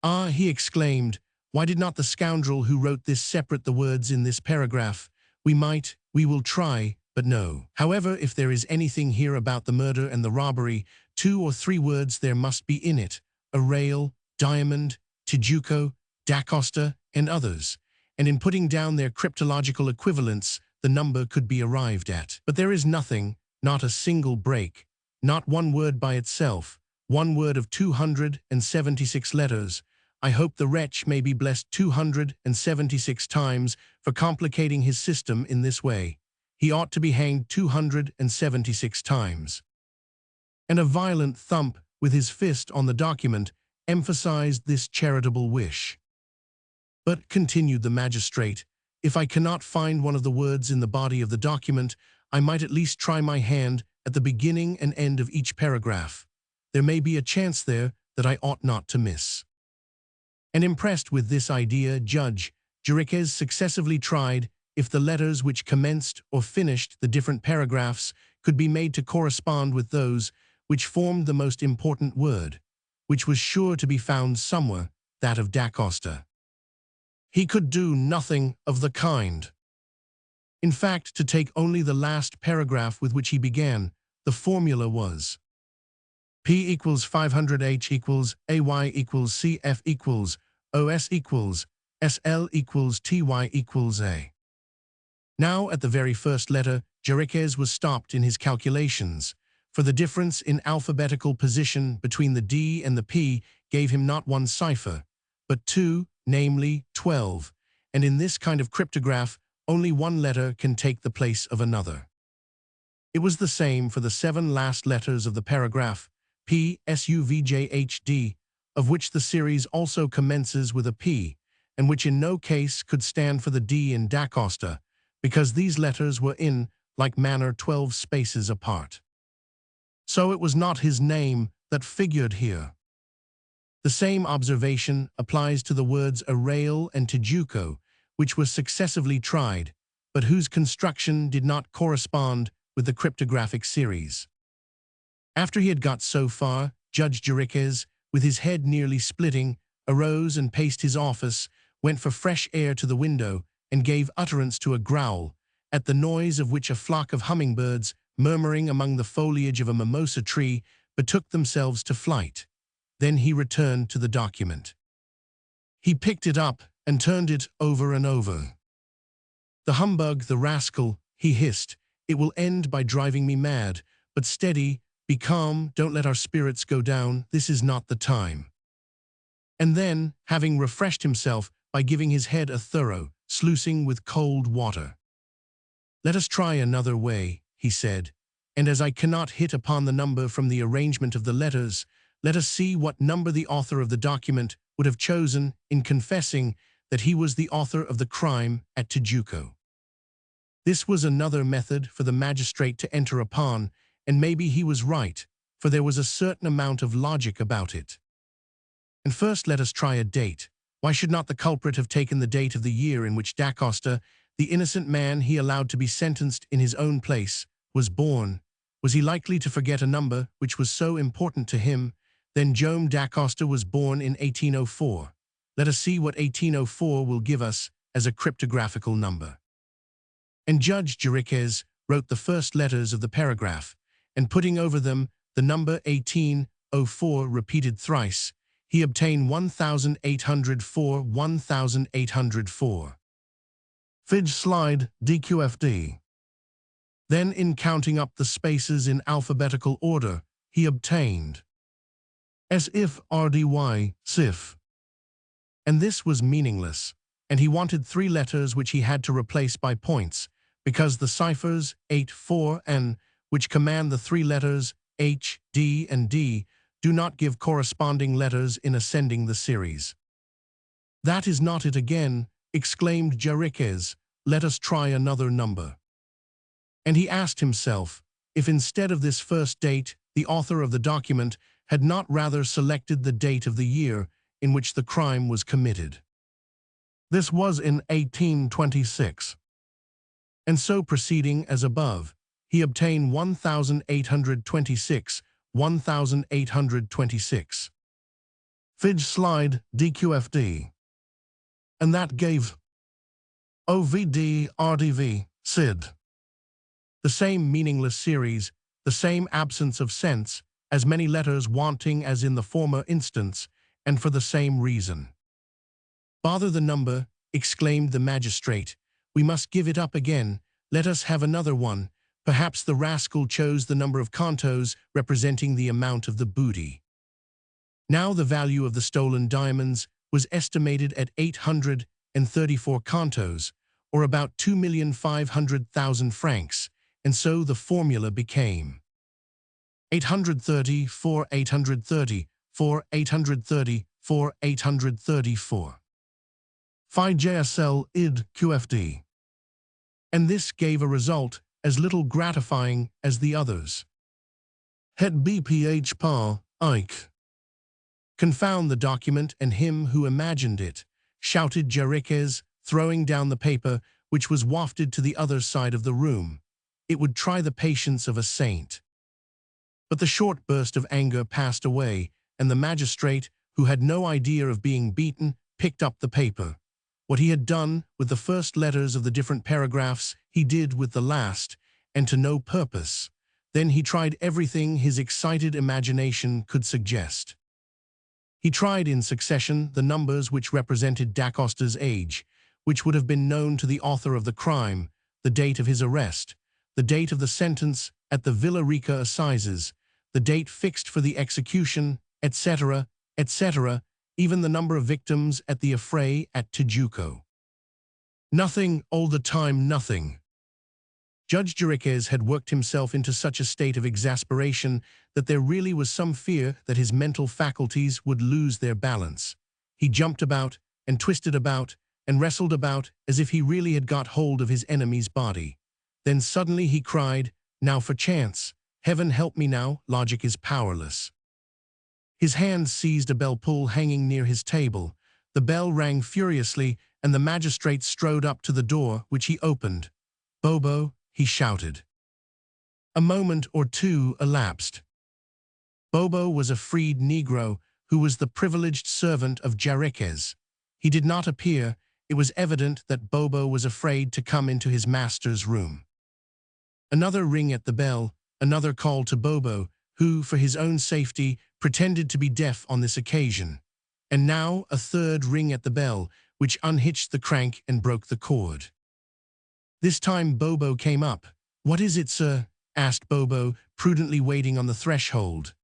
"Ah," he exclaimed, "why did not the scoundrel who wrote this separate the words in this paragraph? We will try, but no. However, if there is anything here about the murder and the robbery, 2 or 3 words there must be in it: Arrayal, Diamond, Tijuco, da Costa, and others, and in putting down their cryptological equivalents, the number could be arrived at. But there is nothing, not a single break, not one word by itself, one word of 276 letters. I hope the wretch may be blessed 276 times for complicating his system in this way. He ought to be hanged 276 times." And a violent thump with his fist on the document emphasized this charitable wish. "But," continued the magistrate, "if I cannot find one of the words in the body of the document, I might at least try my hand at the beginning and end of each paragraph. There may be a chance there that I ought not to miss." And impressed with this idea, Judge Jeriquez successively tried if the letters which commenced or finished the different paragraphs could be made to correspond with those which formed the most important word, which was sure to be found somewhere, that of da Costa. He could do nothing of the kind. In fact, to take only the last paragraph with which he began, the formula was P equals 500 H equals AY equals CF equals OS equals SL equals TY equals A. Now, at the very first letter, Jeriquez was stopped in his calculations, for the difference in alphabetical position between the D and the P gave him not 1 cipher, but 2, namely 12, and in this kind of cryptograph, only one letter can take the place of another. It was the same for the 7 last letters of the paragraph, P, S, U, V, J, H, D, of which the series also commences with a P, and which in no case could stand for the D in Da Costa, because these letters were in like manner 12 spaces apart. So it was not his name that figured here. The same observation applies to the words Arail and Tijuco, which were successively tried, but whose construction did not correspond with the cryptographic series. After he had got so far, Judge Jeriquez, with his head nearly splitting, arose and paced his office, went for fresh air to the window, and gave utterance to a growl, at the noise of which a flock of hummingbirds, murmuring among the foliage of a mimosa tree, betook themselves to flight. Then he returned to the document. He picked it up and turned it over and over. "The humbug, the rascal," he hissed. "It will end by driving me mad. But steady, be calm, don't let our spirits go down. This is not the time." And then, having refreshed himself by giving his head a thorough sluicing with cold water, "Let us try another way," he said, "and as I cannot hit upon the number from the arrangement of the letters, let us see what number the author of the document would have chosen in confessing that he was the author of the crime at Tijuco." This was another method for the magistrate to enter upon, and maybe he was right, for there was a certain amount of logic about it. And first let us try a date. Why should not the culprit have taken the date of the year in which Da Costa, the innocent man he allowed to be sentenced in his own place, was born? Was he likely to forget a number which was so important to him? Then Jome Da Costa was born in 1804. Let us see what 1804 will give us as a cryptographical number. And Judge Jeriquez wrote the first letters of the paragraph, and putting over them the number 1804 repeated thrice, he obtained 1804, 1804. Fidge slide DQFD. Then in counting up the spaces in alphabetical order, he obtained as if RDY, SIF. And this was meaningless, and he wanted 3 letters which he had to replace by points, because the ciphers 8, 4, and which command the 3 letters H, D, and D do not give corresponding letters in ascending the series. "That is not it again," exclaimed Jeriquez. "Let us try another number." And he asked himself if instead of this first date, the author of the document had not rather selected the date of the year in which the crime was committed. This was in 1826. And so proceeding as above, he obtained 1826, 1826. Fidge slide DQFD. And that gave OVD RDV, SID. The same meaningless series, the same absence of sense, as many letters wanting as in the former instance, and for the same reason. "Bother the number," exclaimed the magistrate. "We must give it up again. Let us have another one. Perhaps the rascal chose the number of contos representing the amount of the booty." Now the value of the stolen diamonds was estimated at 834 contos, or about 2,500,000 francs, and so the formula became 830 for 830 for 830 for 834. Phi JSL id QFD. And this gave a result as little gratifying as the others. Het BPH pa, Ike. "Confound the document and him who imagined it," shouted Jeriquez, throwing down the paper, which was wafted to the other side of the room. It would try the patience of a saint. But the short burst of anger passed away, and the magistrate, who had no idea of being beaten, picked up the paper. What he had done with the first letters of the different paragraphs, he did with the last, and to no purpose. Then he tried everything his excited imagination could suggest. He tried in succession the numbers which represented Da Costa's age, which would have been known to the author of the crime, the date of his arrest, the date of the sentence at the Villa Rica Assizes, the date fixed for the execution, etc., etc., even the number of victims at the affray at Tijuco. Nothing, all the time, nothing. Judge Jeriquez had worked himself into such a state of exasperation that there really was some fear that his mental faculties would lose their balance. He jumped about, and twisted about, and wrestled about as if he really had got hold of his enemy's body. Then suddenly he cried, "Now for chance! Heaven help me now, logic is powerless." His hand seized a bell pull hanging near his table. The bell rang furiously, and the magistrate strode up to the door, which he opened. "Bobo," he shouted. A moment or two elapsed. Bobo was a freed Negro who was the privileged servant of Jeriquez. He did not appear. It was evident that Bobo was afraid to come into his master's room. Another ring at the bell, another call to Bobo, who, for his own safety, pretended to be deaf on this occasion. And now a third ring at the bell, which unhitched the crank and broke the cord. This time Bobo came up. "What is it, sir?" asked Bobo, prudently waiting on the threshold.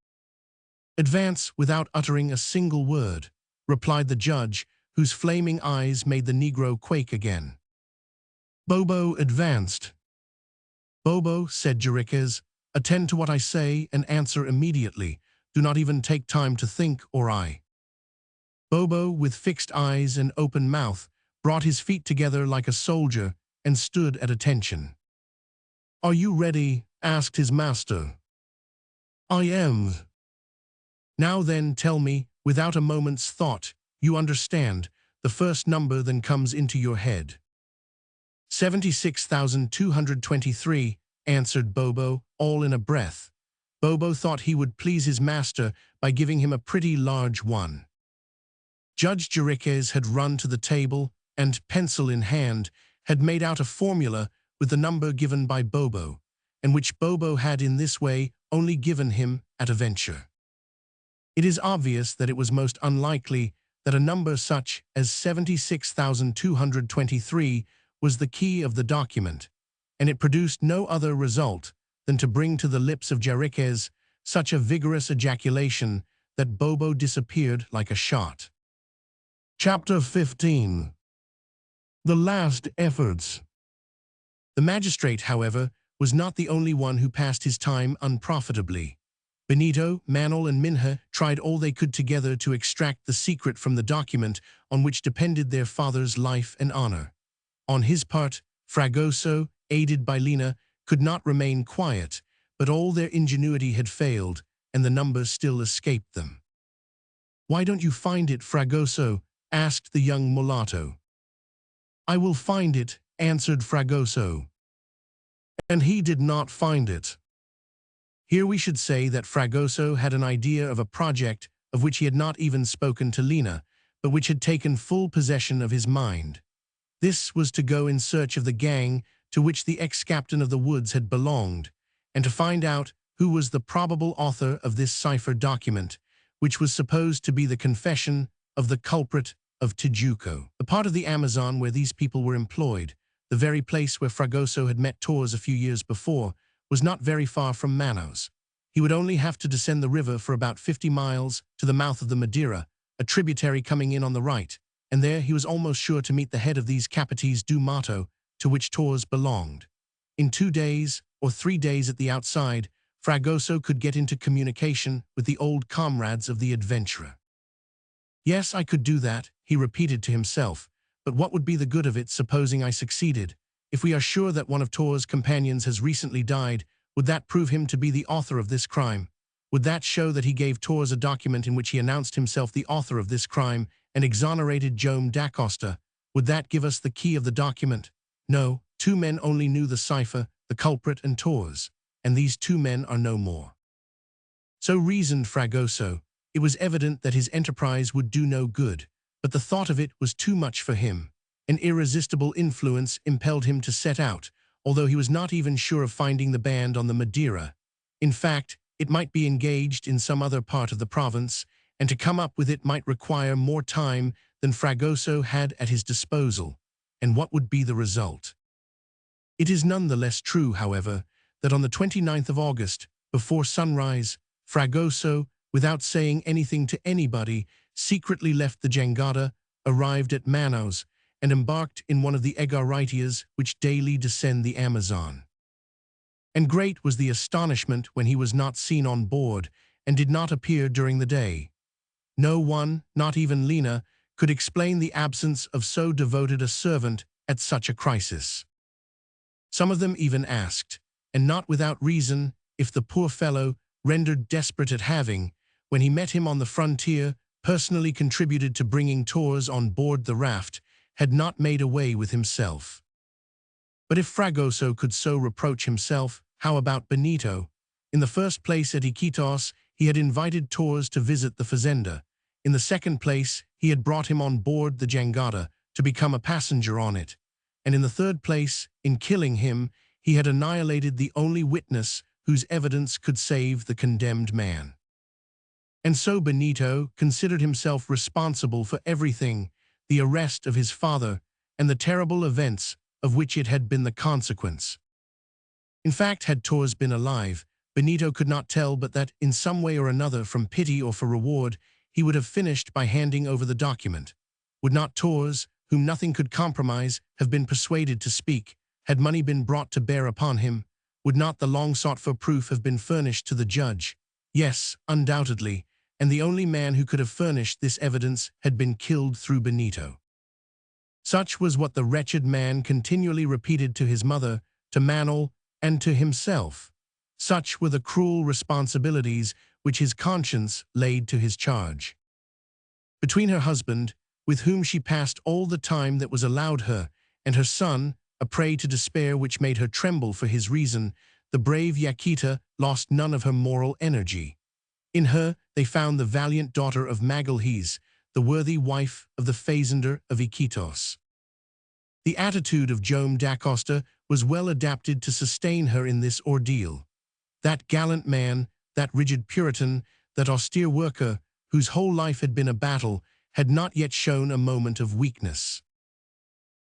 "Advance without uttering a single word," replied the judge, whose flaming eyes made the Negro quake again. Bobo advanced. "Bobo," said Jeriquez, "attend to what I say and answer immediately. Do not even take time to think, or I." Bobo, with fixed eyes and open mouth, brought his feet together like a soldier and stood at attention. "Are you ready?" asked his master. "I am." "Now then, tell me, without a moment's thought, you understand, the first number then comes into your head." 76,223, answered Bobo, all in a breath. Bobo thought he would please his master by giving him a pretty large one. Judge Jeriquez had run to the table and, pencil in hand, had made out a formula with the number given by Bobo, and which Bobo had in this way only given him at a venture. It is obvious that it was most unlikely that a number such as 76,223 was the key of the document, and it produced no other result than to bring to the lips of Jeriquez such a vigorous ejaculation that Bobo disappeared like a shot. Chapter 15. The Last Efforts. The magistrate, however, was not the only one who passed his time unprofitably. Benito, Manol, and Minha tried all they could together to extract the secret from the document on which depended their father's life and honor. On his part, Fragoso, aided by Lina, could not remain quiet, but all their ingenuity had failed, and the number still escaped them. "Why don't you find it, Fragoso?" asked the young mulatto. "I will find it," answered Fragoso. And he did not find it. Here we should say that Fragoso had an idea of a project of which he had not even spoken to Lina, but which had taken full possession of his mind. This was to go in search of the gang to which the ex-captain of the woods had belonged, and to find out who was the probable author of this cipher document, which was supposed to be the confession of the culprit of Tijuco. The part of the Amazon where these people were employed, the very place where Fragoso had met Torres a few years before, was not very far from Manos. He would only have to descend the river for about 50 miles to the mouth of the Madeira, a tributary coming in on the right, and there he was almost sure to meet the head of these Capitis do Mato, to which Torres belonged. In 2 days, or 3 days at the outside, Fragoso could get into communication with the old comrades of the adventurer. "Yes, I could do that," he repeated to himself, "but what would be the good of it, supposing I succeeded? If we are sure that one of Torres' companions has recently died, would that prove him to be the author of this crime? Would that show that he gave Torres a document in which he announced himself the author of this crime and exonerated Jome da Costa? Would that give us the key of the document? No, 2 men only knew the cipher, the culprit and Torres, and these 2 men are no more." So reasoned Fragoso. It was evident that his enterprise would do no good, but the thought of it was too much for him. An irresistible influence impelled him to set out, although he was not even sure of finding the band on the Madeira. In fact, it might be engaged in some other part of the province, and to come up with it might require more time than Fragoso had at his disposal. And what would be the result? It is none the less true, however, that on the 29th of August, before sunrise, Fragoso, without saying anything to anybody, secretly left the jangada, arrived at Manos, and embarked in one of the egaritias which daily descend the Amazon. And great was the astonishment when he was not seen on board, and did not appear during the day. No one, not even Lena, could explain the absence of so devoted a servant at such a crisis. Some of them even asked, and not without reason, if the poor fellow, rendered desperate at having, when he met him on the frontier, personally contributed to bringing Torres on board the raft, had not made away with himself. But if Fragoso could so reproach himself, how about Benito? In the first place, at Iquitos, he had invited Torres to visit the fazenda. In the second place, he had brought him on board the jangada to become a passenger on it. And in the third place, in killing him, he had annihilated the only witness whose evidence could save the condemned man. And so Benito considered himself responsible for everything, the arrest of his father, and the terrible events of which it had been the consequence. In fact, had Torres been alive, Benito could not tell but that, in some way or another, from pity or for reward, he would have finished by handing over the document. Would not Torres, whom nothing could compromise, have been persuaded to speak, had money been brought to bear upon him? Would not the long-sought-for proof have been furnished to the judge? Yes, undoubtedly, and the only man who could have furnished this evidence had been killed through Benito. Such was what the wretched man continually repeated to his mother, to Manuel, and to himself. Such were the cruel responsibilities which his conscience laid to his charge. Between her husband, with whom she passed all the time that was allowed her, and her son, a prey to despair which made her tremble for his reason, the brave Yaquita lost none of her moral energy. In her they found the valiant daughter of Magalhães, the worthy wife of the fazender of Iquitos. The attitude of Joam da Costa was well adapted to sustain her in this ordeal. That gallant man, that rigid Puritan, that austere worker, whose whole life had been a battle, had not yet shown a moment of weakness.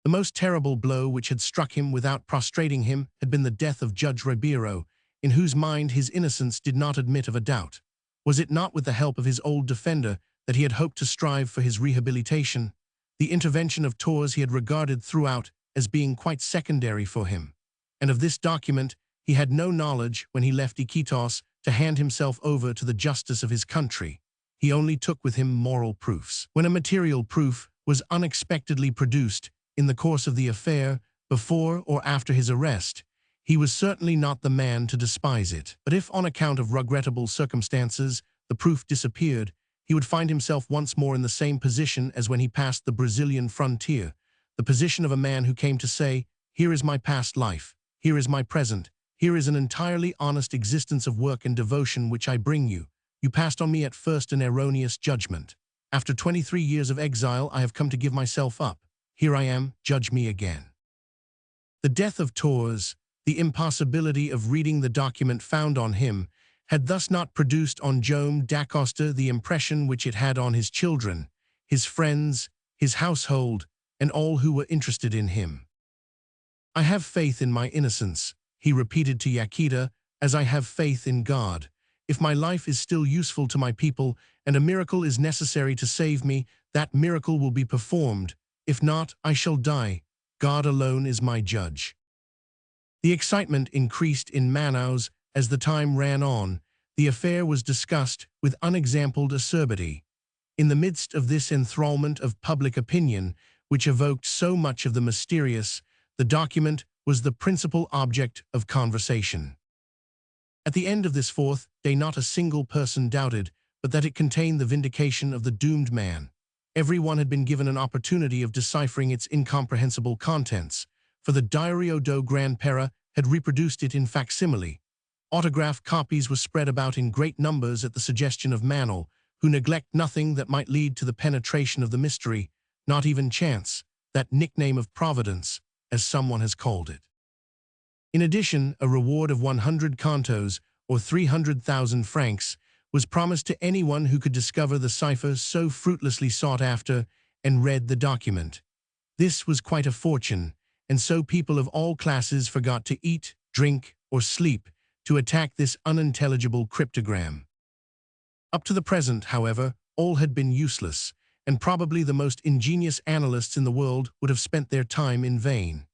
The most terrible blow which had struck him without prostrating him had been the death of Judge Ribeiro, in whose mind his innocence did not admit of a doubt. Was it not with the help of his old defender that he had hoped to strive for his rehabilitation? The intervention of Torres he had regarded throughout as being quite secondary for him. And of this document he had no knowledge when he left Iquitos to hand himself over to the justice of his country. He only took with him moral proofs. When a material proof was unexpectedly produced in the course of the affair, before or after his arrest, he was certainly not the man to despise it. But if, on account of regrettable circumstances, the proof disappeared, he would find himself once more in the same position as when he passed the Brazilian frontier, the position of a man who came to say, "Here is my past life, here is my present, here is an entirely honest existence of work and devotion which I bring you. You passed on me at first an erroneous judgment. After 23 years of exile, I have come to give myself up. Here I am, judge me again." The death of Torres, the impossibility of reading the document found on him, had thus not produced on Joam da Costa the impression which it had on his children, his friends, his household, and all who were interested in him. "I have faith in my innocence," he repeated to Yaquita, "as I have faith in God. If my life is still useful to my people, and a miracle is necessary to save me, that miracle will be performed. If not, I shall die. God alone is my judge." The excitement increased in Manaus as the time ran on. The affair was discussed with unexampled acerbity. In the midst of this enthrallment of public opinion, which evoked so much of the mysterious, the document was the principal object of conversation. At the end of this fourth day not a single person doubted but that it contained the vindication of the doomed man. Everyone had been given an opportunity of deciphering its incomprehensible contents, for the Diario do Grande-Pera had reproduced it in facsimile. Autograph copies were spread about in great numbers at the suggestion of Manuel, who neglect nothing that might lead to the penetration of the mystery, not even chance, that nickname of Providence, as someone has called it. In addition, a reward of 100 contos, or 300,000 francs, was promised to anyone who could discover the cipher so fruitlessly sought after and read the document. This was quite a fortune, and so people of all classes forgot to eat, drink, or sleep to attack this unintelligible cryptogram. Up to the present, however, all had been useless, and probably the most ingenious analysts in the world would have spent their time in vain.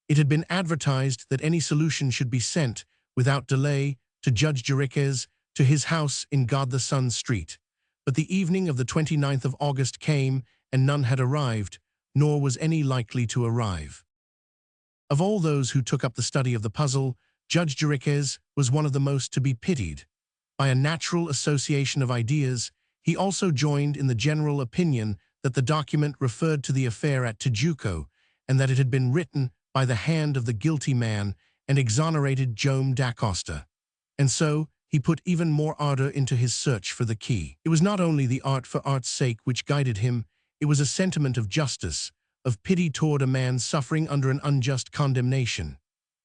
It had been advertised that any solution should be sent, without delay, to Judge Jeriquez, to his house in God the Sun Street. But the evening of the 29th of August came, and none had arrived, nor was any likely to arrive. Of all those who took up the study of the puzzle, Judge Jeriquez was one of the most to be pitied. By a natural association of ideas, he also joined in the general opinion that the document referred to the affair at Tijuco, and that it had been written by the hand of the guilty man and exonerated Joam da Costa. And so, he put even more ardor into his search for the key. It was not only the art for art's sake which guided him, it was a sentiment of justice, of pity toward a man suffering under an unjust condemnation.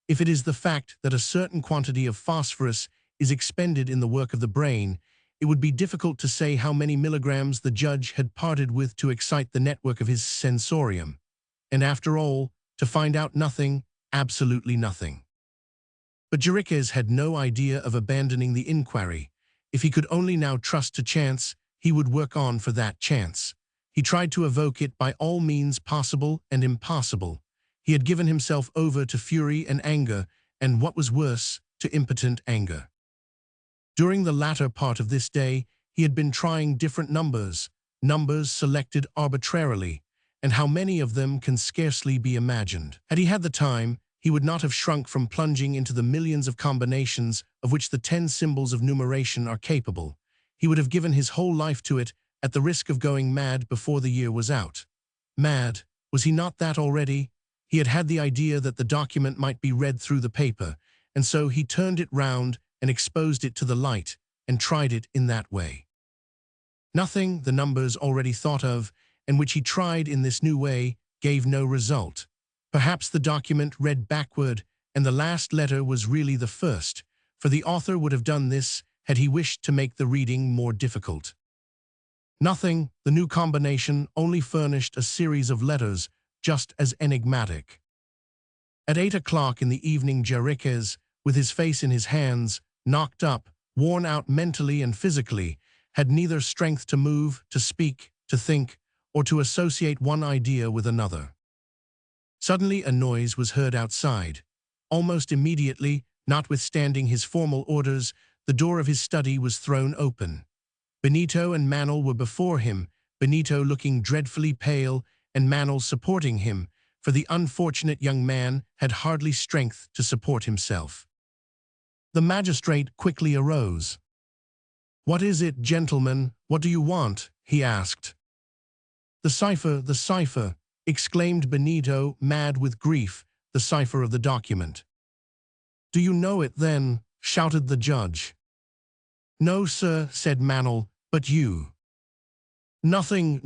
If it is the fact that a certain quantity of phosphorus is expended in the work of the brain, it would be difficult to say how many milligrams the judge had parted with to excite the network of his sensorium. And after all, to find out nothing, absolutely nothing. But Jeriquez had no idea of abandoning the inquiry. If he could only now trust to chance, he would work on for that chance. He tried to evoke it by all means possible and impossible. He had given himself over to fury and anger, and what was worse, to impotent anger. During the latter part of this day, he had been trying different numbers selected arbitrarily, and how many of them can scarcely be imagined. Had he had the time, he would not have shrunk from plunging into the millions of combinations of which the 10 symbols of numeration are capable. He would have given his whole life to it, at the risk of going mad before the year was out. Mad, was he not that already? He had had the idea that the document might be read through the paper, and so he turned it round and exposed it to the light, and tried it in that way. Nothing, the numbers already thought of, and which he tried in this new way, gave no result. Perhaps the document read backward, and the last letter was really the first, for the author would have done this had he wished to make the reading more difficult. Nothing, the new combination only furnished a series of letters, just as enigmatic. At 8 o'clock in the evening, Jeriquez, with his face in his hands, knocked up, worn out mentally and physically, had neither strength to move, to speak, to think, or to associate one idea with another. Suddenly a noise was heard outside. Almost immediately, notwithstanding his formal orders, the door of his study was thrown open. Benito and Manuel were before him, Benito looking dreadfully pale, and Manuel supporting him, for the unfortunate young man had hardly strength to support himself. The magistrate quickly arose. "What is it, gentlemen? What do you want?" he asked. The cipher," exclaimed Benito, mad with grief, "the cipher of the document." "Do you know it, then?" shouted the judge. "No, sir," said Manuel, "but you." Nothing,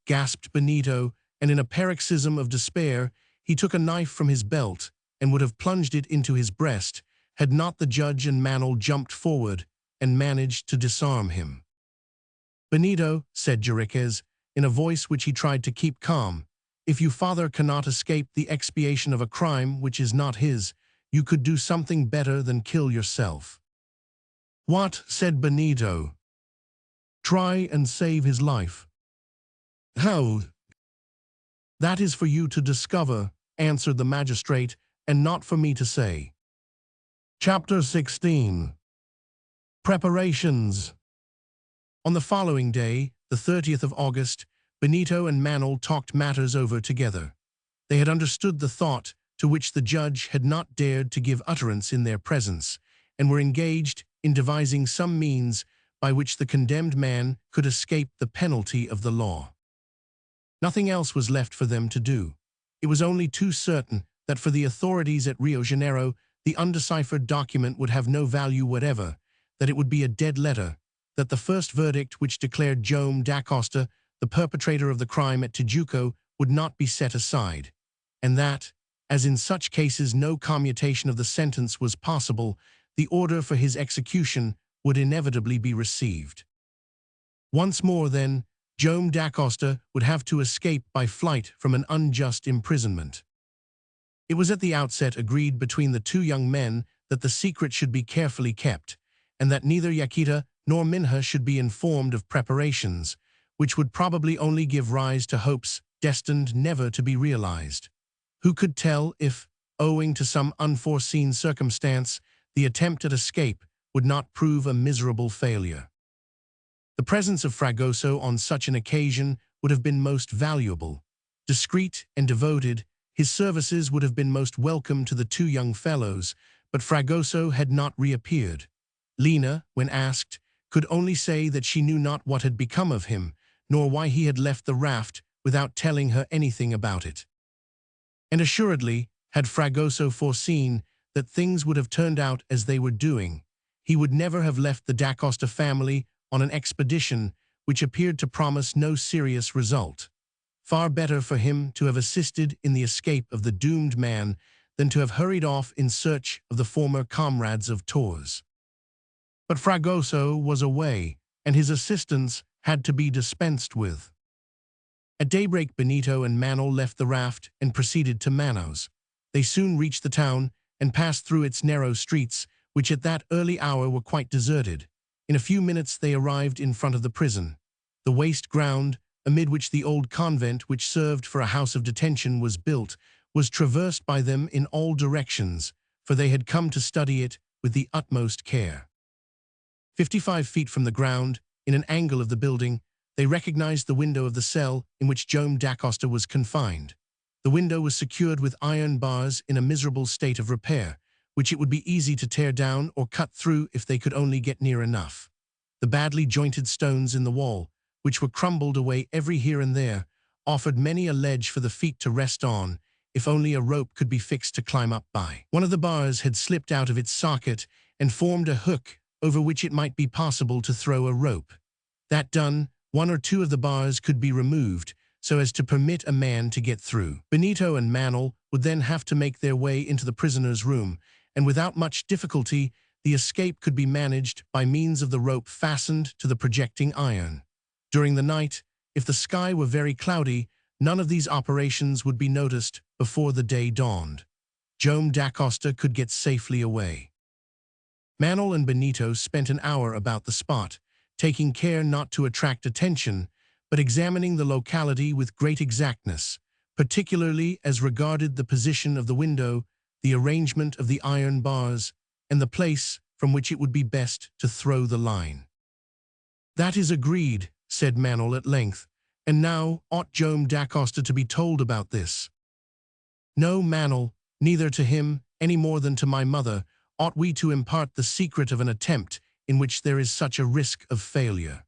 gasped Benito, and in a paroxysm of despair, he took a knife from his belt and would have plunged it into his breast, had not the judge and Manuel jumped forward and managed to disarm him. "Benito," said Jeriquez, in a voice which he tried to keep calm, "if you father cannot escape the expiation of a crime which is not his, you could do something better than kill yourself." "What?" said Benito. "Try and save his life." "How?" "That is for you to discover," answered the magistrate, "and not for me to say." Chapter 16. Preparations. On the following day, the 30th of August, Benito and Manuel talked matters over together. They had understood the thought to which the judge had not dared to give utterance in their presence, and were engaged in devising some means by which the condemned man could escape the penalty of the law. Nothing else was left for them to do. It was only too certain that for the authorities at Rio Janeiro, the undeciphered document would have no value whatever, that it would be a dead letter, that the first verdict which declared Joam da Costa the perpetrator of the crime at Tijuco would not be set aside, and that, as in such cases no commutation of the sentence was possible, the order for his execution would inevitably be received. Once more, then, Joam da Costa would have to escape by flight from an unjust imprisonment. It was at the outset agreed between the two young men that the secret should be carefully kept, and that neither Yaquita nor Minha should be informed of preparations, which would probably only give rise to hopes destined never to be realized. Who could tell if, owing to some unforeseen circumstance, the attempt at escape would not prove a miserable failure? The presence of Fragoso on such an occasion would have been most valuable. Discreet and devoted, his services would have been most welcome to the two young fellows, but Fragoso had not reappeared. Lena, when asked, could only say that she knew not what had become of him, nor why he had left the raft without telling her anything about it. And assuredly, had Fragoso foreseen that things would have turned out as they were doing, he would never have left the Dacosta family on an expedition which appeared to promise no serious result. Far better for him to have assisted in the escape of the doomed man than to have hurried off in search of the former comrades of Tours. But Fragoso was away, and his assistance had to be dispensed with. At daybreak, Benito and Manuel left the raft and proceeded to Manos. They soon reached the town and passed through its narrow streets, which at that early hour were quite deserted. In a few minutes they arrived in front of the prison. The waste ground, amid which the old convent which served for a house of detention was built, was traversed by them in all directions, for they had come to study it with the utmost care. 55 feet from the ground, in an angle of the building, they recognized the window of the cell in which Joam Dacosta was confined. The window was secured with iron bars in a miserable state of repair, which it would be easy to tear down or cut through if they could only get near enough. The badly jointed stones in the wall, which were crumbled away every here and there, offered many a ledge for the feet to rest on, if only a rope could be fixed to climb up by. One of the bars had slipped out of its socket and formed a hook over which it might be possible to throw a rope. That done, one or two of the bars could be removed so as to permit a man to get through. Benito and Manuel would then have to make their way into the prisoner's room, and without much difficulty, the escape could be managed by means of the rope fastened to the projecting iron. During the night, if the sky were very cloudy, none of these operations would be noticed before the day dawned. Joam Dacosta could get safely away. Manuel and Benito spent an hour about the spot, taking care not to attract attention, but examining the locality with great exactness, particularly as regarded the position of the window, the arrangement of the iron bars, and the place from which it would be best to throw the line. "That is agreed," said Manuel at length, "and now ought Joam Dacosta to be told about this?" "No, Manuel, neither to him, any more than to my mother, ought we to impart the secret of an attempt in which there is such a risk of failure."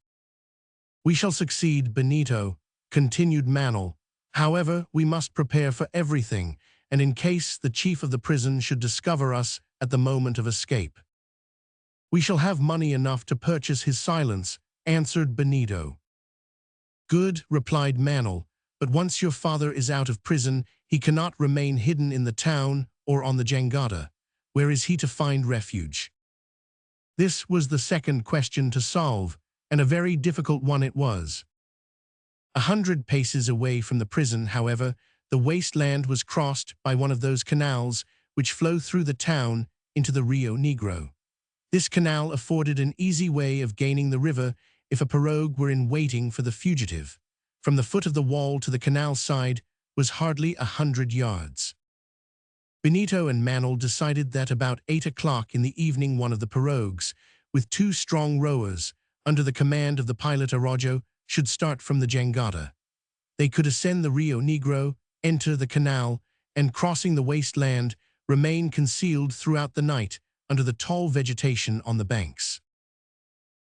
"We shall succeed, Benito," continued Manuel. "However, we must prepare for everything, and in case the chief of the prison should discover us at the moment of escape." "We shall have money enough to purchase his silence," answered Benito. "Good," replied Manuel, "but once your father is out of prison, he cannot remain hidden in the town or on the jangada. Where is he to find refuge?" This was the second question to solve, and a very difficult one it was. 100 paces away from the prison, however, the wasteland was crossed by one of those canals which flow through the town into the Rio Negro. This canal afforded an easy way of gaining the river if a pirogue were in waiting for the fugitive. From the foot of the wall to the canal side was hardly 100 yards. Benito and Manuel decided that about 8 o'clock in the evening one of the pirogues, with 2 strong rowers, under the command of the pilot Araujo, should start from the jangada. They could ascend the Rio Negro, enter the canal, and crossing the wasteland, remain concealed throughout the night under the tall vegetation on the banks.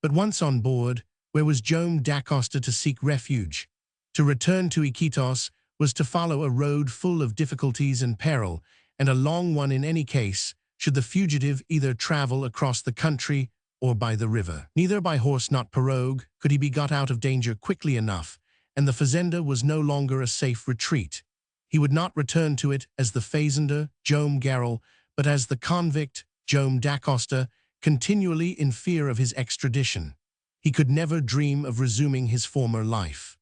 But once on board, where was Joam Dacosta to seek refuge? To return to Iquitos was to follow a road full of difficulties and peril, and a long one in any case, should the fugitive either travel across the country or by the river. Neither by horse nor pirogue could he be got out of danger quickly enough, and the fazenda was no longer a safe retreat. He would not return to it as the fazender, Joam Garral, but as the convict, Joam Dacosta, continually in fear of his extradition. He could never dream of resuming his former life.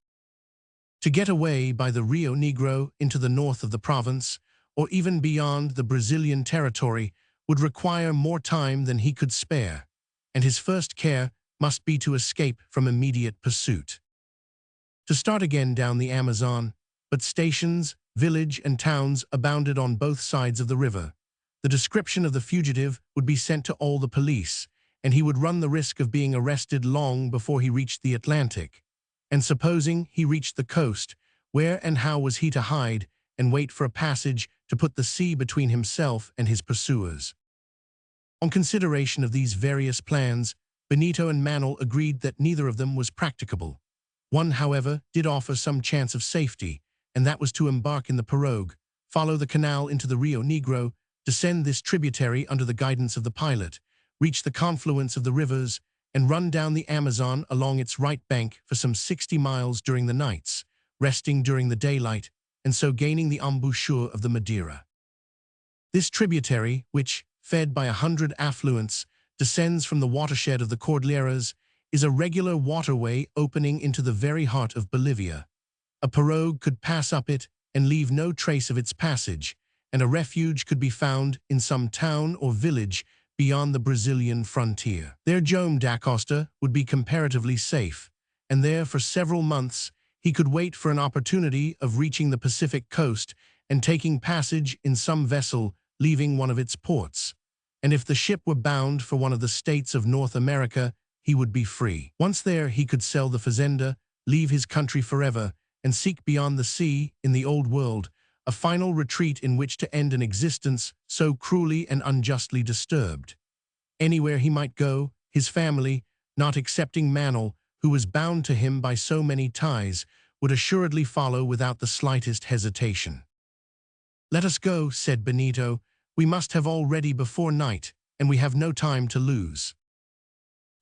To get away by the Rio Negro into the north of the province, or even beyond the Brazilian territory, would require more time than he could spare, and his first care must be to escape from immediate pursuit. To start again down the Amazon, but stations, village, and towns abounded on both sides of the river. The description of the fugitive would be sent to all the police, and he would run the risk of being arrested long before he reached the Atlantic. And supposing he reached the coast, where and how was he to hide and wait for a passage to put the sea between himself and his pursuers? On consideration of these various plans, Benito and Manuel agreed that neither of them was practicable. One, however, did offer some chance of safety, and that was to embark in the pirogue, follow the canal into the Rio Negro, descend this tributary under the guidance of the pilot, reach the confluence of the rivers, and run down the Amazon along its right bank for some 60 miles during the nights, resting during the daylight, and so gaining the embouchure of the Madeira. This tributary, which, fed by 100 affluents, descends from the watershed of the Cordilleras, is a regular waterway opening into the very heart of Bolivia. A pirogue could pass up it and leave no trace of its passage, and a refuge could be found in some town or village beyond the Brazilian frontier. There Joam da Costa would be comparatively safe, and there for several months he could wait for an opportunity of reaching the Pacific coast and taking passage in some vessel leaving one of its ports. And if the ship were bound for one of the states of North America, he would be free. Once there, he could sell the fazenda, leave his country forever, and seek beyond the sea, in the Old World, a final retreat in which to end an existence so cruelly and unjustly disturbed. Anywhere he might go, his family, not excepting Manuel, who was bound to him by so many ties, would assuredly follow without the slightest hesitation. "Let us go," said Benito. "We must have all ready before night, and we have no time to lose."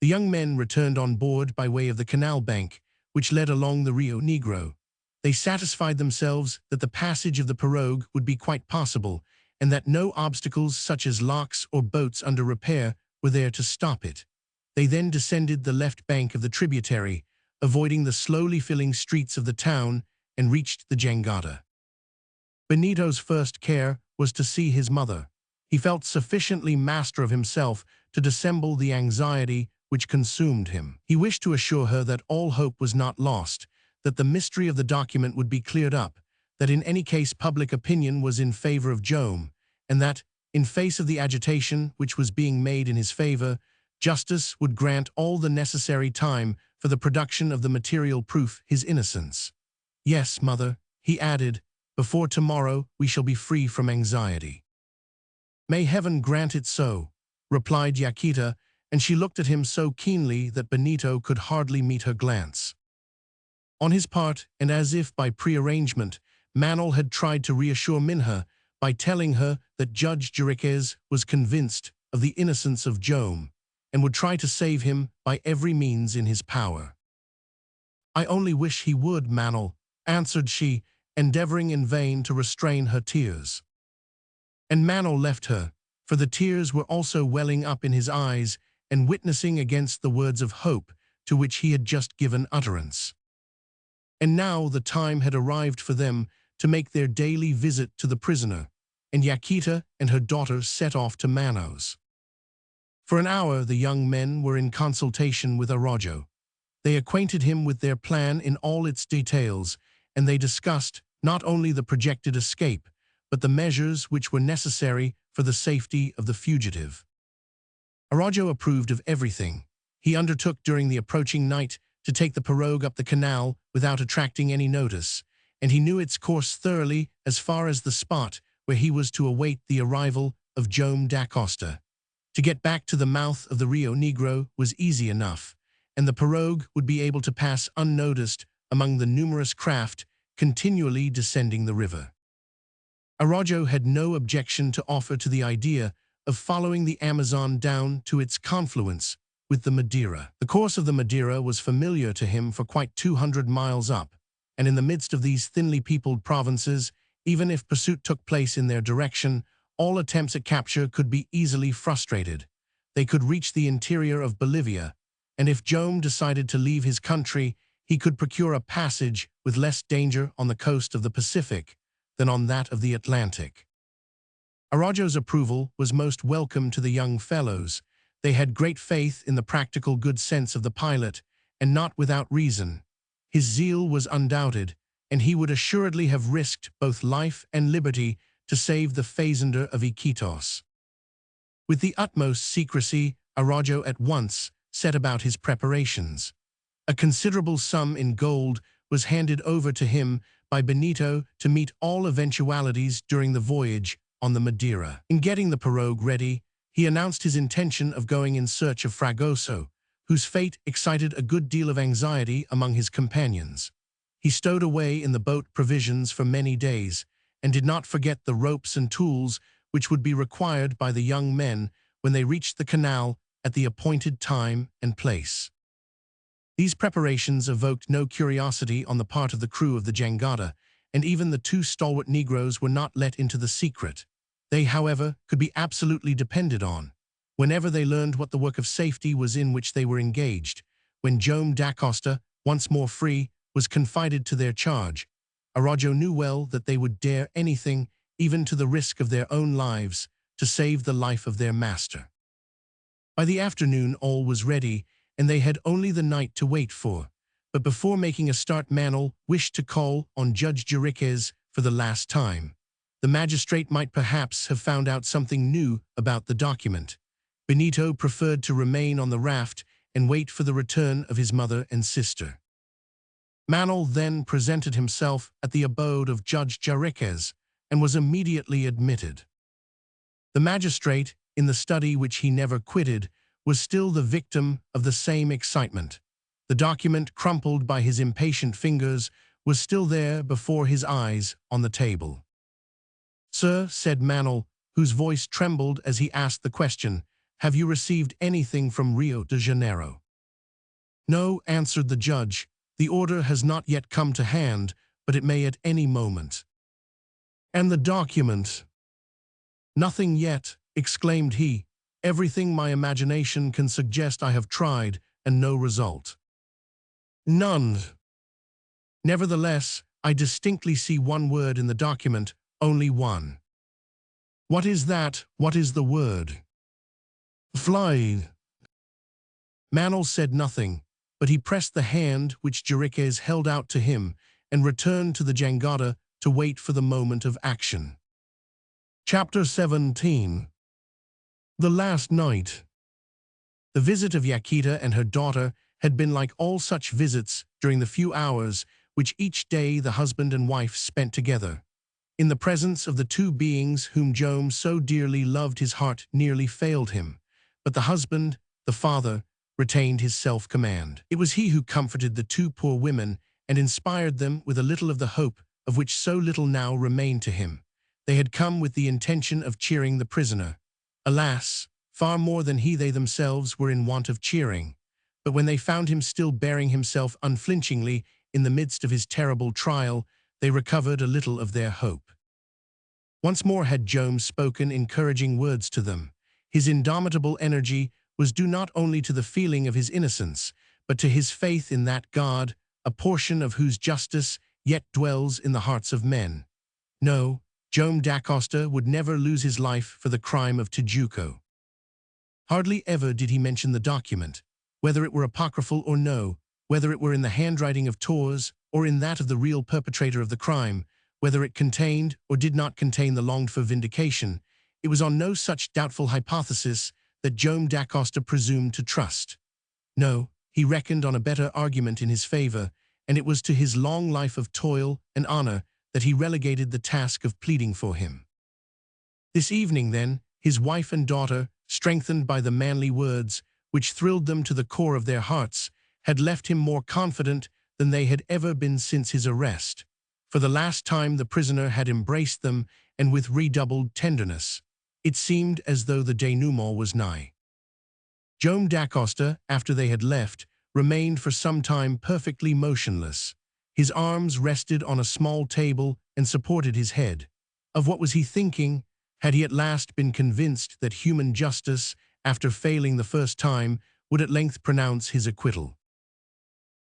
The young men returned on board by way of the canal bank, which led along the Rio Negro. They satisfied themselves that the passage of the pirogue would be quite possible, and that no obstacles such as locks or boats under repair were there to stop it. They then descended the left bank of the tributary, avoiding the slowly filling streets of the town, and reached the jangada. Benito's first care was to see his mother. He felt sufficiently master of himself to dissemble the anxiety which consumed him. He wished to assure her that all hope was not lost, that the mystery of the document would be cleared up, that in any case public opinion was in favor of Joam, and that, in face of the agitation which was being made in his favor, justice would grant all the necessary time for the production of the material proof his innocence. "Yes, mother," he added, "before tomorrow we shall be free from anxiety." "May heaven grant it so," replied Yaquita, and she looked at him so keenly that Benito could hardly meet her glance. On his part, and as if by prearrangement, Manuel had tried to reassure Minha by telling her that Judge Jeriquez was convinced of the innocence of Joam, and would try to save him by every means in his power. "I only wish he would, Manuel," answered she, endeavoring in vain to restrain her tears. And Manuel left her, for the tears were also welling up in his eyes and witnessing against the words of hope to which he had just given utterance. And now the time had arrived for them to make their daily visit to the prisoner, and Yaquita and her daughter set off to Manaos. For an hour the young men were in consultation with Araujo. They acquainted him with their plan in all its details, and they discussed not only the projected escape, but the measures which were necessary for the safety of the fugitive. Araujo approved of everything. He undertook during the approaching night to take the pirogue up the canal without attracting any notice, and he knew its course thoroughly as far as the spot where he was to await the arrival of Joam da Costa. To get back to the mouth of the Rio Negro was easy enough, and the pirogue would be able to pass unnoticed among the numerous craft continually descending the river. Araujo had no objection to offer to the idea of following the Amazon down to its confluence with the Madeira. The course of the Madeira was familiar to him for quite 200 miles up, and in the midst of these thinly peopled provinces, even if pursuit took place in their direction, all attempts at capture could be easily frustrated. They could reach the interior of Bolivia, and if Joam decided to leave his country, he could procure a passage with less danger on the coast of the Pacific than on that of the Atlantic. Araujo's approval was most welcome to the young fellows. They had great faith in the practical good sense of the pilot, and not without reason. His zeal was undoubted, and he would assuredly have risked both life and liberty to save the fazender of Iquitos. With the utmost secrecy, Araujo at once set about his preparations. A considerable sum in gold was handed over to him by Benito to meet all eventualities during the voyage on the Madeira. In getting the pirogue ready, he announced his intention of going in search of Fragoso, whose fate excited a good deal of anxiety among his companions. He stowed away in the boat provisions for many days, and did not forget the ropes and tools which would be required by the young men when they reached the canal at the appointed time and place. These preparations evoked no curiosity on the part of the crew of the jangada, and even the two stalwart Negroes were not let into the secret. They, however, could be absolutely depended on. Whenever they learned what the work of safety was in which they were engaged, when Joam Dacosta, once more free, was confided to their charge, Araujo knew well that they would dare anything, even to the risk of their own lives, to save the life of their master. By the afternoon all was ready, and they had only the night to wait for. But before making a start, Manuel wished to call on Judge Jariquez for the last time. The magistrate might perhaps have found out something new about the document. Benito preferred to remain on the raft and wait for the return of his mother and sister. Manuel then presented himself at the abode of Judge Jariquez and was immediately admitted. The magistrate, in the study which he never quitted, was still the victim of the same excitement. The document, crumpled by his impatient fingers, was still there before his eyes on the table. "Sir," said Manuel, whose voice trembled as he asked the question, "have you received anything from Rio de Janeiro?" "No," answered the judge. "The order has not yet come to hand, but it may at any moment." "And the document?" "Nothing yet," exclaimed he. "Everything my imagination can suggest I have tried, and no result." "None." "Nevertheless, I distinctly see one word in the document, only one." "What is that? What is the word?" "Fly." Manuel said nothing, but he pressed the hand which Jariquez held out to him and returned to the jangada to wait for the moment of action. Chapter 17. The last night. The visit of Yaquita and her daughter had been like all such visits during the few hours which each day the husband and wife spent together. In the presence of the two beings whom Joam so dearly loved, his heart nearly failed him, but the husband, the father, retained his self-command. It was he who comforted the two poor women and inspired them with a little of the hope of which so little now remained to him. They had come with the intention of cheering the prisoner. Alas, far more than they themselves were in want of cheering. But when they found him still bearing himself unflinchingly in the midst of his terrible trial, they recovered a little of their hope. Once more had Joam spoken encouraging words to them. His indomitable energy was due not only to the feeling of his innocence, but to his faith in that God, a portion of whose justice yet dwells in the hearts of men. No, Joam Dacosta would never lose his life for the crime of Tijuco. Hardly ever did he mention the document, whether it were apocryphal or no, whether it were in the handwriting of Torres or in that of the real perpetrator of the crime, whether it contained or did not contain the longed-for vindication. It was on no such doubtful hypothesis that Joam Dacosta presumed to trust. No, he reckoned on a better argument in his favor, and it was to his long life of toil and honor that he relegated the task of pleading for him. This evening, then, his wife and daughter, strengthened by the manly words, which thrilled them to the core of their hearts, had left him more confident than they had ever been since his arrest. For the last time the prisoner had embraced them, and with redoubled tenderness. It seemed as though the denouement was nigh. Joam Dacosta, after they had left, remained for some time perfectly motionless. His arms rested on a small table and supported his head. Of what was he thinking? Had he at last been convinced that human justice, after failing the first time, would at length pronounce his acquittal?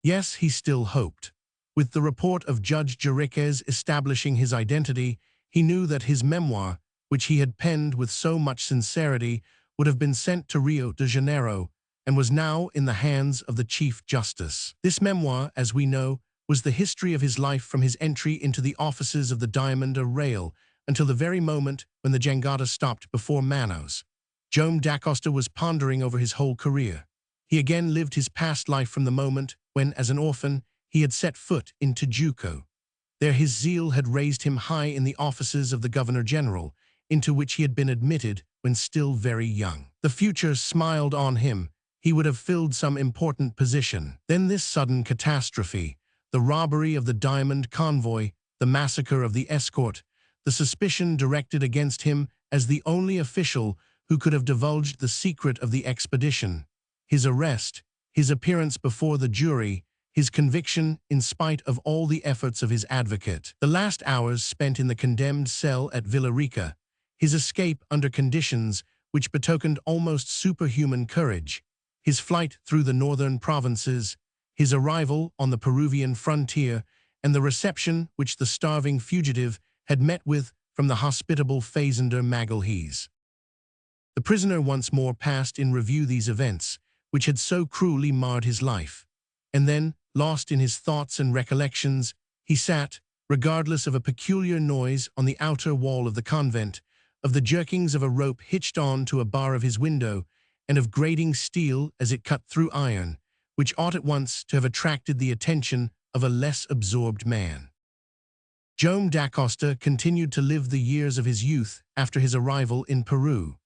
Yes, he still hoped. With the report of Judge Jariquez establishing his identity, he knew that his memoir, which he had penned with so much sincerity, would have been sent to Rio de Janeiro and was now in the hands of the Chief Justice. This memoir, as we know, was the history of his life from his entry into the offices of the Diamond Rail until the very moment when the jangada stopped before Manaus. Joam da Costa was pondering over his whole career. He again lived his past life from the moment when, as an orphan, he had set foot in Tijuco. There his zeal had raised him high in the offices of the Governor-General, into which he had been admitted when still very young. The future smiled on him. He would have filled some important position. Then this sudden catastrophe, the robbery of the diamond convoy, the massacre of the escort, the suspicion directed against him as the only official who could have divulged the secret of the expedition, his arrest, his appearance before the jury, his conviction in spite of all the efforts of his advocate, the last hours spent in the condemned cell at Villarica, his escape under conditions which betokened almost superhuman courage, his flight through the northern provinces, his arrival on the Peruvian frontier, and the reception which the starving fugitive had met with from the hospitable fazender Magalhães. The prisoner once more passed in review these events, which had so cruelly marred his life, and then, lost in his thoughts and recollections, he sat, regardless of a peculiar noise on the outer wall of the convent, of the jerkings of a rope hitched on to a bar of his window, and of grating steel as it cut through iron, which ought at once to have attracted the attention of a less absorbed man. Joam da Costa continued to live the years of his youth after his arrival in Peru.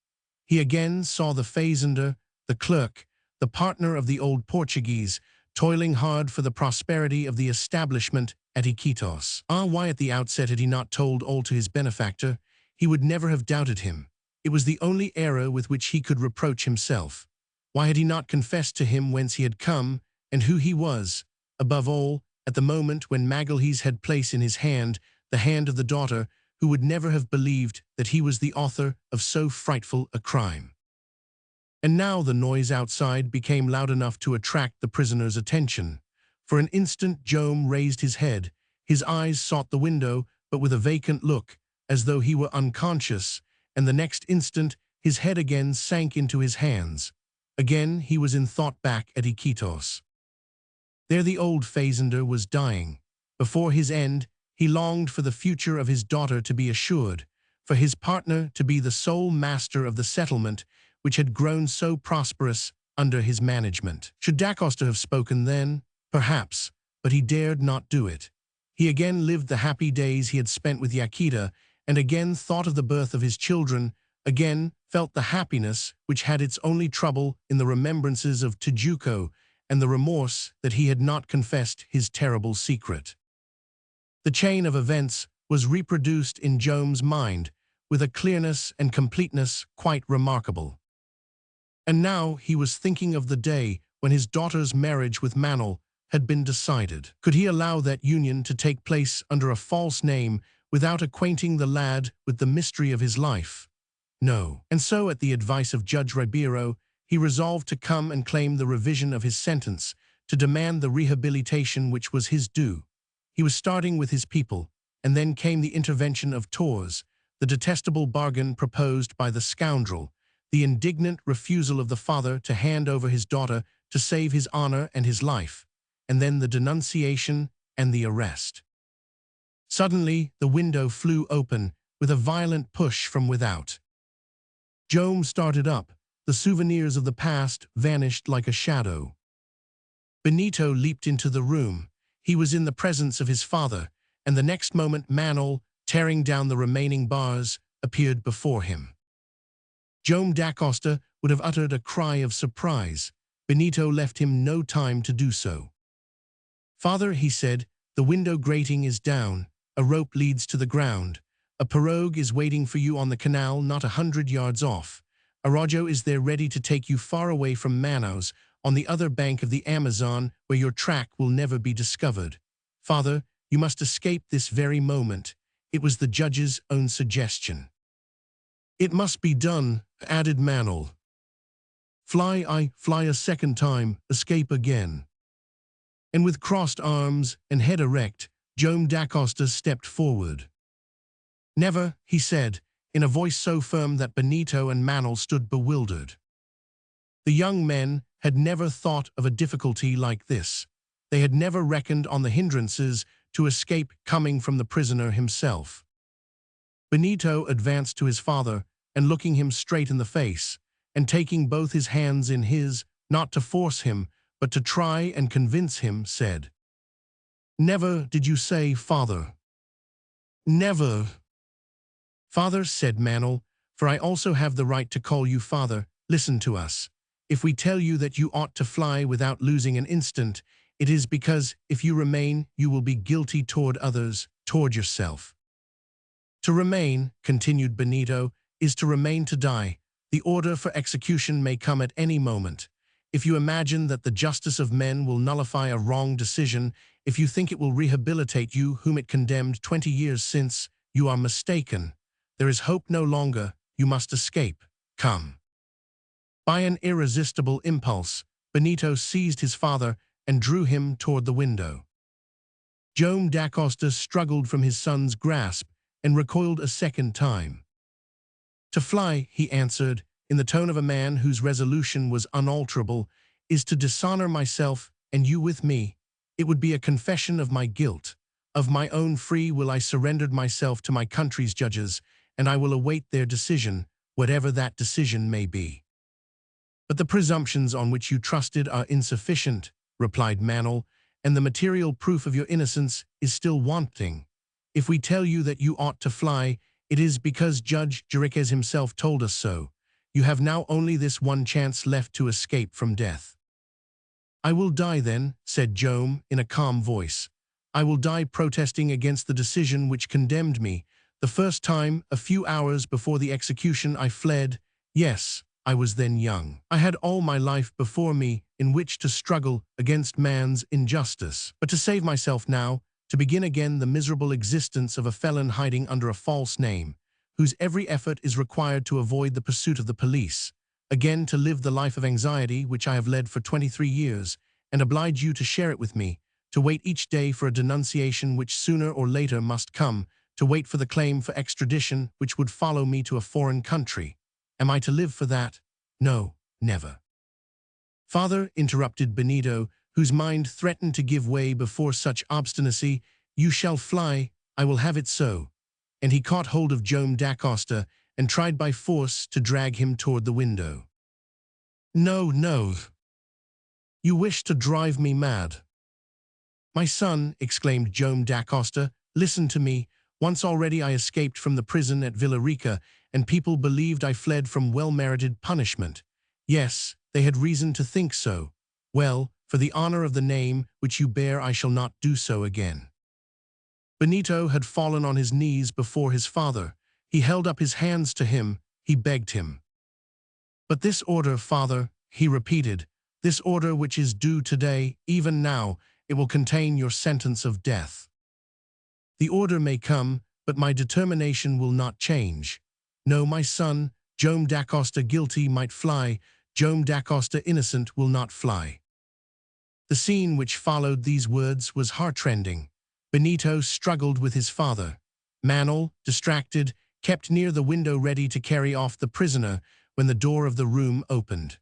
He again saw the fazender, the clerk, the partner of the old Portuguese, toiling hard for the prosperity of the establishment at Iquitos. Why at the outset had he not told all to his benefactor? He would never have doubted him. It was the only error with which he could reproach himself. Why had he not confessed to him whence he had come and who he was? Above all, at the moment when Magalhães had placed in his hand the hand of the daughter who would never have believed that he was the author of so frightful a crime. And now the noise outside became loud enough to attract the prisoner's attention. For an instant Joam raised his head. His eyes sought the window, but with a vacant look, as though he were unconscious, and the next instant his head again sank into his hands. Again he was in thought back at Iquitos. There the old fazender was dying. Before his end, he longed for the future of his daughter to be assured, for his partner to be the sole master of the settlement which had grown so prosperous under his management. Should da Costa have spoken then? Perhaps, but he dared not do it. He again lived the happy days he had spent with Yaquita, and again thought of the birth of his children, again felt the happiness which had its only trouble in the remembrances of Tijuco and the remorse that he had not confessed his terrible secret. The chain of events was reproduced in Joam's mind with a clearness and completeness quite remarkable. And now he was thinking of the day when his daughter's marriage with Manuel had been decided. Could he allow that union to take place under a false name without acquainting the lad with the mystery of his life? No. And so, at the advice of Judge Ribeiro, he resolved to come and claim the revision of his sentence, to demand the rehabilitation which was his due. He was starting with his people, and then came the intervention of Torres, the detestable bargain proposed by the scoundrel, the indignant refusal of the father to hand over his daughter to save his honor and his life, and then the denunciation and the arrest. Suddenly, the window flew open with a violent push from without. Joam started up. The souvenirs of the past vanished like a shadow. Benito leaped into the room. He was in the presence of his father, and the next moment Manuel, tearing down the remaining bars, appeared before him. Joam da Costa would have uttered a cry of surprise. Benito left him no time to do so. "Father," he said, "the window grating is down. A rope leads to the ground. A pirogue is waiting for you on the canal not 100 yards off. Araujo is there ready to take you far away from Manaus, on the other bank of the Amazon, where your track will never be discovered. Father, you must escape this very moment." It was the judge's own suggestion. "It must be done," added Manuel. "Fly a second time, escape again." And with crossed arms and head erect, Joam da Costa stepped forward. "Never," he said, in a voice so firm that Benito and Manuel stood bewildered. The young men had never thought of a difficulty like this. They had never reckoned on the hindrances to escape coming from the prisoner himself. Benito advanced to his father, and looking him straight in the face, and taking both his hands in his, not to force him, but to try and convince him, said, "Never did you say, father?" "Never." "Father," said Manuel, "for I also have the right to call you father, listen to us. If we tell you that you ought to fly without losing an instant, it is because, if you remain, you will be guilty toward others, toward yourself." "To remain," continued Benito, "is to remain to die. The order for execution may come at any moment. If you imagine that the justice of men will nullify a wrong decision, if you think it will rehabilitate you whom it condemned 20 years since, you are mistaken. There is hope no longer. You must escape. Come." By an irresistible impulse, Benito seized his father and drew him toward the window. Joam Dacosta struggled from his son's grasp and recoiled a second time. "To fly," he answered, in the tone of a man whose resolution was unalterable, "is to dishonor myself and you with me. It would be a confession of my guilt. Of my own free will I surrendered myself to my country's judges, and I will await their decision, whatever that decision may be." "But the presumptions on which you trusted are insufficient," replied Manuel, "and the material proof of your innocence is still wanting. If we tell you that you ought to fly, it is because Judge Jeriquez himself told us so. You have now only this one chance left to escape from death." "I will die then," said Joam in a calm voice. "I will die protesting against the decision which condemned me. The first time, a few hours before the execution, I fled. Yes, I was then young. I had all my life before me in which to struggle against man's injustice. But to save myself now, to begin again the miserable existence of a felon hiding under a false name, whose every effort is required to avoid the pursuit of the police, again to live the life of anxiety which I have led for 23 years, and oblige you to share it with me, to wait each day for a denunciation which sooner or later must come, to wait for the claim for extradition which would follow me to a foreign country. Am I to live for that? No, never." "Father," interrupted Benito, whose mind threatened to give way before such obstinacy, "you shall fly. I will have it so." And he caught hold of Joam Dacosta and tried by force to drag him toward the window. "No, no. You wish to drive me mad." "My son," exclaimed Joam Dacosta, "listen to me. Once already I escaped from the prison at Villarica, and people believed I fled from well-merited punishment. Yes, they had reason to think so. Well, for the honor of the name which you bear, I shall not do so again." Benito had fallen on his knees before his father. He held up his hands to him. He begged him. "But this order, father," he repeated, "this order which is due today, even now, it will contain your sentence of death. The order may come, but my determination will not change. No, my son, Joam Dacosta guilty might fly, Joam Dacosta innocent will not fly." The scene which followed these words was heartrending. Benito struggled with his father. Manuel, distracted, kept near the window ready to carry off the prisoner when the door of the room opened.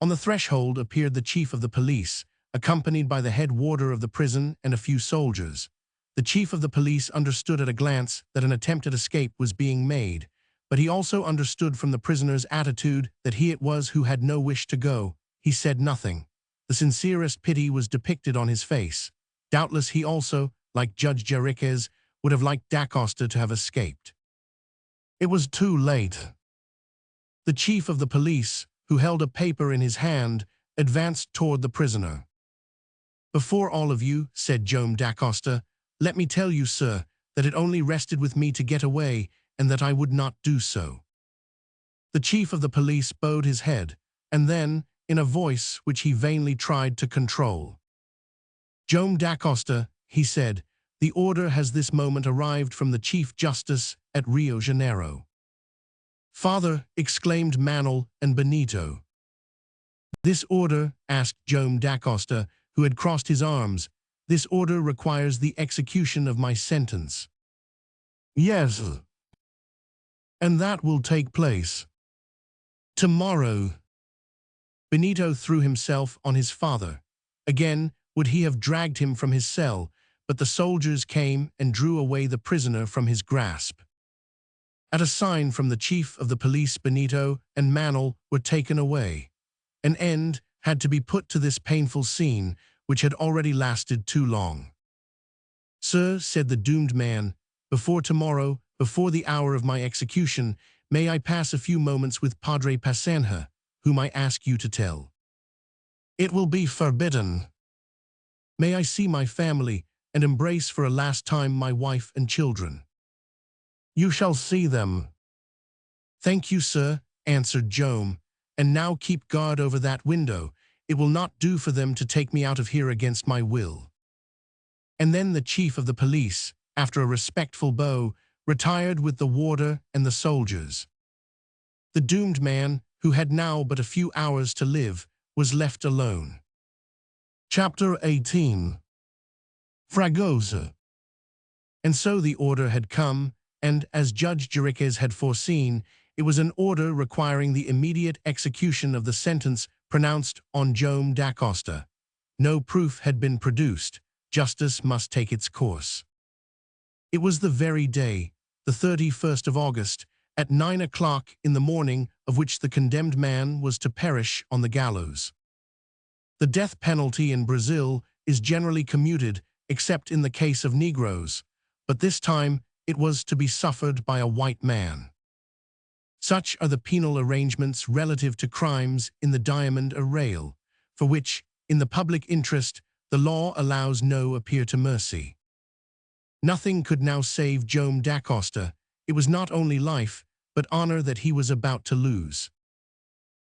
On the threshold appeared the chief of the police, accompanied by the head warder of the prison and a few soldiers. The chief of the police understood at a glance that an attempt at escape was being made, but he also understood from the prisoner's attitude that he it was who had no wish to go. He said nothing. The sincerest pity was depicted on his face. Doubtless he also, like Judge Jeriquez, would have liked Dacosta to have escaped. It was too late. The chief of the police, who held a paper in his hand, advanced toward the prisoner. "Before all of you," said Joam Dacosta, "let me tell you, sir, that it only rested with me to get away, and that I would not do so." The chief of the police bowed his head, and then, in a voice which he vainly tried to control, "Joam Dacosta," he said, "the order has this moment arrived from the Chief Justice at Rio Janeiro." "Father," exclaimed Manuel and Benito. "This order," asked Joam Dacosta, who had crossed his arms, "this order requires the execution of my sentence." "Yes." And that will take place tomorrow. Benito threw himself on his father. Again would he have dragged him from his cell, but the soldiers came and drew away the prisoner from his grasp. At a sign from the chief of the police, Benito and Manuel were taken away. An end had to be put to this painful scene, which had already lasted too long. "Sir," said the doomed man, "before tomorrow, before the hour of my execution, may I pass a few moments with Padre Passanha, whom I ask you to tell?" "It will be forbidden." "May I see my family and embrace for a last time my wife and children?" "You shall see them." "Thank you, sir," answered Jome, "and now keep guard over that window. It will not do for them to take me out of here against my will." And then the chief of the police, after a respectful bow, retired with the warder and the soldiers. The doomed man, who had now but a few hours to live, was left alone. Chapter 18. Fragoso. And so the order had come, and as Judge Jeriquez had foreseen, it was an order requiring the immediate execution of the sentence pronounced on Jome da Costa. No proof had been produced. Justice must take its course. It was the very day, the 31st of August, at 9 o'clock in the morning, of which the condemned man was to perish on the gallows. The death penalty in Brazil is generally commuted, except in the case of Negroes, but this time it was to be suffered by a white man. Such are the penal arrangements relative to crimes in the diamond arrayal, for which, in the public interest, the law allows no appeal to mercy. Nothing could now save Jome da Costa. It was not only life, but honor that he was about to lose.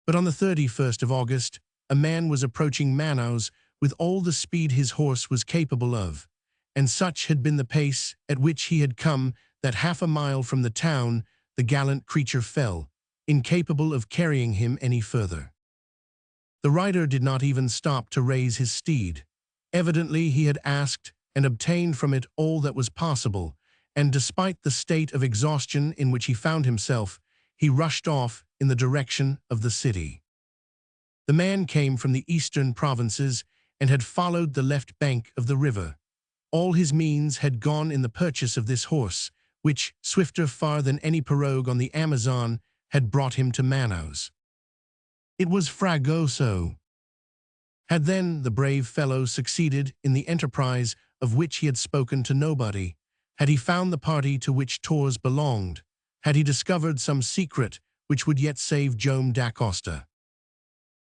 But on the 31st of August, a man was approaching Manaus with all the speed his horse was capable of, and such had been the pace at which he had come that half a mile from the town the gallant creature fell, incapable of carrying him any further. The rider did not even stop to raise his steed. Evidently he had asked and obtained from it all that was possible, and despite the state of exhaustion in which he found himself, he rushed off in the direction of the city. The man came from the eastern provinces and had followed the left bank of the river. All his means had gone in the purchase of this horse, which, swifter far than any pirogue on the Amazon, had brought him to Manaus. It was Fragoso. Had then the brave fellow succeeded in the enterprise of which he had spoken to nobody? Had he found the party to which Torres belonged? Had he discovered some secret which would yet save Jome da Costa?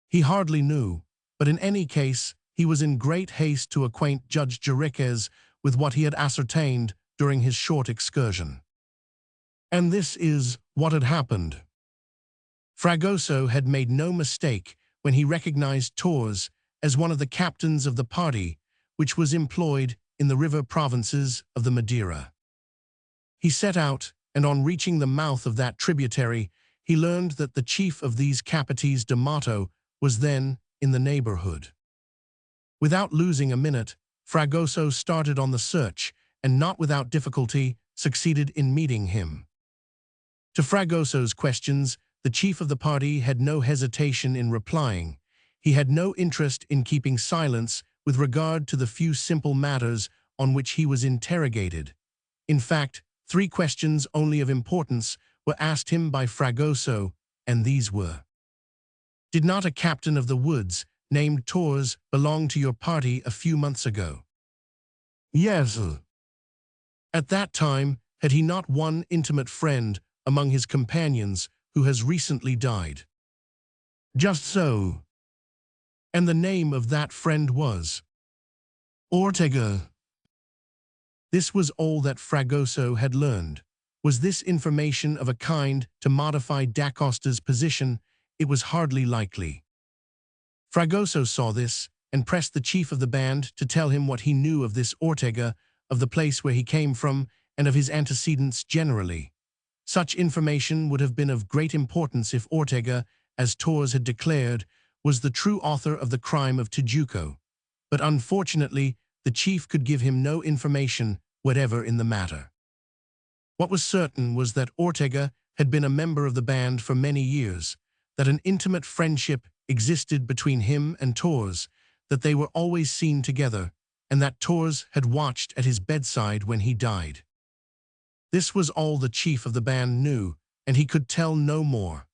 He hardly knew, but in any case he was in great haste to acquaint Judge Jeriquez with what he had ascertained during his short excursion. And this is what had happened. Fragoso had made no mistake when he recognized Torres as one of the captains of the party which was employed in the river provinces of the Madeira. He set out, and on reaching the mouth of that tributary, he learned that the chief of these capites de Mato was then in the neighborhood. Without losing a minute, Fragoso started on the search, and not without difficulty succeeded in meeting him. To Fragoso's questions, the chief of the party had no hesitation in replying. He had no interest in keeping silence with regard to the few simple matters on which he was interrogated. In fact, 3 questions only of importance were asked him by Fragoso, and these were: "Did not a captain of the woods named Torres belong to your party a few months ago?" "Yes." "At that time, had he not one intimate friend among his companions who has recently died?" "Just so." "And the name of that friend was?" "Ortega." This was all that Fragoso had learned. Was this information of a kind to modify da Costa's position? It was hardly likely. Fragoso saw this, and pressed the chief of the band to tell him what he knew of this Ortega, of the place where he came from, and of his antecedents generally. Such information would have been of great importance if Ortega, as Torres had declared, was the true author of the crime of Tijuco. But unfortunately, the chief could give him no information whatever in the matter. What was certain was that Ortega had been a member of the band for many years, that an intimate friendship existed between him and Tors, that they were always seen together, and that Tors had watched at his bedside when he died. This was all the chief of the band knew, and he could tell no more.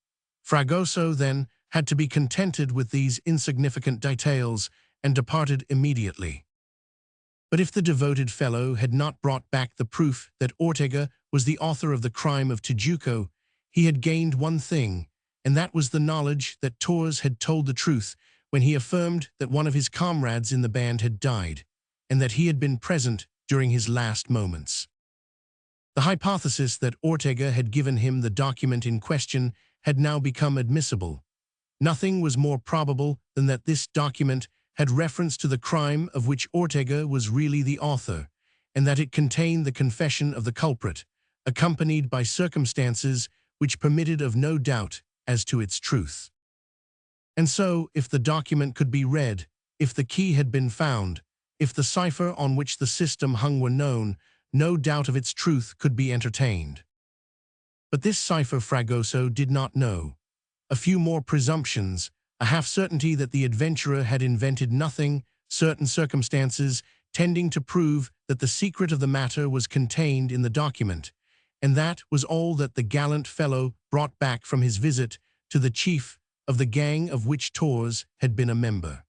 Fragoso, then, had to be contented with these insignificant details and departed immediately. But if the devoted fellow had not brought back the proof that Ortega was the author of the crime of Tijuco, he had gained one thing, and that was the knowledge that Tors had told the truth when he affirmed that one of his comrades in the band had died, and that he had been present during his last moments. The hypothesis that Ortega had given him the document in question had now become admissible. Nothing was more probable than that this document had reference to the crime of which Ortega was really the author, and that it contained the confession of the culprit, accompanied by circumstances which permitted of no doubt as to its truth. And so, if the document could be read, if the key had been found, if the cipher on which the system hung were known, no doubt of its truth could be entertained. But this cipher Fragoso did not know. A few more presumptions, a half-certainty that the adventurer had invented nothing, certain circumstances tending to prove that the secret of the matter was contained in the document, and that was all that the gallant fellow brought back from his visit to the chief of the gang of which Tors had been a member.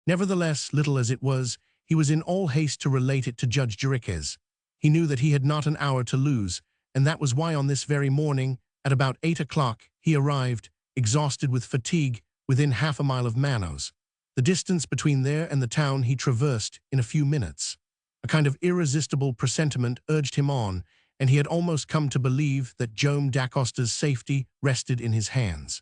Nevertheless, little as it was, he was in all haste to relate it to Judge Jeriquez. He knew that he had not an hour to lose, and that was why on this very morning, at about 8 o'clock, he arrived, exhausted with fatigue, within half a mile of Manos. The distance between there and the town he traversed in a few minutes. A kind of irresistible presentiment urged him on, and he had almost come to believe that Joam Dacosta's safety rested in his hands.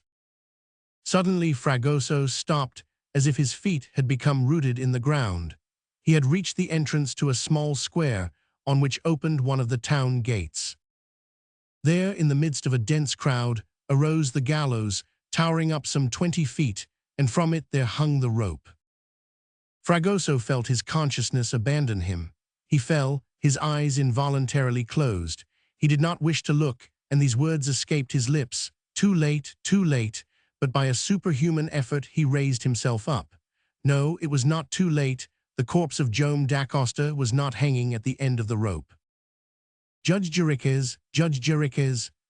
Suddenly Fragoso stopped, as if his feet had become rooted in the ground. He had reached the entrance to a small square, on which opened one of the town gates. There, in the midst of a dense crowd, arose the gallows, towering up some 20 feet, and from it there hung the rope. Fragoso felt his consciousness abandon him. He fell, his eyes involuntarily closed. He did not wish to look, and these words escaped his lips. Too late, but by a superhuman effort he raised himself up. No, it was not too late. The corpse of Joam Dacosta was not hanging at the end of the rope. Judge Jeriquez,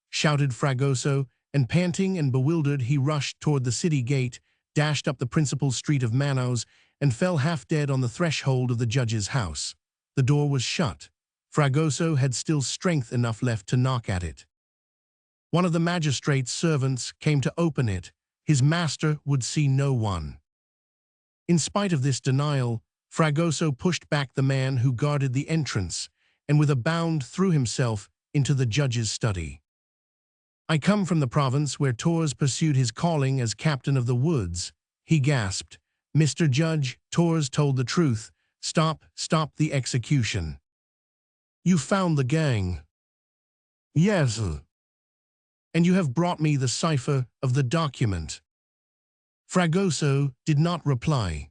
shouted Fragoso, and panting and bewildered he rushed toward the city gate, dashed up the principal street of Manos, and fell half dead on the threshold of the judge's house. The door was shut. Fragoso had still strength enough left to knock at it. One of the magistrate's servants came to open it. His master would see no one. In spite of this denial, Fragoso pushed back the man who guarded the entrance, and with a bound threw himself into the judge's study. "I come from the province where Tors pursued his calling as captain of the woods," he gasped. "Mr. Judge, Tors told the truth. Stop the execution." "You found the gang?" "Yes." "And you have brought me the cipher of the document?" Fragoso did not reply.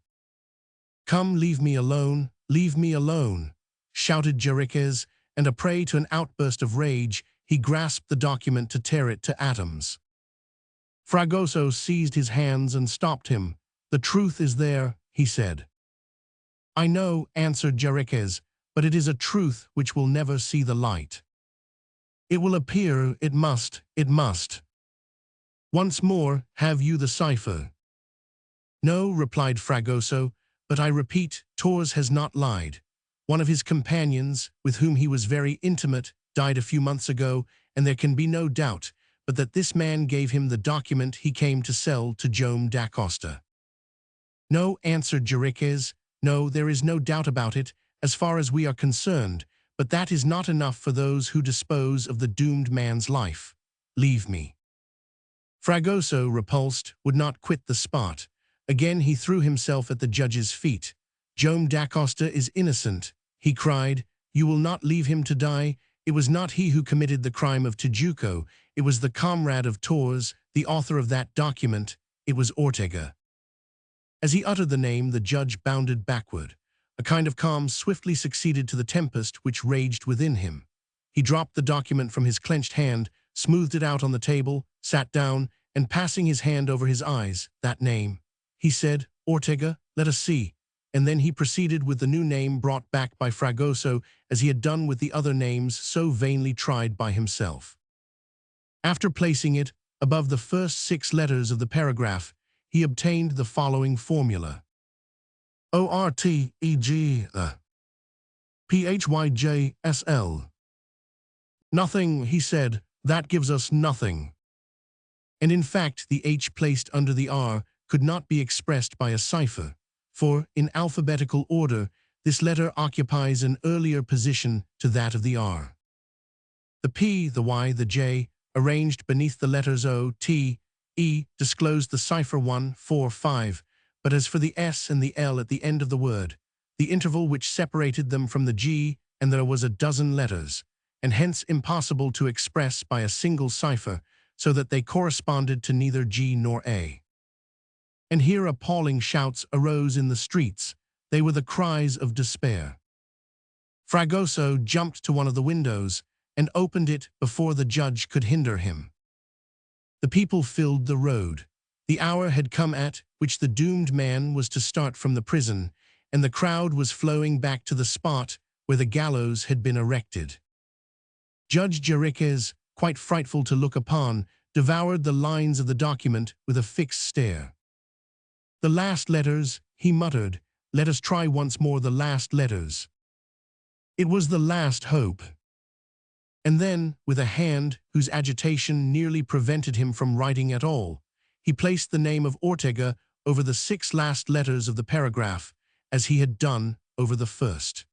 "Come, leave me alone, shouted Jeriquez, and a prey to an outburst of rage, he grasped the document to tear it to atoms. Fragoso seized his hands and stopped him. "The truth is there," he said. "I know," answered Jeriquez, "but it is a truth which will never see the light. It will appear, it must. Once more, have you the cipher?" "No," replied Fragoso, "but I repeat, Tors has not lied. One of his companions, with whom he was very intimate, died a few months ago, and there can be no doubt but that this man gave him the document he came to sell to Joam Dacosta." "No," answered Jeriquez, "no, there is no doubt about it, as far as we are concerned, but that is not enough for those who dispose of the doomed man's life. Leave me." Fragoso, repulsed, would not quit the spot. Again he threw himself at the judge's feet. "Joam Dacosta is innocent," he cried. "You will not leave him to die. It was not he who committed the crime of Tijuco. It was the comrade of Tors, the author of that document. It was Ortega." As he uttered the name, the judge bounded backward. A kind of calm swiftly succeeded to the tempest which raged within him. He dropped the document from his clenched hand, smoothed it out on the table, sat down, and passing his hand over his eyes, "That name," he said, "Ortega, let us see." And then he proceeded with the new name brought back by Fragoso, as he had done with the other names so vainly tried by himself. After placing it above the first 6 letters of the paragraph, he obtained the following formula. Ortega, Nothing, he said, that gives us nothing. And in fact, the H placed under the R could not be expressed by a cipher, for, in alphabetical order, this letter occupies an earlier position to that of the R. The P, the Y, the J, arranged beneath the letters O, T, E, disclosed the cipher 1, 4, 5, but as for the S and the L at the end of the word, the interval which separated them from the G, and there was a dozen letters, and hence impossible to express by a single cipher, so that they corresponded to neither G nor A. And here appalling shouts arose in the streets. They were the cries of despair. Fragoso jumped to one of the windows and opened it before the judge could hinder him. The people filled the road. The hour had come at which the doomed man was to start from the prison, and the crowd was flowing back to the spot where the gallows had been erected. Judge Jeriquez, quite frightful to look upon, devoured the lines of the document with a fixed stare. "The last letters," he muttered. "Let us try once more the last letters." It was the last hope. And then, with a hand whose agitation nearly prevented him from writing at all, he placed the name of Ortega over the 6 last letters of the paragraph, as he had done over the first.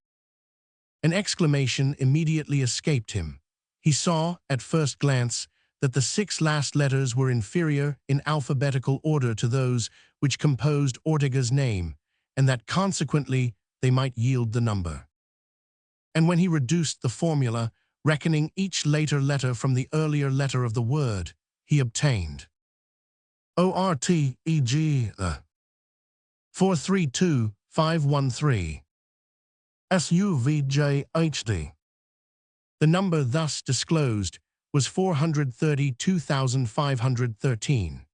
An exclamation immediately escaped him. He saw, at first glance, that the 6 last letters were inferior in alphabetical order to those which composed Ortega's name, and that consequently they might yield the number. And when he reduced the formula, reckoning each later letter from the earlier letter of the word, he obtained Ortega 432513 SUVJHD. The number thus disclosed was 432,513.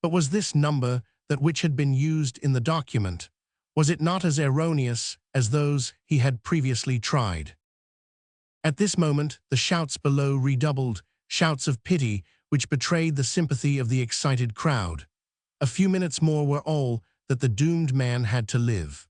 But was this number that which had been used in the document? Was it not as erroneous as those he had previously tried? At this moment, the shouts below redoubled, shouts of pity which betrayed the sympathy of the excited crowd. A few minutes more were all that the doomed man had to live.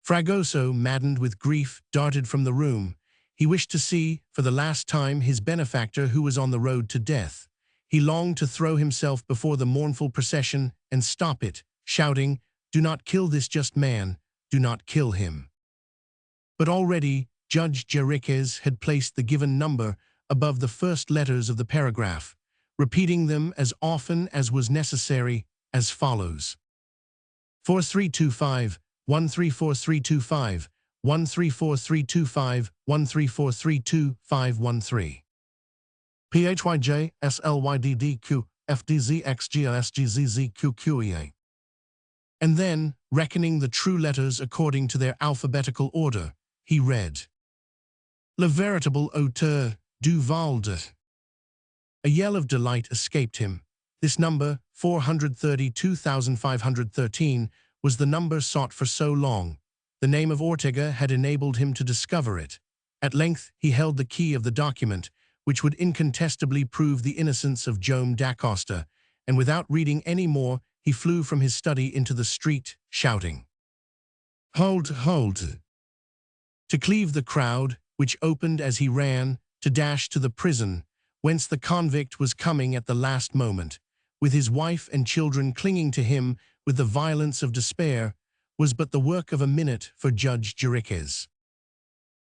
Fragoso, maddened with grief, darted from the room. He wished to see, for the last time, his benefactor who was on the road to death. He longed to throw himself before the mournful procession and stop it, shouting, "Do not kill this just man, do not kill him." But already, Judge Jeriquez had placed the given number above the first letters of the paragraph, repeating them as often as was necessary, as follows: 4325, 134325, 134325, 13432513. PHYJ SLYDDQ FDZXGLSGZZQQEA. And then, reckoning the true letters according to their alphabetical order, he read, "Le véritable auteur du Valde." A yell of delight escaped him. This number, 432,513, was the number sought for so long. The name of Ortega had enabled him to discover it. At length he held the key of the document, which would incontestably prove the innocence of Joam da Costa, and without reading any more, he flew from his study into the street, shouting, "Hold, hold!" to cleave the crowd, which opened as he ran, to dash to the prison, whence the convict was coming at the last moment, with his wife and children clinging to him with the violence of despair, was but the work of a minute for Judge Jeriquez.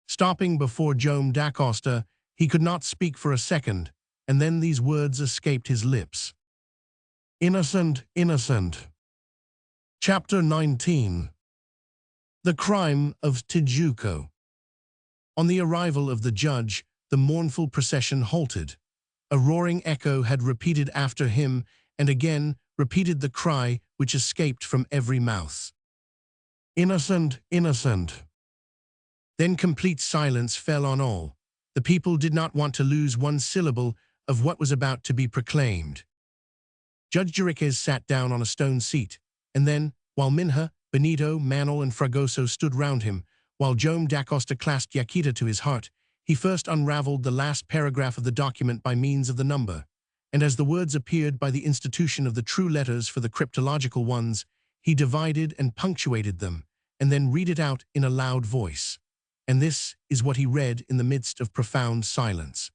Stopping before Joam da Costa, he could not speak for a second, and then these words escaped his lips. "Innocent, innocent." Chapter 19. The Crime of Tijuco. On the arrival of the judge, the mournful procession halted. A roaring echo had repeated after him, and again repeated the cry which escaped from every mouth. "Innocent, innocent." Then complete silence fell on all. The people did not want to lose one syllable of what was about to be proclaimed. Judge Jeriquez sat down on a stone seat, and then, while Minha, Benito, Manuel, and Fragoso stood round him, while Joam da Costa clasped Yaquita to his heart, he first unraveled the last paragraph of the document by means of the number, and as the words appeared by the institution of the true letters for the cryptological ones, he divided and punctuated them, and then read it out in a loud voice. And this is what he read in the midst of profound silence.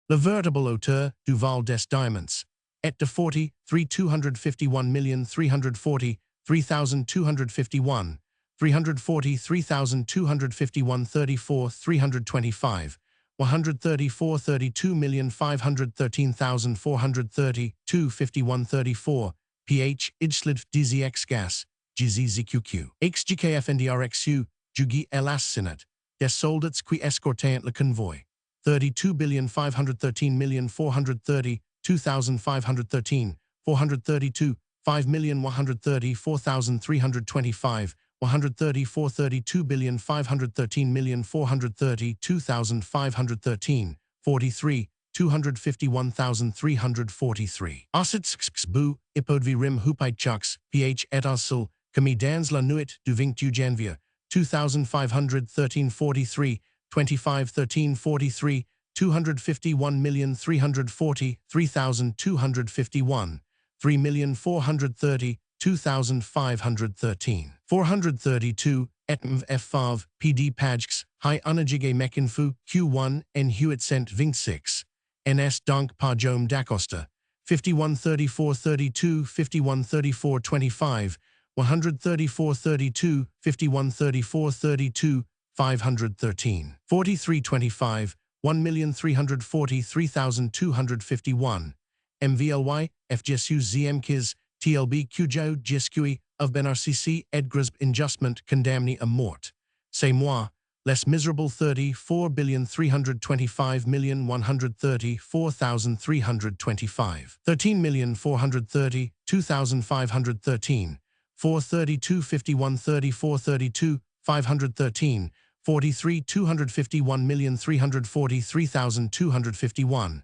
Le veritable auteur du Val des Diamonds, et de 351,340,351, 343,251 34 325, 134 32,513,430 251 34, ph idslid dzx gas, gzzqq, xgkfndrxu, jugi elassinat, des soldats qui escortaient le convoy, 32,513,430, 2,513, 432, 5,134,325, 134 32,513,430, 2,513, 43, 251,343. Osits bu, ipodvi rim hupaichucks, ph et asil, kami dans la nuit du 20 janvier, 2,513,43, 25,1343, 251,340, 3,251, 3,430, 2,513. 432, etmv f5, pd pajks, hi unajige mekinfu, q1, en huit cent 26, ns donc pa Joam da Costa, 513432, 513425, 13432, 513432, 513. 4325, 1,340,3,251, MVLY, FGSU ZMKIS, TLB QJO GSQI, of BNRCC Edgras Injustment Condamni à Mort. C'est moi, less miserable 34,325,134,325. 13,430, 2,513. 432 51 34 32, 513. 43 251,340,3,251.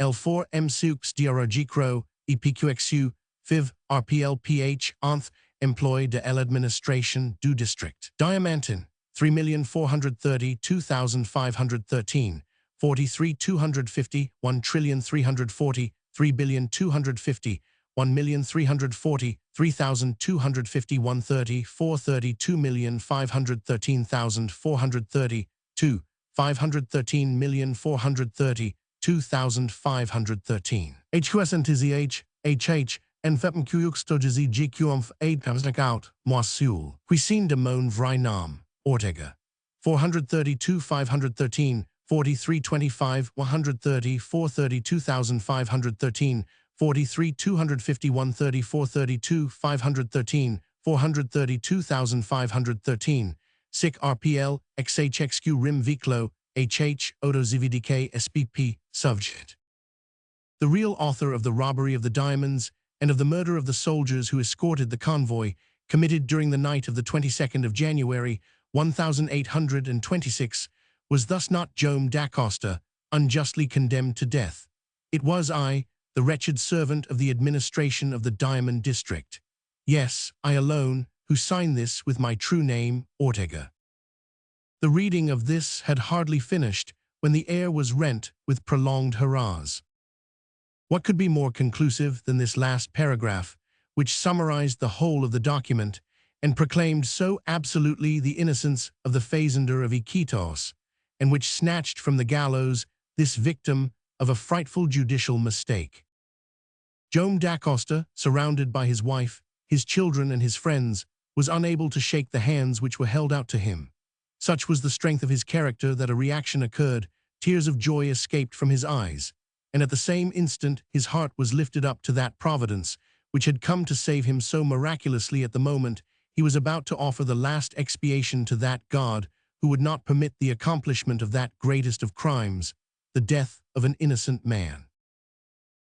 L4 M Sux DRG Crow, EPQXU, FIV, RPLPH, ONTH, Employé de l'Administration du District. Diamantin, 3,430,2,513. 43 250, 1,340, 3,250, 1,340, 3,250, 130, 432,513,430, 2, 513,430, 2,513. HQSNTZH, HH, en Fepmqxtojizi GQMF 8 out, Moisul, Cuisine de Mon Vrai Nom, Ortega. 432, 513, 4325, 130, 432,513, 43 251 34 32 513 432,513 SIC RPL XHXQ RIM VICLO HH Odo ZVDK SPP Subject. The real author of the robbery of the diamonds and of the murder of the soldiers who escorted the convoy committed during the night of the 22nd of January 1826 was thus not Joam da Costa, unjustly condemned to death. It was I, the wretched servant of the administration of the Diamond District. Yes, I alone, who signed this with my true name, Ortega. The reading of this had hardly finished when the air was rent with prolonged hurrahs. What could be more conclusive than this last paragraph, which summarized the whole of the document and proclaimed so absolutely the innocence of the fazender of Iquitos, and which snatched from the gallows this victim of a frightful judicial mistake. Joam da Costa, surrounded by his wife, his children, and his friends, was unable to shake the hands which were held out to him. Such was the strength of his character that a reaction occurred, tears of joy escaped from his eyes, and at the same instant his heart was lifted up to that providence which had come to save him so miraculously at the moment he was about to offer the last expiation to that God who would not permit the accomplishment of that greatest of crimes, the death of an innocent man.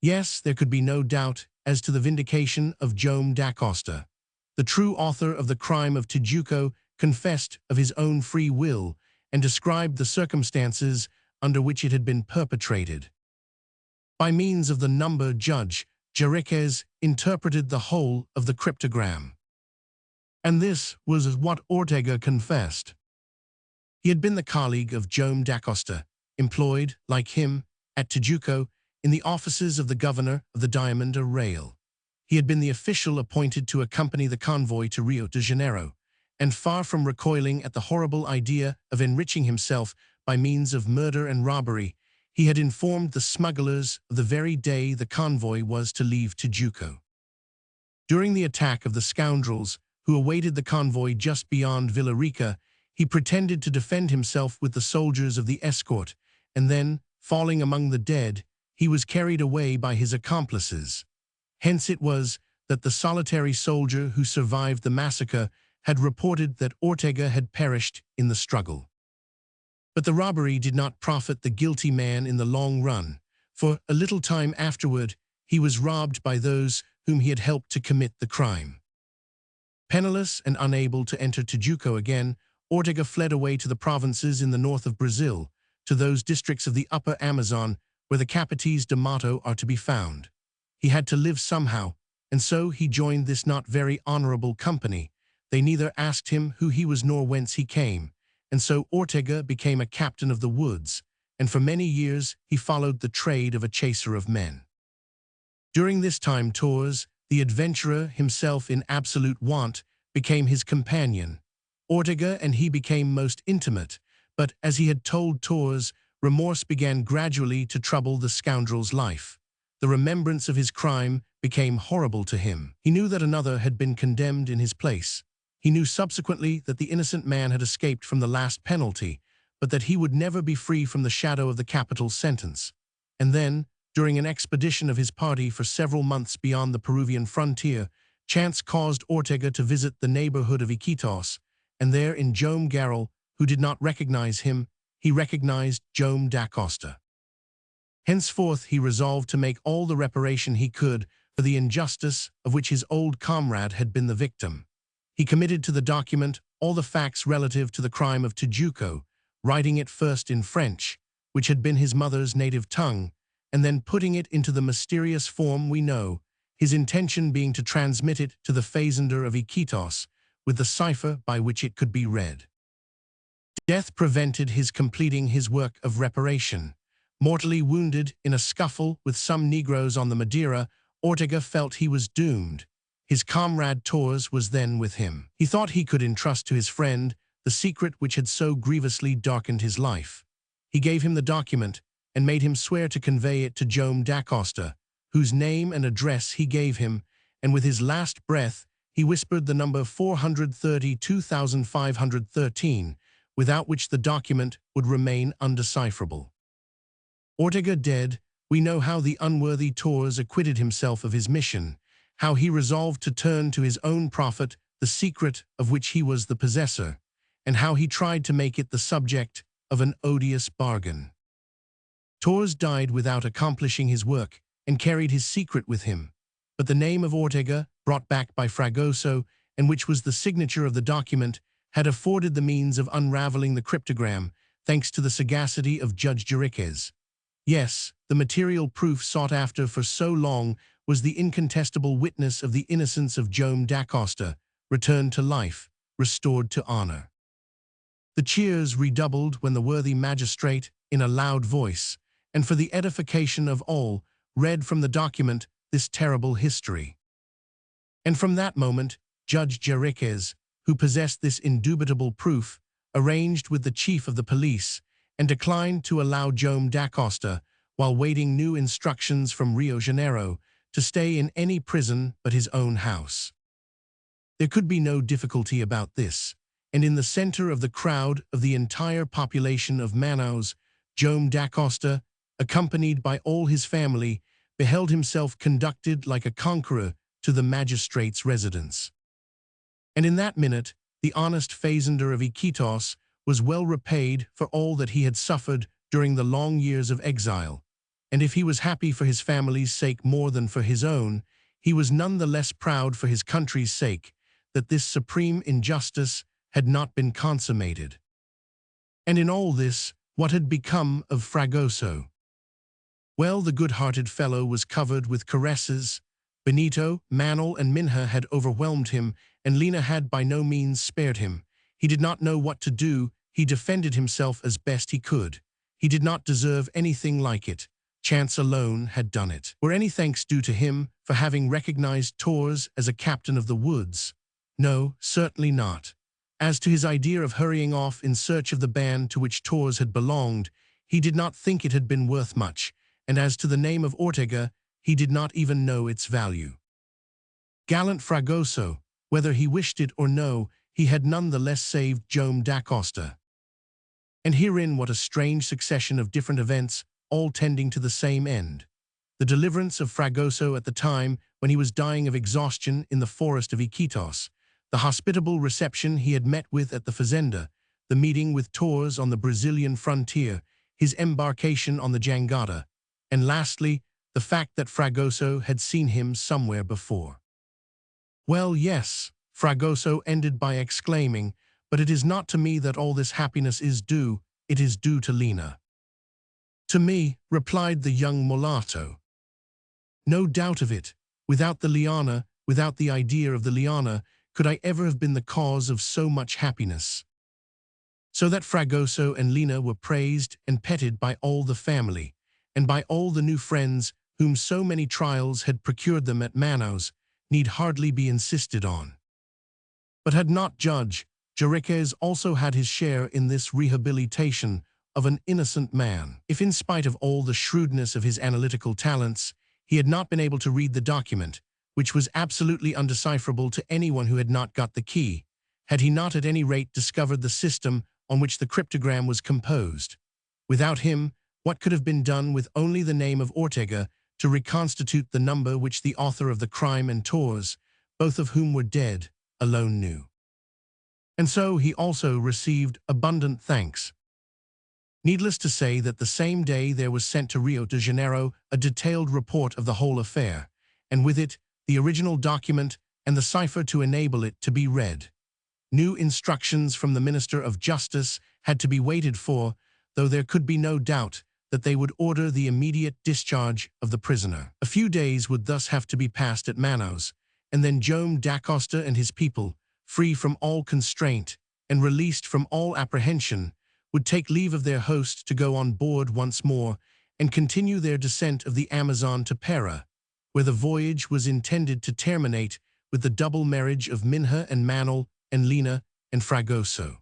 Yes, there could be no doubt as to the vindication of Joam da Costa. The true author of the crime of Tijuco confessed of his own free will and described the circumstances under which it had been perpetrated. By means of the number Judge Jeriquez interpreted the whole of the cryptogram. And this was what Ortega confessed. He had been the colleague of Jome da Costa, employed, like him, at Tijuco, in the offices of the governor of the Diamond Arrayal. He had been the official appointed to accompany the convoy to Rio de Janeiro, and far from recoiling at the horrible idea of enriching himself by means of murder and robbery, he had informed the smugglers of the very day the convoy was to leave Tijuco. During the attack of the scoundrels who awaited the convoy just beyond Villarica, he pretended to defend himself with the soldiers of the escort, and then, falling among the dead, he was carried away by his accomplices. Hence it was that the solitary soldier who survived the massacre had reported that Ortega had perished in the struggle. But the robbery did not profit the guilty man in the long run, for a little time afterward he was robbed by those whom he had helped to commit the crime. Penniless and unable to enter Tijuco again, Ortega fled away to the provinces in the north of Brazil, to those districts of the upper Amazon where the Capitis de Mato are to be found. He had to live somehow, and so he joined this not very honorable company. They neither asked him who he was nor whence he came, and so Ortega became a captain of the woods, and for many years he followed the trade of a chaser of men. During this time Torres, the adventurer himself in absolute want, became his companion. Ortega and he became most intimate, but as he had told Torres, remorse began gradually to trouble the scoundrel's life. The remembrance of his crime became horrible to him. He knew that another had been condemned in his place. He knew subsequently that the innocent man had escaped from the last penalty, but that he would never be free from the shadow of the capital sentence. And then, during an expedition of his party for several months beyond the Peruvian frontier, chance caused Ortega to visit the neighborhood of Iquitos, and there in Jome Garral, who did not recognize him, he recognized Jome da Costa. Henceforth he resolved to make all the reparation he could for the injustice of which his old comrade had been the victim. He committed to the document all the facts relative to the crime of Tijuco, writing it first in French, which had been his mother's native tongue, and then putting it into the mysterious form we know, his intention being to transmit it to the fazender of Iquitos, with the cipher by which it could be read. Death prevented his completing his work of reparation. Mortally wounded in a scuffle with some Negroes on the Madeira, Ortega felt he was doomed. His comrade Torres was then with him. He thought he could entrust to his friend the secret which had so grievously darkened his life. He gave him the document and made him swear to convey it to Jome da Costa, whose name and address he gave him, and with his last breath he whispered the number 432,513, without which the document would remain undecipherable. Ortega dead, we know how the unworthy Torres acquitted himself of his mission, how he resolved to turn to his own profit the secret of which he was the possessor, and how he tried to make it the subject of an odious bargain. Torres died without accomplishing his work and carried his secret with him, but the name of Ortega, brought back by Fragoso, and which was the signature of the document, had afforded the means of unraveling the cryptogram, thanks to the sagacity of Judge Jeriquez. Yes, the material proof sought after for so long was the incontestable witness of the innocence of Jome da Costa, returned to life, restored to honor. The cheers redoubled when the worthy magistrate, in a loud voice, and for the edification of all, read from the document this terrible history. And from that moment, Judge Jeriquez, who possessed this indubitable proof, arranged with the chief of the police and declined to allow Jome da Costa, while waiting new instructions from Rio Janeiro, to stay in any prison but his own house. There could be no difficulty about this, and in the center of the crowd of the entire population of Manaus, Jome da Costa, accompanied by all his family, beheld himself conducted like a conqueror to the magistrate's residence. And in that minute, the honest fazender of Iquitos was well repaid for all that he had suffered during the long years of exile, and if he was happy for his family's sake more than for his own, he was none the less proud for his country's sake that this supreme injustice had not been consummated. And in all this, What had become of Fragoso? Well, the good-hearted fellow was covered with caresses. Benito, Manel, and Minha had overwhelmed him, and Lena had by no means spared him. He did not know what to do. He defended himself as best he could. He did not deserve anything like it. Chance alone had done it. Were any thanks due to him for having recognized Torres as a captain of the woods? No, certainly not. As to his idea of hurrying off in search of the band to which Torres had belonged, he did not think it had been worth much, and as to the name of Ortega, he did not even know its value. Gallant Fragoso, whether he wished it or no, he had none the less saved Joam da Costa. And herein what a strange succession of different events, all tending to the same end. The deliverance of Fragoso at the time when he was dying of exhaustion in the forest of Iquitos, the hospitable reception he had met with at the fazenda, the meeting with Torres on the Brazilian frontier, his embarkation on the jangada, and lastly, the fact that Fragoso had seen him somewhere before. Well, yes, Fragoso ended by exclaiming, but it is not to me that all this happiness is due, it is due to Lena. To me, replied the young mulatto. No doubt of it. Without the liana, without the idea of the liana, could I ever have been the cause of so much happiness. So that Fragoso and Lena were praised and petted by all the family, and by all the new friends whom so many trials had procured them at Manaus, need hardly be insisted on. But had not Judge Jeriquez also had his share in this rehabilitation of an innocent man? If in spite of all the shrewdness of his analytical talents, he had not been able to read the document, which was absolutely undecipherable to anyone who had not got the key, had he not at any rate discovered the system on which the cryptogram was composed? Without him, what could have been done with only the name of Ortega to reconstitute the number which the author of the crime and Torres, both of whom were dead, alone knew? And so he also received abundant thanks. Needless to say that the same day there was sent to Rio de Janeiro a detailed report of the whole affair, and with it the original document and the cipher to enable it to be read. New instructions from the Minister of Justice had to be waited for, though there could be no doubt that they would order the immediate discharge of the prisoner. A few days would thus have to be passed at Manaus, and then Joam da Costa and his people, free from all constraint and released from all apprehension, would take leave of their host to go on board once more and continue their descent of the Amazon to Pera, where the voyage was intended to terminate with the double marriage of Minha and Manel and Lena and Fragoso.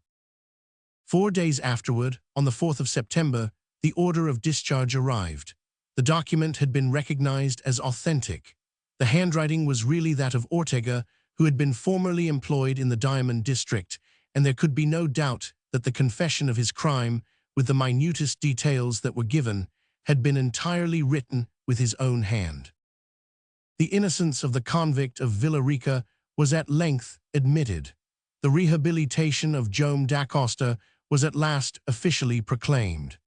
4 days afterward, on the 4th of September, the order of discharge arrived. The document had been recognized as authentic. The handwriting was really that of Ortega, who had been formerly employed in the Diamond District, and there could be no doubt that the confession of his crime, with the minutest details that were given, had been entirely written with his own hand. The innocence of the convict of Villarica was at length admitted. The rehabilitation of Joam da Costa was at last officially proclaimed.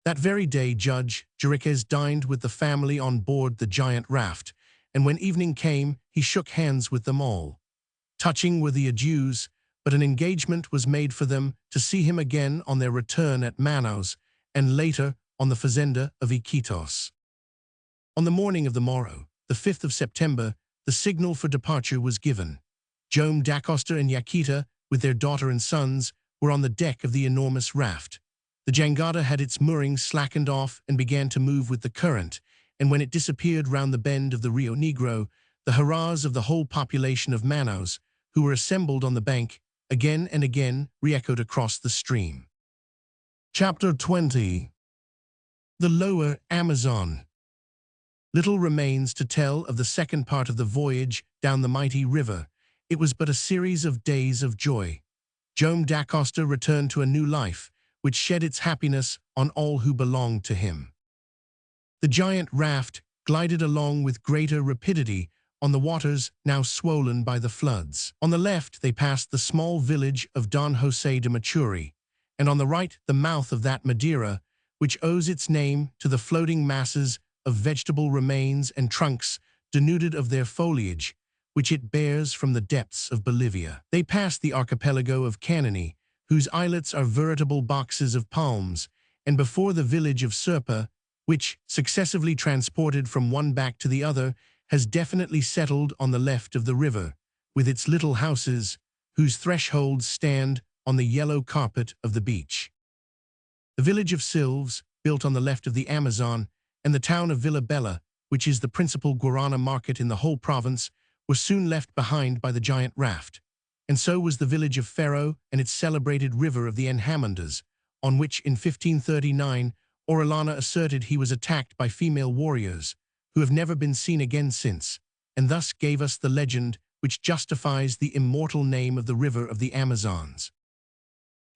That very day Judge Jeriquez dined with the family on board the giant raft, and when evening came, he shook hands with them all. Touching were the adieus, but an engagement was made for them to see him again on their return at Manaus, and later on the fazenda of Iquitos. On the morning of the morrow, the 5th of September, the signal for departure was given. Joam da Costa and Yaquita, with their daughter and sons, were on the deck of the enormous raft. The jangada had its moorings slackened off and began to move with the current, and when it disappeared round the bend of the Rio Negro, the hurrahs of the whole population of Manaus, who were assembled on the bank, again and again re-echoed across the stream. Chapter 20. The Lower Amazon. Little remains to tell of the second part of the voyage down the mighty river. It was but a series of days of joy. Joam da Costa returned to a new life, which shed its happiness on all who belonged to him. The giant raft glided along with greater rapidity on the waters now swollen by the floods. On the left they passed the small village of Don José de Maturi, and on the right the mouth of that Madeira, which owes its name to the floating masses of vegetable remains and trunks denuded of their foliage, which it bears from the depths of Bolivia. They passed the archipelago of Canoni, whose islets are veritable boxes of palms, and before the village of Serpa, which, successively transported from one back to the other, has definitely settled on the left of the river, with its little houses, whose thresholds stand on the yellow carpet of the beach. The village of Silves, built on the left of the Amazon, and the town of Villa Bella, which is the principal guarana market in the whole province, were soon left behind by the giant Raft, and so was the village of Ferro and its celebrated river of the Enhamandas, on which in 1539 Orellana asserted he was attacked by female warriors, who have never been seen again since, and thus gave us the legend which justifies the immortal name of the river of the Amazons.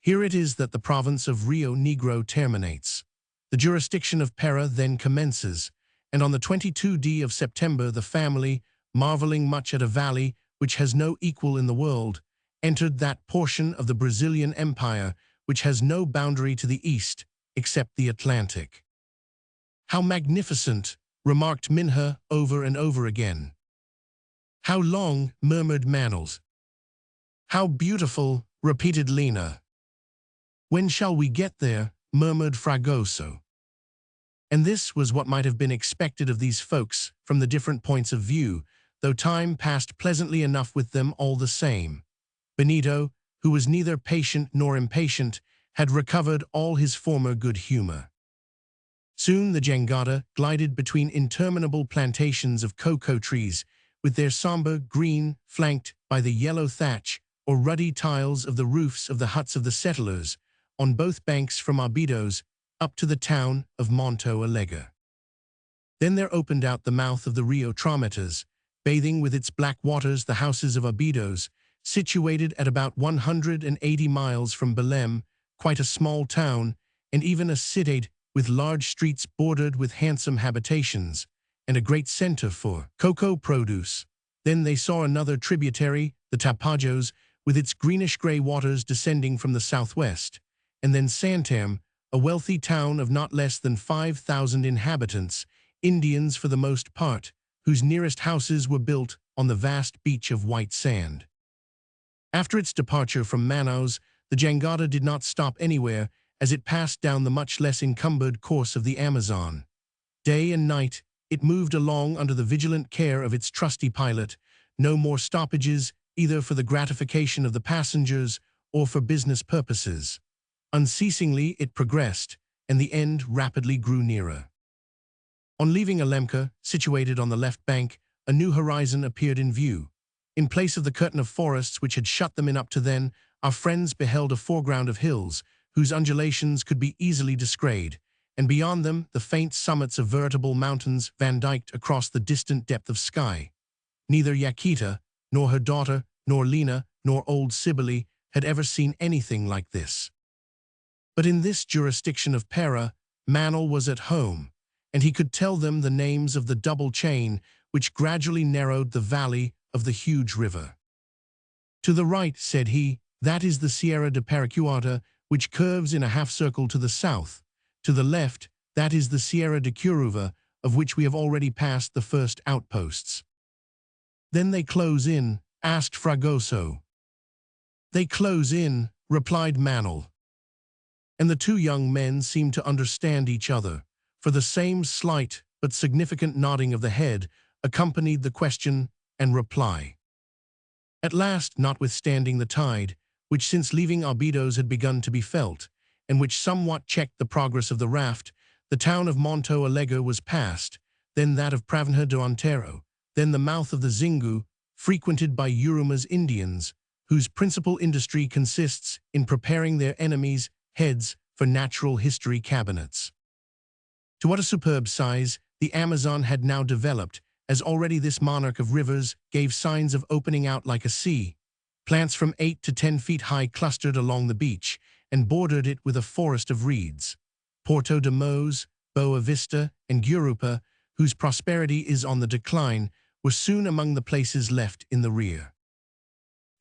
Here it is that the province of Rio Negro terminates. The jurisdiction of Pera then commences, and on the 22nd of September the family, marveling much at a valley which has no equal in the world, entered that portion of the Brazilian Empire which has no boundary to the east except the Atlantic. "How magnificent!" remarked Minha over and over again. "How long!" murmured Manuel. "How beautiful!" repeated Lena. "When shall we get there?" murmured Fragoso. And this was what might have been expected of these folks from the different points of view, though time passed pleasantly enough with them all the same. Benito, who was neither patient nor impatient, had recovered all his former good humor. Soon the jangada glided between interminable plantations of cocoa trees, with their somber green flanked by the yellow thatch or ruddy tiles of the roofs of the huts of the settlers, on both banks from Abidos up to the town of Monto Alegre. Then there opened out the mouth of the Rio Traumatas, bathing with its black waters the houses of Abidos, situated at about 180 miles from Belém, quite a small town, and even a citade with large streets bordered with handsome habitations, and a great center for cocoa produce. Then they saw another tributary, the Tapajos, with its greenish-gray waters descending from the southwest, and then Santarém, a wealthy town of not less than 5,000 inhabitants, Indians for the most part, whose nearest houses were built on the vast beach of white sand. After its departure from Manaus, the jangada did not stop anywhere as it passed down the much less encumbered course of the Amazon. Day and night, it moved along under the vigilant care of its trusty pilot, no more stoppages either for the gratification of the passengers or for business purposes. Unceasingly it progressed, and the end rapidly grew nearer. On leaving Alemca, situated on the left bank, a new horizon appeared in view. In place of the curtain of forests which had shut them in up to then, our friends beheld a foreground of hills, whose undulations could be easily descried, and beyond them the faint summits of veritable mountains vandyked across the distant depth of sky. Neither Yaquita, nor her daughter, nor Lena, nor old Cybele had ever seen anything like this. But in this jurisdiction of Pera, Manuel was at home, and he could tell them the names of the double chain which gradually narrowed the valley of the huge river. "To the right," said he, "that is the Sierra de Paracuata, which curves in a half-circle to the south. To the left, that is the Sierra de Curuva, of which we have already passed the first outposts." "Then they close in?" asked Fragoso. "They close in," replied Manuel. And the two young men seemed to understand each other, for the same slight but significant nodding of the head accompanied the question and reply. At last, notwithstanding the tide, which since leaving Abidos had begun to be felt, and which somewhat checked the progress of the raft, the town of Monto Alegre was passed, then that of Pravenha do Antero, then the mouth of the Xingu, frequented by Yuruma's Indians, whose principal industry consists in preparing their enemies' heads for natural history cabinets. To what a superb size the Amazon had now developed, as already this monarch of rivers gave signs of opening out like a sea. Plants from 8 to 10 feet high clustered along the beach and bordered it with a forest of reeds. Porto de Mos, Boa Vista, and Gurupa, whose prosperity is on the decline, were soon among the places left in the rear.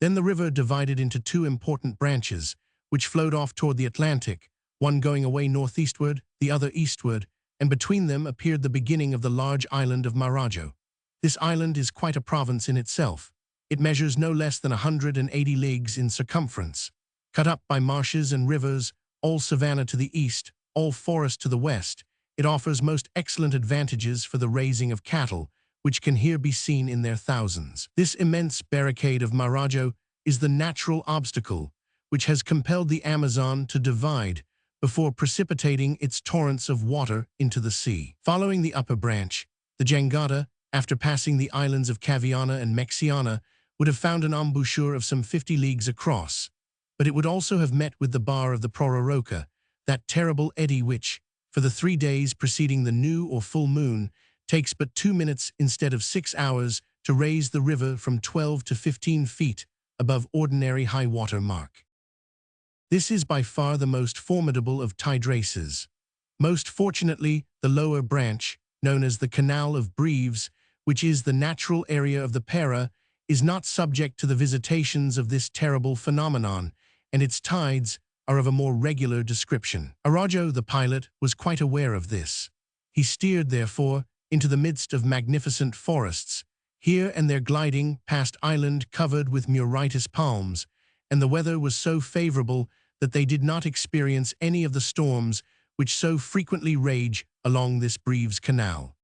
Then the river divided into two important branches, which flowed off toward the Atlantic, one going away northeastward, the other eastward, and between them appeared the beginning of the large island of Marajo. This island is quite a province in itself. It measures no less than 180 leagues in circumference. Cut up by marshes and rivers, all savanna to the east, all forest to the west, it offers most excellent advantages for the raising of cattle, which can here be seen in their thousands. This immense barricade of Marajo is the natural obstacle which has compelled the Amazon to divide before precipitating its torrents of water into the sea. Following the upper branch, the jangada, after passing the islands of Caviana and Mexiana, would have found an embouchure of some 50 leagues across, but it would also have met with the bar of the Pororoca, that terrible eddy which, for the 3 days preceding the new or full moon, takes but 2 minutes instead of 6 hours to raise the river from 12 to 15 feet above ordinary high water mark. This is by far the most formidable of tide races. Most fortunately, the lower branch, known as the Canal of Breves, which is the natural area of the Para, is not subject to the visitations of this terrible phenomenon, and its tides are of a more regular description. Araujo, the pilot, was quite aware of this. He steered, therefore, into the midst of magnificent forests, here and there gliding past island covered with muritis palms, and the weather was so favorable that they did not experience any of the storms which so frequently rage along this Breves Canal.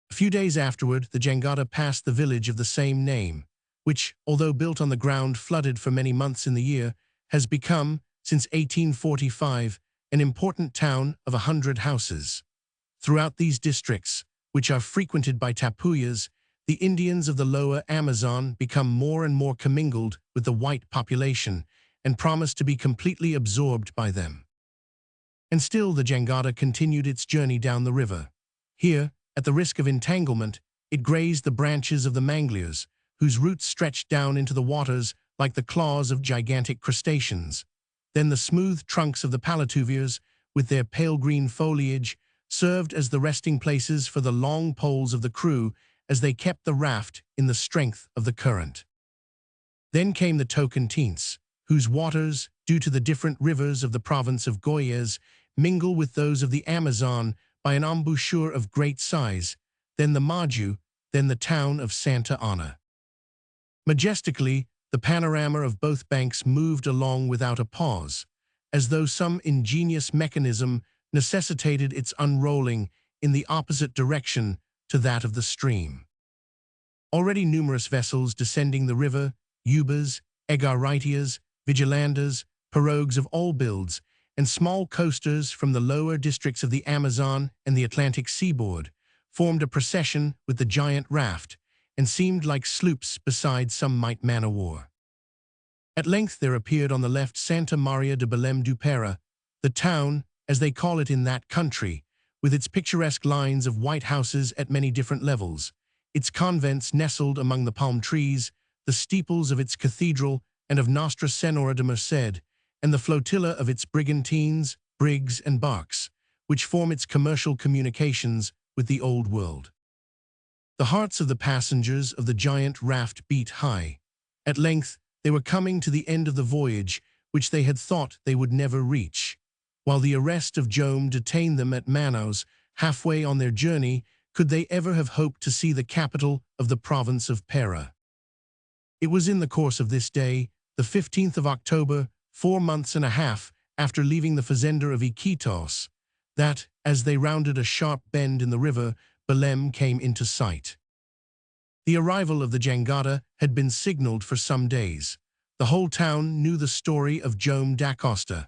A few days afterward, the jangada passed the village of the same name, which, although built on the ground flooded for many months in the year, has become, since 1845, an important town of 100 houses. Throughout these districts, which are frequented by tapuyas, the Indians of the lower Amazon become more and more commingled with the white population and promise to be completely absorbed by them. And still the jangada continued its journey down the river. Here, at the risk of entanglement, it grazed the branches of the mangliers, whose roots stretched down into the waters like the claws of gigantic crustaceans. Then the smooth trunks of the palatuviers, with their pale green foliage, served as the resting places for the long poles of the crew as they kept the raft in the strength of the current. Then came the Tocantins, whose waters, due to the different rivers of the province of Goiás, mingle with those of the Amazon by an embouchure of great size, then the Maju, then the town of Santa Ana. Majestically, the panorama of both banks moved along without a pause, as though some ingenious mechanism necessitated its unrolling in the opposite direction to that of the stream. Already numerous vessels descending the river, ubas, egaritias, vigilandas, pirogues of all builds, and small coasters from the lower districts of the Amazon and the Atlantic seaboard, formed a procession with the giant raft, and seemed like sloops beside some mighty man-of-war. At length there appeared on the left Santa Maria de Belém do Para, the town, as they call it in that country, with its picturesque lines of white houses at many different levels, its convents nestled among the palm trees, the steeples of its cathedral and of Nostra Senhora de Merced, and the flotilla of its brigantines, brigs, and barks, which form its commercial communications with the Old World. The hearts of the passengers of the giant raft beat high. At length, they were coming to the end of the voyage, which they had thought they would never reach. While the arrest of Jome detained them at Manaus, halfway on their journey, could they ever have hoped to see the capital of the province of Para? It was in the course of this day, the 15th of October, 4 months and a half after leaving the fazenda of Iquitos, that, as they rounded a sharp bend in the river, Belém came into sight. The arrival of the jangada had been signaled for some days. The whole town knew the story of Jome da Costa.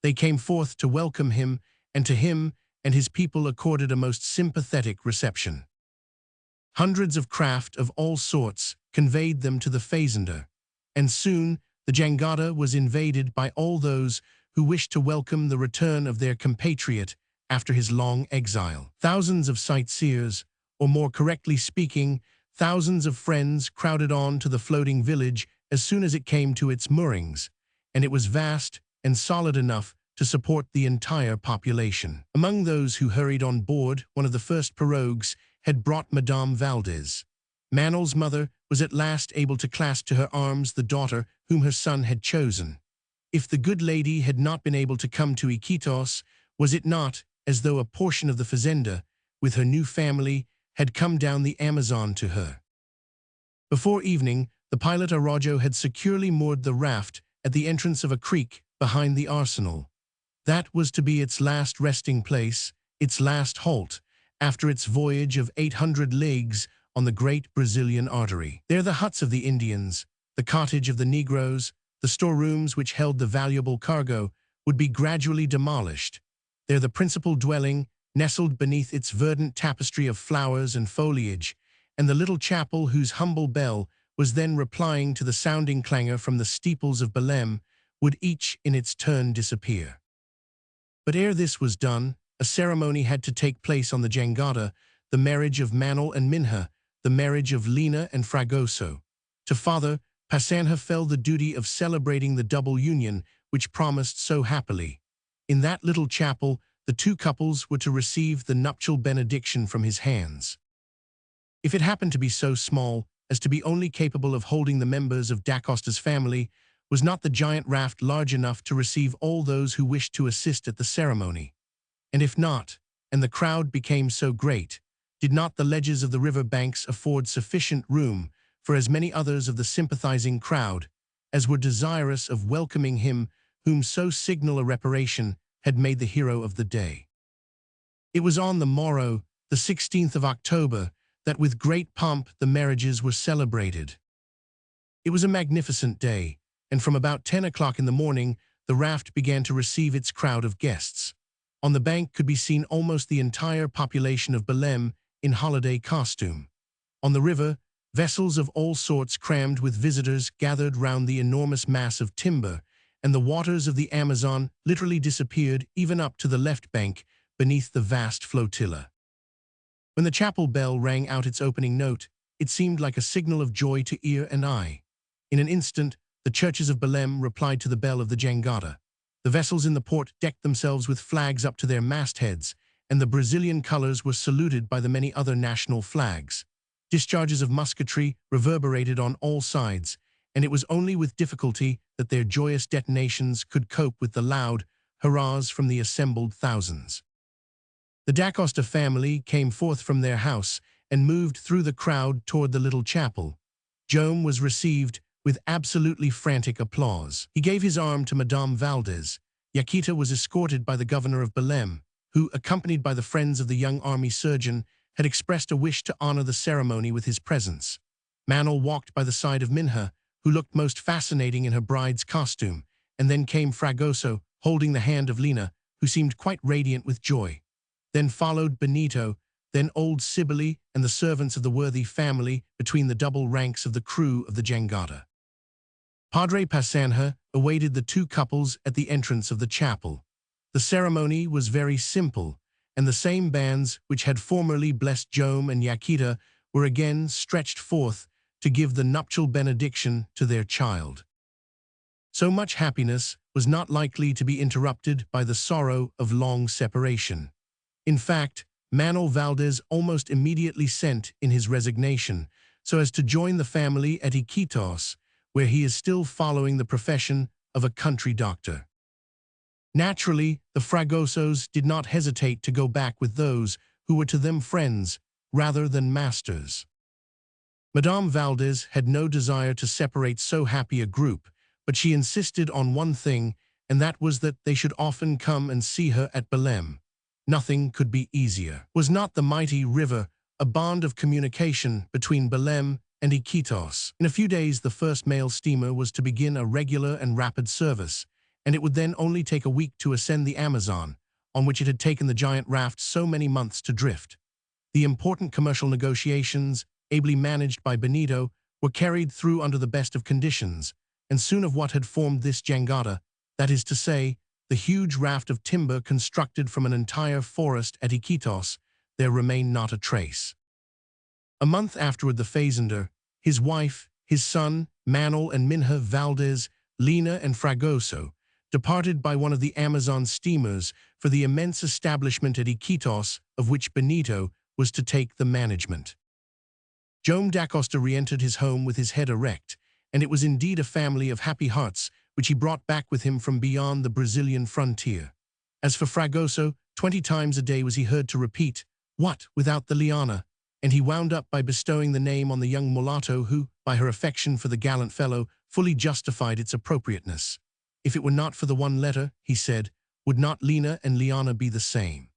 They came forth to welcome him, and to him and his people accorded a most sympathetic reception. Hundreds of craft of all sorts conveyed them to the fazenda, and soon the jangada was invaded by all those who wished to welcome the return of their compatriot after his long exile. Thousands of sightseers, or more correctly speaking, thousands of friends crowded on to the floating village as soon as it came to its moorings, and it was vast and solid enough to support the entire population. Among those who hurried on board, one of the first pirogues had brought Madame Valdez. Manol's mother was at last able to clasp to her arms the daughter whom her son had chosen. If the good lady had not been able to come to Iquitos, was it not as though a portion of the fazenda, with her new family, had come down the Amazon to her? Before evening, the pilot Araujo had securely moored the raft at the entrance of a creek behind the arsenal. That was to be its last resting place, its last halt, after its voyage of 800 leagues on the great Brazilian artery. There the huts of the Indians, the cottage of the Negroes, the storerooms which held the valuable cargo, would be gradually demolished. There the principal dwelling, nestled beneath its verdant tapestry of flowers and foliage, and the little chapel whose humble bell was then replying to the sounding clangor from the steeples of Belém, would each in its turn disappear. But ere this was done, a ceremony had to take place on the jangada, the marriage of Manuel and Minha, the marriage of Lina and Fragoso. To Father Passanha fell the duty of celebrating the double union which promised so happily. In that little chapel, the two couples were to receive the nuptial benediction from his hands. If it happened to be so small as to be only capable of holding the members of Da Costa's family, was not the giant raft large enough to receive all those who wished to assist at the ceremony? And if not, and the crowd became so great, did not the ledges of the river banks afford sufficient room for as many others of the sympathizing crowd as were desirous of welcoming him whom so signal a reparation had made the hero of the day? It was on the morrow, the 16th of October, that with great pomp the marriages were celebrated. It was a magnificent day, and from about 10 o'clock in the morning, the raft began to receive its crowd of guests. On the bank could be seen almost the entire population of Belém in holiday costume. On the river, vessels of all sorts crammed with visitors gathered round the enormous mass of timber, and the waters of the Amazon literally disappeared even up to the left bank beneath the vast flotilla. When the chapel bell rang out its opening note, it seemed like a signal of joy to ear and eye. In an instant, the churches of Belém replied to the bell of the jangada. The vessels in the port decked themselves with flags up to their mastheads, and the Brazilian colors were saluted by the many other national flags. Discharges of musketry reverberated on all sides, and it was only with difficulty that their joyous detonations could cope with the loud hurrahs from the assembled thousands. The Da Costa family came forth from their house and moved through the crowd toward the little chapel. Joam was received with absolutely frantic applause. He gave his arm to Madame Valdez. Yaquita was escorted by the governor of Belém, who, accompanied by the friends of the young army surgeon, had expressed a wish to honor the ceremony with his presence. Manuel walked by the side of Minha, who looked most fascinating in her bride's costume, and then came Fragoso, holding the hand of Lina, who seemed quite radiant with joy. Then followed Benito, then old Cybele and the servants of the worthy family between the double ranks of the crew of the jangada. Padre Passanha awaited the two couples at the entrance of the chapel. The ceremony was very simple, and the same bands which had formerly blessed Joam and Yaquita were again stretched forth to give the nuptial benediction to their child. So much happiness was not likely to be interrupted by the sorrow of long separation. In fact, Manuel Valdez almost immediately sent in his resignation so as to join the family at Iquitos, where he is still following the profession of a country doctor. Naturally, the Fragosos did not hesitate to go back with those who were to them friends rather than masters. Madame Valdez had no desire to separate so happy a group, but she insisted on one thing, and that was that they should often come and see her at Belém. Nothing could be easier. Was not the mighty river a bond of communication between Belém and Iquitos? In a few days, the first mail steamer was to begin a regular and rapid service, and it would then only take a week to ascend the Amazon, on which it had taken the giant raft so many months to drift. The important commercial negotiations, ably managed by Benito, were carried through under the best of conditions, and soon of what had formed this jangada, that is to say, the huge raft of timber constructed from an entire forest at Iquitos, there remained not a trace. A month afterward the fazender, his wife, his son, Manuel and Minha Valdez, Lina and Fragoso, departed by one of the Amazon steamers for the immense establishment at Iquitos of which Benito was to take the management. Joam da Costa re-entered his home with his head erect, and it was indeed a family of happy hearts which he brought back with him from beyond the Brazilian frontier. As for Fragoso, 20 times a day was he heard to repeat, "What, without the liana?" and he wound up by bestowing the name on the young mulatto who, by her affection for the gallant fellow, fully justified its appropriateness. If it were not for the one letter, he said, would not Lena and Liana be the same?